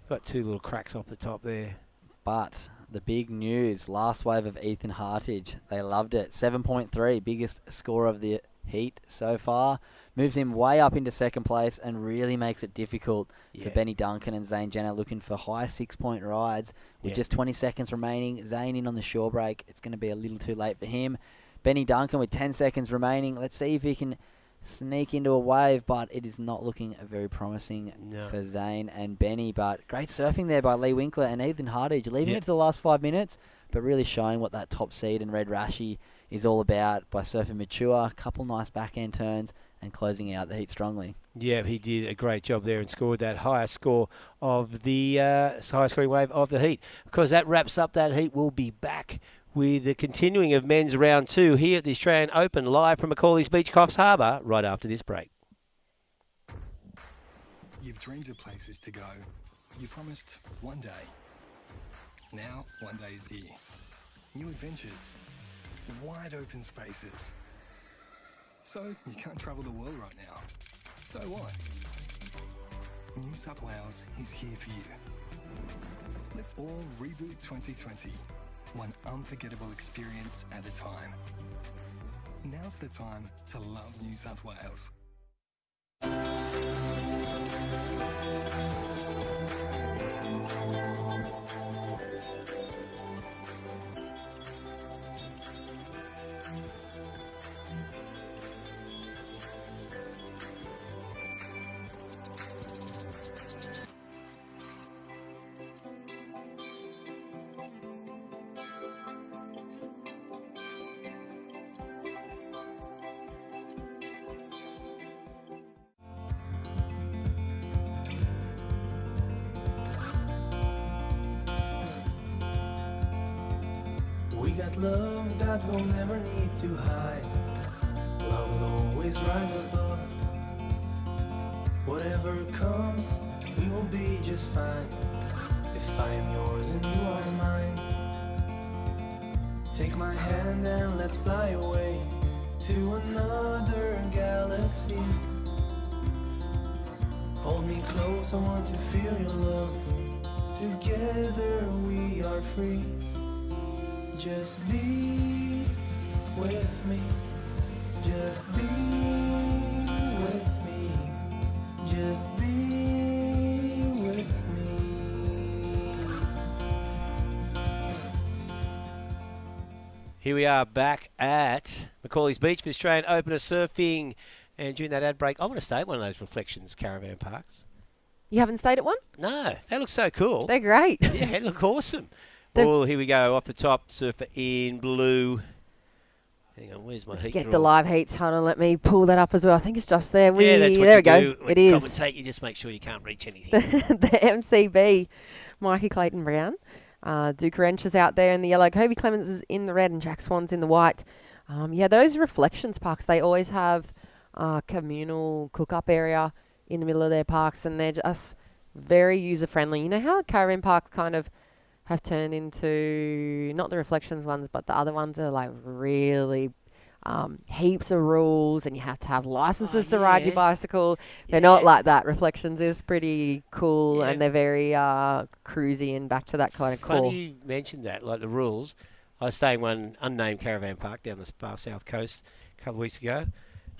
got 2 little cracks off the top there. But the big news, last wave of Ethan Hardage. They loved it. 7.3, biggest score of the heat so far. Moves him way up into second place and really makes it difficult for Benny Duncan and Zane Jenner looking for high 6-point rides. With just 20 seconds remaining, Zane in on the shore break. It's going to be a little too late for him. Benny Duncan with 10 seconds remaining. Let's see if he can sneak into a wave, but it is not looking very promising for Zane and Benny. But great surfing there by Lee Winkler and Ethan Hardage, leaving it to the last 5 minutes, but really showing what that top seed and Red Rashi is all about by surfing mature, a couple nice backhand turns, and closing out the heat strongly. Yeah, he did a great job there and scored that highest score of the highest scoring wave of the heat. Because that wraps up that heat, we'll be back with the continuing of men's round 2 here at the Australian Open, live from Macaulay's Beach, Coffs Harbour, right after this break. You've dreamed of places to go. You promised one day. Now, one day is here. New adventures. Wide open spaces. So, you can't travel the world right now. So what? New South Wales is here for you. Let's all reboot 2020. One unforgettable experience at a time. Now's the time to love New South Wales. We got love that we'll never need to hide. Love will always rise above. Whatever comes, we will be just fine. If I am yours and you are mine. Take my hand and let's fly away to another galaxy. Hold me close, I want to feel your love. Together we are free. Just be with me. Just be with me. Just be with me. Here we are back at Macaulay's Beach for the Australian Open of Surfing. And during that ad break, I want to stay at one of those Reflections caravan parks. You haven't stayed at one? No, they look so cool. They're great. Yeah, they look awesome. Oh, here we go. Off the top, surfer in blue. Hang on, where's my heat Get draw? the live heats. Hold on, let me pull that up as well. I think it's just there. Yeah, that's what there you we go. do. When It you is. commentate, you just make sure you can't reach anything. the MCB, Mikey Clayton Brown. Duke Wrench is out there in the yellow. Kobe Clemens is in the red and Jack Swan's in the white. Yeah, those Reflections parks, they always have communal cook-up area in the middle of their parks, and they're just very user-friendly. You know how caravan parks kind of have turned into, not the Reflections ones, but the other ones are like really heaps of rules, and you have to have licenses to ride your bicycle. They're not like that. Reflections is pretty cool, and they're very cruisy and back to that kind of Funny core. you mentioned that, like the rules. I was staying in one unnamed caravan park down the far south coast a couple of weeks ago.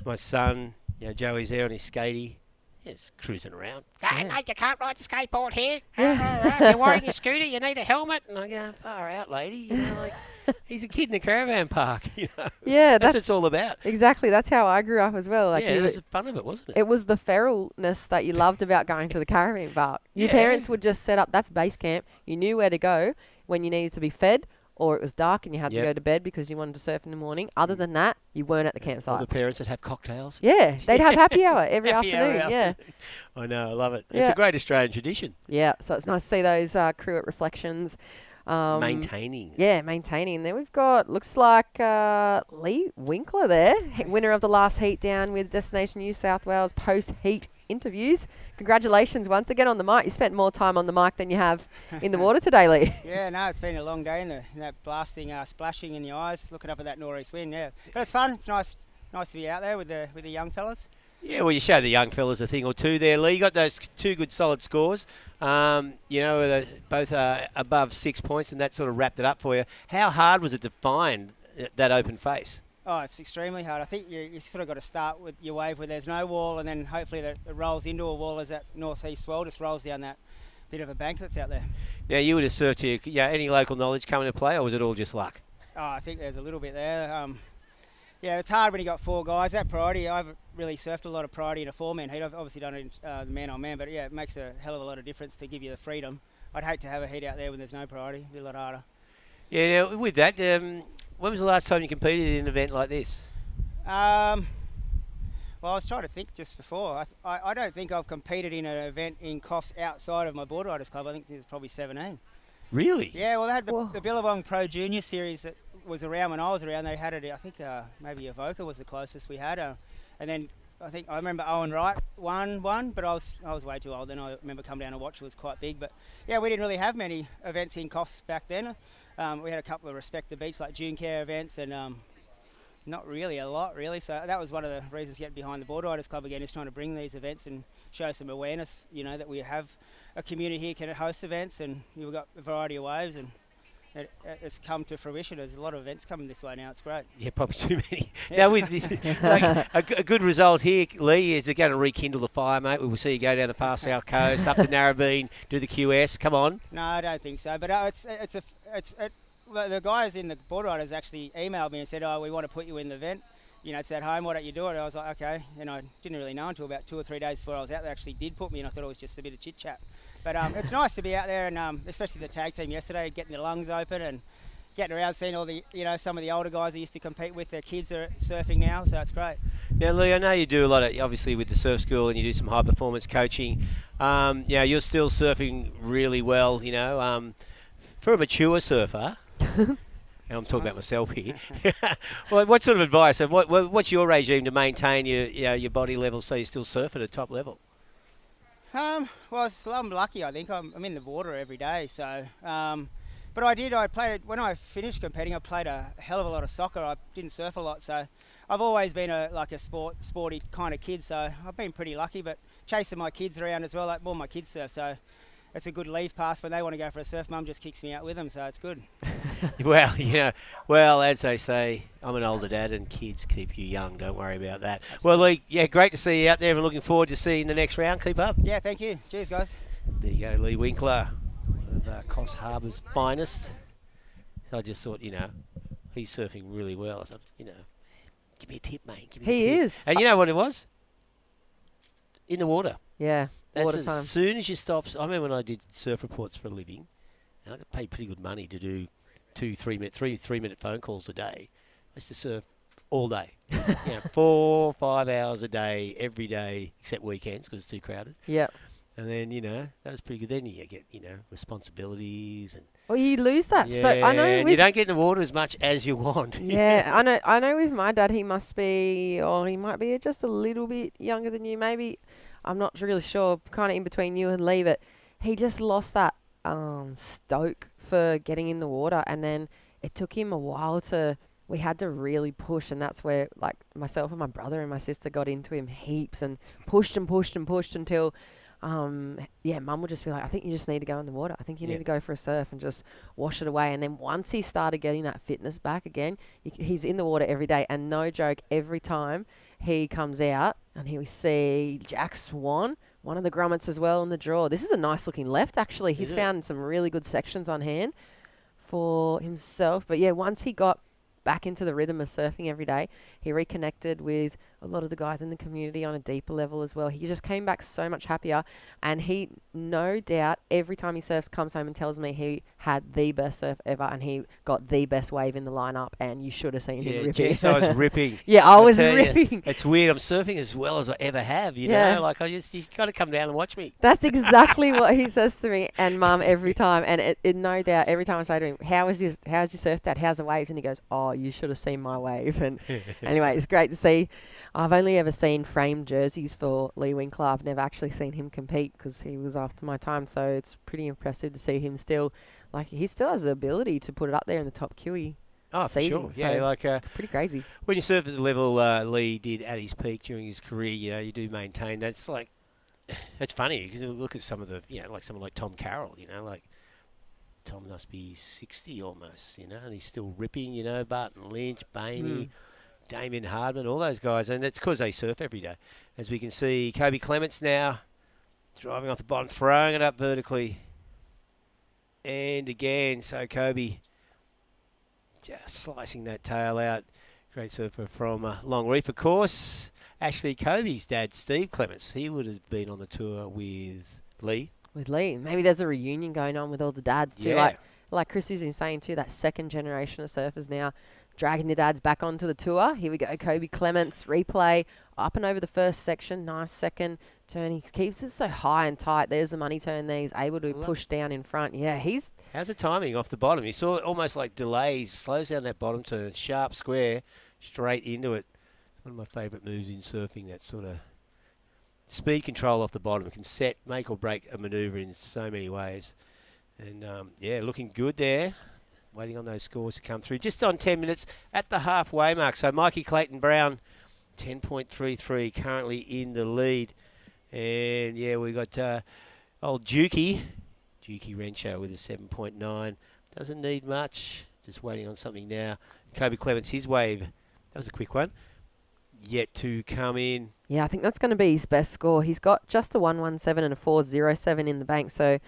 My son, Joey's there on his skatey. He's cruising around. Hey, mate, you can't ride the skateboard here. Yeah. If you're wearing your scooter, you need a helmet. And I go, far out, lady. He's a kid in a caravan park. Yeah, that's what it's all about. Exactly, that's how I grew up as well. Like Yeah, it was the fun of it, wasn't it? It was the feralness that you loved about going to the caravan park. Your Yeah. parents would just set up, that's base camp. You knew where to go when you needed to be fed, or it was dark and you had to Yep. go to bed because you wanted to surf in the morning. Other than that, you weren't at the All campsite. the parents that have cocktails. Yeah, they'd have happy hour every Happy hour afternoon. Yeah. I know, I love it. It's Yeah. a great Australian tradition. Yeah, so it's nice to see those crew at Reflections. Maintaining. Yeah, maintaining. Then we've got, looks like Lee Winkler there, winner of the last heat down with Destination New South Wales post-heat interviews. Congratulations once again on the mic. You spent more time on the mic than you have in the water today, Lee. Yeah, no, it's been a long day in that blasting, splashing in the eyes, looking up at that northeast wind. Yeah, but it's fun. It's nice to be out there with the young fellas. Yeah, well, you show the young fellas a thing or two there, Lee. You got those two good solid scores. Both above 6 points, and that sort of wrapped it up for you. How hard was it to find that open face? Oh, it's extremely hard. I think you sort of got to start with your wave where there's no wall, and then hopefully it rolls into a wall as that northeast swell just rolls down that bit of a bank that's out there. Now, you would have surfed here. Any local knowledge come into play, or was it all just luck? Oh, I think there's a little bit there. Yeah, it's hard when you got four guys. That priority, I've really surfed a lot of priority in a four-man heat. I've obviously done it the man-on-man, but yeah, it makes a hell of a lot of difference to give you the freedom. I'd hate to have a heat out there when there's no priority. It'd be a lot harder. Yeah, now, with that, when was the last time you competed in an event like this? Well, I was trying to think just before. I don't think I've competed in an event in Coffs outside of my board riders club. I think it was probably 17. Really? Yeah, well, they had the Billabong Pro Junior Series that was around when I was around. They had it, I think maybe Avoca was the closest we had. And then I think I remember Owen Wright won one, but I was way too old then. I remember coming down to watch. It was quite big. But yeah, we didn't really have many events in Coffs back then. We had a couple of Respect the Beach, like June Care events, and not really a lot, really. So that was one of the reasons to get behind the Board Riders Club again, is trying to bring these events and show some awareness, that we have a community here can host events, and we've got a variety of waves, and it's come to fruition. There's a lot of events coming this way now. It's great. Yeah, probably too many. Yeah. Now, with this, a good result here, Lee, is it going to rekindle the fire, mate? We will see you go down the far south coast, up to Narrabeen, do the QS. Come on. No, I don't think so. But the guys in the board riders actually emailed me and said, "Oh, we want to put you in the event. It's at home. Why don't you do it?" I was like, "Okay." And I didn't really know until about 2 or 3 days before I was out. They actually did put me in. I thought it was just a bit of chit chat. But it's nice to be out there, and especially the tag team yesterday, getting their lungs open and getting around, seeing all the, some of the older guys I used to compete with. Their kids are surfing now, so it's great. Now, Lee, I know you do a lot of, obviously, with the surf school, and you do some high performance coaching. You're still surfing really well. For a mature surfer. And I'm talking about myself here. Well, what sort of advice? And what's your regime to maintain your body level so you still surf at a top level? Well, I'm lucky. I think I'm in the water every day. So, but I played when I finished competing. I played a hell of a lot of soccer. I didn't surf a lot, so I've always been a sporty kind of kid. So I've been pretty lucky. But chasing my kids around as well, like all my kids surf. So it's a good leave pass when they want to go for a surf. Mum just kicks me out with them, so it's good. Well, as they say, I'm an older dad, and kids keep you young. Don't worry about that. Absolutely. Well, Lee, great to see you out there, and looking forward to seeing the next round. Keep up. Yeah, thank you. Cheers, guys. There you go, Lee Winkler, one of Coffs Harbour's finest. I just thought, he's surfing really well. So, Give me a tip, mate. Give me He a tip. is. And you know what it was? In the water. Yeah, That's water as time. soon as you stop. I remember when I did surf reports for a living, and I got paid pretty good money to do 3-minute phone calls a day. I used to surf all day. 4 or 5 hours a day, every day, except weekends because it's too crowded. Yep. And then, that was pretty good. Then you get, responsibilities and... Well, you lose that. Yeah, So I know and with you don't get in the water as much as you want. Yeah, I know with my dad, he must be, or he might be just a little bit younger than you, maybe. I'm not really sure, kind of in between you and Lee, but he just lost that stoke for getting in the water, and then it took him a while we had to really push, and that's where, like, myself and my brother and my sister got into him heaps and pushed and pushed and pushed until... Mum would just be like, I think you just need to go in the water. I think you need to go for a surf and just wash it away. And then once he started getting that fitness back again, he's in the water every day. And no joke, every time he comes out and we see Jack Swan, one of the grummets as well in the draw. This is a nice looking left, actually. He's found some really good sections on hand for himself. But yeah, once he got back into the rhythm of surfing every day, he reconnected with a lot of the guys in the community on a deeper level as well. He just came back so much happier, and he, no doubt, every time he surfs, comes home and tells me he had the best surf ever, and he got the best wave in the lineup, and you should have seen him ripping. Geez, I was ripping. Yeah, I was tell you, ripping. it's weird. I'm surfing as well as I ever have, you know? Like, you got to come down and watch me. That's exactly what he says to me and Mum every time, and it no doubt, every time I say to him, how's your surf, Dad? How's the waves? And he goes, oh, you should have seen my wave. And anyway, it's great to see. I've only ever seen framed jerseys for Lee Winkler. I've never actually seen him compete because he was after my time. So it's pretty impressive to see him still. Like, he still has the ability to put it up there in the top QE. Oh, for sure. So Yeah, like... pretty crazy. When you surf at the level Lee did at his peak during his career, you do maintain. That's like... It's funny because you look at some of the... like someone like Tom Carroll, like... Tom must be 60 almost, and he's still ripping, Barton Lynch, Bainey... Damien Hardman, all those guys, and that's because they surf every day. As we can see, Kobe Clements now driving off the bottom, throwing it up vertically. And again, so Kobe just slicing that tail out. Great surfer from Long Reef, of course. Actually, Kobe's dad, Steve Clements, he would have been on the tour with Lee. With Lee. Maybe there's a reunion going on with all the dads too. Yeah. Like Chrissy's been saying too, that second generation of surfers now dragging the dads back onto the tour. Here we go, Kobe Clements, replay, up and over the first section, nice second turn. He keeps it so high and tight. There's the money turn there. He's able to push down in front. Yeah, he's... How's the timing off the bottom? You saw almost like delays, slows down that bottom turn, sharp square, straight into it. It's one of my favourite moves in surfing, that sort of speed control off the bottom. It can make or break a manoeuvre in so many ways. And, looking good there. Waiting on those scores to come through. Just on 10 minutes at the halfway mark. So Mikey Clayton-Brown, 10.33, currently in the lead. And, we got old Dukey Rencho with a 7.9. Doesn't need much. Just waiting on something now. Kobe Clements, his wave. That was a quick one. Yet to come in. Yeah, I think that's going to be his best score. He's got just a 117 and a 407 in the bank. So I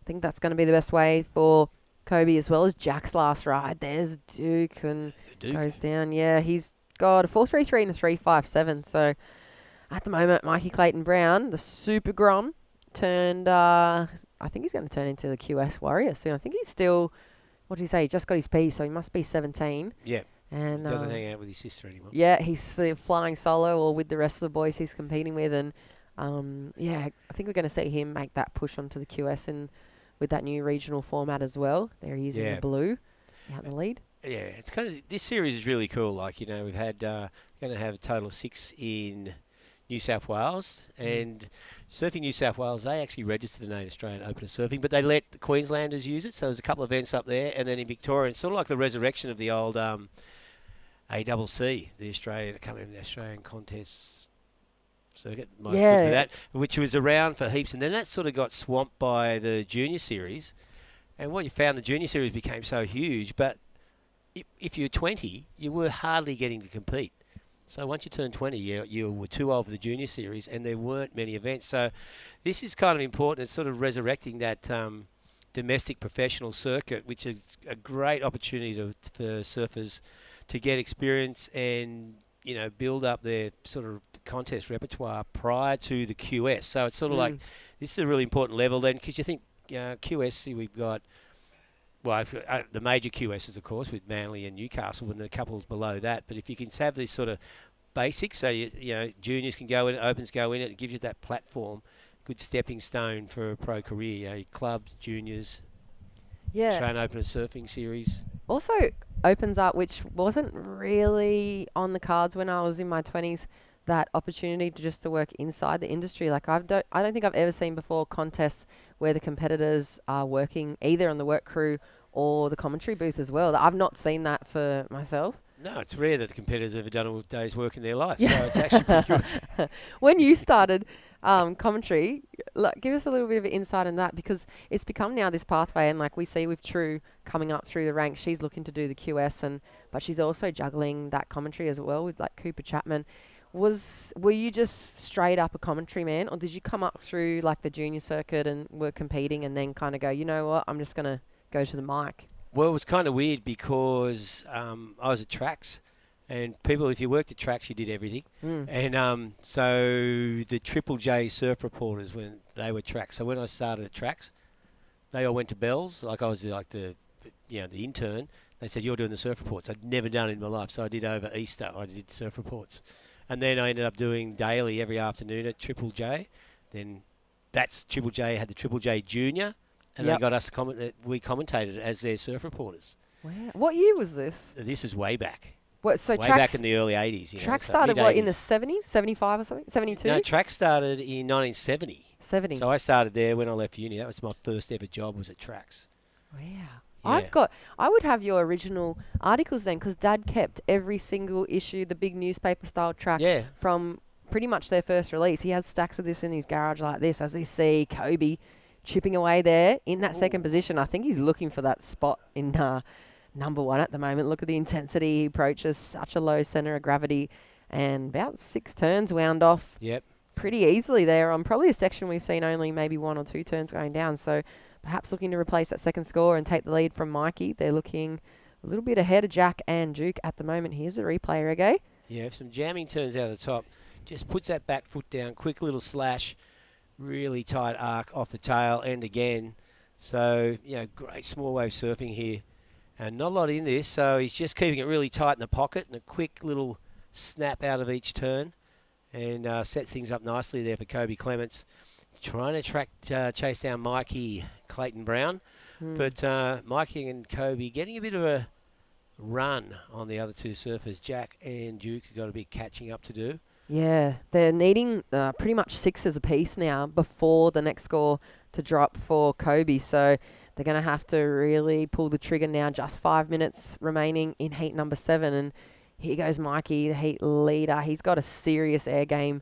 think that's going to be the best way for Kobe, as well as Jack's last ride. There's Duke and goes down. Yeah, he's got a 433 and a 357. So at the moment, Mikey Clayton-Brown, the Super Grom, turned... I think he's going to turn into the QS Warrior soon. I think he's still... What did he say? He just got his P, so he must be 17. Yeah. And he doesn't hang out with his sister anymore. Yeah, he's flying solo or with the rest of the boys he's competing with. And, I think we're going to see him make that push onto the QS and with that new regional format as well. There he is in the blue, out in the lead. Yeah, it's kind of, this series is really cool. Like, we've had, going to have a total of 6 in New South Wales, and Surfing New South Wales, they actually registered the Native Australian Open of Surfing, but they let the Queenslanders use it. So there's a couple of events up there, and then in Victoria, it's sort of like the resurrection of the old ACC, the Australian Contests circuit, for that, which was around for heaps, and then that sort of got swamped by the junior series. And what you found, the junior series became so huge, but if you're 20, you were hardly getting to compete. So once you turned 20, you were too old for the junior series, and there weren't many events. So this is kind of important. It's sort of resurrecting that domestic professional circuit, which is a great opportunity for surfers to get experience and build up their sort of contest repertoire prior to the QS. So it's sort of like this is a really important level then, because you think QS, we've got the major QSs, of course, with Manly and Newcastle, and the couples below that. But if you can have this sort of basics, so juniors can go in it, opens go in it, it gives you that platform, good stepping stone for a pro career. Clubs, juniors, Australian Open Surfing Series. Also opens up, which wasn't really on the cards when I was in my 20s, that opportunity to work inside the industry. Like I don't think I've ever seen before contests where the competitors are working either on the work crew or the commentary booth as well. I've not seen that for myself. No, it's rare that the competitors have ever done a day's work in their life, so it's actually pretty good. When you started commentary, give us a little bit of an insight on that, because it's become now this pathway, and like we see with True coming up through the ranks, she's looking to do the QS, but she's also juggling that commentary as well with like Cooper Chapman. Were you just straight up a commentary man, or did you come up through like the junior circuit and were competing and then kind of go, you know what, I'm just going to go to the mic? Well, it was kind of weird because I was at tracks, and people, if you worked at tracks, you did everything. And so the Triple J surf reporters, when they were tracks, so when I started at tracks, they all went to Bells. Like I was like the intern. They said, you're doing the surf reports. I'd never done it in my life, so I did over Easter. I did surf reports. And then I ended up doing daily every afternoon at Triple J. Then that's Triple J had the Triple J Junior, and they got us we commentated as their surf reporters. Wow. What year was this? This is way back. What? So way back in the early 80s. Track started what, in the 70s, 75 or something, 72? No, track started in 1970. 70. So I started there when I left uni. That was my first ever job, was at tracks. Wow. Yeah. I would have your original articles then, because Dad kept every single issue, the big newspaper style track from pretty much their first release. He has stacks of this in his garage like this, as we see Kobe chipping away there in that second position. I think he's looking for that spot in number one at the moment. Look at the intensity. He approaches such a low center of gravity, and about 6 turns wound off pretty easily there on probably a section we've seen only maybe 1 or 2 turns going down. So perhaps looking to replace that second score and take the lead from Mikey. They're looking a little bit ahead of Jack and Duke at the moment. Here's a replay, Reggae. Yeah, some jamming turns out of the top. Just puts that back foot down, quick little slash, really tight arc off the tail, and again. So, great small wave surfing here. And not a lot in this, so he's just keeping it really tight in the pocket and a quick little snap out of each turn, and set things up nicely there for Kobe Clements. Trying to chase down Mikey Clayton Brown, but Mikey and Kobe getting a bit of a run on the other two surfers. Jack and Duke have got a bit catching up to do. Yeah, they're needing pretty much 6s apiece now before the next score to drop for Kobe. So they're going to have to really pull the trigger now. Just 5 minutes remaining in heat number 7. And here goes Mikey, the heat leader. He's got a serious air game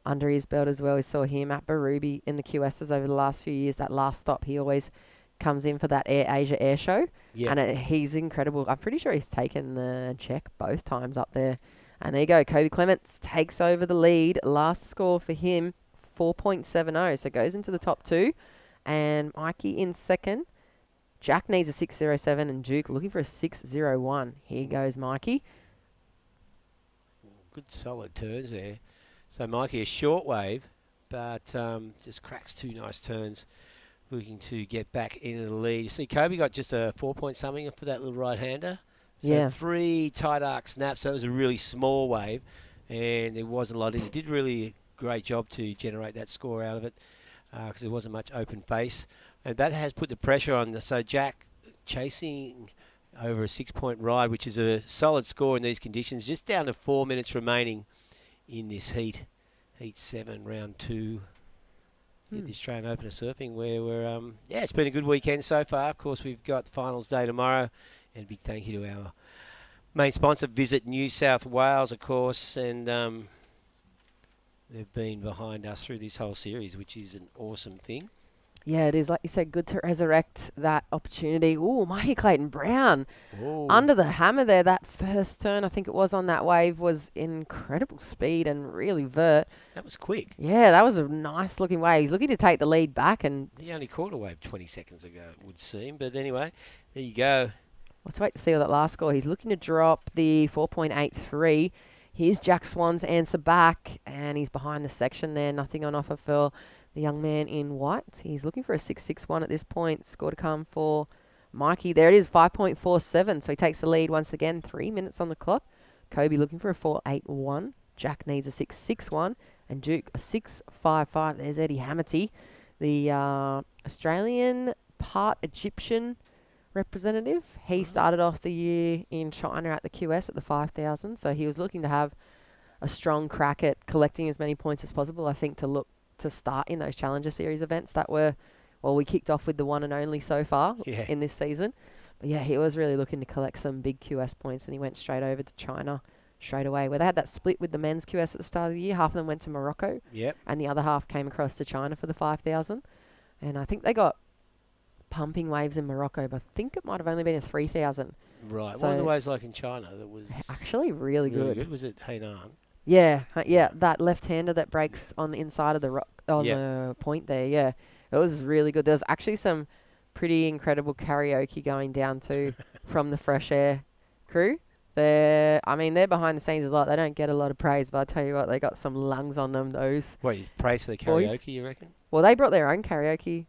under his belt as well. We saw him at Baruby in the QSs over the last few years. That last stop, he always comes in for that Air Asia Air Show. And he's incredible. I'm pretty sure he's taken the check both times up there. And there you go. Kobe Clements takes over the lead. Last score for him, 4.70. So goes into the top 2. And Mikey in second. Jack needs a 6.07 and Duke looking for a 6.01. Here goes Mikey. Good solid turns there. So Mikey, a short wave, but just cracks 2 nice turns, looking to get back into the lead. You see Kobe got just a 4-point something for that little right-hander. So 3 tight arc snaps. So it was a really small wave, and there wasn't a lot in it. Did really a great job to generate that score out of it, because there wasn't much open face. And that has put the pressure on. So Jack chasing over a 6-point ride, which is a solid score in these conditions. Just down to 4 minutes remaining in this heat 7, round 2. The Australian Open of Surfing, where we're it's been a good weekend so far. Of course, we've got the finals day tomorrow, and a big thank you to our main sponsor, Visit New South Wales, of course, and they've been behind us through this whole series, which is an awesome thing. Yeah, it is. Like you said, good to resurrect that opportunity. Ooh, Mikey Clayton Brown. Under the hammer there, that first turn, I think it was on that wave, was incredible speed and really vert. That was quick. Yeah, that was a nice looking wave. He's looking to take the lead back. And he only caught a wave 20 seconds ago, it would seem. But anyway, there you go. Let's wait to see what that last score. He's looking to drop the 4.83. Here's Jack Swan's answer back, and he's behind the section there. Nothing on offer for the young man in white. He's looking for a 6.61 at this point. Score to come for Mikey. There it is, 5.47. So he takes the lead once again. 3 minutes on the clock. Kobe looking for a 4.81. Jack needs a 6.61. And Duke a 6.55. There's Eddie Hamity, the Australian part Egyptian representative. He started off the year in China at the QS at the 5,000. So he was looking to have a strong crack at collecting as many points as possible. I think to look to start in those Challenger Series events that were, well, we kicked off with the one and only so far in this season. But yeah, he was really looking to collect some big QS points, and he went straight over to China straight away, where they had that split with the men's QS at the start of the year. Half of them went to Morocco, and the other half came across to China for the 5,000. And I think they got pumping waves in Morocco, but I think it might have only been a 3,000. Right. So What were the waves like in China? That was actually really good. Was it Hainan? Yeah, that left-hander that breaks on the inside of the rock on the point there. Yeah, it was really good. There was actually some pretty incredible karaoke going down too from the Fresh Air crew. They're behind the scenes a lot. They don't get a lot of praise, but I tell you what, they got some lungs on them. Those. What is praise for the karaoke? You reckon? Well, they brought their own karaoke.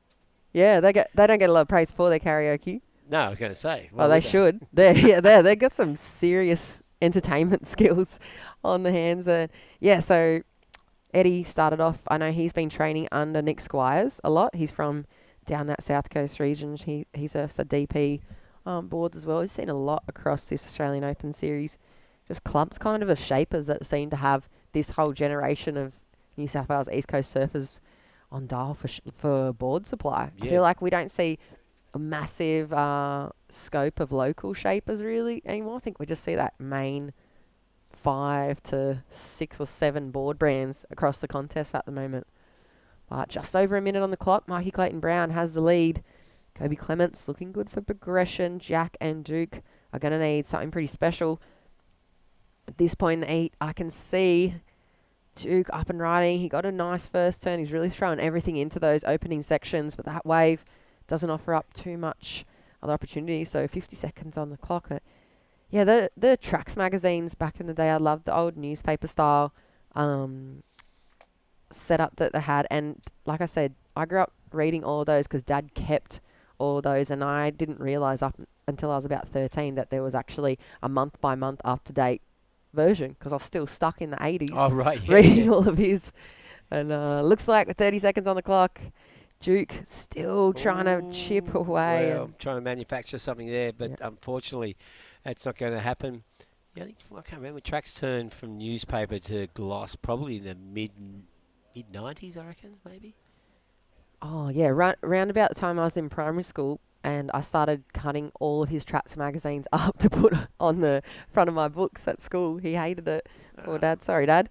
Yeah, they don't get a lot of praise for their karaoke. No, I was going to say. Well, they should. They got some serious entertainment skills on the hands. So Eddie started off, I know he's been training under Nick Squires a lot. He's from down that South Coast region. He surfs the DP boards as well. He's seen a lot across this Australian Open series. Just clubs kind of shapers that seem to have this whole generation of New South Wales East Coast surfers on dial for board supply. I feel like we don't see a massive scope of local shapers really anymore. I think we just see that main 5 to 6 or 7 board brands across the contest at the moment. But just over a minute on the clock. Mikey Clayton-Brown has the lead. Kobe Clements looking good for progression. Jack and Duke are going to need something pretty special. At this point in the heat, I can see Duke up and riding. He got a nice first turn. He's really throwing everything into those opening sections, but that wave doesn't offer up too much other opportunity. So 50 seconds on the clock. Yeah, the Tracks magazines back in the day, I loved the old newspaper style setup that they had. And like I said, I grew up reading all of those because Dad kept all of those, and I didn't realise up until I was about 13 that there was actually a month-by-month up-to-date version, because I was still stuck in the 80s. Oh, right, yeah, reading all of his. And looks like with 30 seconds on the clock, Duke still trying to chip away. Well, I'm trying to manufacture something there, but unfortunately, that's not going to happen. Yeah, I can't remember. Tracks turned from newspaper to gloss probably in the mid-90s, I reckon, maybe. Oh, yeah, round about the time I was in primary school, and I started cutting all of his Tracks magazines up to put on the front of my books at school. He hated it. Poor Dad. Sorry, Dad.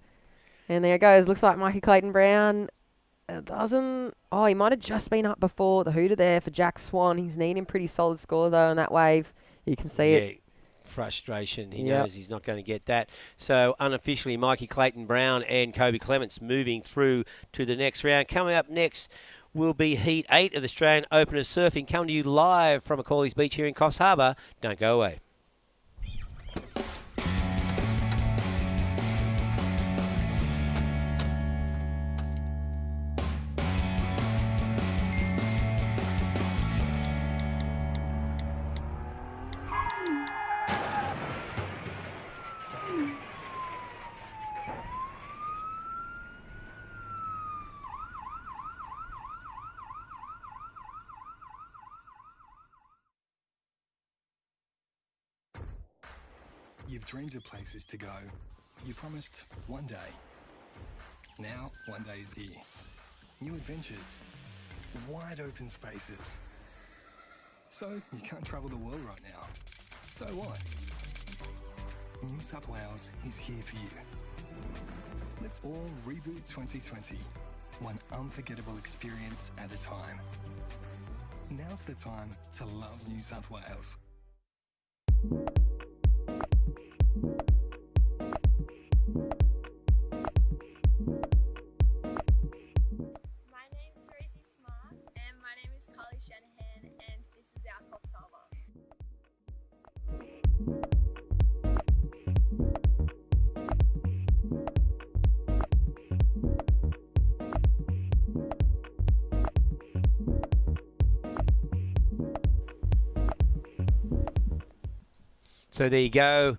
And there it goes. Looks like Mikey Clayton-Brown doesn't... Oh, he might have just been up before the hooter there for Jack Swan. He's needing pretty solid score, though, on that wave. You can see it. Frustration. He knows he's not going to get that. So unofficially, Mikey Clayton-Brown and Kobe Clements moving through to the next round. Coming up next will be Heat 8 of the Australian Open of Surfing, coming to you live from Macaulay's Beach here in Coffs Harbour. Don't go away. You've dreamed of places to go. You promised one day. Now, one day is here. New adventures. Wide open spaces. So, you can't travel the world right now. So what? New South Wales is here for you. Let's all reboot 2020. One unforgettable experience at a time. Now's the time to love New South Wales. So there you go.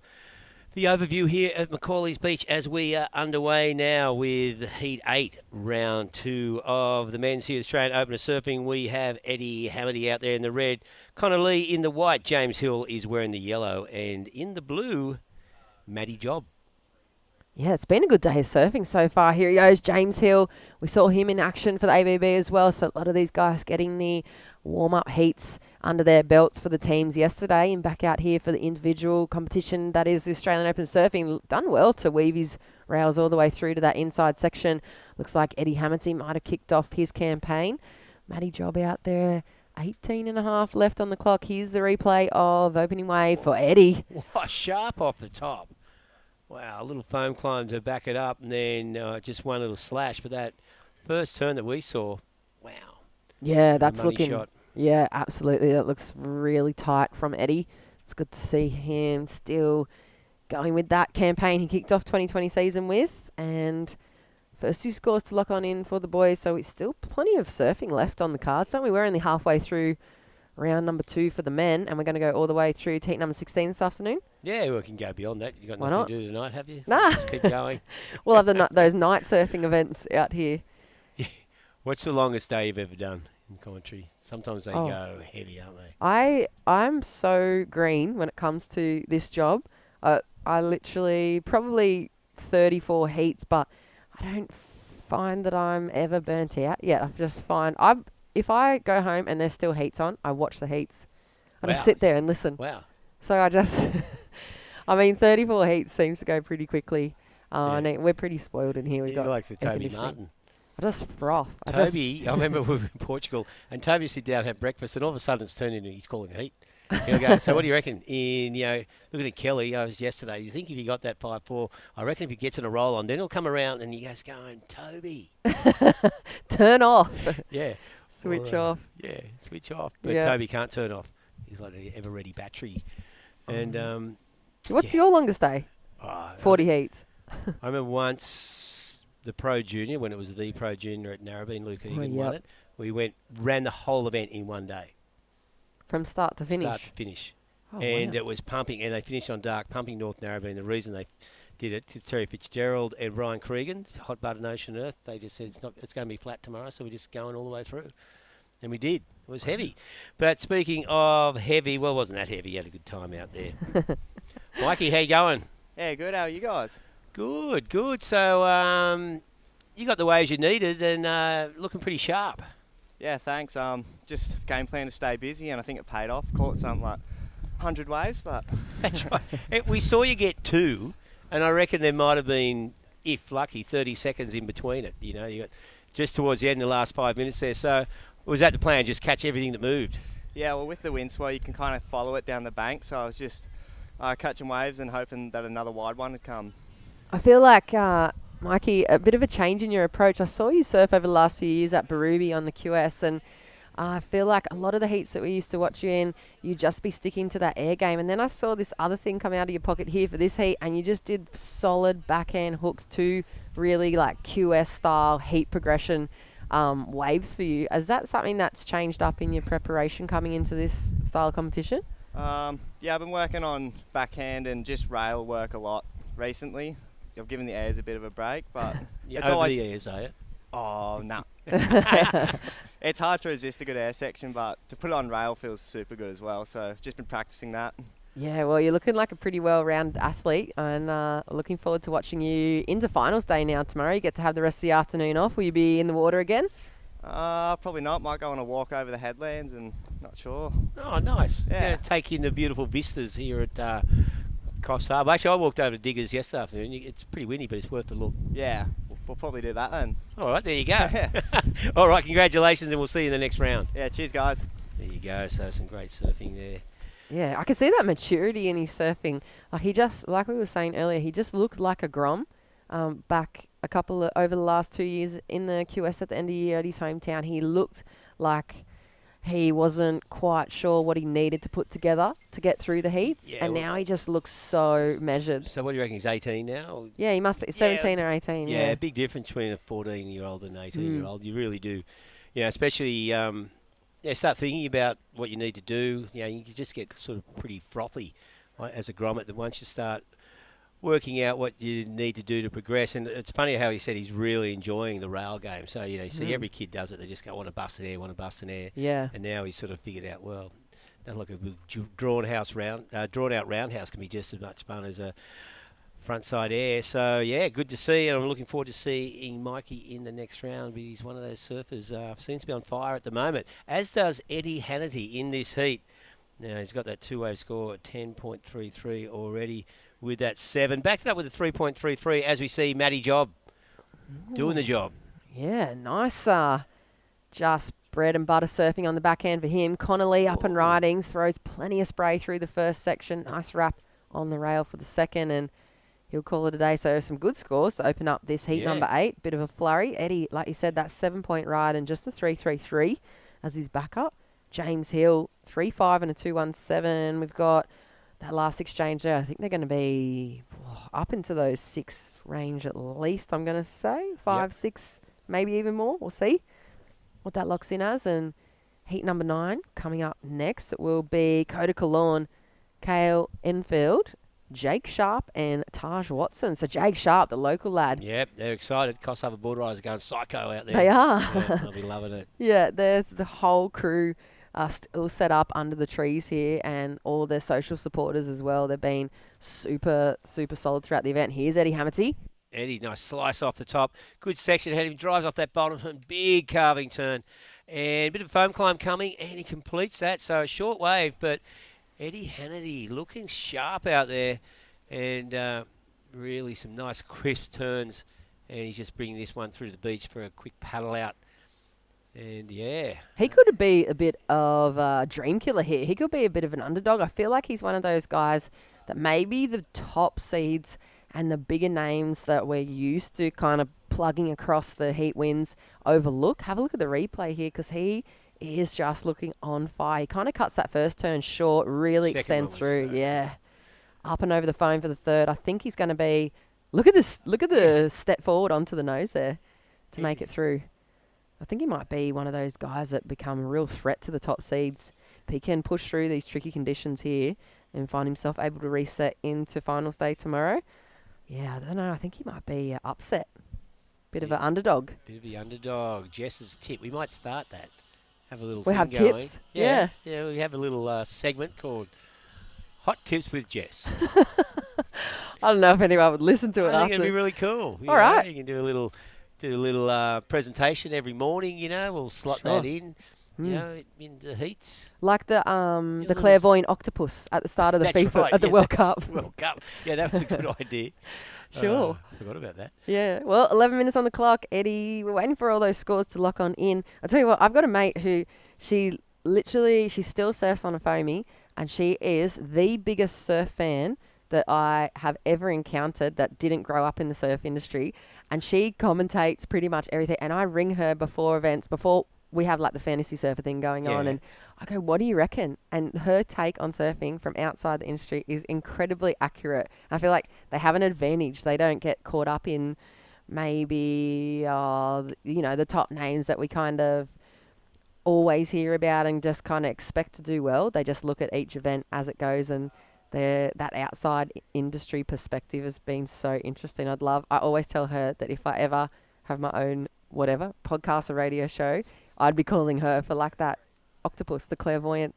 The overview here at Macaulay's Beach as we are underway now with Heat 8, Round 2 of the Men's here, Australian Open of Surfing. We have Eddie Hamity out there in the red, Connor Lee in the white, James Hill is wearing the yellow, and in the blue, Matty Job. Yeah, it's been a good day of surfing so far. Here he goes, James Hill. We saw him in action for the ABB as well, so a lot of these guys getting the warm-up heats under their belts for the teams yesterday, and back out here for the individual competition that is the Australian Open Surfing. Done well to weave his rails all the way through to that inside section. Looks like Eddie Hamity might have kicked off his campaign. Matty Job out there, 18.5 left on the clock. Here's the replay of opening wave for Eddie. Wow, sharp off the top. Wow, a little foam climb to back it up, and then just one little slash. But that first turn that we saw, wow. Yeah, What a that's money looking... shot. Yeah, absolutely. That looks really tight from Eddie. It's good to see him still going with that campaign he kicked off 2020 season with. And first 2 scores to lock on in for the boys. So it's still plenty of surfing left on the cards, don't we? We're only halfway through round number 2 for the men, and we're going to go all the way through to heat number 16 this afternoon. Yeah, we can go beyond that. You've got Why nothing not? to do tonight, have you? Nah. Just keep going. We'll have those night surfing events out here. Yeah. What's the longest day you've ever done in commentary? Sometimes they go heavy, aren't they? I'm so green when it comes to this job. I literally probably 34 heats, but I don't find that I'm ever burnt out yet. I just find if I go home and there's still heats on, I watch the heats. I just sit there and listen. Wow. So I just, I mean, 34 heats seems to go pretty quickly. And we're pretty spoiled in here. We've got like the air Toby conditioning. Martin. I just froth. Toby, I remember we were in Portugal, and Toby would sit down and have breakfast, and all of a sudden it's turned into he's calling heat. He'll go, so what do you reckon? Looking at Kelly, I was yesterday, you think if he got that 5-4, I reckon if he gets in a roll on, then he'll come around and he goes going, Toby. Turn off. Yeah. Switch off. Yeah, switch off. But Yeah. Toby can't turn off. He's like the ever-ready battery. And What's your longest day? 40 heats. I remember once the Pro Junior, when it was the Pro Junior at Narrabeen, Luke Egan won it. We ran the whole event in one day. From start to finish? Start to finish. Oh, and wow. it was pumping, and they finished on dark, pumping North Narrabeen. The reason they did it to Terry Fitzgerald and Brian Cregan, Hot Button Ocean Earth, they just said it's going to be flat tomorrow, so we're just going all the way through. And we did. It was heavy. But speaking of heavy, well, it wasn't that heavy. You had a good time out there. Mikey, how you going? Yeah, good. How are you guys? Good, good. So you got the waves you needed and looking pretty sharp. Yeah, thanks. Just game plan to stay busy, and I think it paid off. Caught something like 100 waves, but... That's right. We saw you get 2, and I reckon there might have been, if lucky, 30 seconds in between it. You got just towards the end of the last 5 minutes there. So was that the plan, just catch everything that moved? Yeah, well, with the wind swell, you can kind of follow it down the bank, so I was just catching waves and hoping that another wide one would come. I feel like, Mikey, a bit of a change in your approach. I saw you surf over the last few years at Barooby on the QS, and I feel like a lot of the heats that we used to watch you in, you'd just be sticking to that air game. And then I saw this other thing come out of your pocket here for this heat, and you just did solid backhand hooks, 2 really like QS style heat progression waves for you. Is that something that's changed up in your preparation coming into this style of competition? Yeah, I've been working on backhand and just rail work a lot recently. I've given the airs a bit of a break, but You're it's over always the airs, are you? Oh no. It's hard to resist a good air section, but to put it on rail feels super good as well. So just been practicing that. Yeah, well, you're looking like a pretty well-rounded athlete, and looking forward to watching you into finals day now tomorrow. You get to have the rest of the afternoon off. Will you be in the water again? Probably not. Might go on a walk over the headlands, and not sure. Oh, nice. Yeah. Take in the beautiful vistas here at Coffs Harbour. Actually, I walked over to Diggers yesterday afternoon. It's pretty windy, but it's worth a look. Yeah, we'll probably do that then. All right, there you go. All right, congratulations, and we'll see you in the next round. Yeah, cheers, guys. There you go. So some great surfing there. Yeah, I can see that maturity in his surfing. Like he just, like we were saying earlier, he just looked like a Grom back over the last 2 years in the QS at the end of the year at his hometown. He looked like he wasn't quite sure what he needed to put together to get through the heats, and now he just looks so measured. So what do you reckon, he's 18 now? Yeah, he must be 17 or 18. Yeah, big difference between a 14-year-old and an 18-year-old. You really do. Especially... start thinking about what you need to do. You just get sort of pretty frothy as a grommet, that once you start working out what you need to do to progress, and it's funny how he said he's really enjoying the rail game. So, you see every kid does it. They just go, want to bust an air. Yeah. And now he's sort of figured out, well, like a drawn out roundhouse can be just as much fun as a frontside air. So, yeah, good to see. And I'm looking forward to seeing Mikey in the next round. But he's one of those surfers seems to be on fire at the moment, as does Eddie Hannity in this heat. Now, he's got that two-wave score at 10.33 already with that 7. Backed it up with a 3.33 as we see Matty Job doing the job. Yeah, nice. Just bread and butter surfing on the backhand for him. Connolly up and riding, throws plenty of spray through the first section. Nice wrap on the rail for the second, and he'll call it a day. So some good scores to open up this heat number 8. Bit of a flurry. Eddie, like you said, that 7-point ride and just the 3.33 as his backup. James Hill, 3.5 and a 2.17. We've got that last exchange there. I think they're going to be up into those 6 range at least, I'm going to say. 5, 6, maybe even more. We'll see what that locks in as. And heat number 9 coming up next. It will be Coda Lawn, Kale Enfield, Jake Sharp and Taj Watson. So Jake Sharp, the local lad. Yep, they're excited. Coffs Harbour Border Riders are going psycho out there. They are. Yeah, they'll be loving it. Yeah, there's the whole crew still set up under the trees here, and all their social supporters as well. They've been super, super solid throughout the event. Here's Eddie Hannity. Eddie, nice slice off the top. Good section ahead of him. Drives off that bottom and big carving turn. And a bit of foam climb coming, and he completes that. So a short wave, but Eddie Hannity looking sharp out there. And really some nice crisp turns. And he's just bringing this one through the beach for a quick paddle out. And yeah. He could be a bit of a dream killer here. He could be a bit of an underdog. I feel like he's one of those guys that maybe the top seeds and the bigger names that we're used to kind of plugging across the heat wins overlook. Have a look at the replay here, because he is just looking on fire. He kind of cuts that first turn short, really extends through. Yeah. Up and over the foam for the third. I think he's going to be... Look at this. Look at the step forward onto the nose there to make it through. I think he might be one of those guys that become a real threat to the top seeds. If he can push through these tricky conditions here and find himself able to reset into finals day tomorrow, yeah, I don't know. I think he might be upset. Bit of an underdog. Bit of the underdog. Jess's tip. We might start that. Have a little We thing have going. tips? Yeah, we have a little segment called Hot Tips with Jess. I don't know if anyone would listen to it. I think it'd be really cool. All right. You can do a little presentation every morning. We'll slot that in. Into heats. Like the clairvoyant octopus at the start of the FIFA right. at the World Cup. World Cup. Yeah, that was a good idea. Sure. I forgot about that. Yeah. Well, 11 minutes on the clock. Eddie, we're waiting for all those scores to lock on in. I'll tell you what, I've got a mate who she still surfs on a foamy, and she is the biggest surf fan that I have ever encountered that didn't grow up in the surf industry. And she commentates pretty much everything. And I ring her before events, before we have like the fantasy surfer thing going on, and I go, what do you reckon? And her take on surfing from outside the industry is incredibly accurate. I feel like they have an advantage. They don't get caught up in maybe, the top names that we kind of always hear about and just kind of expect to do well. They just look at each event as it goes, and that outside industry perspective has been so interesting. I always tell her that if I ever have my own podcast or radio show, I'd be calling her for like that octopus, the clairvoyant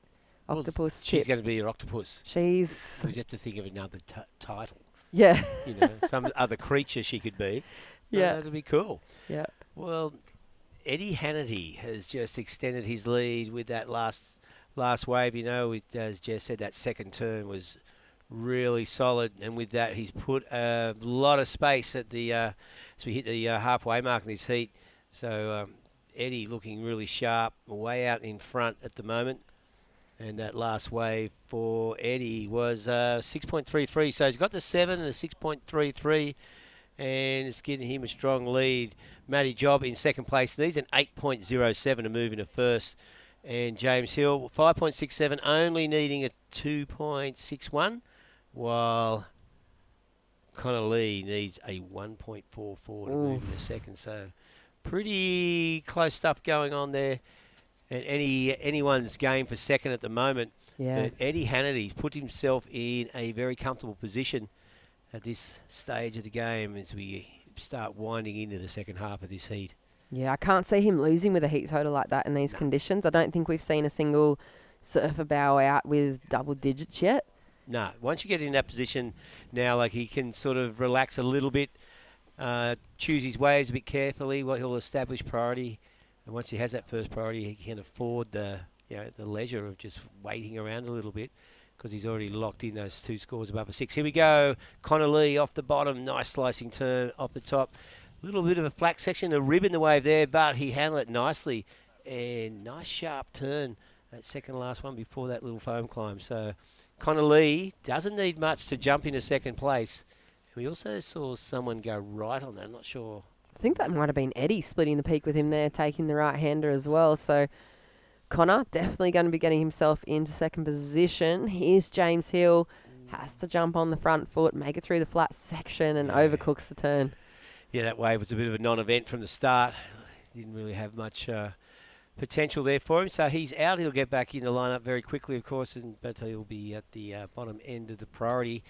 octopus. She's going to be your octopus. We just have to think of another title. Yeah. Some other creature she could be. Yeah. That'd be cool. Yeah. Well, Eddie Hannity has just extended his lead with that last wave. As Jess said, that second turn was really solid, and with that he's put a lot of space at the as we hit the halfway mark in this heat. So Eddie looking really sharp, way out in front at the moment. And that last wave for Eddie was 6.33. So he's got the 7 and the 6.33, and it's giving him a strong lead. Matty Job in second place needs an 8.07 to move into first. And James Hill, 5.67, only needing a 2.61, while Connor Lee needs a 1.44 to move into second. So pretty close stuff going on there. and anyone's game for second at the moment. Yeah. But Eddie Hannity's put himself in a very comfortable position at this stage of the game as we start winding into the second half of this heat. Yeah, I can't see him losing with a heat total like that in these conditions. I don't think we've seen a single surfer bow out with double digits yet. No, once you get in that position now, like he can sort of relax a little bit, choose his waves a bit carefully, what he'll establish priority. And once he has that first priority, he can afford the leisure of just waiting around a little bit because he's already locked in those 2 scores above a 6. Here we go. Connor Lee off the bottom. Nice slicing turn off the top. A little bit of a flat section, a rib in the wave there, but he handled it nicely. And nice sharp turn, that second last one before that little foam climb. So Connor Lee doesn't need much to jump into second place. And we also saw someone go right on that. I'm not sure. I think that might have been Eddie splitting the peak with him there, taking the right-hander as well. So Connor definitely going to be getting himself into second position. Here's James Hill. Has to jump on the front foot, make it through the flat section, and overcooks the turn. Yeah, that wave was a bit of a non-event from the start. Didn't really have much potential there for him. So he's out. He'll get back in the lineup very quickly, of course, but he'll be at the bottom end of the priority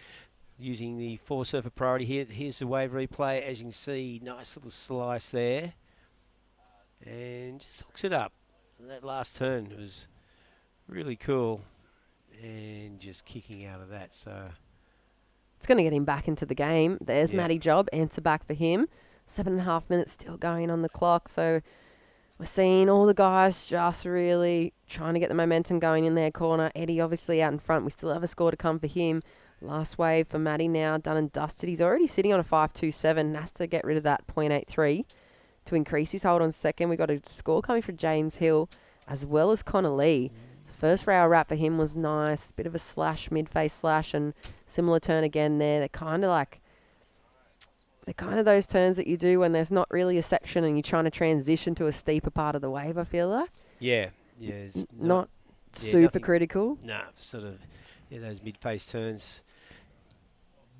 using the 4 surfer priority here. Here's the wave replay. As you can see, nice little slice there. And just hooks it up. That last turn was really cool. And just kicking out of that. So it's going to get him back into the game. There's Matty Job. Answer back for him. 7.5 minutes still going on the clock. So we're seeing all the guys just really trying to get the momentum going in their corner. Eddie obviously out in front. We still have a score to come for him. Last wave for Matty now, done and dusted. He's already sitting on a 5.27. Has to get rid of that 0.83 to increase his hold on second. We've got a score coming for James Hill as well as Connor Lee. The first rail wrap for him was nice. Bit of a slash, mid-face slash, and similar turn again there. They're kind of those turns that you do when there's not really a section and you're trying to transition to a steeper part of the wave, I feel like. Yeah. It's not super critical. No, sort of, those mid-face turns.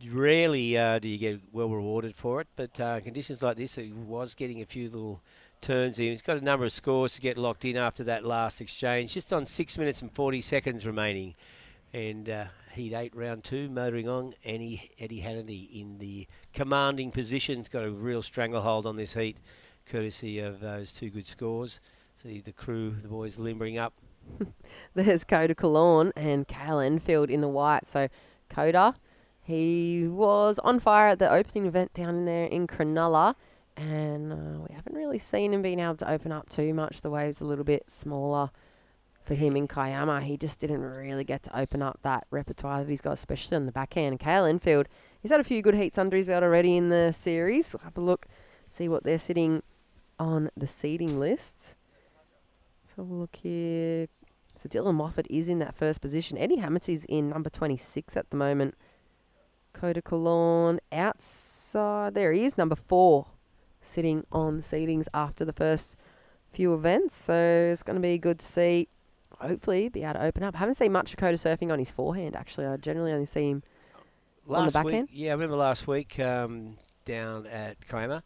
Rarely do you get well rewarded for it, but conditions like this, he was getting a few little turns in. He's got a number of scores to get locked in after that last exchange, just on 6 minutes and 40 seconds remaining. And Heat 8, Round 2, motoring on. Eddie Hannity in the commanding position. He's got a real stranglehold on this heat, courtesy of those 2 good scores. See the crew, the boys limbering up. There's Coda Cologne and Cale Enfield in the white. So Coda, he was on fire at the opening event down in there in Cronulla, and we haven't really seen him being able to open up too much. The wave's a little bit smaller for him in Kiama. He just didn't really get to open up that repertoire that he's got, especially on the backhand. And Cale Enfield, he's had a few good heats under his belt already in the series. We'll have a look, see what they're sitting on the seeding list. Let's have a look here. So Dylan Moffat is in that first position. Eddie Hammett's in number 26 at the moment. Coda Cologne outside. There he is, number 4, sitting on the seedings after the first few events. So it's going to be good to see. Hopefully be able to open up. I haven't seen much of Coda surfing on his forehand, actually. I generally only see him on the backhand. Yeah, I remember last week down at Kiama,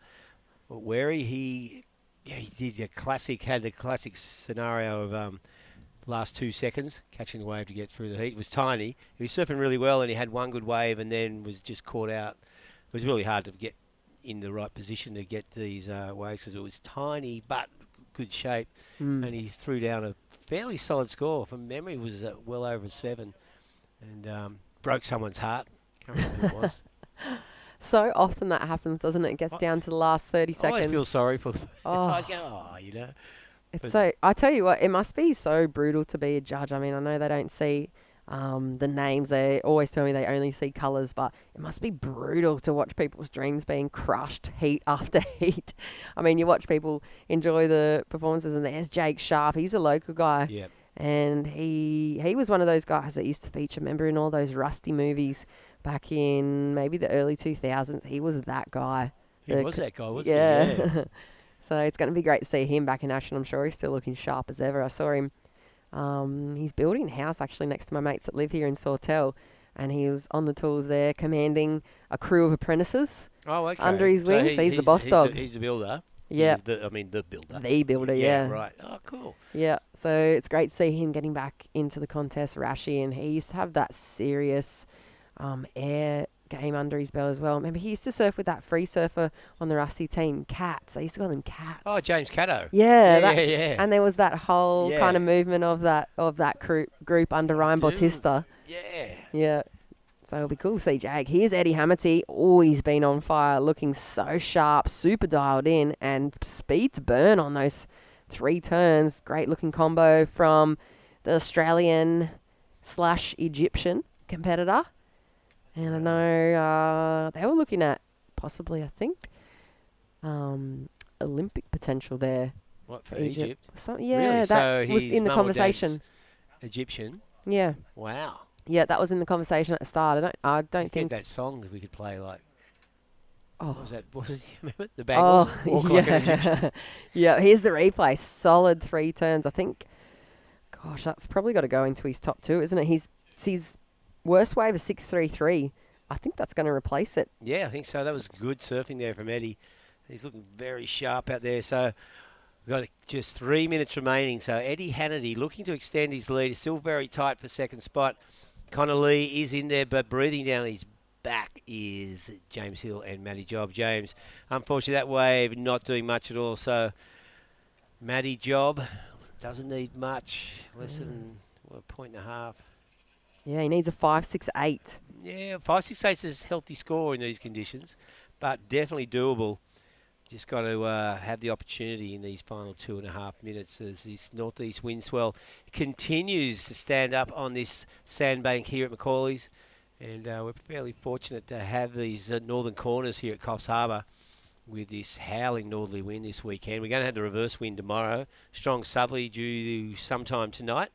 Wary, he did had the classic scenario of last 2 seconds catching the wave to get through the heat. It was tiny. He was surfing really well, and he had one good wave, and then was just caught out. It was really hard to get in the right position to get these waves because it was tiny but good shape, and he threw down a fairly solid score. From memory, was well over 7, and broke someone's heart. Can't remember who it was. So often that happens, doesn't it? It gets down to the last 30 seconds. I always feel sorry for them. Oh. But So I tell you what, it must be so brutal to be a judge. I mean, I know they don't see the names. They always tell me they only see colours, but it must be brutal to watch people's dreams being crushed heat after heat. I mean, you watch people enjoy the performances, and there's Jake Sharp. He's a local guy. Yep. And he was one of those guys that used to feature, remember, in all those Rusty movies back in maybe the early 2000s. He was that guy. He was that guy, wasn't he? Yeah. So it's going to be great to see him back in action. I'm sure he's still looking sharp as ever. I saw him. He's building a house actually next to my mates that live here in Sawtell, and he was on the tools there commanding a crew of apprentices okay. under his wing. So he's the boss dog. He's a builder. Yeah. The builder. The builder, yeah. Right. Oh, cool. Yeah, so it's great to see him getting back into the contest, Rashi, and he used to have that serious air game under his belt as well. Remember, he used to surf with that free surfer on the Rusty team, Cats. They used to call him Cats. Oh, James Caddo. Yeah, Yeah. And there was that whole kind of movement of that group under Ryan Bautista. Yeah. Yeah. So it'll be cool to see Jag. Here's Eddie Hamilty, always been on fire, looking so sharp, super dialed in, and speed to burn on those 3 turns. Great looking combo from the Australian/Egyptian competitor. And I know they were looking at possibly, I think, Olympic potential there. What, for Egypt? Yeah, really? that So was in the conversation. Egyptian? Yeah. Wow. Yeah, that was in the conversation at the start. I don't think that song if we could play like. Oh, what was that? What was remember the Bangles? Walk like an Egyptian. Yeah. Here's the replay. Solid 3 turns. I think. Gosh, that's probably got to go into his top 2, isn't it? His worst wave is 6.33. I think that's going to replace it. Yeah, I think so. That was good surfing there from Eddie. He's looking very sharp out there. So we've got just 3 minutes remaining. So Eddie Hannity looking to extend his lead. Is still very tight for second spot. Connor Lee is in there, but breathing down his back is James Hill and Matty Job. James, unfortunately, that wave not doing much at all. So Matty Job doesn't need much, less than a point and a half. Yeah, he needs a 5.68. Yeah, 5.68 is a healthy score in these conditions, but definitely doable. Just got to have the opportunity in these final 2.5 minutes as this northeast wind swell continues to stand up on this sandbank here at Macaulay's. And we're fairly fortunate to have these northern corners here at Coffs Harbour with this howling northerly wind this weekend. We're going to have the reverse wind tomorrow. Strong southerly due sometime tonight.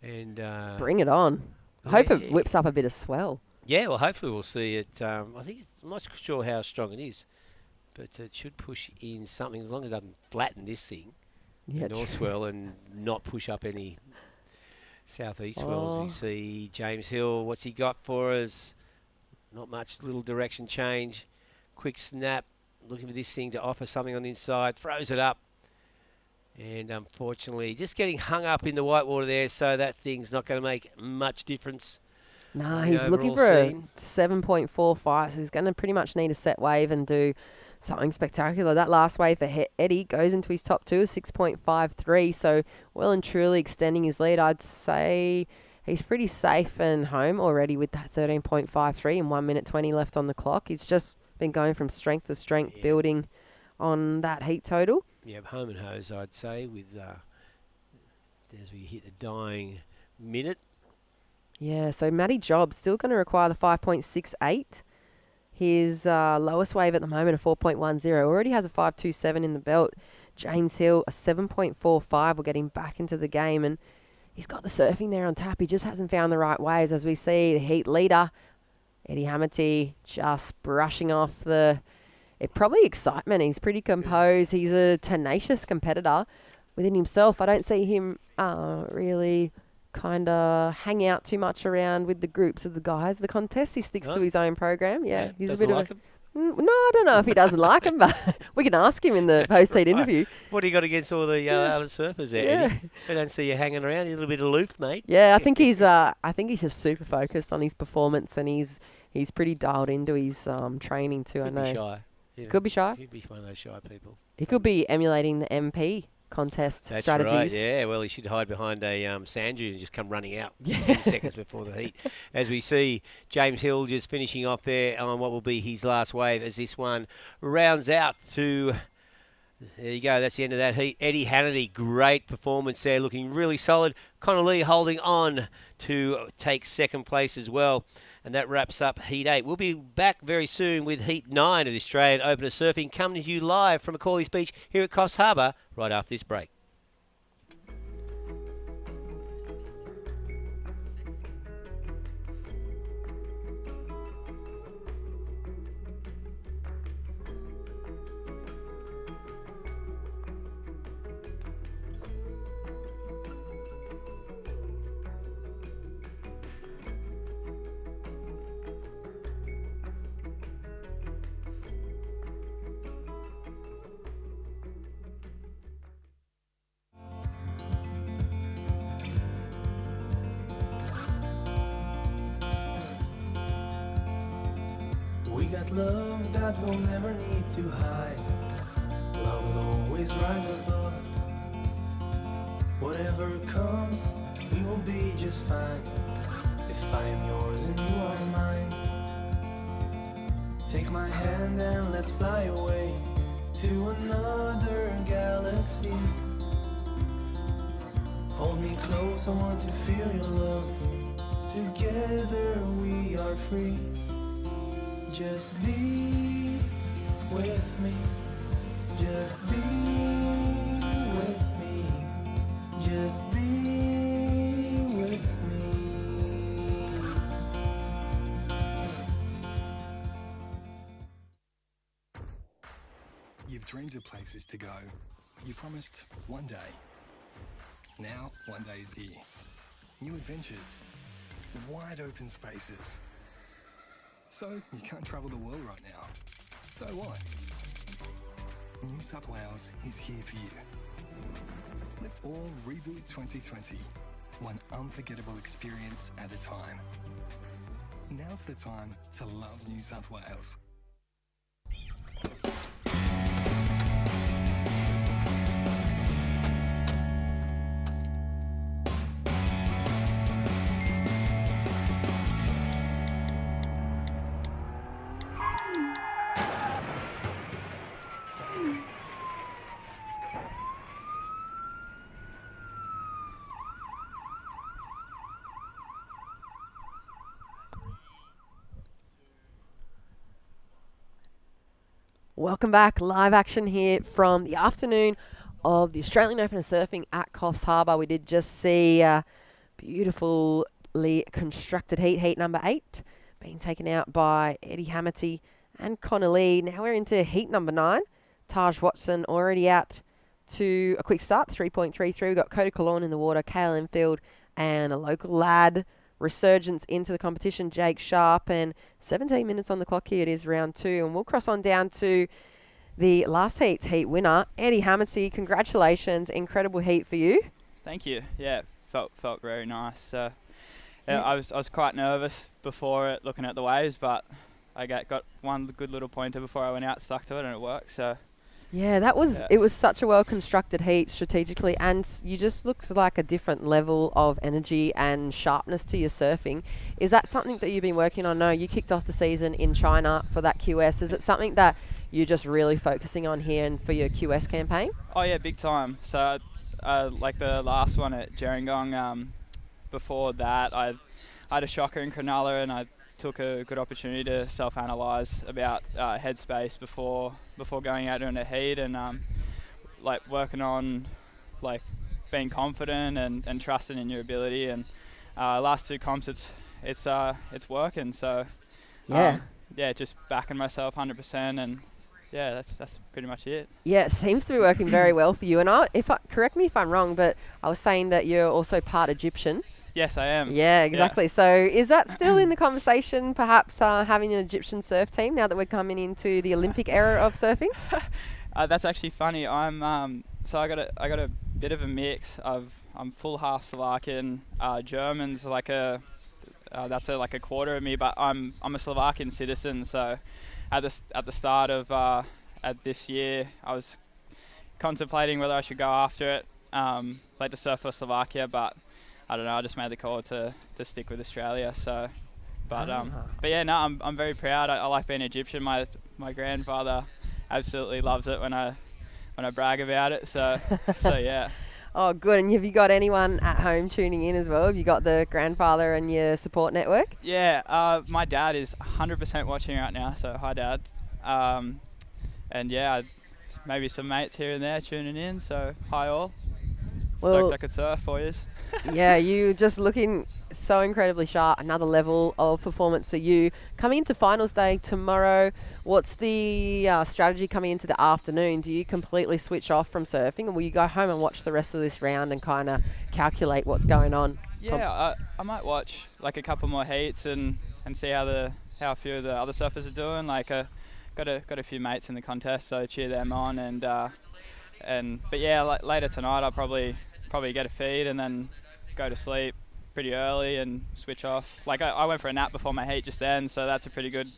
And bring it on. I hope it whips up a bit of swell. Yeah, well, hopefully we'll see it. I'm not sure how strong it is. But it should push in something as long as it doesn't flatten this thing, the north swell, and not push up any southeast swells. We see James Hill. What's he got for us? Not much. Little direction change. Quick snap. Looking for this thing to offer something on the inside. Throws it up. And unfortunately, just getting hung up in the white water there, so that thing's not going to make much difference. No, he's looking for a 7.45, so he's going to pretty much need a set wave and do something spectacular. That last wave for Eddie goes into his top 2, 6.53, so well and truly extending his lead. I'd say he's pretty safe and home already with that 13.53 and 1 minute 20 left on the clock. He's just been going from strength to strength, building on that heat total. Yeah, home and hose, I'd say, with as we hit the dying minute. Yeah, so Matty Job still going to require the 5.68. His lowest wave at the moment, a 4.10. Already has a 5.27 in the belt. James Hill, a 7.45 will get him back into the game. And he's got the surfing there on tap. He just hasn't found the right waves. As we see, the heat leader, Eddie Hamilty, just brushing off probably excitement. He's pretty composed. He's a tenacious competitor within himself. I don't see him really kind of hang out too much around with the groups of the guys. The contest, he sticks to his own program. Yeah, he's a bit of a... No, I don't know if he doesn't like him, but we can ask him in the post-heat interview. What do you got against all the other surfers there, Eddie? I don't see you hanging around. You're a little bit aloof, mate. Yeah, I think he's just super focused on his performance, and he's pretty dialed into his training too. Could I know. Be shy. Could be shy. He'd be one of those shy people. He could be emulating the MP contest That's strategies. Right, yeah. Well, he should hide behind a sand dune and just come running out 10 seconds before the heat. As we see James Hill just finishing off there on what will be his last wave as this one rounds out to... There you go, that's the end of that heat. Eddie Hannity, great performance there, looking really solid. Connor Lee holding on to take second place as well. And that wraps up Heat 8. We'll be back very soon with Heat 9 of the Australian Open of Surfing, coming to you live from Macaulay's Beach here at Coffs Harbour right after this break. got love that we'll never need to hide. Love will always rise above. Whatever comes, we will be just fine. If I am yours and you are mine. Take my hand and let's fly away to another galaxy. Hold me close, I want to feel your love. Together we are free. Just be with me. Just be with me. Just be with me. You've dreamed of places to go. You promised one day. Now, one day is here. New adventures. Wide open spaces. So, you can't travel the world right now. So what? New South Wales is here for you. Let's all reboot 2020. One unforgettable experience at a time. Now's the time to love New South Wales. Welcome back, live action here from the afternoon of the Australian Open of Surfing at Coffs Harbour. We did just see beautifully constructed heat number 8, being taken out by Eddie Hamilton and Connor Lee. Now we're into heat number 9. Taj Watson already out to a quick start, 3.33. We've got Coda Cologne in the water, Cale Enfield and a local lad. Resurgence into the competition, Jake Sharp, and 17 minutes on the clock here. It is round 2, and we'll cross on down to the last heat winner, Eddie Hamilton. Congratulations, incredible heat for you. Thank you. Yeah, felt very nice. Yeah, I was quite nervous before it, looking at the waves, but I got one good little pointer before I went out, stuck to it, and it worked. So. Yeah, it was such a well-constructed heat strategically, and you just looks like a different level of energy and sharpness to your surfing. Is that something that you've been working on? No, you kicked off the season in China for that QS. Is it something that you're just really focusing on here and for your QS campaign? Oh yeah, big time. So like the last one at Gerringong, before that I had a shocker in Cronulla, and I took a good opportunity to self-analyse about headspace before going out doing a heat, and like working on like being confident and trusting in your ability. And last 2 comps, it's working. So yeah, just backing myself 100%, and yeah, that's pretty much it. Yeah, it seems to be working very well for you. And correct me if I'm wrong, but I was saying that you're also part Egyptian. Yes, I am. Yeah, exactly. Yeah. So is that still in the conversation, perhaps having an Egyptian surf team now that we're coming into the Olympic era of surfing? That's actually funny. I'm so I got a bit of a mix of I'm full half Slovakian. German's like that's like a quarter of me, but I'm a Slovakian citizen. So at the start of at this year, I was contemplating whether I should go after it, like to surf for Slovakia, but I don't know. I just made the call to stick with Australia. So, but yeah, no, I'm very proud. I like being Egyptian. My grandfather absolutely loves it when I brag about it. So yeah. Oh, good. And have you got anyone at home tuning in as well? Have you got the grandfather and your support network? Yeah, my dad is 100% watching right now. So hi, Dad. And yeah, maybe some mates here and there tuning in. So hi all. Stoked I could surf for you. Yeah, you just looking so incredibly sharp. Another level of performance for you. Coming into finals day tomorrow, what's the strategy coming into the afternoon? Do you completely switch off from surfing, or will you go home and watch the rest of this round and kind of calculate what's going on? Yeah, I might watch like a couple more heats and see how a few of the other surfers are doing. Like got a few mates in the contest, so cheer them on. But yeah, later tonight I'll probably get a feed and then go to sleep pretty early and switch off. Like I went for a nap before my heat just then, so that's a pretty good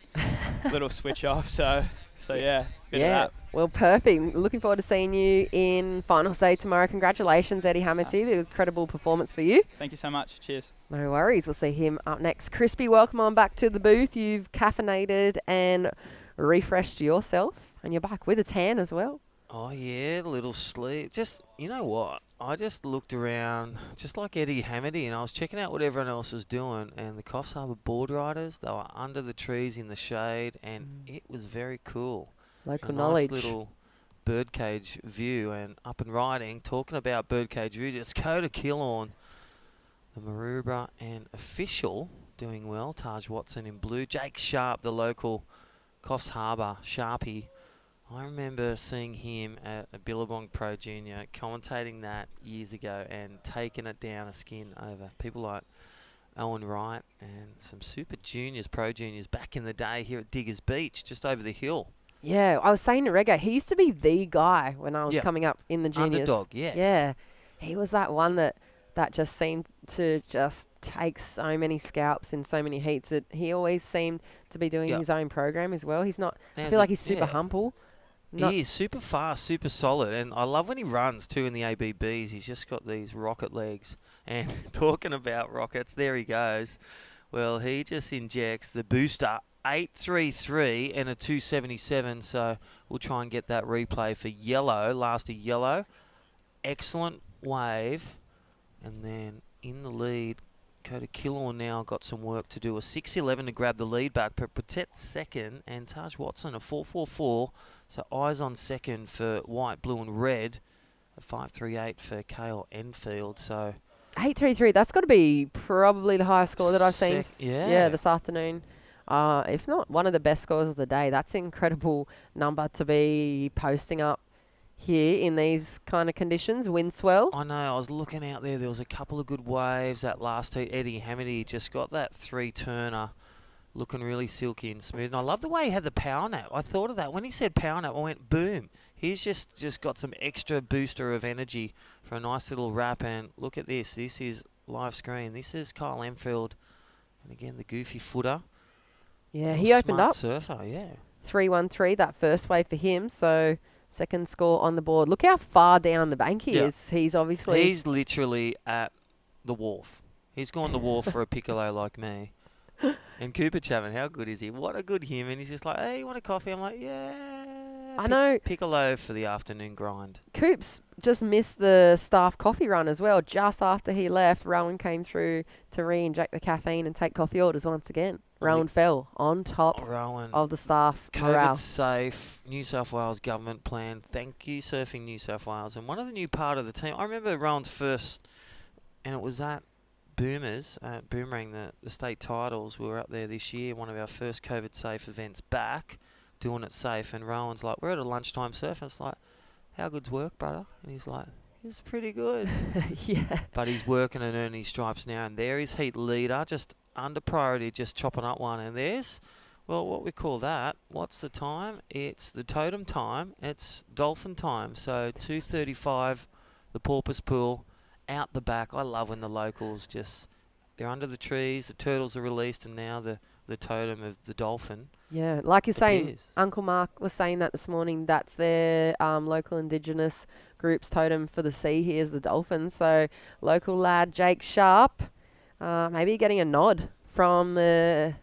little switch off. So yeah, bit of Yeah, that. well, perfect. Looking forward to seeing you in finals day tomorrow. Congratulations, Eddie Hamilton. It was an incredible performance for you. Thank you so much. Cheers. No worries. We'll see him up next. Crispy, welcome on back to the booth. You've caffeinated and refreshed yourself, and you're back with a tan as well. Oh, yeah, little sleep. Just, you know what? I just looked around, just like Eddie Hamady, and I was checking out what everyone else was doing, and the Coffs Harbour board riders, they were under the trees in the shade, and it was very cool. Local a knowledge. Nice little birdcage view, and up and riding. Talking about birdcage view, let's go to Killorn. The Maroubra and official doing well. Taj Watson in blue. Jake Sharp, the local Coffs Harbour Sharpie. I remember seeing him at a Billabong Pro Junior, commentating that years ago and taking it down a skin over people like Owen Wright and some super juniors, pro juniors back in the day here at Diggers Beach, just over the hill. Yeah, I was saying to Rego, he used to be the guy when I was coming up in the juniors. Underdog, yes. Yeah, he was that one that just seemed to just take so many scalps in so many heats. That he always seemed to be doing his own program as well. He's not. I feel like he's super humble. He is super fast, super solid, and I love when he runs too in the ABBs. He's just got these rocket legs. And talking about rockets, there he goes. Well, he just injects the booster 833 and a 277. So we'll try and get that replay for yellow. Last of yellow, excellent wave, and then in the lead. Coda Killorn now got some work to do. A 6.11 to grab the lead back. But Patet second and Taj Watson a 4.44. So eyes on second for white, blue and red. A 5.38 for Kale Enfield. So 8.33. That's got to be probably the highest score that I've seen. Yeah. This afternoon. If not one of the best scores of the day. That's an incredible number to be posting up here in these kind of conditions, wind swell. I know, I was looking out there was a couple of good waves. That last heat, Eddie Hamady just got that three-turner looking really silky and smooth. And I love the way he had the power nap. I thought of that. When he said power nap, I went, boom. He's just got some extra booster of energy for a nice little wrap. And look at this. This is live screen. This is Kyle Enfield. And again, the goofy footer. Yeah, he opened smart up. Surfer, yeah. 3.13, that first wave for him. So second score on the board. Look how far down the bank he is. He's obviously... He's literally at the wharf. He's gone the wharf for a piccolo like me. And Cooper Chapman, how good is he? What a good human. He's just like, hey, you want a coffee? I'm like, yeah. I know. Piccolo for the afternoon grind. Coops just missed the staff coffee run as well. Just after he left, Rowan came through to re-inject the caffeine and take coffee orders once again. Rowan fell on top of the staff morale. COVID safe, New South Wales government plan. Thank you, Surfing New South Wales. And one of the new part of the team, I remember Rowan's first, and it was at Boomers, Boomerang, the state titles. We were up there this year, one of our first COVID safe events back, doing it safe. And Rowan's like, we're at a lunchtime surf. And it's like, how good's work, brother? And he's like, it's pretty good. Yeah. But he's working and earning his stripes now. And there is heat leader, just under priority, just chopping up one. And there's, well, what we call that, what's the time? It's the totem time. It's dolphin time. So 2:35, the porpoise pool, out the back. I love when the locals just, they're under the trees, the turtles are released, and now the totem of the dolphin. Yeah, like you're saying, appears. Uncle Mark was saying that this morning. That's their local Indigenous group's totem for the sea here is the dolphin. So local lad Jake Sharp, maybe getting a nod from the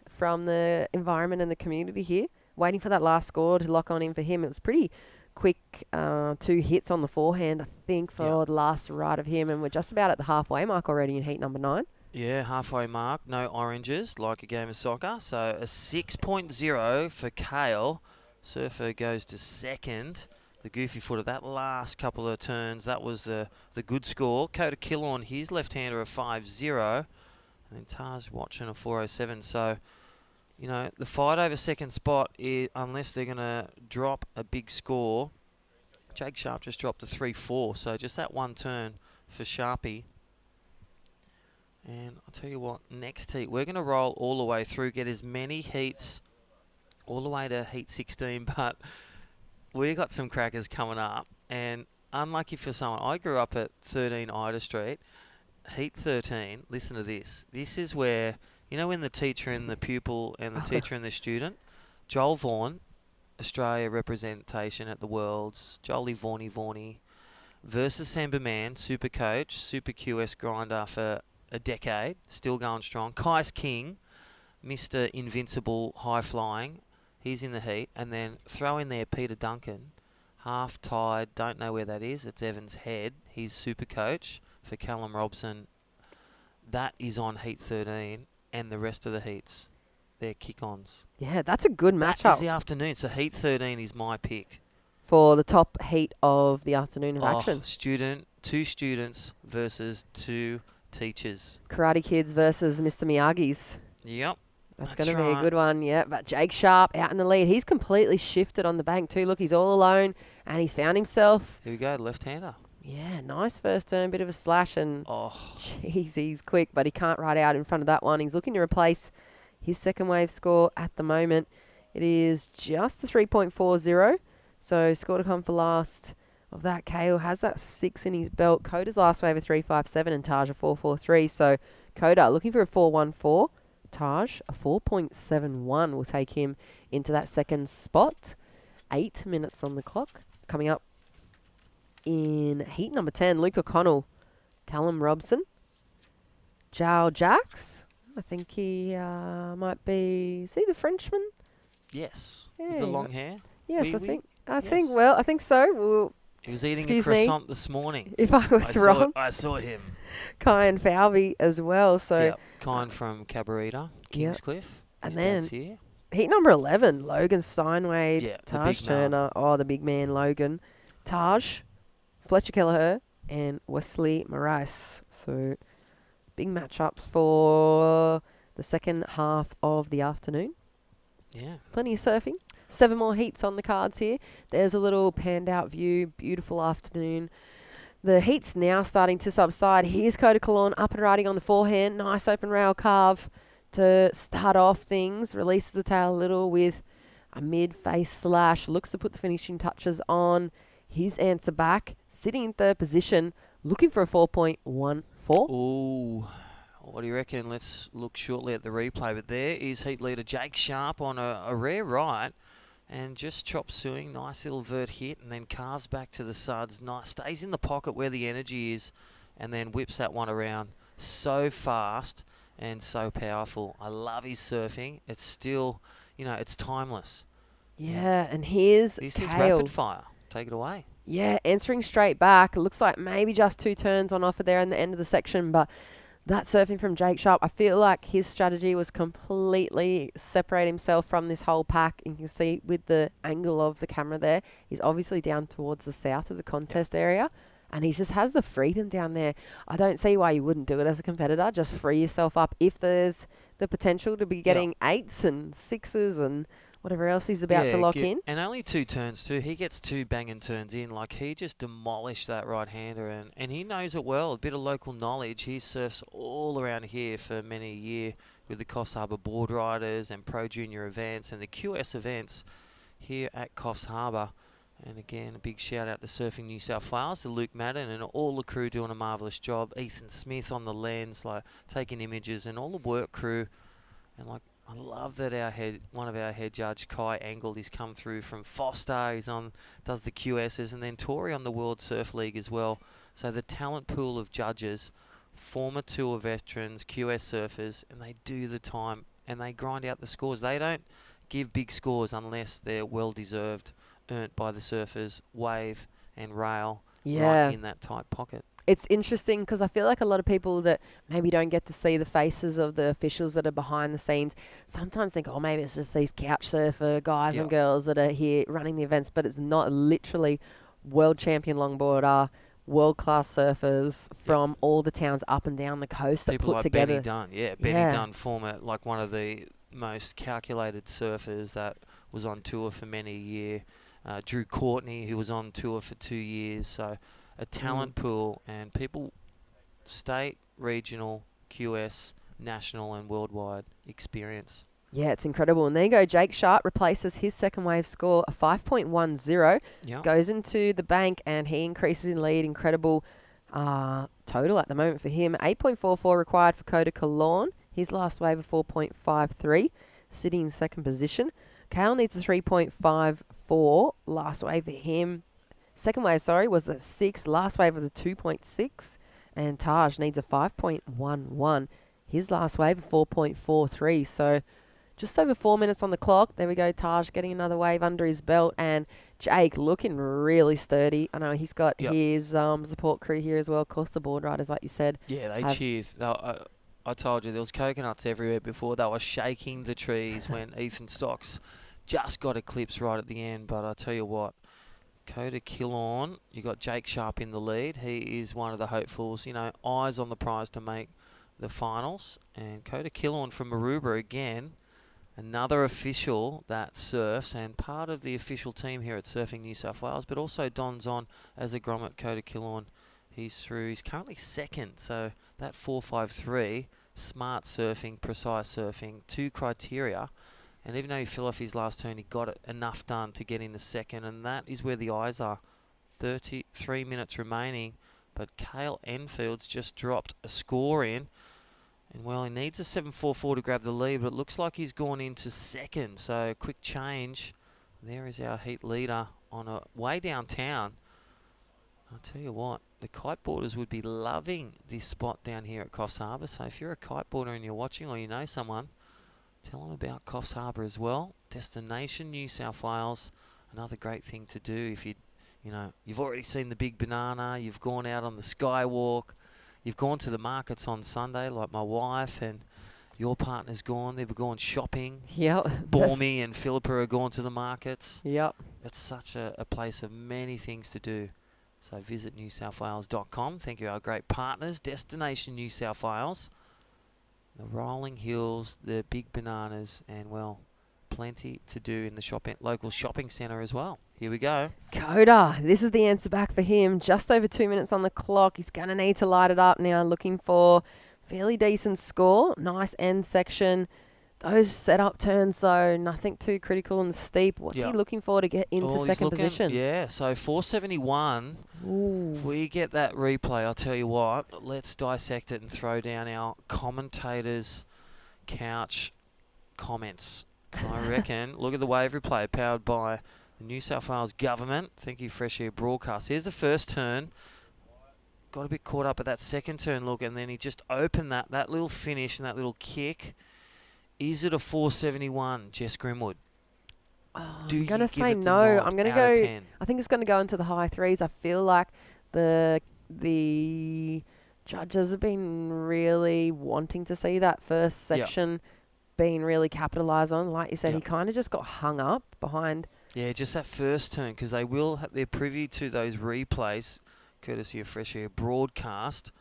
environment and the community here. Waiting for that last score to lock on in for him. It was pretty quick, 2 hits on the forehand, I think, for the last ride of him. And we're just about at the halfway mark already in heat number 9. Yeah, halfway mark. No oranges, like a game of soccer. So a 6.0 for Kale. Surfer goes to second. The goofy footer, that last couple of turns, that was the good score. Coda Killorn, his left-hander, a 5.0. And then Taj Watson, a 4.07. So, you know, the fight over second spot, unless they're going to drop a big score, Jake Sharp just dropped a 3.4. So just that one turn for Sharpie. And I'll tell you what, next heat, we're going to roll all the way through, get as many heats all the way to heat 16, but we got some crackers coming up. And unlucky for someone, I grew up at 13 Ida Street, heat 13. Listen to this. This is where, you know, when the teacher and the pupil and the teacher and the student, Joel Vaughan, Australia representation at the Worlds. Jolie Vaughan versus Samba Man, super coach, super QS grinder for a decade, still going strong. Kais King, Mr. Invincible, high flying. He's in the heat. And then throw in there Peter Duncan, half tied, don't know where that is. It's Evans Head. He's super coach for Callum Robson. That is on heat 13 and the rest of the heats. They're kick-ons. Yeah, that's a good That matchup. is the afternoon. So heat 13 is my pick. For the top heat of the afternoon of action. Two students versus two teachers. Karate Kids versus Mr. Miyagi's. Yep. That's going to be a good one, yeah. But Jake Sharp out in the lead. He's completely shifted on the bank too. Look, he's all alone and he's found himself. Here we go, left-hander. Yeah, nice first turn, bit of a slash and jeez, he's quick, but he can't ride out in front of that one. He's looking to replace his second wave score at the moment. It is just the 3.40. So score to come for last of that. Kale has that 6 in his belt. Coda's last wave of 3.57 and Taj a 4.43. So Coda looking for a 4.14. Taj a 4.71 will take him into that second spot. 8 minutes on the clock. Coming up in heat number 10, Luke O'Connell, Callum Robson, Jao Jacks. I think he might be. Is he the Frenchman? Yes. Yeah, With the long hair. Yes, Oui, I oui. think. I Yes. think. Well, I think so. Well, He was eating excuse a me croissant this morning. if I was wrong. I saw him. Kyan Falvey as well. So. Yep. Kind from Cabarita, Kingscliff. And His then dad's here. heat number 11, Logan Steinwade, Yeah, the Taj big man. Turner. Oh, the big man Logan. Taj, Fletcher Kelleher, and Wesley Moraes. So big matchups for the second half of the afternoon. Yeah. Plenty of surfing. 7 more heats on the cards here. There's a little panned out view. Beautiful afternoon. The heat's now starting to subside. Here's Coda Cologne up and riding on the forehand. Nice open rail carve to start off things. Releases the tail a little with a mid-face slash. Looks to put the finishing touches on. His answer back. Sitting in third position. Looking for a 4.14. Ooh. What do you reckon? Let's look shortly at the replay. But there is heat leader Jake Sharp on a rare right. And just chop suing, nice little vert hit, and then carves back to the suds. Nice, stays in the pocket where the energy is, and then whips that one around so fast and so powerful. I love his surfing. It's still, it's timeless. Yeah, and here's This is Kale. rapid fire. Take it away. Yeah, answering straight back. It looks like maybe just 2 turns on offer there in the end of the section, but that surfing from Jake Sharp, I feel like his strategy was completely separate himself from this whole pack. You can see with the angle of the camera there, he's obviously down towards the south of the contest area, and he just has the freedom down there. I don't see why you wouldn't do it as a competitor. Just free yourself up if there's the potential to be getting 8s and 6s and whatever else he's about to lock in. And only 2 turns too. He gets 2 banging turns in. Like, he just demolished that right-hander, and he knows it well. A bit of local knowledge. He surfs all around here for many a year with the Coffs Harbour Board Riders and Pro Junior events and the QS events here at Coffs Harbour. And again, a big shout out to Surfing New South Wales, to Luke Madden and all the crew doing a marvellous job. Ethan Smith on the lens, like taking images, and all the work crew. And like, I love that one of our head judge, Kai Angle, he's come through from Foster. He's does the QSs, and then Tori on the World Surf League as well. So the talent pool of judges, former tour veterans, QS surfers, and they do the time and they grind out the scores. They don't give big scores unless they're well deserved, earned by the surfers, wave and rail, Yeah. right in that tight pocket. It's interesting because I feel like a lot of people that maybe don't get to see the faces of the officials that are behind the scenes sometimes think, oh, maybe it's just these couch surfer guys and girls that are here running the events, but it's not. Literally world champion longboarder, world-class surfers from all the towns up and down the coast that People put like together. Benny Dunn, Benny Dunn, former, like one of the most calculated surfers that was on tour for many a year. Drew Courtney, who was on tour for 2 years. So a talent pool, and people, state, regional, QS, national and worldwide experience. Yeah, it's incredible. And there you go. Jake Sharp replaces his second wave score, a 5.10. Yep. Goes into the bank, and he increases in lead. Incredible total at the moment for him. 8.44 required for Coda Cologne. His last wave of 4.53, sitting in second position. Kale needs the 3.54. Last wave for him. Second wave, sorry, was the 6. Last wave was a 2.6. And Taj needs a 5.11. His last wave, a 4.43. So just over 4 minutes on the clock. There we go, Taj getting another wave under his belt. And Jake looking really sturdy. I know he's got his support crew here as well. Of course, the board riders, like you said. Yeah, they cheers. I told you there was coconuts everywhere before. They were shaking the trees when Ethan Stocks just got eclipsed right at the end. But I tell you what, Coda Killorn, you got Jake Sharp in the lead. He is one of the hopefuls. You know, eyes on the prize to make the finals. And Coda Killorn from Maroubra again, another official that surfs and part of the official team here at Surfing New South Wales, but also Don's on as a grommet. Coda Killorn, he's through. He's currently second, so that 4.53, smart surfing, precise surfing, 2 criteria. And even though he fell off his last turn, he got it enough done to get into second, and that is where the eyes are. 33 minutes remaining, but Cale Enfield's just dropped a score in. And, well, he needs a 7.44 to grab the lead, but it looks like he's gone into second. So, quick change. There is our heat leader on a way downtown. I'll tell you what, the kiteboarders would be loving this spot down here at Coffs Harbour. So, if you're a kiteboarder and you're watching or you know someone, tell them about Coffs Harbour as well. Destination New South Wales. Another great thing to do if you've already seen the Big Banana, you've gone out on the Skywalk, you've gone to the markets on Sunday, like my wife and your partner's gone. They've gone shopping. Yep. Bormy and Philippa are gone to the markets. Yep. It's such a place of many things to do. So visit newsouthwales.com. Thank you, our great partners. Destination New South Wales. The rolling hills, the Big Bananas, and, well, plenty to do in the local shopping centre as well. Here we go. Coda, this is the answer back for him. Just over 2 minutes on the clock. He's going to need to light it up now, looking for fairly decent score. Nice end section. Those set-up turns, though, nothing too critical and steep. What's he looking for to get into second position? Yeah, so 471. Ooh. If we get that replay, I'll tell you what, let's dissect it and throw down our commentators' couch comments. I reckon, look at the wave replay powered by the New South Wales government. Thank you, Fresh Air Broadcast. Here's the first turn. Got a bit caught up at that second turn, look, and then he just opened that little finish and that little kick. Is it a 471, Jess Grimwood? I'm going to say no. I'm going to go. I think it's going to go into the high threes. I feel like the judges have been really wanting to see that first section being really capitalised on. Like you said, he kind of just got hung up behind. Yeah, just that first turn, because they will have their privy to those replays, courtesy of Fresh Air Broadcast.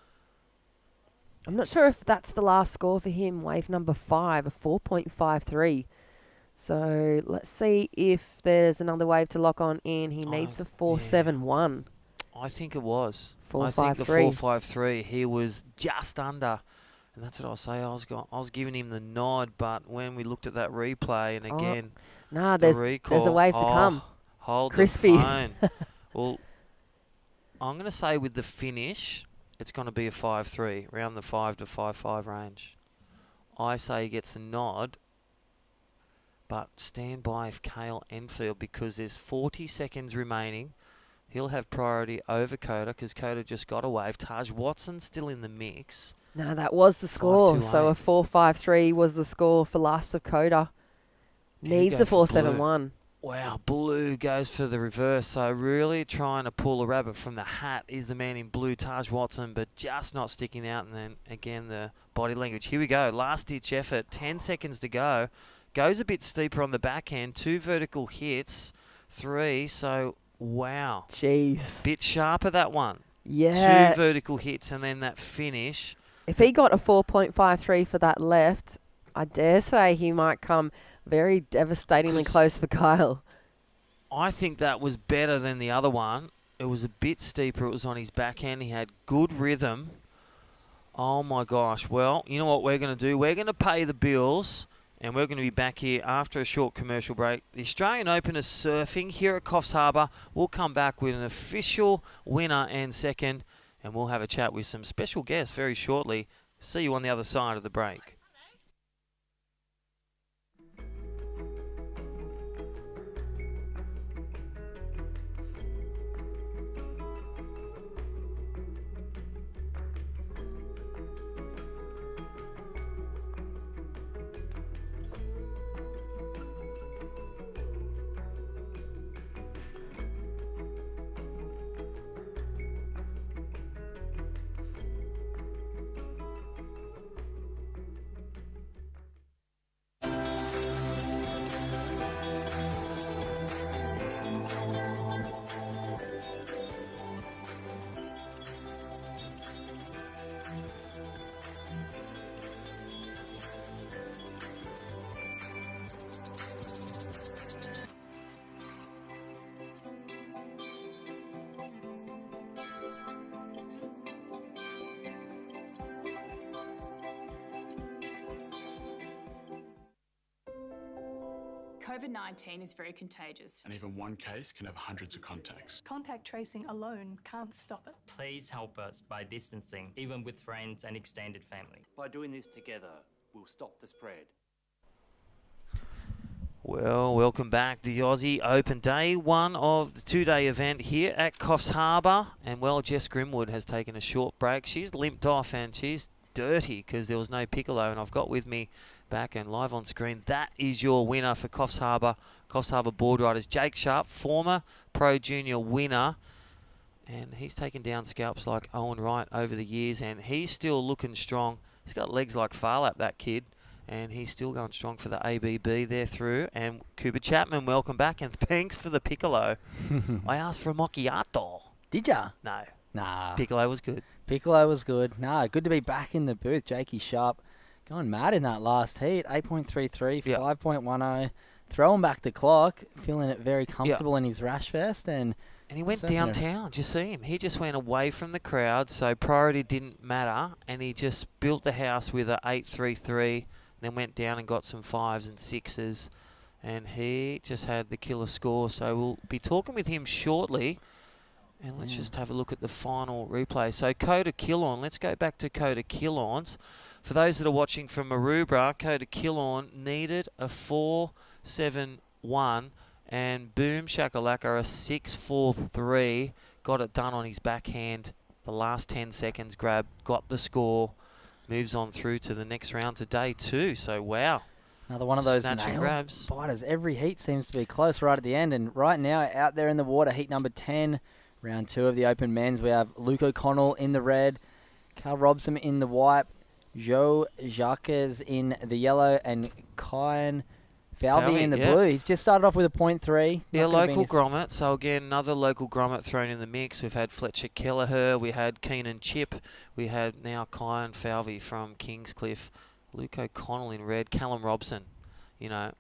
I'm not sure if that's the last score for him. Wave number 5, a 4.53. So let's see if there's another wave to lock on in. He needs a 4.71. I think it was. 4.53. I think the 4.53. He was just under, and that's what I'll say. I was giving him the nod, but when we looked at that replay, and again, there's a wave to come. Hold Crispy. the phone. Well, I'm going to say with the finish, it's going to be a 5.3, around the 5 to 5.5 range. I say he gets a nod, but stand by if Cale Enfield, because there's 40 seconds remaining. He'll have priority over Coda because Coda just got a wave. Taj Watson's still in the mix. No, that was the score. So a 4.53 was the score for last of Coda. Needs the 4.71. Wow, Blue goes for the reverse. So really trying to pull a rabbit from the hat is the man in blue, Taj Watson, but just not sticking out. And then again, the body language. Here we go. Last ditch effort. 10 seconds to go. Goes a bit steeper on the back end. 2 vertical hits. 3. So, wow. Jeez. Bit sharper, that one. Yeah. 2 vertical hits and then that finish. If he got a 4.53 for that left, I dare say he might come very devastatingly close for Kyle. I think that was better than the other one. It was a bit steeper. It was on his backhand. He had good rhythm. Oh, my gosh. Well, you know what we're going to do? We're going to pay the bills, and we're going to be back here after a short commercial break. The Australian Open is surfing here at Coffs Harbour. We'll come back with an official winner and second, and we'll have a chat with some special guests very shortly. See you on the other side of the break. COVID-19 is very contagious. And even one case can have hundreds of contacts. Contact tracing alone can't stop it. Please help us by distancing, even with friends and extended family. By doing this together, we'll stop the spread. Well, welcome back. The Aussie Open, day one of the two-day event here at Coffs Harbour. And, well, Jess Grimwood has taken a short break. She's limped off and she's dirty because there was no Piccolo. And I've got with me back and live on screen, that is your winner for Coffs Harbour Board Riders. Jake Sharp, former Pro Junior winner. And he's taken down scalps like Owen Wright over the years. And he's still looking strong. He's got legs like Farlap, that kid. And he's still going strong for the ABB there through. And Cooper Chapman, welcome back. And thanks for the Piccolo. I asked for a macchiato. Did ya? No. Nah. Piccolo was good. Piccolo was good. Nah, good to be back in the booth. Jakey Sharp going mad in that last heat. 8.33, Yep. 5.10. Throwing back the clock. Feeling it very comfortable in his rash vest. And he went certainly downtown. Did you see him? He just went away from the crowd, so priority didn't matter. And he just built the house with a 8.33. Then went down and got some 5s and 6s. And he just had the killer score. So we'll be talking with him shortly. And let's just have a look at the final replay. So Coda Killorn, let's go back to Coda Killorns. For those that are watching from Maroubra, Coda Killorn needed a 4.71 and boom shakalaka a 6.43. Got it done on his backhand. The last 10 seconds grab, got the score, moves on through to the next round to day 2. So wow. Another one of those snatch and nail grabs. biters. Every heat seems to be close right at the end. And right now, out there in the water, heat number 10, round 2 of the Open Men's, we have Luke O'Connell in the red, Cal Robson in the white, Joe Jacques in the yellow, and Kyan Falvey in the blue. He's just started off with a 0.3. Yeah, local grommet. So again, another local grommet thrown in the mix. We've had Fletcher Kelleher, we had Keenan Chip, we had now Kyan Falvey from Kingscliff, Luke O'Connell in red, Callum Robson, you know,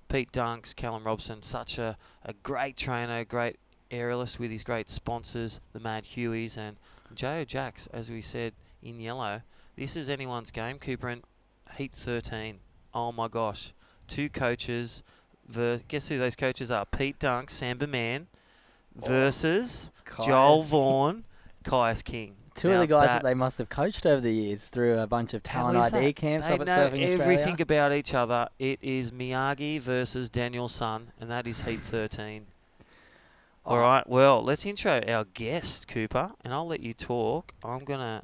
Pete Dunks, Callum Robson, such a great trainer, great aerialist with his great sponsors, the Mad Hueys, and Joe Jacks, as we said, in yellow. This is anyone's game, Cooper, and heat 13. Oh my gosh. 2 coaches. Guess who those coaches are? Pete Dunk, Samba Man, versus Joel Vaughan, Caius King. Two of the guys that they must have coached over the years through a bunch of talent ID camps They up at know Surfing everything Australia. about each other. It is Miyagi versus Daniel Sun, and that is heat 13. All right, well, let's intro our guest, Cooper, and I'll let you talk. I'm gonna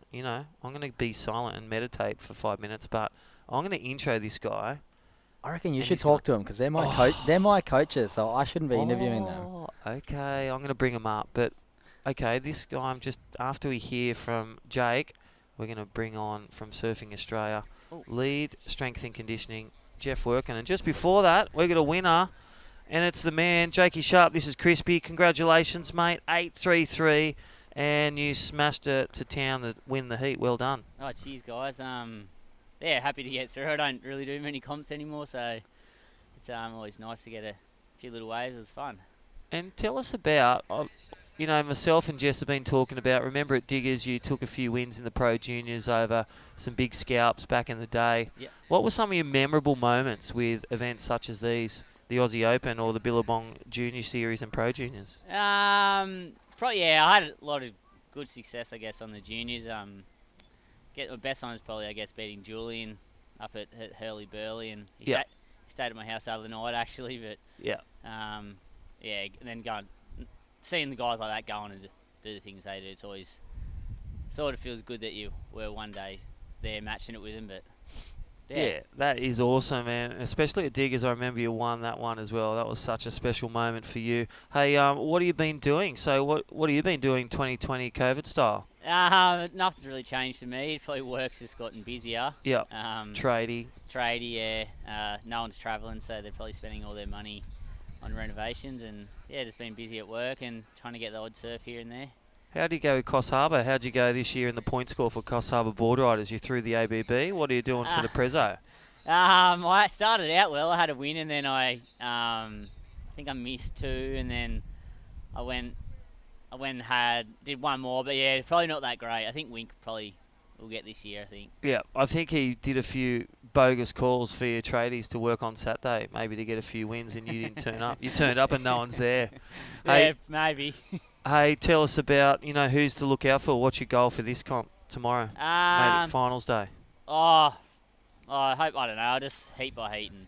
be silent and meditate for 5 minutes, but I'm gonna intro this guy. I reckon you should talk to them because they're my coach. They're my coaches, so I shouldn't be interviewing them. Okay, I'm gonna bring him up, but okay, this guy, after we hear from Jake, we're gonna bring on from Surfing Australia, lead strength and conditioning, Jeff Workin, and just before that, we got a winner. And it's the man, Jakey Sharp. This is Crispy. Congratulations, mate. 8.33, and you smashed it to town to win the heat. Well done. Oh, cheers, guys. Yeah, happy to get through. I don't really do many comps anymore, so it's always nice to get a few little waves. It was fun. And tell us about, myself and Jess have been talking about, remember at Diggers you took a few wins in the Pro Juniors over some big scalps back in the day. Yep. What were some of your memorable moments with events such as these? The Aussie Open or the Billabong Junior Series and Pro Juniors? Probably, yeah, I had a lot of good success, I guess, on the juniors. Get my best one is probably, I guess, beating Julian up at Hurley Burley, and he stayed at my house the other night, actually. But yeah, and then seeing the guys like that going and do the things they do, it's always sort of feels good that you were one day there matching it with them, but. Yeah, that is awesome, man. Especially at Diggers, I remember you won that one as well. That was such a special moment for you. Hey, what have you been doing? So what have you been doing 2020 COVID style? Nothing's really changed to me. Probably work's just gotten busier. Yep. Tradie, yeah. No one's travelling, so they're probably spending all their money on renovations, and yeah, just been busy at work and trying to get the odd surf here and there. How do you go with Coffs Harbour? How'd you go this year in the point score for Coffs Harbour Board Riders? You threw the ABB. What are you doing for the Prezzo? I started out well. I had a win, and then I think I missed 2, and then I went did one more, but yeah, probably not that great. I think Wink probably will get this year, I think. Yeah, I think he did a few bogus calls for your tradies to work on Saturday, maybe to get a few wins, and you didn't turn up. You turned up and no one's there. Yeah, maybe. Hey, tell us about, who's to look out for. What's your goal for this comp tomorrow? Maybe finals day. I don't know. I'll just heat by heat and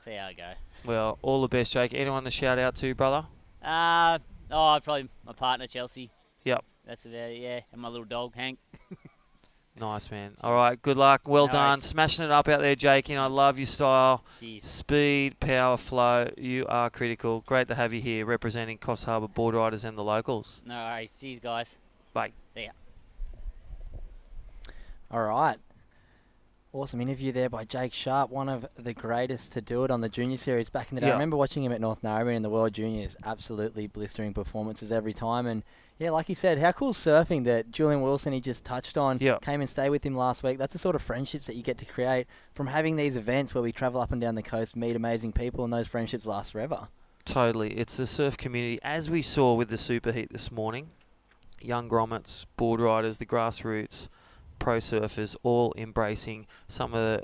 see how I go. Well, all the best, Jake. Anyone to shout out to, brother? Probably my partner, Chelsea. Yep. That's about it, yeah. And my little dog, Hank. Nice, man. All right, good luck. Well done. Smashing it up out there, Jake. I love your style. Cheers. Speed, power, flow. You are critical. Great to have you here representing Coffs Harbour Board Riders and the locals. No worries. Cheers, guys. Bye. See ya. All right. Awesome interview there by Jake Sharp, one of the greatest to do it on the junior series back in the day. I remember watching him at North Narrabeen in the World Juniors. Absolutely blistering performances every time. And yeah, like he said, how cool surfing that Julian Wilson, he just touched on, came and stayed with him last week. That's the sort of friendships that you get to create from having these events where we travel up and down the coast, meet amazing people, and those friendships last forever. Totally. It's the surf community, as we saw with the Superheat this morning. Young grommets, board riders, the grassroots, pro surfers, all embracing some of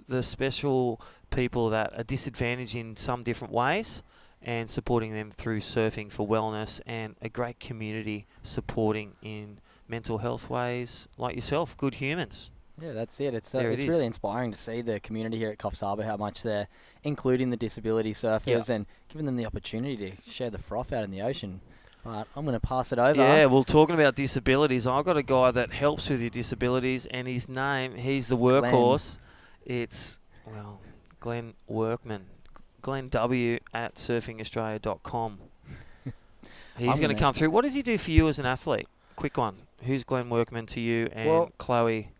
the special people that are disadvantaged in some different ways and supporting them through surfing for wellness, and a great community supporting in mental health ways like yourself, good humans. Yeah, that's it. It's really inspiring to see the community here at Coffs Harbour, how much they're including the disability surfers and giving them the opportunity to share the froth out in the ocean. Right, I'm going to pass it over. Yeah, well, talking about disabilities, I've got a guy that helps with your disabilities, and his name, he's the workhorse. It's, Glenn Workman. Glenn W at surfingaustralia.com. He's going to come through. What does he do for you as an athlete? Quick one. Who's Glenn Workman to you, and Chloe,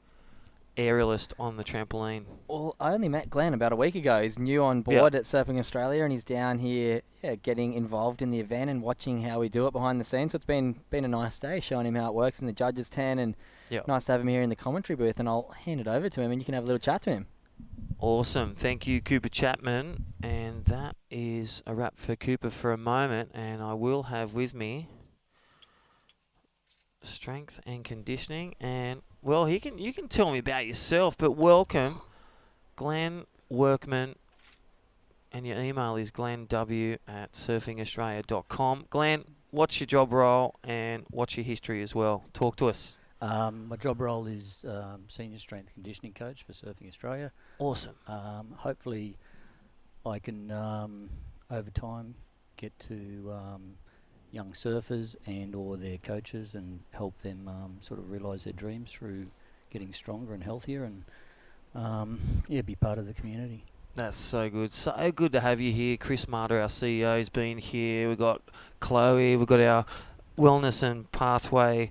aerialist on the trampoline? Well, I only met Glenn about a week ago. He's new on board at Surfing Australia, and he's down here getting involved in the event and watching how we do it behind the scenes. So it's been a nice day showing him how it works in the judges' tent, and nice to have him here in the commentary booth. And I'll hand it over to him, and you can have a little chat to him. Awesome. Thank you, Cooper Chapman. And that is a wrap for Cooper for a moment. And I will have with me strength and conditioning. And, well, you can tell me about yourself, but welcome, Glenn Workman. And your email is glennw at surfingaustralia.com. Glenn, what's your job role and what's your history as well? Talk to us. My job role is Senior Strength and Conditioning Coach for Surfing Australia. Awesome. Hopefully I can, over time, get to young surfers and or their coaches and help them sort of realise their dreams through getting stronger and healthier, and be part of the community. That's so good. So good to have you here. Chris Marder, our CEO, has been here. We've got Chloe. We've got our Wellness and Pathway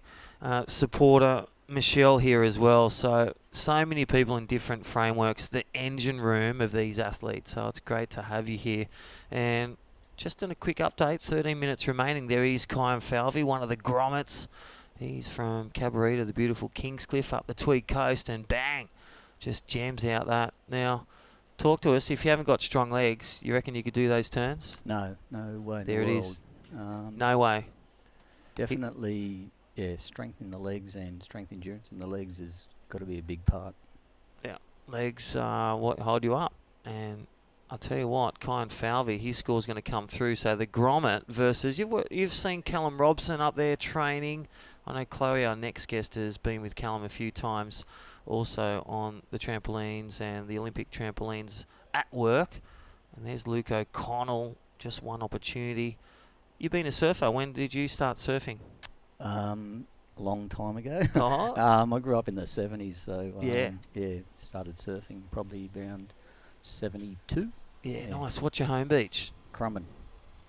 supporter, Michelle, here as well. So many people in different frameworks, the engine room of these athletes. So it's great to have you here. And just in a quick update, 13 minutes remaining. There is Kyan Falvey, one of the grommets. He's from Cabarita, the beautiful Kingscliff up the Tweed Coast, and bang, just jams out that. Now, talk to us. If you haven't got strong legs, you reckon you could do those turns? No way in there the it world. is. No way. Definitely, strength in the legs and strength endurance in the legs has got to be a big part. Yeah, legs what hold you up. And I'll tell you what, Kyan Falvey, his score's going to come through. So the grommet versus, you've seen Callum Robson up there training. I know Chloe, our next guest, has been with Callum a few times, also on the trampolines and the Olympic trampolines at work. And there's Luke O'Connell, just one opportunity. You've been a surfer. When did you start surfing? A long time ago. I grew up in the 70s, so started surfing probably around 72. Yeah, nice. What's your home beach? Crumman.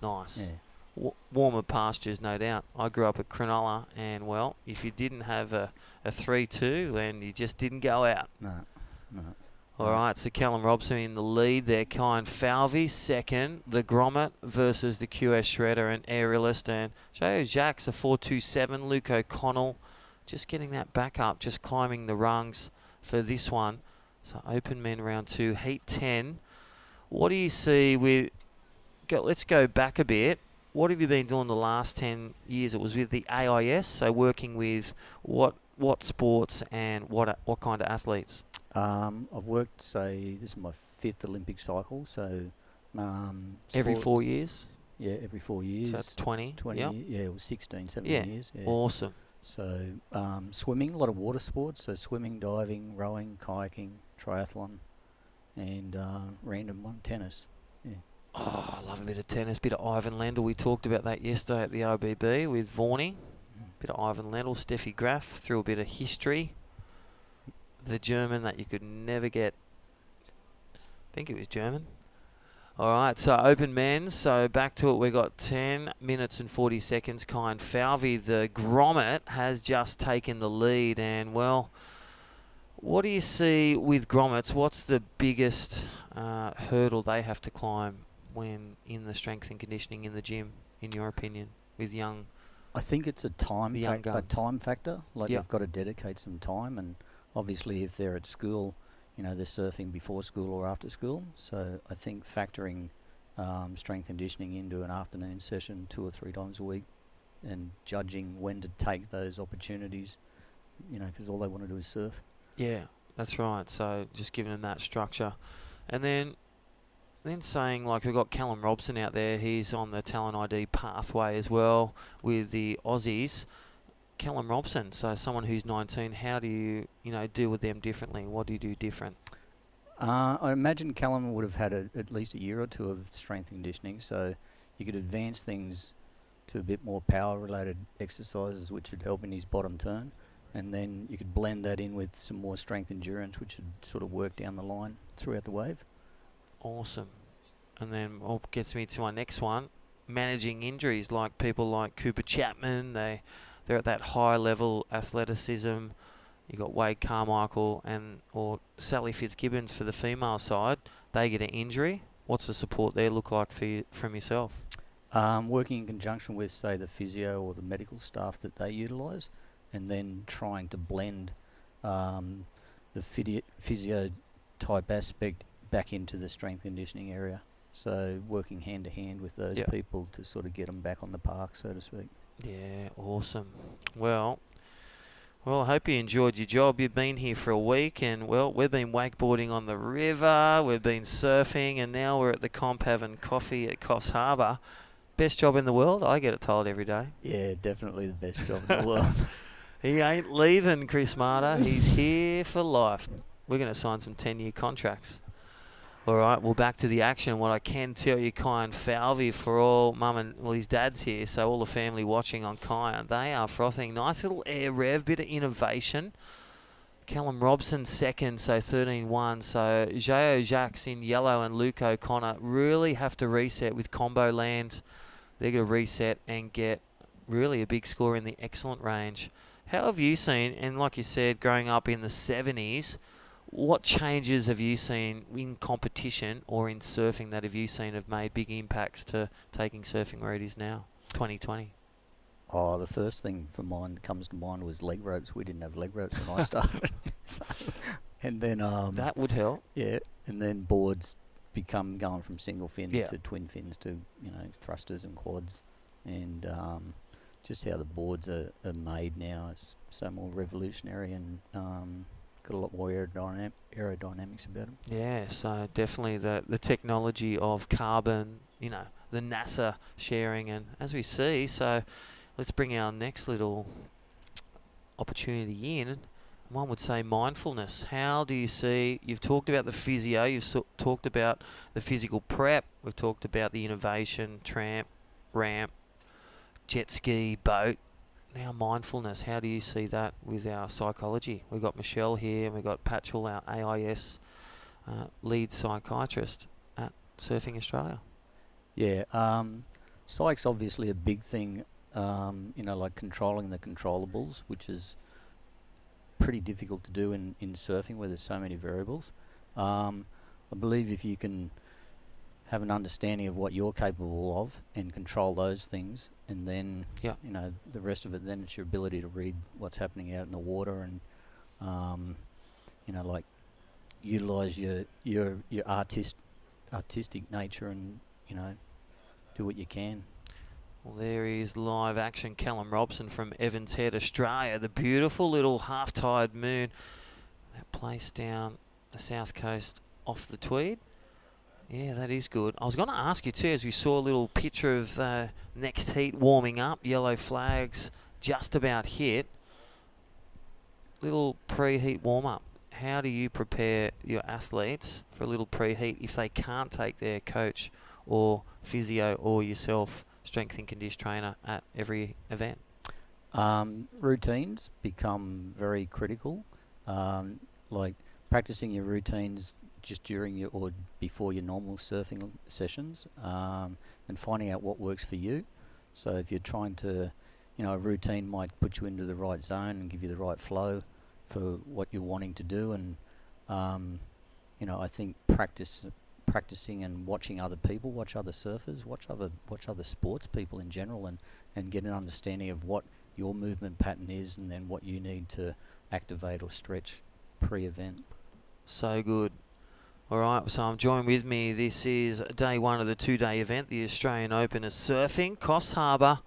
Nice. Yeah. Warmer pastures, no doubt. I grew up at Cronulla, and, well, if you didn't have a 3-2, then you just didn't go out. No. All right, so Callum Robson in the lead there. Kyan Falvey second. The grommet versus the QS Shredder and aerialist. And Joe Jacques, a 4.27. Luke O'Connell just getting that back up, just climbing the rungs for this one. So open men round 2, heat 10. What do you see with... let's go back a bit. What have you been doing the last 10 years? It was with the AIS, so working with what sports and what kind of athletes? I've worked, say, this is my 5th Olympic cycle, so Every 4 sports- years? Yeah, every 4 years. So that's 20, yep. Yeah, it was 16, 17 years. Yeah. Awesome. So swimming, a lot of water sports, so swimming, diving, rowing, kayaking, triathlon, and random one, tennis. Yeah. Oh, I love a bit of tennis, bit of Ivan Lendl. We talked about that yesterday at the OBB with Vorney. Bit of Ivan Lendl, Steffi Graf, through a bit of history. The German that you could never get. I think it was German. All right, so open men's. So back to it. We got 10 minutes and 40 seconds. Kyan Falvey, the grommet, has just taken the lead. And, well, what do you see with grommets? What's the biggest hurdle they have to climb when in the strength and conditioning in the gym, in your opinion, with young? I think it's a time factor. Like Yep. they've got to dedicate some time, and obviously if they're at school, you know, they're surfing before school or after school. So I think factoring strength and conditioning into an afternoon session 2 or 3 times a week, and judging when to take those opportunities, you know, because all they want to do is surf. Yeah, that's right. So just giving them that structure, and then saying, like, we've got Callum Robson out there. He's on the Talent ID pathway as well with the Aussies. Callum Robson, so someone who's 19, how do you deal with them differently? What do you do different? I imagine Callum would have had at least a year or 2 of strength and conditioning, so you could advance things to a bit more power-related exercises, which would help in his bottom turn, and then you could blend that in with some more strength endurance, which would sort of work down the line throughout the wave. Awesome. And then gets me to my next one, managing injuries, like people like Cooper Chapman. They're at that high level athleticism. You got Wade Carmichael or Sally Fitzgibbons for the female side. They get an injury. What's the support there look like from yourself? Working in conjunction with, say, the physio or the medical staff that they utilise, and then trying to blend the physio type aspect back into the strength conditioning area. So working hand to hand with those people to sort of get them back on the park, so to speak. Yeah, awesome. Well, I hope you enjoyed your job. You've been here for a week, and, well, we've been wakeboarding on the river, we've been surfing, and now we're at the comp having coffee at Coffs Harbour. Best job in the world, I get it told every day. Yeah, definitely the best job in the world. He ain't leaving, Chris Marta. He's here for life. We're going to sign some 10-year contracts. All right, well, back to the action. What I can tell you, Kyan Falvey, for all his dad's here, so all the family watching on Kyan, they are frothing. Nice little air rev, bit of innovation. Callum Robson second, so 13-1. So Jao Jacques in yellow and Luke O'Connor really have to reset with combo land. They're going to reset and get really a big score in the excellent range. How have you seen, and like you said, growing up in the 70s, what changes have you seen in competition or in surfing that have you seen have made big impacts to taking surfing where it is now, 2020? Oh, the first thing that comes to mind was leg ropes. We didn't have leg ropes when I started. And then that would help. Yeah, and then boards going from single fin Yeah. to twin fins to, you know, thrusters and quads, and just how the boards are made now is so more revolutionary and got a lot more aerodynamics about them. Yeah, so definitely the technology of carbon, you know, the NASA sharing, and as we see, so let's bring our next little opportunity in. One would say mindfulness. How do you see, you've talked about the physio, you've talked about the physical prep, we've talked about the innovation, tramp, ramp, jet ski, boat. Now mindfulness, how do you see that with our psychology? We've got Michelle here, and we've got Patchell, our AIS lead psychiatrist at Surfing Australia. Yeah, psych's obviously a big thing, you know, like controlling the controllables, which is pretty difficult to do in surfing where there's so many variables. I believe if you can have an understanding of what you're capable of and control those things, and then you know, the rest of it, then it's your ability to read what's happening out in the water, and you know, like utilize your artistic nature, and, you know, do what you can. Well, there is live action Callum Robson from Evans Head, Australia. The beautiful little half-tide moon. That place down the south coast off the Tweed. Yeah, that is good. I was going to ask you too, as we saw a little picture of the next heat warming up, yellow flags just about hit. Little pre-heat warm-up. How do you prepare your athletes for a little pre-heat if they can't take their coach or physio or yourself, strength and condition trainer, at every event? Routines become very critical. Like practicing your routines just during your or before your normal surfing sessions, and finding out what works for you. So if you're trying to, a routine might put you into the right zone and give you the right flow for what you're wanting to do. And I think practicing and watching other people, watch other surfers, watch other sports people in general, and get an understanding of what your movement pattern is, and then what you need to activate or stretch pre-event. So good. All right, so I'm joined with me. This is day one of the two-day event, the Australian Open of Surfing, Coffs Harbour.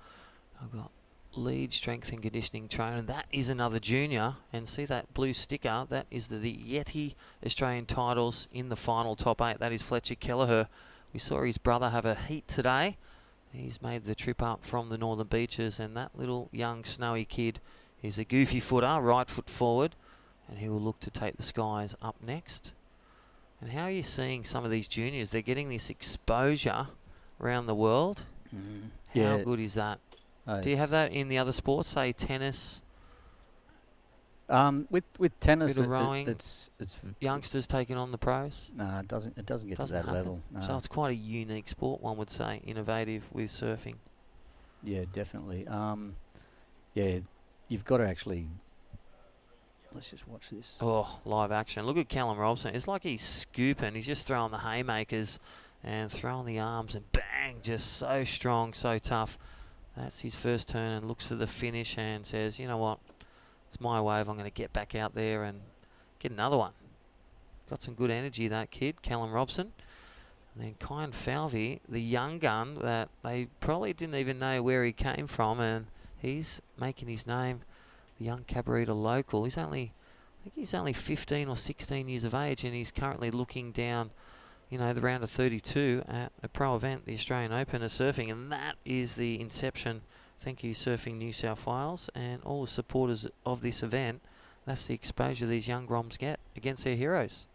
I've got lead strength and conditioning trainer, and that is another junior. And see that blue sticker? That is the Yeti Australian titles in the final top 8. That is Fletcher Kelleher. We saw his brother have a heat today. He's made the trip up from the Northern Beaches, and that little young snowy kid is a goofy footer, right foot forward, and he will look to take the skies up next. And how are you seeing some of these juniors? They're getting this exposure around the world. How good is that? Do you have that in the other sports, say tennis? With tennis, bit of rowing, it's youngsters taking on the pros. No, it doesn't get to that happen. level. No. So it's quite a unique sport, one would say, innovative with surfing. Yeah, definitely. Yeah, you've got to actually. Let's just watch this. Oh, live action. Look at Callum Robson. It's like he's scooping. He's just throwing the haymakers and throwing the arms, and bang, just so strong, so tough. That's his first turn, and looks for the finish and says, you know what, it's my wave. I'm going to get back out there and get another one. Got some good energy, that kid, Callum Robson. And then Kyan Falvey, the young gun that they probably didn't even know where he came from, and he's making his name. The young Cabarita local. I think he's only 15 or 16 years of age, and he's currently looking down, the round of 32 at a pro event, the Australian Open of Surfing, and that is the inception. Thank you, Surfing New South Wales, and all the supporters of this event. That's the exposure these young Groms get against their heroes.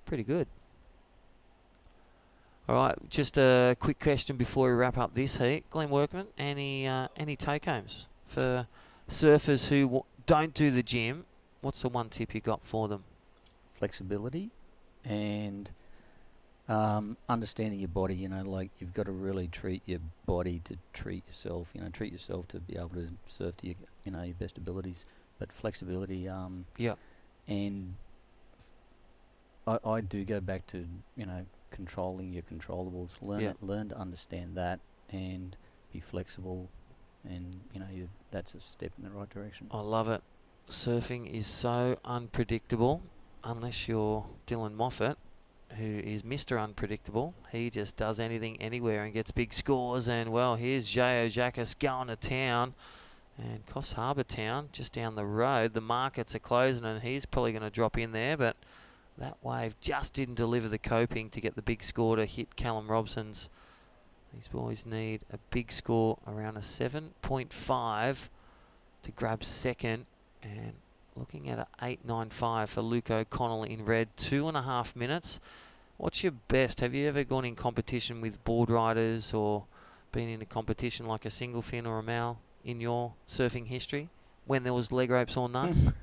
Pretty good. All right, just a quick question before we wrap up this heat. Glenn Workman, any take-homes for surfers who don't do the gym? What's the one tip you got for them? Flexibility and understanding your body. Like you've got to really treat your body to treat yourself. Treat yourself to be able to surf to your best abilities. But flexibility. Yeah. And I do go back to controlling your controllables. Learn to understand that and be flexible. And that's a step in the right direction. I love it. Surfing is so unpredictable, unless you're Dylan Moffat, who is Mr. Unpredictable. He just does anything, anywhere, and gets big scores. And well, here's Jao Jackas going to town, and Coffs Harbour Town just down the road. The markets are closing, and he's probably going to drop in there, but that wave just didn't deliver the coping to get the big score to hit Callum Robson's. These boys need a big score around a 7.5 to grab second, and looking at a 8.95 for Luke O'Connell in red. 2.5 minutes. What's your best? Have you ever gone in competition with board riders or been in a competition like a single fin or a mal in your surfing history when there was leg ropes or none?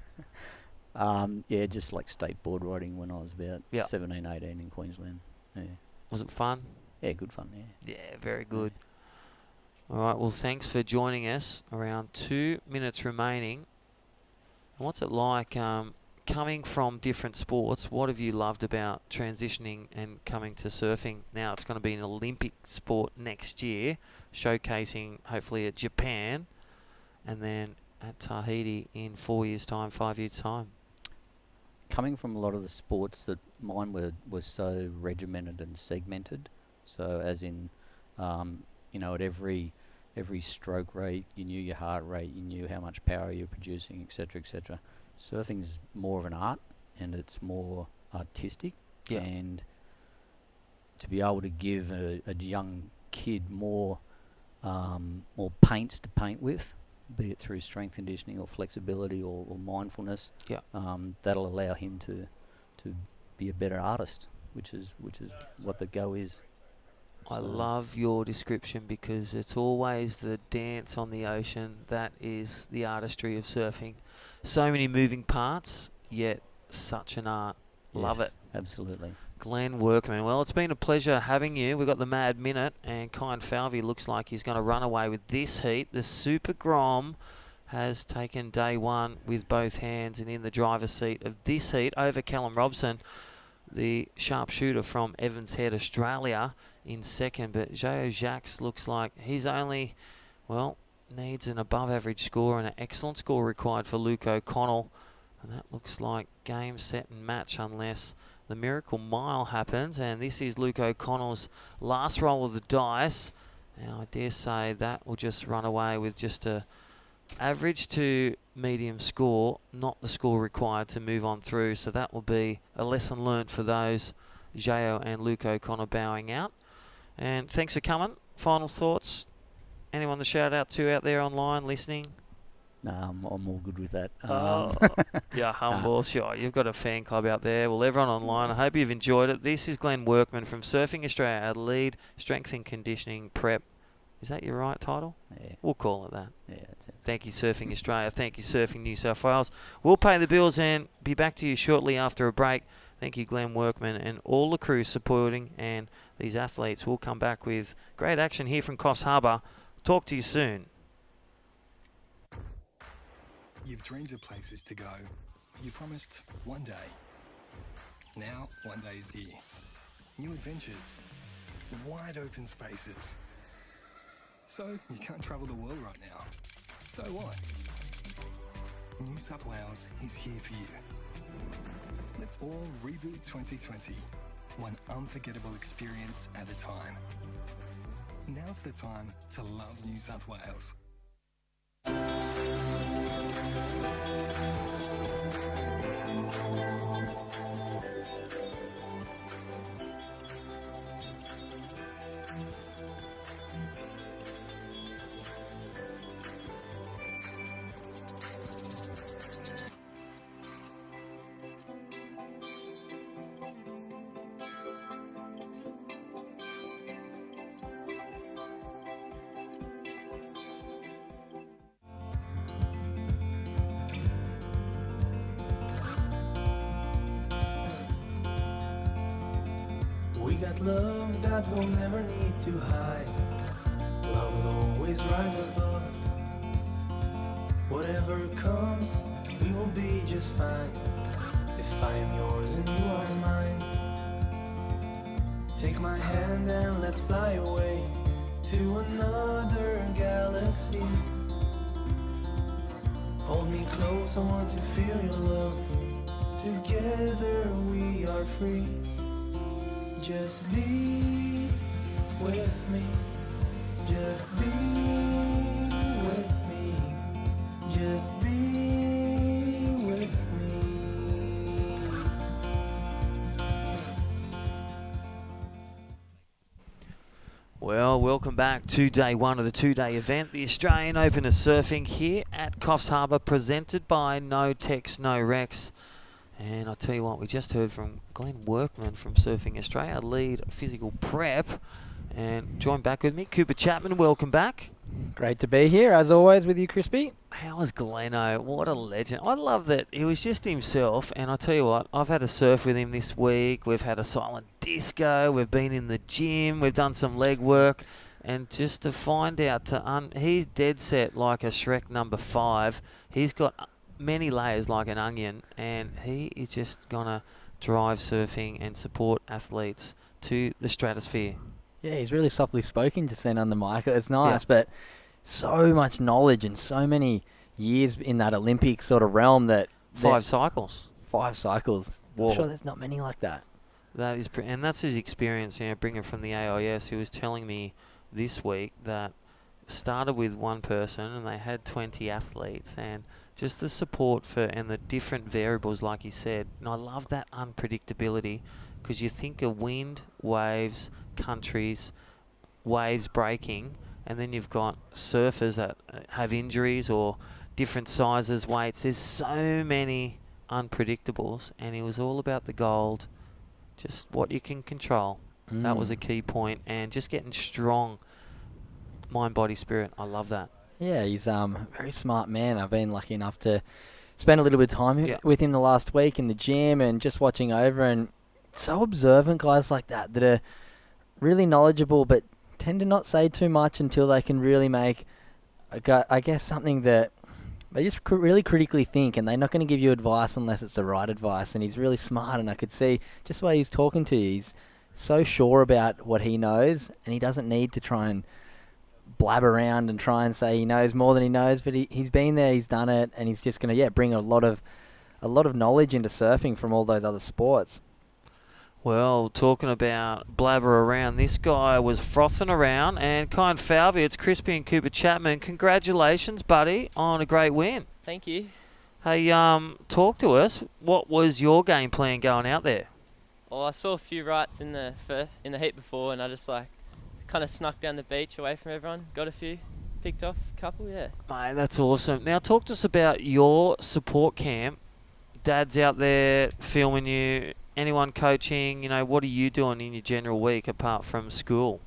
Yeah, just like state board riding when I was about 17, 18 in Queensland. Yeah. Was it fun? Yeah, good fun, yeah. Yeah, very good. All right, well, thanks for joining us. Around 2 minutes remaining. What's it like coming from different sports? What have you loved about transitioning and coming to surfing? Now it's going to be an Olympic sport next year, showcasing hopefully at Japan, and then at Tahiti in 4 years' time, 5 years' time. Coming from a lot of the sports that mine was so regimented and segmented. So as in, at every stroke rate, you knew your heart rate, you knew how much power you're producing, etc., etc. Surfing is more of an art, and it's more artistic. Yeah. And to be able to give a young kid more paints to paint with, be it through strength conditioning or flexibility or mindfulness, yeah, that'll allow him to be a better artist, which is what the go is. I love your description, because it's always the dance on the ocean that is the artistry of surfing. So many moving parts, yet such an art. Love Yes, it. absolutely. Glenn Workman. Well, it's been a pleasure having you. We've got the Mad Minute, and Kyan Falvey looks like he's going to run away with this heat. The Super Grom has taken day one with both hands and in the driver's seat of this heat over Callum Robson, the sharpshooter from Evans Head, Australia, in second. But Jao Jacques looks like he's only, well, needs an above average score and an excellent score required for Luke O'Connell. And that looks like game, set and match, unless the miracle mile happens. And this is Luke O'Connell's last roll of the dice. Now I dare say that will just run away with just a average to medium score, not the score required to move on through. So that will be a lesson learnt for those Jao and Luke O'Connor bowing out. And thanks for coming. Final thoughts? Anyone to shout out to out there online listening? No, I'm all good with that. You're humble, sure. You've got a fan club out there. Well, everyone online, I hope you've enjoyed it. This is Glenn Workman from Surfing Australia, our lead strength and conditioning prep. Is that your right title? Yeah. We'll call it that. Yeah, that's it. Thank you, Surfing Australia. Thank you, Surfing New South Wales. We'll pay the bills and be back to you shortly after a break. Thank you, Glenn Workman, and all the crew supporting and these athletes. We'll come back with great action here from Coffs Harbour. Talk to you soon. You've dreamed of places to go. You promised one day. Now, one day is here. New adventures. Wide open spaces. So, you can't travel the world right now. So what? New South Wales is here for you. Let's all reboot 2020. One unforgettable experience at a time. Now's the time to love New South Wales. We got love that we'll never need to hide. Love will always rise above. Whatever comes, we will be just fine. If I am yours and you are mine. Take my hand and let's fly away to another galaxy. Hold me close, I want to feel your love. Together we are free. Just be with me. Just be with me. Just be with me. Well, welcome back to day one of the two-day event, the Australian Open of Surfing here at Coffs Harbour, presented by No Tex, No Rex. And I'll tell you what, we just heard from Glenn Workman from Surfing Australia, lead physical prep. And joined back with me, Cooper Chapman, welcome back. Great to be here, as always, with you, Crispy. How was Gleno? What a legend. I love that he was just himself. And I'll tell you what, I've had a surf with him this week. We've had a silent disco. We've been in the gym. We've done some leg work. And just to find out, he's dead set like a Shrek number 5. He's got many layers like an onion, and he is just going to drive surfing and support athletes to the stratosphere. Yeah, he's really softly spoken just then on the mic. It's nice, but so much knowledge and so many years in that Olympic sort of realm that... 5 cycles. 5 cycles. Whoa. I'm sure there's not many like that. That is, and that's his experience, bringing from the AIS. He was telling me this week that started with one person and they had 20 athletes, and just the support for and the different variables, like you said. And I love that unpredictability, because you think of wind, waves, countries, waves breaking, and then you've got surfers that have injuries or different sizes, weights. There's so many unpredictables, and it was all about the gold, just what you can control. That was a key point, and just getting strong mind, body, spirit. I love that. Yeah, he's a very smart man. I've been lucky enough to spend a little bit of time with him the last week in the gym and just watching over, and so observant guys like that are really knowledgeable but tend to not say too much until they can really make, I guess, something that they just really critically think, and they're not going to give you advice unless it's the right advice. And he's really smart, and I could see just the way he's talking to you, he's so sure about what he knows, and he doesn't need to try and blab around and try and say he knows more than he knows, but he's been there, he's done it, and he's just going to bring a lot of knowledge into surfing from all those other sports. Well, talking about blabber around, this guy was frothing around, and kind Falvey, it's Crispy and Cooper Chapman. Congratulations, buddy, on a great win. Thank you. Hey, talk to us. What was your game plan going out there? Well, I saw a few rights in the heat before, and I just kind of snuck down the beach away from everyone. Got a few, picked off a couple, yeah. Mate, that's awesome. Now, talk to us about your support camp. Dad's out there filming you. Anyone coaching? What are you doing in your general week apart from school?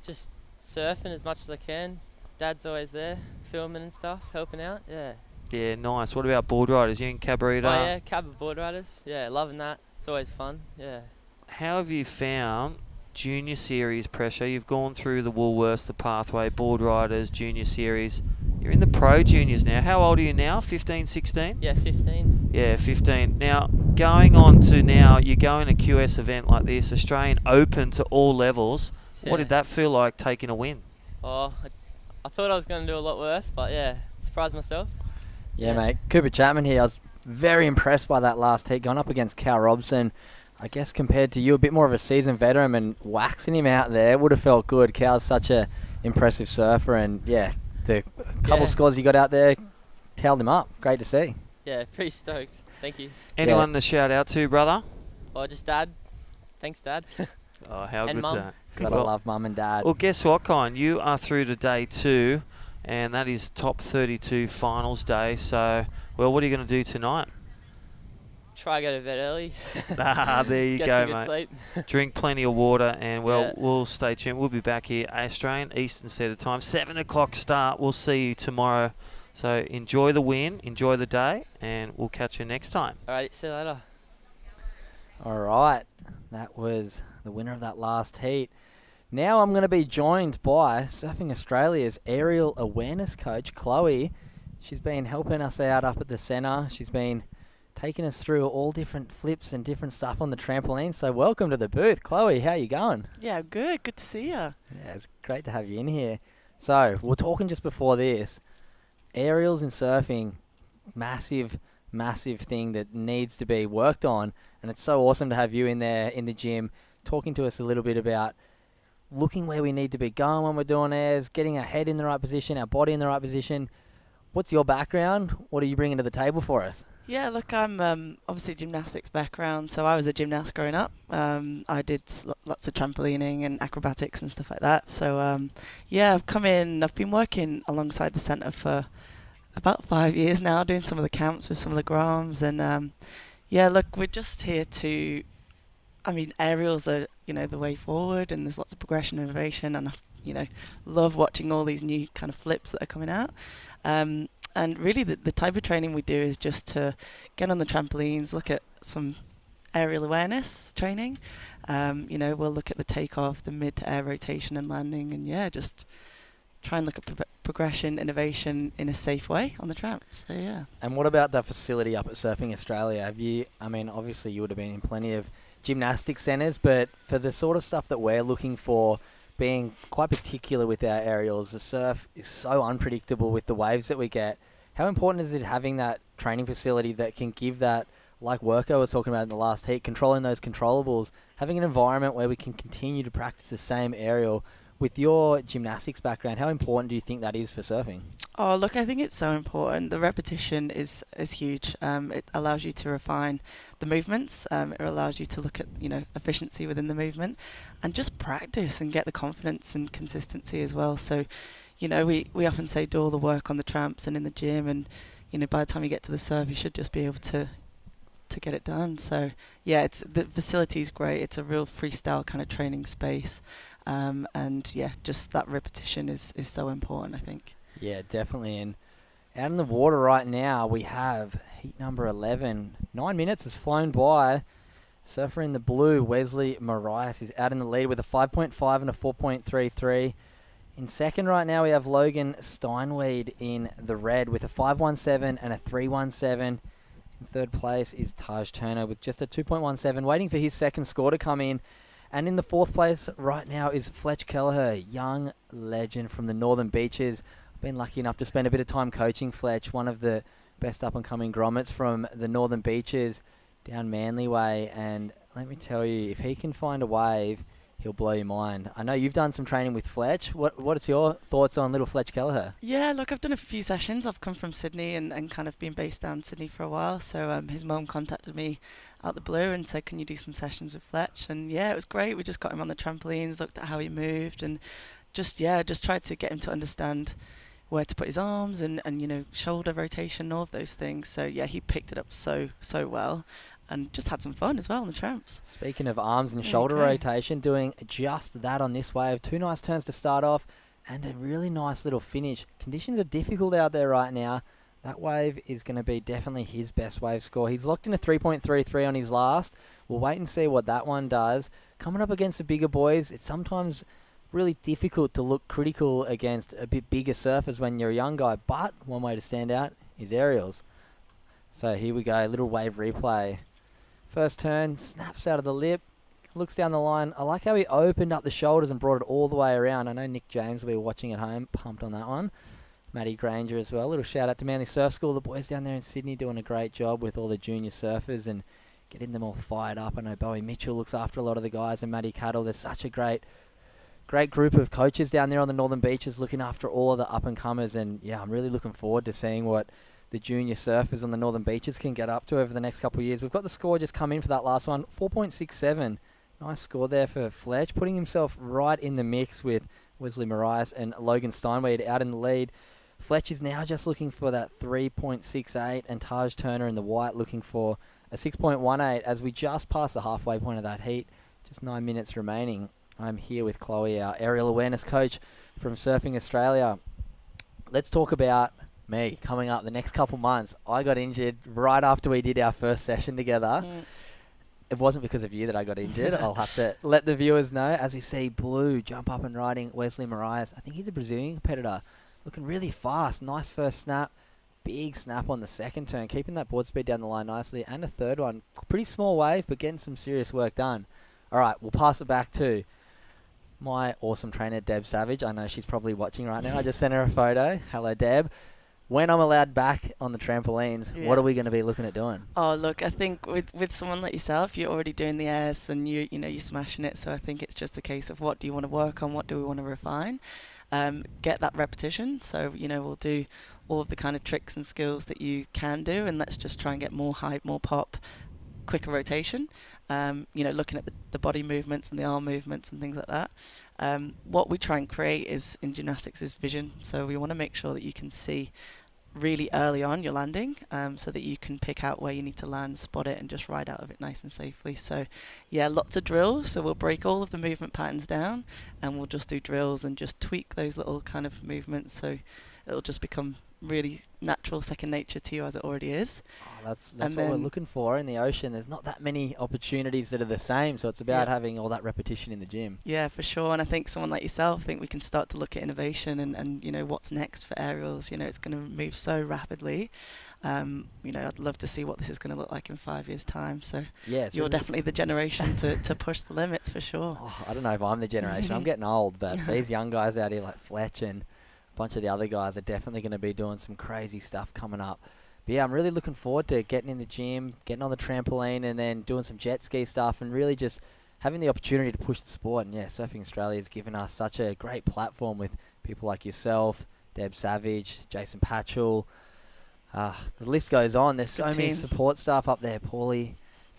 Just surfing as much as I can. Dad's always there, filming and stuff, helping out, yeah. Yeah, nice. What about board riders? You in Cabarita? Oh yeah, Cabba board riders. Yeah, loving that. It's always fun, yeah. How have you found junior series pressure? You've gone through the Woolworths, the Pathway, board riders, junior series. You're in the pro juniors now. How old are you now? 15, 16? Yeah, 15. Yeah, 15. Now, going on to now, you go in a QS event like this, Australian Open to all levels. Yeah. What did that feel like taking a win? Oh, I thought I was going to do a lot worse, but yeah, surprised myself. Yeah, mate. Cooper Chapman here. I was very impressed by that last heat, going up against Cal Robson. I guess compared to you, a bit more of a seasoned veteran, and waxing him out there would have felt good. Cal's such a impressive surfer, and yeah, the couple scores you got out there tailed him up. Great to see. Yeah, pretty stoked. Thank you. Anyone to shout out to, brother? Oh, just Dad. Thanks, Dad. Oh, how and good's Mum. that? Gotta love Mum and Dad. Well, guess what, Kine? You are through to day 2, and that is top 32 finals day. So, well, what are you going to do tonight? Try to go to bed early. There you Get go, some good mate. sleep. Drink plenty of water, and well, Yeah. we'll stay tuned. We'll be back here, Australian Eastern Standard Time, 7 o'clock start. We'll see you tomorrow. So enjoy the win, enjoy the day, and we'll catch you next time. All right, see you later. All right, that was the winner of that last heat. Now I'm going to be joined by Surfing Australia's aerial awareness coach, Chloe. She's been helping us out up at the centre. She's been taking us through all different flips and different stuff on the trampoline. So welcome to the booth. Chloe, how you going? Yeah, good. Good to see you. Yeah, it's great to have you in here. So, we were talking just before this. Aerials in surfing, massive thing that needs to be worked on. And it's so awesome to have you in there in the gym talking to us a little bit about looking where we need to be going when we're doing airs, getting our head in the right position, our body in the right position. What's your background? What are you bringing to the table for us? Yeah, look, I'm obviously gymnastics background, so I was a gymnast growing up. I did lots of trampolining and acrobatics and stuff like that. So yeah, I've come in. I've been working alongside the centre for about 5 years now, doing some of the camps with some of the Grams, and yeah, look, we're just here to. I mean, aerials are the way forward, and there's lots of progression and innovation, and I love watching all these new kind of flips that are coming out. And really the type of training we do is just to get on the trampolines, look at some aerial awareness training. We'll look at the takeoff, the mid to air rotation and landing, and yeah, just try and look at progression, innovation in a safe way on the tramps. So yeah. And what about that facility up at Surfing Australia? Obviously you would have been in plenty of gymnastic centres, but for the sort of stuff that we're looking for, being quite particular with our aerials, the surf is so unpredictable with the waves that we get. How important is it having that training facility that can give that, like Worko was talking about in the last heat, controlling those controllables, having an environment where we can continue to practice the same aerial with your gymnastics background, how important do you think that is for surfing? Oh, look, I think it's so important. The repetition is huge. It allows you to refine the movements. It allows you to look at, efficiency within the movement and just practice and get the confidence and consistency as well. So, we often say do all the work on the tramps and in the gym, and, by the time you get to the surf, you should just be able to get it done. So, yeah, the facility is great. It's a real freestyle kind of training space. And, yeah, just that repetition is so important, I think. Yeah, definitely. And out in the water right now, we have heat number 11. 9 minutes has flown by. Surfer in the blue, Wesley Marias, is out in the lead with a 5.5 and a 4.33. In second right now, we have Logan Steinweed in the red with a 5.17 and a 3.17. In third place is Taj Turner with just a 2.17, waiting for his second score to come in. And in the fourth place right now is Fletch Kelleher, young legend from the Northern Beaches. Been lucky enough to spend a bit of time coaching Fletch, one of the best up-and-coming grommets from the Northern Beaches down Manly Way. And let me tell you, if he can find a wave, he'll blow your mind. I know you've done some training with Fletch. What are your thoughts on little Fletch Kelleher? Yeah, look, I've done a few sessions. I've come from Sydney and kind of been based down in Sydney for a while. So his mum contacted me out the blue and said, can you do some sessions with Fletch? And yeah, it was great. We just got him on the trampolines, looked at how he moved, and just tried to get him to understand where to put his arms and shoulder rotation, all of those things. So yeah, he picked it up so well and just had some fun as well on the tramps. Speaking of arms and shoulder rotation, doing just that on this wave. 2 nice turns to start off and a really nice little finish. Conditions are difficult out there right now. That wave is going to be definitely his best wave score. He's locked in a 3.33 on his last. We'll wait and see what that one does. Coming up against the bigger boys, it's sometimes really difficult to look critical against a bit bigger surfers when you're a young guy, but one way to stand out is aerials. So here we go, little wave replay. First turn, snaps out of the lip, looks down the line. I like how he opened up the shoulders and brought it all the way around. I know Nick James will be watching at home, pumped on that one. Matty Granger as well. Little shout out to Manly Surf School. The boys down there in Sydney doing a great job with all the junior surfers and getting them all fired up. I know Bowie Mitchell looks after a lot of the guys, and Matty Cattle. There's such a great group of coaches down there on the Northern Beaches looking after all of the up-and-comers. And yeah, I'm really looking forward to seeing what the junior surfers on the Northern Beaches can get up to over the next couple of years. We've got the score just come in for that last one, 4.67. Nice score there for Fletch, putting himself right in the mix with Wesley Marias and Logan Steinweed out in the lead. Fletch is now just looking for that 3.68, and Taj Turner in the white looking for a 6.18 as we just passed the halfway point of that heat. Just 9 minutes remaining. I'm here with Chloe, our aerial awareness coach from Surfing Australia. Let's talk about me coming up the next couple months. I got injured right after we did our first session together. It wasn't because of you that I got injured. I'll have to let the viewers know. As we see Blue jump up and riding Wesley Marias. I think he's a Brazilian competitor. Looking really fast. Nice first snap. Big snap on the second turn. Keeping that board speed down the line nicely. And a third one. Pretty small wave, but getting some serious work done. All right, we'll pass it back to my awesome trainer, Deb Savage. I know she's probably watching right now. I just sent her a photo. Hello, Deb. When I'm allowed back on the trampolines, what are we going to be looking at doing? Oh, look, I think with someone like yourself, you're already doing the airs and you're smashing it. So I think it's just a case of what do you want to work on, what do we want to refine, get that repetition. So we'll do all of the kind of tricks and skills that you can do, and let's just try and get more height, more pop, quicker rotation. Looking at the body movements and the arm movements and things like that. What we try and create is in gymnastics is vision. So we want to make sure that you can see really early on your landing, so that you can pick out where you need to land, spot it, and just ride out of it nice and safely. So yeah, lots of drills. So we'll break all of the movement patterns down and we'll just do drills and just tweak those little kind of movements so it'll just become really natural, second nature to you as it already is. Oh, that's what we're looking for in the ocean. There's not that many opportunities that are the same, so it's about having all that repetition in the gym. Yeah, for sure. And I think someone like yourself, I think we can start to look at innovation and what's next for aerials. It's going to move so rapidly. I'd love to see what this is going to look like in 5 years' time. So you're definitely the generation to push the limits for sure. Oh, I don't know if I'm the generation. I'm getting old, but these young guys out here like Fletch and a bunch of the other guys are definitely going to be doing some crazy stuff coming up. But yeah, I'm really looking forward to getting in the gym, getting on the trampoline, and then doing some jet ski stuff and really just having the opportunity to push the sport. And yeah, Surfing Australia has given us such a great platform with people like yourself, Deb Savage, Jason Patchell. The list goes on. There's so many support staff up there.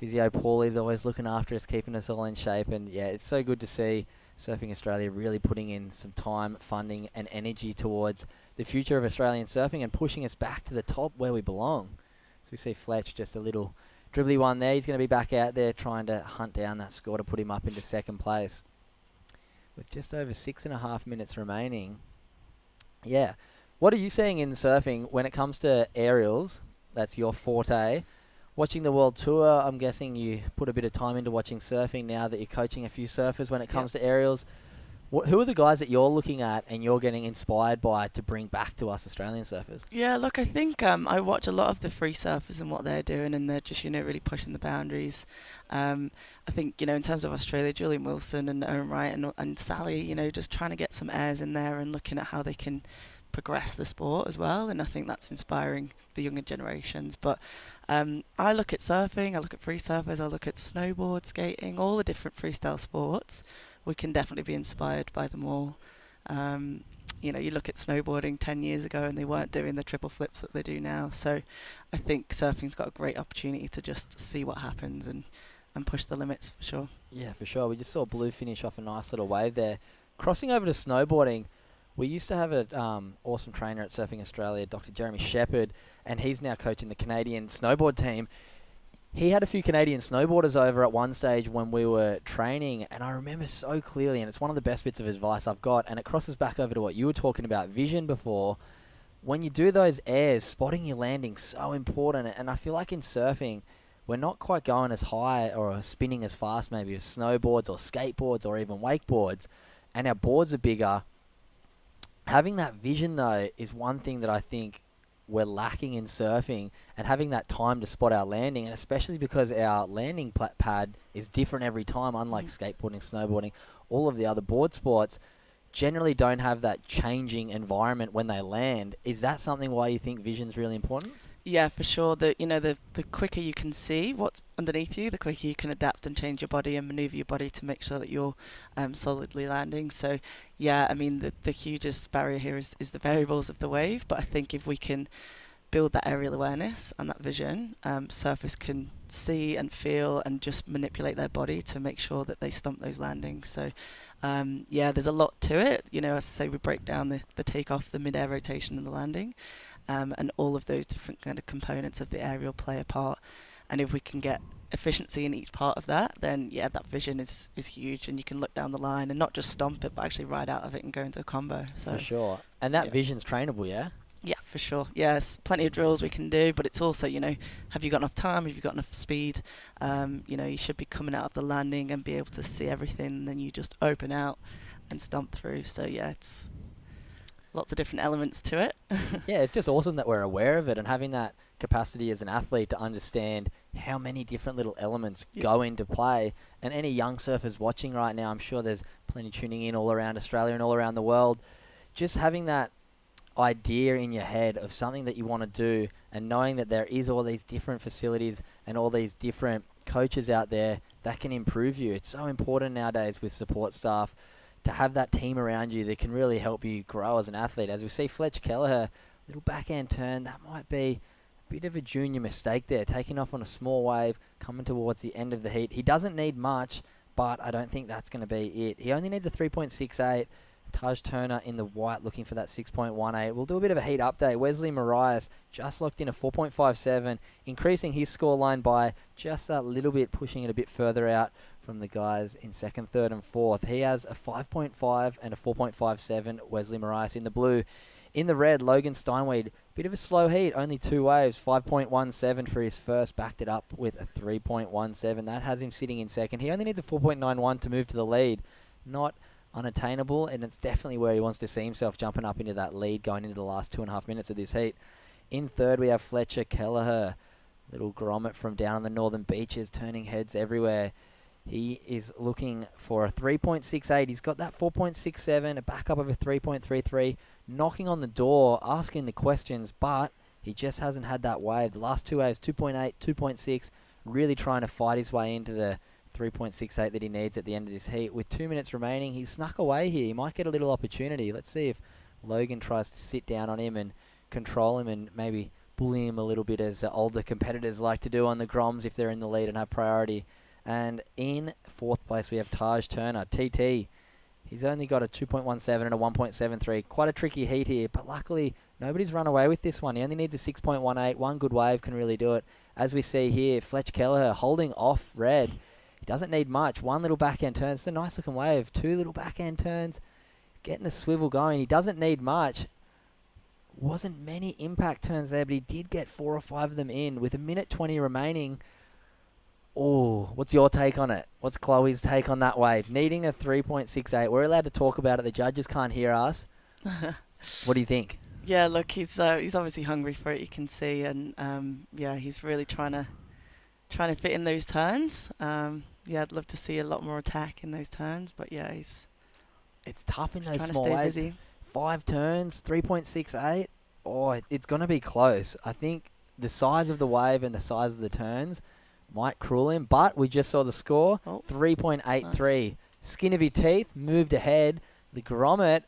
Physio Paulie's always looking after us, keeping us all in shape. And yeah, it's so good to see Surfing Australia really putting in some time, funding and energy towards the future of Australian surfing and pushing us back to the top where we belong. So we see Fletch, just a little dribbly one there. He's going to be back out there trying to hunt down that score to put him up into second place. With just over 6.5 minutes remaining. Yeah. What are you seeing in surfing when it comes to aerials? That's your forte. Watching the World Tour, I'm guessing you put a bit of time into watching surfing now that you're coaching a few surfers when it comes to aerials. Who are the guys that you're looking at and you're getting inspired by to bring back to us Australian surfers? Yeah, look, I think I watch a lot of the free surfers and what they're doing, and they're just, really pushing the boundaries. I think, in terms of Australia, Julian Wilson and Owen Wright and Sally, just trying to get some airs in there and looking at how they can progress the sport as well, and I think that's inspiring the younger generations. But I look at surfing, I look at free surfers, I look at snowboard, skating, all the different freestyle sports. We can definitely be inspired by them all. You look at snowboarding 10 years ago and they weren't doing the triple flips that they do now. So I think surfing's got a great opportunity to just see what happens and push the limits for sure. Yeah, for sure. We just saw Blue finish off a nice little wave there. Crossing over to snowboarding, we used to have an awesome trainer at Surfing Australia, Dr. Jeremy Shepherd, and he's now coaching the Canadian snowboard team. He had a few Canadian snowboarders over at one stage when we were training, and I remember so clearly, and it's one of the best bits of advice I've got, and it crosses back over to what you were talking about, vision before. When you do those airs, spotting your landing so important, and I feel like in surfing, we're not quite going as high or spinning as fast maybe as snowboards or skateboards or even wakeboards, and our boards are bigger. Having that vision, though, is one thing that I think we're lacking in surfing, and having that time to spot our landing, and especially because our landing pad is different every time, unlike skateboarding, snowboarding, all of the other board sports generally don't have that changing environment when they land. Is that something why you think vision's really important? Yeah, for sure. The quicker you can see what's underneath you, the quicker you can adapt and change your body and maneuver your body to make sure that you're solidly landing. So, yeah, I mean, the hugest barrier here is the variables of the wave. But I think if we can build that aerial awareness and that vision, surfers can see and feel and just manipulate their body to make sure that they stomp those landings. So, yeah, there's a lot to it. As I say, we break down the takeoff, the mid-air rotation and the landing. And all of those different kind of components of the aerial play a part. And if we can get efficiency in each part of that, then yeah, that vision is huge, and you can look down the line and not just stomp it, but actually ride out of it and go into a combo. So for sure. And that vision's trainable, yeah? Yeah, for sure. Yes, plenty of drills we can do, but it's also, have you got enough time? Have you got enough speed? You should be coming out of the landing and be able to see everything, and then you just open out and stomp through. So yeah, it's lots of different elements to it. Yeah, it's just awesome that we're aware of it and having that capacity as an athlete to understand how many different little elements go into play. And any young surfers watching right now, I'm sure there's plenty tuning in all around Australia and all around the world. Just having that idea in your head of something that you want to do and knowing that there is all these different facilities and all these different coaches out there that can improve you. It's so important nowadays with support staff to have that team around you that can really help you grow as an athlete. As we see Fletch Kelleher, little backhand turn, that might be a bit of a junior mistake there, taking off on a small wave, coming towards the end of the heat. He doesn't need much, but I don't think that's going to be it. He only needs a 3.68. Taj Turner in the white looking for that 6.18. We'll do a bit of a heat update. Wesley Marias just locked in a 4.57, increasing his scoreline by just a little bit, pushing it a bit further out from the guys in second, third and fourth. He has a 5.5 and a 4.57, Wesley Marias in the blue. In the red, Logan Steinweed, bit of a slow heat, only 2 waves, 5.17 for his first, backed it up with a 3.17. That has him sitting in second. He only needs a 4.91 to move to the lead. Not unattainable, and it's definitely where he wants to see himself, jumping up into that lead going into the last 2.5 minutes of this heat. In third, we have Fletcher Kelleher, little grommet from down on the northern beaches, turning heads everywhere. He is looking for a 3.68. He's got that 4.67, a backup of a 3.33, knocking on the door, asking the questions, but he just hasn't had that wave. The last 2 waves, 2.8, 2.6, really trying to fight his way into the 3.68 that he needs at the end of this heat. With 2 minutes remaining, he's snuck away here. He might get a little opportunity. Let's see if Logan tries to sit down on him and control him and maybe bully him a little bit, as older competitors like to do on the Groms if they're in the lead and have priority. And in 4th place, we have Taj Turner, TT. He's only got a 2.17 and a 1.73. Quite a tricky heat here, but luckily nobody's run away with this one. He only needs a 6.18. One good wave can really do it. As we see here, Fletch Kelleher holding off Red. He doesn't need much. One little backhand turn. It's a nice looking wave. 2 little backhand turns. Getting the swivel going. He doesn't need much. Wasn't many impact turns there, but he did get 4 or 5 of them in. With 1:20 remaining. Oh, what's your take on it? What's Chloe's take on that wave? Needing a 3.68. We're allowed to talk about it. The judges can't hear us. What do you think? Yeah, look, he's obviously hungry for it. You can see, and yeah, he's really trying to fit in those turns. Yeah, I'd love to see a lot more attack in those turns, but yeah, it's tough in those trying small to stay waves. busy. 5 turns, 3.68. Oh, it's going to be close. I think the size of the wave and the size of the turns might cruel him, but we just saw the score. 3.83. Nice. Skin of your teeth, moved ahead. The Grommet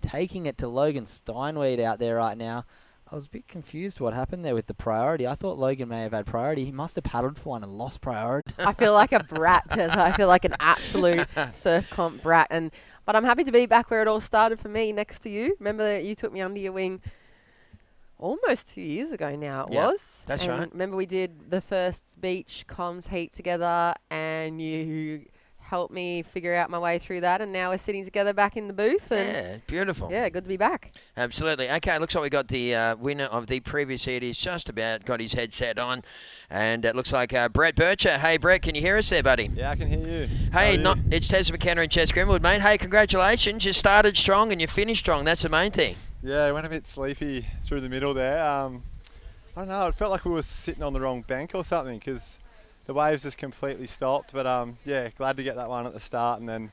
taking it to Logan Steinweed out there right now. I was a bit confused what happened there with the priority. I thought Logan may have had priority. He must have paddled for one and lost priority. I feel like a brat, Jez. I feel like an absolute surf comp brat. But I'm happy to be back where it all started for me, next to you. Remember that you took me under your wing almost 2 years ago now, it was. That's and right. Remember we did the first beach comms heat together, and you helped me figure out my way through that, and now we're sitting together back in the booth. And Yeah, beautiful. Yeah, good to be back. Absolutely. Okay, looks like we got the winner of the previous heat. He's just about got his headset on, and it looks like Brett Bircher. Hey, Brett, can you hear us there, buddy? Yeah, I can hear you. Hey, it's Tez McKenna and Ches Grimwood, mate. Hey, congratulations. You started strong and you finished strong. That's the main thing. Yeah, I went a bit sleepy through the middle there. I don't know, it felt like we were sitting on the wrong bank or something, because the waves just completely stopped. But yeah, glad to get that one at the start, and then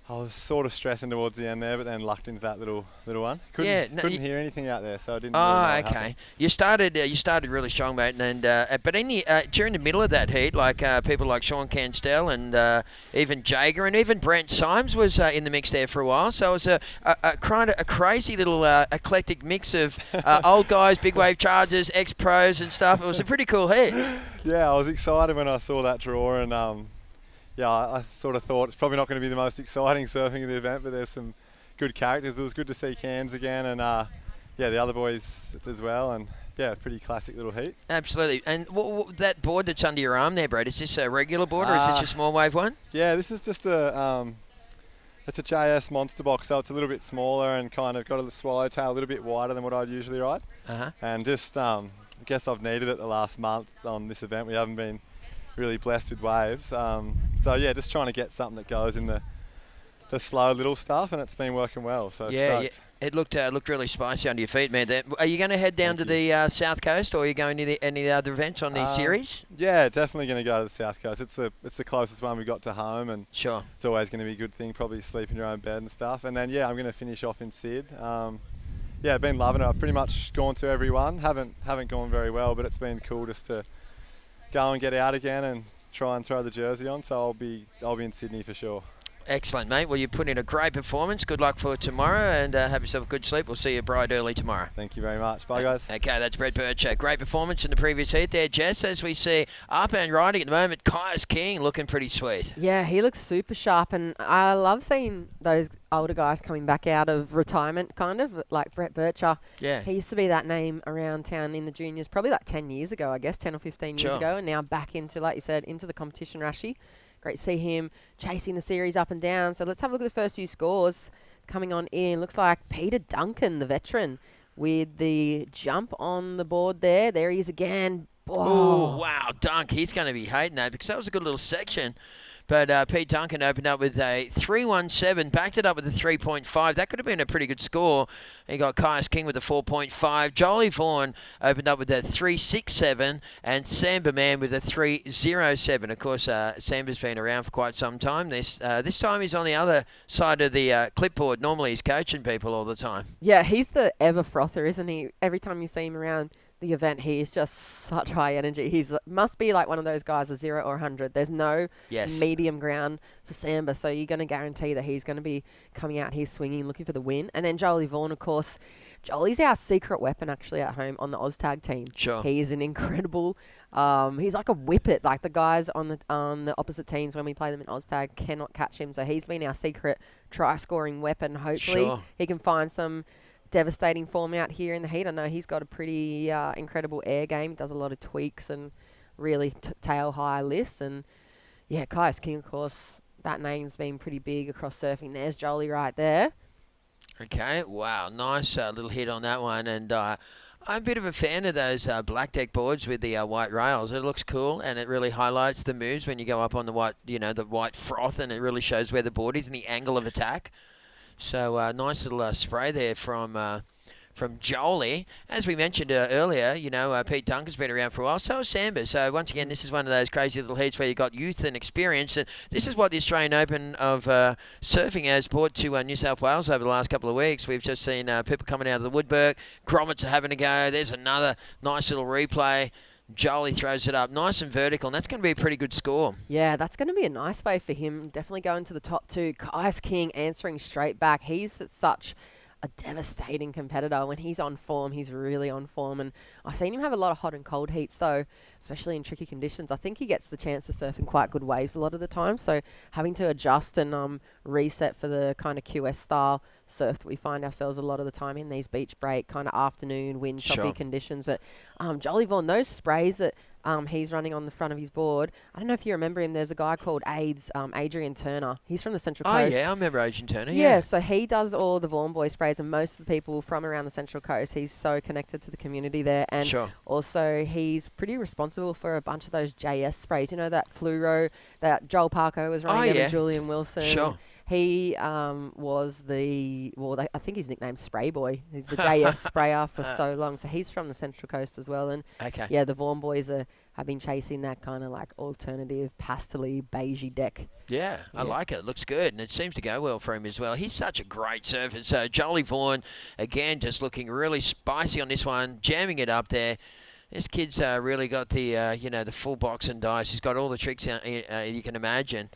I was sort of stressing towards the end there, but then lucked into that little one. Couldn't hear anything out there, so I didn't. Oh, really know what okay. happened. You started really strong, mate, and but in the during the middle of that heat, like people like Sean Canstel and even Jager and even Brent Symes was in the mix there for a while. So it was a kind of a crazy little eclectic mix of old guys, big wave chargers, ex-pros and stuff. It was a pretty cool heat. Yeah, I was excited when I saw that draw, and yeah, I sort of thought it's probably not going to be the most exciting surfing of the event, but there's some good characters. It was good to see Cairns again, and yeah, the other boys as well, and yeah, pretty classic little heat. Absolutely. And that board that's under your arm there, Brad, is this a regular board or is this a small wave one? Yeah, this is just it's a JS monster box, so it's a little bit smaller and kind of got a swallowtail a little bit wider than what I'd usually ride. And just, I guess I've needed it the last month on this event. We haven't been really blessed with waves. So yeah, just trying to get something that goes in the slow little stuff, and it's been working well. So yeah, it looked looked really spicy under your feet, man. Are you going to head down to the South Coast, or are you going to any other events on the series? Yeah, definitely going to go to the South Coast. It's the closest one we got to home, and sure, it's always going to be a good thing. Probably sleep in your own bed and stuff. And then yeah, I'm going to finish off in Sid. Yeah, been loving it. I've pretty much gone to every one. Haven't gone very well, but it's been cool just to go and get out again and try and throw the jersey on. So I'll be in Sydney for sure. Excellent, mate. Well, you put in a great performance. Good luck for tomorrow, and have yourself a good sleep. We'll see you bright early tomorrow. Thank you very much. Bye, guys. Okay, that's Brett Bircher. Great performance in the previous heat there, Jess. As we see up and riding at the moment, Caius King looking pretty sweet. Yeah, he looks super sharp, and I love seeing those older guys coming back out of retirement, kind of, like Brett Bircher. Yeah. He used to be that name around town in the juniors probably like 10 years ago, I guess, 10 or 15 years ago, and now back into, like you said, into the competition Rashi. Great to see him chasing the series up and down. So let's have a look at the first few scores coming on in. Looks like Peter Duncan, the veteran, with the jump on the board there. There he is again. Oh, wow, Dunk. He's going to be hating that because that was a good little section. But Pete Duncan opened up with a 3.17, backed it up with a 3.5. That could have been a pretty good score. He got Caius King with a 4.5. Jolie Vaughan opened up with a 3.67, and Samba Man with a 3.07. Of course, Samba's been around for quite some time. This time he's on the other side of the clipboard. Normally he's coaching people all the time. Yeah, he's the ever frother, isn't he? Every time you see him around the event. He is just such high energy. He's must be like one of those guys, a 0 or 100. There's no medium ground for Samba, so you're going to guarantee that he's going to be coming out here swinging, looking for the win. And then Jolie Vaughan, of course. Jolie's our secret weapon actually at home on the OzTag team. Sure. He is an incredible. He's like a whippet. Like the guys on the opposite teams when we play them in OzTag cannot catch him. So he's been our secret try-scoring weapon. Hopefully he can find some devastating form out here in the heat. I know he's got a pretty incredible air game. He does a lot of tweaks and really tail high lifts. And yeah, Caius King, of course, that name's been pretty big across surfing. There's Jolie right there. Okay, wow, nice little hit on that one. And I'm a bit of a fan of those black deck boards with the white rails. It looks cool, and it really highlights the moves when you go up on the white, the white froth, and it really shows where the board is and the angle of attack. So nice little spray there from Jolie. As we mentioned earlier, Pete Duncan's been around for a while, so has Samba. So once again, this is one of those crazy little heats where you've got youth and experience. And this is what the Australian Open of Surfing has brought to New South Wales over the last couple of weeks. We've just seen people coming out of the woodwork. Grommets are having a go. There's another nice little replay. Jolie throws it up nice and vertical, and that's going to be a pretty good score. Yeah, that's going to be a nice way for him. Definitely going to the top two. Caius King answering straight back. He's such a devastating competitor. When he's on form, he's really on form. And I've seen him have a lot of hot and cold heats, though, especially in tricky conditions. I think he gets the chance to surf in quite good waves a lot of the time. So having to adjust and reset for the kind of QS style surf that we find ourselves a lot of the time in these beach break kind of afternoon wind choppy conditions. That Jolie Vaughan, those sprays that he's running on the front of his board. I don't know if you remember him. There's a guy called Adrian Turner. He's from the Central Coast. Oh, yeah, I remember Adrian Turner, yeah. So he does all the Vaughan Boy sprays, and most of the people from around the Central Coast. He's so connected to the community there. And also he's pretty responsible for a bunch of those JS sprays. You know, that fluoro that Joel Parker was running with Julian Wilson. Sure. He was I think his nickname's Spray Boy. He's the JS sprayer for so long. So he's from the Central Coast as well. And yeah, the Vaughan boys have been chasing that kind of like alternative pastel-y, beigey deck. Yeah, I like it. It looks good, and it seems to go well for him as well. He's such a great surfer. So Jolie Vaughan, again, just looking really spicy on this one, jamming it up there. This kid's really got the, the full box and dice. He's got all the tricks you can imagine,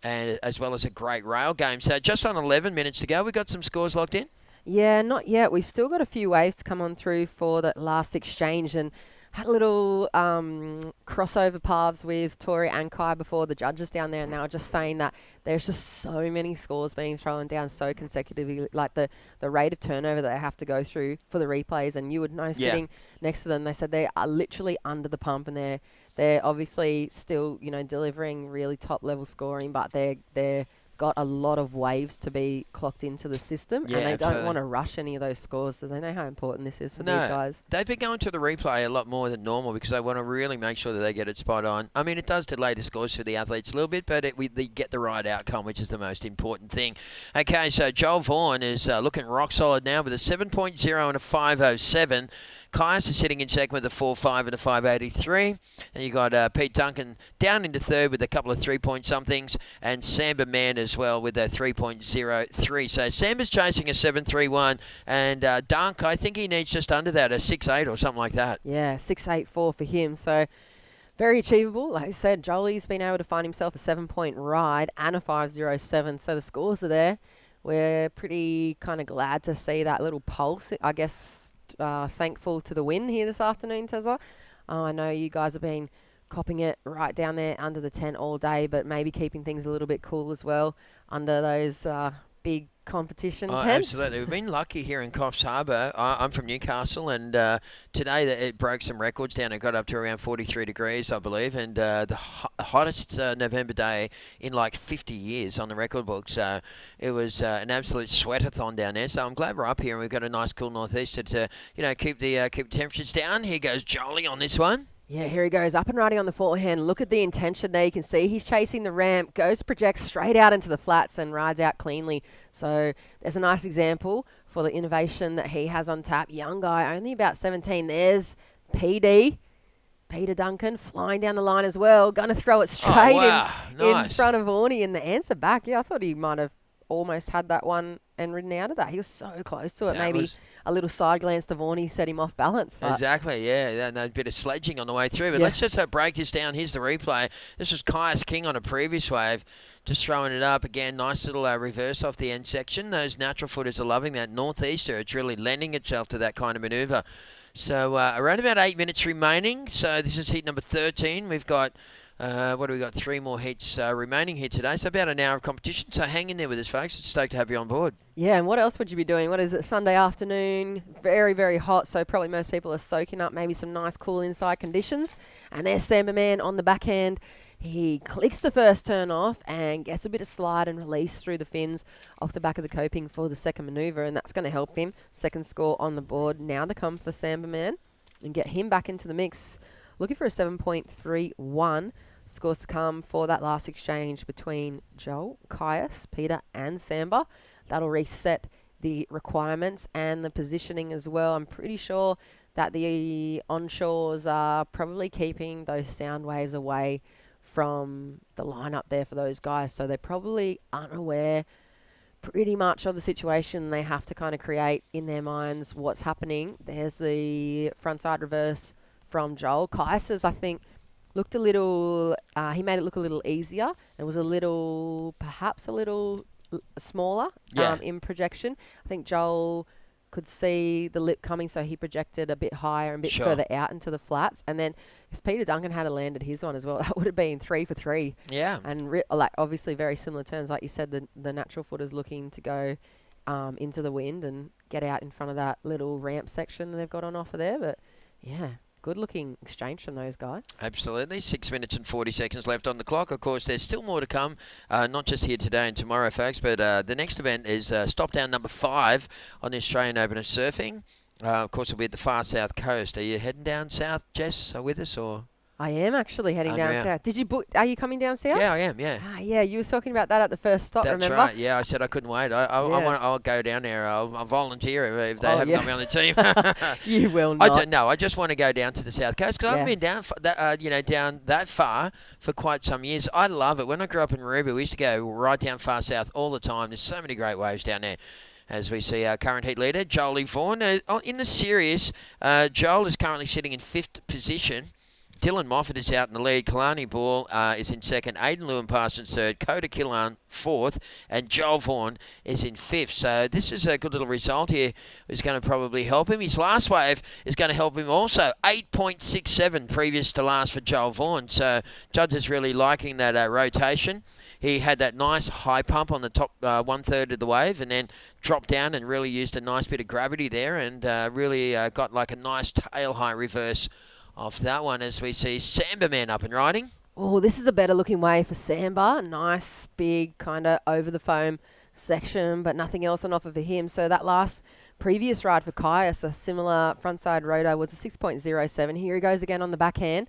and as well as a great rail game. So just on 11 minutes to go, we got some scores locked in? Yeah, not yet. We've still got a few waves to come on through for the last exchange, and had a little crossover paths with Tori and Kai before the judges down there, and they were just saying that there's just so many scores being thrown down so consecutively, like the rate of turnover that they have to go through for the replays, and you would know sitting next to them, they said they are literally under the pump, and they're obviously still, delivering really top level scoring, but they're got a lot of waves to be clocked into the system, and they don't want to rush any of those scores, so they know how important this is for these guys. They've been going to the replay a lot more than normal because they want to really make sure that they get it spot on. I mean, it does delay the scores for the athletes a little bit, but they get the right outcome, which is the most important thing. Okay, so Joel Vaughan is looking rock solid now with a 7.0 and a 5.07. Caius is sitting in second with a 4.5 and a 5.83. And you got Pete Duncan down into third with a couple of 3-point-somethings. And Samba Man as well with a 3.03. So Samba's chasing a 7.31. And Dunk, I think he needs just under that, a 6.8 or something like that. Yeah, 6.84 for him. So very achievable. Like I said, Jolie's been able to find himself a 7-point ride and a 5.07. So the scores are there. We're pretty kind of glad to see that little pulse, I guess. Thankful to the win here this afternoon, Tezza. I know you guys have been copping it right down there under the tent all day, but maybe keeping things a little bit cool as well under those big competition tents. Absolutely. We've been lucky here in Coffs Harbour. I'm from Newcastle, and today it broke some records down. It got up to around 43 degrees, I believe, and the hottest November day in like 50 years on the record book. So it was an absolute sweatathon down there. So I'm glad we're up here, and we've got a nice cool northeaster to keep the temperatures down. Here goes Jolie on this one. Yeah, here he goes, up and riding on the forehand. Look at the intention there. You can see he's chasing the ramp, goes, projects straight out into the flats and rides out cleanly. So there's a nice example for the innovation that he has on tap. Young guy, only about 17. There's PD, Peter Duncan, flying down the line as well. Going to throw it straight in front of Orny. And the answer back, yeah, I thought he might have almost had that one and ridden out of that. He was so close to it. That Maybe was- a little side glance to Vaughan set him off balance. But Exactly, yeah. And a bit of sledging on the way through. But Yeah. let's just break this down. Here's the replay. This was Caius King on a previous wave. Just throwing it up. Again, nice little reverse off the end section. Those natural footers are loving that. Northeaster, it's really lending itself to that kind of manoeuvre. So around about 8 minutes remaining. So this is heat number 13. We've got, what do we got? 3 more heats remaining here today. So about an hour of competition. So hang in there with us, folks. It's stoked to have you on board. yeah, and what else would you be doing? What is it? Sunday afternoon, very, very hot. So probably most people are soaking up maybe some nice cool inside conditions. And there's Samba Man on the backhand. He clicks the first turn off and gets a bit of slide and release through the fins off the back of the coping for the second manoeuvre, and that's going to help him. Second score on the board now to come for Samba Man and get him back into the mix. Looking for a 7.31. Scores to come for that last exchange between Joel, Caius, Peter and Samba. That'll reset the requirements and the positioning as well. I'm pretty sure that the onshores are probably keeping those sound waves away from the lineup there for those guys, so they're probably unaware pretty much of the situation. They have to kind of create in their minds what's happening. There's the frontside reverse from Joel. Kaiser's, I think, looked a little, he made it look a little easier. It was a little, perhaps a little smaller in projection. I think Joel could see the lip coming, so he projected a bit higher and a bit further out into the flats. And then if Peter Duncan had landed his one as well, that would have been 3 for 3. Yeah. And like obviously very similar turns. Like you said, the natural footer's looking to go into the wind and get out in front of that little ramp section that they've got on offer there. But yeah, good looking exchange from those guys. Absolutely. 6 minutes and 40 seconds left on the clock. Of course, there's still more to come, not just here today and tomorrow, folks, but the next event is stop down number 5 on the Australian Open of Surfing. Of course, it'll be at the far south coast. Are you heading down south, Jess, with us, or...? I am actually heading down south. Did you book? Are you coming down south? Yeah, I am. Yeah. Yeah, you were talking about that at the first stop. That's remember? right. Yeah, I said I couldn't wait. I'll go down there. I'll volunteer if they haven't got me on the team. You will not. I don't know. I just want to go down to the south coast because I haven't been down down that far for quite some years. I love it. When I grew up in Maroubra, we used to go right down far south all the time. There's so many great waves down there. As we see our current heat leader, Joel Vaughan. In the series, Joel is currently sitting in 5th position. Dylan Moffat is out in the lead. Kalani Ball is in 2nd. Aidan Lewin Parsons 3rd. Coda Killan 4th. And Joel Vaughan is in 5th. So this is a good little result here. It's going to probably help him. His last wave is going to help him also. 8.67 previous to last for Joel Vaughan. So judges really liking that rotation. He had that nice high pump on the top 1/3 of the wave and then dropped down and really used a nice bit of gravity there and really got like a nice tail high reverse off that one as we see Samba Man up and riding. Oh, this is a better looking wave for Samba. Nice, big, kind of over the foam section, but nothing else on offer for him. So that last previous ride for Caius, a similar frontside rotor, was a 6.07. Here he goes again on the backhand.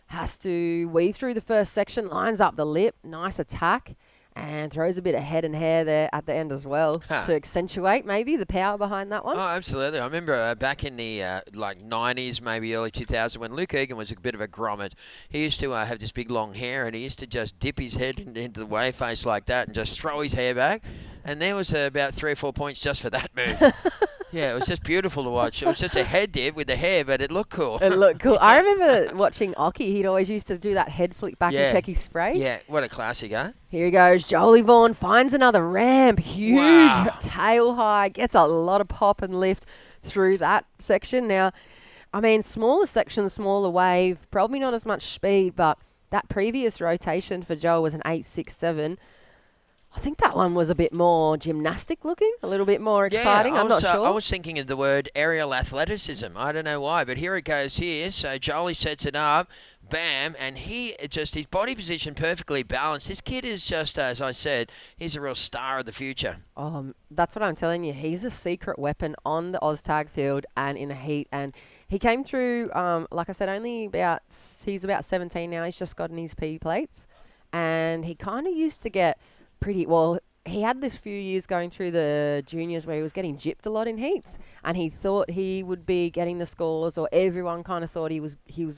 Has to weave through the first section, lines up the lip, nice attack, and throws a bit of head and hair there at the end as well to accentuate maybe the power behind that one. Oh, absolutely. I remember back in the 90s, maybe early 2000s, when Luke Egan was a bit of a grommet. He used to have this big long hair and he used to just dip his head into the wave face like that and just throw his hair back. And there was about 3 or 4 points just for that move. Yeah, it was just beautiful to watch. It was just a head dip with the hair, but it looked cool. It looked cool. I remember watching Occy. He'd always used to do that head flick back and check his spray. Yeah, what a classic, huh? Here he goes. Joel Vaughan finds another ramp. Huge tail high. Gets a lot of pop and lift through that section. Now, I mean, smaller section, smaller wave. Probably not as much speed, but that previous rotation for Joel was an 8.67. I think that one was a bit more gymnastic looking, a little bit more exciting. I'm not sure. I was thinking of the word aerial athleticism. I don't know why, but here it goes here. So Jolie sets it up, bam, and his body position perfectly balanced. This kid is just, as I said, he's a real star of the future. That's what I'm telling you. He's a secret weapon on the OzTag field and in a heat. And he came through, like I said, he's about 17 now. He's just gotten his P plates. And he kind of used to get he had this few years going through the juniors where he was getting gypped a lot in heats, and he thought he would be getting the scores, or everyone kind of thought he was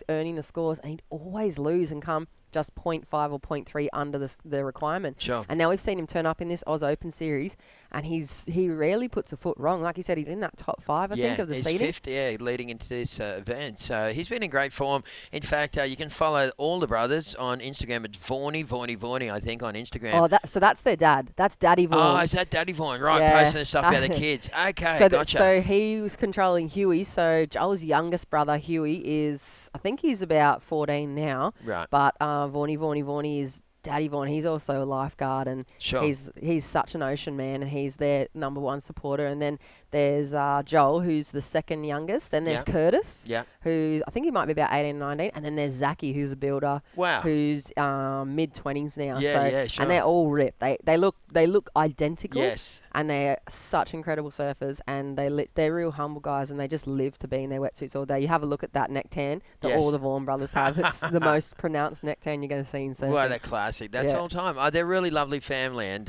earning the scores, and he'd always lose and come just 0.5 or 0.3 under the requirement. Sure. And now we've seen him turn up in this Oz Open series, and he rarely puts a foot wrong. Like you said, he's in that top 5, I think, of the he's seeding. Fifth, leading into this event. So he's been in great form. In fact, you can follow all the brothers on Instagram. It's Vaughny, I think, on Instagram. Oh, so that's their dad. That's Daddy Vaughan. Oh, is that Daddy Vaughan? Right, Yeah. posting the stuff about the kids. Okay, so gotcha. So he was controlling Huey. So Joel's youngest brother, Huey, I think he's about 14 now. Right. But Vaughny is Daddy Vaughan. He's also a lifeguard, and Sure. he's such an ocean man, and he's their number one supporter. And then there's Joel, who's the second youngest. Then there's Curtis, who I think he might be about 18 or 19. And then there's Zachy, who's a builder. Wow. Who's mid-20s now. Sure. And they're all ripped. They look identical. Yes. And they're such incredible surfers, and they're real humble guys, and they just live to be in their wetsuits all day. You have a look at that neck tan that all the Vaughan brothers have. It's the most pronounced neck tan you're going to see in surfing. What a classic. That's all time. Oh, they're a really lovely family, and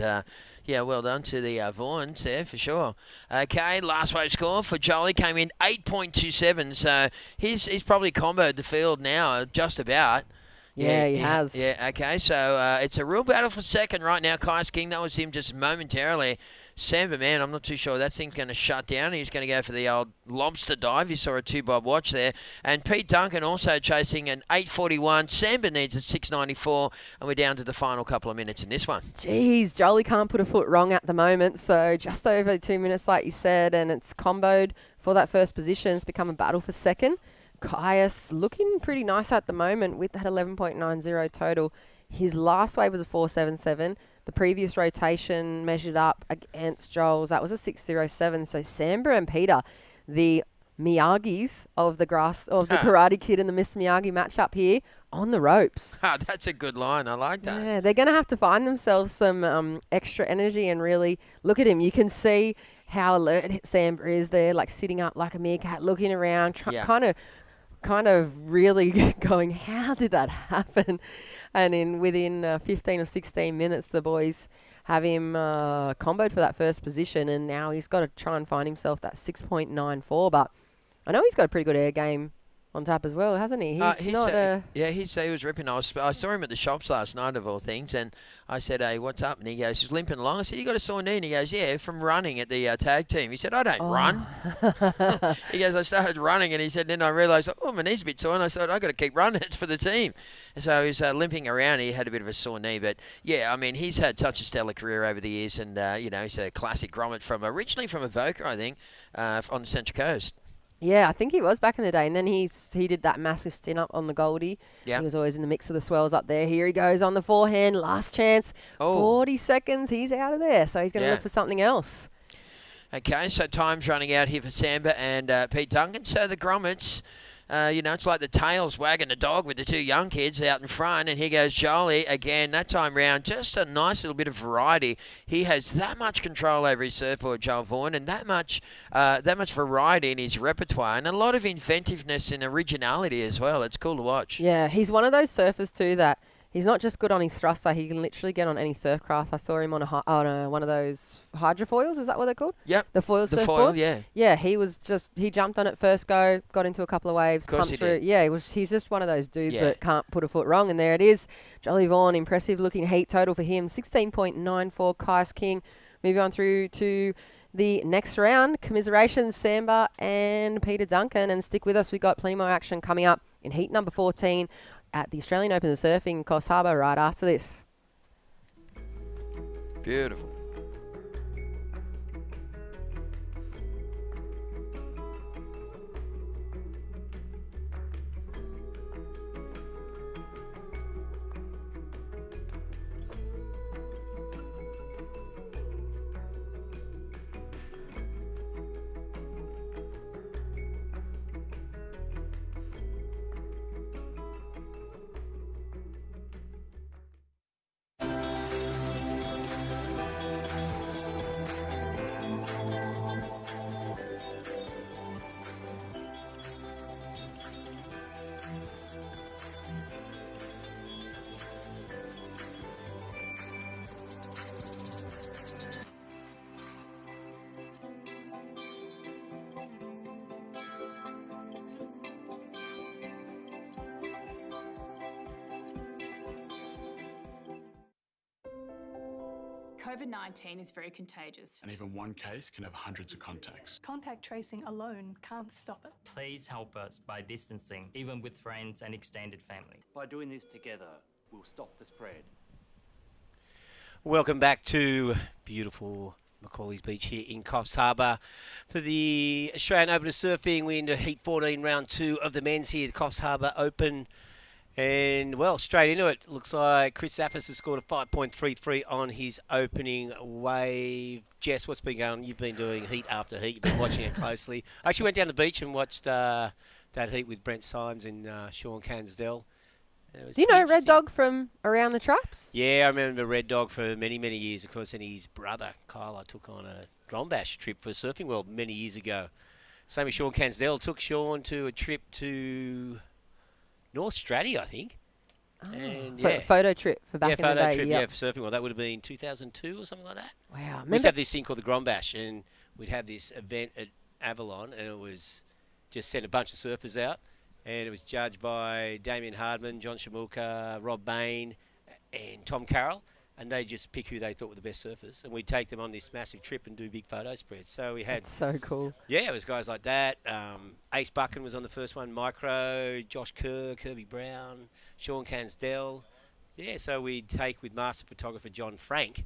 well done to the Vaughans there for sure. Okay, last wave score for Jolie came in 8.27, so he's probably comboed the field now, just about. Yeah, he has. Yeah, okay, so it's a real battle for second right now. Kais King, that was him just momentarily. Samba, man, I'm not too sure. That thing's going to shut down. He's going to go for the old lobster dive. You saw a 2-bob watch there. And Pete Duncan also chasing an 8.41. Samba needs a 6.94. And we're down to the final couple of minutes in this one. Jeez, Jolie can't put a foot wrong at the moment. So just over 2 minutes, like you said, and it's comboed for that first position. It's become a battle for second. Caius looking pretty nice at the moment with that 11.90 total. His last wave was a 4.77. The previous rotation measured up against Joel's, that was a 6.07. So Samba and Peter, the Miyagis of the Karate Kid and the Miss Miyagi matchup here, on the ropes. That's a good line. I like that. Yeah, they're going to have to find themselves some extra energy and really look at him. You can see how alert Samba is there, like sitting up like a meerkat, looking around, kind of really going, how did that happen? And within 15 or 16 minutes, the boys have him comboed for that first position, and now he's got to try and find himself that 6.94. But I know he's got a pretty good air game on tap as well, hasn't he? He was ripping. I saw him at the shops last night, of all things, and I said, hey, what's up? And he goes, he's limping along. I said, you got a sore knee? And he goes, yeah, from running at the tag team. He said, I don't run. He goes, I started running, and he said, then I realised, oh, my knee's a bit sore, and I said, I got to keep running. It's for the team. And so he was limping around. He had a bit of a sore knee, but yeah, I mean, he's had such a stellar career over the years, and he's a classic grommet originally from Avoca, I think, on the Central Coast. Yeah, I think he was back in the day, and then he did that massive stint up on the Goldie. Yeah, he was always in the mix of the swells up there. Here he goes on the forehand, last chance. 40 seconds, he's out of there, so he's going to look for something else. Okay, so time's running out here for Samba and Pete Duncan. So the grommets, it's like the tails wagging the dog with the two young kids out in front. And here goes Jolie again, that time round. Just a nice little bit of variety. He has that much control over his surfboard, Joel Vaughan, and that much variety in his repertoire, and a lot of inventiveness and originality as well. It's cool to watch. Yeah, he's one of those surfers too that he's not just good on his thruster. He can literally get on any surf craft. I saw him on one of those hydrofoils. Is that what they're called? Yep. The foil The surfboards? foil, yeah. Yeah, he jumped on it first go, got into a couple of waves, pumped through. Did. Yeah, he's just one of those dudes that can't put a foot wrong. And there it is. Jolie Vaughan, impressive looking heat total for him. 16.94. Kais King. Moving on through to the next round. Commiserations, Samba and Peter Duncan. And stick with us. We've got plenty more action coming up in heat number 14 at the Australian Open of Surfing, Coffs Harbour, right after this. Beautiful. COVID-19 is very contagious. And even one case can have hundreds of contacts. Contact tracing alone can't stop it. Please help us by distancing, even with friends and extended family. By doing this together, we'll stop the spread. Welcome back to beautiful Macaulay's Beach here in Coffs Harbour for the Australian Open of Surfing. We're into Heat 14, Round 2 of the men's here, the Coffs Harbour Open. And, well, straight into it. Looks like Chris Zaffis has scored a 5.33 on his opening wave. Jess, what's been going on? You've been doing heat after heat. You've been watching it closely. I actually went down the beach and watched that heat with Brent Symes and Sean Cansdell. Do you know Red Dog from around the traps? Yeah, I remember Red Dog for many, many years, of course, and his brother, Kyle, I took on a Grombash trip for Surfing World many years ago. Same with Sean Cansdell. Took Sean to a trip to North Stratty, I think. Oh. And Photo trip for back in the day. Yeah, photo trip, yep. for Surfing World. That would have been 2002 or something like that. Wow. We used to have this thing called the Grombash, and we'd have this event at Avalon, and it was just send a bunch of surfers out. And it was judged by Damien Hardman, John Shamulka, Rob Bain, and Tom Carroll. And they just pick who they thought were the best surfers. And we'd take them on this massive trip and do big photo spreads. So we had... That's so cool. Yeah, it was guys like that. Ace Buchan was on the first one. Micro, Josh Kerr, Kirby Brown, Sean Cansdell. Yeah, so we'd take with master photographer John Frank.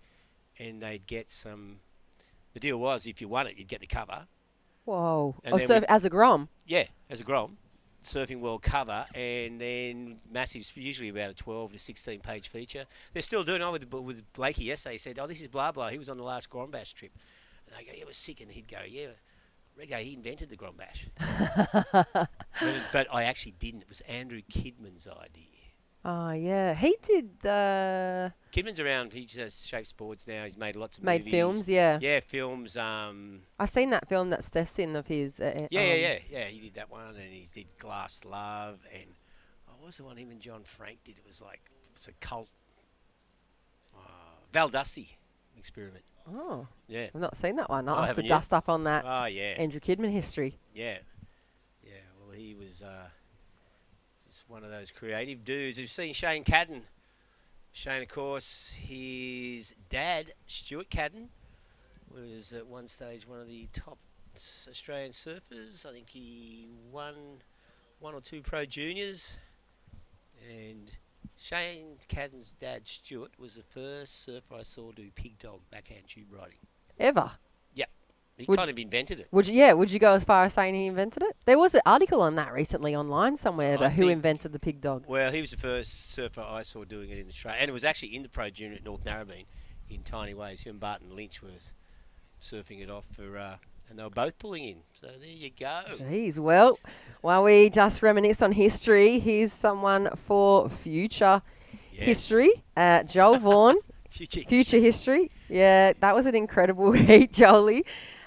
And they'd get some... The deal was, if you won it, you'd get the cover. Whoa. And so as a Grom? Yeah, as a Grom. Surfing World cover, and then massive, usually about a 12 to 16 page feature. They're still doing it with Blakey yesterday. He said, "Oh, this is blah blah. He was on the last Grombash trip." And I go, "Yeah, it was sick." And he'd go, "Yeah, Rego, he invented the Grombash." but I actually didn't. It was Andrew Kidman's idea. Oh, yeah. He did the... Kidman's around. He just shapes boards now. He's made lots of Made movies. films, yeah. Yeah, films. I've seen that film that Steph's in of his. Yeah. He did that one, and he did Glass Love, and what was the one him and John Frank did? It was a cult. Val Dusty experiment. Oh. Yeah. I've not seen that one. I'll Oh, have to haven't you? dust up on that. Oh, yeah. Andrew Kidman history. Yeah. Well, he was just one of those creative dudes. We've seen Shane Cadden. Shane, of course, his dad, Stuart Cadden, was at one stage one of the top Australian surfers. I think he won 1 or 2 Pro Juniors. And Shane Cadden's dad, Stuart, was the first surfer I saw do pig dog backhand tube riding. Ever? Yeah. He kind of invented it. Would you go as far as saying he invented it? There was an article on that recently online somewhere about who invented the pig dog. Well, he was the first surfer I saw doing it in Australia. And it was actually in the Pro Junior at North Narrabeen in tiny waves. Him and Barton Lynch were surfing it off for... and they were both pulling in. So there you go. Jeez, well, while we just reminisce on history, here's someone for future history. Joel Vaughan. Future history. Yeah, that was an incredible heat, Jolie.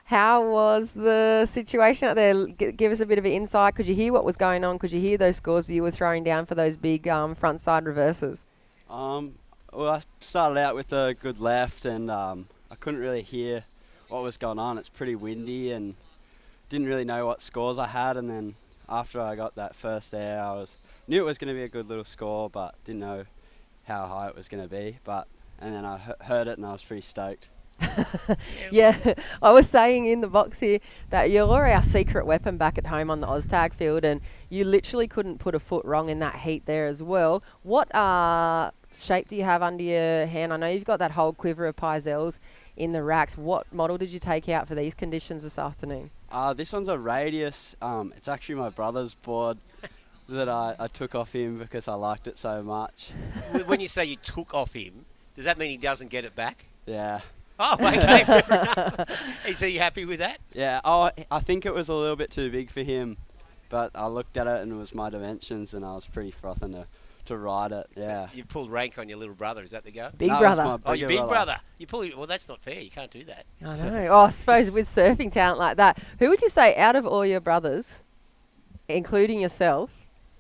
How was the situation out there? Give us a bit of an insight. Could you hear what was going on? Could you hear those scores that you were throwing down for those big front side reverses? Well, I started out with a good left, and I couldn't really hear what was going on. It's pretty windy, and didn't really know what scores I had. And then after I got that first air, knew it was going to be a good little score, but didn't know how high it was going to be. And then I heard it, and I was pretty stoked. Yeah, I was saying in the box here that you're our secret weapon back at home on the OzTag field, and you literally couldn't put a foot wrong in that heat there as well. What shape do you have under your hand? I know you've got that whole quiver of Pizels in the racks. What model did you take out for these conditions this afternoon? This one's a Radius. It's actually my brother's board that I took off him because I liked it so much. When you say you took off him, does that mean he doesn't get it back? Yeah. Oh, okay, fair enough. Is he happy with that? Yeah, I think it was a little bit too big for him, but I looked at it and it was my dimensions, and I was pretty frothing to ride it. Yeah. So you pulled rank on your little brother, is that the go? Big brother. Oh, your big brother. You pull. Well, that's not fair. You can't do that. I know. Oh, I suppose with surfing talent like that, who would you say out of all your brothers, including yourself,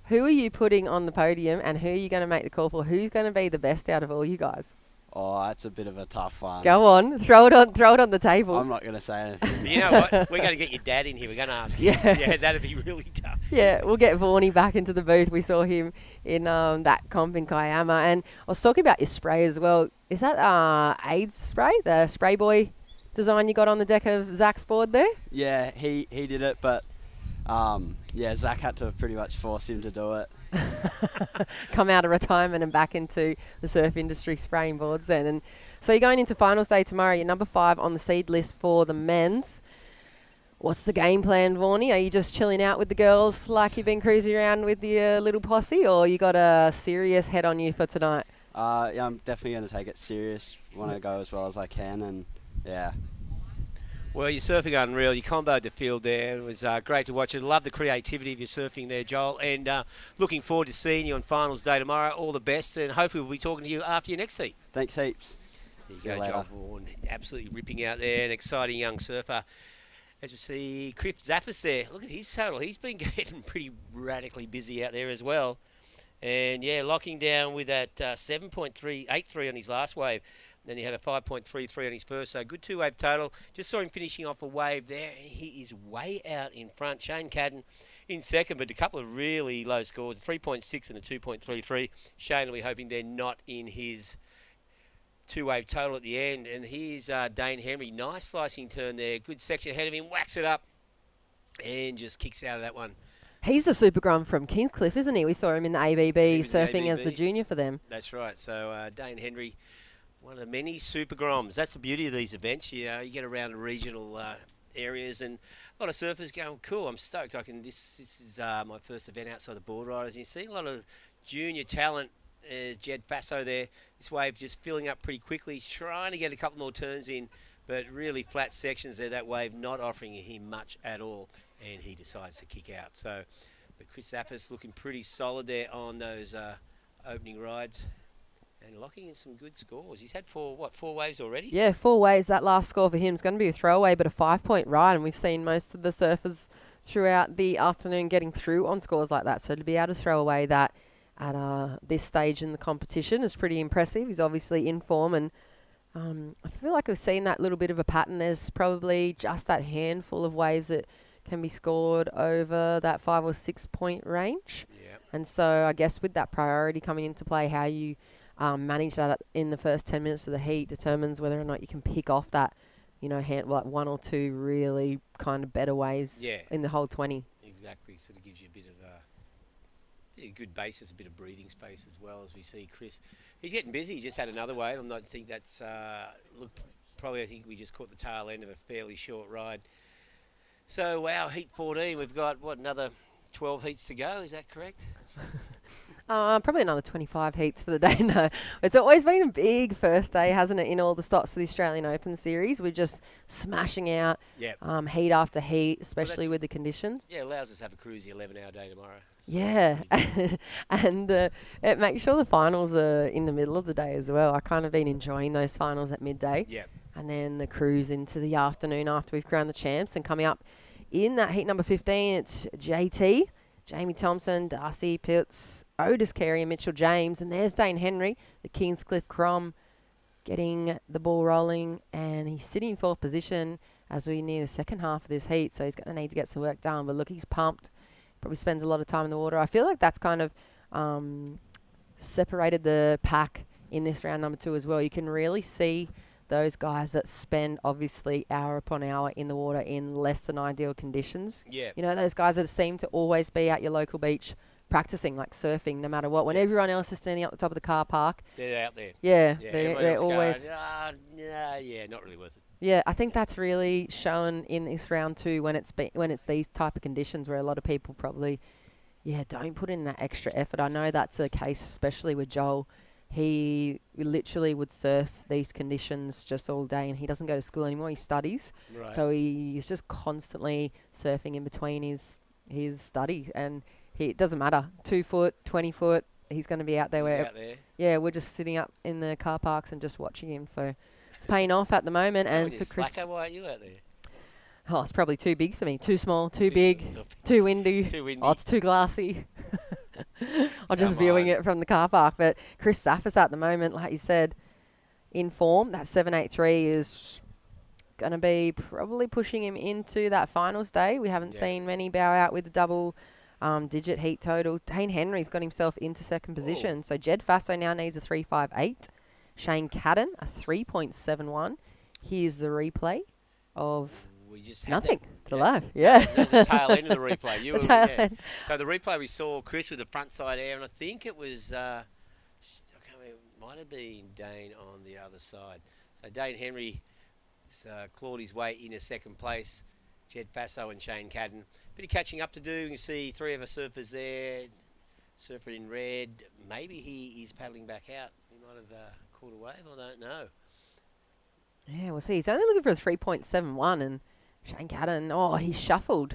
who are you putting on the podium, and who are you going to make the call for? Who's going to be the best out of all you guys? Oh, that's a bit of a tough one. Go on, throw it on the table. I'm not going to say anything. But you know what? We're going to get your dad in here. We're going to ask him. Yeah, that'd be really tough. Yeah, we'll get Vaughnie back into the booth. We saw him in that comp in Kiama. And I was talking about your spray as well. Is that AIDS spray, the spray boy design you got on the deck of Zach's board there? Yeah, he did it, but Zach had to pretty much force him to do it. Come out of retirement and back into the surf industry spraying boards then. And so you're going into finals day tomorrow. You're number 5 on the seed list for the men's. What's the game plan, Vaughnie? Are you just chilling out with the girls like you've been cruising around with your little posse, or you got a serious head on you for tonight? Yeah, I'm definitely going to take it serious. Want to go as well as I can, and yeah. Well, you're surfing unreal. You comboed the field there. It was great to watch it. Love the creativity of your surfing there, Joel. And looking forward to seeing you on finals day tomorrow. All the best, and hopefully we'll be talking to you after your next heat. Thanks heaps. There you go, Joel Vaughan. Absolutely ripping out there. An exciting young surfer. As we see, Chris Zaffis there. Look at his total. He's been getting pretty radically busy out there as well. And, yeah, locking down with that 7.383 on his last wave. Then he had a 5.33 on his first, so good 2-wave total. Just saw him finishing off a wave there, and he is way out in front. Shane Cadden in second, but a couple of really low scores, 3.6 and a 2.33. Shane will be hoping they're not in his 2-wave total at the end. And here's Dane Henry. Nice slicing turn there. Good section ahead of him. Whacks it up and just kicks out of that one. He's a super grum from Kingscliff, isn't he? We saw him in the ABB surfing as the junior for them. That's right. So Dane Henry, one of the many super groms. That's the beauty of these events. You know, you get around the regional areas, and a lot of surfers going, cool, I'm stoked. This is my first event outside the board riders. And you see a lot of junior talent. There's Jed Faso there. This wave just filling up pretty quickly. He's trying to get a couple more turns in, but really flat sections there. That wave not offering him much at all, and he decides to kick out. So, but Chris Zaffis looking pretty solid there on those opening rides. And locking in some good scores. He's had four waves already? Yeah, 4 waves. That last score for him is going to be a throwaway, but a 5-point ride. And we've seen most of the surfers throughout the afternoon getting through on scores like that. So to be able to throw away that at this stage in the competition is pretty impressive. He's obviously in form, and I feel like I've seen that little bit of a pattern. There's probably just that handful of waves that can be scored over that 5 or 6 point range. Yep. And so I guess with that priority coming into play, how you manage that in the first 10 minutes of the heat determines whether or not you can pick off that, like 1 or 2 really kind of better waves in the whole 20. Exactly. Sort of gives you a bit of a good basis, a bit of breathing space as well. As we see Chris, he's getting busy. He just had another wave. I think that's I think we just caught the tail end of a fairly short ride. So wow, heat 14. We've got another 12 heats to go. Is that correct? Probably another 25 heats for the day. No, it's always been a big first day, hasn't it, in all the stops for the Australian Open Series. We're just smashing out heat after heat, especially with the conditions. Yeah, allows us to have a cruisy 11-hour day tomorrow. So yeah, and it makes sure the finals are in the middle of the day as well. I kind of been enjoying those finals at midday. Yeah. And then the cruise into the afternoon after we've crowned the champs. And coming up in that heat number 15, it's JT, Jamie Thompson, Darcy Pitts, Otis Carey and Mitchell James. And there's Dane Henry, the Kingscliff Crom, getting the ball rolling. And he's sitting in 4th position as we near the second half of this heat. So he's going to need to get some work done. But look, he's pumped. Probably spends a lot of time in the water. I feel like that's kind of separated the pack in this round number 2 as well. You can really see those guys that spend obviously hour upon hour in the water in less than ideal conditions. Yeah. You know, those guys that seem to always be at your local beach practicing, like surfing, no matter what. When everyone else is standing up the top of the car park. They're out there. Yeah, they're always. Going, not really worth it. Yeah, I think that's really shown in this round 2 when it's these type of conditions where a lot of people probably, don't put in that extra effort. I know that's a case, especially with Joel. He literally would surf these conditions just all day, and he doesn't go to school anymore. He studies, so he's just constantly surfing in between his study, and it doesn't matter. 2 foot, 20 foot, he's going to be out there. We're just sitting up in the car parks and just watching him. So it's paying off at the moment. And for Chris, slacker, why aren't you out there? Oh, it's probably too big for me. Too small, too big, too windy. Too windy. Oh, it's too glassy. I'm just viewing it from the car park. But Chris Zaffis at the moment, like you said, in form. That 7.83 is going to be probably pushing him into that finals day. We haven't seen many bow out with the double digit heat totals. Dane Henry's got himself into second position. So Jed Faso now needs a 3.58. Shane Cadden, a 3.71. Here's the replay of We just had nothing. that. The live, yeah. That was the tail end of the replay. The tail end. So the replay we saw Chris with the front side air, and I think it was, I can't remember, it might have been Dane on the other side. So Dane Henry clawed his way into second place. Jed Faso and Shane Cadden. Bit of catching up to do. You can see three of our surfers there. Surfer in red. Maybe he is paddling back out. He might have caught a wave. I don't know. Yeah, we'll see. He's only looking for a 3.71, and Shane Cadden, he's shuffled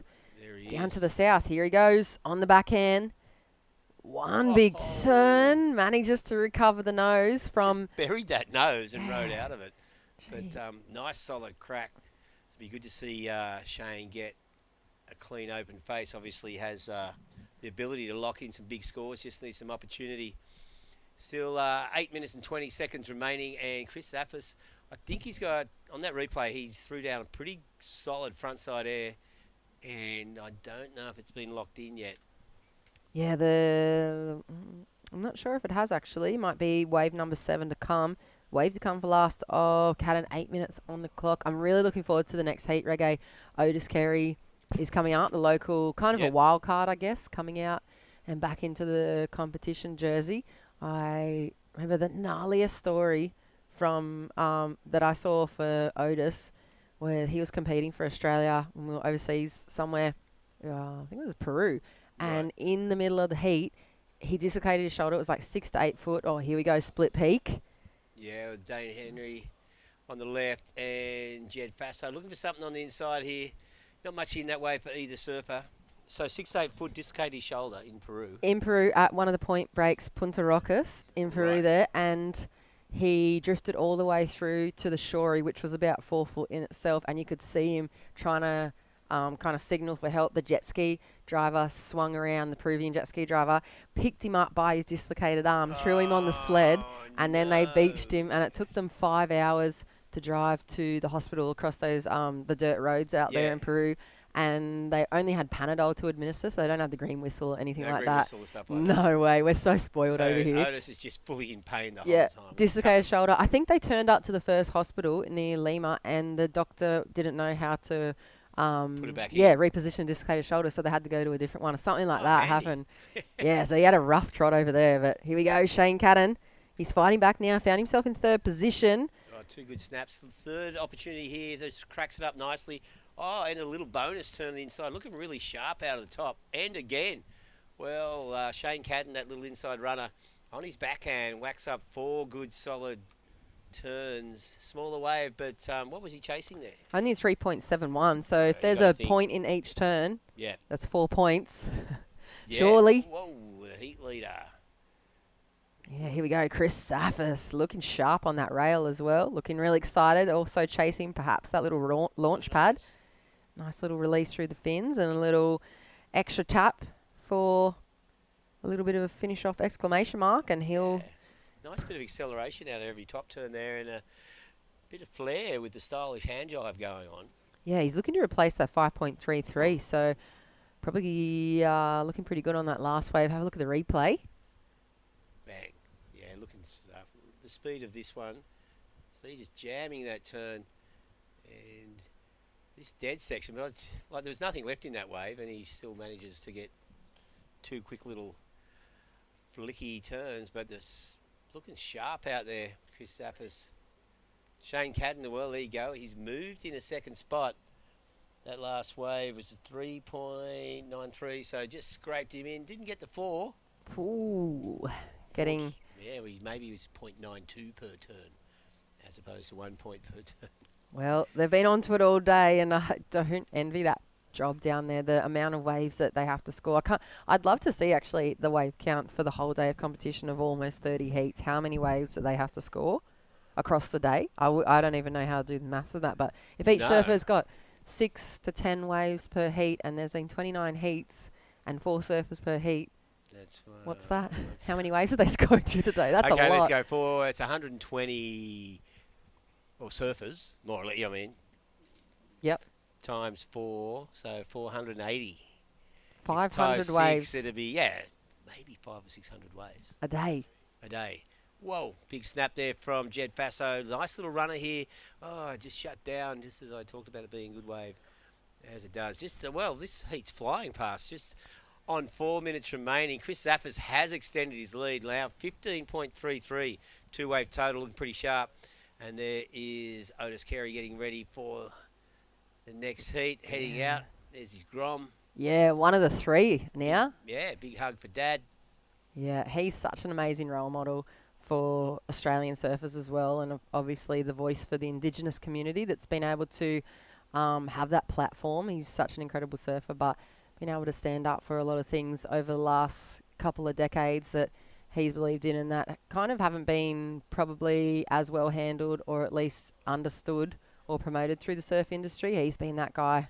down to the south. Here he goes on the backhand. One big turn, manages to recover the nose from... Just buried that nose and rode out of it. But nice solid crack. It'd be good to see Shane get a clean open face. Obviously has the ability to lock in some big scores, just needs some opportunity. Still 8 minutes and 20 seconds remaining, and Chris Zaffis, I think he's got, on that replay, he threw down a pretty solid frontside air, and I don't know if it's been locked in yet. Yeah, I'm not sure if it has actually. Might be wave number 7 to come. Wave to come for last of Cadden, 8 minutes on the clock. I'm really looking forward to the next heat. Reggae Otis Carey is coming out, the local, kind of a wild card, I guess, coming out and back into the competition jersey. I remember the gnarliest story from that I saw for Otis, where he was competing for Australia when we were overseas somewhere. I think it was Peru. And in the middle of the heat, he dislocated his shoulder. It was like 6 to 8 foot. Oh, here we go, split peak. Yeah, with Dane Henry on the left and Jed Faso. Looking for something on the inside here. Not much in that way for either surfer. So 6 to 8 foot dislocated his shoulder in Peru. In Peru, at one of the point breaks, Punta Rocas, in Peru there. And he drifted all the way through to the shorey, which was about 4 foot in itself. And you could see him trying to kind of signal for help. The jet ski driver swung around, the Peruvian jet ski driver, picked him up by his dislocated arm, threw him on the sled, and then they beached him, and it took them 5 hours to drive to the hospital across those the dirt roads out there in Peru. And they only had Panadol to administer, so they don't have the green whistle or anything like that. Stuff like no way, we're so spoiled over here. Otis is just fully in pain the whole time. Dislocated shoulder. I think they turned up to the first hospital near Lima, and the doctor didn't know how to put it back in. reposition dislocated shoulder, so they had to go to a different one or something like that happened. So he had a rough trot over there, but here we go, Shane Cadden. He's fighting back now, found himself in third position. Oh, 2 good snaps. The third opportunity here, this cracks it up nicely. Oh, and a little bonus turn on the inside, looking really sharp out of the top. And again, well, Shane Cadden, that little inside runner, on his backhand, whacks up 4 good solid turns. Smaller wave, but what was he chasing there? Only 3.71, so if there's a point in each turn, that's 4 points. Surely. Whoa, the heat leader. Yeah, here we go. Chris Zaffis looking sharp on that rail as well. Looking really excited. Also chasing perhaps that little launch pad. Nice little release through the fins and a little extra tap for a little bit of a finish off exclamation mark, and he'll... Nice bit of acceleration out of every top turn there, and a bit of flair with the stylish hand jive going on. Yeah, he's looking to replace that 5.33, so probably looking pretty good on that last wave. Have a look at the replay. Bang. Yeah, looking the speed of this one. So he's just jamming that turn, and this dead section, but like there was nothing left in that wave, and he still manages to get 2 quick little flicky turns, but this looking sharp out there, Chris Zaffis. Shane Cadden, well, there you go. He's moved in a second spot. That last wave was a 3.93, so just scraped him in. Didn't get the 4. Ooh, getting... Yeah, maybe it was 0.92 per turn, as opposed to 1 point per turn. Well, they've been onto it all day, and I don't envy that job down there, the amount of waves that they have to score. I'd love to see actually the wave count for the whole day of competition of almost 30 heats, how many waves that they have to score across the day. I don't even know how to do the maths of that, but if each surfer's got 6 to 10 waves per heat, and there's been 29 heats and 4 surfers per heat, That's What's that? How many waves are they scoring through the day? That's a lot. Okay, let's go for it's 120 surfers, more or less. I mean. Yep. Times 4, so 480. 500 times waves. 6, it'd be maybe 500 or 600 waves a day. A day. Whoa, big snap there from Jed Faso. Nice little runner here. Oh, just shut down just as I talked about it being a good wave, as it does. Just this heat's flying past. Just on 4 minutes remaining, Chris Zaffis has extended his lead now. 15.33, 2-wave total, looking pretty sharp. And there is Otis Carey getting ready for the next heat, heading out. There's his Grom. Yeah, one of the 3 now. Yeah, big hug for Dad. Yeah, he's such an amazing role model for Australian surfers as well, and obviously the voice for the Indigenous community that's been able to have that platform. He's such an incredible surfer, but been able to stand up for a lot of things over the last couple of decades that he's believed in and that kind of haven't been probably as well handled or at least understood or promoted through the surf industry. He's been that guy,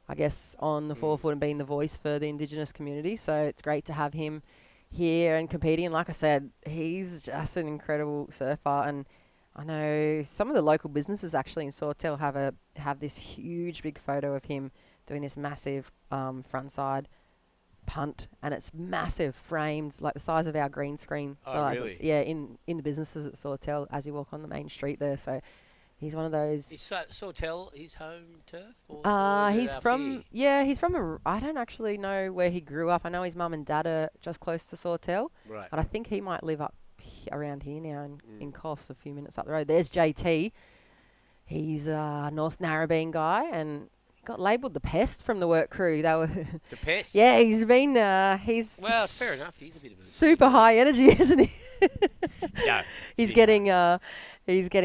I guess, on the forefoot and being the voice for the Indigenous community. So it's great to have him here and competing. And like I said, he's just an incredible surfer. And I know some of the local businesses actually in Sawtell have this huge big photo of him doing this massive frontside punt, and it's massive, framed, like the size of our green screen. Oh, really? In the businesses at Sawtell as you walk on the main street there. So he's one of those. Is Sawtell his home turf? Or he's from I don't actually know where he grew up. I know his mum and dad are just close to Sawtell. Right. But I think he might live up around here now in Coffs, a few minutes up the road. There's JT. He's a North Narrabeen guy and got labelled the pest from the work crew. They were the pest. Yeah, he's been. He's well, it's fair enough. He's a bit of a super high energy, isn't he? Yeah. He's getting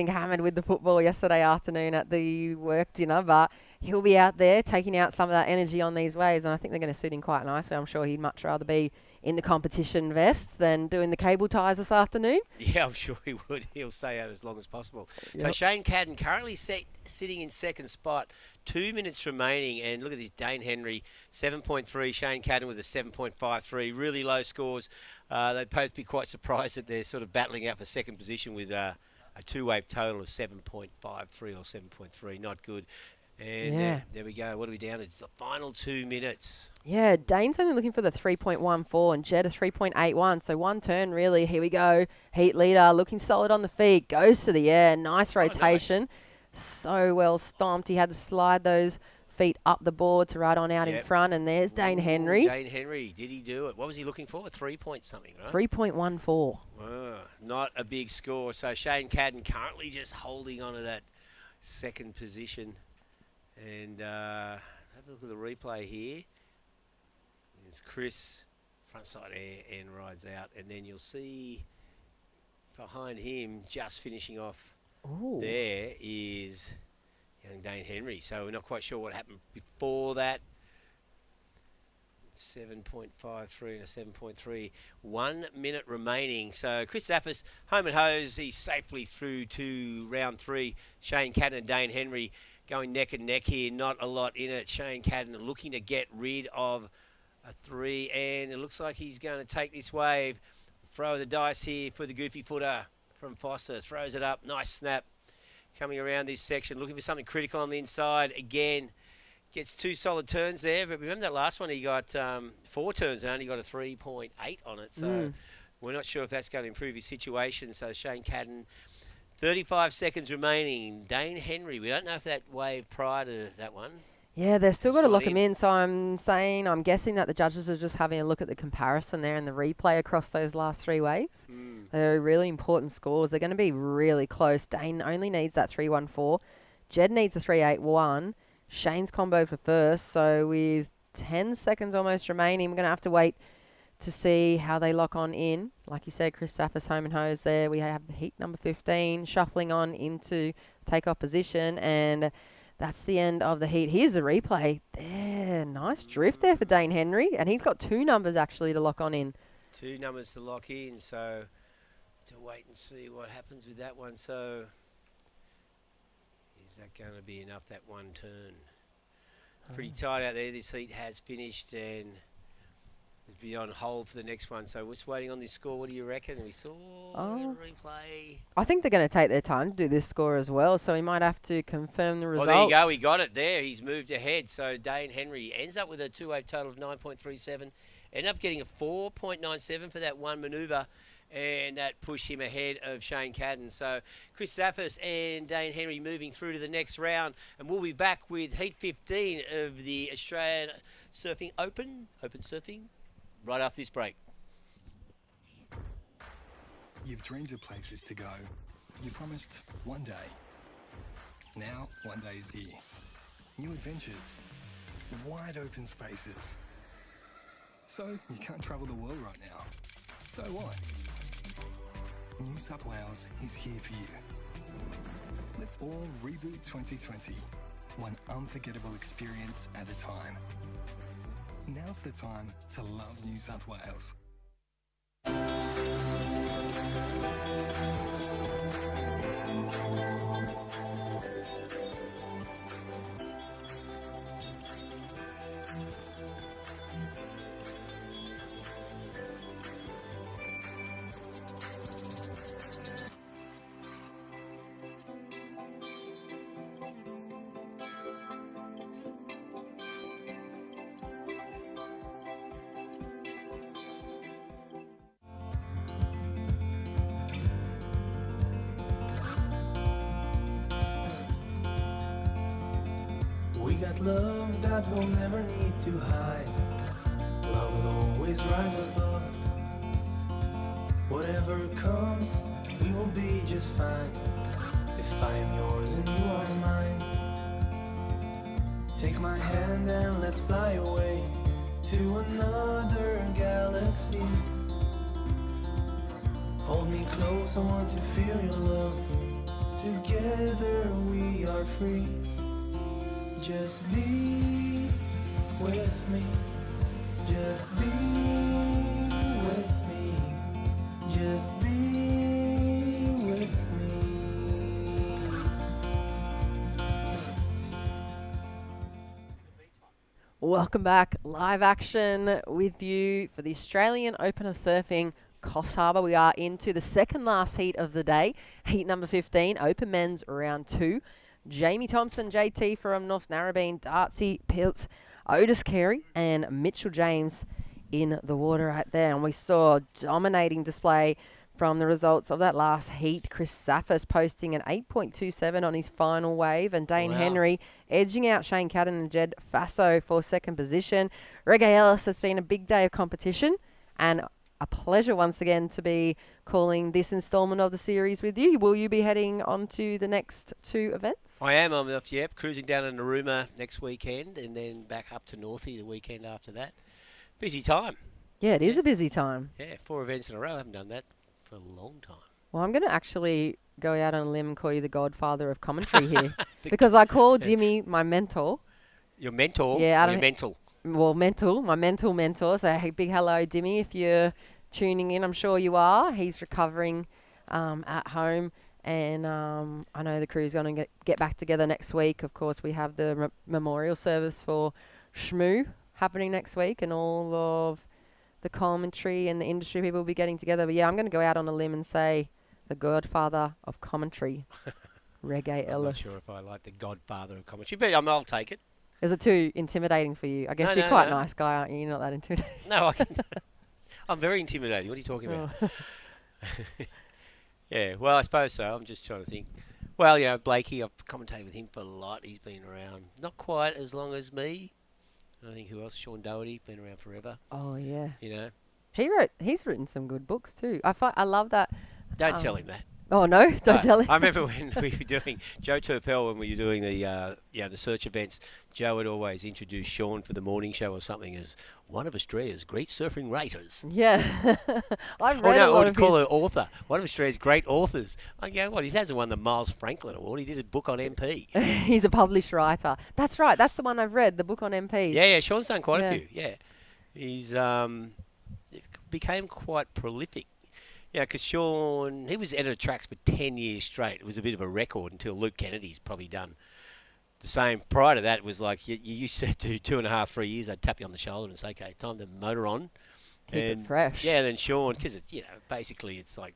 hammered with the football yesterday afternoon at the work dinner, but he'll be out there taking out some of that energy on these waves, and I think they're going to suit him quite nicely. I'm sure he'd much rather be in the competition vests than doing the cable ties this afternoon. Yeah, I'm sure he would. He'll stay out as long as possible. Yep. So Shane Cadden currently sitting in second spot, 2 minutes remaining, and look at this, Dane Henry, 7.3, Shane Cadden with a 7.53, really low scores. They'd both be quite surprised that they're sort of battling out for second position with a 2-wave total of 7.53 or 7.3, not good. And there we go. What are we down to? It's the final 2 minutes. Yeah, Dane's only looking for the 3.14 and Jed a 3.81. So one turn, really. Here we go. Heat leader looking solid on the feet. Goes to the air. Nice rotation. Nice. So well stomped. He had to slide those feet up the board to right on out in front. And there's Dane Henry. Dane Henry. Did he do it? What was he looking for? 3 point something, right? 3.14. Not a big score. So Shane Cadden currently just holding on to that second position. And have a look at the replay here. There's Chris, frontside air and rides out. And then you'll see behind him, just finishing off there, is young Dane Henry. So we're not quite sure what happened before that. 7.53 and a 7.3. 1 minute remaining. So Chris Zaffis, home and hose. He's safely through to round 3. Shane Cadden and Dane Henry going neck and neck here. Not a lot in it. Shane Cadden looking to get rid of a 3, and it looks like he's going to take this wave. Throw the dice here for the goofy footer from Foster. Throws it up. Nice snap. Coming around this section, looking for something critical on the inside. Again, gets 2 solid turns there. But remember that last one, he got 4 turns and only got a 3.8 on it. So we're not sure if that's going to improve his situation. So Shane Cadden, 35 seconds remaining. Dane Henry, we don't know if that wave prior to that one. Yeah, they've still got to lock him in. So I'm guessing that the judges are just having a look at the comparison there and the replay across those last 3 waves. They're really important scores. They're going to be really close. Dane only needs that 3.14. Jed needs a 3.81. Shane's combo for first. So with 10 seconds almost remaining, we're going to have to wait to see how they lock on in. Like you said, Chris Zaffis, home and hose there. We have heat number 15 shuffling on into takeoff position, and that's the end of the heat. Here's the replay. There, nice drift there for Dane Henry, and he's got 2 numbers actually to lock on in. 2 numbers to lock in, so to wait and see what happens with that one. So is that going to be enough, that one turn? It's pretty tight out there. This heat has finished, and He's be on hold for the next one. So we're just waiting on this score. What do you reckon? We saw the replay. I think they're going to take their time to do this score as well, so he might have to confirm the result. Well, there you go. He got it there. He's moved ahead. So Dane Henry ends up with a two-wave total of 9.37. Ended up getting a 4.97 for that one manoeuvre, and that pushed him ahead of Shane Cadden. So Chris Zaffis and Dane Henry moving through to the next round, and we'll be back with Heat 15 of the Australian Surfing Open surfing, right after this break. You've dreamed of places to go. You promised one day. Now, one day is here. New adventures. Wide open spaces. So, you can't travel the world right now. So what? New South Wales is here for you. Let's all reboot 2020. One unforgettable experience at a time. Now's the time to love New South Wales. We got love that we'll never need to hide. Love will always rise above. Whatever comes, we will be just fine. If I am yours and you are mine. Take my hand and let's fly away to another galaxy. Hold me close, I want to feel your love. Together we are free. Just be with me. Just be with me. Just be with me. Welcome back. Live action with you for the Australian Open of Surfing, Coffs Harbour. We are into the second last heat of the day. Heat number 15, Open Men's Round 2. Jamie Thompson, JT from North Narrabeen, Darcy Piltz, Otis Carey, and Mitchell James in the water right there. And we saw a dominating display from the results of that last heat. Chris Zaffis posting an 8.27 on his final wave, and Dane Henry edging out Shane Cadden and Jed Faso for second position. Reggae Ellis has been a big day of competition, and a pleasure once again to be calling this instalment of the series with you. Will you be heading on to the next two events? I am. I'm off, yep, cruising down in Narooma next weekend and then back up to Northie the weekend after that. Busy time. Yeah, it is a busy time. Yeah, 4 events in a row. I haven't done that for a long time. Well, I'm going to actually go out on a limb and call you the godfather of commentary here. Because I call Dimmy my mentor. Your mentor? Yeah, or your mental? Well, my mental mentor. So, hey, big hello, Dimmy, if you're tuning in. I'm sure you are. He's recovering at home. And I know the crew's going to get back together next week. Of course, we have the memorial service for Shmoo happening next week, and all of the commentary and the industry people will be getting together. But yeah, I'm going to go out on a limb and say the godfather of commentary, Reggae Ellis. I'm not sure if I like the godfather of commentary, but I'll take it. Is it too intimidating for you? I guess you're quite a nice guy, aren't you? You're not that intimidating. No, I'm very intimidating. What are you talking about? Yeah, well, I suppose so. I'm just trying to think. Well, you know, Blakey, I've commentated with him for a lot. He's been around not quite as long as me. I think who else? Sean Doherty, been around forever. Oh, yeah. You know? He's written some good books too. I love that. Don't tell him that. Oh, no? Don't tell him. I remember when we were doing, Joe Turpel, when we were doing the search events, Joe would always introduce Sean for the morning show or something as one of Australia's great surfing writers. Yeah. I've read a lot of call her author. One of Australia's great authors. I go, what, he hasn't won the Miles Franklin Award. He did a book on MP. He's a published writer. That's right. That's the one I've read, the book on MP. Yeah, Sean's done quite a few. Yeah. He's became quite prolific. Yeah, because Sean, he was editor of tracks for 10 years straight. It was a bit of a record until Luke Kennedy's probably done the same. Prior to that, it was like you used to do 2.5, 3 years. They'd tap you on the shoulder and say, okay, time to motor on. Keep it fresh. Yeah, and then Sean, because it's basically it's like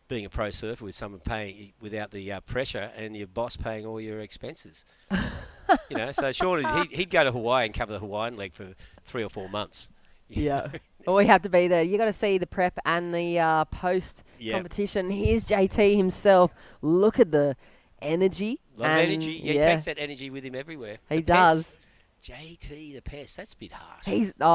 being a pro surfer with someone paying without the pressure and your boss paying all your expenses. So Sean, he'd go to Hawaii and cover the Hawaiian leg for 3 or 4 months. Yeah. Well, we have to be there. You got to see the prep and the post competition. Here's JT himself. Look at the energy. A lot of energy. Yeah, he takes that energy with him everywhere. He does. JT the pest. That's a bit harsh.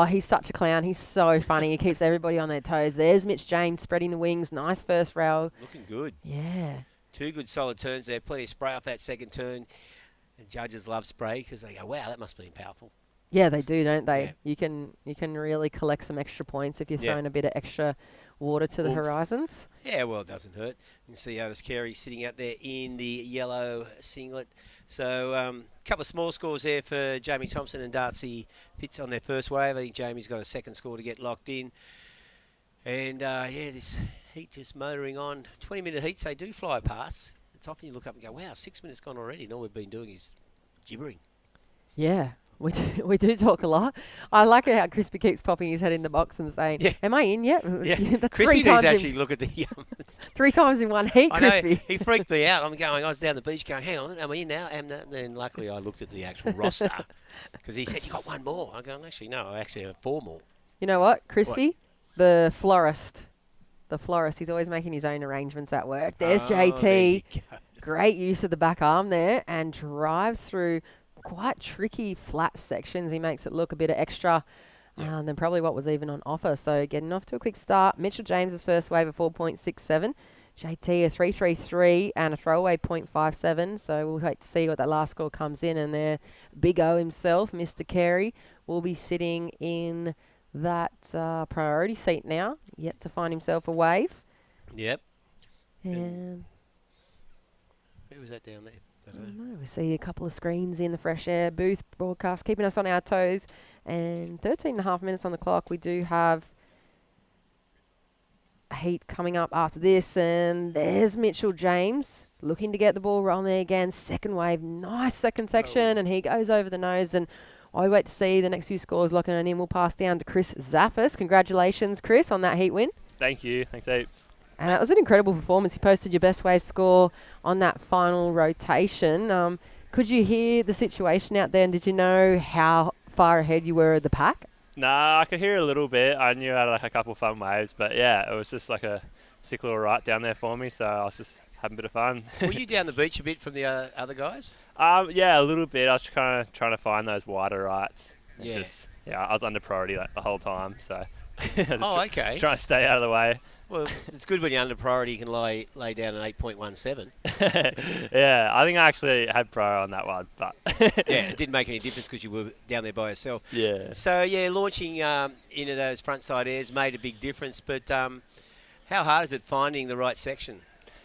He's such a clown. He's so funny. He keeps everybody on their toes. There's Mitch James spreading the wings. Nice first rail. Looking good. Yeah. 2 good solid turns there. Plenty of spray off that second turn. The judges love spray because they go, wow, that must have been powerful. Yeah, they do, don't they? Yeah. You can really collect some extra points if you're throwing a bit of extra water to the horizons. Yeah, well, it doesn't hurt. You can see Otis Carey sitting out there in the yellow singlet. So a couple of small scores there for Jamie Thompson and Darcy Pitts on their first wave. I think Jamie's got a second score to get locked in. And, this heat just motoring on. 20-minute heats, they do fly past. It's often you look up and go, wow, 6 minutes gone already, and all we've been doing is gibbering. Yeah. We do talk a lot. I like it how Crispy keeps popping his head in the box and saying, am I in yet? Yeah, Crispy does actually look at the... 3 times in one heat, Crispy. I know, he freaked me out. I was down the beach going, hang on, am I in now? And then luckily I looked at the actual roster because he said, you got 1 more. I go, actually, no, I actually have 4 more. You know what, Crispy? The florist. He's always making his own arrangements at work. There's JT. There Great use of the back arm there and drives through quite tricky flat sections. He makes it look a bit extra than probably what was even on offer. So getting off to a quick start. Mitchell James's first wave of 4.67. JT a 3.33 and a throwaway 0.57. So we'll wait to see what that last score comes in. And there, Big O himself, Mr. Carey, will be sitting in that priority seat now. Yet to find himself a wave. Yep. And who was that down there? We see a couple of screens in the fresh air booth broadcast, keeping us on our toes. And 13.5 minutes on the clock. We do have a heat coming up after this. And there's Mitchell James looking to get the ball rolling there again. Second wave, nice second section. And he goes over the nose. And I wait to see the next few scores locking on in. We'll pass down to Chris Zaffis. Congratulations, Chris, on that heat win. Thank you. Thanks heaps. And that was an incredible performance. You posted your best wave score on that final rotation. Could you hear the situation out there, and did you know how far ahead you were of the pack? Nah, I could hear a little bit. I knew I had like a couple of fun waves, but yeah, it was just like a sick little ride down there for me, so I was just having a bit of fun. Were you down the beach a bit from the other guys? Yeah, a little bit. I was kind of trying to find those wider rights. Yeah. I was under priority the whole time, so... okay. Trying to stay out of the way. Well, it's good when you're under priority, you can lay down an 8.17. Yeah, I think I actually had prior on that one, but... yeah, it didn't make any difference because you were down there by yourself. Yeah. So, yeah, launching into those front side airs made a big difference, but how hard is it finding the right section?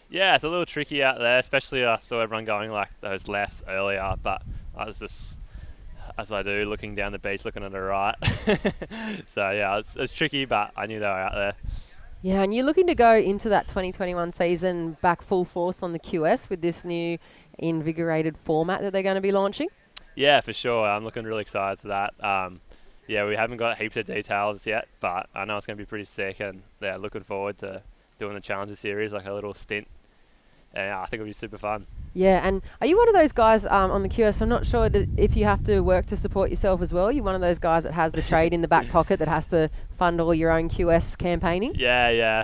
Yeah, it's a little tricky out there, especially I saw everyone going like those lefts earlier, but I was just... as I do, looking down the beach, looking at the right. So, yeah, it's tricky, but I knew they were out there. Yeah, and you're looking to go into that 2021 season back full force on the QS with this new invigorated format that they're going to be launching? Yeah, for sure. I'm looking really excited for that. Yeah, we haven't got heaps of details yet, but I know it's going to be pretty sick, and yeah, looking forward to doing the Challenger Series, like a little stint. And I think it'll be super fun. Yeah, and are you one of those guys on the QS? I'm not sure if you have to work to support yourself as well. You're one of those guys that has the trade in the back pocket that has to fund all your own QS campaigning? Yeah.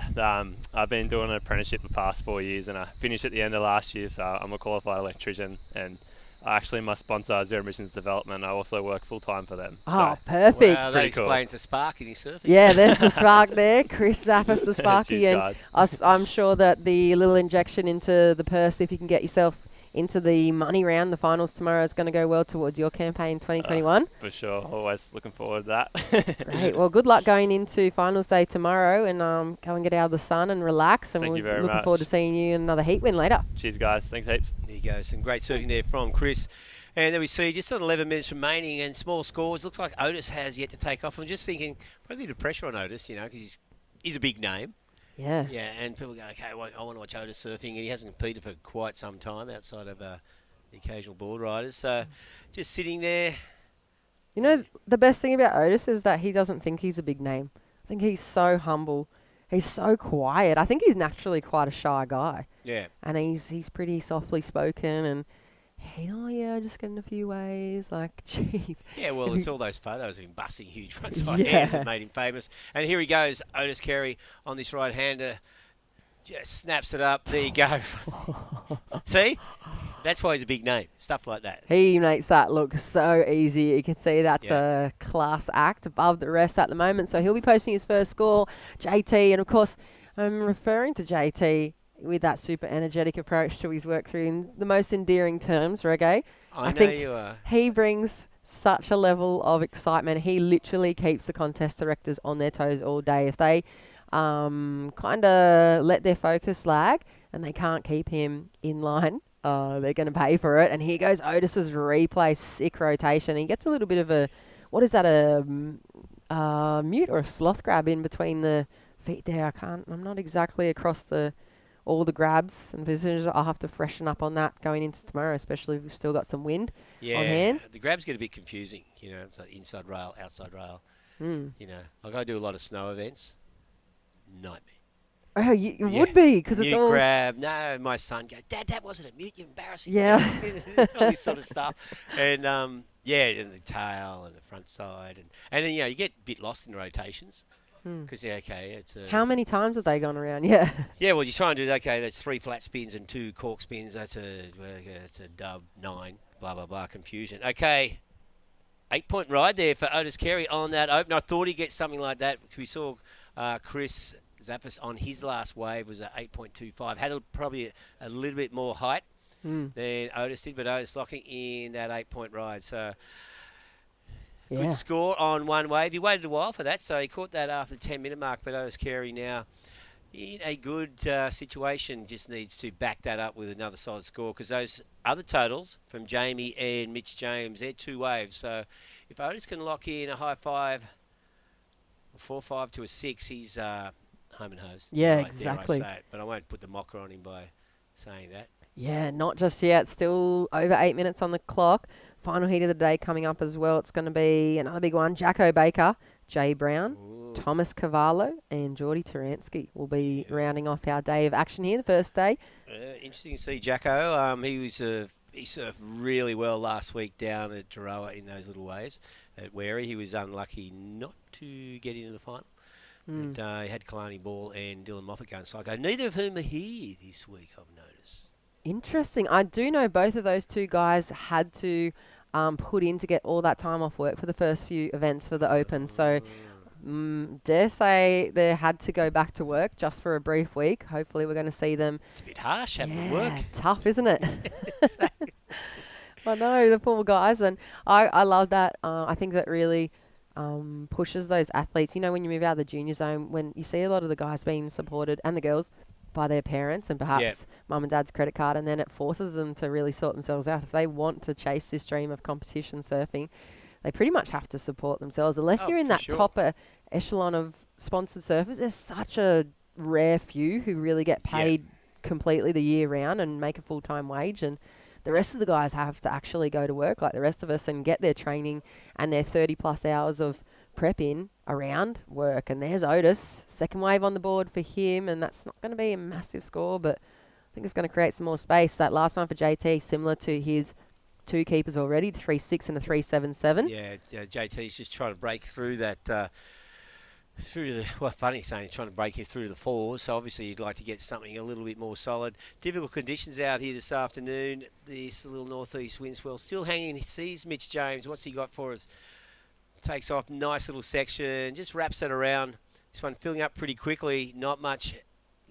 I've been doing an apprenticeship the past 4 years, and I finished at the end of last year, so I'm a qualified electrician, and actually my sponsor, Zero Emissions Development, I also work full-time for them. Oh, so perfect. Wow, that explains the spark in his surfing. Yeah, there's the spark there. Chris Zaffis, the Sparky. Cheers, and I'm sure that the little injection into the purse, if you can get yourself into the money round, the finals tomorrow, is going to go well towards your campaign 2021. For sure. Always looking forward to that. Great. Well, good luck going into finals day tomorrow, and go and get out of the sun and relax. And Thank you very looking much. forward to seeing you in another heat win later. Cheers, guys. Thanks heaps. There you go. Some great surfing there from Chris. And then we see just on 11 minutes remaining and small scores. Looks like Otis has yet to take off. I'm just thinking probably the pressure on Otis, because he's a big name. Yeah. Yeah, and people go, okay, well, I want to watch Otis surfing, and he hasn't competed for quite some time outside of the occasional board riders. So just sitting there. You know, the best thing about Otis is that he doesn't think he's a big name. I think he's so humble. He's so quiet. I think he's naturally quite a shy guy. Yeah. And he's pretty softly spoken and just getting a few ways. Like, jeez. Yeah, well, it's all those photos of him busting huge frontside Yeah. hands that made him famous. And here he goes, Otis Carey on this right-hander. Just snaps it up. There you go. See? That's why he's a big name. Stuff like that. He makes that look so easy. You can see that's a class act above the rest at the moment. So he'll be posting his first score, JT. And, of course, I'm referring to JT with that super energetic approach to his work through in the most endearing terms, Reggae. I know think you are. he brings such a level of excitement. He literally keeps the contest directors on their toes all day. If they kind of let their focus lag and they can't keep him in line, they're going to pay for it. And here goes Otis's replay, sick rotation. He gets a little bit of a, what is that, a mute or a sloth grab in between the feet there. I'm not exactly across all the grabs and positions. I'll have to freshen up on that going into tomorrow, especially if we've still got some wind on hand. The grabs get a bit confusing. It's like inside rail, outside rail. Like I do a lot of snow events. Nightmare. Oh, you would be, because it's all... grab. No, my son goes, Dad, that wasn't a mute. You're embarrassing. Yeah. All this sort of stuff. And, and the tail and the front side. And then, you get a bit lost in the rotations. Because, it's a... How many times have they gone around? Yeah. Yeah, well, you try and do, that's 3 flat spins and 2 cork spins. That's a dub, 9, blah, blah, blah, confusion. Okay, 8-point ride there for Otis Carey on that open. I thought he'd get something like that. We saw Chris Zappis on his last wave was at 8.25. Had probably a little bit more height than Otis did, but Otis locking in that 8-point ride. So good score on one wave. He waited a while for that, so he caught that after the 10-minute mark, but Otis Carey now in a good situation, just needs to back that up with another solid score, because those other totals from Jamie and Mitch James, they're 2 waves. So if Otis can lock in a high 5, a 4-5 to a 6, he's home and host. Yeah, Right, exactly. Dare I say it, but I won't put the mocker on him by saying that. Yeah, not just yet. Still over 8 minutes on the clock. Final heat of the day coming up as well. It's going to be another big one. Jacko Baker, Jay Brown, Thomas Cavallo, and Geordie Taransky will be rounding off our day of action here, the first day. Interesting to see Jacko. He surfed really well last week down at Taroa in those little waves at Wary. He was unlucky not to get into the final. And he had Kalani Ball and Dylan Moffat going psycho. Neither of whom are here this week, I've noticed. Interesting. I do know both of those two guys had to put in to get all that time off work for the first few events for the Open. So dare say they had to go back to work just for a brief week. Hopefully we're going to see them. It's a bit harsh having to work. Tough, isn't it? I know, the poor guys. And I love that. I think that really pushes those athletes. When you move out of the junior zone, when you see a lot of the guys being supported, and the girls, by their parents and perhaps mum and dad's credit card, and then it forces them to really sort themselves out. If they want to chase this dream of competition surfing, they pretty much have to support themselves. Unless you're in that topper echelon of sponsored surfers, there's such a rare few who really get paid completely the year round and make a full-time wage, and the rest of the guys have to actually go to work like the rest of us and get their training and their 30-plus hours of prep in around work. And there's Otis, second wave on the board for him, and that's not going to be a massive score, but I think it's going to create some more space. That last one for JT, similar to his 2 keepers already, the 3.6 and the 3.77. Yeah, JT's just trying to break through that, funny saying he's trying to break you through the 4s, so obviously you'd like to get something a little bit more solid. Difficult conditions out here this afternoon. This little northeast wind swell still hanging. He sees Mitch James. What's he got for us? Takes off, nice little section, just wraps it around. This one filling up pretty quickly, not much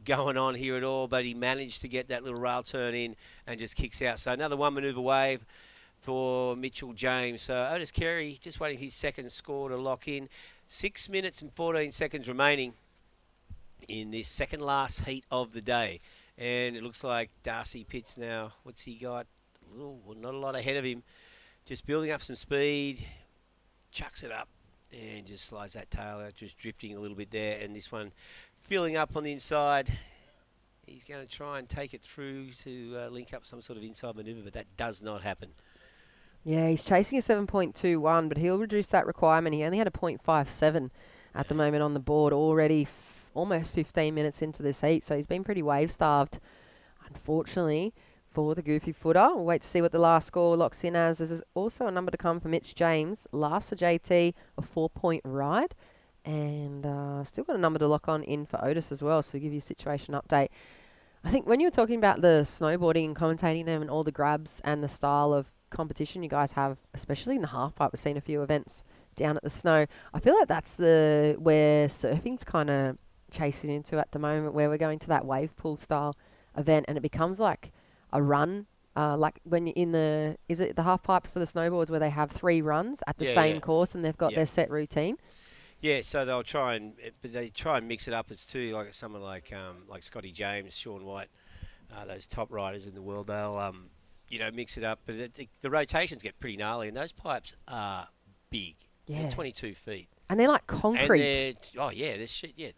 going on here at all, but he managed to get that little rail turn in and just kicks out. So another 1 manoeuvre wave for Mitchell James. So Otis Carey just waiting his second score to lock in. 6 minutes and 14 seconds remaining in this second last heat of the day. And it looks like Darcy Pitts now, what's he got? Not a lot ahead of him. Just building up some speed. Chucks it up and just slides that tail out, just drifting a little bit there. And this one filling up on the inside. He's going to try and take it through to link up some sort of inside manoeuvre, but that does not happen. Yeah, he's chasing a 7.21, but he'll reduce that requirement. He only had a 0.57 at the moment on the board already, almost 15 minutes into this heat. So he's been pretty wave-starved, unfortunately, for the goofy footer. We'll wait to see what the last score locks in as. There's also a number to come for Mitch James. Last for JT, a 4-point ride. And still got a number to lock on in for Otis as well. So we'll give you a situation update. I think when you were talking about the snowboarding and commentating them and all the grabs and the style of competition you guys have, especially in the half pipe, we've seen a few events down at the snow. I feel like that's where surfing's kind of chasing into at the moment, where we're going to that wave pool style event, and it becomes like a run. Like when you're in is it the half pipes for the snowboards where they have 3 runs at the same course and they've got their set routine? Yeah, so they'll try and mix it up as two, like someone like Scotty James, Sean White, those top riders in the world. They'll mix it up, but the rotations get pretty gnarly, and those pipes are big. Yeah, they're 22 feet, and they're like concrete. And they're shit. Yeah,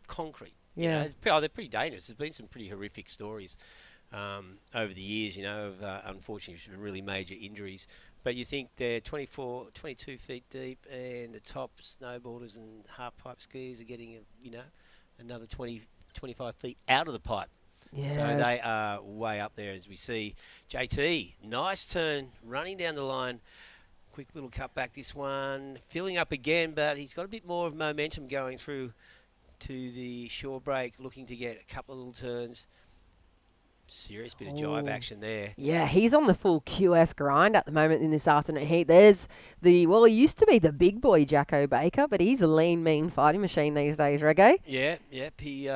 concrete. Yeah, they're pretty dangerous. There's been some pretty horrific stories over the years, of unfortunately some really major injuries. But you think they're 22 feet deep, and the top snowboarders and half-pipe skiers are getting, another 20, 25 feet out of the pipe. Yeah. So they are way up there, as we see. JT, nice turn, running down the line. Quick little cut back this one. Filling up again, but he's got a bit more of momentum going through to the shore break, looking to get a couple of little turns. Serious bit of jibe action there. Yeah, he's on the full QS grind at the moment in this afternoon heat. There's he used to be the big boy Jacko Baker, but he's a lean, mean fighting machine these days, Reggae. Yeah, he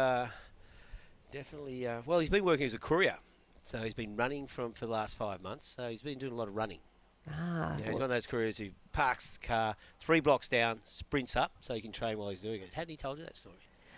definitely, he's been working as a courier. So he's been running for the last 5 months. So he's been doing a lot of running. He's one of those couriers who parks his car 3 blocks down, sprints up so he can train while he's doing it. Hadn't he told you that story?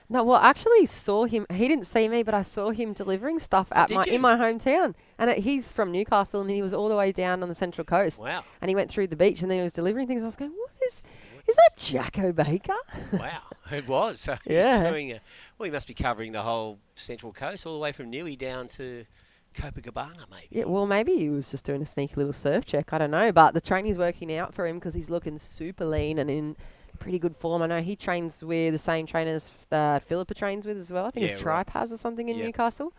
No, well, I actually saw him. He didn't see me, but I saw him delivering stuff in my hometown. And he's from Newcastle, and he was all the way down on the Central Coast. Wow. And he went through the beach, and then he was delivering things. I was going, is that Jacko Baker? Wow, it was. So yeah. He's doing he must be covering the whole Central Coast, all the way from Newey down to Copacabana, maybe. Yeah, well, maybe he was just doing a sneaky little surf check. I don't know. But the training's working out for him because he's looking super lean and in pretty good form. I know he trains with the same trainers that Philippa trains with as well. I think it's Tripaz or something in Newcastle.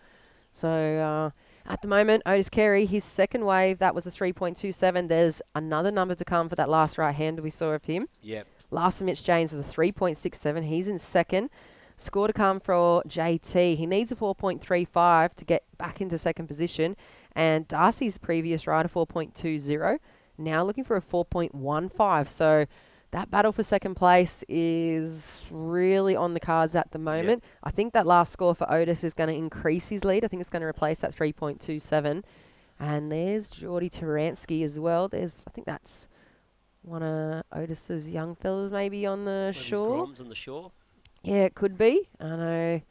So at the moment, Otis Carey, his second wave, that was a 3.27. There's another number to come for that last right-hander we saw of him. Yep. Last for Mitch James was a 3.67. He's in second. Score to come for JT. He needs a 4.35 to get back into second position. And Darcy's previous ride, a 4.20. Now looking for a 4.15. So that battle for second place is really on the cards at the moment. Yep. I think that last score for Otis is going to increase his lead. I think it's going to replace that 3.27. And there's Geordie Taransky as well. I think that's one of Otis's young fellas maybe on the shore. Groms on the shore. Yeah, it could be. I know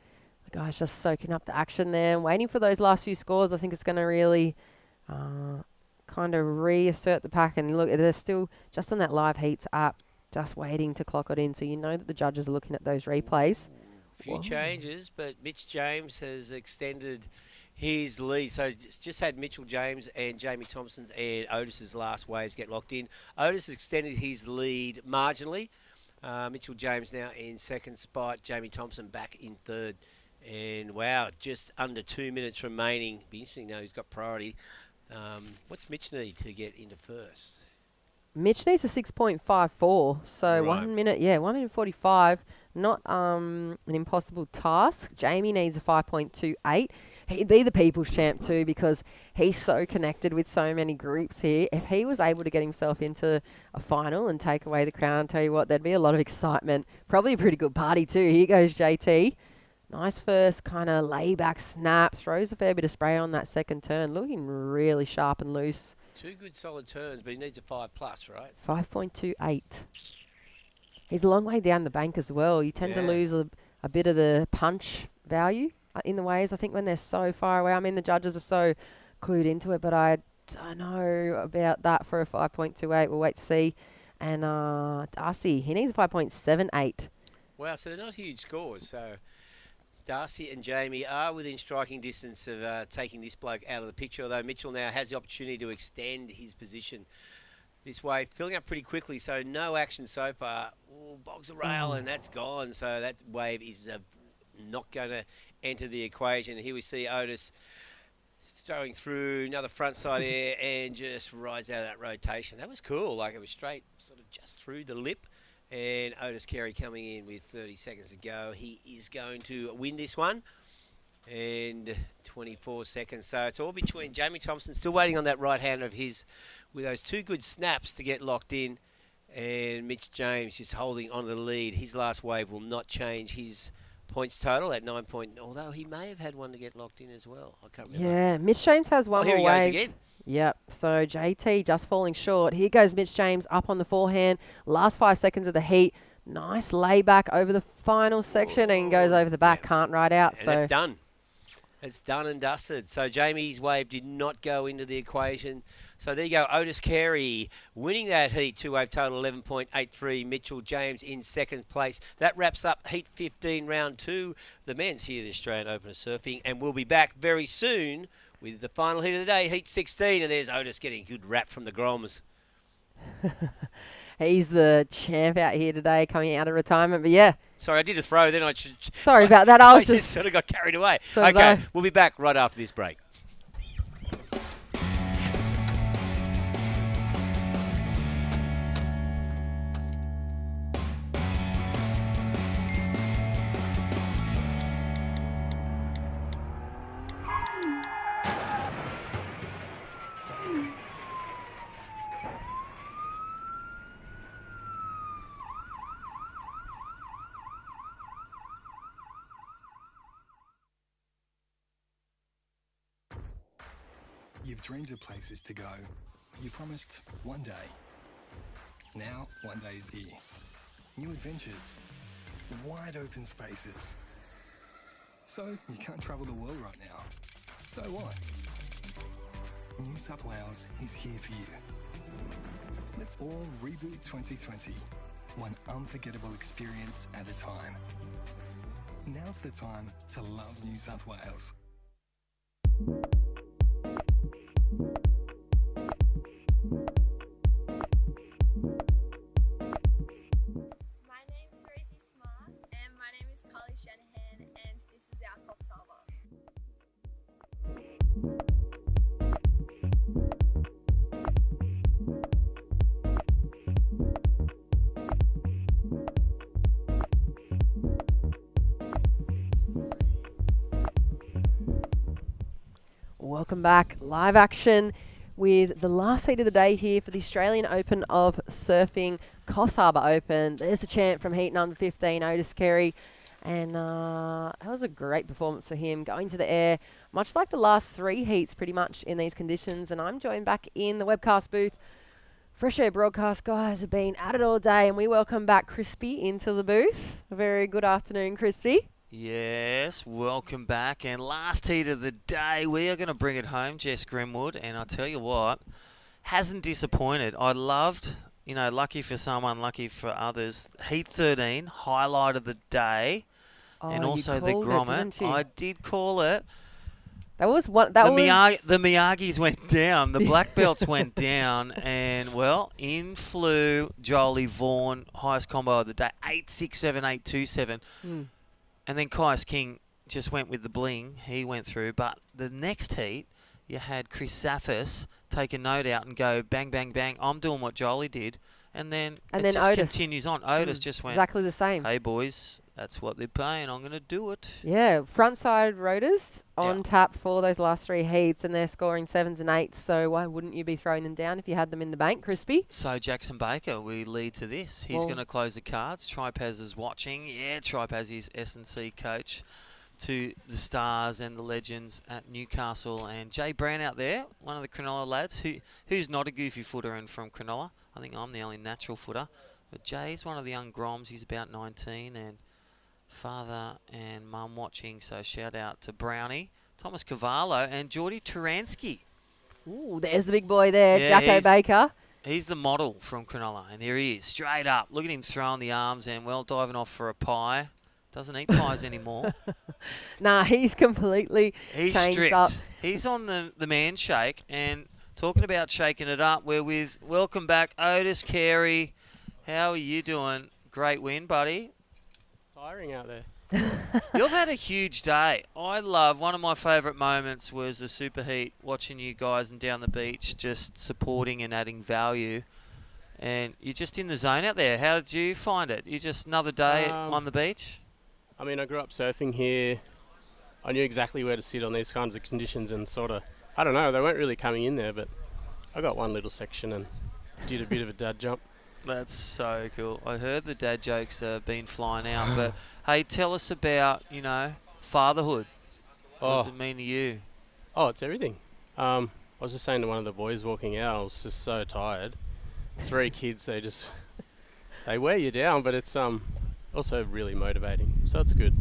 the guy's just soaking up the action there and waiting for those last few scores. I think it's going to really kind of reassert the pack. And look, they're still just on that live heats app, just waiting to clock it in. So you know that the judges are looking at those replays. A few changes, but Mitch James has extended his lead. So just had Mitchell James and Jamie Thompson and Otis's last waves get locked in. Otis extended his lead marginally. Mitchell James now in second spot. Jamie Thompson back in third. And wow, just under 2 minutes remaining. Be interesting to know who's got priority. What's Mitch need to get into first? Mitch needs a 6.54. So Right. 1 minute, 1 minute 45. Not an impossible task. Jamie needs a 5.28. He'd be the people's champ too because he's so connected with so many groups here. If he was able to get himself into a final and take away the crown, tell you what, there'd be a lot of excitement. Probably a pretty good party too. Here goes JT. Nice first kind of layback snap. Throws a fair bit of spray on that second turn. Looking really sharp and loose. 2 good solid turns, but he needs a 5+, right? 5.28. He's a long way down the bank as well. You tend to lose a bit of the punch value in the waves. I think when they're so far away. I mean, the judges are so clued into it, but I don't know about that for a 5.28. We'll wait to see. And Darcy, he needs a 5.78. Wow, so they're not huge scores. So Darcy and Jamie are within striking distance of taking this bloke out of the picture, although Mitchell now has the opportunity to extend his position. this wave filling up pretty quickly, so no action so far. Ooh, bogs a rail, and that's gone. So that wave is not going to enter the equation. Here we see Otis throwing through another front side air and just rides out of that rotation. That was cool. Like, it was straight sort of just through the lip. And Otis Carey coming in with 30 seconds to go. He is going to win this one. And 24 seconds. So it's all between Jamie Thompson, still waiting on that right hand of his with those two good snaps to get locked in. And Mitch James just holding on to the lead. His last wave will not change his points total at 9 point, although he may have had one to get locked in as well. I can't remember. Yeah, Mitch James has one here more he goes wave. again. Yep, so JT just falling short. Here goes Mitch James up on the forehand. Last 5 seconds of the heat. Nice layback over the final section and goes over the back. Can't ride out. And So that's done. It's done and dusted. So Jamie's wave did not go into the equation. So there you go. Otis Carey winning that heat. Two-wave total 11.83. Mitchell James in second place. That wraps up Heat 15, Round 2. The men's here, the Australian Open of Surfing. And we'll be back very soon with the final heat of the day, Heat 16. And there's Otis getting a good rap from the Groms. he's the champ out here today, coming out of retirement. But yeah. Sorry, I did a throw. Then I should. Sorry about that. I was just sort of got carried away. So Okay, we'll be back right after this break. You've dreamed of places to go. You promised one day. Now, one day is here. New adventures. Wide open spaces. So, you can't travel the world right now. So what? New South Wales is here for you. Let's all reboot 2020. One unforgettable experience at a time. Now's the time to love New South Wales. Welcome back. Live action with the last heat of the day here for the Australian Open of Surfing, Coffs Harbour Open. There's the champ from heat number 15, Otis Carey. And that was a great performance for him, going to the air, much like the last three heats pretty much in these conditions. And I'm joined back in the webcast booth. Fresh Air broadcast guys have been at it all day, and we welcome back Crispy into the booth. A very good afternoon, Crispy. Yes, welcome back. And last heat of the day, we are going to bring it home, Jess Grimwood. And I tell you what, hasn't disappointed. I loved, lucky for some, unlucky for others. Heat 13, highlight of the day. Oh, and also the you called it, grommet. didn't you? I did call it. That was one. The Miyagi's went down. The black belts went down. And, well, in flew Jolie Vaughan, highest combo of the day, 8.67, 8.27. Mm. And then Caius King just went with the bling. He went through. But the next heat, you had Chris Safis take a note out and go bang, bang, bang. I'm doing what Jolie did. And then it just Otis continues on. Otis just went. Exactly the same. Hey, boys, that's what they're paying. I'm going to do it. Yeah, front-side rotors on tap for those last three heats, and they're scoring 7s and 8s. So why wouldn't you be throwing them down if you had them in the bank, Crispy? So Jackson Baker, we lead to this. He's going to close the cards. Tripaz is watching. Yeah, Tripaz is S&C coach to the stars and the legends at Newcastle. And Jay Brown out there, one of the Cronulla lads, who's not a goofy footer and from Cronulla. I think I'm the only natural footer. But Jay's one of the young Groms. He's about 19 and father and mum watching. So shout out to Brownie, Thomas Cavallo and Geordie Turansky. Ooh, there's the big boy there, Yeah, Jacko Baker. He's the model from Cronulla. And here he is, straight up. Look at him throwing the arms and, well, diving off for a pie. Doesn't eat pies anymore. Nah, he's completely He's changed strict. up. He's on the man shake, and Talking about shaking it up, we're with, welcome back, Otis Carey. How are you doing? Great win, buddy. Tiring out there. You've had a huge day. One of my favourite moments was the superheat, watching you guys and down the beach, just supporting and adding value. And you're just in the zone out there. How did you find it? You just another day on the beach? I mean, I grew up surfing here. I knew exactly where to sit on these kinds of conditions and sort of, I don't know, they weren't really coming in there, but I got one little section and did a bit of a dad jump. That's so cool. I heard the dad jokes have been flying out, but hey, tell us about, fatherhood. What does it mean to you? Oh, it's everything. I was just saying to one of the boys walking out, I was just so tired. 3 kids, they wear you down, but it's also really motivating, so it's good.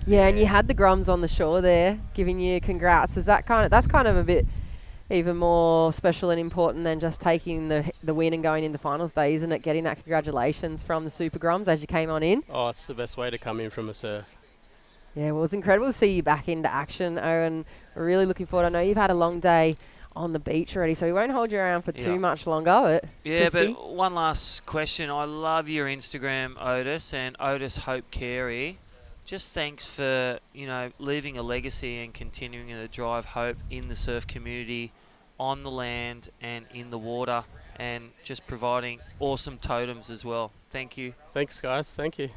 Yeah, and you had the Grums on the shore there giving you congrats. That's kind of a bit even more special and important than just taking the win and going into finals day, isn't it? Getting that congratulations from the Super Grums as you came on in. Oh, it's the best way to come in from a surf. Yeah, well, it was incredible to see you back into action, Owen. We're really looking forward. I know you've had a long day on the beach already, so we won't hold you around for too much longer. But yeah, Christy? but one last question. I love your Instagram, Otis, and Otis Hope Carey. Just thanks for, leaving a legacy and continuing to drive hope in the surf community, on the land and in the water, and just providing awesome totems as well. Thank you. Thanks, guys. Thank you.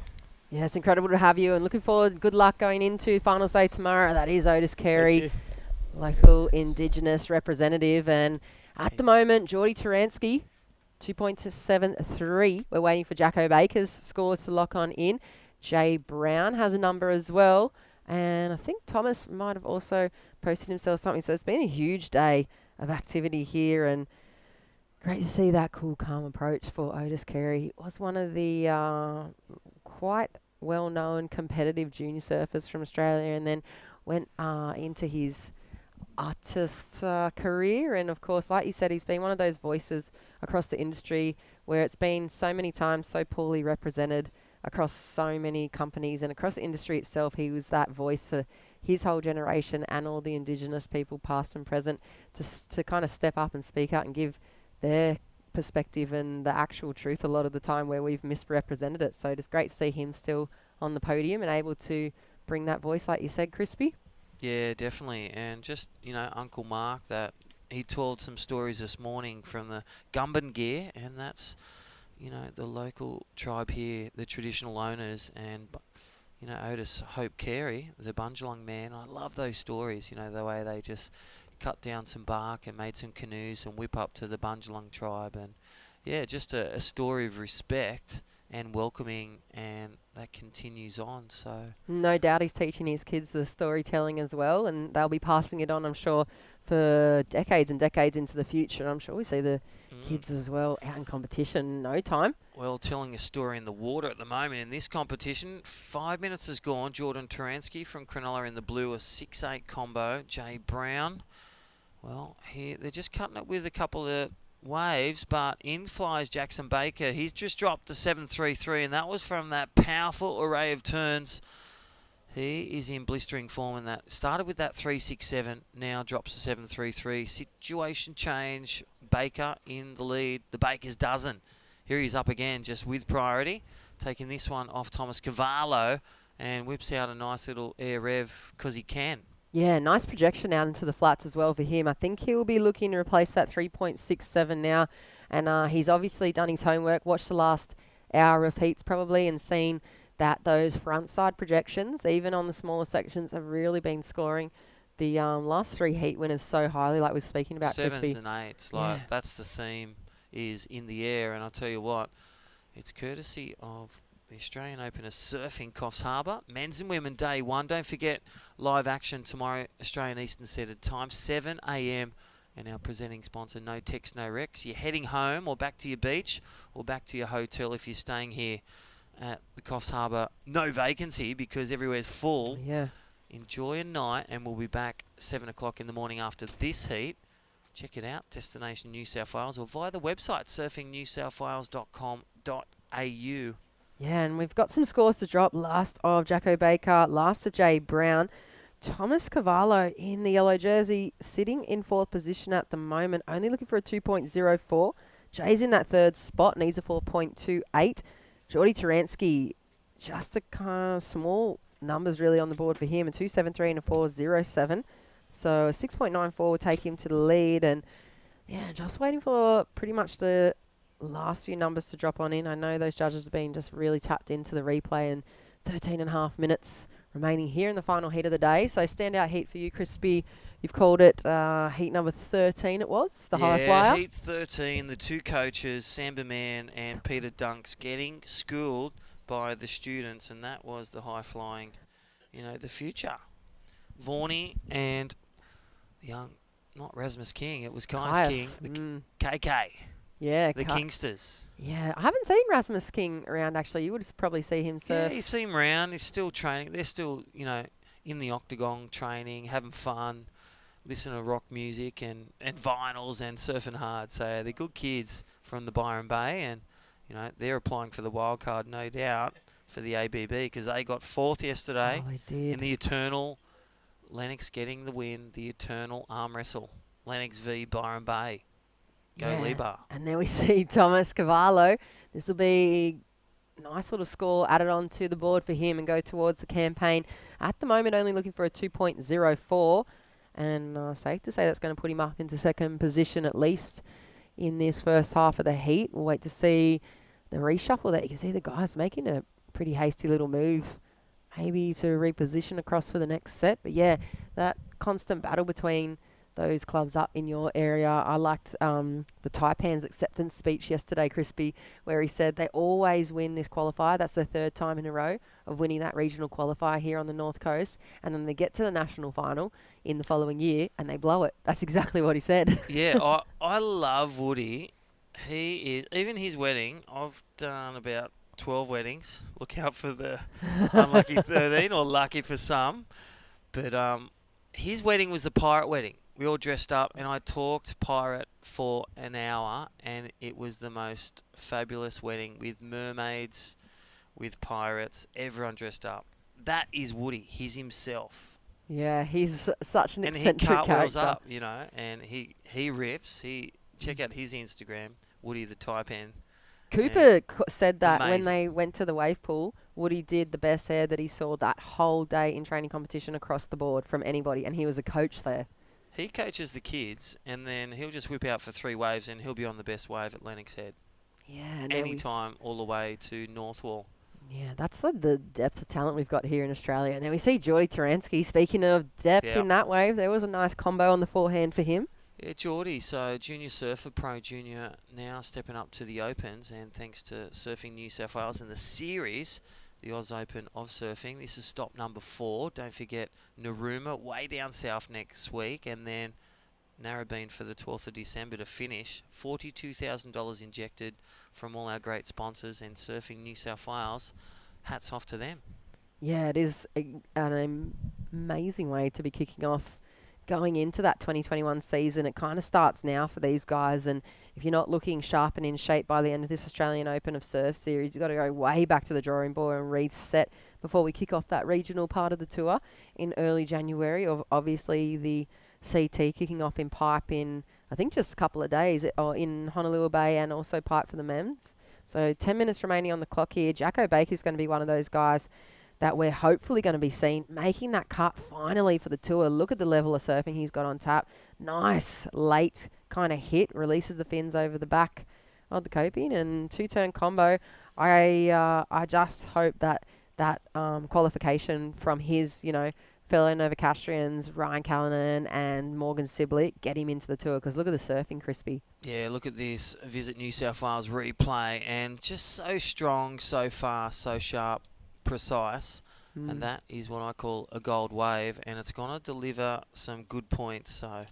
Yeah, it's incredible to have you, and looking forward. Good luck going into finals day tomorrow. That is Otis Carey, local Indigenous representative, and at the moment, Geordie Taransky, 2.73. We're waiting for Jacko Baker's scores to lock on in. Jay Brown has a number as well, and I think Thomas might have also posted himself something. So it's been a huge day of activity here, and great to see that cool, calm approach for Otis Carey. Was one of the quite well-known competitive junior surfers from Australia, and then went into his artist career. And of course, like you said, he's been one of those voices across the industry where it's been so many times so poorly represented across so many companies and across the industry itself. He was that voice for his whole generation and all the Indigenous people, past and present, to kind of step up and speak out and give their perspective and the actual truth a lot of the time where we've misrepresented it. So it's great to see him still on the podium and able to bring that voice, like you said, Crispy. Yeah, definitely. And just, Uncle Mark, that he told some stories this morning from the Gumban gear, and that's, the local tribe here, the traditional owners, and, Otis Hope Carey, the Bundjalung man. I love those stories, the way they just cut down some bark and made some canoes and whip up to the Bundjalung tribe. And, yeah, just a story of respect and welcoming, and that continues on. So no doubt he's teaching his kids the storytelling as well, and they'll be passing it on, I'm sure, for decades and decades into the future. I'm sure we see the kids as well out in competition in no time. Well, telling a story in the water at the moment in this competition. 5 minutes has gone. Jordan Taransky from Cronulla in the blue, a 6-8 combo. Jay Brown, well, they're just cutting it with a couple of waves, but in flies Jackson Baker. He's just dropped to 7.33, and that was from that powerful array of turns. He is in blistering form, and that started with that 3.67, now drops to 7.33. Situation change. Baker in the lead. The Baker's dozen. Here he's up again, just with priority, taking this one off Thomas Cavallo, and whips out a nice little air rev because he can. Yeah, nice projection out into the flats as well for him. I think he'll be looking to replace that 3.67 now. And he's obviously done his homework, watched the last hour of heats probably, and seen that those front side projections, even on the smaller sections, have really been scoring the last 3 heat winners so highly, like we were speaking about. 7s Crispy. and 8s, that's the theme, is in the air. And I'll tell you what, it's courtesy of the Australian Open of Surfing, Coffs Harbour. Men's and women day 1. Don't forget, live action tomorrow, Australian Eastern Standard Time, 7 a.m. And our presenting sponsor, No Text, No Rex. You're heading home or back to your beach or back to your hotel if you're staying here at the Coffs Harbour. No vacancy because everywhere's full. Yeah. Enjoy a night, and we'll be back 7 o'clock in the morning after this heat. Check it out, Destination New South Wales, or via the website, surfingnewsouthwales.com.au. Yeah, and we've got some scores to drop. Last of Jacko Baker, last of Jay Brown. Thomas Cavallo in the yellow jersey, sitting in 4th position at the moment, only looking for a 2.04. Jay's in that 3rd spot, needs a 4.28. Geordie Taransky, just a kind of small numbers really on the board for him, a 2.73 and a 4.07. So a 6.94 will take him to the lead, and yeah, just waiting for pretty much the last few numbers to drop on in. I know those judges have been just really tapped into the replay, and 13.5 minutes remaining here in the final heat of the day. So standout heat for you, Crispy. You've called it heat number 13 it was, the high flyer. Heat 13, the two coaches, Samba Man and Peter Dunks, getting schooled by the students, and that was the high-flying, the future. Vorney and the young, not Rasmus King, it was Kai's King, the KK. Yeah, the Kingsters. Yeah, I haven't seen Rasmus King around actually. You would probably see him surf. Yeah, you see him around. He's still training. They're still, in the octagon training, having fun, listening to rock music and vinyls and surfing hard. So they're good kids from the Byron Bay, and they're applying for the wild card, no doubt, for the ABB because they got 4th yesterday. Oh, they did. In the eternal Lennox getting the win, the eternal arm wrestle. Lennox v Byron Bay. Go Libar. And there we see Thomas Cavallo. This will be a nice little score added onto the board for him and go towards the campaign. At the moment, only looking for a 2.04. And safe to say that's going to put him up into 2nd position at least in this first half of the heat. We'll wait to see the reshuffle there. You can see the guys making a pretty hasty little move, maybe to reposition across for the next set. But yeah, that constant battle between those clubs up in your area. I liked the Taipan's acceptance speech yesterday, Crispy, where he said they always win this qualifier. That's their 3rd time in a row of winning that regional qualifier here on the North Coast. And then they get to the national final in the following year and they blow it. That's exactly what he said. Yeah, I love Woody. He is, even his wedding, I've done about 12 weddings. Look out for the unlucky 13, or lucky for some. But his wedding was the pirate wedding. We all dressed up, and I talked pirate for an hour, and it was the most fabulous wedding with mermaids, with pirates, everyone dressed up. That is Woody. He's himself. Yeah, he's such an eccentric and he cartwheels character. up, and he rips. Check out his Instagram, Woody the Taipan. Cooper said that when amazing. they went to the wave pool, Woody did the best hair that he saw that whole day in training competition across the board from anybody, and he was a coach there. He coaches the kids, and then he'll just whip out for 3 waves, and he'll be on the best wave at Lennox Head. Yeah. And there Anytime, all the way to Northwall. Yeah, that's the depth of talent we've got here in Australia. And then we see Geordie Taransky. Speaking of depth in that wave, there was a nice combo on the forehand for him. Yeah, Geordie, so junior surfer, pro junior, now stepping up to the Opens, and thanks to Surfing New South Wales in the series, the Oz Open of Surfing. This is stop number 4. Don't forget Narooma way down south next week, and then Narrabeen for the 12th of December to finish. $42,000 injected from all our great sponsors and Surfing New South Wales. Hats off to them. Yeah, it is an amazing way to be kicking off going into that 2021 season. It kind of starts now for these guys, and if you're not looking sharp and in shape by the end of this Australian Open of Surf Series, you've got to go way back to the drawing board and reset before we kick off that regional part of the tour in early January. Obviously, the CT kicking off in Pipe in, I think, just a couple of days, or in Honolulu Bay, and also Pipe for the Mems. So 10 minutes remaining on the clock here. Jacko Baker's going to be one of those guys that we're hopefully going to be seeing making that cut finally for the tour. Look at the level of surfing he's got on tap. Nice late kind of hit, releases the fins over the back of the coping, and 2-turn combo. I just hope that qualification from his, fellow Novocastrians, Ryan Callanan and Morgan Sibley, get him into the tour, because look at the surfing, Crispy. Yeah, look at this Visit New South Wales replay, and just so strong, so fast, so sharp, precise, and that is what I call a gold wave, and it's going to deliver some good points. So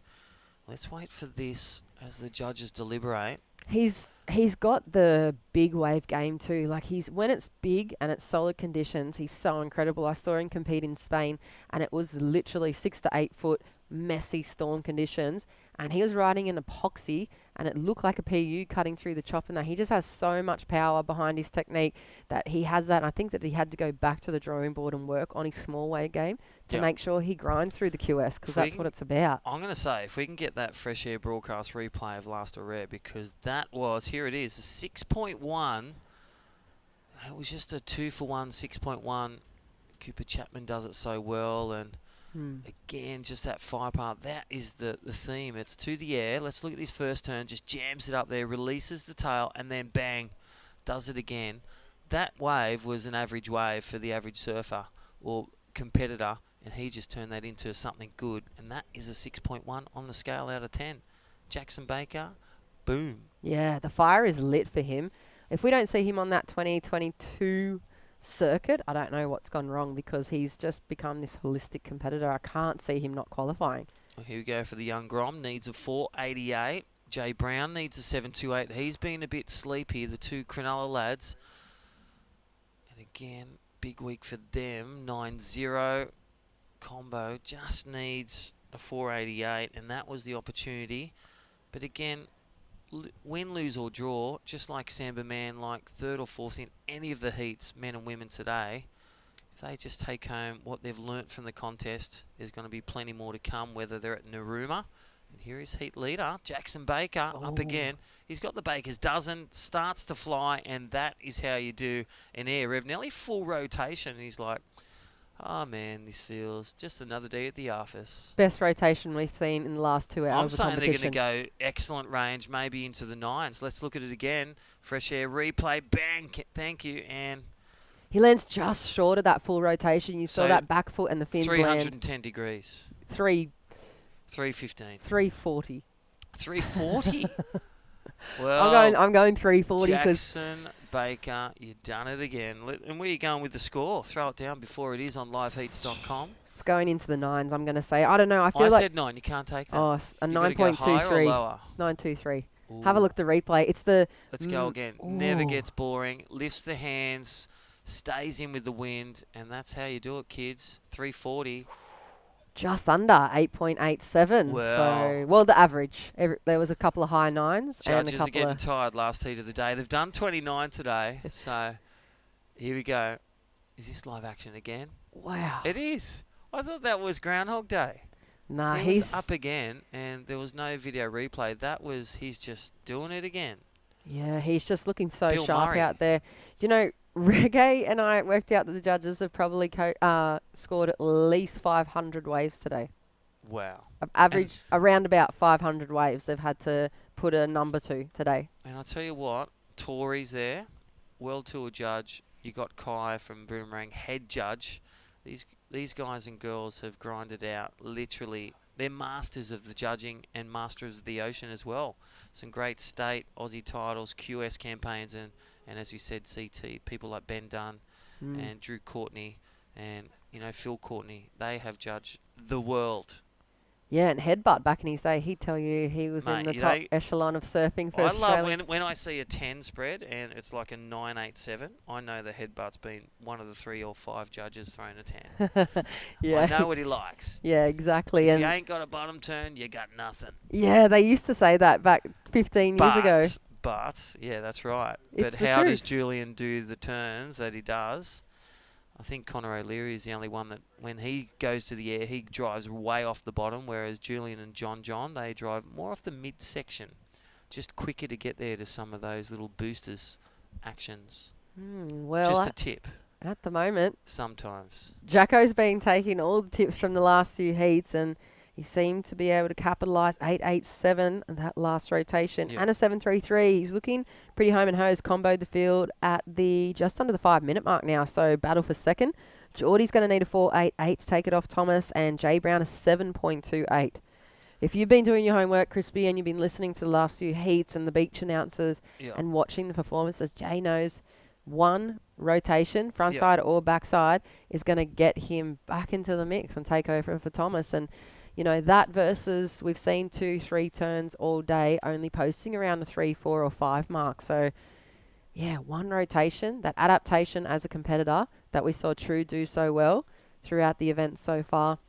let's wait for this as the judges deliberate. He's got the big wave game too. Like, when it's big and it's solid conditions, he's so incredible. I saw him compete in Spain, and it was literally 6 to 8 foot messy storm conditions, and he was riding an epoxy and it looked like a PU cutting through the chop and that. He just has so much power behind his technique that he has that. And I think that he had to go back to the drawing board and work on his small weight game to make sure he grinds through the QS, because that's what it's about. I'm going to say, if we can get that Fresh Air broadcast replay of Last Rare, because that was, here it is, a 6.1. It was just a 2-for-1, 6.1. Cooper Chapman does it so well, and again, just that fire part. That is the theme. It's to the air. Let's look at his first turn. Just jams it up there, releases the tail, and then bang, does it again. That wave was an average wave for the average surfer or competitor, and he just turned that into something good, and that is a 6.1 on the scale out of 10. Jackson Baker, boom. Yeah, the fire is lit for him. If we don't see him on that 2022 circuit, I don't know what's gone wrong, because he's just become this holistic competitor. I can't see him not qualifying. Well, here we go for the young Grom. Needs a 488. Jay Brown needs a 728. He's been a bit sleepy, the two Cronulla lads. And again, big week for them. 9-0. Combo just needs a 488, and that was the opportunity. But again, win, lose or draw, just like Samba Man, like third or fourth in any of the heats, men and women today, if they just take home what they've learnt from the contest, there's going to be plenty more to come, whether they're at Narooma. And here is heat leader, Jackson Baker, up again. He's got the Baker's dozen, starts to fly, and that is how you do an air rev. Nearly full rotation, and he's like, oh man, this feels just another day at the office. Best rotation we've seen in the last 2 hours I'm of saying competition. they're going to go excellent range, maybe into the 9s. Let's look at it again. Fresh Air replay, bang, thank you, and he lands just short of that full rotation. You saw that back foot and the fins 310 land. degrees. 315. 340. 340. Well, I'm going 340 because Jackson Baker, you've done it again. And where are you going with the score? Throw it down before it is on liveheats.com. It's going into the 9s, I'm going to say. I don't know. I feel I like said 9. You can't take that. Oh, a 9.23. 9.23. Have a look at the replay. It's the... Let's go again. Never gets boring. Lifts the hands. Stays in with the wind. And that's how you do it, kids. 340. Just under 8.87. Well, well, the average. There was a couple of high 9s. Judges and a couple are getting tired last heat of the day. They've done 29 today. So here we go. Is this live action again? Wow. It is. I thought that was Groundhog Day. Nah, he he's was up again, and there was no video replay. That was, he's just doing it again. Yeah, he's just looking so Bill sharp Murray. out there. Do you know, Reggae and I worked out that the judges have probably scored at least 500 waves today. Wow. Average around about 500 waves they've had to put a number to today. And I'll tell you what, Tory's there, World Tour judge. You got Kai from Boomerang, head judge. These guys and girls have grinded out, literally. They're masters of the judging and masters of the ocean as well. Some great state, Aussie titles, QS campaigns, and as we said, CT, people like Ben Dunn and Drew Courtney and, Phil Courtney. They have judged the world. Yeah, and Headbutt back in his day, he'd tell you he was in the top echelon of surfing for Australia. I love when I see a 10 spread and it's like a 987. I know the Headbutt's been one of the 3 or 5 judges thrown a 10. Yeah. I know what he likes. Yeah, exactly. If and you ain't got a bottom turn, you got nothing. Yeah, they used to say that back 15 years ago. But, yeah, that's right. It's but the how truth. does Julian do the turns that he does? I think Connor O'Leary is the only one that when he goes to the air, he drives way off the bottom, whereas Julian and John, they drive more off the midsection. Just quicker to get there to some of those little boosters actions. Well, just a tip. At the moment. Sometimes. Jacko's been taking all the tips from the last few heats, and he seemed to be able to capitalise 8.87 in that last rotation. Yeah. And a 7.33. He's looking pretty home and hose. Comboed the field at the just under the 5-minute mark now. So battle for second. Geordie's going to need a 4.88 to take it off Thomas, and Jay Brown a 7.28. If you've been doing your homework, Crispy, and you've been listening to the last few heats and the beach announcers and watching the performances, Jay knows one rotation, front side or backside, is going to get him back into the mix and take over for Thomas. And that versus we've seen 2-3 turns all day, only posting around the 3, 4 or 5 mark. So, yeah, one rotation, that adaptation as a competitor that we saw True do so well throughout the event so far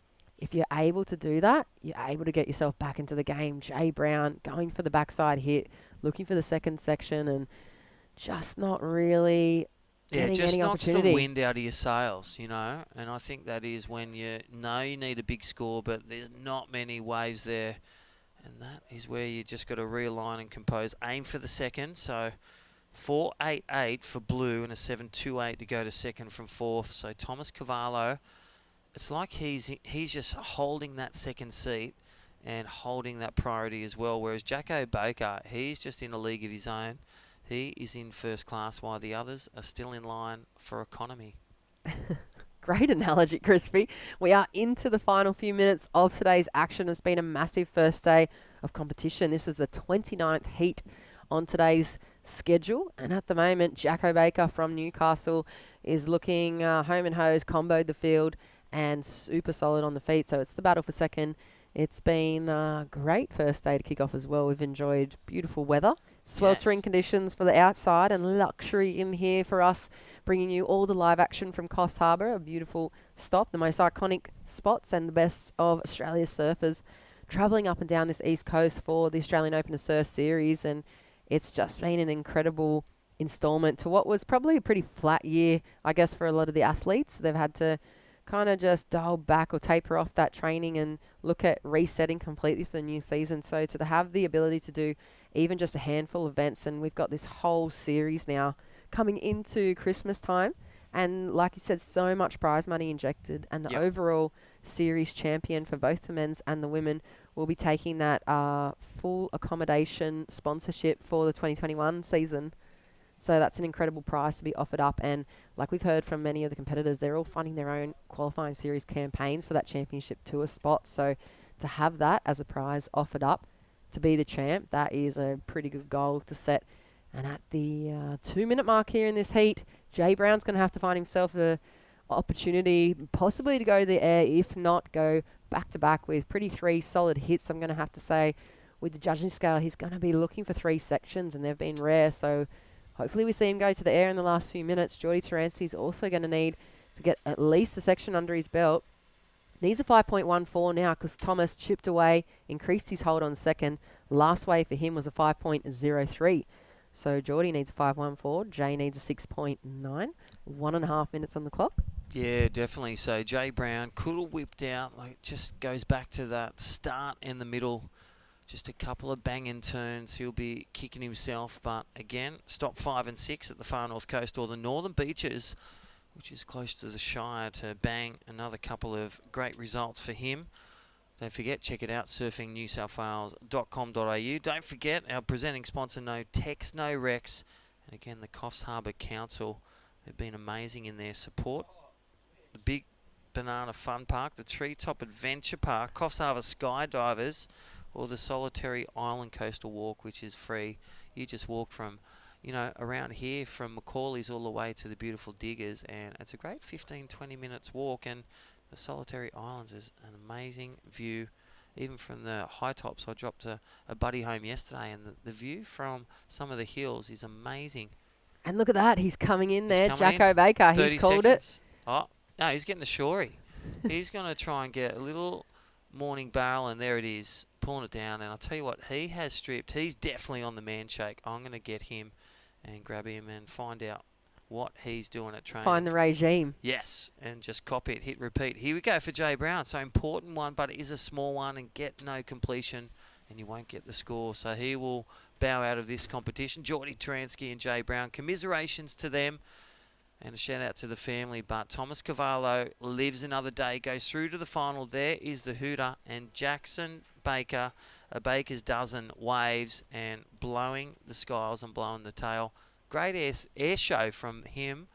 if you're able to do that, you're able to get yourself back into the game. Jay Brown going for the backside hit, looking for the second section, and just not really getting just any knocks opportunity. the wind out of your sails, you know, and I think that is when you know you need a big score, but there's not many waves there, and that is where you just got to realign and compose. Aim for the second, so 4.88 for blue and a 7.28 to go to second from fourth. So Thomas Cavallo, it's like he's just holding that second seat and holding that priority as well, whereas Jacko Baker, he's just in a league of his own. He is in first class while the others are still in line for economy. Great analogy, Crispy. We are into the final few minutes of today's action. It's been a massive first day of competition. This is the 29th heat on today's schedule. And at the moment, Jacko Baker from Newcastle is looking home and hose, comboed the field, and super solid on the feet. So it's the battle for second. It's been a great first day to kick off as well. We've enjoyed beautiful weather, sweltering conditions for the outside, and luxury in here for us, bringing you all the live action from Coffs Harbour, a beautiful stop, the most iconic spots and the best of Australia's surfers travelling up and down this east coast for the Australian Open to Surf Series. And it's just been an incredible instalment to what was probably a pretty flat year, I guess, for a lot of the athletes. They've had to kind of just dial back or taper off that training and look at resetting completely for the new season. So to have the ability to do even just a handful of events, and we've got this whole series now coming into Christmas time, and like you said, so much prize money injected, and the overall series champion for both the men's and the women will be taking that full accommodation sponsorship for the 2021 season. So that's an incredible prize to be offered up. And like we've heard from many of the competitors, they're all funding their own qualifying series campaigns for that championship tour spot. So to have that as a prize offered up to be the champ, that is a pretty good goal to set. And at the 2-minute mark here in this heat, Jay Brown's going to have to find himself an opportunity possibly to go to the air, if not go back-to-back with pretty 3 solid hits. I'm going to have to say with the judging scale, he's going to be looking for 3 sections, and they've been rare. So hopefully we see him go to the air in the last few minutes. Geordie Taranski's also going to need to get at least a section under his belt. Needs a 5.14 now because Thomas chipped away, increased his hold on second. Last wave for him was a 5.03. So Geordie needs a 5.14. Jay needs a 6.9. 1.5 minutes on the clock. Yeah, definitely. So Jay Brown could have whipped out. Like, just goes back to that start in the middle. Just a couple of banging turns. He'll be kicking himself. But again, stop 5 and 6 at the far north coast or the northern beaches, which is close to the Shire, to bang another couple of great results for him. Don't forget, check it out, surfingnewsouthwales.com.au. Don't forget, our presenting sponsor, No Tex, No Rex. And again, the Coffs Harbour Council have been amazing in their support. The Big Banana Fun Park, the Treetop Adventure Park, Coffs Harbour Skydivers, or the Solitary Island Coastal Walk, which is free. You just walk from, around here from Macaulay's all the way to the beautiful Diggers, and it's a great 15-20 minutes walk. And the Solitary Islands is an amazing view, even from the high tops. I dropped a buddy home yesterday, and the view from some of the hills is amazing. And look at that, he's coming in there, Jacko Baker. He's called it. Oh, no, he's getting a shory. He's going to try and get a little morning barrel, and there it is, pulling it down. And I'll tell you what, he has stripped. He's definitely on the man shake. I'm going to get him and grab him and find out what he's doing at training. Find the regime. Yes, and just copy it, hit repeat. Here we go for Jay Brown. So important one, but it is a small one, and get no completion, and you won't get the score. So he will bow out of this competition. Geordie Taranski and Jay Brown, commiserations to them, and a shout out to the family. But Thomas Cavallo lives another day, goes through to the final. There is the hooter, and Jackson Baker, a baker's dozen waves and blowing the skies and blowing the tail. Great air show from him,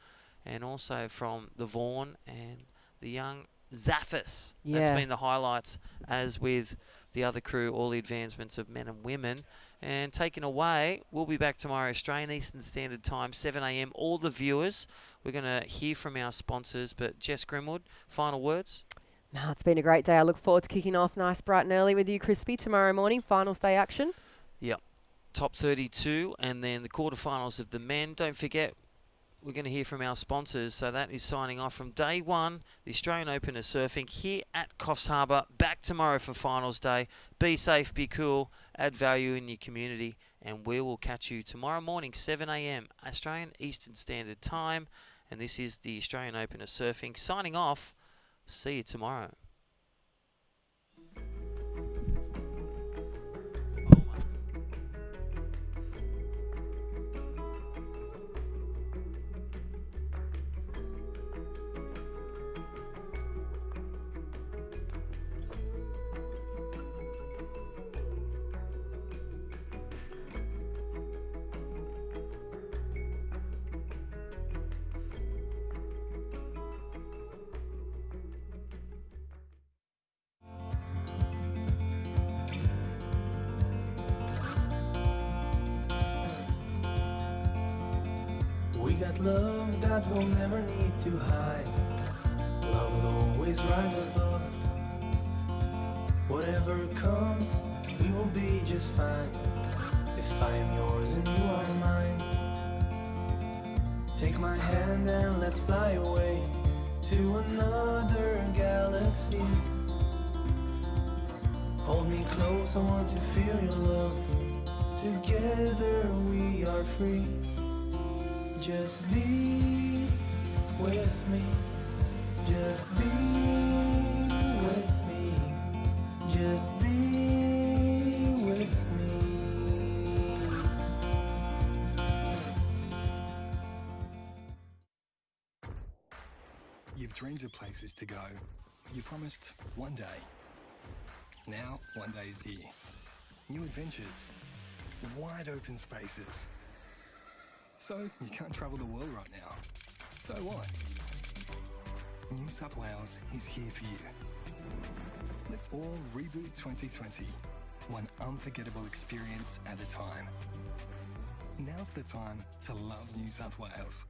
and also from the Vaughan and the young Zaffis. Yeah. That's been the highlights, as with the other crew, all the advancements of men and women. And taken away, we'll be back tomorrow, Australian Eastern Standard Time, 7 a.m. All the viewers, we're going to hear from our sponsors. But Jess Grimwood, final words? No, it's been a great day. I look forward to kicking off nice, bright and early with you, Crispy, tomorrow morning. Finals day action. Yep. Top 32, and then the quarterfinals of the men. Don't forget, we're going to hear from our sponsors. So that is signing off from day one, the Australian Open of Surfing here at Coffs Harbour. Back tomorrow for finals day. Be safe, be cool, add value in your community, and we will catch you tomorrow morning, 7 a.m. Australian Eastern Standard Time. And this is the Australian Open of Surfing. Signing off. See you tomorrow. We got love that we'll never need to hide. Love will always rise above. Whatever comes, we will be just fine. If I am yours and you are mine. Take my hand and let's fly away to another galaxy. Hold me close, I want to feel your love. Together we are free. Just be with me. Just be with me. Just be with me. You've dreamed of places to go. You promised one day. Now, one day is here. New adventures. Wide open spaces. So, you can't travel the world right now. So what? New South Wales is here for you. Let's all reboot 2020. One unforgettable experience at a time. Now's the time to love New South Wales.